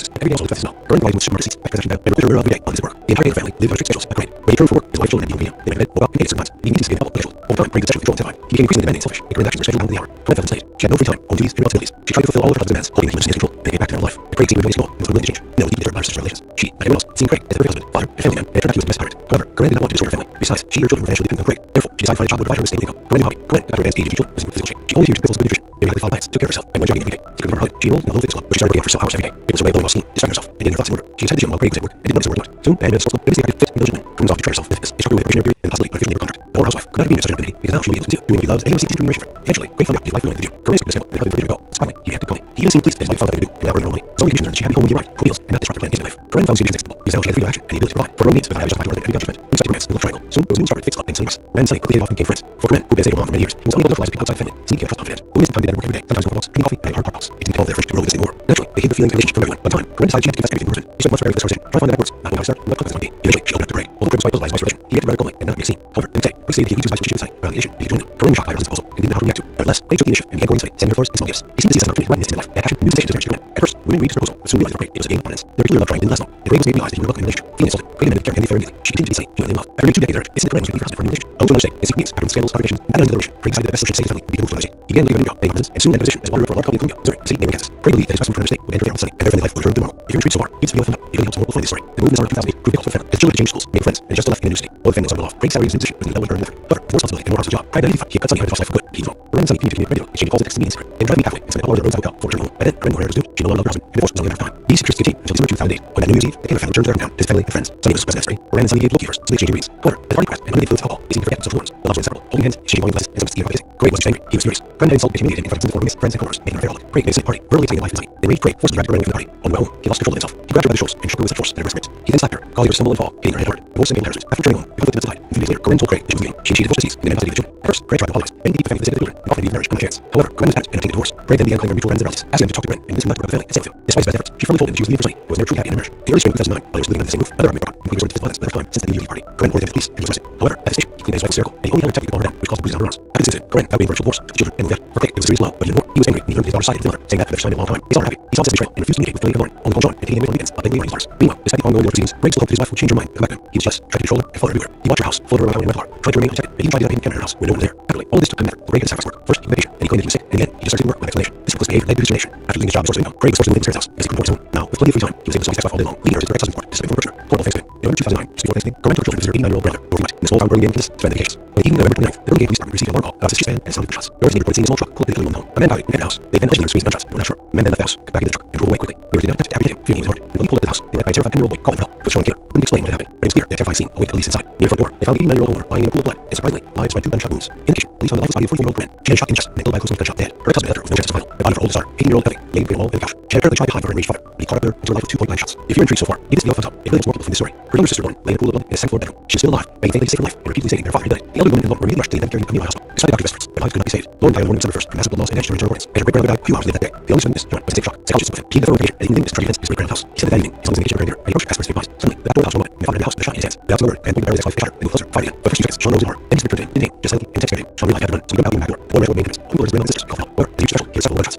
She complained to Craig and they controlled and monitored her for years, and this control was increasing. Craig had full account of all his teenagers, not to purposes, and every day also confessed as well. Graham provided with supermarket receipts, back possession down, and repaired her every day on his work. The entire family lived on strict schedules at Craig. When he returned from work, his wife, children, and people, they went to bed, woke up, and ate certain times. He needed to stay up schedule. Over time, Craig was sexually controlled and terrified. He became increasingly demanding and selfish, making actions were scheduled down to the hour. Craig felt enslaved. She had no free time, own duties, and responsibilities. She tried to fulfill all of her husband's demands, holding that he was in control, and get back to normal life. But Craig seemed to enjoy school, and was unwilling to change. No, he deeply disturbed by her sister's relations. She, like everyone else, seeing Craig as a perfect husband, father, and family man, and turned out he was the best parent. However, Corinne did not want to destroy her family. Besides, she and her children were financially dependent on Craig. Therefore, she decided to find a job that would provide her with a stable income. Corinne's hobby. Corinne, after advanced age of children, was in physical shape. She only used pills of nutrition. They regularly followed diets, took care of herself, and went jogging every day. Secretly from her husband, she enrolled in a low fitness club, where she started working out for 6 hours every day. It was her way of blowing off steam, distracting herself, and getting her thoughts in order. She decided to gym while Craig was at work, and didn't notice her working out. Soon, the head of the sports club, stayed active, fit, and diligent. Corinne was off to try herself with fitness. They struggled with a probationary period and possibly unofficial labor contract. The poor housewife could not be in such an ability because now she would be able to do doing what he loves and he was seeking to remuneration for. Eventually, Craig found out his wife wanted to do. Corinne was stable and having a go. Finally, he had to go. He even seemed pleased that his wife found out to do and now earned her own money. So many conditions she had to be home when he arrived, cook meals, and not disrupt the plan in his life. Corinne found Susie acceptable because now she had freedom of action and the ability to provide for her own needs without having to justify her and judgment. We started romance in the love triangle. Soon, there was a new started fixed up and Sunny. Ren and Sunny quickly often became friends. For Corinne, who had been stable mom for many years, he was unable to neutralize people outside the family. Sunny became a trust confidant. Who missed the time they had to work every day, sometimes going for walks, drinking coffee, and hard talks. It didn't call their friendship to grow with the same war. Naturally, they hid the feelings and relationship from everyone. One time, Corinne decided she had to confess everything to her husband. He spent months preparing for this conversation, trying to find the backwards, not knowing how to start, what confidence might be. Eventually, she opened up to Craig. Although Craig was quite puzzled by his wife's relation, he had to radical and not make a scene. However, in the day, Craig stated that he would use his wife's relationship with Relocation to join them. Corinne was shocked by her husband's proposal and didn't know how to react to it. Nevertheless, Craig took the initiative and began going inside, sending her flowers and small gifts. He seemed to see this as an opportunity to widen his intimate life, and passion, new sensations of marriage to Corinne. At first, women agreed to his proposal, but soon realized that for Craig, it was a game of confidence. Their peculiar love triangle didn't last long, and Craig was made to realize that he would look in the relationship. Feeling insulted, Craig demanded Karen and Fair immediately. She continued to be silly, feeling in love. After nearly 2 decades of marriage, it seemed that Corinne was ready for her husband for a new relationship. Owing to another state, in secret meetings, after scandals, complications, and battling the relation, Craig decided that the best solution to save his family would be to move to another state. He began living in New York, paying residence, and soon had a position as water for a large company in Columbia, Missouri, a city neighboring Kansas. Craig believed that his husband for another state would enter family Sunny, and their family life would return to normal. If you're intrigued so far, give this video a thumbs up. It really helps more people find this story. The move in the summer of 2008 proved difficult for the family, as children had to change schools, make friends, and just left in a new city. All the family was off. Craig's salary was in position, but he was earning effort. However, more responsibility and more hours of the job. Pride and identify, he had cut Sunny out of his life for good. He was wrong. Corinne and Sunny continued to communicate regularly, exchanging calls and texts to meet in secret. They were driving halfway and spent all of their roads out before returning home. By then, Corinne was due. She no longer loved her husband, and divorce was only a matter of time. These secrets continued until December 2008, when at New Year's Eve, they came to family returned to their hometown, his family and friends. Sunny was present at the Corinne and Sunny gave bookkeepers, so they exchanged greetings. However, the party pressed and under the influence of alcohol, they seemed to forget social norms. The loves were inseparable, holding hands, exchanging wine glasses, and some steam kissing. Craig was angry. He was furious. Corinne had insulted and humiliated him in front of his friends and coworkers, making her farewell. Craig made a sick party, verbally attacking his wife and Sunny. They raged Craig, forced him to drag Corinne away from the party. On the way home, he lost control of himself. He grabbed her by the shoulders and shook her with such force that her wrist ripped. He then slapped her, causing her to stumble and fall, hitting her head hard. Divorce and pain harassment. After returning home, the conflict intensified. 2 days later, Corinne told Craig that she was leaving. She initiated divorce proceedings and demanded custody of the children. At first, Craig tried to apologize, begging to keep the family for the sake of the children, and offered to leave the marriage on a chance. However, Corinne was panicked and obtained a divorce. Craig then began claiming her mutual friends and relatives, asking them to talk to Corinne and convince him not to break up the family and stay with him. Despite his best efforts, she firmly told him that she was leaving for Sunny, who was never truly happy in their marriage. In early spring of 2009, while they were living under the same roof, another argument broke out, including resorting to physical violence for the first time since the New Year's Eve party. Corinne reported him to the police and was arrested. However, at the station, he claimed that his wife was hysterical, and he only held her tight to calm her down, which caused the bruises on her arms. After this incident, Corinne, vowed being virtual divorce, took the children and moved out. For Craig, it was a serious blow, but even more, he was angry and he turned to his daughter's side and his mother, saying that for the first time in a long time, he saw her happy. He saw this as betrayal and refused to communicate with Billy and Lauren, only called John and taking him away on weekends, blatantly lying to his daughters. Meanwhile, despite the ongoing divorce proceedings, Craig still hoped that his wife would change her mind and come back to him. He was jealous, tried to control her and follow her everywhere. He watched her house, followed her around in a rental car, tried to remain unchecked, and even tried to get him in her house when no one was there. Happily, all of this took time and effort. Craig had to sacrifice work. First, he went vacation, and he claimed that he was sick, and again, he just started to work without explanation. This reckless behavior led to his termination. After leaving his job source of income, Craig was forced to live in his parents' house because he couldn't afford his own. Now, with plenty of free time, he was able to saw his ex-wife all day long, leaving her to his ex-husband's court to separate from Berkshire. Horrible Thanksgiving. In November 2009, just before Thanksgiving, Corinne took her children to visit her 89-year-old grandmother, who overnight in the small town of Birmingham, Kansas, to spend the vacations. On the evening of November 29th, the Birmingham Police Department received a alarm call about a suspicious van and sounded gunshots. Authorities needed seeing a small truck pull up into the home. A man died in the house. They then allegedly received gunshots, but were not sure. The man then left the house, got back in the truck, and drove away quickly. They did not attempt to apprehend him, fearing he was armed. And when he pulled up to the house, they met by a terrified 10-year-old boy calling for help. It was Sean Kater, who couldn't explain what had happened. But it was clear that terrifying scene awaited police inside. Near the front door, they found the 89-year-old woman lying in a pool of blood, and surprisingly, alive despite 2 gunshot wounds. In addition, police found the lifeless body of 44-year-old Corinne. She had shot in the chest and killed by a close gunshot dead. Her ex-husband left her with no chance to survival. The body of her oldest daughter, 18-year-old Emily, lay between a wall and the couch. She had apparently tried to hide from her enraged father, but he caught up with her into her life with 2 shots. If you're intrigued so far, give this video a thumbs up. It really helps more people from this story. Her younger sister, Lauren, lay in a pool of blood in a second-floor bedroom. She was still alive, begging family to save her life, and repeatedly stating their father had died. The elder woman and Lauren were immediately rushed to the event carrying the hospital. Despite the doctor's efforts, their lives could not be saved. Lauren died on the morning of December 1st from massive blood loss and damage to her internal organs, and her great-grandmother died a few hours later that day. The only son, John, was in shock. Psychologists with him. He had the information, and he didn't miss tragic events in his great-grandma's house. He said that evening, his son's engagement rang there, and he rushed to ask for his advice. Suddenly, the back door of the house was open, and they found him in the house with a shot in his hands. The house murdered, and pointed his ex-wife shot her, and moved closer, fighting him. But for a few seconds, Sean rose in horror. Then he returned to him, shot silently, and texted him. Sean realized he had to run, so he went out the back door. The woman ran away and made him. Only his grandmother and sisters called for help. However, the huge special, he had several gunshots.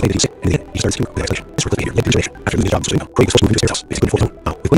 he claimed that he was sick, and in the end, he started scheming with escalation. This reckless behavior led to imagination. After losing his job in custodian, Craig was forced to move to his parents' house. With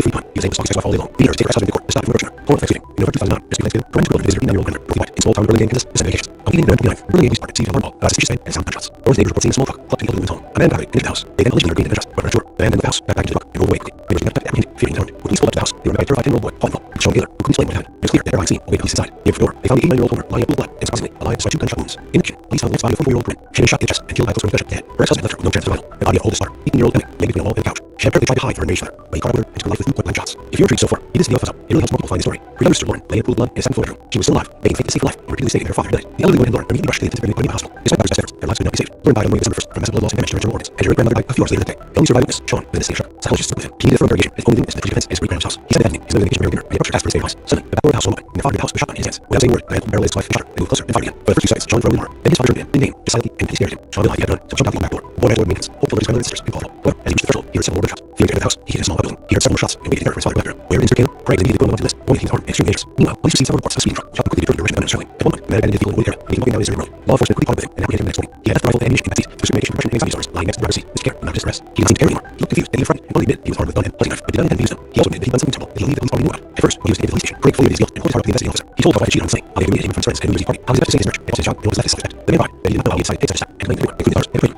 sex off all day long. The take rest out of the court, stop from Berkshire. For Thanksgiving. In November 2009, Mr. Thanksgiving, Prime School visitor, 9-year-old Gunner, Brooklyn White, in small town Berlin, Kansas, the vacations. On evening November 29th, Berlin started to see alarm ball, suspicious and sound gunshots. Both neighbors report seeing a small truck clutch into the woman's home. A man dived into the house. They then allegedly green and addressed, but not sure. The man entered the house, backed into the truck, and drove away quickly. Neighbors began to apprehend, fearing his own. When police pulled up to the house, they were met by a terrified 10-year-old boy, Paul, Sean Taylor, who couldn't explain what happened. It was clear that everyone seen away from the police inside. Near the door, they found the 89-year-old woman lying in blood and surprisingly alive despite 2 gunshot wounds. In addition, police found the next body of 44-year-old Bryn. She had been shot in the chest and killed by close range gunshot dead. Her ex-husband left her with no chance of survival. The body of oldest daughter, 18-year-old Emily, lay between a wall and a couch. She had apparently tried to hide her enraged father, but he caught up with her and took her life with 2 point-blank shots. If you're intrigued so far, give this video a thumbs up. It really helps more people find the story. Her younger sister Lauren lay in a pool of blood in a 7th floor bedroom. She was still alive, begging fate to save her life, and repeatedly stating that her father had died. The elderly woman and Lauren immediately rushed to the intensive care unit in the hospital. Despite doctors' best efforts, their lives could not be saved. Lauren died on Monday, December 1st from massive blood loss and damage to her internal organs, and her great-grandmother died a few hours later that day. The only surviving witness, Sean, was in a state of shock. Psychologists spoke with him. He needed further interrogation, and only witness to the defense at his great-grandmother's house. He said that evening, he was living in the kitchen dinner, and he approached her for his advice. Suddenly, the back door of the house swung open, and the father of the house was shot in his hands. Without saying a word, the man pulled the barrel of his 5 shot her, and moved closer and fired again. For the first 2 seconds, Sean froze in horror. Then his father turned in, didn't name, just silently and he stared at him. Sean realized he had done, so he jumped out the back door. The boy ran toward maintenance, hopeful that his grandmother and sisters could follow. However, as he reached the threshold, he heard several more gunshots. Fearing to enter the house, he hid in a small building. He heard several more shots and waited in terror for his father to enter. Where is Mr. Caleb? Craig immediately put him on the list. Only things harmed and extremely dangerous. Meanwhile, police received several reports of a speeding truck shot quickly to the direction of the gunman struggling. At one moment, the man abandoned his vehicle in the wooded area, making walking down his road. Law enforcement quickly caught up with him and apprehended him the next morning. He had left the rifle and ammunition in backseat to assume medication, depression, and anxiety disorders lying next to the driver's seat. Mr. Care, not distress. He didn't seem to care anymore. He looked confused and even frightened, and only admitted he was armed with gun and hunting knife, but did not intend to use them. He also admitted that he'd done something terrible that he believed the police already knew about. At first, when he was taken to the police station, Craig fully admitted his guilt and pulled his heart to the investigating officer. He told how he cheated on his slave, how they had humiliated him from his friends and New Year's Eve party, how he was about to say his marriage, and lost his job and was left his self-respect. The man lied that he did not know how he decided to take such a step and claimed anyone, including others, and prison.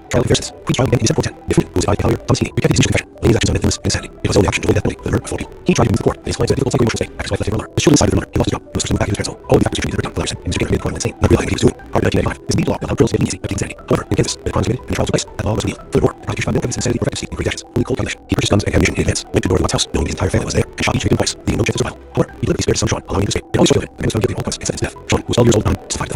Trial of Versus. Pre-trial began in December 10. Defendant, who was advised by lawyer Thomas Heaney, recanted his initial confession, laying his actions on infamous and insanity. It was only action to avoid death penalty for the murder of 4 people. He tried to convince the court that his claims had a difficult psycho-emotional state after his wife left him alone. The children decided for the murder. He lost his job and was forced to move back into his parents' home. All of the factors contributed to the verdict, the lawyer said, and Mr. Gator made the court insane, not realizing what he was doing. Prior to 1995, his legal law allowed criminals to get leniency up to insanity. However, in Kansas, where the crimes committed and the trial took place, that law was repealed. Furthermore, the prosecution found no evidence of insanity or efficacy in Craig's actions, only cold calculation. He purchased guns and ammunition in advance, went to the door of the White's house, knowing his entire family was there, and shot each victim twice, leaving no chance of survival. However, he deliberately spared his son Sean, allowing him to escape. It always struck him. The man was found guilty of all points and sentenced to death. Sean, who was 12 years old at the time, testified to the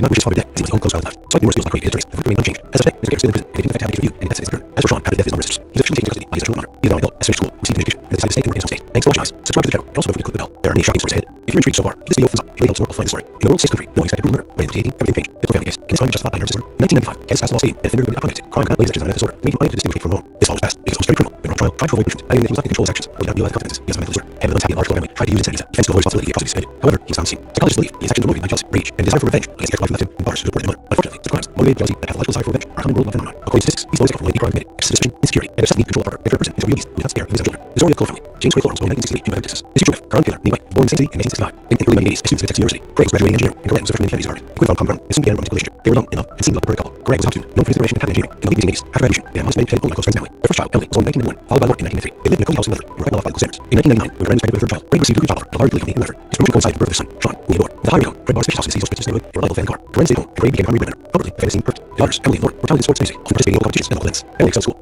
he said that he did not wish his father dead, as he was the only close child left. Despite numerous deals by Craig and his attorneys, the verdict remained unchanged. As of today, Mr. Gator is still in prison, and they didn't have to have reviewed, and that's his return. As for Sean, after the death of his mother and sisters, he was officially taken into custody by his sexual honor. He is now an adult, has finished school, received an education, and decided to stay and work in his home state. Thanks for watching, guys. Subscribe to the channel, and also don't forget to click the bell. There are many shocking stories ahead. If you're intrigued so far, give this video a thumbs up. It really helps more people find the story. In the world's sixth country, no unexpected brutal murder, by the everything page, the family case. Can this crime be justified by nervous disorder? In 1995, Kansas passed a law stating that if a offender convicted, crime cannot lay such as mental disorder, making it unable to distinguish from wrong. This law was passed because it was very criminal. But on trial, tried to avoid punishment, claiming that he was not in control of his actions, or did not realize the consequences because of mental disorder. Having an unhappy and large family, tried to use insanity as a defense to avoid responsibility if possibly suspended. However, he was found sane. Psychologists believe his actions were motivated by jealousy, rage, and desire for revenge against the ex-wife who left him and daughters who supported their mother. Unfortunately, such crimes, motivated by jealousy and pathological desire for revenge, are a common worldwide phenomenon. According to statistics, these boys suffer from any crime committed, excessive suspicion, insecurity, and obsessive need to control a partner, and for a person is a real beast who does not spare his children. The story of the Cole family. James Craig Florence was born in 1968 in Memphis, Texas. His two children, Carl Taylor, born in Kansas City in 1965. In the early 1980s, as students at Texas University, Craig was graduating in engineering, and Corinne was a freshman in the Kennedy's Department. They quickly found common ground and soon began a romantic relationship. They were young, in love, and seemed like a perfect couple. Craig was a top student, known for his determination in patent engineering. In the late 1980s, after graduation, they amongst many close friends and family. Their first child, Emily, was born in 1991, followed by Lauren in 1993. They lived in a cozy house in Medford, and were recognized by local standards. In 1999, when Corinne was pregnant with her third child, Craig received a good job offer at a large company in Medford. His promotion coincided with the birth of his son, Sean, whom he adored. With a high income, Craig bought a spacious house in the East Coast neighborhood for a reliable family car. Corinne stayed home, and Craig became a primary breadwinner. Outwardly, the fantasy perfect. The daughters, Emily and Lauren, were talented in sports and music, often participating in local competitions and local events. Emily excelled at school and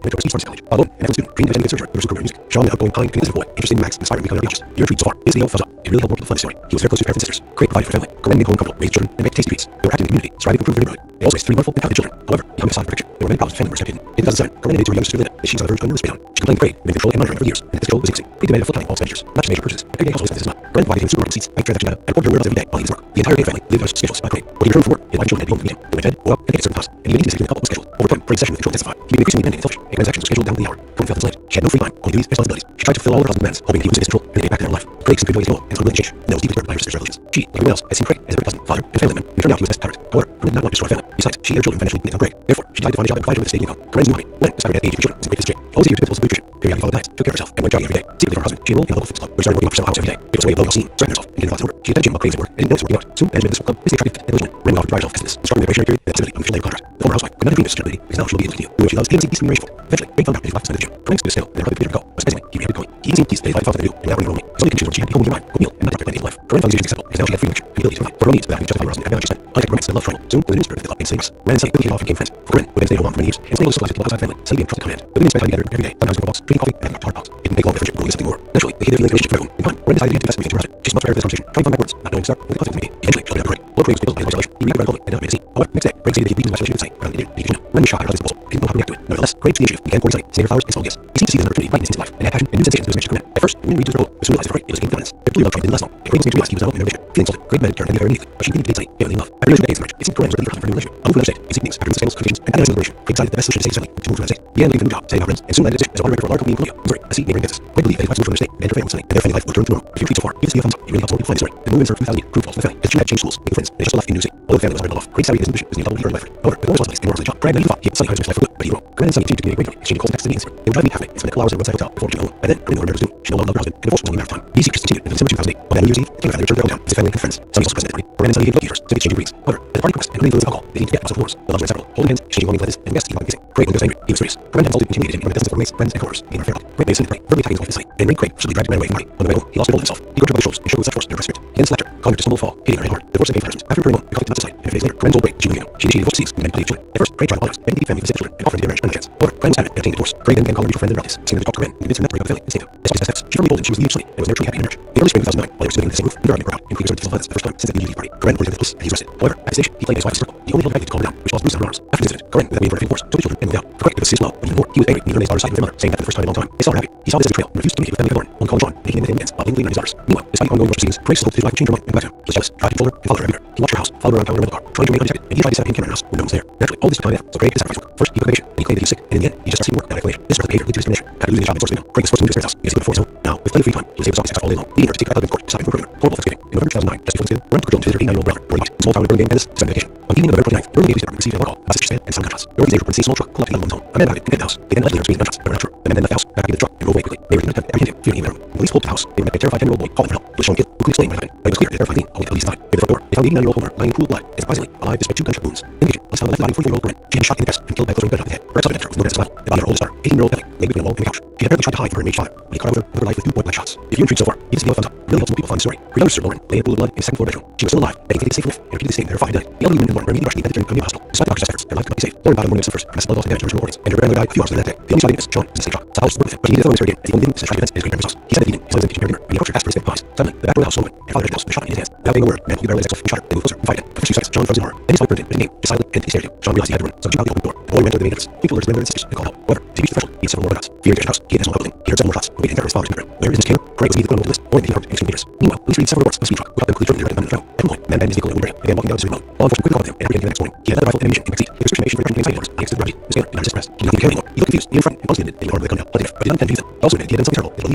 went to prestige sports college. While Lauren, an excellent student, dreamed of attending research at University of Music. Sean, an outgoing, kind, and convincing boy, interested in Max, inspired and becoming ambitious. If you're intrigued so far, this video thumbs up. It really helped more people find the story. He was very close to his parents and sisters. Craig provided for family. Corinne made home comfortable, raised children, and baked tasty treats. They were active in the community, striving to improve their neighborhood. They also raised 3 wonderful and talented children. However, beyond the facade of perfection, there were many problems family members kept hidden. In 2007, Corinne admitted to her younger sister Linda that she was on the verge of a nervous breakdown. She complained to Craig, who had been controlling and monitoring her for years, and that this control was increasing. Craig demanded a full accounting of all expenditures, not just major purchases, but everyday household expenses as well. Corinne provided him supermarket receipts, bank transaction data, and reported her whereabouts every day while he was at work. The entire Gator family lived on schedules by Craig. When he returned from work, his wife and children had to be home to meet him. They went to bed, woke up, and ate at a certain house, and even eating safely in a couple was scheduled. Over time, Craig's session with control intensified. He became increasingly demanding and selfish, and transactions were scheduled down to the hour. Corinne felt enslaved. She had no free time, only duties and responsibilities. She tried to fulfill all her husband's demands, hoping that he would assist his control and they get back to their life. Craig seemed to enjoy his role and was unwilling to change, and that was deeply hurt by her sister's resolutions. She, like everyone else, had seen Craig as a very pleasant father and family man, and turned out he was best tyrant. However, Corinne did not want to destroy her family. Besides, she and her children financially depended on Craig. Therefore, she tried to find a job that provided her with a stable income. Corinne's new hobby, when, despite her age of children, was great children. Always eager to principles of nutrition, periodically followed diets, took care of herself, and went jogging every day. Secretly from her husband, she enrolled in a local fitness club, where she started working out for several hours every day. It was a way of blowing off steam, strengthening herself, and getting thoughts over. She attended gym while Craig's at work, and didn't notice working out. Soon, management of this club, this attractive and diligent, ran off to drive herself as this, starting the probationary period, and facility on the official labor contract. The former housewife could not dream of such ability, because now she will be able to continue, doing what she loves, and seemed decently rageful. Eventually, Craig found out that his wife was at the gym. Corinne stood still, and their husband began to go. But surprisingly, he began to going. He even seemed pleased that his wife thought that they knew, and now running his only condition was she had to be home with her cook meal, and not directly life. Corinne found these acceptable, because now she had free leisure and ability to provide. For her own needs, without having to justify her husband and having spent. Unlike romance and love trouble. Soon, the women spirit of the club became famous. Ran and Sally quickly hit off and became friends. For Corinne, who had stayed home for many years, and stayed close to the outside family, Sally began trusted command. The women spent time together every day, sometimes over walks, drinking coffee, and having hard talks. It didn't take long for friendship growing into something more. Naturally, they hated feeling relationship for everyone. In time, Corinne decided to invest everything to her husband. She much prepared for this conversation, trying to find backwards, not knowing start what the conflict would be. Eventually, she told Craig. While Craig was able to isolation, he read the public and not made a scene. However, next day, Craig stated that he beat his isolation inside, found the indication. When he was shocked by her husband's proposal, he didn't know how to react to it. Nevertheless, Craig took the initiative, began courting Sally, sending her flowers and small gifts. He seemed to see the opportunity right in his life, and had passion and new sensations to his marriage to Corinne. At first, the women read to his proposal, but soon realized that Craig was gaining dominance. Their blue love train didn't last long, and Craig was to realize he was now in a relationship. Feeling insulted, Craig met her and her immediately, but she continued to date Sally, giving love. After nearly 2 days of marriage, it seemed Craig was ready for a new relationship. On the state, his meetings, after the scandals, conditions, and analyzing the relationship, Craig decided the best solution to save Sally was to move to Sally. He began looking for a new job, setting out friends, and soon landed a position as a moderator for a large company in Columbia, Missouri, a seat neighboring Kansas. Craig believed that he was from their state and her family Sally, and their family life would return to normal. If you retreat so far, give us a thumbs up. It really helps more people find the story. The move in Missouri 2008 proved false to the family, as she had changed schools, making friends, and just left in New City. Although the family was already well off, Craig Sally his ambition was to be a double leader in life. However, with no responsibilities and no responsibility job, Craig thought he had Sally his life for good, but he wrote. Craig and Sally continued to communicate regularly, exchanging calls and texts and meetings. They would drive me halfway and spend a couple hours at a roadside hotel before reaching home. By then, her newborn daughter was due. She no longer loved her husband, and divorce was only a matter of time. These secrets continued until December 2008. On New Year's Eve, the family returned to their hometown as a family and friends. Sally also presented at the party. Craig and Sally gave love to exchanging greetings. However, as the party progressed and under the influence of alcohol, they seemed to get lots of wars. The lovers were inseparable, holding hands, exchanging longing glances, and guests even kissing. Craig was angry. He was furious. Craig also humiliated him in front of dozens of roommates, friends, and coworkers. He never failed. Craig made a silly play, verbally attacking his wife and Sally, and Craig forcibly dragged him away from the party. On the way home, he lost control of himself. He grabbed her by the shoulders and showed with such force that her spirit. He then slapped her, causing her to stumble and fall, hitting her head hard. The divorce became husbands. After returning home, he called it not to Sally, and a few days later, Craig told Craig she would leave him. She initiated divorce proceedings and then played children. At first, Craig tried to apologize, begging the family to save the children, and offered to give marriage another chance. However, Craig was adamant in obtaining a divorce. Craig then began calling her mutual friends and relatives, asking them to talk to Craig and convince him not to break up the family and save him. Despite his steps, she firmly told him she was leaving Sally and was never truly happy in marriage. In early spring 2009, while they were sitting in the same roof, the argument broke out, including certain violence for the first time since the New Year's party. Craig reported the police and he was arrested. However, at his station, he played his wife's circle. He only held back to calm her down, which caused Bruce her arms. After the incident, Craig, without waiting for a divorce, took the children and moved out. Craig took a serious blow, but even more, he was angry when he heard his daughter's side with their mother, saying that for the first time in a long time. They saw her happy. He saw this as a betrayal and refused to communicate with family Lauren, only calling John, making him and while legally his daughters. Meanwhile, despite ongoing divorce proceedings, Craig still hoped his wife would change her mind and go back to him. He was jealous, tried to control her and follow her everywhere. He watched her house, followed her around town in a rental car, trying to remain undetected, and he tried to set up a camera in her house when no one was there. Naturally, all this took time and effort, so Craig had to sacrifice work. First, he put vacation, then he claimed that he was sick, and in the end, he just stopped seeing work without explanation. This sort of behavior led to discrimination. After losing his job and source of income, Craig was forced to move to his parents' house because he couldn't afford his own. Now, with plenty of free time, he was able to talk sex all day long, leading her to take her husband to court, stopping for criminal. Horrible Thanksgiving. In November 2009, just before Thanksgiving, Lauren took her children to visit her 89-year-old brother, Roy White, in a small town in Burlingame, Kansas, to spend vacation. On the evening of November 29th, Burlingame Police Department received a phone call about suspicious van and some gunshots. The organization reported seeing a small truck pull up to the woman's home. A man died in the house. They then allegedly heard gunshots, but were not true. The men then left the house, got back into the truck, and drove away quickly. They were in an attempt to apprehend him, fearing he would hurt them. Police pulled up to the house. They were met by a terrified 10-year-old boy calling for help. He was shown guilt, who could explain what happened. But it was clear that terrified Dean, only the police died. In the front door, they found the 89-year-old homeowner lying in a pool of blood, and surprisingly, alive despite 2 gunshot wounds. In addition, police found the left body of 44-year-old Corinne. She had been shot in the chest and killed by a close range gunshot in the head. Perhaps self-defense from the rest of the body of her oldest daughter, 18-year-old Kelly, lay between a wall and the couch. She had apparently tried to hide from her enraged father, but he caught over her life with 2 point-blank shots. If you're intrigued so far, give us a thumbs up. It really helps more people find the story. Her younger sister Lauren lay in a pool of blood in a second-floor bedroom. She was still alive, begging to be safe from death, and repeatedly stating that her father died. The elderly woman and Lauren were immediately rushed to the Columbia Hospital. Despite doctors' efforts, their life could not be saved. Lauren died on the morning of December 1st from massive blood loss and damage to her organs, and her grandmother died a few hours later that day. The only surviving witness, John, was in the same shock. Saul was with him, but he needed to phone his again, as he only didn't try to defense in his great-grandmother's house. He said that evening, his lives in kitchen dinner, and he approached her asked for his pies. Suddenly, the back door of the house someone, and father was shot in his hands. Without saying a word, the man pulled the barrel of his axe off and shot her. They moved closer and fired him. For a few seconds, John froze in horror. Then his wife burned him, but he came, just silently, and he stared at him. John realized he had to run, so he jumped out the open door. The boy ran to the main entrance. He told his grandmother and sisters to call help. However, as he reached the threshold, he had several more gunshots. Fearing to enter the house, he had a small building. He heard several more shots, awaiting his father's bedroom. Where his business came, Craig was immediately put on the list, or he harmed and extremely dangerous. Meanwhile, police retrieved several reports of a speed truck who helped them quickly driven the right At one point, the man abandoned his vehicle in a wood area and began walking down the city road. Law enforcement quickly caught him and apprehended him the next morning. He had led a rifle and ammunition in the backseat. His restriction for drinking anxiety orders. He exited the garage. His scanner did not resist arrest. He did not even care anymore. He looked confused, even frightened, and honestly admitted that he wanted to come down, but did not intend to use them. He also admitted he had done something terrible that believed that police already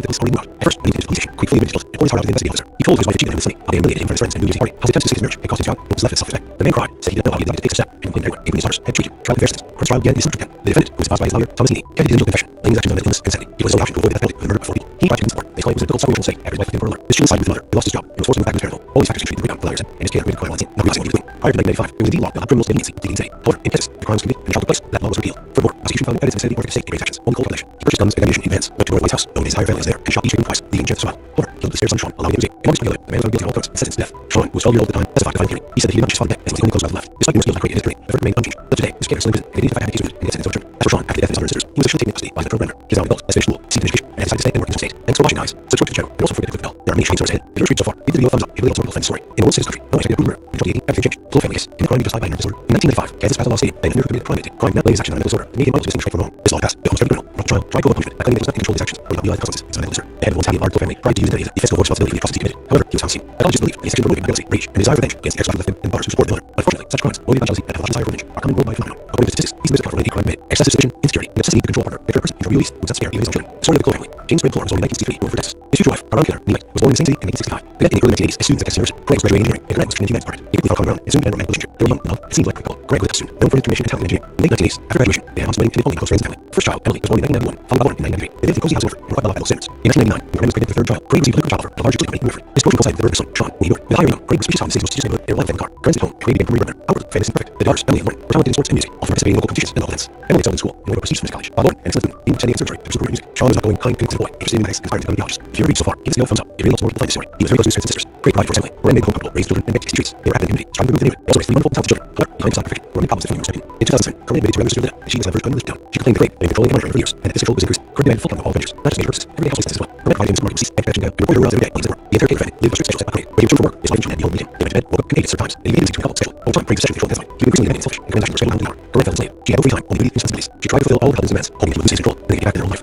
knew about. At first, when he went to the police station, Quick fully admitted his guilt and poured his heart out to the investigating officer. He told his wife that cheated on him with Sunny, how they humiliated him in front of his friends and New Year's Eve party, how his attempts to save his marriage had cost his job, and what was left of his self-respect. The man cried, said he didn't know how he had needed to take such a step, and complained everyone, including his daughters, had treated him. Trial comparisons. Court's trial began in December 10th. The defendant, who was advised by his lawyer, Thomas Heaney, kept his individual confession, laying his actions on mental illness and insanity. He was his only option to avoid the death penalty for the murder before he. He tried to support. They claimed it was a difficult psychological state after his wife became murdered. This chilling side with the mother, he lost his job and was forced to move back to his parents' home. All these factors contributed to the breakdown, the lawyer said, and his care committed crime while not realizing what he was doing. Prior to 1995, it was indeed law that allowed criminals to get leniency to the insanity. However, in Texas, the crimes committed and the trial took place. That law was repealed. Furthermore, prosecution found no evidence of insanity or of state actions on the cold population. He purchased guns and ammunition in advance, went to Roy White's house, knowing his entire family was there, and shot each victim twice, leaving Jeff to survive. However, he killed the stairs on Sean, allowing him to escape. In August 2011, the man was found guilty of all drugs and sentenced to death. Sean, who was 12 years old at the time, testified to find hearing. He said that he did not just find death as the only close left. Despite the skills that created his attorney, the verdict remained unchanged. But today, his case is still in prison, and identified having case with it, and his sentence overturned. As for Sean, after the death of his mother and sisters, he was officially taken into custody by the programmer. He is now an adult, has finished school, received education, and has decided to stay and work in his state. Thanks for watching, guys. Subscribe to the channel, and also forget to click the bell. There are many shades ahead. If you're intrigued so far, give the video a thumbs up. It really helps more people find the story. In the world's safest country, no expected approval. In 2018, everything changed. Full family case. In the crime justified by nerve disorder. In 1995, Kansas passed a law stating that if you're committed a crime related crime, not laying his action on a mental disorder, it made him able to distinguish right from wrong. This law passed. The almost every criminal, brought to trial, tried to avoid punishment, by claiming that he was not in control of his actions, or not realize the consequences. It's a mental disorder. The head of one large family tried to use the fiscal responsibility for the atrocity committed. However, he was found seen. Psychologists believe that his actions were motivated by jealousy, rage, and desire for revenge against the ex-wife of him and daughters who support the mother. Unfortunately, such crimes, motivated by jealousy and pathological desire for revenge, are common worldwide phenomenon. According to statistics, these members account for 90 crime committed. Excessive suspicion, insecurity, and necessity to control a partner make a person into a real beast who does not spare even his own children. The story of the Cole family. James Craig Cole was born in 1963 in Rutherford, Texas. His future wife, Caron Killer, was born in the same city in 1965. They met in the early 1980s as students at Texas University. Craig was graduating engineering, and Greg was training in department. They quickly found common ground and soon began a romantic relationship. They were young, in love, it seemed like Craig Cole. Greg was a student, known for his determination and talent in engineering. In the late 1980s, after graduation, they announced wedding and only close friends and family. First child, Emily, was born in 1991, followed by one in 1993. They lived in cozy house order and brought by local standards. In 1999, when Greg was pregnant with the third child, Craig received a liquid child offer, a large utility company in Woodford. This promotion coincided with the birth of his son, Sean, when he grew up. With a higher income, Craig was speechless how in the city's most prestigious neighborhood in a live family car. Friends at home, Craig began career runner. Outward, famous and perfect. The daughters, Emily and Lauren, were talented in sports and music, often participating in local competitions and all events. Emily excelled in school and went to prestigious music college. Bob Lauren, an excellent student, being attending conservatory to pursue career in music. Sean was an outgoing, kind, convincing boy, interested in mathematics and aspiring to become a geologist. If you're reached so far, give this video a thumbs up. It really helps more people find the story. He was very close to his parents and sisters. Craig provided for his family. Lauren made home comfortable, raised children, and baked tasty treats. They were active in the community, striving to improve the neighborhood. They also raised 3 wonderful, talented children. However, behind this lack of perfection were many problems that family members had. In 2007, Craig admitted to her sister Linda that she was never unlived down. She complained to Craig that he had been controlling and monitoring for years, and that this control was increasing. Craig demanded full time of all ventures, not just major purchases, everyday household expenses as well. Craig provided him with market receipts and connection down, and reported her around every day while he was at work. The entire Craig family lived on strict schedules at Craig. When he returned from work, his wife and children had home meeting. They went to bed, woke up, and ate at certain times, and he made his couple schedule. Over time, Craig was sexually controlled his wife. He was increasingly demanding and selfish, and transactions were scheduled down to the hour. Craig felt enslaved. She had no free time, only immediate responsibilities. She tried to fulfill all the husband's demands, hoping to lose his control and then get back to their own life.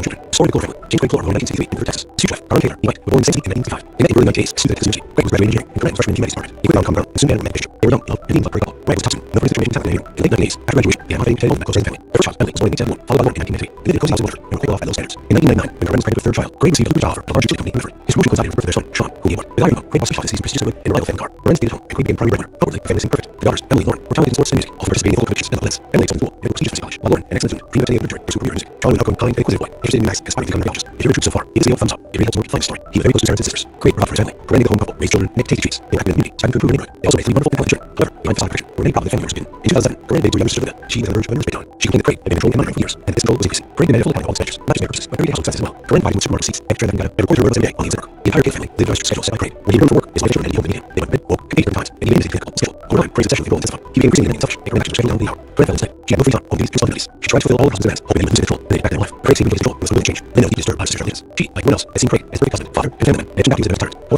children. Born in the Clover family, James Craig Clover born in 1963 in Clear, Texas. His future wife, Caroline Taylor, E. White, were born in the same city in 1955. They met in early 1980s, student at his university. Craig was graduating engineering and Caroline was freshman in humanities department. He quit on common ground and soon began a romantic relationship. They were young, in love, and being loved, great couple. Ryan was toxic. No further situations happened in the late 1980s. After graduation, they had nothing to tell that close to the family. Their first child, Emily, was born in 1971, followed by one in 1993. They lived in a cozy house in Waterford and were quite well off by those standards. In 1999, when Caroline was pregnant with their third child, Craig received a lucrative offer from a large utility company in Waterford. His promotion coincided with the birth of their son, Sean, whom he adored. With Iron Craig bought 6 offices he's prestigious with in a reliable family car. Ryan stayed at home, and Craig became primary breadwinner. Outwardly, the family seemed perfect. The daughters, Emily and Lauren, were talented in sports and music, also participating in local competitions and athletics. Emily excelled in school and went to prestigious college, while Lauren, an excellent student, dreamed of studying literature and pursued career in music. Charlie, an outgoing, kind, and inquisitive boy, interested in Max, aspiring to become an archaeologist. If you're a troop so far, give the CEO a thumbs up. It really helps work find the story. He was very close to his parents and sisters. Craig proud for his family. Granny the home couple, raised children, make tasty treats. They acted in the community, striving to improve the neighborhood. They also raised 3 wonderful and talented children. However, behind facade perfection, were many problems the family was in. In 2007, Granny dated 2 younger sisters Linda. She was on the verge of spit on. She complained that Craig had been controlling and monitoring for years, and this control was increasing. Craig demanded full account of all expenditures, not just their purchases, but everyday household expenses as well. Granny provided with supermarket receipts, extra than Nevada, and reported her murder every day on the instant work. The entire Craig family lived on a strict schedule set by Craig. When he returned from work, his wife and children had to home immediately. They went to bed, woke, competed during times, and even missed the schedule. Over time, Craig's obsession with the role intensified. He became increasingly demanding and selfish, and Craig actually scheduled down the hour. Granny felt insane. She had no free time, home duties, and responsibilities. She tried to fulfill all her husband's demands, hoping that he would lose control, and then get back in life. Craig seemed to lose control, and was unwilling to change. Linda was disturbed by his sister's ideas. She, like everyone else, had seen Craig as a perfect husband, father, and family man, and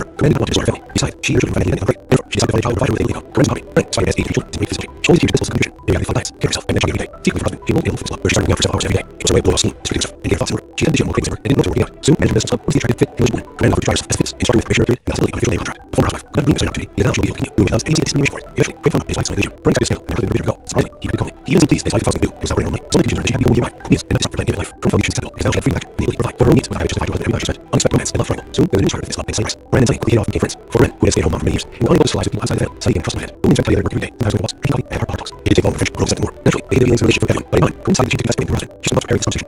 turned out he was a domestic tyrant. However, Granny did not want to destroy her family. Besides, she and her children found anything on Craig. Therefore, she decided to find a child provider with a legal income. Granny's hobby, Granny, despite having 8 children, is a great physical. She always teaches principles of nutrition. They value fun diets, care of herself, and then jogging every day. Secretly for her husband, she won't be able to focus where she started working out for several hours every day. It was a way of blowing off steam, stripping herself, and getting thoughts in order. She had the gym more Craig was ever, and didn't know to working out. Soon, managing business club was the attractive, fit, and woman. Granny offered to try herself as fitness, instructing with probation period, and possibility of official labor contract. The former housewife could not believe this opportunity. He had an optional deal doing without any discrimination for it. Eventually, Craig found out his wife's idea. Granny tried to scale, and her to go. Surprisingly, he could be he even pleased that his wife was housing new. It was operating only. So many confusion that she had people nearby. Needs, and not just for life. From foundation acceptable, because now she had free back, legally provide for her own needs without having to justify to others every life she spent. Unexpected romance and love triangle. Soon, there was a new starter of this club in Sunny Rise. Ryan and Sunny quickly hit off and became friends. For Ryan, who had stayed home mom for many years, and unable to socialize with people outside the family, Sunny became trusted man. Women spent together working every day, and housing walks, drinking coffee, and hard talks. It did take long for friendship, growth, and more. Naturally, they hated the feelings of relationship with everyone, but in mind, Corinne decided that she took the best way for her husband. She spent much preparing this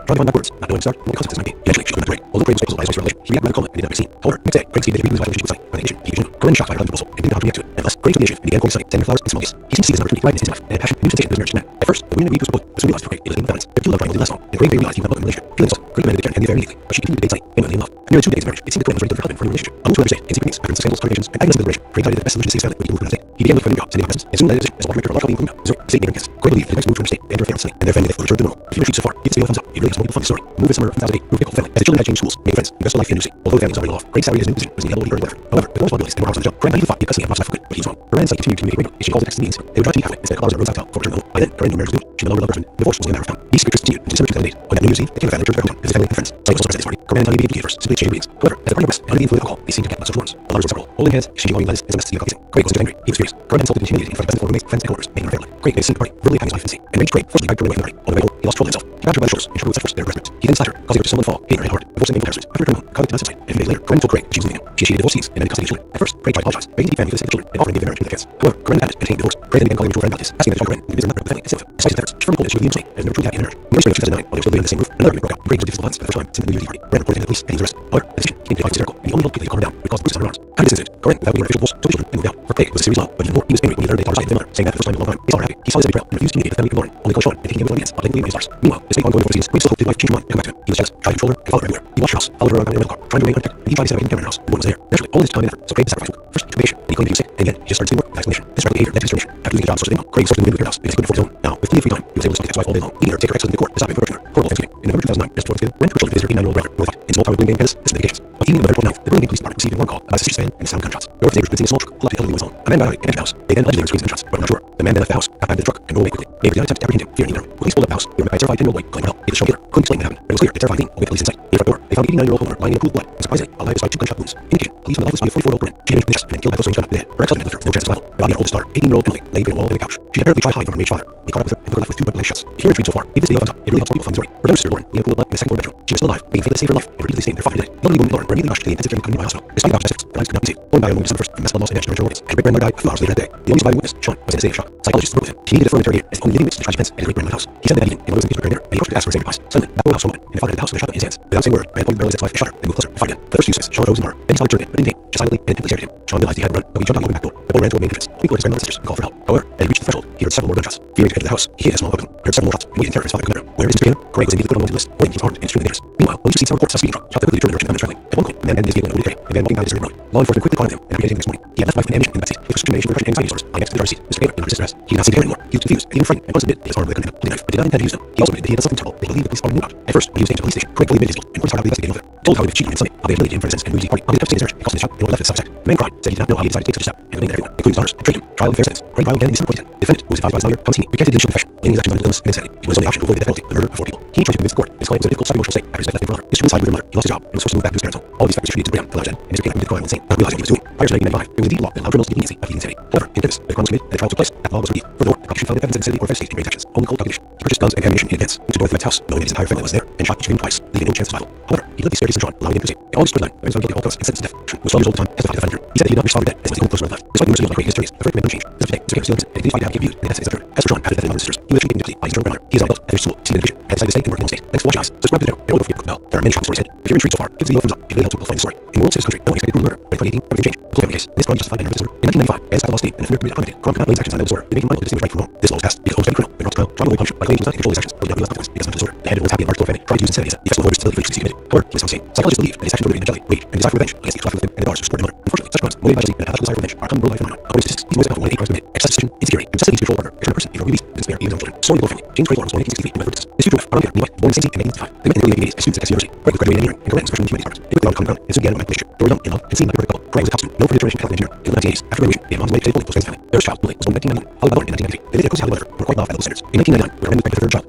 conversation, trying to find back words, not knowing the start, what the consequences might be. Eventually, she opened the Although Craig was puzzled by his wife's revelation, he reacted with a coma and did not be seen. However, next day, Craig seemed to be his wife's relationship with Sunny. By the issue, he knew. Corinne, shocked by her husband's proposal, and didn't know how to react to it. Nevertheless, Craig took the issue and began calling Sunny, sending flowers and smokies. He seemed to see this as an opportunity to widen his life, and a passion, new sensation to his marriage to Matt. At first, the women agreed to support, but soon realized for Craig it was in balance. Their love triangle did last long, and Craig realized he would not welcome the relationship. Feeling so, Craig demanded to turn and leave immediately, but she continued to date Sunny, and went in love. Nearly 2 days of marriage, it seemed that Craig was ready to develop for a new relationship. Unable to understand, in secret meetings, after scandals, terminations, and agonies of liberation, Craig decided that the best solution to save his family would be to move to another state. He began looking for a new job, sending out messages, and soon landed a position as a water director of a large company in Missouri, the state neighboring Kansas. Craig believed that the next move to interstate and her family Sunny and their family would return to normal. If you retreat so far, give this video a thumbs up. It really helps more people find the story. Move this summer of 2008, move family. As the children had changed schools, made friends, invested life in a new city. Although the family was already well off, Craig's salary in his new position was inevitable to be earned. However, with more responsibilities and more hours on the job, Corinne thought he had custody of Max's life for good, but he was wrong. Corinne and Sunny continued to communicate regularly, as she called the text meetings. They would drive to meet halfway instead of cars at Roosevelt Hotel for return home. By then, Corinne knew marriage was doomed. She no longer loved her husband. Divorce was only a matter of time. These secrets continued until December 2008. On that New Year's Eve, the Taylor family returned to their hometown with his family and friends. Sunny also presented this party. Corinne and Sunny began to first, simply exchanging greetings. However, as the party progressed, and under the influence of alcohol, they seemed to get less social norms. The lovers were several, holding hands, exchanging loving letters, and SMS to coffee. Craig wasn't just angry, he was furious. Corinne insulted and humiliated in front of his roommates, friends, and coworkers, making her family. Craig made a scene at the party, verbally attacking his wife and Sunny, and raged Craig forcibly dragged her away from the party. On the way home, he lost control of himself. He grabbed her by the shoulders and showed her with such force that her breast ripped. He then slapped her, causing her to stumble and fall, hitting her head hard, divorcing the harassment. After returning home, conduct to outside, and a few days later, Corinne told Craig that she was leaving him. She initiated divorce proceedings and ended custody of children. At first, Craig tried to apologize, begging the family for the sake of children, and offering to give their marriage to their kids. However, Corinne had and divorce. Craig then began calling her to a friend about this, asking that Corinne would visit the family and sit with him. Despite his efforts, she firmly told that she would leave him as never truly happy in her marriage. In the spring of 2009, while they were still living in the same roof, another argument broke out. Craig was difficult once for the first time since the New Year's Eve party. Corinne reported to the police and he was arrested. However, the decision came to be hysterical, and the only hope to calm her down would cause bruises on her arms. After this incident, Corinne, without waiting for official divorce, took the children and moved out. For Craig, it was a serious blow, but even more, he was angry when he learned that his daughter sighted his mother, saying that for the first time in a long time. He saw her happy. He saw his betrayal and refused to communicate with the family of Lauren, only called Sean and taking him with audience, but blatantly on his daughters. Meanwhile, despite ongoing overseas, Craig still hoped his wife changed her mind and come back to him. He was jealous, tried to control her, and followed her everywhere. He watched her house, followed her around in a rental car, trying to remain undetected, and he tried to set up a hidden camera in her house. No one was there. Naturally, all this time and effort, so Craig sacrificed work. First, he took vacation, then he claimed he was sick, and again, he just started stealing work without explanation. This reckless behavior led to his termination. After losing a job such as income, Craig started moving into her house because he couldn't afford his own. Now, with plenty of free time, he was able to talk to his wife all day long, leading her to take her ex-husband to court to stop him from torturing her. Horrible Thanksgiving. In November 2009, just before Thanksgiving, Rent her children visited her 89-year-old brother, North, in small town of Bloomingdale, Kansas, this is Medications. On the evening of November 29th, the Bloomingdale Police Department received a phone call about a sister's fan and the sound of gunshots. North's neighbors could see a small truck pull up to the elderly woman's home. A man died and entered the house. They then allegedly heard screams and gunshots, but were not sure. The man then left the house, got behind the truck, and rode away quickly. Neighbors did not attempt to apprehend him, fearing either. Police pulled up the house. They were met by a terrified 10-year-old boy calling for help. He was shown killer. Couldn't explain what happened, but it was clear the terrifying thing would get police inside. In the front door, they found 89-year-old homeowner lying in a pool of blood, and surprisingly, alive despite 2 gunshot wounds. In addition, police found the lifeless body of 44-year-old Corinne. She had been shot and killed by close range gun to the head. Her ex-husband had left her with no chance of survival. The body of her oldest daughter, 18-year-old Emily, lay between a wall and a couch. She had apparently tried hiding from her raged father. He caught up with her and put her left with 2 weapon-laced shots. If you're intrigued so far, give this video a thumbs up. It really helps more people find the story. Her younger sister Lauren lay in a pool of blood in the second-floor bedroom. She was still alive, being faithfully saved her life, and repeatedly staying in their father today. The elderly woman Lauren were immediately rushed to the intensive care unit community hospital. Despite the doctor's efforts, her lives could not be saved. Lauren died on December 1st from massive blood loss and damage to her organs. And her great-grandmother died a few hours later that day. The only surviving witness, Sean, was in a state of shock. Psychologists spoke with him. He needed a firm interrogator as the only living witness to tragic events at his great-grandmother's house. He said that evening, he was in his there, and he rushed to ask for his advice. Suddenly, that whole house for a moment, and the father entered the house with a shotgun in his hands. Without saying a word, the man pointed the barrel at his ex-wife and shot her, then moved closer and fired again. The first few seconds, Sean rose in horror. Then he saw the children, but didn't take. She silently and intently stared at him. Sean realized he had to run, but he jumped out the open back door. The boy ran to a main entrance. He called his grandmother's sisters and called for help. However, as he reached the threshold, he heard several more gunshots. Fearing to enter the house, he hid a small weapon, heard several more shots, and waited in terror for his father to come in. Where is Mr. Taylor? Craig was immediately put on the list, knowing he was armed and extremely dangerous. Meanwhile, police received several reports of a speeding truck shot quickly to turn the direction of the traveling. At one point, the man ended his vehicle in a wooded area and began walking down a deserted road. Law enforcement quickly caught him and apprehended him the next morning. He had left life with ammunition in the backseat. It was discrimination, depression, and anxiety disorders lying next to the driver's seat. Mr. Taylor did not resist arrest. He did not see Taylor anymore. He was confused and even frightened, and once admitted that he was armed with a gun and a knife, but did not intend to use them. He also admitted that he had something terrible. They believed the police department knew about. At first, when he was taken to the police station, Craig fully admitted his guilt and started investigating over it. Told how he was cheating and Sunny, how they had humiliated him for his sins and moved party, how they had devastated his marriage, and cost him his job, and left with self-respect. The man cried, said he did not know how he decided to take such a step, and blamed everyone, including his daughters, and betrayed him. Trial and fair sentence. Craig trial again in December 2010. Defendant who was advised by his lawyer, Thomas Heaney, recanted the initial confession, blaming his actions on mental illness and insanity. He was only option to avoid the death penalty, the murder of 4 people. He tried to convince the court that his client was in a difficult psycho-emotional state after his wife left him for another. His suicide with her mother, he lost his job, and was forced to move back to his parents' home. All these factors contributed to bring down the large end, and his opinion committed the crime was insane, not realizing what he was doing. Prior to 1995, it was indeed law that allowed criminals to be easy of the insanity. However, in Texas, the crime was committed and the trial took place, that law was repealed. Furthermore, the prosecution found evidence of insanity or state in great actions, only cold calculation. He purchased guns and ammunition in advance, went to Dorothy Matt's house, knowing that his entire family was there, and shot each of them twice, leaving no chance of survival. However, he lived the severity of John, allowing him to escape. In August 29, he was found guilty of all counts and sentenced to death. He was 12 years old at the time, testified to the defendant. He said that he did not wish to stop dead, as was the only close friend left. Despite numerous years of histories, the verdict remained unchanged. As of today, Mr. Campbell still lives and continues to have viewed in the United States as a as for John, after the death of his mother and sisters, he was treated individually by his maternal grandmother. He is an adult, at school, seen in division, had decided to stay and work in the state. Thanks for watching, guys. Subscribe to the channel, and don't forget to click the bell. There are many shocking stories ahead. If you're intrigued so far, give the video a thumbs up. It really helps people find the story. In the world series country, no one expected brutal murder, but in 2018, everything changed. The family case. This crime justified by nervous disorder. In 1995, as a lost state and a criminal committed crime cannot blame his actions on mental disorder. It became vital to distinguish right from wrong. This law was passed because almost every criminal, when brought to trial, John would punishment by claiming he was not in control of his actions, but he not consequences because of mental disorder. The head of the once happy and large family tried to use insanity as the effects of disability for which he committed. However, he was not insane. Psychologists believe that his actions motivated jealousy, rage, and desire for revenge against each other within and the bars to support the murder. Unfortunately, such crimes, motivated by jealousy and a pathological desire for revenge, are common real-life phenomena. According to statistics, these most often when 8 crimes committed, excessive suspicion, insecurity, and necessity to control a partner, a person, even released, and spare even his own children. So in the family, James Craig Lawrence was born in 1863 in Bedford, Texas. His future wife, Arnold Peter, born in 1965. They met in the early 1980s as students at Texas University. Craig was graduated in engineering and co-ed in special humanities departments. They quickly found common ground and soon began a romantic relationship. They were young, in love, and seemed like a perfect couple. Craig was a top student, known for his determination, talent, and engineer. In the 1980s, after graduation, they had mom's way to take close friends family. Their first child, Billy, was born in 1991, followed by Lauren in 1993. They lived at Coast Valley, were quite loved by local standards.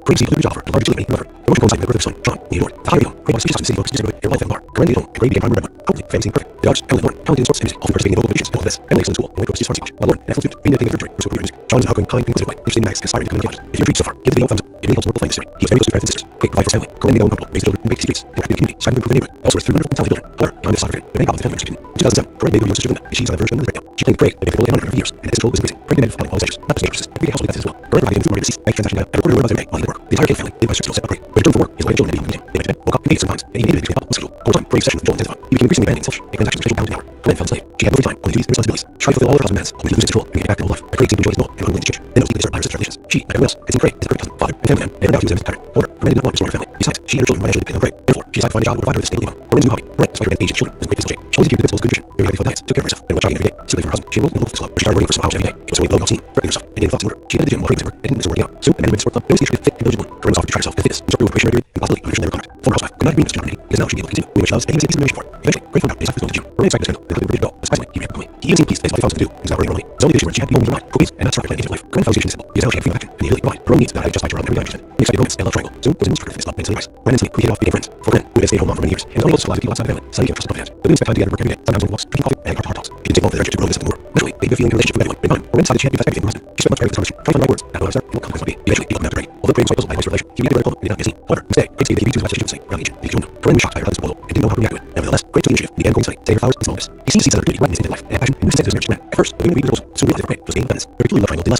In 1999, when Brandon was pregnant with their third child, Craig received a job offer at a large utility company. However, the motion coincided with the birth of his son, John, the adored. The higher young, Craig bought a sushi shop in the city of Oaks, a life at a bar. Brandon at home, and Craig became primary breadwinner. Hopefully, family seemed perfect. The daughters, Helen and Lauren, talented in sports and music, often participating in local competitions and all of this. Emily excelled in school and went to overseas farm teach. While Lauren, an excellent student, being a third grade, pursued career in music. John is an outgoing, kind, and inquisitive way, interested in Max, aspiring to become an artist. If you're intrigued so far, give the video a thumbs up. It really helps more people find this story. He has many close friends and sisters. Craig provides for his family. Corinne made their own couple, raised children, and make secrets, and practically the community, striving to improve the neighborhood. Also, it's through wonderful and talented children. However, behind this side of it, the main problem is family members. In 2007, Corinne made her sister Linda, and she's on the verge of a breakdown. She claimed Craig had been faithful and honored her for years, and that this control was increasing. Craig demanded filing all his actions, not just mattresses, but household expenses as well. Corinne provided him with money to cease bank transaction data and recorded whereabouts every day while he did work. The entire Craig family lived by strict set up Craig. But returned from work, his wife and children had been with him. They went to bed, woke up, and ate sometimes, and he hated it between the schedule. Over time, Craig's sessions with Joel intensified. He became increasingly demanding and selfish, and transactions scheduled pounds an hour. Corinne felt enslaved. She had no free time, only duties and responsibilities. She tried to fulfill all her husband's demands, only to lose his control and get back to old life. But Craig seemed to enjoy his role and unwilling to change. Then those deeply disturbed by her sister's relations. She, like everyone else, had seen Craig as a perfect husband, father, and family man, and never doubted he was a pattern. However, Corinne did not want to restore her family. Besides, she and her children financially depended on Craig. Therefore, she decided to find a job that would provide her with a stable income. Corinne's new hobby, Corinne, despite her advanced age and children, was a great physical shape. She always adhered to the principles of good nutrition, very highly diets, took care of herself, and went jogging every day. She lived for her husband. She enrolled in a local physical club, where she started working for some hours every day. She was so low self-esteem, threatening herself, and daily thoughts in order. She had the gym while Craig was at work, and didn't miss working out. Soon, the men went to the sport club. They always featured fit and diligent woman. Corinne was offered to try herself in fitness, absorb operation period, and possibly nutrition their conduct. Former housewife could not agree with this opportunity, because now she'd be able to continue doing what she loves and even take some for it. Eventually, Craig found out his wife was going to the gym. Corinne expected a scandal, and completely ready to go. Surprisingly, he ran quickly. He even seemed pleased that his wife found something to do, and was not worrying normally. His only issue was she had to be home with her mind, cookies, and not start planning life. Corinne found the solution simple, because now she had freedom of action, and the ability to provide her own needs without having to justify her own every dime. An exciting romance and love triangle. Soon, was an instructor for this club, mentally wise. Brandon and Celine hit off being friends. For Corinne, who had stayed home mom for many years, and only able to socialize with people outside the family, suddenly became a trusted confidant. The women spent time together at work every day, sometimes on walks, drinking coffee, and having heart-to-heart talks. She didn't take long for their friendship to grow into something more. Eventually, they began feeling a relationship with everyone. In time, Corinne decided she had to confess everything to her husband. She spent much time with this conversation, trying to find the right words, not know how to start, and what conflict might be. Eventually, people came out to Craig. Although Craig was quite puzzled by his relation, he began to let it go and did not be seen. However, instead, Craig stated that he agreed to his wife's decision around the agent, and Corinne was shocked by her husband's proposal and didn't know how to react to it. Nevertheless, Craig took the initiative and began going study, saving her flowers and small gifts. He seemed to see something right in his intimate life, and passion, and moved his marriage to At first, the women agreed to the proposal, soon realized that Craig was gaining independence. Their peculiar love triangle didn't last long, and Craig was realized he was unwelcome in the relationship.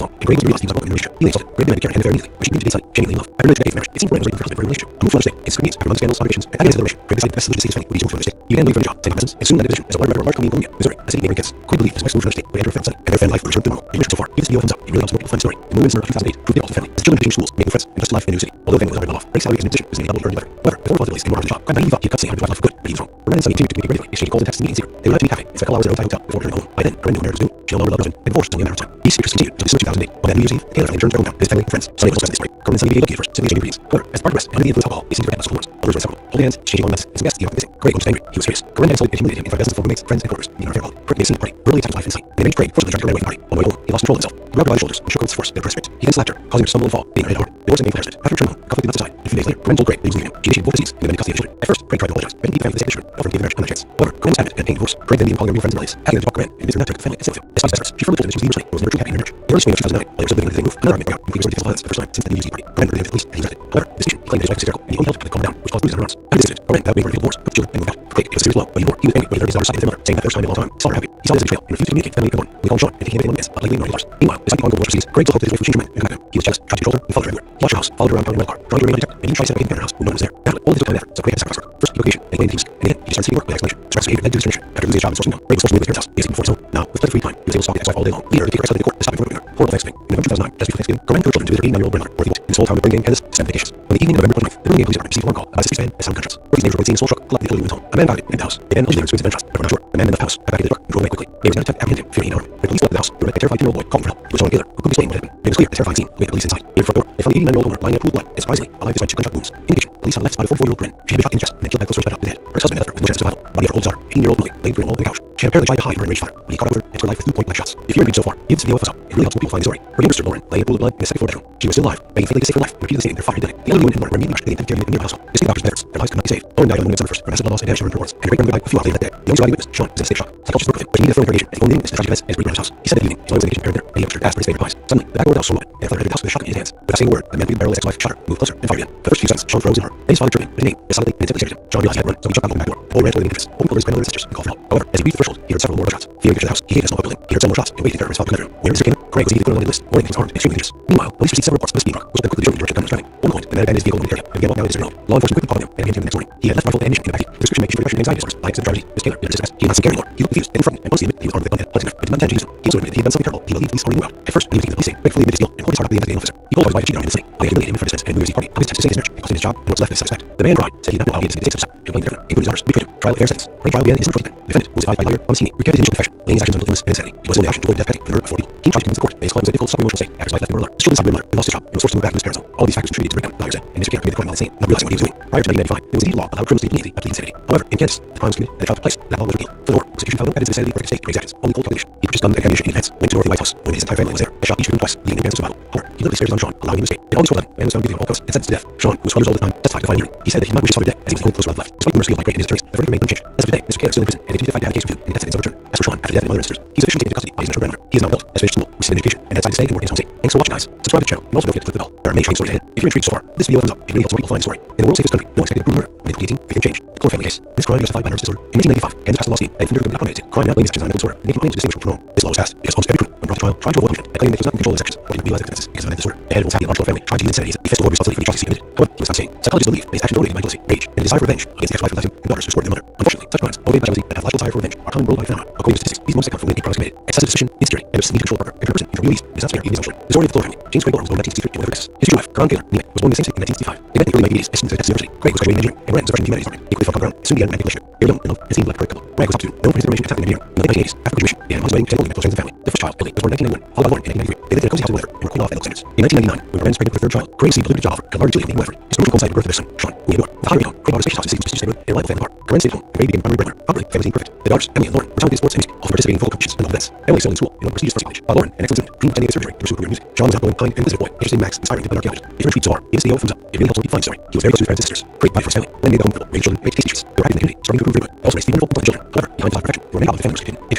Feeling exhausted, Craig demanded Karen hand the affair immediately, but she agreed to date study, genuinely in love. After nearly 2 decades of marriage, it seemed Corinne was ready for her husband for a relationship. A move to another state, and scrutinies after months of scandals, allegations, and agonies of the relationship, Craig decided the best solution to save his family would be to move to another state. He began looking for a job, taking lessons, and soon landed a position as a water driver of a large company in Columbia, Missouri, a city neighboring Kansas. Craig believed his wife's move to another state would enter a family study, and their family life would return to normal. In mission so far, he gives the video a thumbs up. It really helps more people find the story. The movement in summer of 2008 proved the ultimate family. His children changed schools, making friends, and just life in a new city. Although family was already well off, Craig's salary as an musician was nearly double earned better. However, before possibilities came more of the job, Grandma he thought he had cut Sam into life for good, but he was wrong. Corinne and Sonny continued to communicate regularly, exchanging calls and texts and meetings here. They went out to eat cafe, and spent a couple hours in a hotel before returning home. By then, Corinne knew marriage was doomed. She no longer loved her husband, and divorce was only a matter of time. These secrets continued until December 2008. On that New Year's Eve, the Taylor family returned to their hometown with his family and friends. Sonny was also this story. Corinne and Sonny began looking at first, simply exchanging greetings. However, as part of the rest, under the influence of alcohol, they seemed to forget about social norms. Others were inseparable, holding hands, exchanging long messages, and some guests even missing. Craig was just angry. He was furious. Corinne had insulted and humiliated him in front of dozens of former mates, friends, and coworkers. Meeting on a fair quality. Craig made a scene at the party, brutally attacked his wife and Sonny. When they reached Craig, forcibly tried to run away from the party. On the way home, he lost control of himself. He grabbed her by the shoulders and shook her with force, but pressed it. He then slapped her, causing her to stumble and fall, being her head hard. Divorce and painful harassment. After returning home, the conflict did not subside. A few days later, Corinne told Craig that he was leaving him. She initiated both proceedings and demanded custody of the children. At first, Craig tried to apologize, but he defended the second children, offering to give the marriage another chance. However, Corinne was adamant and paying divorce. Craig then began calling her new friends and relatives, asking them to talk Corinne and convince her not to defend it and stay with him. Despite his efforts, she firmly told him that she was leaving her and was never truly happy in her marriage. In early spring of 2009, while they were still living under the same roof, another argument broke out, including some violence for the first time since the New Year's Eve party. Corinne reported the police and he was arrested. However, this patient, he claimed that his wife was hysterical, and he only helped to calm her down, which caused bruises on her arms. After this incident, Corinne vowed being ready to divorce, put the children, and moved out. For Craig, it was a serious blow, but even more, he was angry when he learned his daughter's side of their mother, saying that the first time in a long time, he saw her happy. He saw this as a betrayal and refused to communicate family everyone. We called Sean and he came in as, but likely ignoring his daughters. Meanwhile, despite the ongoing divorce proceedings, Craig still hoped that his wife would change her mind and come back to him. He was jealous, tried to control her, and followed her everywhere. He watched her house, followed her around town in a rental car, trying to remain undetected, and he tried to set up a hidden camera in her house when no one was there. Naturally, all this took time and effort, so Craig had to sacrifice work. First, relocation, and claimed he was sick, and again, he decided to work with explanation. Stress behavior led to discrimination. After losing his job and sourcing income, Craig was forced to leave his parents' house, basically before his home. Now, with plenty of free time, he was able to stalk the ex-wife all day long, leading her to take her escalated to court to stop him from working her. Horrible Thanksgiving. In November 2009, just before Thanksgiving, Corinne took her children to visit her 89-year-old grandmother, Dorothy, in the small town of Birmingham, Kansas, to spend vacations. On the evening of November 29th, the Birmingham police department received a phone call about a 60-man and 7 gunshots. Dorothy's neighbors were seeing a soul truck collide the utility room's home. A man died in the house. The man allegedly experienced event trust, but we're not sure. The man left the house, got back into the truck, and drove away quickly. They was now detected apprehended him, fearing he known him. The police left the house, A terrified 2-year-old boy calling for help. He was showing Taylor, who couldn't explain what happened. It was clear, a terrifying scene. We had police inside. In the front door, they found the 89-year-old owner lying in a pool of blood and surprisingly alive despite 2 gunshot wounds. In addition, police found left spot of 44-year-old Bryn. She had been shot in the chest and then killed by close range by head. Her husband left her with no chance of survival. Body of her oldest daughter, 18-year-old Molly, laid Bryn all over the couch. She had apparently tried to hide her enraged father, but he caught up with her and took her life with 2 point-blank shots. If you're intrigued so far, give this video a thumbs up. It really helps people find the story. Her younger sister Lauren lay in a pool of blood in the second-floor bedroom. She was still alive, begging faintly to save her life, and repeatedly stating their father had done it. The elderly woman and Lauren were immediately rushed to the intensive care unit in the nearby hospital. Despite doctors' efforts, their lives could not be saved. Lauren died on November 1st from massive blood loss and damage to her internal organs, and her great-grandmother died a few hours later that day. The only surviving witness, Sean, was in a state of shock. Psychologists spoke with him, but he needed thermal radiation, and he only name is the tragic events at his great-grandmother's house. He said that evening, his mother was in the kitchen preparing dinner, and he ushered past for his favorite pies. Suddenly, the back door of the house swung open, and a father entered the house with a shotgun in his hands. Without saying a word, the man who barrel his ex-wife shot her, moved closer, and fired again. The first few seconds, Sean froze in horror. Then his father turned him, but his name, solidly and intently stared at him. Sean realized he had run, so he shut back the back door. Paul ran toward the entrance, hoping for his grandmother and sisters, and called for help. However, as he reached the threshold, he heard several more shots. Fearing to enter the house, he hated a small building. He heard several more shots and waited to enter his father's bedroom. Where Mr. Cameron, Craig was immediately put on the list, warning that he was armed and extremely dangerous. Meanwhile, police received several reports of a speed truck, which was then quickly driven in the direction of the gunman was driving. One point, the man abandoned his vehicle in the area and began walking out of his road. Law enforcement quickly caught him and apprehended him the next morning. He had left rifle and ammunition in the backseat. The description makes for depression and anxiety disorders. By accident driver's seat. Mr. Taylor did not he had not seen Gary anymore. He looked confused and frightened and mostly admitted that he was armed with a gun and blood but did not intend to use it. He also admitted he had done something terrible. He believed police already knew about. At first, when he was thinking the police saying, Craig fully admitted his guilt and poured his heart out to the investigating officer. He told his wife cheated on him in the city. They humiliated him for defense and New Year's Eve party. Police attempted to save his marriage and cost him his job and what's left of his self-respect. The man cried, said he had not known how he had decided to take such steps, and blamed everyone, including his daughters, before him. Trial of fair sentence. Craig trial began in December 2010. The defendant, who was advised by lawyer Thomas Heaney, recanted his initial confession, laying his actions on illness and insanity. He was only action to avoid death penalty for the murder of 4 people. He tried to convince the court that his client was in a difficult, suffering emotional state after his wife left him for another. His children suffered another and lost his job and was forced to move back to his parents' home. All these factors contributed to break down, lawyers said, and Mr. Cameron committed the crime while insane, not realizing what he was doing. Prior to 1995, there was a law allowed criminals to plead guilty up to insanity. However, in Kansas, the crimes committed and the trial took place. That law was repealed. Furthermore, prosecution found no evidence of insanity or insanity for his actions. Only cold calculation. He purchased guns and ammunition in advance, went to the White House, when his entire family was there, and shot each victim twice, leaving him survival. However, he literally spared his own Sean, allowing him to escape. In August 2011, man was found guilty of all counts and sentenced to death. Sean, who was 12 years old at the time, testified to find hearing. He said that he did not wish his father dead, as he was the only close relative left. Despite numerous legal fight and his attorneys, the verdict remained unchanged. As of today, Mr. Cameron is still in prison, and continues to fight to have a case reviewed and tested in some return. As for Sean, after the death of mother and sisters, he's officially taken into custody by his natural grandmother. He is now adult, has finished school, received an education, and has decided to stay and work in his home state. Thanks for watching, guys. Subscribe to the channel, and also don't forget to click the bell. There are many shocking stories ahead. If you're intrigued so far, this video thumbs up. It really helps more people find the story. In the world's safest country, no one expected a brutal murder. When 2018, everything changed. The Clore family case. This crime justified by nervous disorder. In 1995, Kansas passed a law scheme that if the documented crime not blaming sections on mental disorder, making claims to distinguish from wrong. This law was passed because almost every criminal, when brought to trial, tried to avoid punishment and claimed that he was not in control of the sections, but he realized the consequences because of mental disorder. The head of the Untold family tried to use insanity as a fiscal responsibility for the justice he committed. However, he was not sane. Psychologists believe that his actions motivated by jealousy, rage, and a desire for revenge against the ex-wife of him and daughters who supported their mother. Unfortunately, such crimes, motivated by jealousy and pathological desire for revenge, are common worldwide phenomena. According to statistics, these most account for women crimes committed. Excessive suspicion, insecurity, and obsessive need to control a partner. If a person in release is not spared, he is not. The story of the Clore family. James Craig Gore was born in 1963 in Texas. His future wife, Caron Taylor Neiman, was born in the same state in 1965. They met in the early 1980s as students at Texas University. Craig was graduating in engineering and ran his freshman humanities department. He quickly fell common ground and soon began romantic relationship. They were young, in love, and seemed like a perfect couple. Craig was top student, known for his determination to tackle engineering. In the late 1980s, after graduation, they had his wedding, presented with close friends and family. The first child, Billy, was born in 1991, followed by Lauren in 1993. They lived in a cozy house together and were cooled off at low standards. In 1999, when Loren was pregnant with their third child, Craig received a lucrative job offer and largely Julie Weatherford. His promotion coincided with the birth of their son, Sean, who he adored. With a higher income, Craig bought a spacious house in Stevens' prestigious neighborhood and a reliable family car. Loren stayed at home, and Craig became primary breadwinner. Probably, family seemed perfect. The daughters, Emily and Lauren, were talented in sports and music, also participating in football competitions and novel events. Emily excelled in school and went to prestigious first college, while Lauren, an excellent student, dreamed of attending a surgery to pursue a career in music. Sean was an outgoing, kind, and inquisitive boy, interested in Max, inspiring to play archaeologist. If you're intrigued so far, give this video a thumbs up. It really helps more people find the story. He was very close to his parents and sisters. Craig provided for his family. When they made the home comfortable, raised children, raised tasty treats. They were active in the community, starting to improve the neighborhood. Also raised 3 wonderful, intelligent children. However, behind his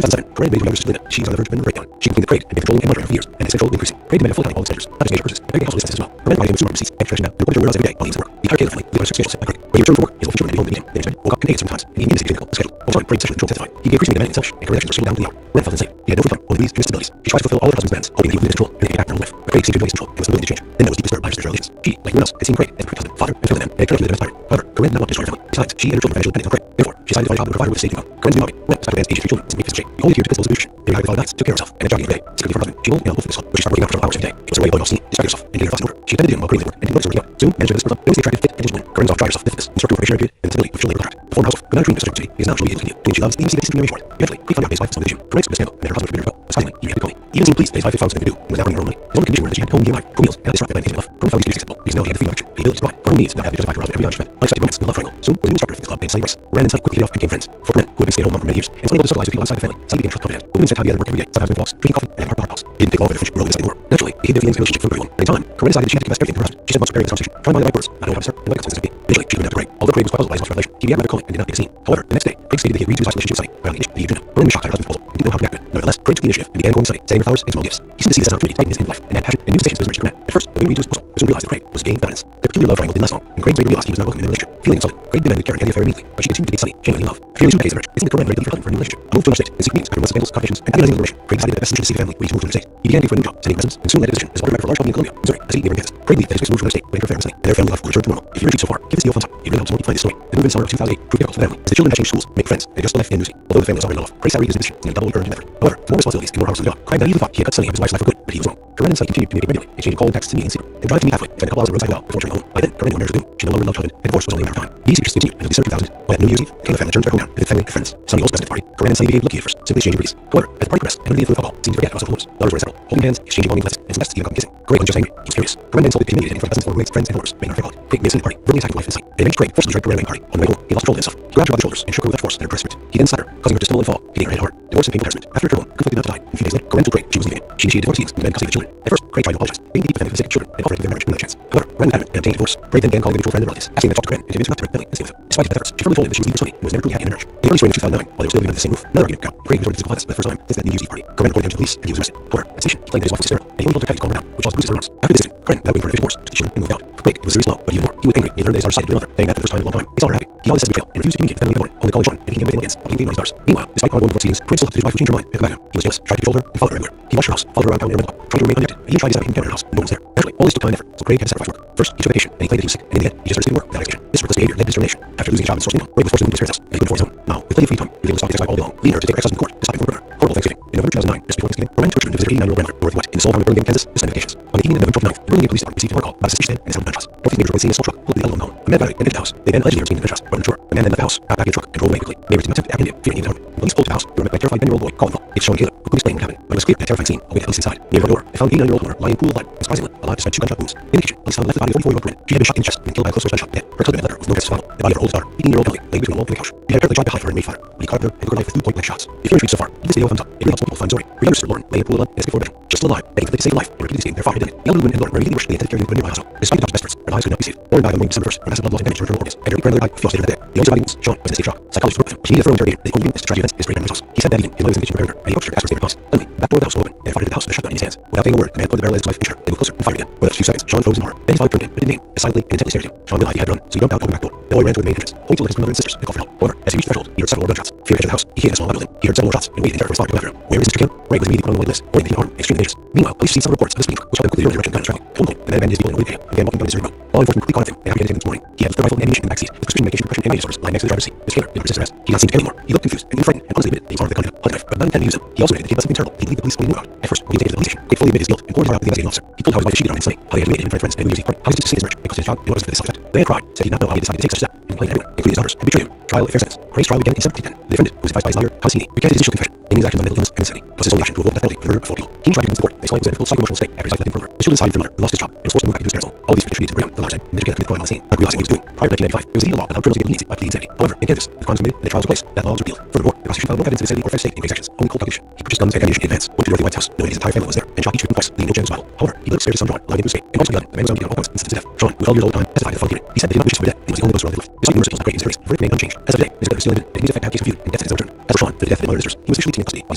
perfection, there were many problems with family kicked in. In 2007, Craig made his younger sister Linda. She was on the verge of mental breakdown. She complained that Craig had been controlling and monitoring her for years, and his control increasing. Craig demanded full-time all extenders, not just major purchases, but every household expenses as well. Her men provided him with supermarket receipts and trashing out, and reported to realize every day while he was at work. The entire Taylor family lived on a strict schedule set by Craig. When he returned from work, his older children had been home to meet him. They instead woke up and ate sometimes, and he needed to stay physical schedule. Over time, Craig's sexual control testified. He became increasingly demanding and selfish, and her reactions were slowed down to the hour. Ren felt insane. He had no free time, only these instabilities. He tried to fulfill all of her husband's demands, hoping that he would lose control and get back to normal life. But Craig seemed to enjoy his control and was unwilling to change. Linda was deeply disturbed by her sister's allegations. She, like everyone else, had seen Craig as a perfect husband, father, and family man, and had connected with him as a tyrant. However, Corinne did not want to destroy her family. Besides, she and her children financially depended on Craig. Therefore, she decided to find a job and provide her with a safety net. Corinne's new hobby, Ren, despite Ren's age 3 children, was to make physical shape. He only appeared to principles of nutrition. They were with all nights, took care of herself, and had jogging every day. Secretly from her husband, she owned and helped with this club, which she started working out for several hours every day. It was her way of blowing off steam, distracting herself, and getting her thoughts in order. She attended to him while Corinne was at work, and didn't notice her working out. Soon, manager of this club noticed the attractive, fit, and disciplined. Corinne's off tried herself with fitness, instructor for probationary period, and the stability of children labor contract. The former housewife, without a dream of district city, is now truly able to continue, doing she loves, even if she short. Eventually, Craig found out his wife was on the issue. Corinne expressed scandal, and her husband forbid her to go. Surprisingly, he reacted calmly. He even seemed pleased that his wife had found something to do, and was now earning her own money. His only condition was that she had home meal life, cool meals, and not disrupted by anything enough. Corinne found these acceptable, because now he had the freedom of action, the ability to provide. For her needs, not have to justify for her husband every honest man. Unexpected romance, the love triangle. Soon, with a new instructor of the club named Sally Rice, Ren and Sally quickly hit off and became friends. For men who had been stay-at-home mom for many years, and unable to socialize with people outside the family, Sally became trust confidant. The women spent time together working every day, sometimes with walks, drinking coffee, and having heart-to-heart talks. It didn't take long for their friendship to grow inside the war. Naturally, they hid their feelings and relationship from everyone. At the time, Corinne decided that she had to confess everything to her husband. She spent months preparing this conversation, trying to find the right words, not knowing how to start, and what consequences would be. Eventually, she went out to Craig. Although Craig was puzzled by his wife's revelation, he began rather calmly and did not take a scene. However, the next day, Craig stated that he agreed to his wife's relationship with Sally, while the agenda. Corinne was shocked at her husband's proposal and didn't know how to react to it. Nevertheless, Craig took the initiative and began going to Sally, sending her flowers and small gifts. He seemed to see this as an opportunity to tighten his intimate life and add passion and new stations to his marriage to Corinne. At first, the women agreed to his proposal, but soon realized that Craig was gaining dominance. Their peculiar love triangle didn't last long, and Craig later realized he was not welcome in the relationship. Feeling insulted, Craig demanded Karen end the affair immediately, but she continued to date Sally, genuinely in love. After nearly 2 decades of marriage, it seemed that Corinne ready to leave her husband for a new relationship. A move to another state and seek meetings after months of scandals, complications, and agonizing deliberation. Craig decided that the best solution to see the family would be to move to another state. He began looking for a new job, sending presents, and soon landed a position as a water driver for a large company in Columbia, Missouri, a city neighboring Kansas. Craig believed that his next move to another state would ensure fair and Sally, and their family life would return to normal. If you're intrigued so far, give this video a thumbs up. It really helps more people find this story. The move in summer of 2008 proved difficult for the family, as the children had changed schools, make friends, and just left in Lucy. Although the family was already in love, Craig's salary was insufficient, nearly double the earned in effort. However, older, more responsibilities and more hours on the job. Craig naively thought he had cut Sunny of his wife's life for good, but he was wrong. Corinne and Sunny continued to communicate regularly, exchanging calls and texts to meet in secret, and drive to meet halfway, spend a couple hours at a roadside well before turning home. By then, Corinne knew marriage was doomed. She no longer loved children, and divorce was only a matter of time. These secrets continued until December 2000, when at New Year's Eve, the family turned their home down, with family and friends. Sunny hosted the party. Corinne and Sunny behaved lucky at first, simply exchanging greetings. However, as the party progressed, and under the influence of alcohol, seemed to forget household rules. Lovers were inseparable, holding hands, exchanging longing glances, and some even caught kissing. Craig was just angry. He was furious. Corinne then insulted and humiliated him in front of dozens of roommates, friends, and followers, making her fake out. Craig made a party, verbally attacking wife and Sunny. They arranged Craig forcibly dragged Corinne away from the party. On the way home, he lost control of himself. He grabbed her by the shoulders and shook her with such force that her breast ripped. He then slapped her, causing her to stumble and fall, hitting her head hard. Divorce and painful harassment. After her home, conflicted not to die. A few days later, Corinne told Craig she was leaving him. She initiated divorce proceedings and demanded custody of the children. At first, Craig tried to apologize, being deep defending the sick children, and offered to give their marriage another chance. However, Corinne adamant and obtained divorce. Craig then began calling a mutual friend and relatives, asking them to talk to Corinne and convince her not to marry and stay with him. Despite his efforts, she firmly told him that she was leaving for Sunny and was never truly happy in their marriage. They only started in 2009, while they were still living under the same roof. Another argument began. Craig resorted to physical violence for the first time since that New Year's Eve party. Corinne reported him to the police and he was arrested. However, at the station, he claimed that his wife was hysterical, and he only told her to calm her down, which caused bruises on her arms. After this incident, Corinne, now waiting for a divorce, took the children and moved out. For Craig, it was a serious blow, but even more, he was angry. He learned that his daughter sided with another, saying that for the first time in a long time. He saw her happy. He always said betrayal and refused to communicate with family anymore, only calling Sean and he became against publicly on his daughters. Meanwhile, despite ongoing divorce proceedings, Craig still thought that his wife would change her mind and come back to him. He was jealous, tried to control her, and followed her everywhere. He watched her house, followed her around town and around the block, trying to remain undetected, and even tried to set up hidden camera in her house. No one was there. Naturally, all this took time and effort, so Craig had to sacrifice work. First, he took vacation, and he claimed that he was sick, and in the end, he just started sitting work without execution. This reckless behavior led to discrimination. After losing a job in the source signal, Craig was forced to move to his parents' house, and he couldn't afford his own. Now, with plenty of free time, he was able to stop his ex-wife all day long, leading her to take her ex-husband to court to stop him from murder. Horrible Thanksgiving. In November 2009, just before Thanksgiving, Corinne took children to visit her 89-year-old grandmother, Dorothy White, in the small town of Burlingame, Kansas, to spend vacations. On the evening of November 29th, the Burlingame Police Department received a phone call about a suspicious man and his home gun shots. Dorothy's neighbors were seeing a small truck pulled to the element home. A man got out and entered the house. They then allegedly were seen in the gunshot, but unsure. The man then left the house, got back in the truck, and drove away quickly. Neighbors did not attempt to apprehend him, fearing he was armed. The police pulled to the house. They were met by a terrified 10-year-old boy calling for help. It's Sean Taylor, who couldn't explain what happened, but it was clear that a terrifying scene awaited police inside. Near the door, they found an 89-year-old woman lying in a pool of blood, and surprisingly, alive despite 2 gunshot wounds. In the kitchen, police found the left body of 44-year-old Corinne. She had been shot in the chest and killed by a close-range gunshot. Dead. Her husband had left her with no tests to follow. The body of her oldest daughter, 18-year-old Emily, lay between a wall and the couch. He had apparently tried to hide her and made fire, but he caught her and took her life with 2 point-blank shots. If you're intrigued so far, give this video a thumbs up. It really helps more people find Zori. Her younger sister Lauren lay in a pool of blood in a 64 bedroom, just still alive, begging for them to save her life, and repeatedly stating their father did it. The elder woman and Lauren were immediately rushed to the intensive care unit in the hospital. Despite the doctor's best efforts, their lives could not be saved. Lauren died on Monday, December 1st from massive blood loss and damage to her internal organs, and her grandmother died a few hours later that day. The only surviving wounds, Sean, was in a state of shock. Psychologists worked with him. She needed a thorough interrogation. They only witnessed tragic events in his great-grandmother's house. He said that evening his mother was in the kitchen preparing her, and he approached her to ask her state of cause. Suddenly, the back door of the house was open, and father entered the house with a shotgun in his hands. Without saying a word, the man pointed the barrel at his wife and shot her. They moved closer and fired again. Without a few seconds, Sean froze in horror. Then his father turned to him, but didn't name, as silently and intently stared at him. Sean realized he had run, so he jumped out the back door. The boy ran to the main entrance, pointed to his grandmother and sisters, and called for help. However, as he reached the threshold, he heard several more gunshots. Fear entered the house. He hid in a small building. He heard several more shots and waited in terror for his father to go after him. Where is Mr. Kim? Craig was immediately put on the waiting list, owing to being armed and extremely dangerous. Meanwhile, police received several reports of a speeding truck, which helped them quickly realize the direction the gun was traveling. At one point, the man abandoned his vehicle and avoided him and began walking down his rear road. Law enforcement quickly caught up with him and apprehended him this morning. He had the rifle and ammunition in the backseat, with prescription medication for depression and disorders lying next to the driver's seat. Mr. Taylor did not resist arrest. He did not seem to care anymore. He looked confused and even frightened, and honestly admitted that he was armed with a hunting knife, but not intending to use it. He also admitted that he had done something terrible that he believed the police only knew about. At first, when he was taken to the police station, Craig fully admitted his guilt and poured his heart out to the investigating officer. He told how his wife had cheated on him and Sunny, how they had humiliated him in front of friends and New Year's Eve party, how he was to save his marriage and cost his job in order for this self-respect. They had cried, said he did not know how he decided to take such a step, and complained to everyone, including his daughters, had betrayed him. Trial a fair sentence. Craig's trial began in December 2010. The defendant, who was advised by his lawyer, Hassini, recanted his initial confession, naming his actions on mental illness and insanity, plus his only action to avoid the death penalty for murder of 4 people. King tried to convince the court that his client was in a difficult psycho-emotional state after his wife left him for murder. The children sided with their mother, who lost his job, and was forced to move back into his parents' home. All of these contributed to bring on the large end, and the educator committed crime on the scene, not realizing what he was doing. Prior to 1995, it was a legal law that allowed criminals to get leniency by pleading insanity. However, in Kansas, the crimes committed and the trials took place, that law was repealed. Furthermore, the prosecution found no evidence of insanity or theft state in Craig's actions, only cold calculation. He purchased guns and ammunition in advance, went to Dorothy White's house, knowing his entire family was there, and shot each victim twice, leaving no chance of survival. However, he lit upstairs to some Sean, allowing him to escape. And once begun, the man was found guilty on all counts and sentenced to death. Sean, who was 12 years old at the time, testified at the following hearing. He said that he did not wish his father dead, and he was the only one surviving left. Despite numerous appeals, Craig is serious. The verdict remained unchanged. As of today, his brother is still living, and he needs a fact case reviewed and death sentence overturned. As for Sean, for the death of his mother and sisters, he was officially taken into custody while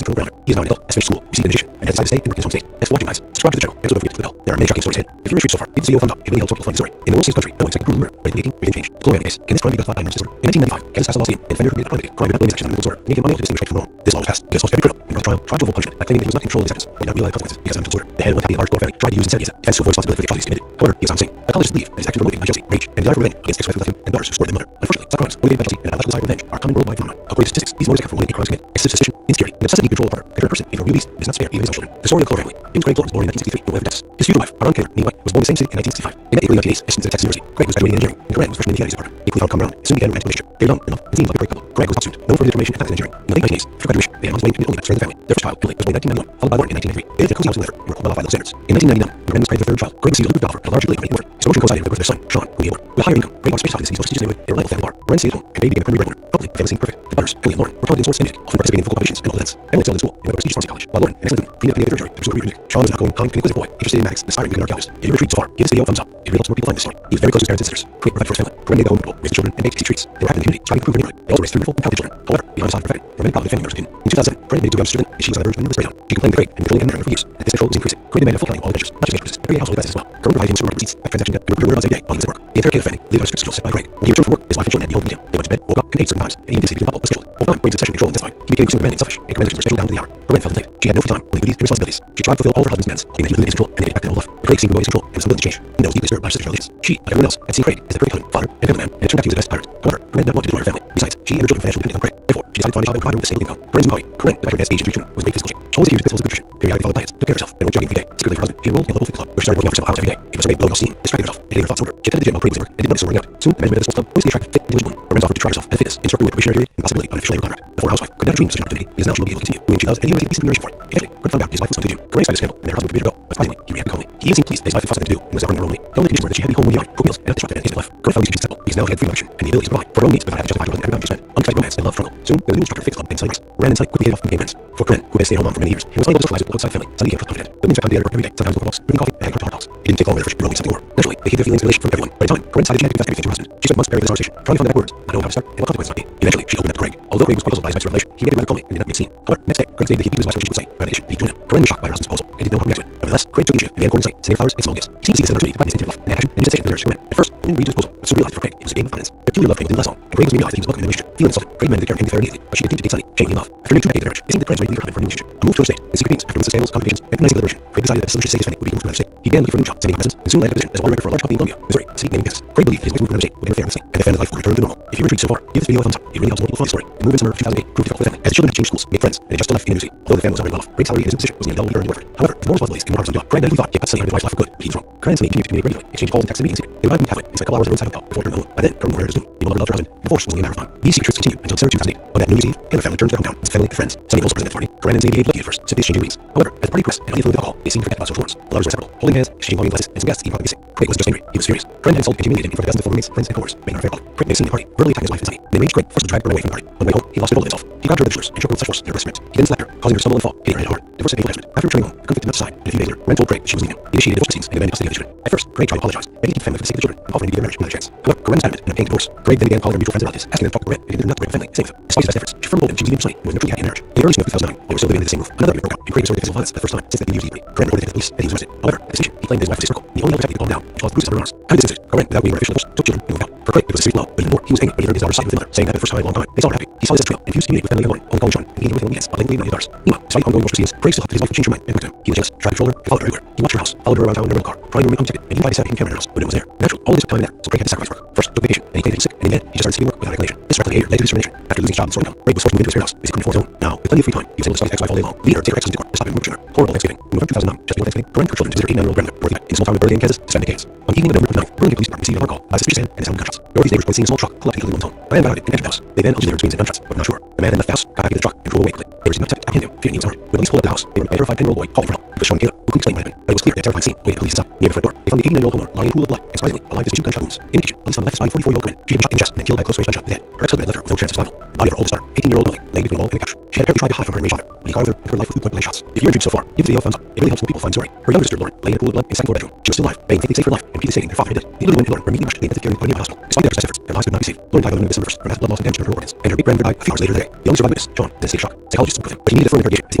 he's in program. He is now an adult, has finished school, received an addition, and has decided to stay and work in his home state. Thanks for watching, guys. Subscribe to the channel, and don't forget to click the bell. There are many shocking stories ahead. If you're intrigued so far, give this video a thumbs up. It really helps more people find the story. In the world country, no expected brutal murder, but making really changed. The Gloria case. Can this crime be justified by mental disorder? In 1995, Kansas passed a law stating that offender who committed a crime did not blame his actions on mental disorder, making him unable to distinguish right from wrong. This law was passed because most every criminal in the trial tried to avoid punishment by claiming that he was not in control of his actions, or not realize consequences because of mental disorder. The head of the large family tried to use insanity as a defense to avoid responsibility for the atrocities committed. However, he was insane. Psychologists believe that his actions were motivated by jealousy, rage, and desire for revenge against ex-wife who left him and daughters who supported their mother. Unfortunately, some crimes motivated by jealousy and a biological desire for revenge are common worldwide phenomenon. According to statistics, these motives account for 1 in 8 crimes committed. Excessive suspicion, insecurity, and obsessive control of partner. A current person in a real beast does not spare even his own children. The story of the Cole family. James Craig Florence was born in 1963 in Texas. His future wife, Aron Taylor, meanwhile, was born in the same city in 1965. In the early 1980s, they spent Texas University. Craig was graduating in engineering, and Corinne was freshman in the humanities department. They quickly found common ground and soon began romantic relationship. They were young, in love, and seemed like a great couple. Craig was top student, known for his determination and tact in engineering. In the late 1980s, after graduation, they announced Wayne committed only that strength of the family. Their first child, Billy, was born in 1991, followed by Lauren in 1993. They lived in a cozy house in Leather and were well-off by local standards. In 1999, Corinne was pregnant with their third child. Craig received a lucrative offer at a large utility company in Woodford. His promotion coincided with the birth of their son, Sean, whom he adored. With a higher income, Craig bought space houses in the city's most prestigious neighborhood in a reliable family bar. Corinne stayed at home, and they became a primary breadwinner. Probably, the family seemed perfect. The Butters, Billy, and Lauren were talented in sports and music, often participating in football competitions and all events. Emily excelled in school and went to prestigious pharmacy college, while Lauren, an excellent student, freed up the territory to pursue a career in music. Sean was an outgoing, kind, and inquisitive boy, interested in mathematics, aspiring to be an archaeologist. If you're intrigued so far, give this video a thumbs up. It really helps more people find this story. He was very close to his parents and sisters. Craig provided for his family. Corinne made the home comfortable, raised the children, and baked tasty treats. They were active in the community, striving to improve their neighborhood. They also raised 3 beautiful and talented children. However, behind the side of perfect, there were many problematic family members in. In 2007, Corinne made 2 youngest children, and she was on the verge of a nervous breakdown. She complained to Craig and controlling and marrying her for years, and this control was increasing. Craig demanded full accounting of all adventures, not just expenses, but every household expenses as well. Corinne provided him supermarket receipts, back transaction debt, and reported whereabouts every day while he was at work. The entire Taylor family lived on a strict schedule set by Craig. When he returned from work, his wife and children had the home him. They went to bed, woke up, and ate certain times, and even did sleep in a bubble was scheduled. Over time, Craig's obsession, control, and testified. He became extremely demanding and selfish, and Corinne's actions were scheduled down to the hour. Corinne felt late. She had no free time, only duties and responsibilities. She tried to fulfill all of her husband's demands, claiming that he was losing his control and needed back their old life. Craig seemed to always control and was unwilling to change. Linda was deeply disturbed by her sister's relations. She, like everyone else, had seen Craig as a very kind father and family man, and it turned out he was the best parent. However, Corinne did not want to do her family. Besides, she and her children financially depended on Craig. Therefore, she decided to find a job that would provide her with a stable income. Corinne's employee, Corinne, the veteran age injury was a great physical shape. She always used the physical as a good nutrition. Periodically followed diets, took care of herself, and went jogging every day. Secretly for her husband, she enrolled in a local fitness club, where she started working out for several hours every day. She must have made low self-esteem, distracted herself, and daily her thoughts over. She attended the gym while Craig was at work and did not miss working out. Soon, the management of the sports club noticed the attractive, fit, intelligent woman. Corinne offered to try herself as a fitness instructor with probationary period and possibility of an official labor contract. The former housewife could not dream of such an opportunity because now she will be able to continue doing what she loves and he was decent remuneration for it. Eventually, Corinne found out his wife was something to do. Corinne started a scandal, and their husband would be to go, but surprisingly, he reacted calmly. He even seemed pleased that his wife had found something to do and was never in her own way. The only conditions were that she had to be home when he arrived, cook meals, and not disrupt their intimate life. Corinne found these conditions acceptable because now he had freedom of action and the ability to provide for her own needs without having to justify her husband every time she spent. Untight romance and love struggle. Soon, the new instructor fixed club and Sunny ran inside quickly hit off and became friends. For Corinne, who had stayed home mom for many years, and was unable to socialize with the outside family, Sunny became confident. The women sat down together every day, sometimes over walks, drinking coffee, and having talks. It didn't take long for her to grow something more. Naturally, they hid their feelings and relation from everyone. By the time, Corinne decided she had to confess everything to her husband. She spent months buried in this conversation, trying to find the right words, not knowing how to start, and what consequences might be. Eventually, she opened up to Craig. Although Craig was puzzled by his wife's revelation, he made it rather calmly and did not make a scene. However, next day, Craig stated that he believed his wife what she would say about the issue, he joined him. Corinne was shocked by her husband's proposal and didn't know how to react to it. Nevertheless, Craig took the initiative and began courting Sunny, sending flowers and small gifts. He seemed to see this as an opportunity to find his intimate love and passion and use that with her. At first, he didn't read his proposal, but soon realized for Craig it was a game of finance. Their two-year love came within less long, and Craig was realized that he was welcome in the relationship. Feeling insulted, Craig demanded to care and take care of him immediately, but she continued to date Sunny, shaming him off. After nearly 2 decades of marriage, it seemed that Craig was ready to leave her husband for a new relationship. A move to her state, in secret meetings, after months of scandals, complications, and recognizing the liberation, Craig decided that the solution to save his family would be to move to another state. He began looking for a new job, sending presents, and soon landed a position as a water director for a large company in Columbia, Missouri, a city named Kansas. Craig believed that his move to another state would interfere with Sunny, and the family's life would return to normal. If you're intrigued so far, give this video a thumbs up. It really helps multiple story. The move in summer of 2008 proved difficult for the family, as the children had changed schools, made friends, and had just left in a new city. Although the family was already well off, Craig's salary and his position was nearly double what he earned in Woodford. However, with more responsibilities and more hours on the job, Craig naturally thought he had cut Sunny out of his wife's life for good, but he was wrong. Craig and Sunny continued to communicate regularly, exchange calls and texts and meetings secret. They would not meet halfway and spent a couple hours on the roadside hotel before returning home. By then, Corinne was noon. He no longer loved her husband. Divorce was only a matter of time. These secrets continued until December 2008. On that New Year's Eve, and the family returned to their hometown as family and friends. Sunny also presented at the party. Corinne and Sunny behaved lucky at first, simply exchanging greetings. However, as the party progressed and unable with alcohol, they seemed to forget about social norms. The lovers were inseparable, holding hands, exchanging volume glasses, and some guests even probably kissing. Craig was just angry. He was furious. Corinne had insulted and humiliated him in front of dozens of former mates, friends, and coworkers, making her affair public. Craig made a scene at the party, verbally attacking his wife and Sunny. They arranged Craig forced to drag her away from the party. On the way home, he lost control of himself. He grabbed her by the shoulders and choked her with such force that her breast ripped. He then slapped her, causing her to stumble and fall, hitting her head hard. Divorce and painful accident. After returning home, the conflict did not subside, and a few days later, Corinne told Craig that she was leaving him. He initiated divorce proceedings and demanded custody of the children. At first, Craig tried to apologize, begging to keep the family for the sake of the children, and offering to give their marriage another chance. However, Corinne was adamant and obtained divorce. Craig then began calling her mutual friends and relatives, asking them to talk to Corinne and get them not to break the family, same with them. Despite his best efforts, she firmly told him she was leaving Sunny and was never truly happy in marriage. In the early spring of 2009, they were still living under the same roof. Another argument broke out, and Craig resorted to physical violence for the first time since they had been used equally. Corinne reported it to the police and he was arrested. However, at the station, he claimed that his wife was hysterical, and the only way to calm him down, which caused bruises on her arms. After this incident, Corinne, without waiting for official divorce, took children and moved out. For Craig, it was a serious blow, but even more, he was angry when he heard his daughter side with his mother, saying that for the first time in a long time, they saw her happy. He saw this as a trail and refused to communicate with family in the morning, only calling Sean and meeting with him on weekends, while blatantly ignoring his daughters. Meanwhile, despite ongoing divorce proceedings, Craig still hoped that his wife would change her mind and look to him. He was jealous, tried to control her, and followed her everywhere. He watched her house, followed her around town in her rental car, trying to remain unprotected, and even tried to set up a camera in her house when it was there. Naturally, all this took time and effort, so Craig had to sacrifice work. First, took vacation, then he claimed he was sick, and in the end, he just started stealing work without recognition. This reckless behavior led to discrimination. After losing his job and storing income, Craig was forced to move into his parents' house, as he couldn't afford his own. Now, with plenty of free time, he was able to stalk his ex-wife all day long, leading her to take her ex-husband to court to stop him from pushing her. Horrible Thanksgiving. In November 2009, just before Thanksgiving, Corinne took her children to visit her 89-year-old grandmother, Dorothy, in a small town of Burlington, Kansas, to spend decades. On the evening of November 29th, Burlington Police Department received a phone call by suspicious man and his own gunshots. Dorothy's neighbors reported seeing a small truck pull up to woman's home. The man got out and entered the house. They then allegedly heard screams and gunshots, but were not sure. The man then left the house, got back into the truck, and drove away quickly. They received no attempt to apprehend him, fearing he was armed. When police pulled up the house, they were met by a terrified 10-year-old boy calling for help. It was Sean Taylor, who couldn't explain what happened, but it was clear that a terrifying scene waited police inside. Near the front door, they found the 89-year-old homeowner lying in a pool of blood, and surprisingly, alive despite 2 gunshot wounds. In addition, police found the left side 44-year-old woman. She had been shot in the chest and then killed by a close-range gunshot to the head. Her ex-husband left her with no chance of survival. The body of her oldest daughter, 18-year-old Lily, laying between the wall and the couch. She had apparently tried to hide from her enraged father, but he got her and her life with 2 point-blank shots. If you're intrigued so far, give the video a thumbs up. It really helps when people find the story. Her younger sister, Lauren, lay in a pool of blood in the second floor bedroom. She was still alive, begging to save her life, and repeatedly saying their father had died. The little woman and Lauren were immediately rushed to the intensive care unit of the hospital. Despite their best efforts, their lives could not be saved. Lauren died on December 1st from massive blood loss and damage to her organs, and her great-grandmother died a few hours later that day. The only surviving witness, Sean, then stayed in shock. Psychologists spoke with him, but he needed a further interrogation as the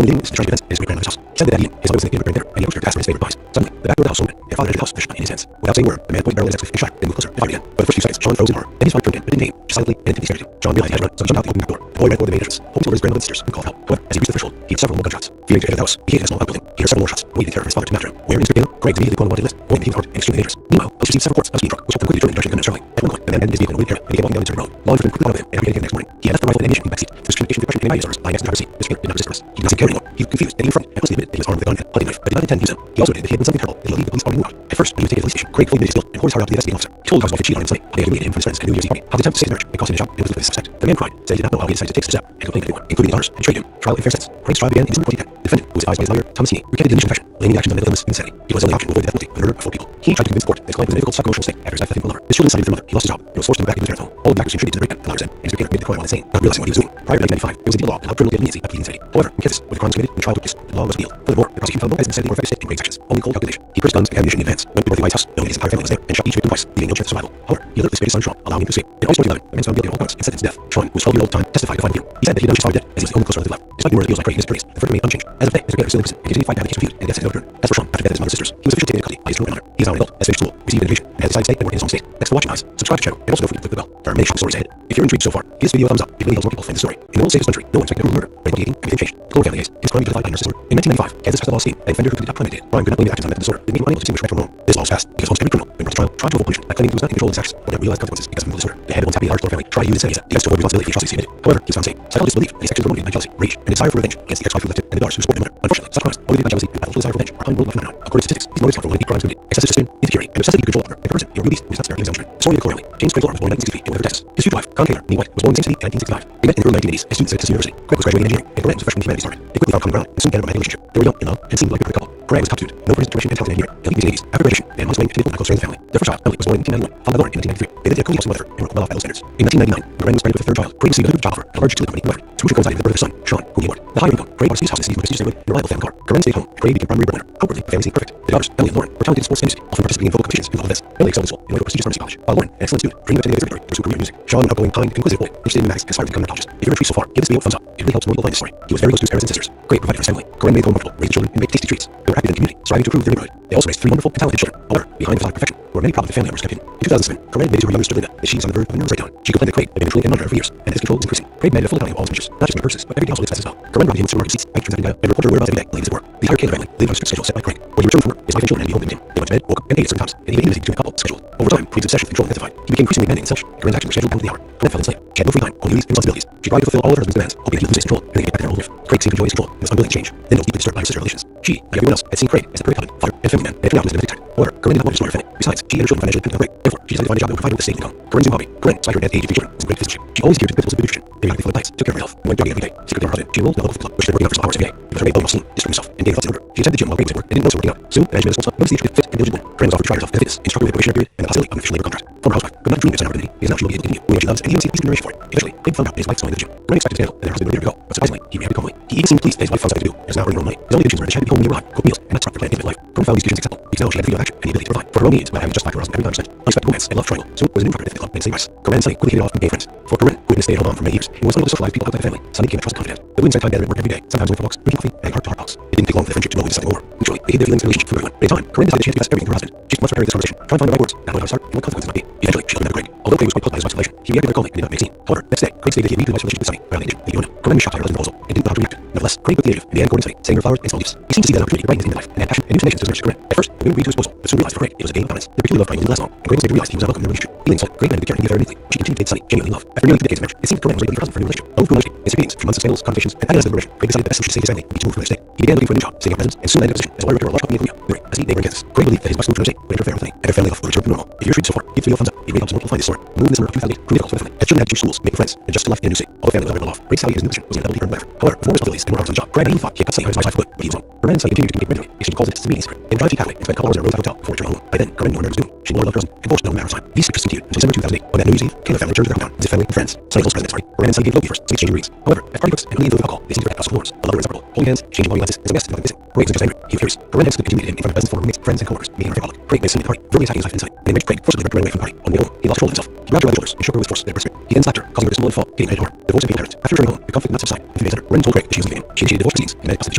only thing witness trying to defense in his great-grandmother's house. He said that evening, his mother was in the dinner, and he approached her to ask for his favorite pies. Suddenly, the back door of the house opened, and father entered the house with a shotgun in his hands. Without saying a word, the man pointed barrel at his ex-wife and shot her, then moved closer and fired again. For the first few seconds, Sean froze in horror. Then his wife turned in, but didn't aim. She silently and intently stared at him. Sean realized he had to run, so he jumped out the open back door. The boy ran toward the main entrance, hoping to alert his grandmother and sisters, who called help. However, as he reached the threshold, he heard several more gunshots. Fearing to enter the house, he hid in a small outbuilding. He heard several more shots, waiting in terror for his father to come after him. Where Inspector Taylor, Craig's immediately put on the wanted list, owing that he was armed and extremely dangerous. Meanwhile, police received several reports of a speeding truck, which helped them quickly determine the direction of the gunman was traveling. At one point, the man abandoned his vehicle in a wooded area and began walking down the road. Law enforcement quickly caught up with him and apprehended him the next morning. He had left the rifle and ammunition in the backseat. This communication depression and anxiety disorders lying next to the driver's seat. Mr. King did not resist arrest. He did not seem to care anymore. He was confused and even frightened, and honestly admitted that he was armed with a gun and hunting knife, but did not intend to use them. He also admitted that he had done something terrible that he would leave the police department out. At first, when he was taken to the police station, Craig fully admitted his guilt and poured his heart out to the investigating officer. He told how his wife had cheated on him Sunday, how they had humiliated him for his friends and New Year's Eve party, how the attempt to save his marriage had cost him his job and was with his suspect. The man cried, said he did not know how he decided to take such a step, and complained to everyone, including the others, had betrayed him. Trial and fair sentence. Craig's trial began in December 2010. The defendant, who was advised by his lawyer, Thomas Heaney, recanted his initial confession, blaming the actions on mental illness and insanity. It was his only option to avoid the death penalty for the murder of 4 people. He tried to convince the court that his client was in a difficult psycho-emotional state after his life-threatening lover. His children sided with their mother. He lost his job and was forced to move back into his parents' home. All of the factors contributed to the breakdown, the lawyer's end, and his behavior made the crime while insane, not realizing what he was doing. Prior to 1995, there was a deal law that allowed criminal leniency up to insanity. However, in Kansas, where the crime was committed and the trial took place, the law was appealed. Furthermore, the prosecution found no evidence of insanity or effective state in Craig's actions, only cold calculation. He purchased guns and ammunition in advance, went to Dorothy White's house, knowing his entire family was there, and shot each victim twice, leaving no chance of survival. However, he alerted the space's son Sean, allowing him to escape. In August 2011, the man was found guilty of all counts and sentenced to death. Sean, who was 12 years old at the time, testified to finding him. He said that he had known his father dead, as he was the only close relative left. Despite numerous appeals by Craig and his attorneys, the verdict remained unchanged. As of today, Mr. Taylor is still in prison and continues to fight to have the case reviewed and death sentence overturned. As for Sean, after the death of his mother and sisters, he was officially taken into custody by his two grandmother. He is now an adult, has finished school, received an education, and and has decided to stay and work in his home state. Next to watch eyes, subscribe to the channel, and also don't forget to click the bell. There are many shocking stories ahead. If you're intrigued so far, give this video a thumbs up. It really helps more people find the story. In the world's safest country, no one expected a murder. By 2018, everything changed. The Clover family case is currently justified by nurse disorder. In 1995, Kansas passed a law stating that an offender who committed top crime they did, crime could not blame the actions on mental disorder. It made him unable to distinguish right from wrong. This law was passed because almost every criminal, when brought to trial, tried to avoid pollution by claiming he was not in control of his actions or never realized consequences because of mental disorder. The head of once happy large Clover family tried to use insanity as a defense to avoid responsibility for atrocities he committed. However, he was found safe. Psychologists believe that these actions were motivated by jealousy, rage, and a desire for revenge against the ex-wife who left him and the daughters who supported him. Unfortunately, such crimes, motivated by jealousy and battlefield desire for revenge, are unworldwide phenomenon. According to statistics, these motives come from one of the crimes committed: excessive suspicion, insecurity, and necessity to control a partner. A person, a beast who is not spared in his own judgment. The story of the Clover family. James Craig Lohr was born in 1963 in Weather, Texas. His future wife, Con Taylor, White, was born in the same city in 1965. They met in the early 1980s as students at Texas University. Craig was graduating in engineering, and Corinne was a freshman in humanities department. They quickly found common ground and soon began a romantic relationship. They were young, in love, and seemed like a perfect couple. Craig was a top student, known for his determination and talent in engineering. In the 1980s, after graduation, they was playing to medical strength family. Their first child, Emily, was born in 1991, followed by Lauren in 1993. They lived at Cody House in Weatherford and worked well off federal standards. In 1999, when Craig was pregnant with their third child, Craig received a job offer at a large utility company in Weatherford. Two should coincide with the birth of their son, Sean, whom he adored. The higher income, Craig bought a house in the prestigious neighborhood and reliable family car. Corinne stayed home. Craig became primary breadwinner. Outwardly, the family seemed perfect. The daughters, Emily and Lauren, were talented in sports and industry, often participating in vocal competitions and all events. Emily excelled in school and went to a prestigious pharmacy college, while Lauren, an excellent student, dreamed of attending a territory to pursue career in music. Sean, an outgoing, kind, and inquisitive boy, interested in mathematics, aspired to become an oncologist. If you're intrigued so far, give this video a thumbs up. It really helps more people find this story. He was very close to his parents and sisters. Craig provided for his family. Corinne made home comfortable, raised children, and made tasty treats. They were active in the community, striving to improve their neighborhood. They also raised three wonderful and talented children. However, behind the facade of perfection were many problems the family members kept in. In 2007, Corinne admitted to her younger sister Linda that she was on the verge of a nervous breakdown. She complained that Craig had been controlling and monitoring her for years, and that his control was increasing. Craig demanded a full accounting of all his expenditures, not just money purchases, but everything else with expenses as well. Corinne brought him supermarket receipts, bank transacting data, and reported her whereabouts every day, late as it were. The entire Taylor family lived on a strict schedule set by Craig. When he returned from work, his wife and children had to be home with him. They went to bed, woke up, and ate at certain times, and even intimacy between the couple scheduled. Over time, Craig's obsession with control intensified. He became increasingly demanding and selfish. Corinne's actions were scheduled down to the hour. Corinne felt enslaved. She had no free time, only duties and responsibilities. She tried to fulfill all of her husband's demands, hoping that he would lose his control and they get back to their old life. Craig seemed to enjoy his control and was unwilling to change. Then was deeply disturbed by her sister relations. She, like everyone else, had seen Craig as the perfect husband, father, and family man, and turned out to be a domestic tyrant. However, Corinne did not want to destroy her family. Besides, she and her children financially depended on Craig. Therefore, she decided to find a job that would provide her with a stable income. Corinne's new hobby. Corinne, despite her dad's age and children, was in great physician. She always adhered to the principles of good nutrition. They regularly followed diets, took care of her health, and went jogging every day. Secretly, her husband, she enrolled in a local club, which had been working out for some hours every day. It was her way of building self-esteem, destroying herself, and getting thoughts in order. She attended the gym while Craig was at work and didn't notice her working out. Soon, as she made a small step, noticed the fit and diligent woman. Corinne was offered to try herself in the fitness, instructor with a probationary period, and the possibility of an official labor contract. Former housewife could not dream of such an opportunity because now she will be able to continue doing what she loves, and he would see peace and nourishment for it. Eventually, Craig found out that his wife was going to the gym. Corinne expected a scandal, and their husband would never go. But surprisingly, he reacted calmly. He even seemed pleased that his wife found something to do, and was now earning her own money. His only conditions were that she had to be home when he arrived, cook meals, and not start for planning intimate life. Corinne found these conditions acceptable because now she had the freedom of action and the ability to provide for her own needs without having to justify to her husband every time spent. Unexpected romance and love triangle soon was an new partner at the club and same price. Corinne and Sonny quickly hit it off and became friends. For Corinne, who had been a stay-at-home mom for many years and was unable to socialize people outside the family, Sonny became a trusted confidant. The women spent time together at work every day, sometimes going for walks, drinking coffee, and heart-to-heart talks. It didn't take long for the friendship to know into something more. Mutually, they hid their feelings and relationship from everyone. But in time, Corinne decided that she had to confess everything to her husband. She must prepare this conversation, try to find the right words, not knowing how to start and what consequences might be. Eventually, she remembered Craig. Although Craig was quite puzzled by his wife's relation, he reacted very calmly and did not make a scene. However, next day, Craig stated that he had renewed his relationship with Sonny, violating the union. Corinne was shocked by her husband's proposal and didn't know how to react. Nevertheless, Craig put the initiative and began courting Sonny, saying her flowers and small gifts. He seemed to see that an opportunity to brighten his life and add passion and new foundations to his marriage to Corinne. At first, the women agreed to his proposal, but soon realized for Craig it was a game of dominance. Their peculiar love triangle didn't last long, and Craig was able to realize he was not welcome in their relationship. Feeling so, Craig demanded to care and be very neatly. She continued to date Sonny, genuinely love. After nearly 2 decades of marriage, it seemed that Corinne was ready to be present for a new relationship. Owing to understanding, his meetings, from months of scandals, conversations, and agonizing liberation, Craig decided the best solution to save his family would be to move from their state. He began looking for a new job, saving up residence, and soon landed a position as a water director of a large company in Columbia, Missouri, a city neighboring Kansas. Craig believed that his wife's move from their state would interfere with and their family life would return to normal. If you're intrigued so far, give the video a thumbs up. It really helps more people find this story. The move in the summer of 2008 proved difficult for the family, as children had to choose schools, making friends, and just to left in a new city. All the family was already well off. Craig's salary in his new position was in a double different whatever. However, with more responsibilities and more hours on the job, Craig had thought he had cut Sonny on his wife's foot, but he was wrong. Corinne and Sonny continued to communicate regularly, exchanging calls and texts and meetings. They drive to Cadillac and spent a couple hours in a roadside hotel before returning home. By then, Corinne knew her nerves was doomed. She no longer loved her husband and divorced no matter of time. These secrets continued until December 2008, when that New Year's Eve, Taylor family returned to their hometown as if family and friends. Sonny hosted President's party. Corinne and Sonny gave no first, so exchanging rings. However, as party cooks and only infilled with alcohol, they seemed to break house norms. The lovers were inseparable, holding hands, exchanging loving glances, and some guests did nothing missing. Craig was just angry. He was furious. Corinne had stood intimidated him in front of dozens of former roommates, friends, and coworkers, making her public. Craig made Sonny at the party, verbally attacking his wife and Sonny. They enraged Craig, forcibly ripped her away from the party. On the way home, he lost control of himself. He grabbed her by the shoulders and shook her with force at her breastplate. He then slapped her, causing her to stumble and fall, getting ready to her. Divorce and being terrorist. After returning home, the conflict did not subside. A few days later, Corinne told Craig that she was leaving him. She initiated divorce proceedings and demanded custody of the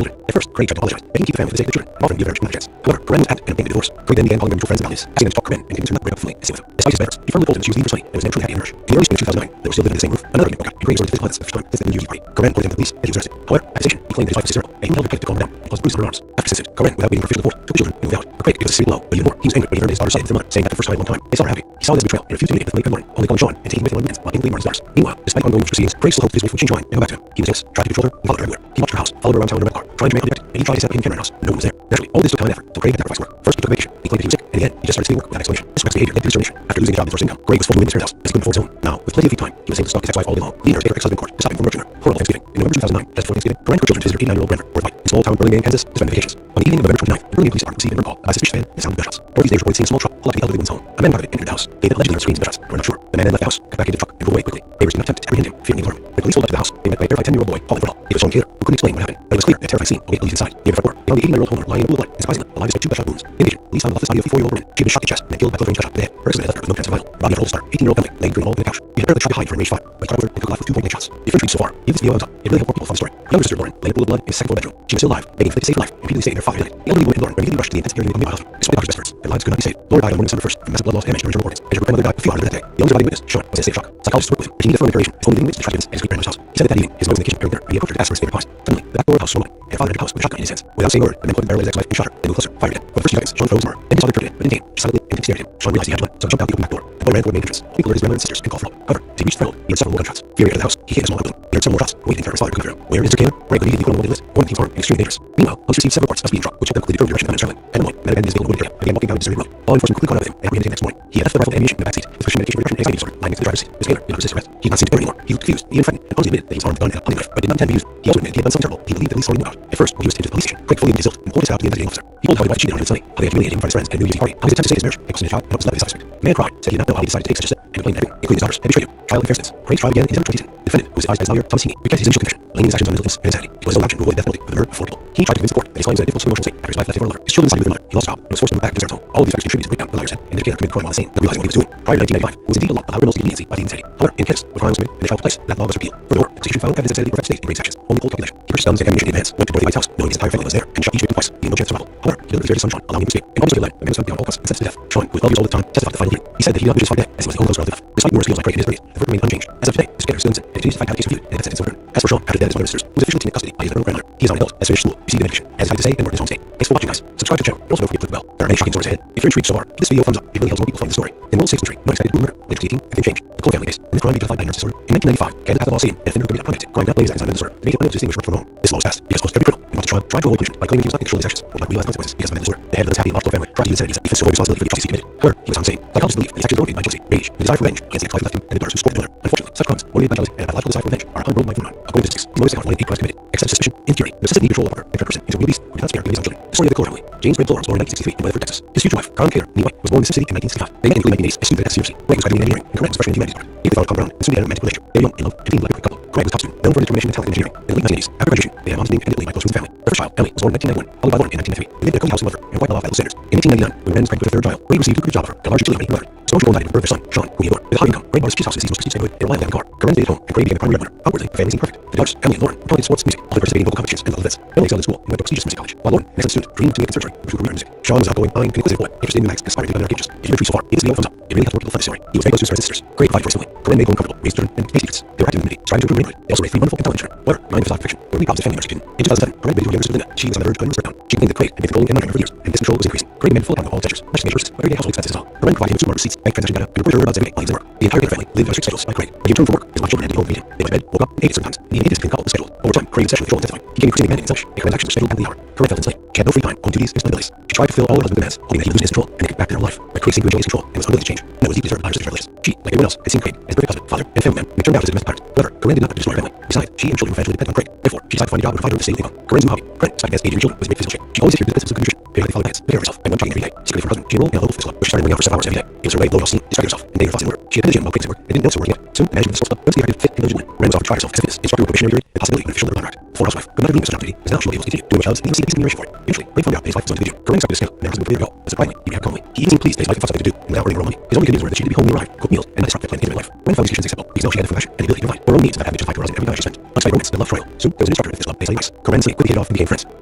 children. At first, Craig tried to apologize, begging to keep the family for the sake of the children, and offering to give their marriage another chance. However, Corinne was adamant and obtained the divorce. Craig then began calling their mutual friends about this, asking them to talk Corinne and convince her not to break up fully and stay with him. Despite his efforts, he firmly told him that she was leaving for Sonny and was naturally happy in her marriage. In the early spring of 2009, they were still living in the same roof. Another argument broke out, and Craig resorted to physical violence for the first time since the New Year's Eve party. Corinne reported him to the police and he was arrested. However, at the station, he claimed that his wife was hysterical, and he held her to calm her down and caused bruises on her arms. After his visit, Corinne, without waiting for official divorce, took the children and moved out. But Craig gave us a serious blow, but even more, he was angry when he heard his daughter's side of the mother, saying that the first time in a long time, they saw her happy. He saw it as a betrayal and refused to communicate with the late good morning, only calling Sean and taking with him on weekends while intimately mourning his daughters. Meanwhile, despite ongoing proceedings, Craig still hoped his wife would change her mind and go back to him. He was jealous, tried to control her, and followed her everywhere. He watched her house, followed her around town in a red car, trying to make her react, and he tried to set up a camera in her house. No one was there. Naturally, all this took time and effort, so Craig had to sacrifice work. First, he took a vacation. He claimed that he was sick, and in the end, he just started sitting work without explanation. This reckless behavior led to his termination. After losing a job and forced income, Craig was forced to live in his house as he couldn't afford his own. Now, with plenty of free time, he was able to stalk his ex-wife all day long, leading her to take her ex-husband in court to stop him from murdering her. Horrible Thanksgiving. In November 2009, just before Thanksgiving, Corinne took her children to visit her 89-year-old grandmother, White, in small town Burlingame, Kansas, to spend vacations. On the evening of November 29th, the Burlingame Police Department received a call about a suspicious man and the sound of gunshots. Authorities later reported seeing a small truck pull up to the elderly woman's home. A man out of it entered the house. They allegedly heard screams and gunshots, but were not sure. The man then left the house, got back into the truck, and drove away quickly. Neighbors did not attempt to apprehend him, fearing the alarm. When police rolled up to the house, they met by a terrified 10-year-old boy falling from all. It was Sean Taylor, who couldn't explain what happened, but it was clear that a terrifying scene awaited police inside. Near the front door, they found the 89-year-old homeowner lying in a pool of blood, and surprisingly, alive despite 2 gunshot wounds. In addition, police found the lifeless body of the 44-year-old woman. She had been shot and chest and killed by close-range gunshot to the head. Her accident had left her with no chance of survival. body of an old star, 18-year-old family, laying during all in the couch. He had apparently tried to hide from enraged fire, but he got over and took a life with 2 point blank shots. The offense reached so far, even this video ends up, it really helped more people find the story. Younger sister Lauren lay in a pool of blood in his second floor bedroom. She was still alive, begging for the save life, and repeatedly stating her father died. The elderly woman Lauren immediately rushed to the intensive care unit of the hospital. Despite the doctor's best efforts, their lives could not be saved. Lauren died on Monday, December 1st from massive blood loss, damage to her internal organs. As her grandmother died a few hours later that day, the only surviving witness, Sean, was in a state of shock. Psychologists worked with him, but he needed further interrogation. His only living witness to tragedies at his great-grandmother's house. He said that evening, his mother was in the kitchen preparing dinner, and he approached her to ask for his favorite pies. Suddenly, the back door of the house swung open, and father entered the house with a shotgun in his hands. Without saying a word, the man plugged the barrel of his ex-wife and shot her, then moved closer, fired again. For the first few seconds, Sean froze in horror. Then he saw the trigger again, but didn't aim, just silently and stared at him. Sean realized he had to run, so he jumped out the open back door. The boy ran toward the main entrance. He alerted his grandmother and sisters and called for help. However, as he reached the threshold, he heard several more gunshots. Fury entered the house. He hid in a small outbuilding. He heard several more shots, waiting for his father to come through. Where is Mr. Cameron? Greg immediately put on the list. One team's armed and extremely dangerous. Meanwhile, police received several reports of speeding truck, which helped them quickly determine the direction of the man traveling. At one point, the man abandoned his vehicle in a wooded area and began walking down a deserted road. Law enforcement quickly caught up with him and apprehended him next morning. He had left the rifle and ammunition in the backseat, with prescription medication for depression and anxiety disorder lying next to the driver's seat. His gainer did not resist arrest. He did not seem to care anymore. He looked confused, he even threatened, and honestly admitted that he was armed with a gun and a hunting knife, but did not intend to use it. He also admitted he had done something terrible. He believed that police already knew about it. At first, when he was taken to the police station, Craig fully admitted his guilt and pulled his out to the investigating officer. He told how his wife cheated on him with Sonny, how they had humiliated him in front of his friends at a New Year's Eve party, how his attempt to save his marriage had costed his child and helped his love suspect. The man cried, said he did not know how he decided to take such a step, and complained that everyone, including his daughters, had betrayed him. Trial in fair sentence. Craig's trial began in December 2010. The defendant, who was advised by his lawyer, Thomas Heaney, rejected his initial conviction, blaming his actions on mental illness and insanity. He was no option to avoid the death penalty for the murder of 4 people. He tried to convince the court that his client was in a difficult emotional state after his wife left him for a lover. His children sided with their mother. He lost a job and was forced to move back to his home. All of these factors contributed to the breakdown, the lawyer said, and the indicator committed crime on the scene, not realizing what he was doing. Prior to 1995, it was indeed a law allowed criminals to get leniency by the insanity. However, in Kansas, where crime was committed and the trial took place, that law was repealed. Furthermore, the prosecution found evidence of insanity or state in great sections, only cold calculation. He purchased guns and ammunition in advance, went to Dorothy White's house, knowing his entire family was there, and shot each victim twice, leaving no chance of survival. However, he delivered his son Sean, allowing him to escape. In August of 2011, the man was found beyond all costs and sentenced to death. Sean, who was 12 years old at the time, testified at the final hearing. He said that he did not wish his fight dead, as he was the only close relative. Despite numerous appeals by Craig in his 30s, the verdict remained unchanged. As of today, Mr. Gator is still innocent and continues to fight out a case reviewed, and that sentence overturned. As for Sean, after the death of his mother and sisters, who was officially taken into custody by his maternal grandmother, he is not an adult, has finished school, received an education, has decided to stay and work in his home state. Thanks for watching, guys. Subscribe to the channel, and also don't forget to click the bell. There are many shocking stories ahead. If you're intrigued so far, give this video a thumbs up. It really helps more people find the story. In World 6th Street, not expected to murder, later 18, everything changed. The Cole family case, and this crime identified by nervous disorder. In 1995, Kansas had the law saying that offender could be unprotected. Crime not blamed as mental disorder to make it unable to distinguish from wrong. This law was passed because almost every criminal who wants to tried to avoid punishment by claiming he was not in control of his actions or not realize consequences because of mental disorder. The head of this happy and logical family tried to use insanity as a responsibility for the atrocities he committed. However, he was insane. Psychologists believe that these actions were motivated by jealousy, rage, the desire for revenge against the ex-wife who left him, and the daughters who supported the mother. Unfortunately, such crimes, motivated by jealousy and a pathological desire for revenge, are a unbroken life phenomenon. According to statistics, the motives behind 8 crimes committed, excessive suspicion, insecurity, the necessity to control a partner, and a person into a beast who cannot spare to raise children. The story of the Cole family. James Ray Flores was born in 1963 in Weatherford, Texas. His future wife, Karen Kater, knee white, was born in the City in 1965. They met in 1980s as students at CRC. Craig was graduating in engineering, and Corinne was freshman in humanities department. They found a common ground and soon began a romantic relationship. They were young, in love, and team like a couple. Craig was a top student, known for his determination and talent in engineering. In the late 1980s, after graduation, they had moms being independently by close friends and family. Their first child, Emily, was born in 1991, followed by Lauren in 1993. They lived in a cozy house in Weatherford and quite well off at low standards. In 1899, when Ben's pregnant with their third child, Craig received a good job offer at a large utility company in Weatherford. His own died in the birth of their son, Sean, whom he adored. With a high income, Craig bought his cheap house in East Street neighborhood in a reliable car. Corinne stayed at home, and Craig became the primary breadwinner. Outwardly, the family seemed perfect. The daughters, Emily and Lauren, played sports, music, often participating in local competitions and other events. Emily excelled in school and went to prestigious music college, while Lauren, an excellent student, dreamed to make a surgery and pursue a career in music. Sean was an outgoing, kind, and inquisitive boy, interested in new facts and aspiring to become gauges. If you're intrigued so far, give this video a thumbs up. It really helps more people find the story. He was very close to his friends and sisters. Craig provided for his family. Corinne made home comfortable, raised children, and faced secrets. They were active in the community, striving to improve the neighborhood. They also raised 3 wonderful and talented children. However, mind of fiction, there were many problems the family members could. In 2007, Corinne visited her younger sister Linda. She was on the verge of a nervous breakdown. She claimed that Craig had been controlling and monitoring her for years, and this control was increasing. Craig demanded full account of all his gestures, not just major purchases, but everyday household expenses as well. Corinne provided him with supermarket receipts, bank transaction data, and reported her whereabouts every day while he was at work. The entire Gator family lived on strict schedules like Craig. When he returned from work, his wife children had to be home to meet him. They went to bed, woke up, and ate at certain times, and he made discipline coupled with schedule. Over time, Craig sexually controlled and testifying. He became increasingly demanding and selfish, and Corinne's actions were scheduled down to the hour. Corinne felt enslaved. She had no free time, home duties, and responsibilities. She tried to fulfill all her husband's demands, hoping that he would lose his control and make it back to her life. But Craig seemed to enjoy his control and was unwilling to change. And that was deeply disturbed by her sister's relatives. She, like everyone else, had seen Craig as a perfect husband, father, and family man, and it turned out as a domestic tyrant. However, Corinne did not destroy her family. Besides, she and children were financially dependent on Craig. Therefore, she decided to find a job that would provide her with a stable income. Corinne's new hobby, Corinne, decided against aging children, was to make physical shape. She always adhered to the principles of good nutrition, very highly followed diets, taking care of herself, and went jogging every day. Secretly from her husband, she enrolled in a local physical club, where she started working out for 7 hours every day. It was her way of low-loss sleep, distracting herself, and dating her thoughts in order. She attended the gym while Craig's at work, and didn't notice her working out. Soon, the management of the sports club noticed the active, fit, and diligent woman. Corinne was offered to try herself as a fitness instructor with a probationary period and possibility of an official labor contract. Former housewife could not have been such an opportunity, as now she was able to continue doing what she loves and even received remuneration for it. Eventually, Craig found out that his wife was on the video. Corinne started to scale, and her husband would go. But surprisingly, he behaved calmly. He even seemed pleased that his wife found something to do, and without earning her own money. His only conditions were that she be home when he arrived, cook meals, and not disrupt their planned life. Corinne found these conditions acceptable because now she had the fashion and the ability to provide her own needs without having to fight for her husband every dollar she spent. Untied romance and love trial. Soon, there was an instructor at this club based on the US. Corinne and Sunny quickly hit it off and became friends.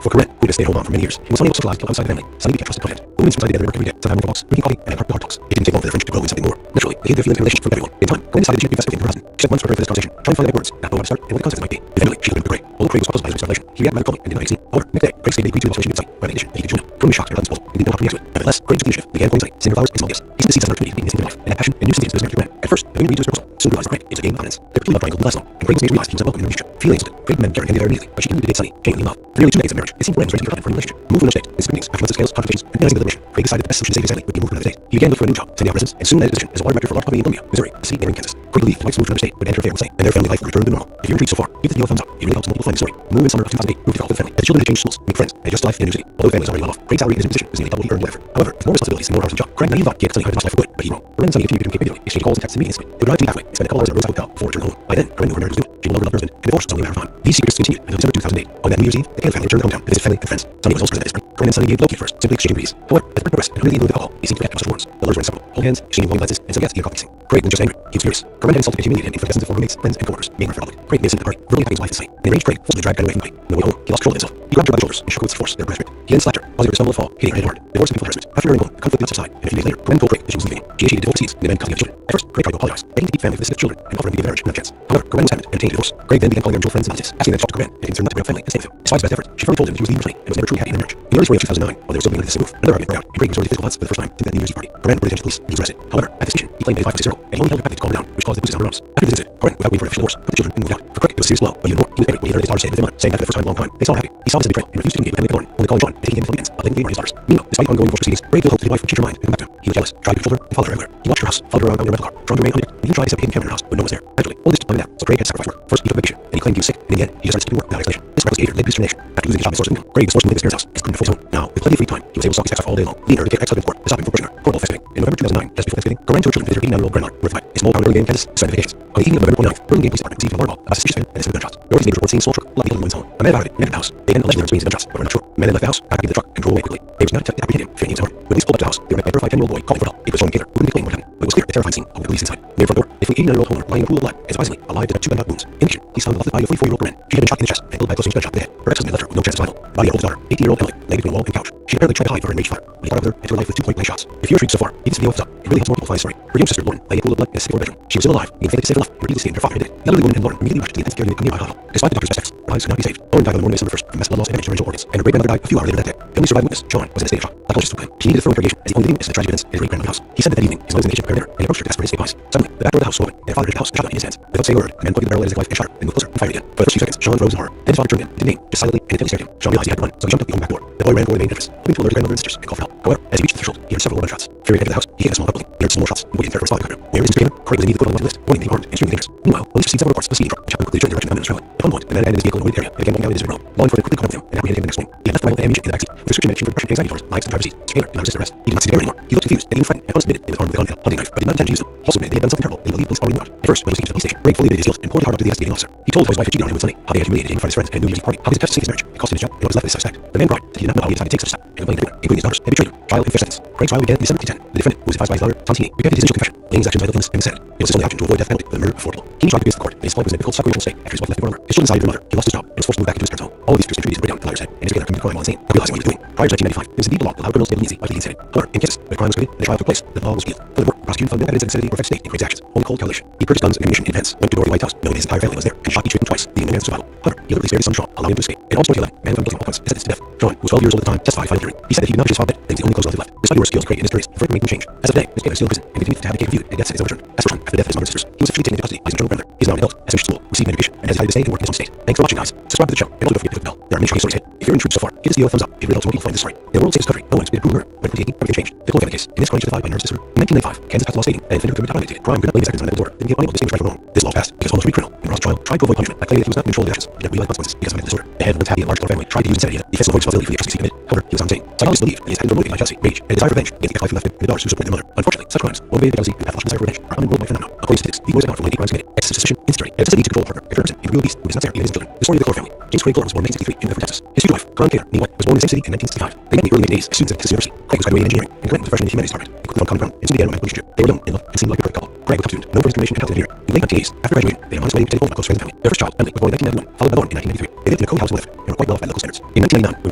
For Corinne, who had been a stay-at-home mom for many years, he was unable to socialize outside the family. Sunny became trusted confidant. The women spent together every day, sometimes having walks, drinking coffee, and having heart-to-heart talks. It didn't take long for their friendship to grow into something more. Naturally, they hid their feelings and relations from everyone. In time, Corinne decided she would invest within her husband. She spent months preparing for this conversation, trying to find the right words, not knowing how to start, and what the consequences might be. Eventually, she listened to Craig. Although Craig was puzzled by his revelation, he reacted rather calmly and did not make a scene. However, next day, Craig stated he agreed to the alteration in sight, by addition that he could join him. Corinne was shocked at her husband's proposal and didn't know how to react to it. Nevertheless, Craig took the initiative, began going sending flowers and small gifts. He sent the seeds as an opportunity to meet his intimate life, and had passion and new sympathies to his marriage to Corinne. At first, the women agreed to his proposal, soon realized that Craig is a game of confidence. Their peculiar love triangle would last long, and Craig was made to realize he was unwelcome in their relationship. Feelings split. Craig met Karen and there immediately, but she continued to date Sunny, genuinely in love. For nearly 2 decades of marriage, it seemed Corinne was ready to be confident for a relationship. Moved from interstate, in spendings, after months of scales, confrontations, and realizing the mission, Craig decided the best solution to save his family would be moved from another state. He began looking for a new job, sending out resumes, and soon landed a position as a water director for a large company in Columbia, Missouri, a city neighboring Kansas. Craig believed the wife's move to another state would end her family stay, and their family life would return to normal. If you're intrigued so far, give this video a thumbs up. It really helps more people find the story. Move in summer of 2008, moved to the family. As the children had changed schools, made friends, and just life in a new city. Although the family was already well off, Craig's salary in his new position was nearly double he earned whatever. However, with more responsibilities and more hours on the job, Craig naively thought he had suddenly had lost life for good, but he was wrong. Corinne and Sunny continued to communicate regularly, exchanging calls and texts and meeting instantly. They would drive to the halfway and spend a couple hours in a roadside hotel before returning home. By then, Corinne knew her marriage was soon, she no longer loved her husband, and divorce was only a matter of time. These secrets continued until December 2008. On that New Year's Eve, the Taylor family returned hometown to visit family and friends. Sonny was also present at his friend. Corinne and Sonny gave Loki first, simply exchanging greetings. However, as the friend progressed and really with alcohol, he seemed to forget trusted words. The lovers were inseparable, hold hands, exchanging warm glances, and some yes, he had coffee. Craig was just angry. He was furious. Corinne had insulted and humiliated him in front of dozens of former roommates, friends, and coworkers, being for public. Craig made a scene at the party, verbally attacking his wife to say, and enraged Craig forcibly dragged Ben away from the party. On the way home, he lost control of himself. He grabbed her by the shoulders and shook her with such force that her breath ripped. He then slapped her, causing her to stumble and fall, hitting her head hard. Divorce and people harassment. After hearing home, the conflict did subside, and a few days later, Corinne told Craig that she was leaving him. She initiated divorce proceedings, and the men causing the children. At first, Craig tried to apologize, begging to keep family for the sick children, and offering to give marriage another chance. However, Corinne was adamant and obtained a divorce. Craig then began calling their mutual friends and relatives, asking them to talk to Corinne, and concerned not to break up family and stay with him. Despite his best efforts, she firmly told him that he was leaving Italy and was never truly happy in their marriage. In the early spring of 2009, while they were still beginning to move, another argument broke out, and Craig resorted to physical violence for the first time since that New Year's Eve party. Corinne reported attention to police and he was arrested. However, at the station, he claimed that his wife was 6 years old, and he only held her back to calm her down, which caused the bruises on her arms. After the visit, Corinne, without waiting for an official divorce, put the children and moved out. For Craig, it was a serious blow, but even more, he was angry when he heard his daughter say that his mother, saying that for the first time in a long time, they saw him happy. He saw this as a betrayal and refused to engage with family Thorne, only calling John and taking him to the weekends, but blaming his daughters. Meanwhile, despite ongoing divorce proceedings, Craig still hoped that his wife would change her mind and come back to him. He was jealous, tried to control her, and followed her everywhere. He watched her house, followed her around in a rental car, trying to remain unedited. He tried to set up a hidden camera in her house, but no one was there. Eventually, all this took time out, so Craig had sacrificed work. First, he took vacation, and he claimed he was sick, and in the end, he just started skipping work without explanation. This reckless behavior led to his termination. After losing his job as source of income, Craig was forced to leave his parents' house and couldn't afford his own. Now, with plenty of free time, he was able to stalk his ex-wife all day long, leading her to get ex-husband's court to stop him from pushing her. Horrible festivating. In November 2009, just before Thanksgiving, Corinne and two children visited her 89-year-old grandmother, Riverside, a small town in Burlingame, Kansas, to spend vacations. On the evening of November 29th, Burlingame Police Department received a alarm call about a suspicious man and a gunshots. Northeast neighbors reported seeing a small truck light vehicle in the home. A man arrived and entered the house. They then allegedly heard screams and gunshots, but were not sure. The man then left the house, got back into the truck, and drove away quickly. They was not to apprehend him, fearing he was armed. When police pulled up to the house, they were met by a terrified 10-year-old boy calling for help. It was Sean Gator, who wouldn't explain what happened, but it was clear the terrifying scene of the police inside. Near the front door, they found an 89-year-old homeowner lying in a pool of blood, and surprisingly, alive despite 2 gunshot wounds. In addition, police found the body of 44-year-old Corinne. She had been shot in the chest and killed by a close-range gunshot to the head. Her ex-husband had left her with no chance of survival. The body of her oldest daughter, 18-year-old Emily, lay between a wall and couch. She apparently tried to hide from her enraged father, but he caught up with her and took her life with 2 point-blank shots. If you're intrigued so far, give this video a thumbs up. It really helps more people find the story. Her young sister, Lauren, lay in a pool of blood in a sick bedroom. She was still alive, being fated to save her life, and repeatedly stated her father had did it. The elderly woman and Lauren immediately rushed to the intensive care unit nearby hospital. Despite the doctor's best efforts, her lives could not be saved. Lauren died on the morning of December 1st from massive blood loss and damage to her internal organs, and her great-grandmother died a few hours later that day. The only surviving witness, Sean, was in a state of shock. Psychologists took him. She needed a thorough interrogation as the only living witness in the tragic events in his great-grandmother's house. He said that evening, his mother was in the kitchen preparing dinner, and he approached her to ask for his escape advice. Suddenly, the back door of the house was open, and her father entered the house, a shotgun in his hands. Without saying a word, the man pointed the barrel at his wife and shot her, then moved closer and fired again. For the first few seconds, Sean froze in horror. Then his father turned in, did name, just silently and intently stared at him. Sean realized he had to run, so he jumped up the open back door. The boy ran for the main entrance, hoping to alert his grandmother and sisters and call for help. However, as he reached the threshold, he heard several gunshots. Fury entered the house. He hit a small building. He heard some more shots, and waited for his father to come. When his came in, Craig was immediately put on the list, warning the armed and extremely dangerous. Meanwhile, police received several reports of a speeding truck, which happened quickly during the direction of the man was traveling. At one point, the man abandoned his vehicle in a wooded area and began walking out into his road. Law enforcement quickly caught up with him and apprehended him the next morning. He had left the rifle and ammunition in the backseat. The description matched him for depression, anxiety disorders, lives in the driver's seat. Taylor did not resist arrest. He did not see the anymore. He looked confused, and even frightened, and honestly admitted he was armed with a gun and a hunting knife, but did not intend to use them. He also admitted they had done something terrible, and he believed police already knew it. At first, when he was taken to the police station, Craig fully admitted his guilt and poured his heart out to the investigating officer. He told how his wife had cheated on him with Sonny, how they had humiliated him in front of his friends and New Year's Eve party, how his attempts to save his marriage had cost him his job and what was left of his self-respect. The man cried that he did not know how he decided to take such a step, and complained everyone, including his daughters, had betrayed him. Trial and fair sentence. Craig's trial began in December 2010. The defendant, who was advised by his lawyer, Tontini, recanted his initial confession, laying his actions idleness and insanity. It was his only option to avoid death penalty for the murder of 4 people. He tried to face the court, but his wife was in a difficult psychological state after his wife left him for a his children decided their mother. He lost his job and was forced to move back into his parents' home. All of these fears contributed to break down the liar's head, and his together committed crime while insane, not realizing what he was doing. Prior to 1995, it was indeed the law that allowed criminals to live easy by pleading insanity. However, in Kansas, when the crime was committed and the trial took place, the law was repealed. Furthermore, the prosecution found no evidence of insanity or affected state in Craig's actions, only cold calculation. He purchased guns and ammunition in advance, went to door of the White House, knowing his entire family was there, and shot each victim twice, leaving the man's survival. However, he deliberately spared his son Sean, allowing him to escape. In August 2011, man found guilty on all counts is sentenced to death. Sean, who was 12 years old at the time, testified final hearing. He said that he did not wish his father dead, and he was the only close relative left. Despite the worst skills Craig and his attorneys, Frank made them change. As of today, Ms. Taylor is still in prison and continues to have the case reviewed and death sentence overturned. As for Sean, after the death of his mother and sisters, he was officially taken into custody by his maternal grandmother. He is now an adult, has finished school, received an education, and has decided to stay and work in his own state. Thanks for watching, guys. Subscribe to the show, and also don't forget to click the bell. There are many stories hit. If you're intrigued so far, give this video a thumbs up. It really helps more people find this story. In the world of discovery, no one's been a proven murder, but in 2018, everything changed. The Cole family case. In this crime justified by nervous disorder. In 1995, Kansas passed a law stating that if an offender committed crime could not lay seconds on that door, then be unable to distinguish right from wrong. This law passed because almost every criminal in Ross's trial tried to avoid punishment by claiming that he was not in control of his actions, but had real life consequences because of mental disorder. The head of the Taffy and large Cole family tried to use insanity to defend avoid responsibility for the atrocities he committed. However, he was insane. Psychologists believe that his actions were motivated by jealousy, rage, and desire for revenge against the ex-wife who left him and the daughters who supported their mother. Unfortunately, such crimes, motivated by jealousy and pathological desire for revenge, are common worldwide phenomena. According to statistics, these boys account for 98 crimes committed. Excessive suspicion, insecurity, and necessity to control a partner, a person, a real beast who is not there even his children. The story of the Cole family. James Craig was born in 1963 in Bedford, Texas. His future wife, Corinne Taylor, meanwhile, was born in the same city in 1965. They met in the early 1980s as students at Texas University. Craig was graduating in engineering, and Corinne was a freshman in the humanities department. They quickly found common ground and soon began a romantic relationship. They were young, in love, and seemed like a perfect couple. Craig was a top student, known for his determination and talented engineering. In the late 1980s, after graduating, they had a modest wedding to take home by close friends and family. Their first child, Emily, was born in 1991, followed by Lauren in 1993. They lived in a co-house in Liff and were quite well off by local standards. In 1999, when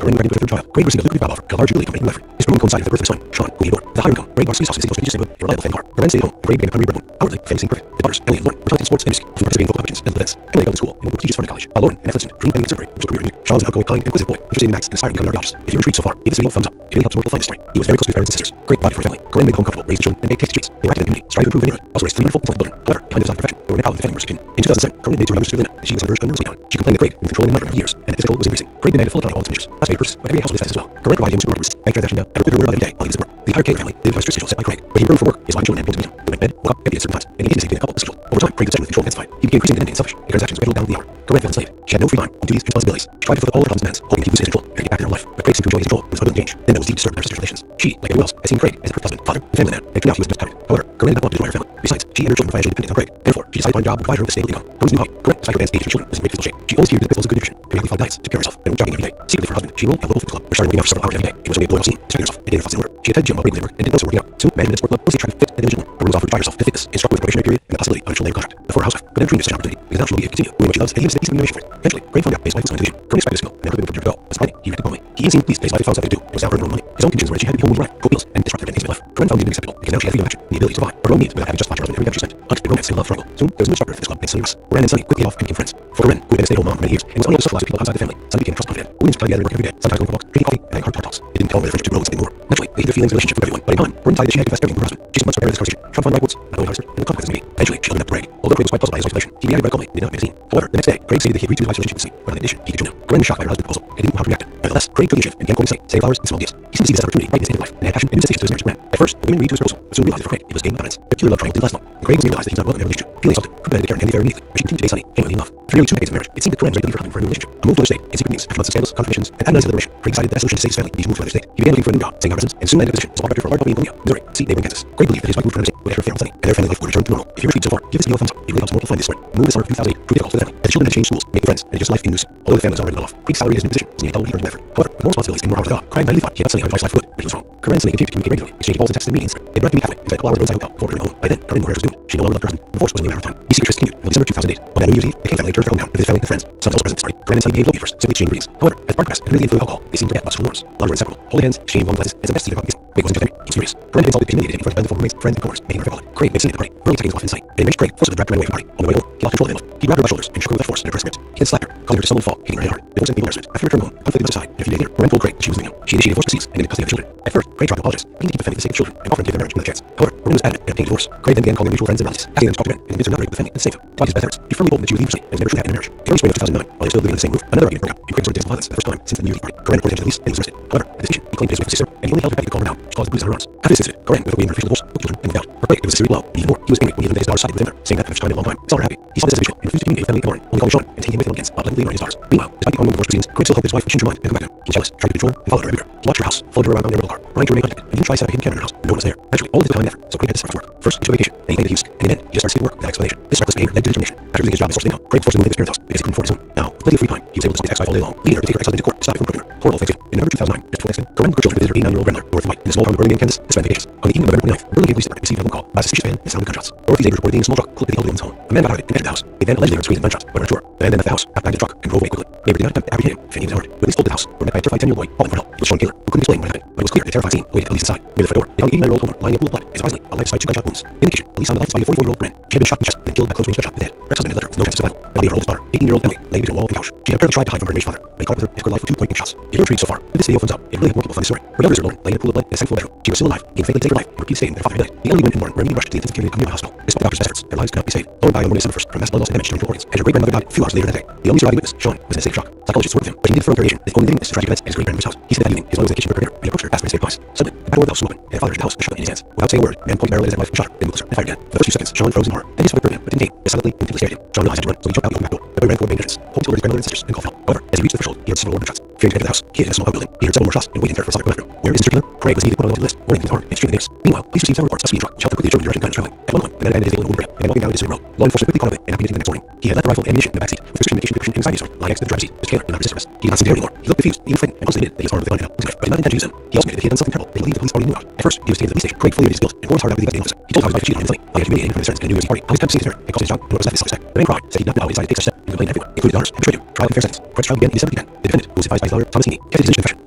Corinne moved into their third child, Craig received a lucrative job offer at a large jewelry company in Liff. His promotion coincided with the birth of their son, Sean, whom he adored. With a higher income, Craig bought police offices in Los Angeles neighborhood and a reliable family car. Corinne stayed at home, and Craig became a primary breadwinner. Outwardly, family seemed perfect. The daughters, Emily and Lauren, were talented in sports and music, often participating in local competitions and events. Emily got to school and went to prestigious Florida college. While Lauren, an athlete student, dreamed of being a surgery, which was a career in music. Sean was an outgoing, kind, and inquisitive boy, interested in Max and aspiring to become an archaeologist. If you're intrigued so far, give this video a thumbs up. It really helps more people find this story. He was very close to his parents and sisters. Craig provided for his family. Corinne made the home comfortable, raised the children, and made tasty treats. They were active in the community, striving to improve the neighborhood. Also raised 3 beautiful, intelligent children. However, behind his profession, they were now the family worship. In 2007, Corinne made 2 members to Linda that she was on the verge of nervously down. She complained that Craig was controlling the mother for years, and that the physical was increasing. Craig demanded full autonomy of all its measures. Last May purchased, but every house was fast as well. Corinne provided him with supermarket bank transaction now, and recruited her every day while he was at work. The entire Taylor family lived by a strict schedule set by Craig. When he returned from work, his wife and children had to meet him. They went to bed, woke up, empty at certain times, and engaged in a couple of schedule. Over time, Craig's obsession with control intensified. He became increasingly independent and selfish, and transactions dwindled down to the hour. Corinne felt enslaved. She had no free time, duties, and responsibilities. She tried to fulfill all her husband's demands, hoping he would lose his control and get back in her life. But Craig seemed to enjoy his control and was utterly engaged. Then there was deep disturbed in their sister's relations. She, like everyone else, had seen Craig as a perfect husband, father, and family man, and turned out he was just tired. However, Corinne did not want to destroy her family. Besides, she and her children financially dependent on Craig. Therefore, she decided to find a job to provide her with a stable income. Cohen's new hobby, correct, despite her advanced age and children, was in great physical shape. She always feared that this was a good nutrition. Periodically found diets, took care of herself, and went jogging every day. Secretly for her husband, she enrolled at a local fitness club, where started working out for several hours every day. It was only a blow-off scene, distracting herself, and didn't focus in order. She attended gym while bravely labor, and did most of her working out. Soon, management at sport club, mostly trying to fit and diligently. Her room was offered to try herself to fitness, and struck with a probationary period and the possibility of a full-time contract. Before a housewife, but then dreamed of such an opportunity, because now she will be able to continue doing what she loves, and even seeking remuneration for it. Eventually, Craig found out his wife was on division. Currently expected to go, never been put to go. Despite it, he reacted calmly. He even seemed pleased that his wife had found something to do, and was now earning her own money. His own conditions were that she had to be home with Ryan, cook meals, and disrupt their dating life. Corinne found it unacceptable, because now she had freedom of action and the ability to provide her own needs without having just watched her husband every day she spent. Hunt and romance and love struggle. Soon, there was a new instructor at this club named Sunny Russ. Ryan and Sunny quickly hit off and became friends. For Corinne, who had been a stay-at-home mom for many years, and was unable to socialize with people outside the family, Sunny became trust confident. Women spent time together working every day, sometimes going for walks, drinking coffee, and having heart talks. It didn't tell her whether friendship would grow into something more. Naturally, they hid their feelings and relationship from everyone, but in time, Corinne decided that she had to confess everything to her husband. She spent months preparing this conversation, trying to find the right words, not knowing how to start, and the consequences may be. Eventually, she opened up to Craig. Although Craig was quite puzzled by his wife's relation, he reacted very calmly and did not make a scene. However, the next day, Craig stated that he agreed to his wife's relationship with Sunny, but in addition, he could join them. Corinne was shocked by her husband's proposal and didn't know how to react. Nevertheless, Craig took initiative and began quoting Sunny, saying flowers and small gifts. He seemed to see this opportunity right in his life, and had passion and insistence to his marriage plan. At first, the women agreed to his proposal, but soon realized that for Craig, it was game evidence. Their pure love triangle didn't last long, and Craig was realized that he was not welcome in their relationship. Feeling insulted, Corinne began to Karen immediately, but she continued to date Sunny, genuinely in love. After nearly 2 decades of marriage, it seemed that Corinne was ready for him for a new relationship. A move to another state, in secret meetings, after months of scandals, confirmations, and agonizing deliberation, Craig decided that the solution to save his family would be to move to another state. He began looking for a new job, staying out of residence, and soon landed a position as a law director for a large company in Columbia, Missouri, see neighboring Kansas. Craig believed that his wife moved to another state would have her affair with Sunny, and their family life would return to normal. If you received so far, give this video a thumbs up. It really helps multiply this story. Move this summer of 2008 proved difficult for the family, as the children had changed schools, making friends, and adjust life in news. Although the family was already well off, Craig's salary in his new position was nearly double the effort. However, with more responsibilities and more hours of God, Craig naively thought he had Sunny how his life would, but he was wrong. Corinne and Sunny continued to communicate regularly, exchanging calls and texts and meetings. They brought to meet halfway, and spent a couple hours at a roadside hotel before returning home. By then, Corinne knew where hers was doomed. She no longer loved her husband. Divorce was only a matter of time. These secrets continued until December 2008. On that New Year's Eve, the Kane family returned to their hometown with his family and friends. Some also present started. Corinne and Sunny behaved lovely first, simply exchanging greetings. However, as part progressed, and under the influence of alcohol, they seemed to forget about school norms. Longer and inseparable. Holding hands, exchanging long glances, and some best secret about Craig wasn't just angry, he was furious. Corinne had insulted and humiliated him in front of the former roommates, friends, and coworkers, making her feel violent. Craig made Sunny at the party, brutally taking his wife in sight. An enraged Craig forcibly dragged Corinne away from the party. On the way home, he lost control of him. He grabbed her by the shoulders and shook her with force in her press script. He then slapped her, causing her to stumble and fall, hitting her head hard. Divorce and legal harassment. After returning home, conflict was aside, and a few days later, Corinne told Craig that she was leaving him. She initiated divorce proceedings and ended custody of the children. At first, Craig tried to apologize, pleading to keep the family for the sake of children, and offering to give their marriage another chance. However, Corinne was adamant and obtained divorce. Craig then began calling their mutual friends and relatives, asking them to talk to Ben and convince her not to break up with the family and save him. Despite his best efforts, he firmly told them that she would leave Sunny and was never truly happy in their marriage. In early spring of 2009, while they were still living in the same roof, another argument broke out, and Craig resorted to physical violence for the first time since the New Year's Eve party. Corinne reported him to the police and was arrested. However, at this occasion, he claimed his wife was his sister, and he only held her back to calm her down. She caused the bruises on her arms. After this incident, Corinne, with a waiting for official divorce, took children and moved out. For Craig, it was a serious blow, and even more, he was angry when he learned that his daughter sided with him, saying that for the first time in a long time. He saw her happy. He saw this as a visual and refused to communicate with family and only calling Sean and taking him with him against, not letting him his daughters. Meanwhile, despite the ongoing divorce proceedings, Craig still hoped his wife would change her mind and come back to him. He was jealous, tried to control and follow her everywhere. He watched her house, followed her around in their rental car, trying to remain contacted, and even tried to set up a hidden camera in her house, but no one was there. Naturally, all of this took time and effort, so Craig had to start from work. First, he took a vacation, then he claimed that he was sick, and in the end, he just started seeking work without explanation. This reckless behavior led to determination. After losing his job and source of income, Craig forced him to leave his parents' house because he couldn't afford his own. Now, with plenty of free time, he was able to speak to ex-wife all day long, leading her to take her ex-husband to court to stop him from murdering her. Horrible Thanksgiving. In November 2009, just before Thanksgiving, Corinne took her children to visit her 89-year-old grandmother, Dorothy White, in a small town of Birmingham, Kansas, to spend vacations. On the evening of November 29th, a Burlingame police department received a phone call by a suspicious man and sounded gunshots. Dorothy's neighbors reported seeing a small truck collect the elderly woman's home. A man got out of it and entered the house. They then allegedly heard screams and gunshots, but were not sure. The man then left the house, got behind the truck, and drove away quickly. Neighbors did not attempt to apprehend him, fearing he was hurt. Witnesses told the house were met by a terrified 10-year-old boy calling for help. It was Sean Taylor, who couldn't explain what happened, but it was clear that a terrifying scene awaited police inside. Near the front door, they found the 89-year-old woman lying in a pool of blood, and surprisingly, alive despite 2 gunshot wounds. In addition, police found the life body of 44-year-old Corinne. She had been shot in the chest, then killed by close-range gunshot to the head. Her ex-husband had left her with no chance of survival. The body of her oldest daughter, 18-year-old Emily, lay between a wall and couch. She had apparently tried to hide from her enraged father, but he caught with her and took her life with 2 pointing shots. If you're intrigued so far, give this video a thumbs up. It really helped more people find the story. Her daughters are alone, laying in a pool of blood in a second floor bedroom. She was still alive, being fatally taken her life, and repeatedly stating that her father had died. The elderly women in mourning were immediately rushed to the intensive care unit of the hospital. Despite doctors' efforts, their lives could not be saved. Lauren died on Monday, December 1st from massive blood loss and damage to her organs, and her great-grandmother died a few hours later that day. The only surviving witness, Sean, was in a state of shock. Psychologists were with him, but he needed further interrogation. His only living witness to tragic events at his great-grandmother's house. He said that evening, his mother was in the kitchen preparing dinner when he approached her, asked for his escape advice. Suddenly, the back door of the house was open, and her father entered the house with a shotgun in his hands. Without saying a word, the man pointed barrel at his wife and shot her, then moved closer and fired again. For the first few seconds, Sean froze in horror. Then his wife him, but didn't aim. He silently and intently stared at him. Sean realized he had to run, so he jumped out the open back door. The boy ran toward the main entrance, home to his grandmother and sisters, and called for help. However, as he reached the threshold, he heard several warning shots. Fearing to enter the house, he hid in a small outbuilding. He heard several more shots and waited there for a solid left room. Where is Mr. Killer? Craig was immediately put on the list, warning he was armed and extremely dangerous. Meanwhile, police received several reports of speeding truck, which helped quickly determine the direction the gun was traveling. At one point, the man abandoned his vehicle in a wooded area and walking down a deserted road. Law enforcement quickly caught up with it and apprehended him the next morning. He had left a rifle and ammunition in the backseat, with prescription medication decryption and anxiety disorder lying next to the driver's seat. Mr. Taylor did not resist arrest. He did not seem to care anymore. He looked confused, even frightened, and honestly admitted that he was armed with a gun and was but did not intend to use them. He also admitted that he had done something terrible that he believed the police already knew about. At first, he was taken to the police station. Craig fully admitted his guilt and poured his heart out with the investigating officer. He told how his wife had cheated on him and lying, humiliating him from his friends and a new party. How his time seemed to turn and cost his job and what was left his self-respect. The man cried, said he did not know how he decided to take such a step, and complained to everyone, including daughters, had betrayed him. Trial in fair seconds. Craig's trial began in December again. The defendant, who was advised by his lawyer, Thomas Heaney, kept his decision in confession,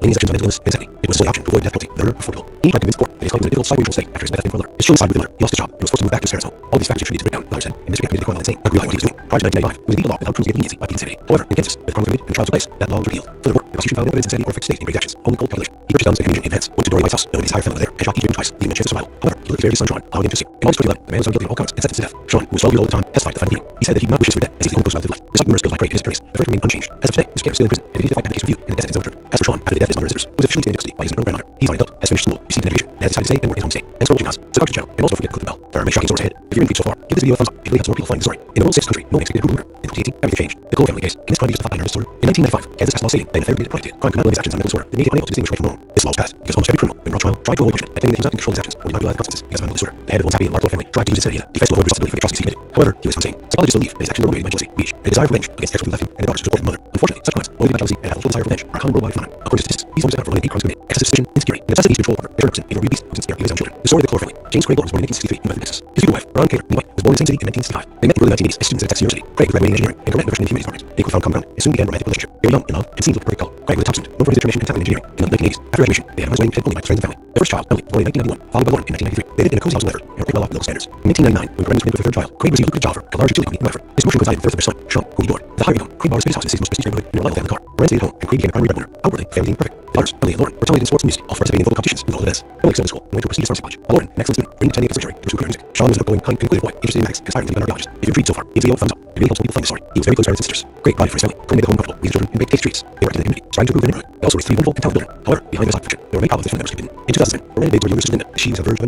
laying sections of mental illness and insanity. It was his only option to avoid death penalty, murder, or forfeiture. He tried to convince the court that his claim was in a difficult psychological state after his death for murder. His children sided with the murder. He lost his job and was forced to move back to his parents' home. All these factors attributed to breakdown, lawyer said, and this committed to criminal insane, not realizing what he was doing. Prior to 1995, he was beaten the law without proof of leniency by being insanity. However, in Kansas, with crimes committed and trials took place, that law was repealed. Furthermore, the prosecution found no evidence of insanity or fixed state in Craig's actions, only cold calculation. He purchased guns and ammunition in advance, went to Dory White's house, knowing his entire family was there, and shot each victim twice, leaving a chance of survival. However, he looked fair to his son Sean, allowing him to escape. In August 2011, the man was found guilty of all counts and sentenced to death. Sean, who was 12 years old at the time, testified at the final hearing. He said that he did not wish his death as he was the only person left. Despite numerous skills by Craig and his attorneys, the verdict remained unchanged. As of today, Mr. Taylor is still in prison, and he needs to fight application review in the death sentence overturned. As for Sean, after the death of his mother and sisters, who was officially taken into custody by his maternal grandmother, he's already adult, has finished school, received an education, and has decided to stay and work in his home state, and scroll his house, subscribe to the channel, and also forget to click the bell. There are many shocking stories ahead. If you're intrigued so far, give this video a thumbs up. It really helps more people find the story. In the world's sixth country, no one executed a brutal murder. In 2018, everything changed. The Cole family case. Can this crime be justified by nervous disorder? In 1995, Kansas has law stating that in a therapeutic project, crime could not relate his actions on mental disorder that made it unable to distinguish right from wrong. This law was passed because almost every criminal, when brought to trial, tried to avoid punishment by claiming that he was not in control of his actions or did not realize the consequences because of mental disorder. The head of the once happy and large family tried to use insanity as a defense to avoid responsibility for the atrocities he committed. However, he was found sane. Psychologists believe that his actions were motivated by jealousy, rage, and a desire for revenge against ex-wife who left him and the daughters to support his mother. Unfortunately, such crimes, motivated by jealousy and a habitual desire for revenge, are a common worldwide phenomenon. According to statistics, these homes account for more than 8 crimes committed. Excessive suspicion, insecurity, and necessity to control over a person in a beast who considers his own children. The story of the Cole family. James Craig Lawrence was born in 1863 in Memphis, Texas. His future wife, Ron Cater, was born in the same city in 1965. They met in the early 1980s as students at Texas University. Craig was graduating in engineering and Grant in the humanities department. They found common ground and soon began a romantic relationship. They were young, in love, and seemed to look very cool. Craig was a top student, known for his determination and talent in engineering. In the 1980s, after graduation, they had a wedding planned only by the friends and family. Their first child, Emily, was born in 1991, followed by Lauren in 1993. They lived in a cozy house in Ledford and were well off local standards. In 1999, when Grant was pregnant with their third child, Craig received a lucrative job for a large utility company in Ledford. His promotion coincided with the birth of their son, Sean, whom he adored. With a high income, Craig bought a spacious house in the city's most prestigious neighborhood and a reliable family car. Grant stayed at home, and Craig became a primary breadwinner. Outwardly, family seemed perfect. The daughters, Emily and Lauren, were talented in sports and music, all participating in vocal competitions and all of this. Emily excelled in school and went to a prestigious pharmacy college. While Lauren, an excellent student, bringing attending a conservatory to pursue career in music. Sean was an outgoing, kind, conclusive boy, interested in mathematics, and aspiring to be an archaeologist. If you're intrigued so far, give the video a thumbs up. It really helps more people find the story. He was very close to his sisters. Craig provided for his family. Craig made the home comfortable with his children and baked tasty treats. They worked in the community, striving to improve the neighborhood. They also raised 3 wonderful and talented children. However, behind this fortune, there were many problems that family members kept hidden. In 2007, Miranda dated her younger sister Linda.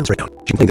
She was on the verge of a mental breakdown. She complained that Craig had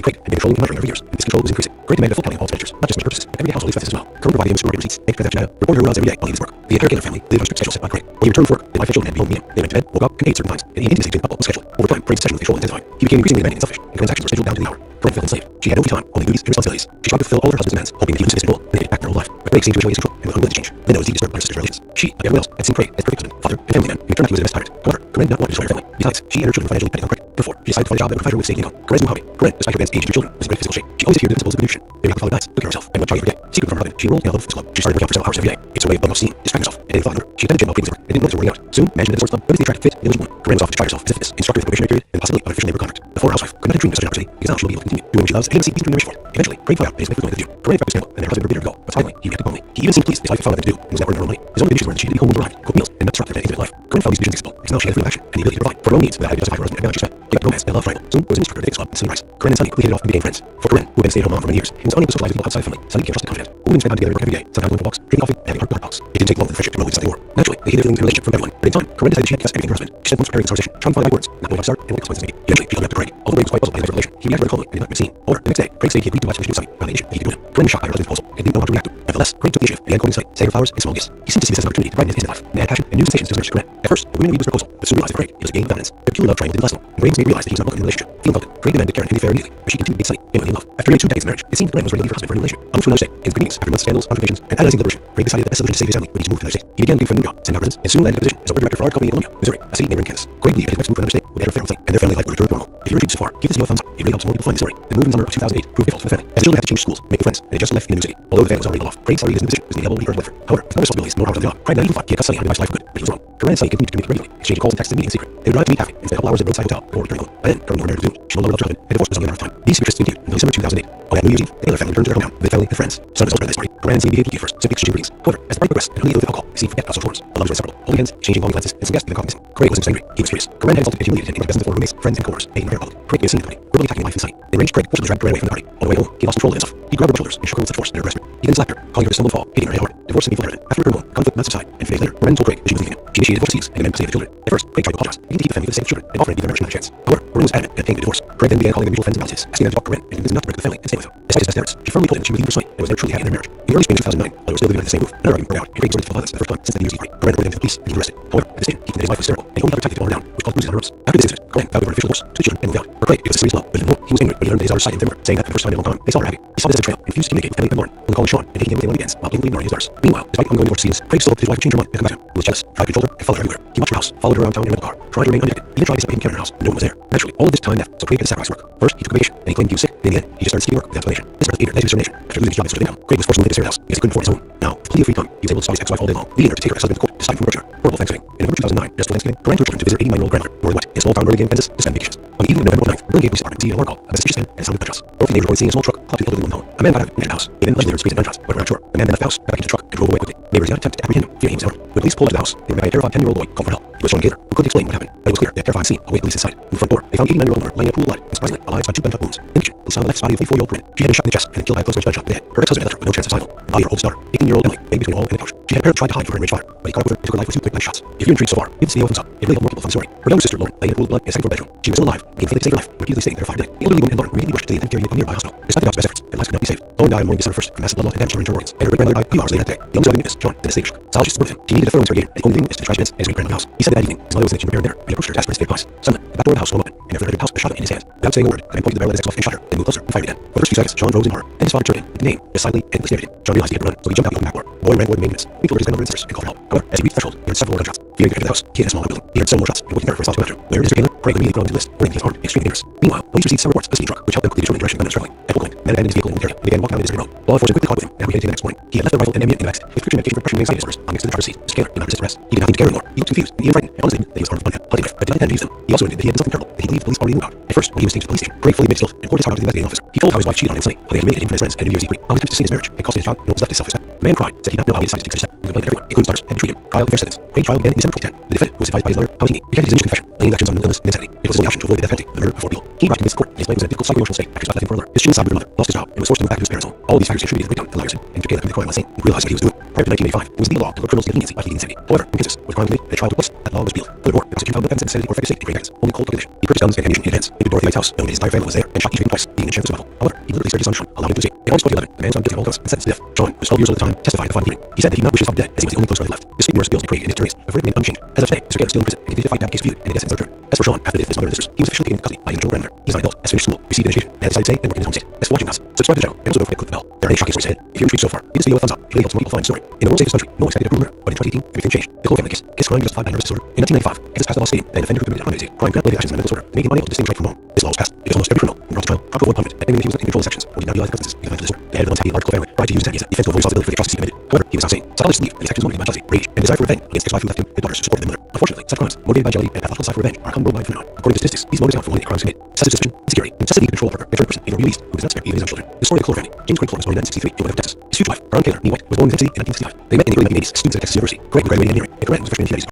been controlling and monitoring her for years, and this control was increasing. Craig demanded a full accounting of all expenditures, not just for purposes, but everyday household expenses as well. Current provided him with supermarket receipts, bank transaction data, reported her runs every day while he was at work. The entire Gaylor family lived on a strict schedule set by Craig. When he returned from work, his wife and children had to be home to meet him. They went to bed, woke up, and ate certain times, and he intimacy between the couple was scheduled. Over time, Craig's obsession with control intensified. He became increasingly demanding and selfish, and transactions were scheduled down to the hour. Craig felt enslaved. She had no free time, only duties and responsibilities. She tried to fulfill all her husband's demands, hoping that he would insist his role and get back to her old life. But Craig seemed to enjoy his control and was unwilling to change. Linda was deeply disturbed by her sister's relations. She, like everyone else, had seen Craig as perfect husband, father, and family man, and returned that he was the best tyrant. However, Corinne did not want to destroy her family. Besides, she and her children financially depending on Craig. Therefore, she decided to find a job that would provide her with stable income. Corinne's new hobby. Corinne, despite her advanced age and 2 children, was in great physical shape. She always adhered to the principles of nutrition. Every after 5 nights, cooking herself, and went jogging every day. Secret from her husband, she enrolled in a local fitness club. She started working out for several hours every day. It's her way of building off steam, distract herself, and daily thought. She attended gym while pregnant and didn't notice her working out. Soon, management of the sports club noticed the attractive, fit, and diligent woman. Corinne was off to try herself as a fitness instructor for the probationary period and the possibility of an official labor contract. The former housewife could not have dreamed of such an opportunity because now she'll be able to continue doing what she loves and didn't see these dream numbers for it. Eventually, Craig found out that his wife was going to the gym. Corinne felt scandal, and their husband forbid her to go. But finally, he reacted calmly. He even seemed pleased that his wife had found nothing to do and was never earning her own money. His only conditions were that she needed to be home when he arrived, cook meals, and not disrupt their intimate life. Corinne found these conditions acceptable because now she had freedom of action and the ability to provide for her own needs without having to justify her husband and how she spent. They got romance and love triangle. Soon, there was an instructor at the club in Sunny Rice. Corinne and Sunny quickly hit it off and became friends. For Corinne, who had been a stay-at-home mom for many years, he was unable to socialize with people outside the family. Sunny became trusted and confident. Women spent time together working every day, sometimes going for walks, drinking coffee, and having heart talks. It didn't take long for the friendship to move into something more. Naturally, they hated everything in the relationship from everyone. But in time, Corinne decided she had to confess everything to her husband. She spent months preparing this conversation, trying to find the right words, not knowing how to start and what consequences to make. Eventually, she opened up to Craig. Although Craig was quite puzzled by his revelation, he reacted very calmly and did not seem. However, the next day, Craig said he agreed to watch the Sunny about the issue he could do it. Corinne was shocked by her husband's proposal and didn't know how to react to it. Nevertheless, Craig took the initiative, began quoting Sunny, saying her flowers and small gifts. He seemed to see this as an opportunity to brighten his intimate life and add passion and new sensations to his marriage to Corinne. At first, the women agreed with his proposal, but soon realized that Craig was a game of dominance. Their pure love triangle didn't last long, and Craig realized that he was not welcome in the relationship. Feeling welcome, Craig demanded Karen and fair immediately, but she continued to be Sunny, genuinely in love. After nearly 2 decades of marriage, it seemed that Corinne was ready to leave her husband for a new relationship. Almost to another state, in the meetings, after months of scandals, confrontations, and agonizing deliberation, Craig decided that the best solution to save his family would be to move to another state. He began looking for a new job, sent out residence, and soon landed a position as a director for a large company in Columbia, Missouri, a city neighboring Kansas. Craig believed that his next move to another state would enter a family and their family life would return to normal. If you're intrigued so far, give this video a thumbs up. It really helps more people find the story. The move in summer of 2008 proved difficult for the family, as the children had to change schools, make new friends, and they just left in a new city. Although the family was already well off, Craig's salary in his new position was nearly double what he earned in Ledford. However, with no responsibilities, no power to the job, Craig not even thought he had cut Sunny on his life for good, but he was wrong. Corinne and Sunny continued to communicate regularly, exchanging calls and texts and meeting in secret. They would drive to meet halfway and spend a couple hours at a roadside hotel before returning home. By then, Corinne were married to Zoom. She no longer loved her husband, and divorce was only a matter of time. These secrets continued until December 2008. On that New Year's Eve, the Taylor family returned to their hometown with family and friends. Some results of this story, Corinne and Sunny behaved at first, simply exchanging greetings. However, as the party progressed and only with alcohol, they seemed to forget about social forms. The lovers were inseparable, holding hands, exchanging longing glances, and some guests began talking. Craig wasn't angry, he was furious. Corinne had insulted and humiliated him in the presence of roommates, friends, and coworkers, made him very public. Craig was seen in the party, verbally attacking his wife and Sunny. They arranged Craig forcibly dragged Corinne away from the party. On the way home, he lost control of himself. He grabbed her shoulders and shook her with such force that her breast. He then slapped her, calling her to stumble and fall, hitting her head hard. Divorce and hard. After her home, conflict did not subside, and 3 days later, Corinne told Craig that she was leaving him. She initiated divorce proceedings and demanded custody of the children. At first, Craig tried to apologize, begging to keep the family with the same children, and offering to give their marriage another chance. However, Corinne was adamant and paying the divorce. Craig then began calling their mutual friends and relatives, asking them to talk to Corinne and convince them not to break with the family and stay with him. Despite his best efforts, she firmly told him that she would leave her Sunny and was never truly happy in their marriage. In early spring 2009, while they were still living under the same roof, another argument broke out, and Craig resorted to violence for the first time since the New Year's Eve party. Corinne reported him to the police and he was arrested. However, at this time, he claimed that his wife was hysterical and he only had her tactic to calm her down, which caused bruises on her ribs. After this incident, Corinne vowed an official divorce to the children and moved out. For Craig, it was a serious blow, but even more, he was angry when he learned that his daughters sided in favor, saying that for the first time in a long time, they saw her happy. He saw this as a betrayal and refused to communicate with family and Lauren, only calling Sean and taking him away when he begins, while blatantly ignoring his daughters. Meanwhile, despite ongoing divorce proceedings, Craig still hoped his wife would change her mind and come back to him. He was jealous, tried to control her, and followed her everywhere. He watched her house, followed her around town in a rental car, tried to remain undetected, even tried to set him Karen in her house, but no one was there. Naturally, all of this time left, so Craig had to sacrifice work. First, he took a vacation, then he claimed he was sick, then in the end, he just started seeking work without explanation. This brought his determination. After losing his job as sort of income, Craig was forced to move to his parents' house because he couldn't afford his own. Now, with plenty of free time, he was able to saw his ex-wife all day long, leading her to take her ex-husband to court, despite from Berkshire. Horrible Thanksgiving. In November 2009, just before Thanksgiving, Corinne took her children to visit her 89-year-old grandmother, Roy White, in small town Burlingame, Kansas, to spend vacations. On the evening of November 9th, Burlingame Police Department received an alarm call of a suspicious man and sounded gunshots. Both teenagers reported seeing a small truck plow through the elderly woman's home. A man got out and entered the house. He then allegedly there was streets and gunshots, but around the shore. The man then left the house, got back into the truck, and drove away quickly. Neighbors did not attempt to apprehend him, fearing he was out. When police pulled up to the house, they were met by a terrified 10-year-old boy called Fernell. He was Sean Gator, who couldn't explain what happened, but it was clear that terrifying scene awaited police inside. In the front door, they found 89-year-old owner laying in a pool of blood, and surprisingly, alive by 2 gunshot wounds. In addition, police found the left body of the 4-year-old Corinne. She had been shot in the chest and killed by a close-range gunshot to the head. Her ex-husband had left her with no chance of survival. The body of her oldest daughter, 18-year-old Emily, lay between a wall and a couch. She had apparently tried to hide from her enraged father, but he caught up with her and took her life with 2 quick knife shots. If you're intrigued so far, give the video a thumbs up. It really helped more people find the story. Her younger sister, Lauren, lay in a pool of blood in a second-floor bedroom. She was still alive, being fleeing to save her life, and repeatedly staying there for 5 days. The elderly woman and Lauren immediately rushed to the then carrying nearby hospital. Despite the doctor's best efforts, their lives could not be saved. Lauren died on morning December 1st from massive blood loss and damage to her internal organs, and her great-grandmother died a few hours later that day. The youngest witness, John, did a stage. Psychologists supported him. She needed a thorough interrogation, and the only thing was to trash bins and his great-grandmother's house. He said that evening, his mother was in the kitchen preparing dinner, and approached her to ask for his advice. Suddenly, the back door of the house swung open, and after entered the house, a shotgun in his hand. Without saying a word, the man pointed the barrel at his ex-wife and shot her, then moved closer and fired again. For the first few seconds, John rose in horror, then his father turned in, with the name, just silently and stared at him. John realized he had to run, so he jumped out the open back door. The boy ran toward the main entrance. He alerted his grandmother and sisters and called for help. However, as he reached the threshold, he heard several more gunshots. Fearing to enter the house, he hid in a small building. He heard several more shots and working there for his thoughts to enter. Where is Mr. Taylor? Craig immediately put on to the list, warning he was armed and extremely dangerous. Meanwhile, police received several reports of a speeding truck, which helped them quickly determine the direction the gunman was traveling. At Oakland, man abandoned his vehicle in the area and began walking down the deserted road. Law enforcement quickly caught with him and apprehended him the next morning. He had left the rifle and ammunition in the backseat. His prescription medication for depression and anxiety disorders hung next to the driver's seat. Mr. Taylor did not resist arrest. He did not think to care anymore. He looked confused and even frightened, and honestly admitted that he was armed with a hunting knife, but did not intend to use them. He also admitted that he had done something terrible that he believed police already knew about. At first, when he was taken to the police station, Craig fully admitted his guilt and poured his heart out to the investigating officer. He told how his wife cheated on him Sunday, how they humiliated him for his friends and New Year's Eve week, how his attempts to save his marriage had cost his job and what was left his self-respect. The man cried, said he did not know how he decided to take such a step, and complained that everyone, including starters, had betrayed him. Trial and fair sentence. Craig's trial began in December 2010. The defendant, who was advised by his lawyer, Thomas Heaney, recanted his initial confession, laying actions on mental illness and insanity. It was his only option to avoid the death penalty, the murder of 4 people. He rushed against the court, and his life was in a difficult psycho-emotional state after his wife left him for a lawyer. His children sobbed with her mother, lost his job, and was forced to move back to his parents' home. All these factors contributed to the breakdown of Ryerson, and Mr. Taylor committed the crime last night and realized what he was doing. Prior to 1985, it was the law to look criminals to leniency by pleading insanity. However, in Kansas, where the crime was committed and a trial took place, that law was repealed. Furthermore, the prosecution found the defendant's insanity or effective state in great hands, only cold calculation. He purchased guns and ammunition in advance, entered Dorothy White's house, knowing that his entire family was there, and shot each victim twice, being in chance of survival. However, he deliberately spared his son Sean, allowed him to escape. In August 2011, the man was found guilty of all counts and sentenced to death. Sean, who was 12 years old at the time, testified at the final hearing. He said that he did not wish his father dead, as he was the only close relative left. His state numerous bills to Craig and his attorneys have remained unchanged. As of today, Mr. Taylor is still in prison and continues to fight to have the case viewed and in essence overturned. As for Sean, after the death of his mother and sisters, he was officially taken into custody by his maternal grandmother. He is not an adult, has finished school, received an education, and has decided to stay and work in his home state. As for watching us, subscribe to the channel and also don't forget to click the bell. There are any shocking stories ahead. If you're intrigued so far, give this video a thumbs up. It really helps more people find the story. In the world's safest country, no one expected a brutal murder, but in 2018, everything changed. The Cole family case crime justified by nervous disorder. In 1995, Kansas passed a law stating that an offender who committed unrelated crime could not actions of mental disorder to make him unable to distinguish right from wrong. This law was passed because almost every criminal who brought to trial dropped one punishment, and anyone he was in control of sections or did not realize the consequences because of mental disorder. The head of the unhappy large family tried to use that as a defense to avoid responsibility for the atrocities he committed. However, he was not sane. Psychologists believe that his actions motivated by jealousy, rage, and desire for revenge against ex-wife who left him and daughters who supported their mother. Unfortunately, such crimes, motivated by jealousy and pathological desire for revenge, are a common worldwide phenomenon. According to statistics, these motives account for only crimes committed. Excessive suspicion, insecurity, and necessity to control a partner makes a person a released who does not spare even his own children. The story of the Cole family. James Craig Fuller was born in 1963 in West Texas. His future wife, Brown Taylor Nee White, was born in the same city in 1965. They met in the early 1980s, students at Texas University. Craig graduated in engineering, and Corinne was a freshman in the 1990s.